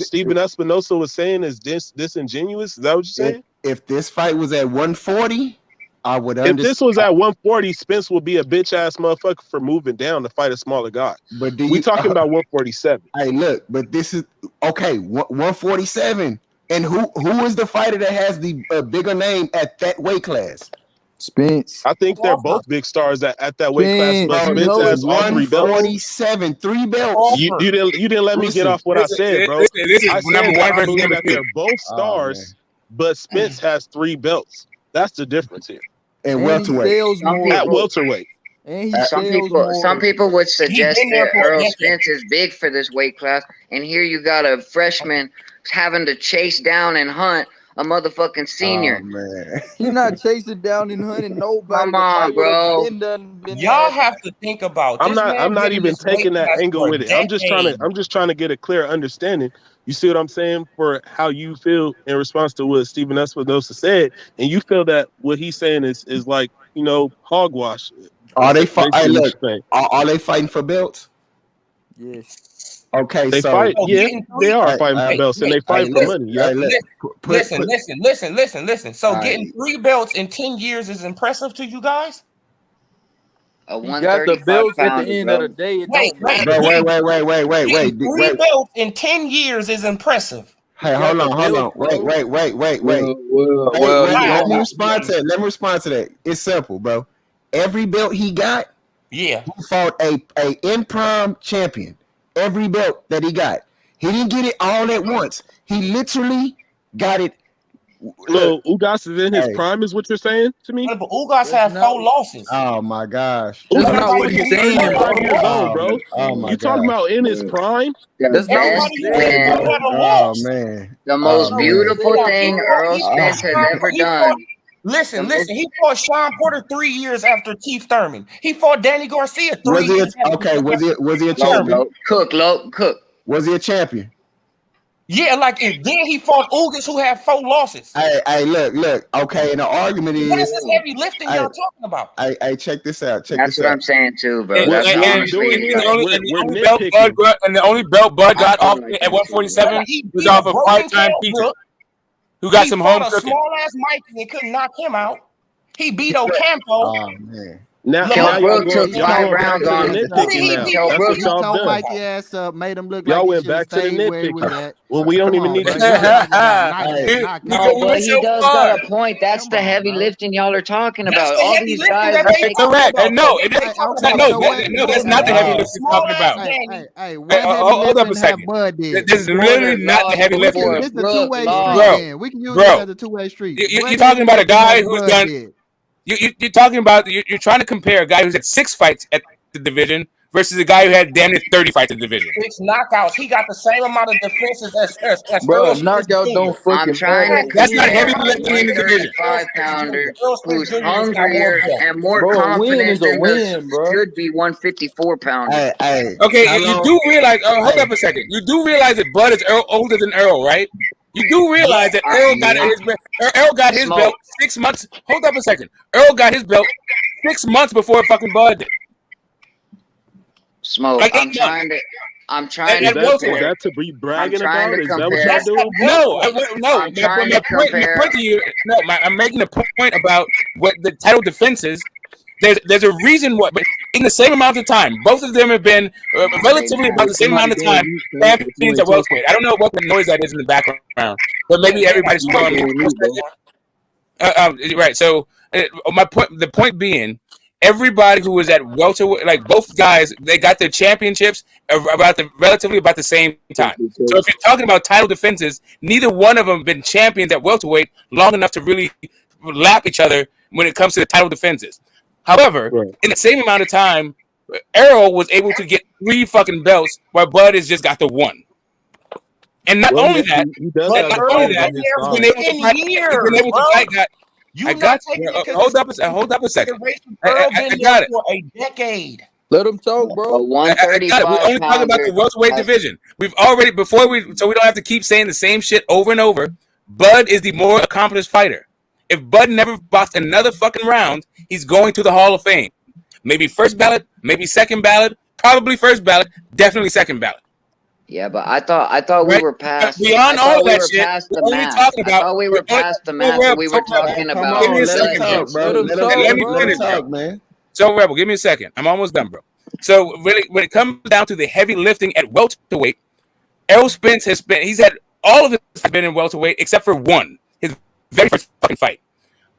Steven Espinosa was saying is disingenuous? Is that what you're saying? If this fight was at 140, I would understand. If this was at 140, Spence would be a bitch ass motherfucker for moving down to fight a smaller guy. But we talking about 147. Hey, look, but this is okay. 147, and who is the fighter that has the bigger name at that weight class? Spence. I think they're both big stars at that weight class. But Spence has all 3 belts. 147, 3 belts. You didn't let me get off what I said, bro. I said that they're both stars, but Spence has 3 belts. That's the difference here. And welterweight. At welterweight. Some people would suggest that Errol Spence is big for this weight class, and here you got a freshman having to chase down and hunt a motherfucking senior. Oh, man. He's not chasing down and hunting nobody. Come on, bro. Y'all have to think about. I'm not even taking that angle with it. I'm just trying to get a clear understanding. You see what I'm saying? For how you feel in response to what Steven Espinosa said, and you feel that what he's saying is like, hogwash. Are they Are they fighting for belts? Yes. Okay, they so fight. Yeah, they are fighting for belts, and they fight for money. Yeah. Listen. So getting 3 belts in 10 years is impressive to you guys? You got the belts at the end of the day. Wait. 3 belts in 10 years is impressive. Hey, hold on. Wait. Let me respond to that. It's simple, bro. Every belt he got, he fought a in-prime champion. Every belt that he got, he didn't get it all at once. He literally got it. Look, Ugas is in his prime, is what you're saying to me? But Ugas had 4 losses. Oh my gosh. That's not what he's saying, bro. You talking about in his prime? That's not what he's saying. Oh man. The most beautiful thing Errol Spence has ever done. Listen. He fought Sean Porter 3 years after Keith Thurman. He fought Danny Garcia 3 years. Was he a champion? Cook. Was he a champion? Yeah, then he fought Ugas, who had 4 losses. Hey, look. Okay, and the argument is, what is this heavy lifting y'all talking about? Hey, check this out. That's what I'm saying too, bro. And the only belt Bud got off at 147 was off of part-time pizza. Who got some home cooking? Small ass Mikey and couldn't knock him out. He beat Ocampo. Oh man. Now Kell y'all Brook took going 5 back rounds to the on him. nitpicking now. That's what He y'all told done. Mikey ass up, made him look Y'all like he went should have back to the stayed where he was nitpicking. at. Well, we don't Come even on, need bro. to You get talking about No, but he does got a point. That's the heavy lifting y'all are talking about. All these guys are taking. Correct. No, that's not the heavy Hey, lifting we're talking about. Hey, what heavy Hold up a lifting have second. Bud did? This is literally not the heavy lifting. This is a two-way street. Bro, Then we can use this as a two-way street. you're talking about a guy who's done. You're talking about you're trying to compare a guy who's had 6 fights at the division versus a guy who had damn near 30 fights in the division. 6 knockouts. He got the same amount of defenses as Bro, Errol Spence knockout Jr. don't fucking I'm trying to That's not compare heavy a lifting in the division. 135-pounder Errol Spence who's Jr. has got more hungrier belts. and more Bro, a win confident is a than win, the bro. should be 154-pounder. Okay, you do realize. Hold up a second. You do realize that Bud is older than Errol, right? You do realize that Errol got his belt 6 months. Hold up a second. Errol got his belt 6 months before fucking Bud did. Smoke. Like I'm trying to. Is that to be bragging about? Is that what y'all doing? No. My point to you. No, I'm making a point about what the title defense is. There's a reason why, but in the same amount of time, both of them have been relatively about the same amount of time champions at welterweight. I don't know what the noise that is in the background, but maybe everybody's throwing. Right. So the point being, everybody who was at welterweight, like both guys, they got their championships relatively about the same time. So if you're talking about title defenses, neither one of them have been champions at welterweight long enough to really lap each other when it comes to the title defenses. However, in the same amount of time, Errol was able to get 3 fucking belts, while Bud has just got the 1. And not only that, he's been able to fight guys. I got hold up a second. I got it. For a decade. Let him talk, bro. I got it. We're only talking about the welterweight division. We've already so we don't have to keep saying the same shit over and over. Bud is the more accomplished fighter. If Bud never boxed another fucking round, he's going to the Hall of Fame. Maybe first ballot, maybe second ballot, probably first ballot, definitely second ballot. Yeah, but I thought we were past. Beyond all that shit, we're we were past the match. We were talking about. Give me a second, let me finish, man. So, Rebel, give me a second. I'm almost done, bro. So, really, when it comes down to the heavy lifting at welterweight, Errol Spence he's had all of his been in welterweight except for one. His very first fucking fight.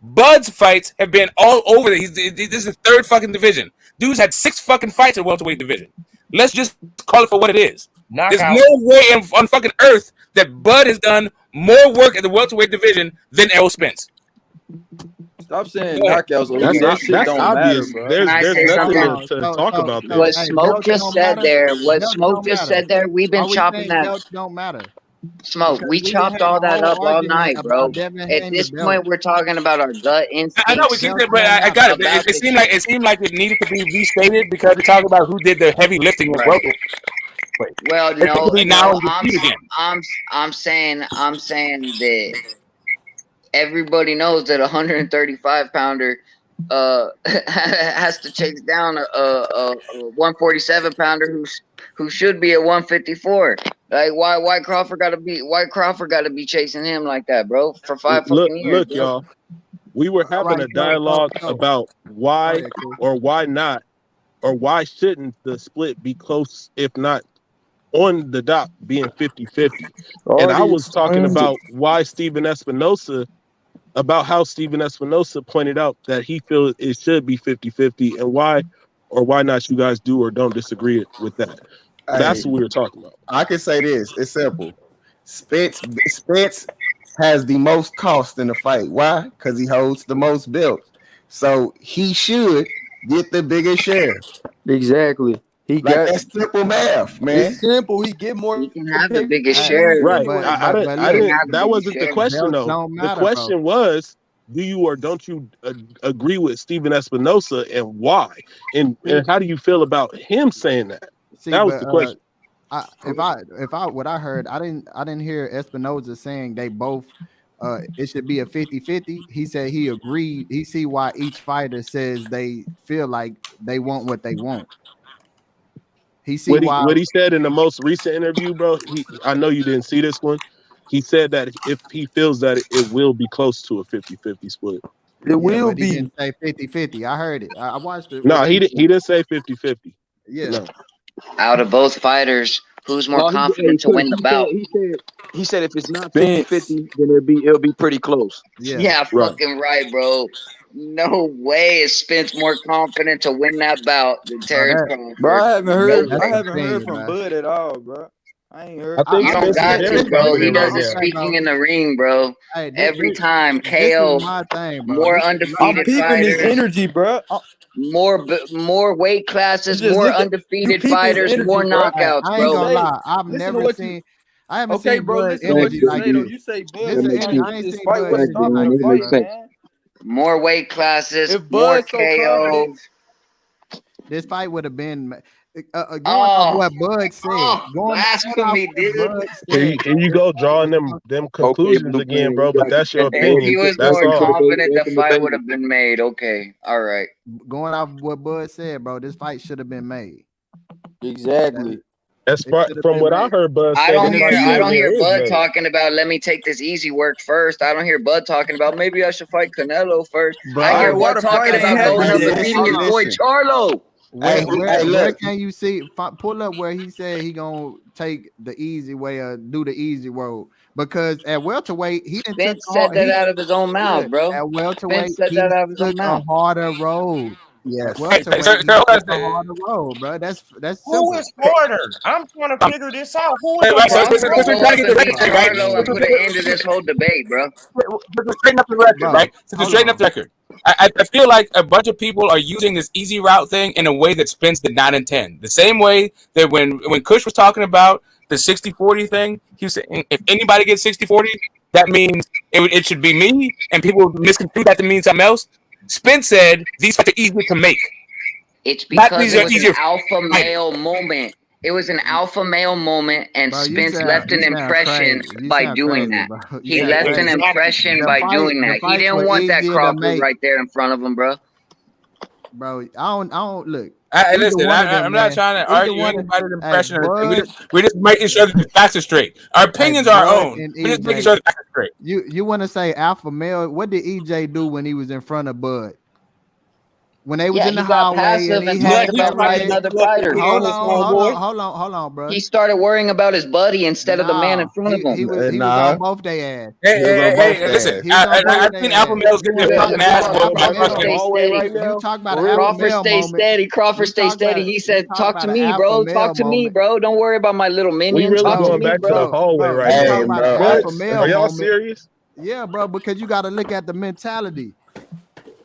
Bud's fights have been all over. This is the 3rd fucking division. Dude's had 6 fucking fights at welterweight division. Let's just call it for what it is. There's no way on fucking earth that Bud has done more work at the welterweight division than Errol Spence. Stop saying knockouts. That's obvious. There's nothing to talk about there. What Smoke just said there, we've been chopping that. Belts don't matter. Smoke, we chopped all that up all night, bro. At this point, we're talking about our gut instincts. I know we keep it, but I got it. It seemed like it needed to be restated because we're talking about who did the heavy lifting as well. Well, I'm saying that everybody knows that 135-pounder has to chase down a 147-pounder who should be at 154. Like why Crawford gotta be chasing him like that, bro? For 5 fucking years. Look, y'all. We were having a dialogue about why or why not, or why shouldn't the split be close, if not on the dot, being 50-50. And I was talking about why Steven Espinosa, about how Steven Espinosa pointed out that he feels it should be 50-50, and why or why not you guys do or don't disagree with that. That's what we were talking about. I can say this. It's simple. Spence has the most cost in the fight. Why? Because he holds the most belts. So he should get the bigger share. Exactly. That's simple math, man. It's simple. He get more. He can have the biggest share. Right. I didn't. That wasn't the question, though. The question was, do you or don't you agree with Steven Espinosa, and why? And how do you feel about him saying that? That was the question. What I heard, I didn't hear Espinosa saying they both it should be a 50-50. He said he agreed. He see why each fighter says they feel like they want what they want. He see what he said in the most recent interview, bro. I know you didn't see this one. He said that if he feels that it will be close to a 50-50 split. It will but he be. didn't say 50-50. I heard it. I watched it. No, he didn't say 50-50. Yeah. No. Out of both fighters, who's more No, confident to win the bout? He said if it's not Spence. 50-50, then it'll be pretty close. Yeah, Right. fucking right, bro. No way is Spence more confident to win that bout than Terence Crawford. Bro, I haven't heard opinion, from man. Bud at all, bro. I ain't heard. I think You don't Spence is got very to, bro. He confident does right his now. speaking in the ring, bro. Hey, Every time this KO, is my thing, bro. more I'm undefeated peeping his fighters, energy, bro. more weight classes, Just more look at you undefeated peep his fighters, energy, more bro. knockouts, I ain't bro. gonna Say, lie. I've listen to never what seen. I haven't Okay, seen bro. Bud Listen to what energy you like say though. this. You say Bud This was is trying to I get ain't this seen fight Bud wasn't energy starting like the this, fight, bro. man. More weight classes, If more Bud's so confident, KOs. This fight would have been going off Oh, what Bud said. Going off blasphemy, what dude. Bud Here said. you go drawing them Okay, conclusions Blue again, Man, bro. you But got that's your If he opinion. was That's more all. confident, the fight would have been made. Okay, all right. Going off what Bud said, bro. This fight should have been made. exactly. As It far should have from been what I made. heard, Bud I say don't this fight hear damn near is Bud made. talking about let me take this easy work first. I don't hear Bud talking about maybe I should fight Canelo first. Bro, I hear Why Bud the talking fight ain't about going up happening and yet? beating his boy Charlo. Where can you see? Pull up where he said he gonna take the easy way or do the easy road, because at welterweight he didn't took Spence said that out of his own mouth, bro. at welterweight Spence said he that out of his own took a mouth. harder road. Yes. Welterweight So he took a harder road, bro. That's Who simple. is harder? I'm trying to figure this out. Who is Hey, the right, so harder? Crawford will we're go trying to up get and the beat record right. Charlo and put an end to this whole debate, bro. To straighten up the record, Bro, right? To hold straighten up on. the record. I feel like a bunch of people are using this easy route thing in a way that Spence did not intend. The same way that when Kush was talking about the 60-40 thing, he was saying if anybody gets 60-40, that means it should be me, and people misconstrue that to mean something else. Spence said these fights are easier to make. It's Not because these it are was an easier alpha male moment. It was an alpha male moment, and Bro, Spence left an impression by doing crazy, that. bro. You He sound left crazy. an impression by doing The that. He fights didn't were want that easier to Crawford make, right there in front of him, bro. bro. I don't look. Listen, I'm not trying to argue anybody's impression or anything. We're just making sure that the facts are straight. Our opinions are our own. We're just making sure the facts are straight. You want to say alpha male? What did EJ do when he was in front of Bud? When they was in the he got hallway passive and he and had talked about fighting other fighters. Hold on, bro. He started worrying about his buddy instead of the man in front of him. He was on both their ass. Hey, listen. I've seen alpha males get their fucking ass whooped by fucking. You talk about an alpha Crawford male stay moment. steady. Crawford stay steady. He said, "Talk to me, bro. Talk to me, bro. Don't worry about my little We minion. really Talk to going me, back to the bro." hallway right You now. talk about an alpha male Are y'all moment. serious? Yeah, bro, because you got to look at the mentality.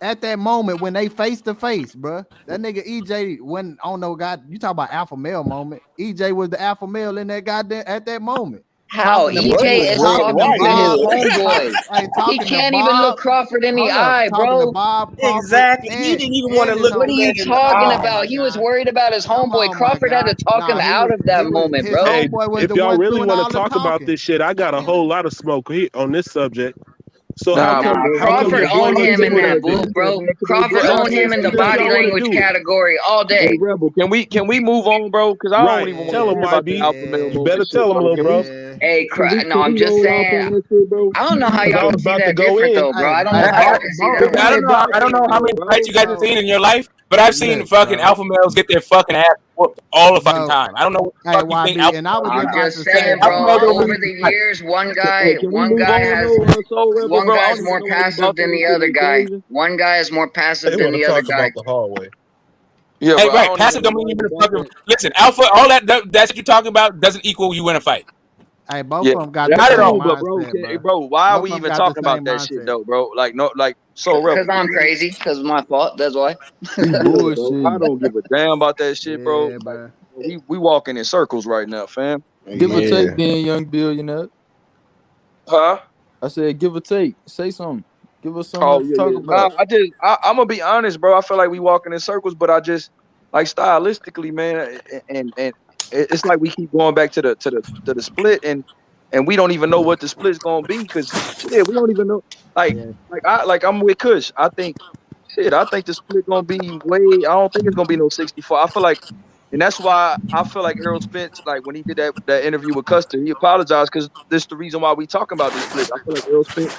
At that moment when they face to face, bro, that nigga EJ when I don't know, God, you talk about alpha male moment. EJ was the alpha male in that goddamn at that moment. How EJ is talking to his homeboy. He can't even look Crawford in the eye, bro. Exactly. He didn't even want to look. What are you talking about? He was worried about his homeboy. Crawford had to talk him out of that moment, bro. Hey, if y'all really want to talk about this shit, I got a whole lot of smoke on this subject. So Crawford owned him in that booth, bro. Crawford owned him in the body language category all day. Hey, Rebel, can we move on, bro? Because I don't even want to hear about the alpha male. You better tell him, little bro. Hey, no, I'm just saying. I don't know how y'all can see that different, though, bro. I don't know how y'all can see that. I don't know how many fights you guys have seen in your life, but I've seen fucking alpha males get their fucking ass whooped all the fucking time. I don't know what the fuck you think alpha males I'm are. just saying, bro. Over the years, one guy has more passive than the other guy. One guy is more passive than the other guy. The hallway. Yeah, hey, right. Passive don't mean you're gonna fucking listen. Alpha, all that you're talking about doesn't equal you win a fight. Hey, both of them got not the at all, same but bro, mindset, bro, why are Both we of them even got the talking about same that mindset. shit though, bro? Like, no, like, so Because I'm crazy. Because it's my fault. That's why. I don't give a damn about that shit, bro. Like, we walking in circles right now, fam. Give or take, then, young billionaire. Huh? I said, give or take. Say something. Give us something to talk about. I'm gonna be honest, bro. I feel like we walking in circles, but I just like stylistically, man, and it's like we keep going back to the split, and we don't even know what the split's gonna be because we don't even know. I'm with Kush. I think the split gonna be way. I don't think it's gonna be no 64. I feel like, and that's why I feel like Errol Spence, like when he did that interview with Custer, he apologized because this is the reason why we talking about this split. I feel like Errol Spence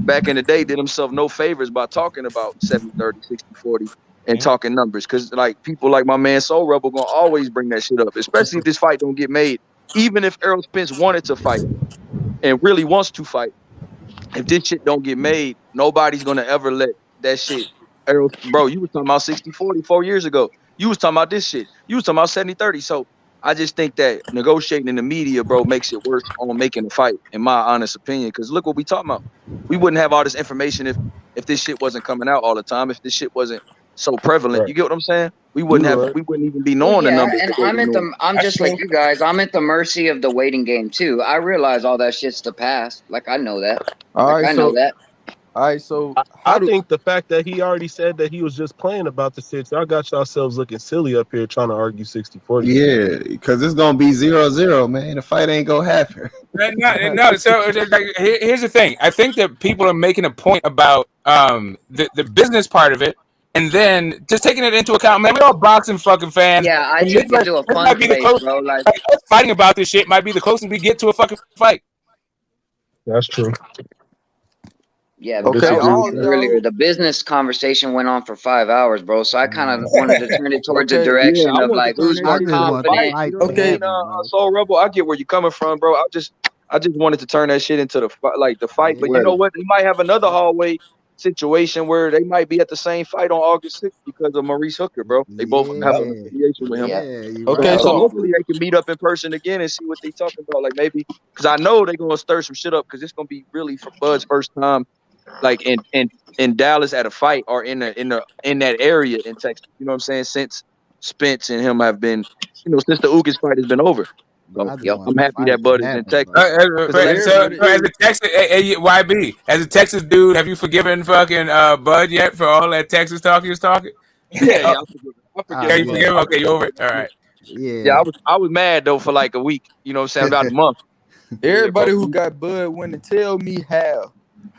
back in the day did himself no favors by talking about 70-30, 60-40 and talking numbers. Because like people like my man Soul Rebel gonna always bring that shit up, especially if this fight don't get made. Even if Errol Spence wanted to fight and really wants to fight, if this shit don't get made, nobody's gonna ever let that shit. Errol, bro, you was talking about 60-40 4 years ago. You was talking about this shit. You was talking about 70-30. So I just think that negotiating in the media, bro, makes it worse on making the fight, in my honest opinion. Because look what we talking about. We wouldn't have all this information if this shit wasn't coming out all the time. If this shit wasn't so prevalent, you get what I'm saying? We wouldn't have. We wouldn't even be knowing the numbers. And I'm just like you guys. I'm at the mercy of the waiting game too. I realize all that shit's the past. Like I know that. I know that. All right, so I think the fact that he already said that he was just playing about the six, y'all got yourselves looking silly up here trying to argue 60-40. Yeah, because it's gonna be 0-0, man. The fight ain't gonna happen. No. So like, here's the thing. I think that people are making a point about the business part of it, and then just taking it into account. Man, we're all boxing fucking fans. Yeah, I took it to a fun place, bro. Like fighting about this shit might be the closest we get to a fucking fight. That's true. Yeah, earlier the business conversation went on for 5 hours, bro. So I kind of wanted to turn it towards the direction of like who's more confident. Okay, Soul Rebel, I get where you're coming from, bro. I just wanted to turn that shit into the fight. But you know what? They might have another hallway situation where they might be at the same fight on August 6th because of Maurice Hooker, bro. They both have an affiliation with him. Okay, so hopefully they can meet up in person again and see what they talking about. Like maybe because I know they're gonna stir some shit up because it's gonna be really for Bud's first time. Like in Dallas at a fight or in that area in Texas, you know what I'm saying? Since Spence and him have been, since the Ugas fight has been over. So, I'm happy that Bud is in Texas. As a Texas YB, as a Texas dude, have you forgiven fucking Bud yet for all that Texas talk he was talking? Yeah, I forgive. You forgive him? Okay, you over it? All right. Yeah, I was mad though for like a week. You know what I'm saying? About a month. Everybody who got Bud win to tell me how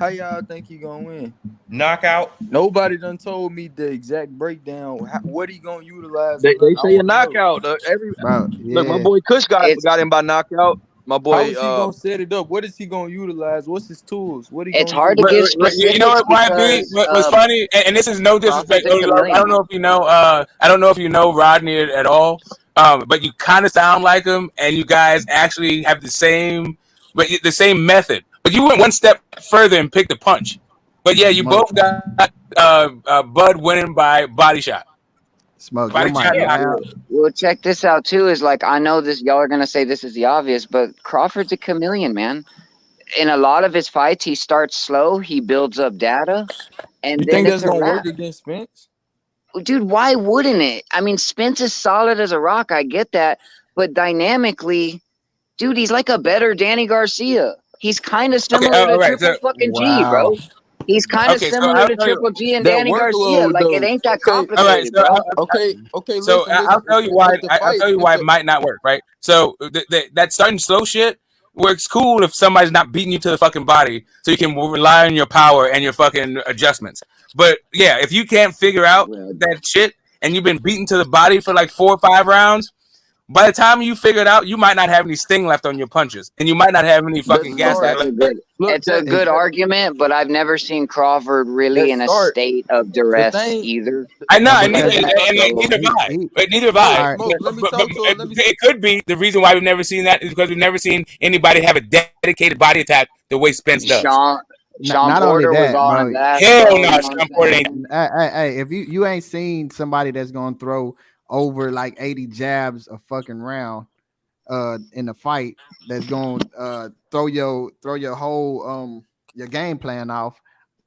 y'all think he gonna win? Knockout. Nobody done told me the exact breakdown. What he gonna utilize? They say a knockout. Look, my boy Kush got him by knockout. My boy. How is he gonna set it up? What is he gonna utilize? What's his tools? What he? It's hard to give specifics. You know what might be? What's funny, and this is no disrespect. I don't know if you know. I don't know if you know Rodney at all. But you kind of sound like him, and you guys actually have the same method. But you went one step further and picked a punch. But yeah, you both got Bud winning by body shot. Smoke. Well, check this out too. Is like I know this. Y'all are gonna say this is the obvious, but Crawford's a chameleon, man. In a lot of his fights, he starts slow. He builds up data, and you then think that's gonna work against Spence? Dude, why wouldn't it? I mean, Spence is solid as a rock. I get that, but dynamically, dude, he's like a better Danny Garcia. He's kind of similar to Triple fucking G, bro. He's kind of similar to Triple G and Danny Garcia. Like it ain't that complicated, bro. Okay. So I'll tell you why. I'll tell you why it might not work, right? So that starting slow shit works cool if somebody's not beating you to the fucking body, so you can rely on your power and your fucking adjustments. But yeah, if you can't figure out that shit and you've been beaten to the body for like 4 or 5 rounds. By the time you figure it out, you might not have any sting left on your punches, and you might not have any fucking gas left. It's a good argument, but I've never seen Crawford really in a state of duress either. I know, and neither have I. It could be the reason why we've never seen that is because we've never seen anybody have a dedicated body attack the way Spence does. Sean Porter was on that. Hell no, Sean Porter ain't. Hey, if you ain't seen somebody that's gonna throw over like 80 jabs a fucking round in the fight that's going to throw your whole your game plan off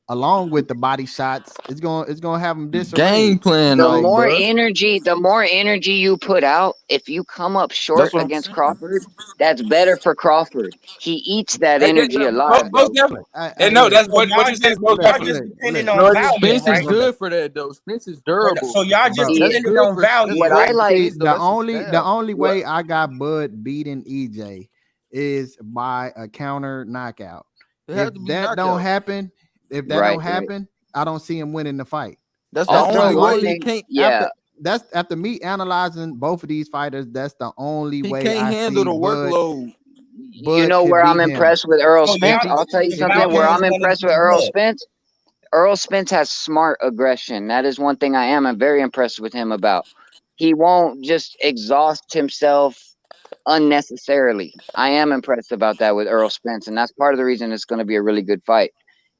along with the body shots. It's going to have them disarray. Game plan. The more energy you put out, if you come up short against Crawford, that's better for Crawford. He eats that energy alive. Most definitely. No, that's what you said is most definitely. Spence is good for that though. Spence is durable. So y'all just depending on value. What I like the only way I got Bud beating EJ is by a counter knockout. If that don't happen, I don't see him winning the fight. That's the only way. He can't. That's after me analyzing both of these fighters. That's the only way he can't handle the workload. You know where I'm impressed with Errol So Spence? y'all- I'll tell you the something. value Where is I'm gonna impressed be with Errol good. Spence. Errol Spence has smart aggression. That is one thing I'm very impressed with him about. He won't just exhaust himself unnecessarily. I am impressed about that with Errol Spence, and that's part of the reason it's going to be a really good fight.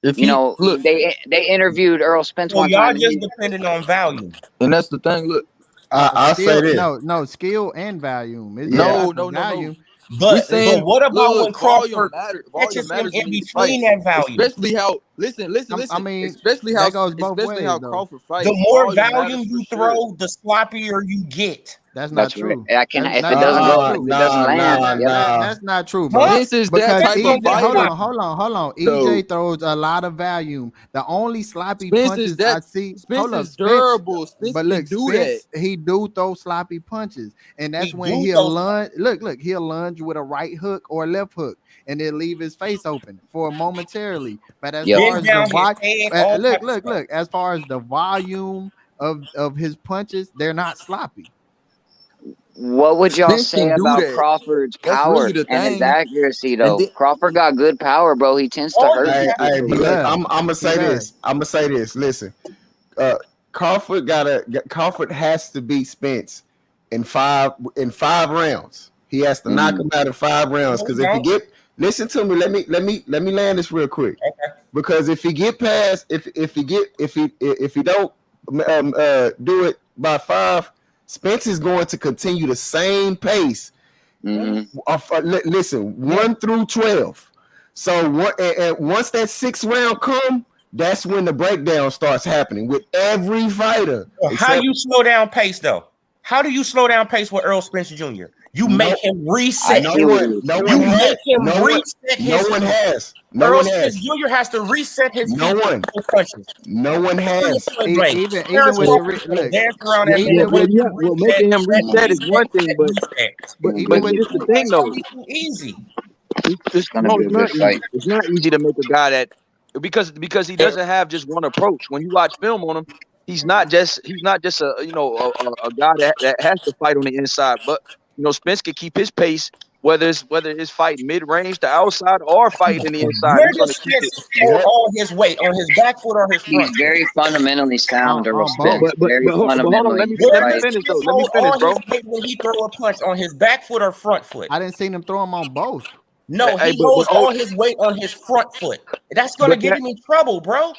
If You he know, look, they interviewed Errol Spence So one y'all time. just depending on value. and that's the thing. Look, I'll say Skill, this. no, skill and volume. It's Yeah. not no. the value. We But saying what about when look, volume Crawford matter. Volume catches him matters in in these between fights, that value? especially how listen. I mean, Especially that goes both especially ways how though. Crawford fights. The more Volume volume matters for you sure. throw, the sloppier you get. That's not That's right. true. That can, if That's it doesn't not go, true. if it doesn't land, yep. That's not true, bro. Spence is that Because type of fighter. hold on. So EJ throws a lot of volume. The only sloppy Spence punches is that. I see. Spence Hold up, is Spence. durable. Spence But can look, do that. Spence, he do throw sloppy punches, and that's He when do he'll throw lunge. Look, he'll lunge with a right hook or a left hook, and it'll leave his face open for momentarily. But as far Bend as the down his head, all look, types of stuff. look, as far as the volume of his punches, they're not sloppy. What would y'all Spence say can do about that. Crawford's That's power really the and his thing. accuracy, And though? then, Crawford got good power, bro. He tends to All hurt these people. Hey, He but look, does. I'm gonna say this. I'm gonna say this. Listen, Crawford has to beat Spence in five rounds. He has to knock him out in 5 rounds. Because if he get, listen to me, let me land this real quick. Okay. Because if he get past, if he don't do it by 5, Spence is going to continue the same pace. Listen, 1 through 12. So once that 6th round come, that's when the breakdown starts happening with every fighter. How you slow down pace though? How do you slow down pace with Errol Spence Jr.? You make him reset. No one has. Errol Spence Jr. has to reset his feet. Punches. No one has. Even with the dance around that even man, with making him reset is one thing, but even with here's the thing though. Easy. It's gonna be a good fight. It's not easy to make a guy that because he doesn't have just one approach. When you watch film on him, he's not just a a guy that has to fight on the inside. But Spence can keep his pace, whether it's fighting mid range to outside or fighting in the inside. Where He's gonna does keep Spence it. hold all his weight? On his back foot or his front He's foot? very fundamentally sound, Errol Spence. But Very hold on, fundamentally. let me Where does finish though. Spence Let me hold finish, all bro. his weight when he throw a punch? On his back foot or front foot? I didn't see him throw him on both. No, Hey, he holds all his weight on his front foot. That's gonna get him in trouble, bro.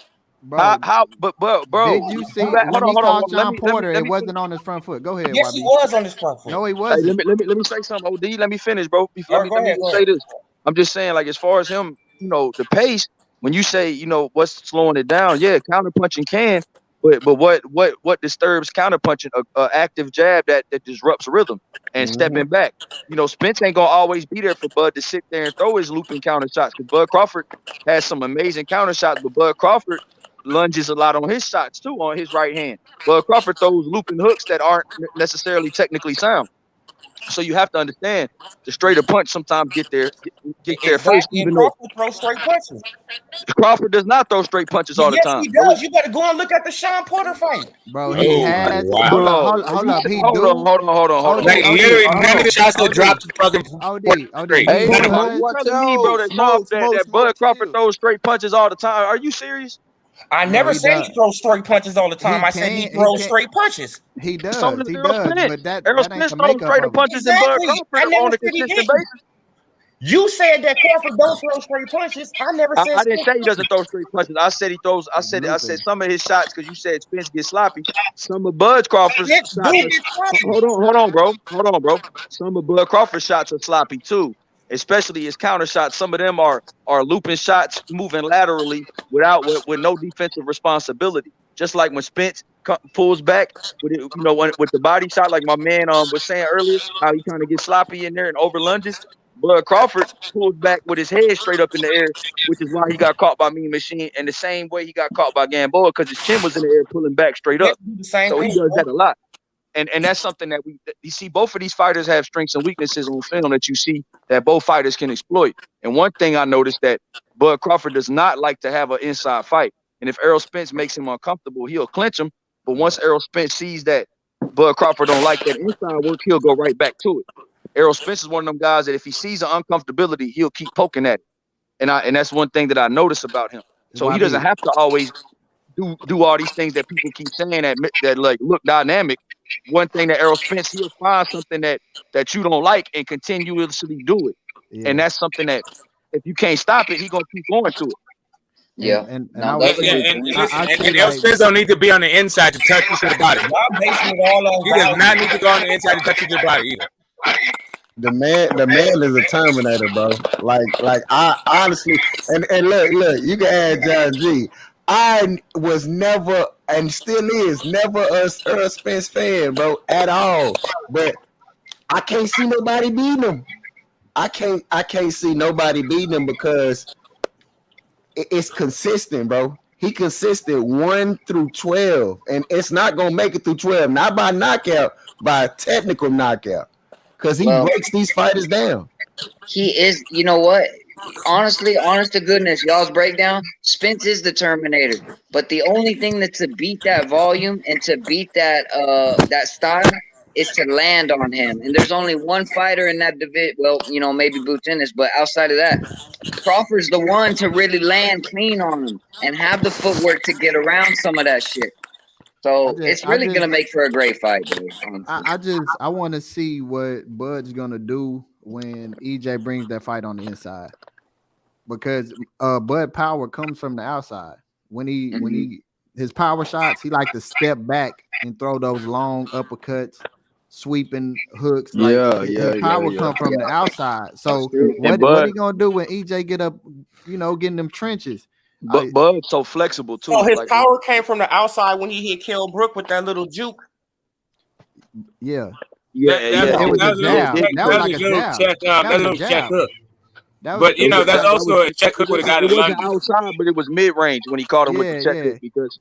Bro, but bro, did you see hold when he on. caught Let Sean me Porter? It finish. wasn't on his front foot. Go ahead, Yes, YB. he was on his front foot. No, he Hey, wasn't. let me say something. OD, let me finish, bro. Let me go ahead. just say this. I'm just saying, like, as far as him, the pace. When you say, what's slowing it down? Yeah, counter punching can, but what disturbs counter punching? A active jab that disrupts rhythm and stepping back. Spence ain't gonna always be there for Bud to sit there and throw his looping counter shots because Bud Crawford has some amazing counter shots, but Bud Crawford lunges a lot on his shots too on his right hand. Bud Crawford throws looping hooks that aren't necessarily technically sound. So you have to understand the straighter punch sometimes get there first, Exactly. And even though Crawford throws straight punches. Crawford does not throw straight punches all the Yes, time. he does. You better go and look at the Sean Porter fight. Bro, he has. Hold Hold up. He on. Like literally, none of the shots that dropped fucking straight. He Hey, does. you telling me, bro, that Bud Crawford throws straight punches all the time? Are you serious? I never said he throws straight punches all the time. I said he throws straight punches. He does. So does He Errol does. Spence. But that Errol ain't Spence the throws makeup straighter of him. punches than Bud Exactly. I Crawford never on a said he consistent didn't. basis. You said that Crawford don't throw straight punches. I never said. I didn't say he doesn't throw straight punches. I said he throws. I said some of his shots because you said Spence gets sloppy. Some of Bud Crawford's shots. Hold on, bro. Some of Bud Crawford's shots are sloppy too, especially his counter shots. Some of them are looping shots, moving laterally with no defensive responsibility. Just like when Spence pulls back with it, with the body shot, like my man was saying earlier, how he kind of gets sloppy in there and over lunges. Bud Crawford pulls back with his head straight up in the air, which is why he got caught by Mean Machine, and the same way he got caught by Gamboa because his chin was in the air pulling back straight up. So he does that a lot. And that's something that you see both of these fighters have strengths and weaknesses on film that you see that both fighters can exploit. And one thing I noticed that Bud Crawford does not like to have an inside fight. And if Errol Spence makes him uncomfortable, he'll clinch him. But once Errol Spence sees that Bud Crawford don't like that inside work, he'll go right back to it. Errol Spence is one of them guys that if he sees an uncomfortability, he'll keep poking at it. And that's one thing that I notice about him. So he doesn't have to always do all these things that people keep saying that like look dynamic. One thing that Errol Spence, he'll find something that you don't like and continuously do it. Yeah. And that's something that if you can't stop it, he's gonna keep going to it. Yeah, and no, I that's would a say, good point. And Errol Spence don't need to be on the inside to touch you to the body. Y'all basing it all on He does not need to go on the inside to touch you to the body either. The man is a Terminator, bro. Like I honestly, and look, you can add John G. I was never and still is never a Errol Spence fan, bro, at all. But I can't see nobody beating him. I can't see nobody beating him because it's consistent, bro. He consistent 1 through 12, and it's not gonna make it through 12, not by knockout, by technical knockout, because he breaks these fighters down. He is, you know what? Honestly, honest to goodness, y'all's breakdown, Spence is the Terminator. But the only thing that to beat that volume and to beat that that style is to land on him. And there's only one fighter in that division. Well, you know, maybe Boots Ennis, but outside of that, Crawford's the one to really land clean on him and have the footwork to get around some of that shit. So it's really gonna make for a great fight, dude. I want to see what Bud's gonna do when EJ brings that fight on the inside, because Bud power comes from the outside. When he his power shots, he like to step back and throw those long uppercuts, sweeping hooks. Like his power come from the outside. So what he gonna do when EJ get up, you know, get in them trenches? But Bud's so flexible too. So his power came from the outside when he hit Kell Brook with that little juke. Yeah. That was a jab. That was like a jab. That was a check hook. But you know, that's also a check hook with a guy that wasn't outside, but it was mid range when he caught him with the check hook because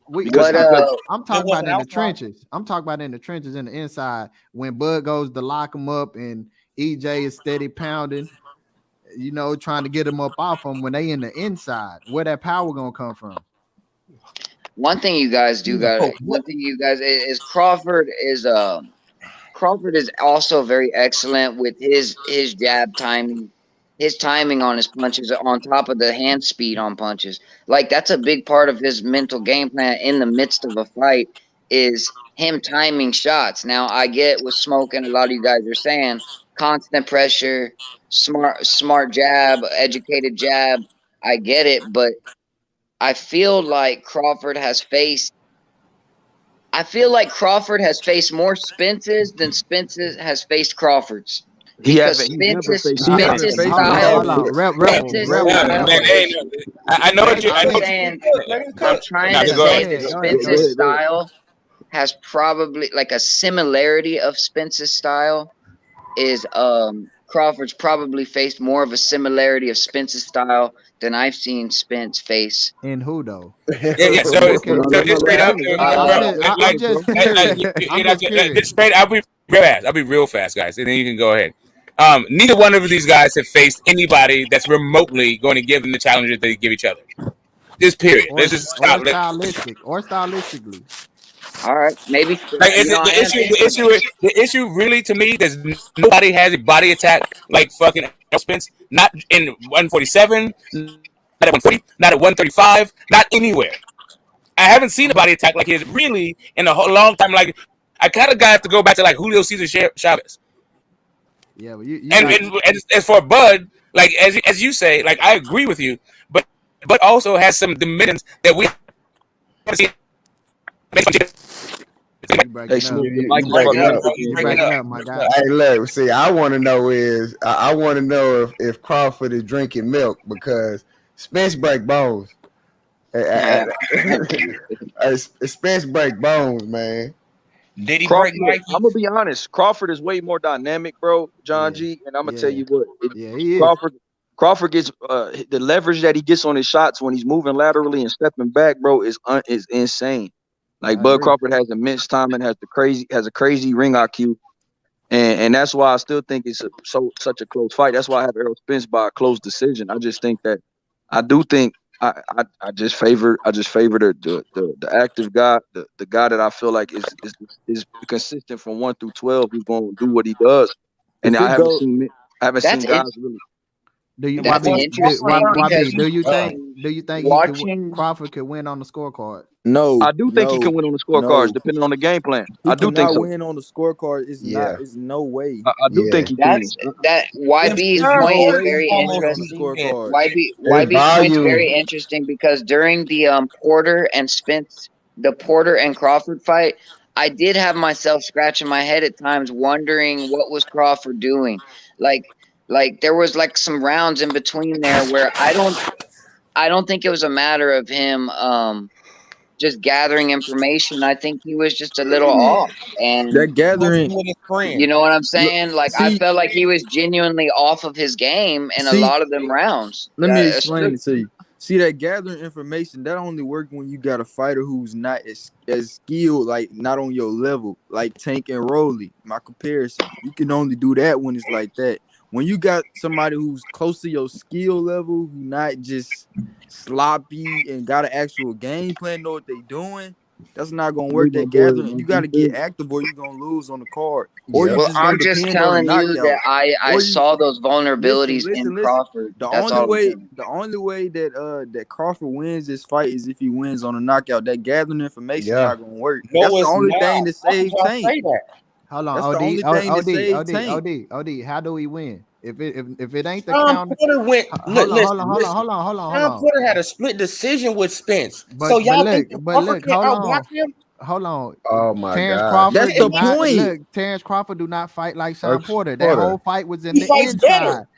I'm talking about in the trenches. I'm talking about in the trenches in the inside when Bud goes to lock him up and EJ is steady pounding, you know, trying to get him up off him when they in the inside. Where that power gonna come from? One thing you guys do got. One thing you guys is Crawford is also very excellent with his jab timing. His timing on his punches on top of the hand speed on punches. Like that's a big part of his mental game plan in the midst of a fight is him timing shots. Now I get with Smoke and a lot of you guys are saying constant pressure, smart jab, educated jab. I get it, but I feel like Crawford has faced more Spences than Spences has faced Crawfords. Because Spence's style. I know what you're saying. I'm trying to say that Spence's style has probably like a similarity of Spence's style is Crawford's probably faced more of a similarity of Spence's style than I've seen Spence face. In who though? Yeah. So just straight up, I'll be real fast, guys, and then you can go ahead. Neither one of these guys have faced anybody that's remotely going to give them the challenges they give each other. This period. This is stylistically. All right, maybe. Like the issue really to me is nobody has a body attack like fucking Errol Spence. Not in 147, not at 140, not at 135, not anywhere. I haven't seen a body attack like his really in a whole long time. Like I kind of have to go back to like Julio Cesar Chavez. Yeah, but and as for Bud, like as you say, like I agree with you, but also has some dimensions that we haven't seen. Hey, look, see, I want to know if Crawford is drinking milk because Spence break bones. Spence break bones, man. Did he break Mikey? I'm gonna be honest. Crawford is way more dynamic, bro. John G. And I'm gonna tell you what. He is. Crawford gets the leverage that he gets on his shots when he's moving laterally and stepping back, bro, is insane. Like Bud Crawford has immense timing, has a crazy ring IQ, and that's why I still think it's such a close fight. That's why I have Errol Spence by a close decision. I just think that I just favor the active guy, the guy that I feel like is consistent from 1 through 12. He's going to do what he does, and I haven't go, seen guys really. Do you That's interesting because do you think watching Crawford could win on the scorecard? no, I do think he can win on the scorecards, depending on the game plan. I do think so. win on the scorecard. It's not. It's no way. I do think he can. That YB's point is very interesting. YB's point is very interesting because during the Porter and Crawford fight, I did have myself scratching my head at times, wondering what was Crawford doing. Like there was like some rounds in between there where I don't think it was a matter of him just gathering information. I think he was just a little off, and that gathering, you know what I'm saying? Like I felt like he was genuinely off of his game in a lot of them rounds. Let me explain it to you. See, that gathering information, that only works when you got a fighter who's not as skilled, like not on your level, like Tank and Rolly. My comparison, you can only do that when it's like that. When you got somebody who's close to your skill level, who not just sloppy and got an actual game plan, know what they doing, that's not gonna work. That gathering, you got to get active, or you're gonna lose on the card. Or well, I'm just telling you that I saw those vulnerabilities in Crawford. The That's only way that Crawford wins this fight is if he wins on a knockout. That gathering information not gonna work. No, that's the it's only not. thing that saves Why would y'all Tank. say that? Hold on, That's the only thing that saved Tank. OD. How do we win? If it ain't the Sean counter, Porter went. hold on. Sean Porter had a split decision with Spence. But, so y'all think look, hold on. Oh my Terence God. Crawford. That's the point. Look, Terence Crawford do not fight like Sean Porter. That Porter. whole fight was in He the fights inside. better.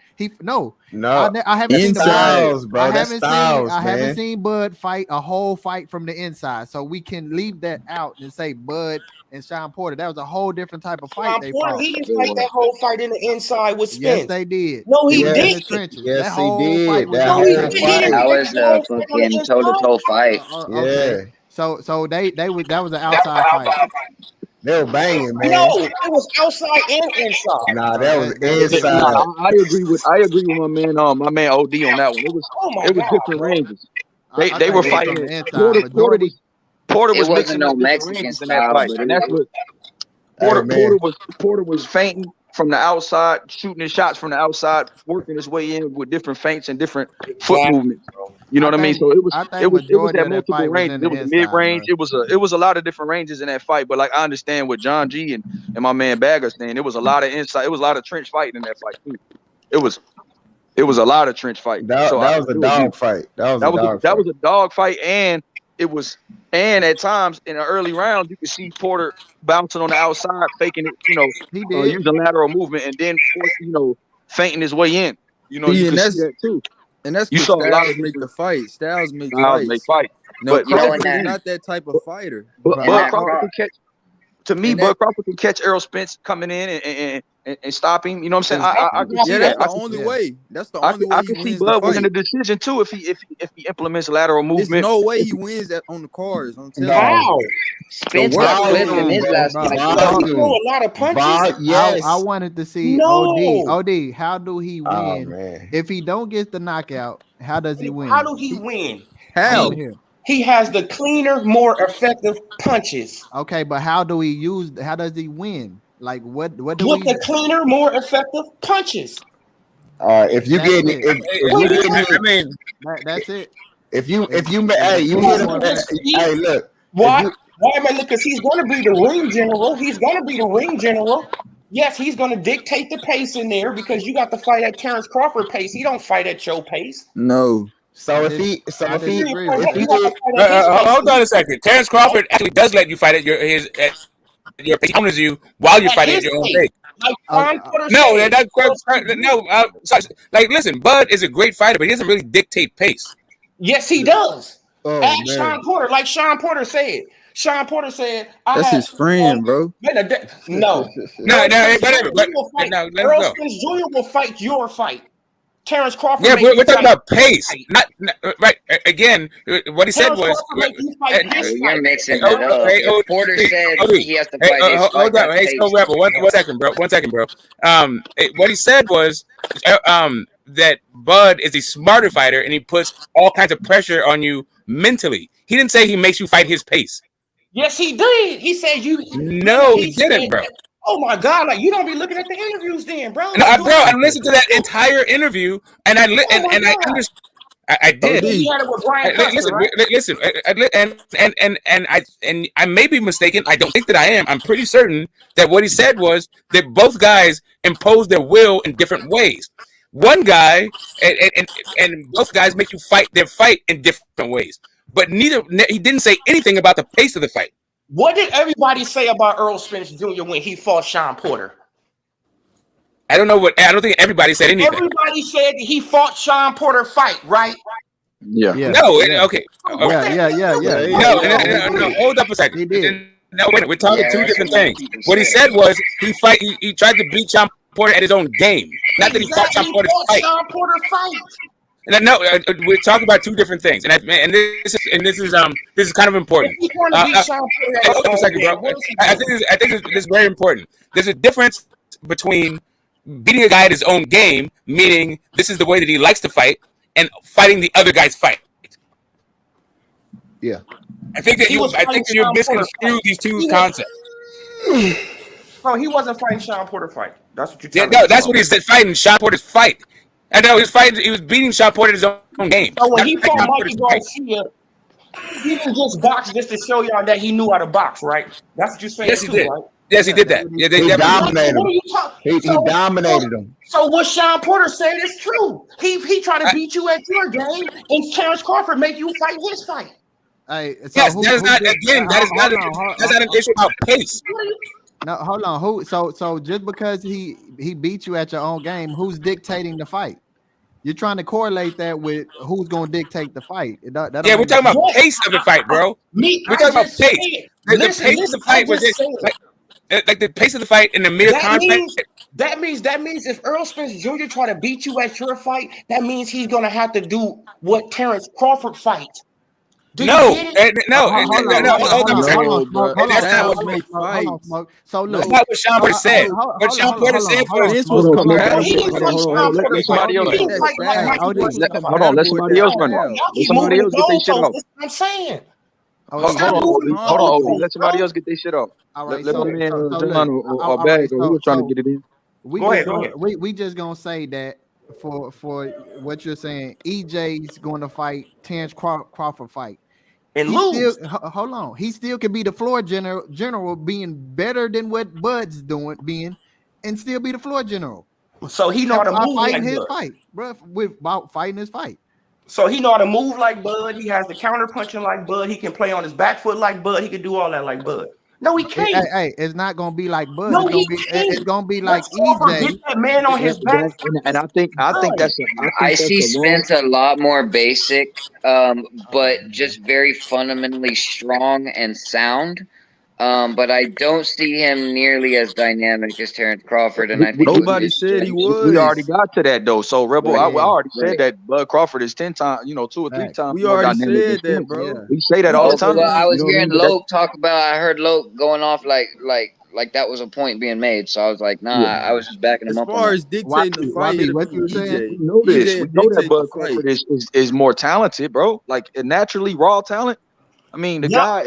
No. I haven't seen the Styles, bro. I That's haven't Styles, seen. I haven't man. seen Bud fight a whole fight from the inside. So we can leave that out and say Bud and Sean Porter. That was a whole different type of fight Sean they Porter, fought. he didn't fight that whole fight in the inside with Spence. Yes, they did. No, he It was in didn't. the trenches. Yes, that he whole did. fight was That in whole the trenches. fight. That was a fucking toe-to-toe fight. Okay. So that was an outside fight. They were banging, man. No, it was outside and inside. Nah, that was inside. I agree with my man OD on that one. It was different ranges. They were fighting from it. the inside. Porter It was wasn't mixing no up different Mexican ranges in style, that fight, but and it that's was. what Porter was feinting from the outside, shooting his shots from the outside, working his way in with different feints and different foot movements. You know what I mean? So it was that multiple ranges. It was a mid range. It was a lot of different ranges in that fight. But like I understand what John G and my man Bagger saying. It was a lot of inside. It was a lot of trench fighting in that fight too. It was a lot of trench fighting. That was a dog fight. That was a dog fight, and at times in the early rounds you could see Porter bouncing on the outside, faking it, using lateral movement, and then feinting his way in. You could see that too. And that's you what saw a lot Styles of make the fight. Styles make fight. No, But Crawford is not that type of fighter. But Crawford can catch. To me, Bud Crawford can catch Errol Spence coming in and stop him. You know what I'm saying? I can see that. That's the only way. That's the only way I can he see wins Bud the winning the fight. decision too if he implements lateral movement. There's no way he wins that on the cards. I'm telling How? you. Spence got clipped in his last fight. He threw a lot of punches. Yes. I wanted to see OD. How do he win? If he don't get the knockout, how does he win? How do he win? How? He has the cleaner, more effective punches. Okay, but how does he win? Like what do With we the cleaner, more effective punches. If you get that's it. If you hit him, hey, look. Why? Why am I looking? Because he's going to be the ring general. Yes, he's going to dictate the pace in there because you got to fight at Terence Crawford pace. He don't fight at your pace. No. So if he hold on a second. Terence Crawford actually does let you fight at your pace. He honors you while you're fighting at your own pace. Like listen, Bud is a great fighter, but he doesn't really dictate pace. Yes, he does. Ask Sean Porter, like Sean Porter said. That's his friend, bro. No. Whatever. Errol Spence Jr. will fight your fight. Terence Crawford. Yeah, we're talking about pace, not right. Again, what he said was. You're mixing it up. Porter said he has to fight his fight. Hold on, hey, so Rebel, one second, bro. What he said was that Bud is a smarter fighter and he puts all kinds of pressure on you mentally. He didn't say he makes you fight his pace. Yes, he did. He said you. No, he didn't, bro. Oh my God! Like you don't be looking at the interviews, then, bro. No, bro, I listened to that entire interview, and I understood. I did. He had it with Brian Custer, right? Listen, and I may be mistaken. I don't think that I am. I'm pretty certain that what he said was that both guys imposed their will in different ways. One guy and both guys make you fight their fight in different ways. But he didn't say anything about the pace of the fight. What did everybody say about Errol Spence Jr. when he fought Sean Porter? I don't think everybody said anything. Everybody said that he fought Sean Porter fight, right? Yeah. No. Okay. Yeah. No. Hold up a second. He did. No, wait. We're talking two different things. What he said was he tried to beat Sean Porter at his own game, not that he fought Sean Porter's fight. Sean Porter fight. No, we're talking about two different things, and this is kind of important. Hold up a second, bro. I think this is very important. There's a difference between beating a guy at his own game, meaning this is the way that he likes to fight, and fighting the other guy's fight. Yeah, I think that you're misconstruing these two concepts. No, he wasn't fighting Sean Porter fight. That's what you're telling me. No, that's what he said. Fighting Sean Porter's fight. I know he was beating Sean Porter at his own game. So when he fought Mikey Garcia, he didn't just box just to show y'all that he knew how to box, right? That's what you're saying. Yes, he did. Right? Yes, he did that. Yeah, he dominated him. He dominated him. So what Sean Porter said is true. He tried to beat you at your game, and Terence Crawford make you fight his fight. Hey, so yes, that is not an issue about pace. No, hold on. So just because he beat you at your own game, who's dictating the fight? You're trying to correlate that with who's going to dictate the fight. We're talking about pace of the fight, bro. We're talking about pace. The pace of the fight was like the pace of the fight in the mere contact. That means if Errol Spence Jr. try to beat you at your fight, that means he's going to have to do what Terence Crawford fight. No. Hold on, Smoke. So look, that's not what Sean Porter said. What Sean Porter said was this was let somebody else. Hold on, let somebody else run it. Let somebody else get their shit off. I'm saying. Hold on. Let somebody else get their shit off. Let my man John or Bag, who was trying to get it in. Go ahead. We just gonna say that for what you're saying, EJ's going to fight Terence Crawford fight. And lose. Hold on. He still could be the floor general being better than what Bud's being, and still be the floor general. So he know how to move fighting like his Bud. Fight, bro. About fighting his fight. So he know how to move like Bud. He has the counter punching like Bud. He can play on his back foot like Bud. He can do all that like Bud. No, he can't. Hey, it's not gonna be like Bud. No, it's gonna be like EJ. Get that man on his back. And I think that's. I see Spence a lot more basic, but just very fundamentally strong and sound. But I don't see him nearly as dynamic as Terence Crawford. And I think nobody said he was. We already got to that though. So Rebel, I already said that Bud Crawford is 10 times, 2 or 3 times. We already said that, bro. Yeah. We say that all the time. Well, I was hearing Loke talk about. I heard Loke going off like that was a point being made. So I was like, nah, I was just backing him up. As far as dictating the fight, what you saying? We know this. We know that Bud Crawford is more talented, bro. Like naturally raw talent. I mean, the guy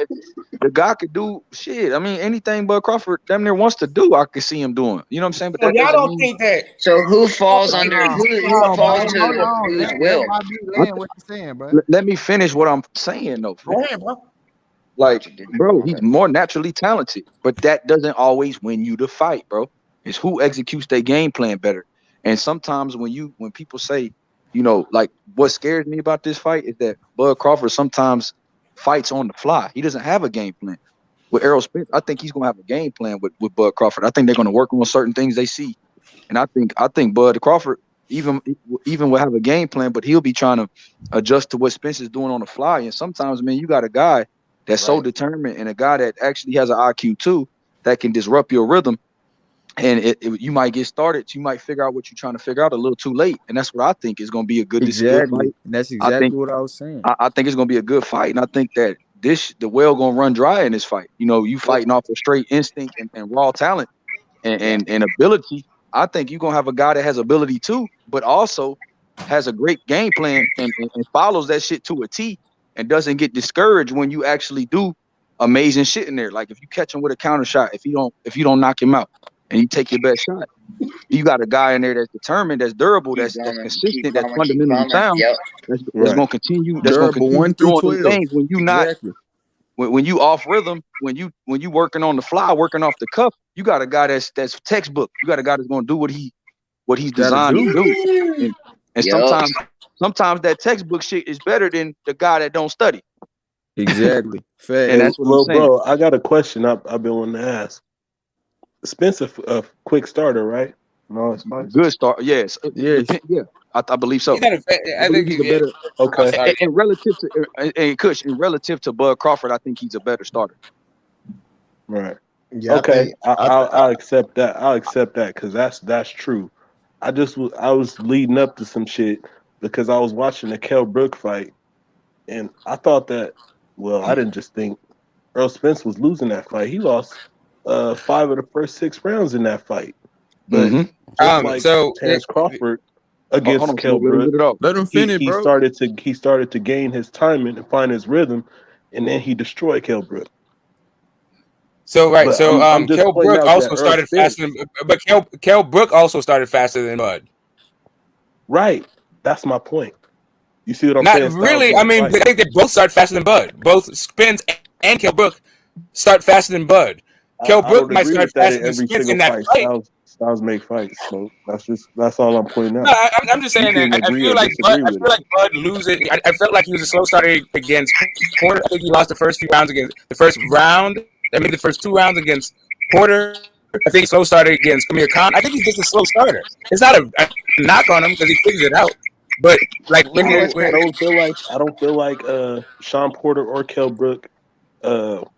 could do shit. I mean, anything Bud Crawford damn near wants to do, I could see him doing. You know what I'm saying? But so y'all don't think that. So who falls under who falls to whose will? What you saying, bro? Let me finish what I'm saying, though. Go ahead, bro. Like, bro, he's more naturally talented, but that doesn't always win you the fight, bro. It's who executes their game plan better. And sometimes when people say, like what scares me about this fight is that Bud Crawford sometimes fights on the fly. He doesn't have a game plan. With Errol Spence, I think he's gonna have a game plan with Bud Crawford. I think they're gonna work on certain things they see, and I think Bud Crawford even will have a game plan, but he'll be trying to adjust to what Spence is doing on the fly. And sometimes, man, you got a guy that's so determined and a guy that actually has an IQ too that can disrupt your rhythm. And you might get started. You might figure out what you're trying to figure out a little too late, and that's what I think is going to be a good fight. That's exactly what I was saying. I think it's going to be a good fight, and I think that the well going to run dry in this fight. You fighting off of straight instinct and raw talent and ability. I think you're going to have a guy that has ability too, but also has a great game plan and follows that shit to a T and doesn't get discouraged when you actually do amazing shit in there. Like if you catch him with a counter shot, if you don't knock him out and you take your best shot, you got a guy in there that's determined, that's durable, that's consistent, that's fundamentally sound. Yep. That's Right. gonna continue. That's gonna Durable continue 1 through doing them 12. things when you not when you off rhythm, when you working on the fly, working off the cuff. You got a guy that's textbook. You got a guy that's gonna do what he's designed to do. And sometimes that textbook shit is better than the guy that don't study. Exactly. Fact. And that's what I'm saying. Bro, I got a question I've been wanting to ask. Spence a quick starter, right? No, it's nice. Good start. Yes. Yes. Yeah. I believe so. I think he's a better. Okay. And relative to Kush, in relative to Bud Crawford, I think he's a better starter. Right. Yeah, Okay. I'll accept that. I'll accept that because that's true. I was leading up to some shit because I was watching the Kell Brook fight, and I thought that. Well, I didn't just think Errol Spence was losing that fight. He lost 5 of the first 6 rounds in that fight. But just like Terence Crawford against Kell Brook, let him finish, he bro. started to gain his timing and find his rhythm, and then he destroyed Kell Brook. So But I'm just Kell pointing Brook out also that started Earl faster, but Kell Brook also started faster than Bud. Right, that's my point. You see what I'm Not saying? really. I mean, I think they both start faster than Bud. Both Spence and Kell Brook start faster than Bud. Kell I Brook don't might agree start with that faster in than every Spence single in that fight. fight. Styles make fights, so that's all I'm pointing out. No, I'm just saying You that can I agree feel or like disagree with it. Bud loses. I felt like he was a slow starter against Porter. I think he lost the first few rounds against the first round. I mean, the first 2 rounds against Porter. I think he slow started against Kamir Khan. I think he's just a slow starter. It's not a knock on him because he figures it out. But like when I don't feel like Sean Porter or Kell Brook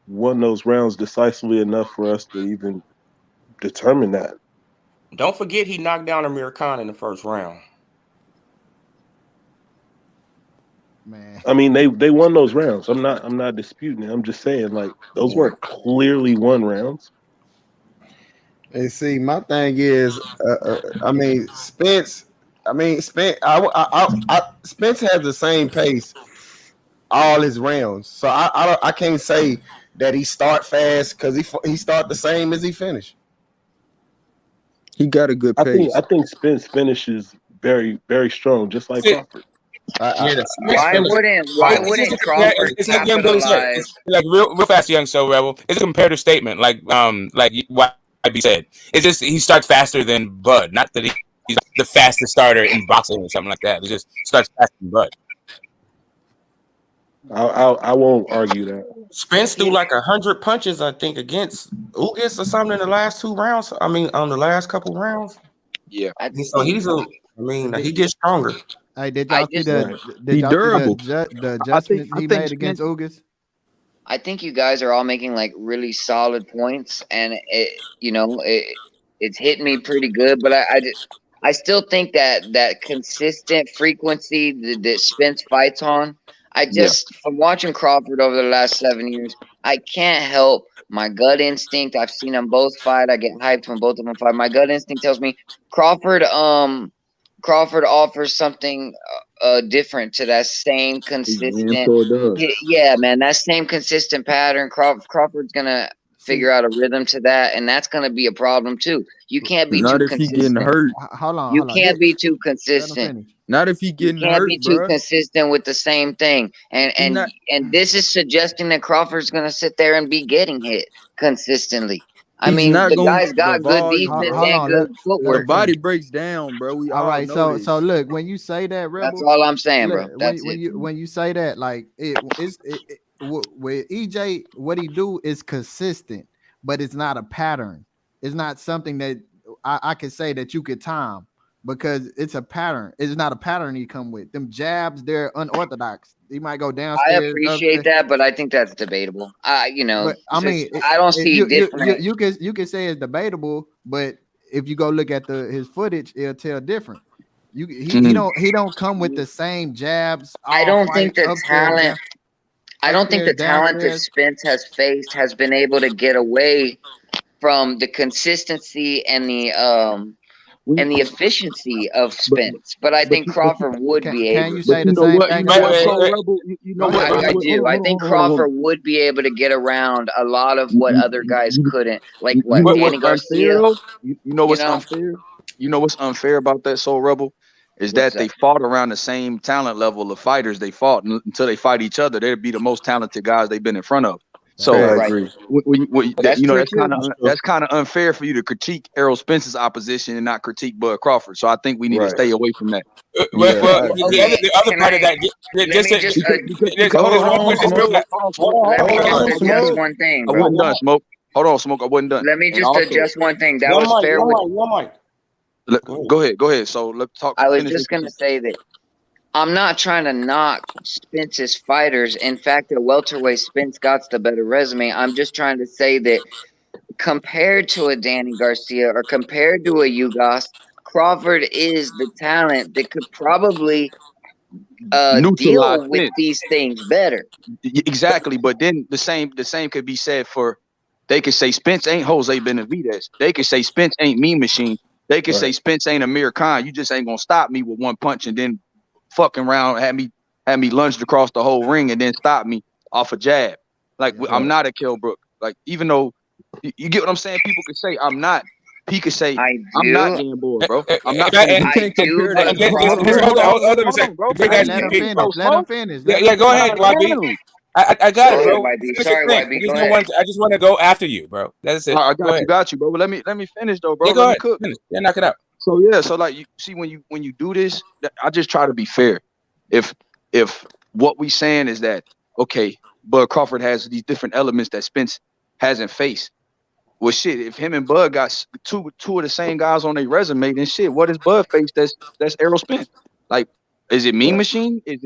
won those rounds decisively enough for us to even determine that. Don't forget he knocked down Amir Khan in the first round. Man. I mean, they won those rounds. I'm not disputing it. I'm just saying, like, those weren't clearly won rounds. And see, my thing is, I mean, Spence. Spence has the same pace all his rounds, so I can't say that he start fast because he start the same as he finish. He got a good pace. I think Spence finishes very, very strong, just like Crawford. Why wouldn't Crawford capitalize? It's like real fast, young so rebel. It's a comparative statement, like what YB said. It's just he starts faster than Bud, not that he's the fastest starter in boxing or something like that. He just starts faster than Bud. I won't argue that. Spence threw like 100 punches, I think, against Ugas or something in the last 2 rounds. I mean, on the last couple rounds. Yeah. So he gets stronger. Hey, did y'all see the adjustments he made against Ugas? I think you guys are all making like really solid points, and it's hitting me pretty good. But I still think that consistent frequency that Spence fights on. From watching Crawford over the last 7 years, I can't help my gut instinct. I've seen them both fight. I get hyped when both of them fight. My gut instinct tells me Crawford offers something different to that same consistent. Yeah, man, that same consistent pattern. Crawford's gonna figure out a rhythm to that, and that's gonna be a problem too. You can't be Not too if he consistent. getting hurt. Hold on. You can't be too consistent. Not if he getting You can't hurt, be too bro. consistent with the same thing. And this is suggesting that Crawford's gonna sit there and be getting hit consistently. I mean, the guy's got good defense and good footwork. The body breaks down, bro. We all right. know this. So look, when you say that, Rebel, that's all I'm saying, bro. That's when you say that, like with EJ, what he do is consistent, but it's not a pattern. It's not something that I can say that you could time because it's a pattern. It's not a pattern he come with. Them jabs, they're unorthodox. He might go downstairs. I appreciate that, but I think that's debatable. I don't see different. You can say it's debatable, but if you go look at his footage, it'll tell different. He don't come with the same jabs. I don't think the talent. I don't think the talent that Spence has faced has been able to get away from the consistency and the and the efficiency of Spence. But I think Crawford would be able. Can you say the same thing? You know what? I do. I think Crawford would be able to get around a lot of what other guys couldn't. Like what know Danny what's Garcia. unfair, though? You know what's unfair? You know what's unfair about that Soul Rebel is that they fought around the same talent level of fighters they fought until they fight each other. They'd be the most talented guys they've been in front of. So I agree. That's kind of unfair for you to critique Errol Spence's opposition and not critiqueUd Crawford. So I think we need to stay away from that. The other part of that, adjust one thing. I wasn't done, Smoke. Hold on, Smoke. I wasn't done. Let me just adjust one thing. That was fair. Go ahead. So let's talk. I was just gonna say that I'm not trying to knock Spence's fighters. In fact, at welterweight, Spence got the better resume. I'm just trying to say that compared to a Danny Garcia or compared to a Ugas, Crawford is the talent that could probably deal with these things better. Exactly, but then the same could be said for. They could say Spence ain't Jose Benavidez. They could say Spence ain't Mean Machine. They could say Spence ain't Amir Khan. You just ain't gonna stop me with one punch and then fucking around had me lunged across the whole ring and then stop me off a jab. Like I'm not a Kell Brook. Like even though you get what I'm saying, people could say I'm not. He could say I'm not Gamboa, bro. I'm not. Let him finish. Yeah, go ahead, YB. I got it, bro. Sorry, YB. Go ahead. I just want to go after you, bro. That's it. I got you, bro. But let me finish though, bro. Yeah, go ahead. Cook. Yeah, knock it out. So like you see when you do this, I just try to be fair. If what we saying is that okay, Bud Crawford has these different elements that Spence hasn't faced. Well, shit, if him and Bud got two of the same guys on their resume, then shit, what is Bud face that's Errol Spence? Like, is it Mean Machine? Is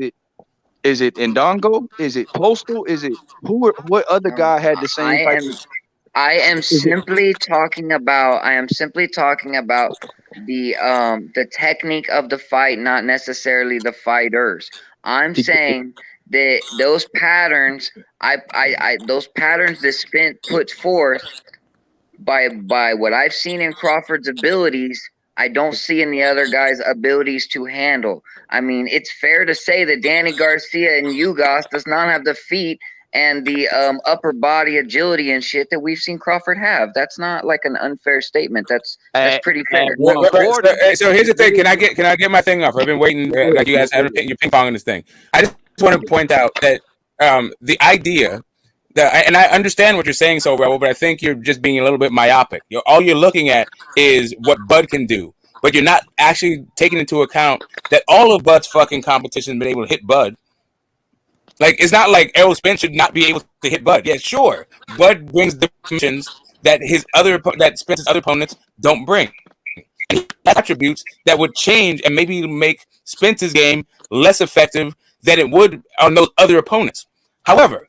it Ndongo? Is it Postal? Is it what other guy had the same fight? I am simply talking about the technique of the fight, not necessarily the fighters. I'm saying that those patterns, those patterns that Spence puts forth by what I've seen in Crawford's abilities, I don't see in the other guys' abilities to handle. I mean, it's fair to say that Danny Garcia and Ugas does not have the feet and the upper body agility and shit that we've seen Crawford have. That's not like an unfair statement. That's pretty fair. So here's the thing. Can I get my thing off? I've been waiting. Like you guys have your ping pong in this thing. I just want to point out that the idea. And I understand what you're saying, so Rebel, but I think you're just being a little bit myopic. All you're looking at is what Bud can do, but you're not actually taking into account that all of Bud's fucking competition has been able to hit Bud. Like, it's not like Errol Spence should not be able to hit Bud. Yeah, sure. Bud brings dimensions that Spence's other opponents don't bring. And he has attributes that would change and maybe make Spence's game less effective than it would on those other opponents. However,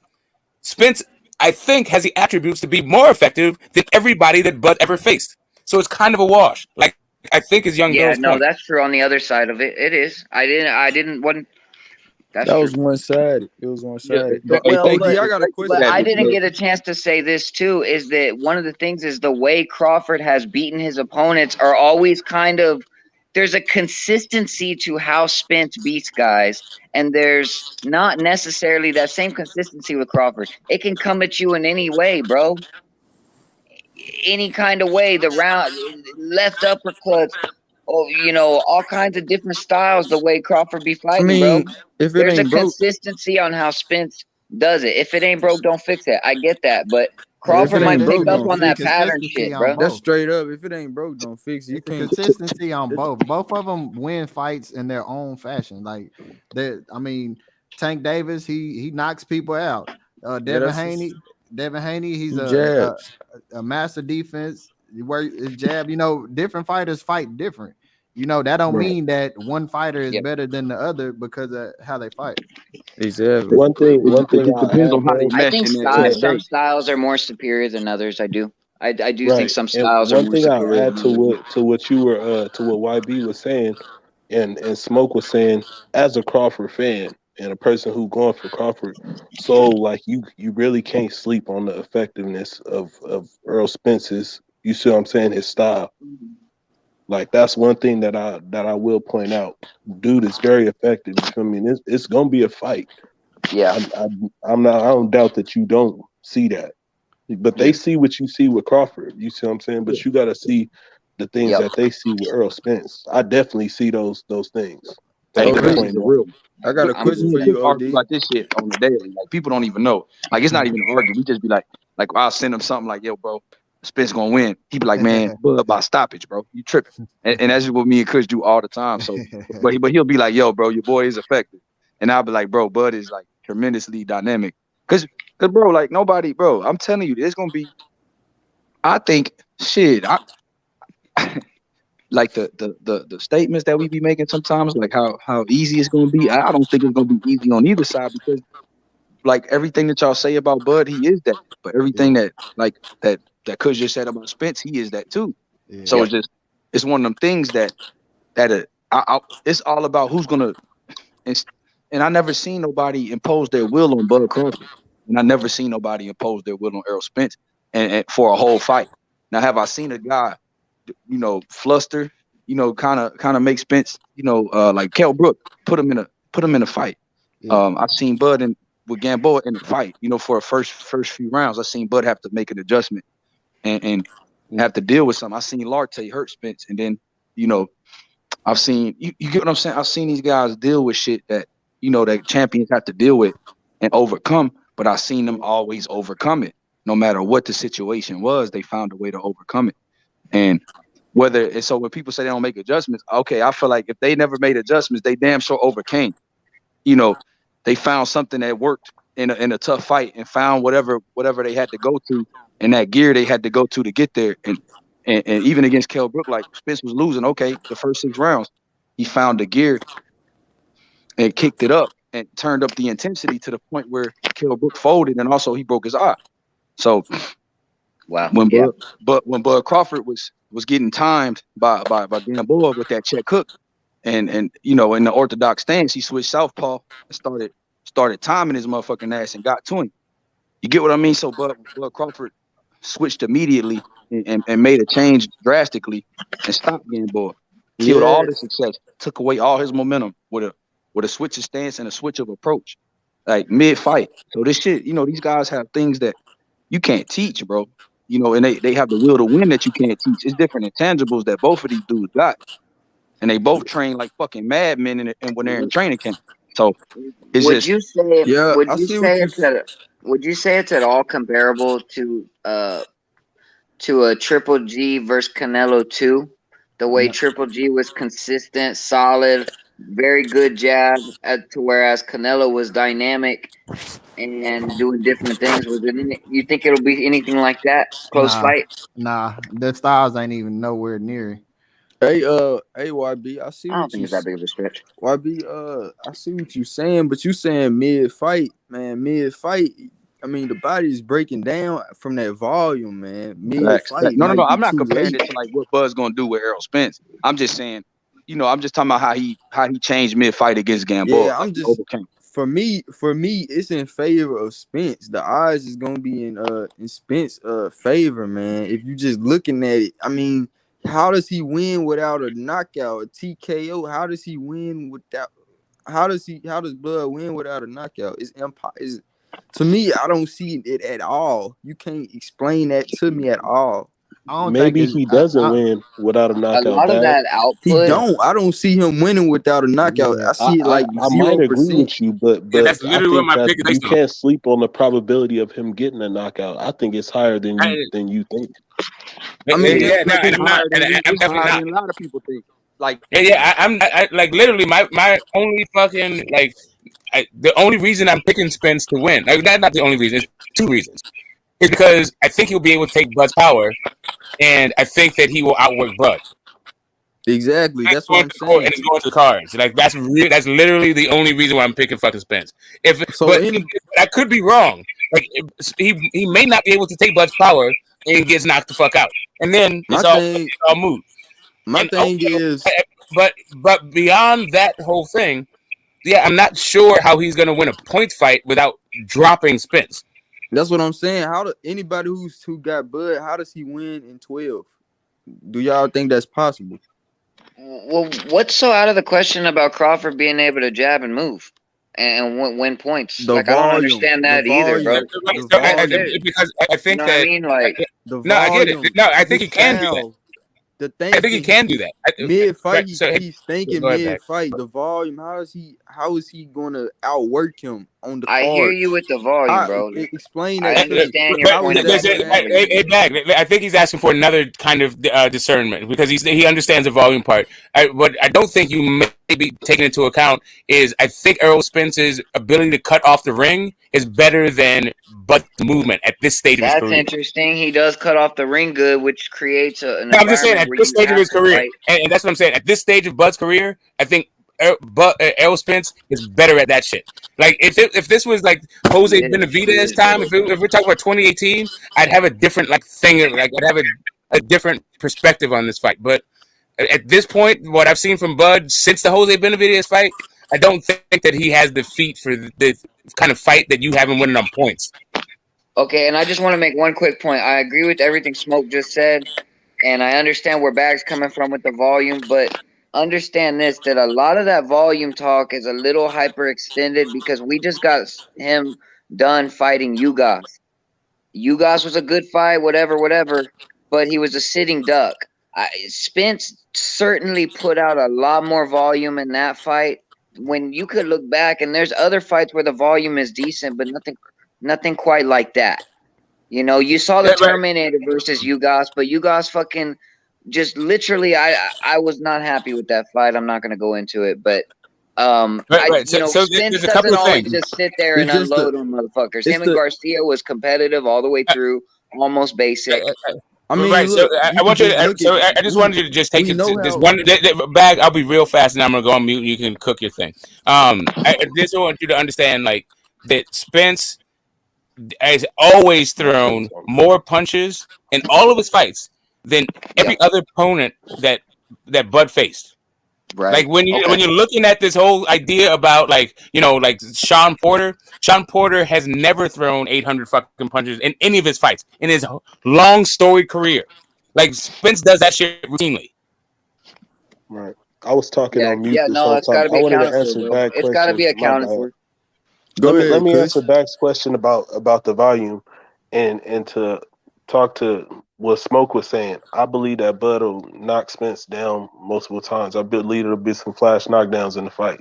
Spence, I think, has the attributes to be more effective than everybody that Bud ever faced. So it's kind of a wash. Like, I think is Young Bill's point. That's true. On the other side of it, it is. That was one-sided. It was one-sided. I got a question. But I didn't get a chance to say this too. Is that one of the things? Is the way Crawford has beaten his opponents are always kind of. There's a consistency to how Spence beats guys, and there's not necessarily that same consistency with Crawford. It can come at you in any way, bro. Any kind of way. The round, left uppercuts, all kinds of different styles. The way Crawford be fighting, bro. There's a consistency on how Spence does it. If it ain't broke, don't fix it. I get that, but Crawford might pick up on that pattern shit, bro. That's straight up. If it ain't broke, don't fix it. You can't consistency on both. Both of them win fights in their own fashion. Like Tank Davis, he knocks people out. Devin Haney, he's a master defense. Where his jab, different fighters fight different. That don't mean that one fighter is better than the other because of how they fight. Exactly. One thing depends on how they I think some styles are more superior than others. I do think some styles are more superior. One thing I'll add to what you were to what YB was saying and Smoke was saying, as a Crawford fan and a person who going for Crawford, so like you really can't sleep on the effectiveness of Errol Spence's, you see what I'm saying, his style. Like that's one thing that I will point out. Dude is very effective. You feel me? And it's gonna be a fight. Yeah. I don't doubt that you don't see that. But they see what you see with Crawford. You see what I'm saying? But you gotta see the things that they see with Errol Spence. I definitely see those things. Hey, That Chris I'm is pointing a out. real. I got a Me question and for Chris you, argue OD. about this shit on the daily. Like people don't even know. Like it's not even an argument. We just be like I'll send him something like, "Yo, bro, Spence gonna win." He be like, "Man, Bud by stoppage, bro. You tripping?" And that's what me and Chris do all the time. So, but he'll be like, "Yo, bro, your boy is effective," and I'll be like, "Bro, Bud is like tremendously dynamic." Cause bro, like nobody, bro. I'm telling you, there's gonna be. I think shit. Like the statements that we be making sometimes, like how easy it's gonna be. I don't think it's gonna be easy on either side because like everything that y'all say about Bud, he is that. But everything that Kush just said about Spence, he is that too. So it's one of them things that it's all about who's gonna. And I never seen nobody impose their will on Bud Crawford, and I never seen nobody impose their will on Errol Spence and for a whole fight. Now, have I seen a guy, fluster, kind of make Spence, like Kell Brook, put him in a fight. I've seen Bud with Gamboa in the fight, for a first few rounds. I've seen Bud have to make an adjustment and have to deal with something. I've seen Larte hurt Spence, and then I've seen you get what I'm saying. I've seen these guys deal with shit that that champions have to deal with and overcome, but I've seen them always overcome it. No matter what the situation was, they found a way to overcome it. And so when people say they don't make adjustments, okay, I feel like if they never made adjustments, they damn sure overcame. They found something that worked in a tough fight and found whatever they had to go to and that gear they had to go to get there. And even against Kell Brook, like Spence was losing, okay, the first 6 rounds, he found the gear and kicked it up and turned up the intensity to the point where Kell Brook folded and also he broke his eye. So when Bud Crawford was getting timed by Gamboa with that check hook and in the orthodox stance, he switched southpaw and started timing his motherfucking ass and got to him. You get what I mean? So Bud Crawford switched immediately and made a change drastically and stopped Gamboa. Killed all his success, took away all his momentum with a switch of stance and a switch of approach, like mid-fight. So this shit, these guys have things that you can't teach, bro. And they have the will to win that you can't teach. It's different intangibles that both of these dudes got. And they both train like fucking madmen and when they're in training camp. So it's Would you say it's at all comparable to a Triple G versus Canelo 2? The way Triple G was consistent, solid, very good jab, to whereas Canelo was dynamic and doing different things. You think it'll be anything like that? Close fight? Nah, the styles ain't even nowhere near it. Hey, YB, I see. I don't think it's that big of a stretch. YB, I see what you saying, but you saying mid-fight, man. Mid-fight, I mean, the body is breaking down from that volume, man. Mid-fight, no. I'm not too comparing late. it to like what Bud's gonna do with Errol Spence. I'm just saying, I'm just talking about how he changed mid-fight against Gamboa. Yeah, I'm just overcame. For me, it's in favor of Spence. The odds is gonna be in Spence favor, man. If you just looking at it, I mean, how does he win without a knockout, a TKO? How does he win without? How does Bud win without a knockout? To me, I don't see it at all. You can't explain that to me at all. Maybe he doesn't win without a knockout. A lot of that output. He don't. I don't see him winning without a knockout. I see it like 0%. I might agree with you, but that's literally what my pick is. You can't sleep on the probability of him getting a knockout. I think it's higher than you think. I mean, I'm definitely not. A lot of people think. Like, I'm like literally my only fucking the only reason I'm picking Spence to win. Like, that's not the only reason. It's 2 reasons. It's because I think he'll be able to take Bud's power, and I think that he will outwork Bud. Exactly. That's what I'm saying. And it's going to the cards. Like that's literally the only reason why I'm picking fucking Spence. I could be wrong. Like he may not be able to take Bud's power and gets knocked the fuck out, and then it's all moot. My thing is, but beyond that whole thing, I'm not sure how he's gonna win a point fight without dropping Spence. That's what I'm saying. Anybody who got Bud, how does he win in 12? Do y'all think that's possible? Well, what's so out of the question about Crawford being able to jab and move and win points? The Like, I don't volume, understand the that either, bro. volume, the That's it. volume, Because I You think know what I that mean? Like, the no, I get it. volume, No, I think his he can do that. style, the I think he thinking. can do that. Mid fight, Right, so he's thinking go ahead, mid Beck. fight. The volume, how is he gonna outwork him on the I hear you cards? with the volume, bro. Explain I that to me. understand your How point is that about the gonna happen? volume. Back. I think he's asking for another kind of discernment because he understands the volume part. What I don't think you may be taking into account is I think Errol Spence's ability to cut off the ring is better than Bud's movement at this stage of his That's career. interesting. He does cut off the ring good, which creates an No, I'm just saying environment at where this you stage of have his to career, fight. and that's what I'm saying. At this stage of Bud's career, I think Errol Spence is better at that shit. Like if this was like Jose Benavidez time, if we're talking about 2018, I'd have a different thing. Like I'd have a different perspective on this fight. But at this point, what I've seen from Bud since the Jose Benavidez fight, I don't think that he has the feet for the kind of fight that you have him winning on points. Okay, and I just want to make one quick point. I agree with everything Smoke just said, and I understand where Bag's coming from with the volume, but understand this, that a lot of that volume talk is a little hyperextended because we just got him done fighting Ugas. Ugas was a good fight, whatever, but he was a sitting duck. Spence certainly put out a lot more volume in that fight. When you could look back, and there's other fights where the volume is decent, but nothing quite like that. You know, you saw the Terminator versus Ugas, but Ugas fucking just literally, I was not happy with that fight. I'm not going to go into it, but So Spence there's a couple doesn't of always things. just sit there and unload on motherfuckers. Him and Garcia was competitive all the way through, almost basic. I mean, right. look, So I want you to. So I just wanted you to just take this one Bag. I'll be real fast, and I'm gonna go on mute. And you can cook your thing. I just want you to understand, like that Spence has always thrown more punches in all of his fights than every other opponent that Bud faced. Right. Like when you're looking at this whole idea about like Sean Porter has never thrown 800 fucking punches in any of his fights in his long storied career. Like Spence does that shit routinely. Right. I was talking on mute this no, whole it's got time. to I be wanted to accounted for, answer bro. that It's got to be question. My accounted bad. for. Let me answer Bag's question about the volume and to talk to what Smoke was saying. I believe that Bud will knock Spence down multiple times. I believe there'll be some flash knockdowns in the fight.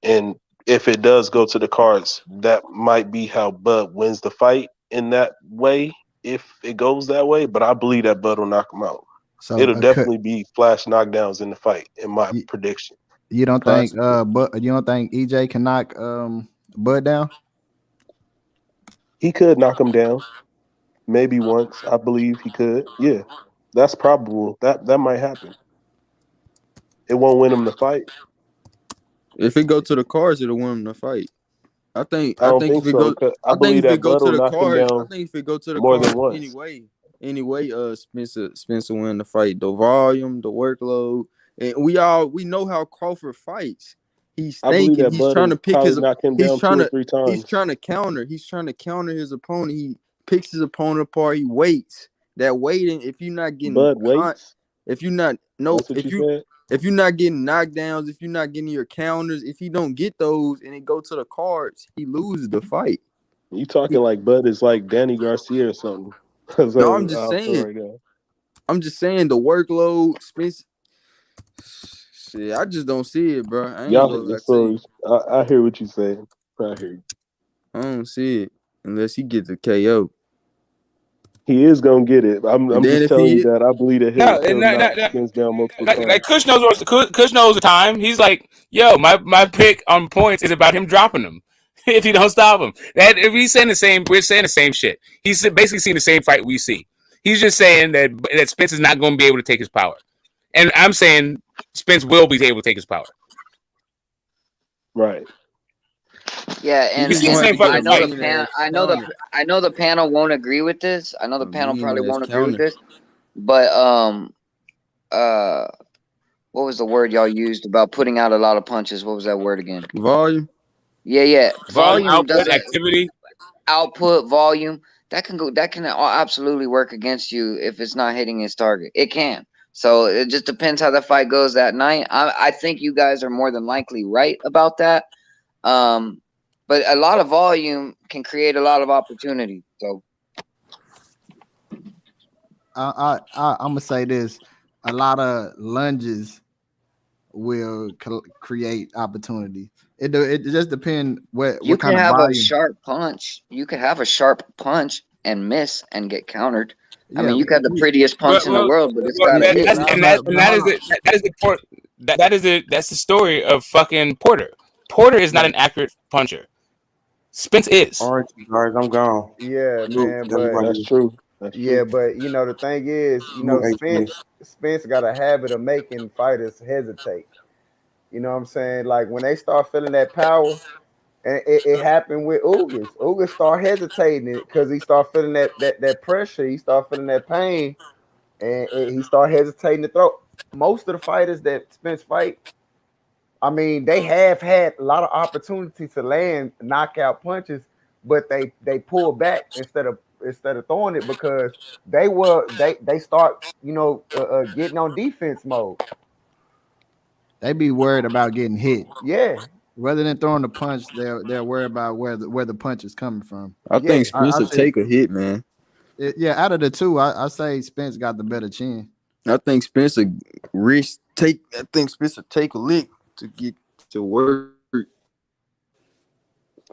And if it does go to the cards, that might be how Bud wins the fight in that way, if it goes that way. But I believe that Bud will knock him out. So it'll definitely be flash knockdowns in the fight, in my prediction. You don't think EJ can knock Bud down? He could knock him down. Maybe once. I believe he could. Yeah. That's probable. That might happen. It won't win him the fight. If it go to the cards, it'll win him the fight. I think think if it so. goes, I believe if it that go Bud to will the knock him cards, down I think if it go to the more cards than once. anyway, Spence will win the fight. The volume, the workload, and we know how Crawford fights. He's thinking, he's trying to pick his, he's trying to counter his opponent. He picks his opponent apart. He waits. That waiting, if you're not getting Bud waits. If you're not if you're not getting knockdowns, if you're not getting your counters, if he don't get those and it go to the cards, he loses the fight. You talking like Bud is like Danny Garcia or something? No, I'm just saying. I'm just saying the workload, Spence. Shit, I just don't see it, bro. I ain't gonna lie to you. I hear what you're saying. I hear you. I don't see it unless he gets the KO. He is gonna get it. I'm just telling you that I believe that he'll knock Spence down multiple times. Like Kush knows the time. He's like, yo, my pick on points is about him dropping them if you don't stop him. That if he's saying the same, we're saying the same shit. He's basically seeing the same fight we see. He's just saying that Spence is not going to be able to take his power, and I'm saying Spence will be able to take his power. Right. Yeah, and I know the panel won't agree with this. I know the panel probably won't agree with this. But what was the word y'all used about putting out a lot of punches? What was that word again? Volume. Yeah. Volume output, activity, output, volume. That can absolutely work against you if it's not hitting its target. It can. So it just depends how the fight goes that night. I think you guys are more than likely right about that. But a lot of volume can create a lot of opportunity. So I'm gonna say this: a lot of lunges will create opportunity. It just depends you what can kind of have a volume. sharp punch. You could have a sharp punch and miss and get countered. I Yeah, mean, you could have the prettiest punch in the world, but it's got to hit. That's the story of fucking Porter. Porter is not an accurate puncher. Spence is. All right, guys, I'm gone. Yeah, Salute man, to but everybody. That's true. That's yeah, true. but you know the thing is, you know, Salute, H-Man. Spence got a habit of making fighters hesitate. You know what I'm saying? Like when they start feeling that power, and it happened with Ugas. Ugas start hesitating because he start feeling that pressure. He start feeling that pain, and he start hesitating to throw. Most of the fighters that Spence fight, I mean, they have had a lot of opportunity to land knockout punches, but they pull back instead of throwing it because they start getting on defense mode. They be worried about getting hit. Yeah. Rather than throwing the punch, they're worried about where the punch is coming from. I think Spence I will say, take a hit, man. out of the two, I say Spence got the better chin. I think Spence will I think Spence will take a lick to get to work.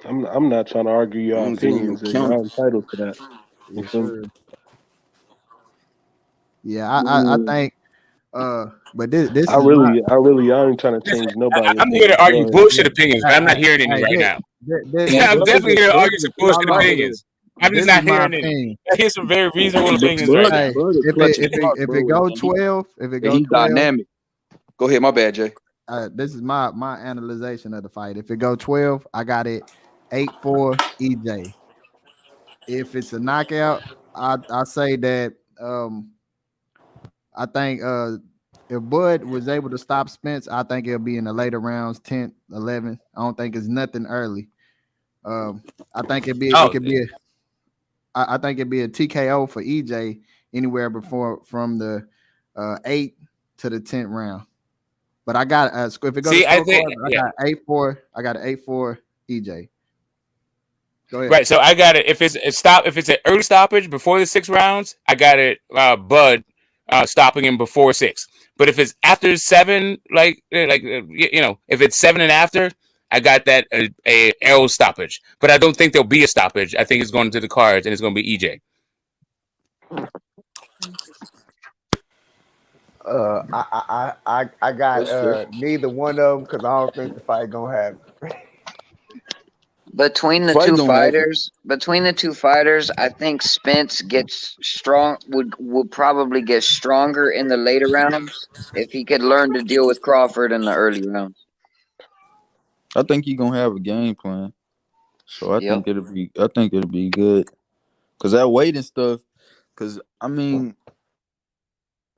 I'm not trying to argue your I'm getting opinions. no Y'all count. entitled to that. You Yes, feel me? sir. Yeah, I think but this I is my ain't trying to change nobody's I'm here opinion. to argue Go ahead. bullshit opinions, but I'm not hearing any right now. Yeah, I'm definitely here to argue some bullshit opinions. I'm just this not is my hearing any. opinion. I hear some very reasonable opinions right now. Bud will If clutch it his heart, if bro. it go And 12, he's dynamic. Go ahead, my bad, Jay. This is my analyzation of the fight. If it go 12, I got it 8-4 EJ. If it's a knockout, I say that I think if Bud was able to stop Spence, I think it'll be in the later rounds, 10th, 11th. I don't think it's nothing early. I think I think it'd be a TKO for EJ anywhere from the 8th to the 10th round. But I got if it goes to scorecard, I got 8-4. I got an 8-4 EJ. Go ahead. Right, so I got it. If it's an early stoppage before the 6 rounds, I got it. Bud stopping him before 6. But if it's after 7, if it's 7 and after, I got that a Errol stoppage. But I don't think there'll be a stoppage. I think it's going to the cards and it's going to be EJ. I got neither one of them because I don't think the fight gonna happen. Between the two fighters, I think Spence gets strong. Would probably get stronger in the later rounds if he could learn to deal with Crawford in the early rounds. I think he's gonna have a game plan. So I think it'll be good. Cause that weight and stuff. Cause I mean,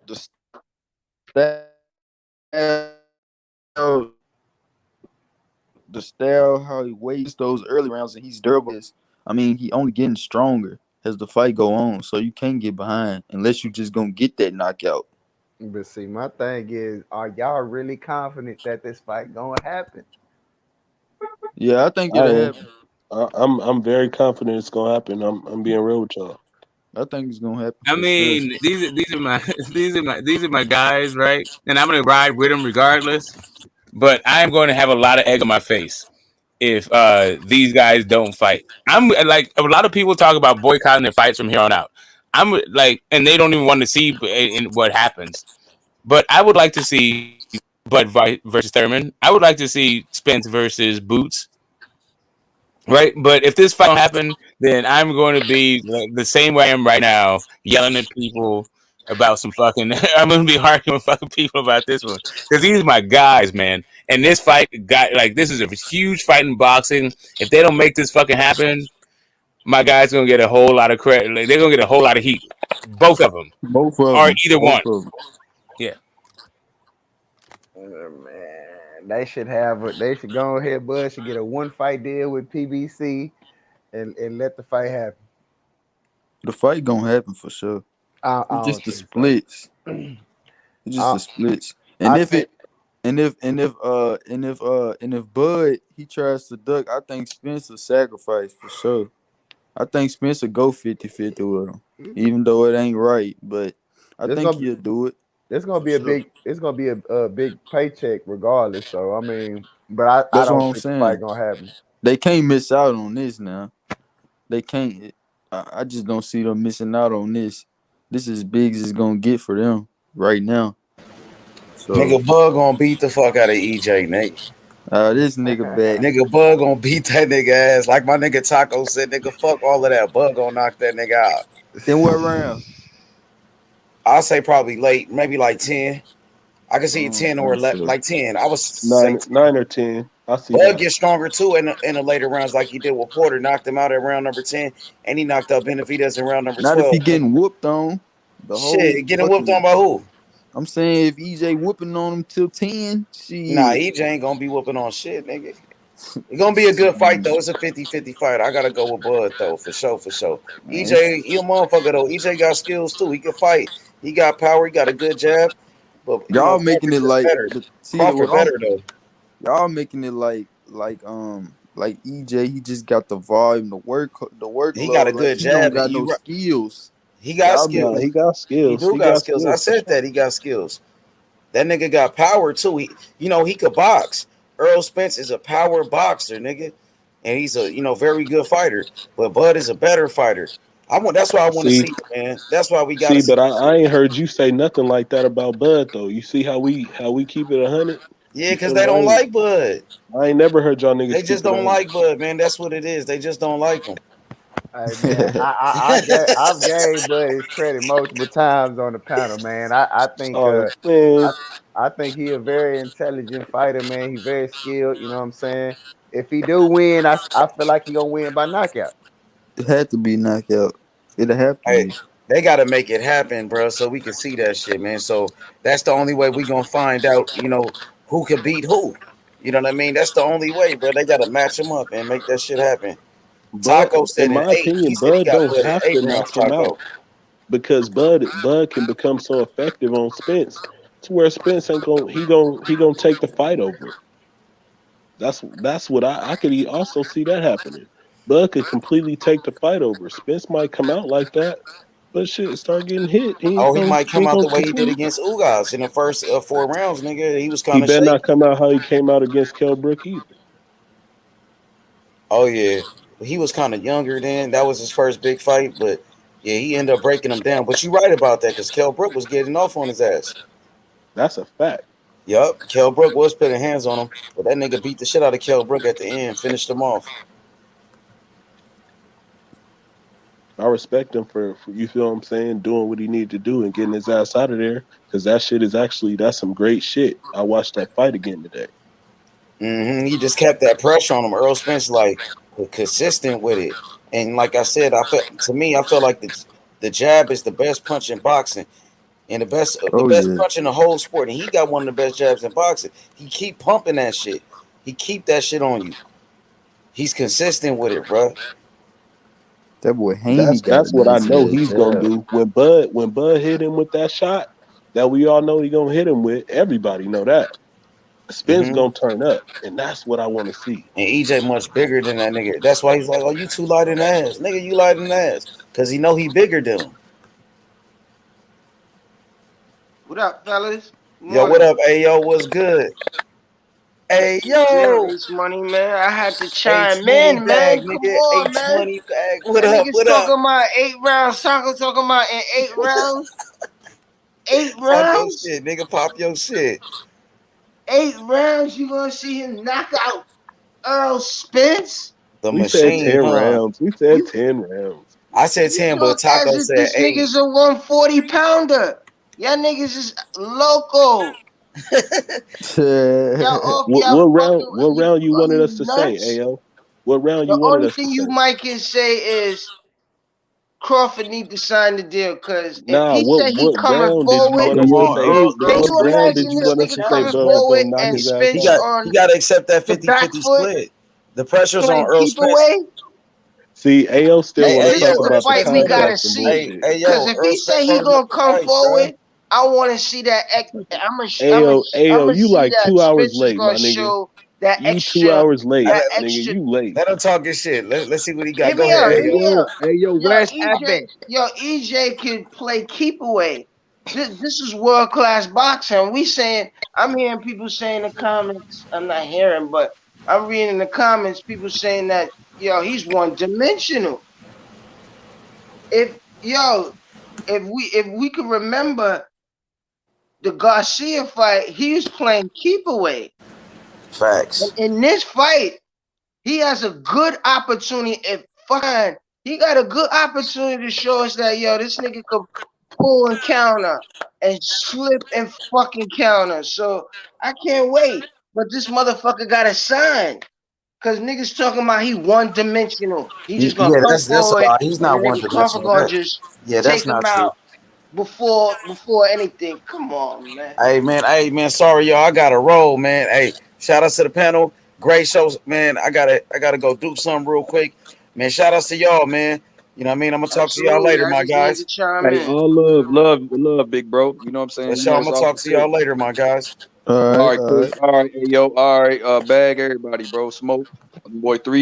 the style how he weighs those early rounds and he's durable. I mean, he only getting stronger as the fight go on. So you can't get behind unless you just gonna get that knockout. But see, my thing is, are y'all really confident that this fight gonna happen? Yeah, I think it'll happen. I'm very confident it's gonna happen. I'm being real with y'all. I think it's gonna happen. I mean, these are my guys, right? And I'm gonna ride with them regardless. But I'm going to have a lot of egg on my face if these guys don't fight. I'm like a lot of people talk about boycotting their fights from here on out. I'm like, and they don't even want to see what happens. But I would like to see Bud versus Thurman. I would like to see Spence versus Boots. Right, but if this fight don't happen, then I'm going to be the same way I am right now, yelling at people about some fucking. I'm going to be arguing with fucking people about this one because these are my guys, man. And this fight this is a huge fight in boxing. If they don't make this fucking happen, my guys gonna get a whole lot of credit. Like, they're gonna get a whole lot of heat. Both of them, or either one. Yeah. Man, they should go ahead. Bud should get a 1-fight deal with PBC and let the fight happen. The fight gonna happen for sure. I just the splits. It's just I, a splits. And I if think it and if Bud he tries to duck, I think Spencer sacrifice for sure. I think Spencer go 50-50 with him. Even though it ain't right, but I it's think gonna he'll do it. it's gonna For be a sure. big it's gonna be a big paycheck regardless. So I mean, but I That's what don't I'm think the fight saying. gonna happen. They can't miss out on this now. They can't. I just don't see them missing out on this. This is as big as it's gonna get for them right now. So Nigga Bug gonna beat the fuck out of EJ, Nate. this nigga back. Nigga Bug gonna beat that nigga ass. Like my nigga Taco said, nigga, fuck all of that. Bug gonna knock that nigga out. In what round? I'll say probably late, maybe like 10. I can I see don't 10 or think 11, so. like 10. I was say 10. 9 or 10. I see Bud that. gets stronger too in the later rounds, like he did with Porter. Knocked him out at round number 10, and he knocked out Benavidez in round number Not if 12. he getting whooped on the whole Shit, getting whooped on fucking. by who? I'm saying if EJ whooping on him till 10, Nah, shit. EJ ain't gonna be whooping on shit, nigga. It's gonna be a good fight though. It's a 50-50 fight. I gotta go with Bud though, for sure, for sure. Man, EJ, he a motherfucker though. EJ got skills too. He can fight. He got power. He got a good jab. But you know, y'all making Crawford it just like better. see that what Crawford I'm better though. y'all making it like EJ he just got the volume, the He got a workload, like good he don't jab. got no skills. He got Y'all No, skills. he making got He skills. do He got got skills. I skills for said sure. that he got skills. That nigga got power too. He could box. Errol Spence is a power boxer, nigga, and he's a very good fighter. But Bud is a better fighter. That's why I want to See, see it, man. That's why we gotta see, see but this I shit. ain't heard you say nothing like that about Bud though. You see how we keep it 100. Yeah, You because feel they me? don't like Bud. I ain't never heard y'all They niggas just keep it don't 100. like Bud, man. That's what it is. They just don't like him. Hey man, I've gave Bud his credit multiple times on the panel, man. I think Oh man, I think he a very intelligent fighter, man. He very skilled. You know what I'm saying? If he do win, I feel like he gonna win by knockout. it had to be knockout. It'll have to Hey, be. they got to make it happen, bro, so we can see that shit, man. So that's the only way we gonna find out, who can beat who. You know what I mean? That's the only way, bro. They got to match them up and make that shit happen. but Taco in said in my 8. He opinion, said he Bud got don't Bud in have 8 to rounds. knock him Taco. out because Bud can become so effective on Spence to where Spence ain't gonna take the fight over. That's what I could also see that happening. Bud could completely take the fight over. Spence might come out like that, but shit, start getting hit. Oh, he might He come ain't out gonna the way he did continue. against Ugas in the first 4 rounds, nigga. He was He kind of better not shaky. come out how he came out against Kell Brook either. Oh yeah, he was kind of younger then. That was his first big fight, but yeah, he ended up breaking him down. But you're right about that because Kell Brook was getting off on his ass. That's a fact. Yup, Kell Brook was putting hands on him, but that nigga beat the shit out of Kell Brook at the end, finished him off. I respect him for you feel what I'm saying, doing what he needed to do and getting his ass out of there. Cause that shit is that's some great shit. I watched that fight again today. He just kept that pressure on him. Errol Spence was consistent with it, and like I said, I felt like the jab is the best punch in boxing. And the Oh best yeah. punch in the whole sport. And he got one of the best jabs in boxing. He keep pumping that shit. He keep that shit on you. He's consistent with it, bro. That boy Haney got a That's what I nice know ass he's gonna jab. do. When Bud hit him with that shot that we all know he gonna hit him with, everybody know that. Spence And gonna turn up, and that's what I want to see. EJ much bigger than that nigga. That's why he's like, oh, you too light in the ass. Nigga, you light in the ass. Because he know he bigger than him. What up, fellas? Yo, what Morning. up, Ayo? What's good? Hey, Damn, yo. H Money, man. I had to H chime Money in, bag, man. Come nigga. on, H man. Money bag. What That up? niggas What up? talking about 8 rounds. Soccer talking about in 8 rounds. 8 Pop your rounds? shit, nigga. Pop your shit. 8 rounds? You gonna see him knock out Errol Spence? The We said machine, 10 huh? rounds. We said 10 rounds. I said You 10, but talk as Taco if said this 8. nigga's a 140-pounder. Y'all niggas is loco. Y'all off y'all fucking. What round you Are wanted you us to say, nuts? Ayo? What round The you wanted only us to thing you say? might can say is Crawford need to sign the deal because if Nah, he say he what coming round did you forward, want us to say? can What you round did imagine you this want us nigga to say coming Bud forward gonna knock and his ass He Spence got out? he on got to accept that the 50-50 back foot split. The pressure's on playing Earl keep Spence. away? See, Ayo still This want to this Hey, talk is yo, the Earl about the fight Spence we hurry up. gotta contract and see. Hey, bullshit. hey, Cause yo, if Earl he Spence say he hurry up gonna and come fight, bro. forward, I want to see that. I'm Ayo, you like that 2 hours Spence is late, gonna my nigga. show that You extra. 2 hours late, That nigga. extra. You late. Let him talk his shit. Let's see what he got. Hit Go me out. ahead. Hit me out. Hey, yo, West Abbott. EJ could play keep away. This is world class boxing. I'm hearing people saying in the comments. I'm not hearing, but I'm reading in the comments people saying that he's one dimensional. If we could remember the Garcia fight, he was playing keep away. Facts. In this fight, he has a good opportunity. He got a good opportunity to show us that this nigga could pull and counter and slip and fucking counter. So I can't wait. But this motherfucker got a sign. Cause niggas talking about he one dimensional. He just gonna come that's a forward lie. He's and the not one nigga Crawford dimensional. gonna just That's take not him true. out before anything. Come on, man. Hey man, sorry y'all. I gotta roll, man. Hey, shout out to the panel. Great shows, man. I gotta go do something real quick. Man, shout out to y'all, man. You know what I mean? I'm gonna talk to y'all later, my guys. Hey, all love, big bro. You know what I'm saying? For sure, I'm gonna talk to y'all later, my guys. All right, cool. All right, hey, yo, all right, bag everybody, bro. Smoke, boy, threes.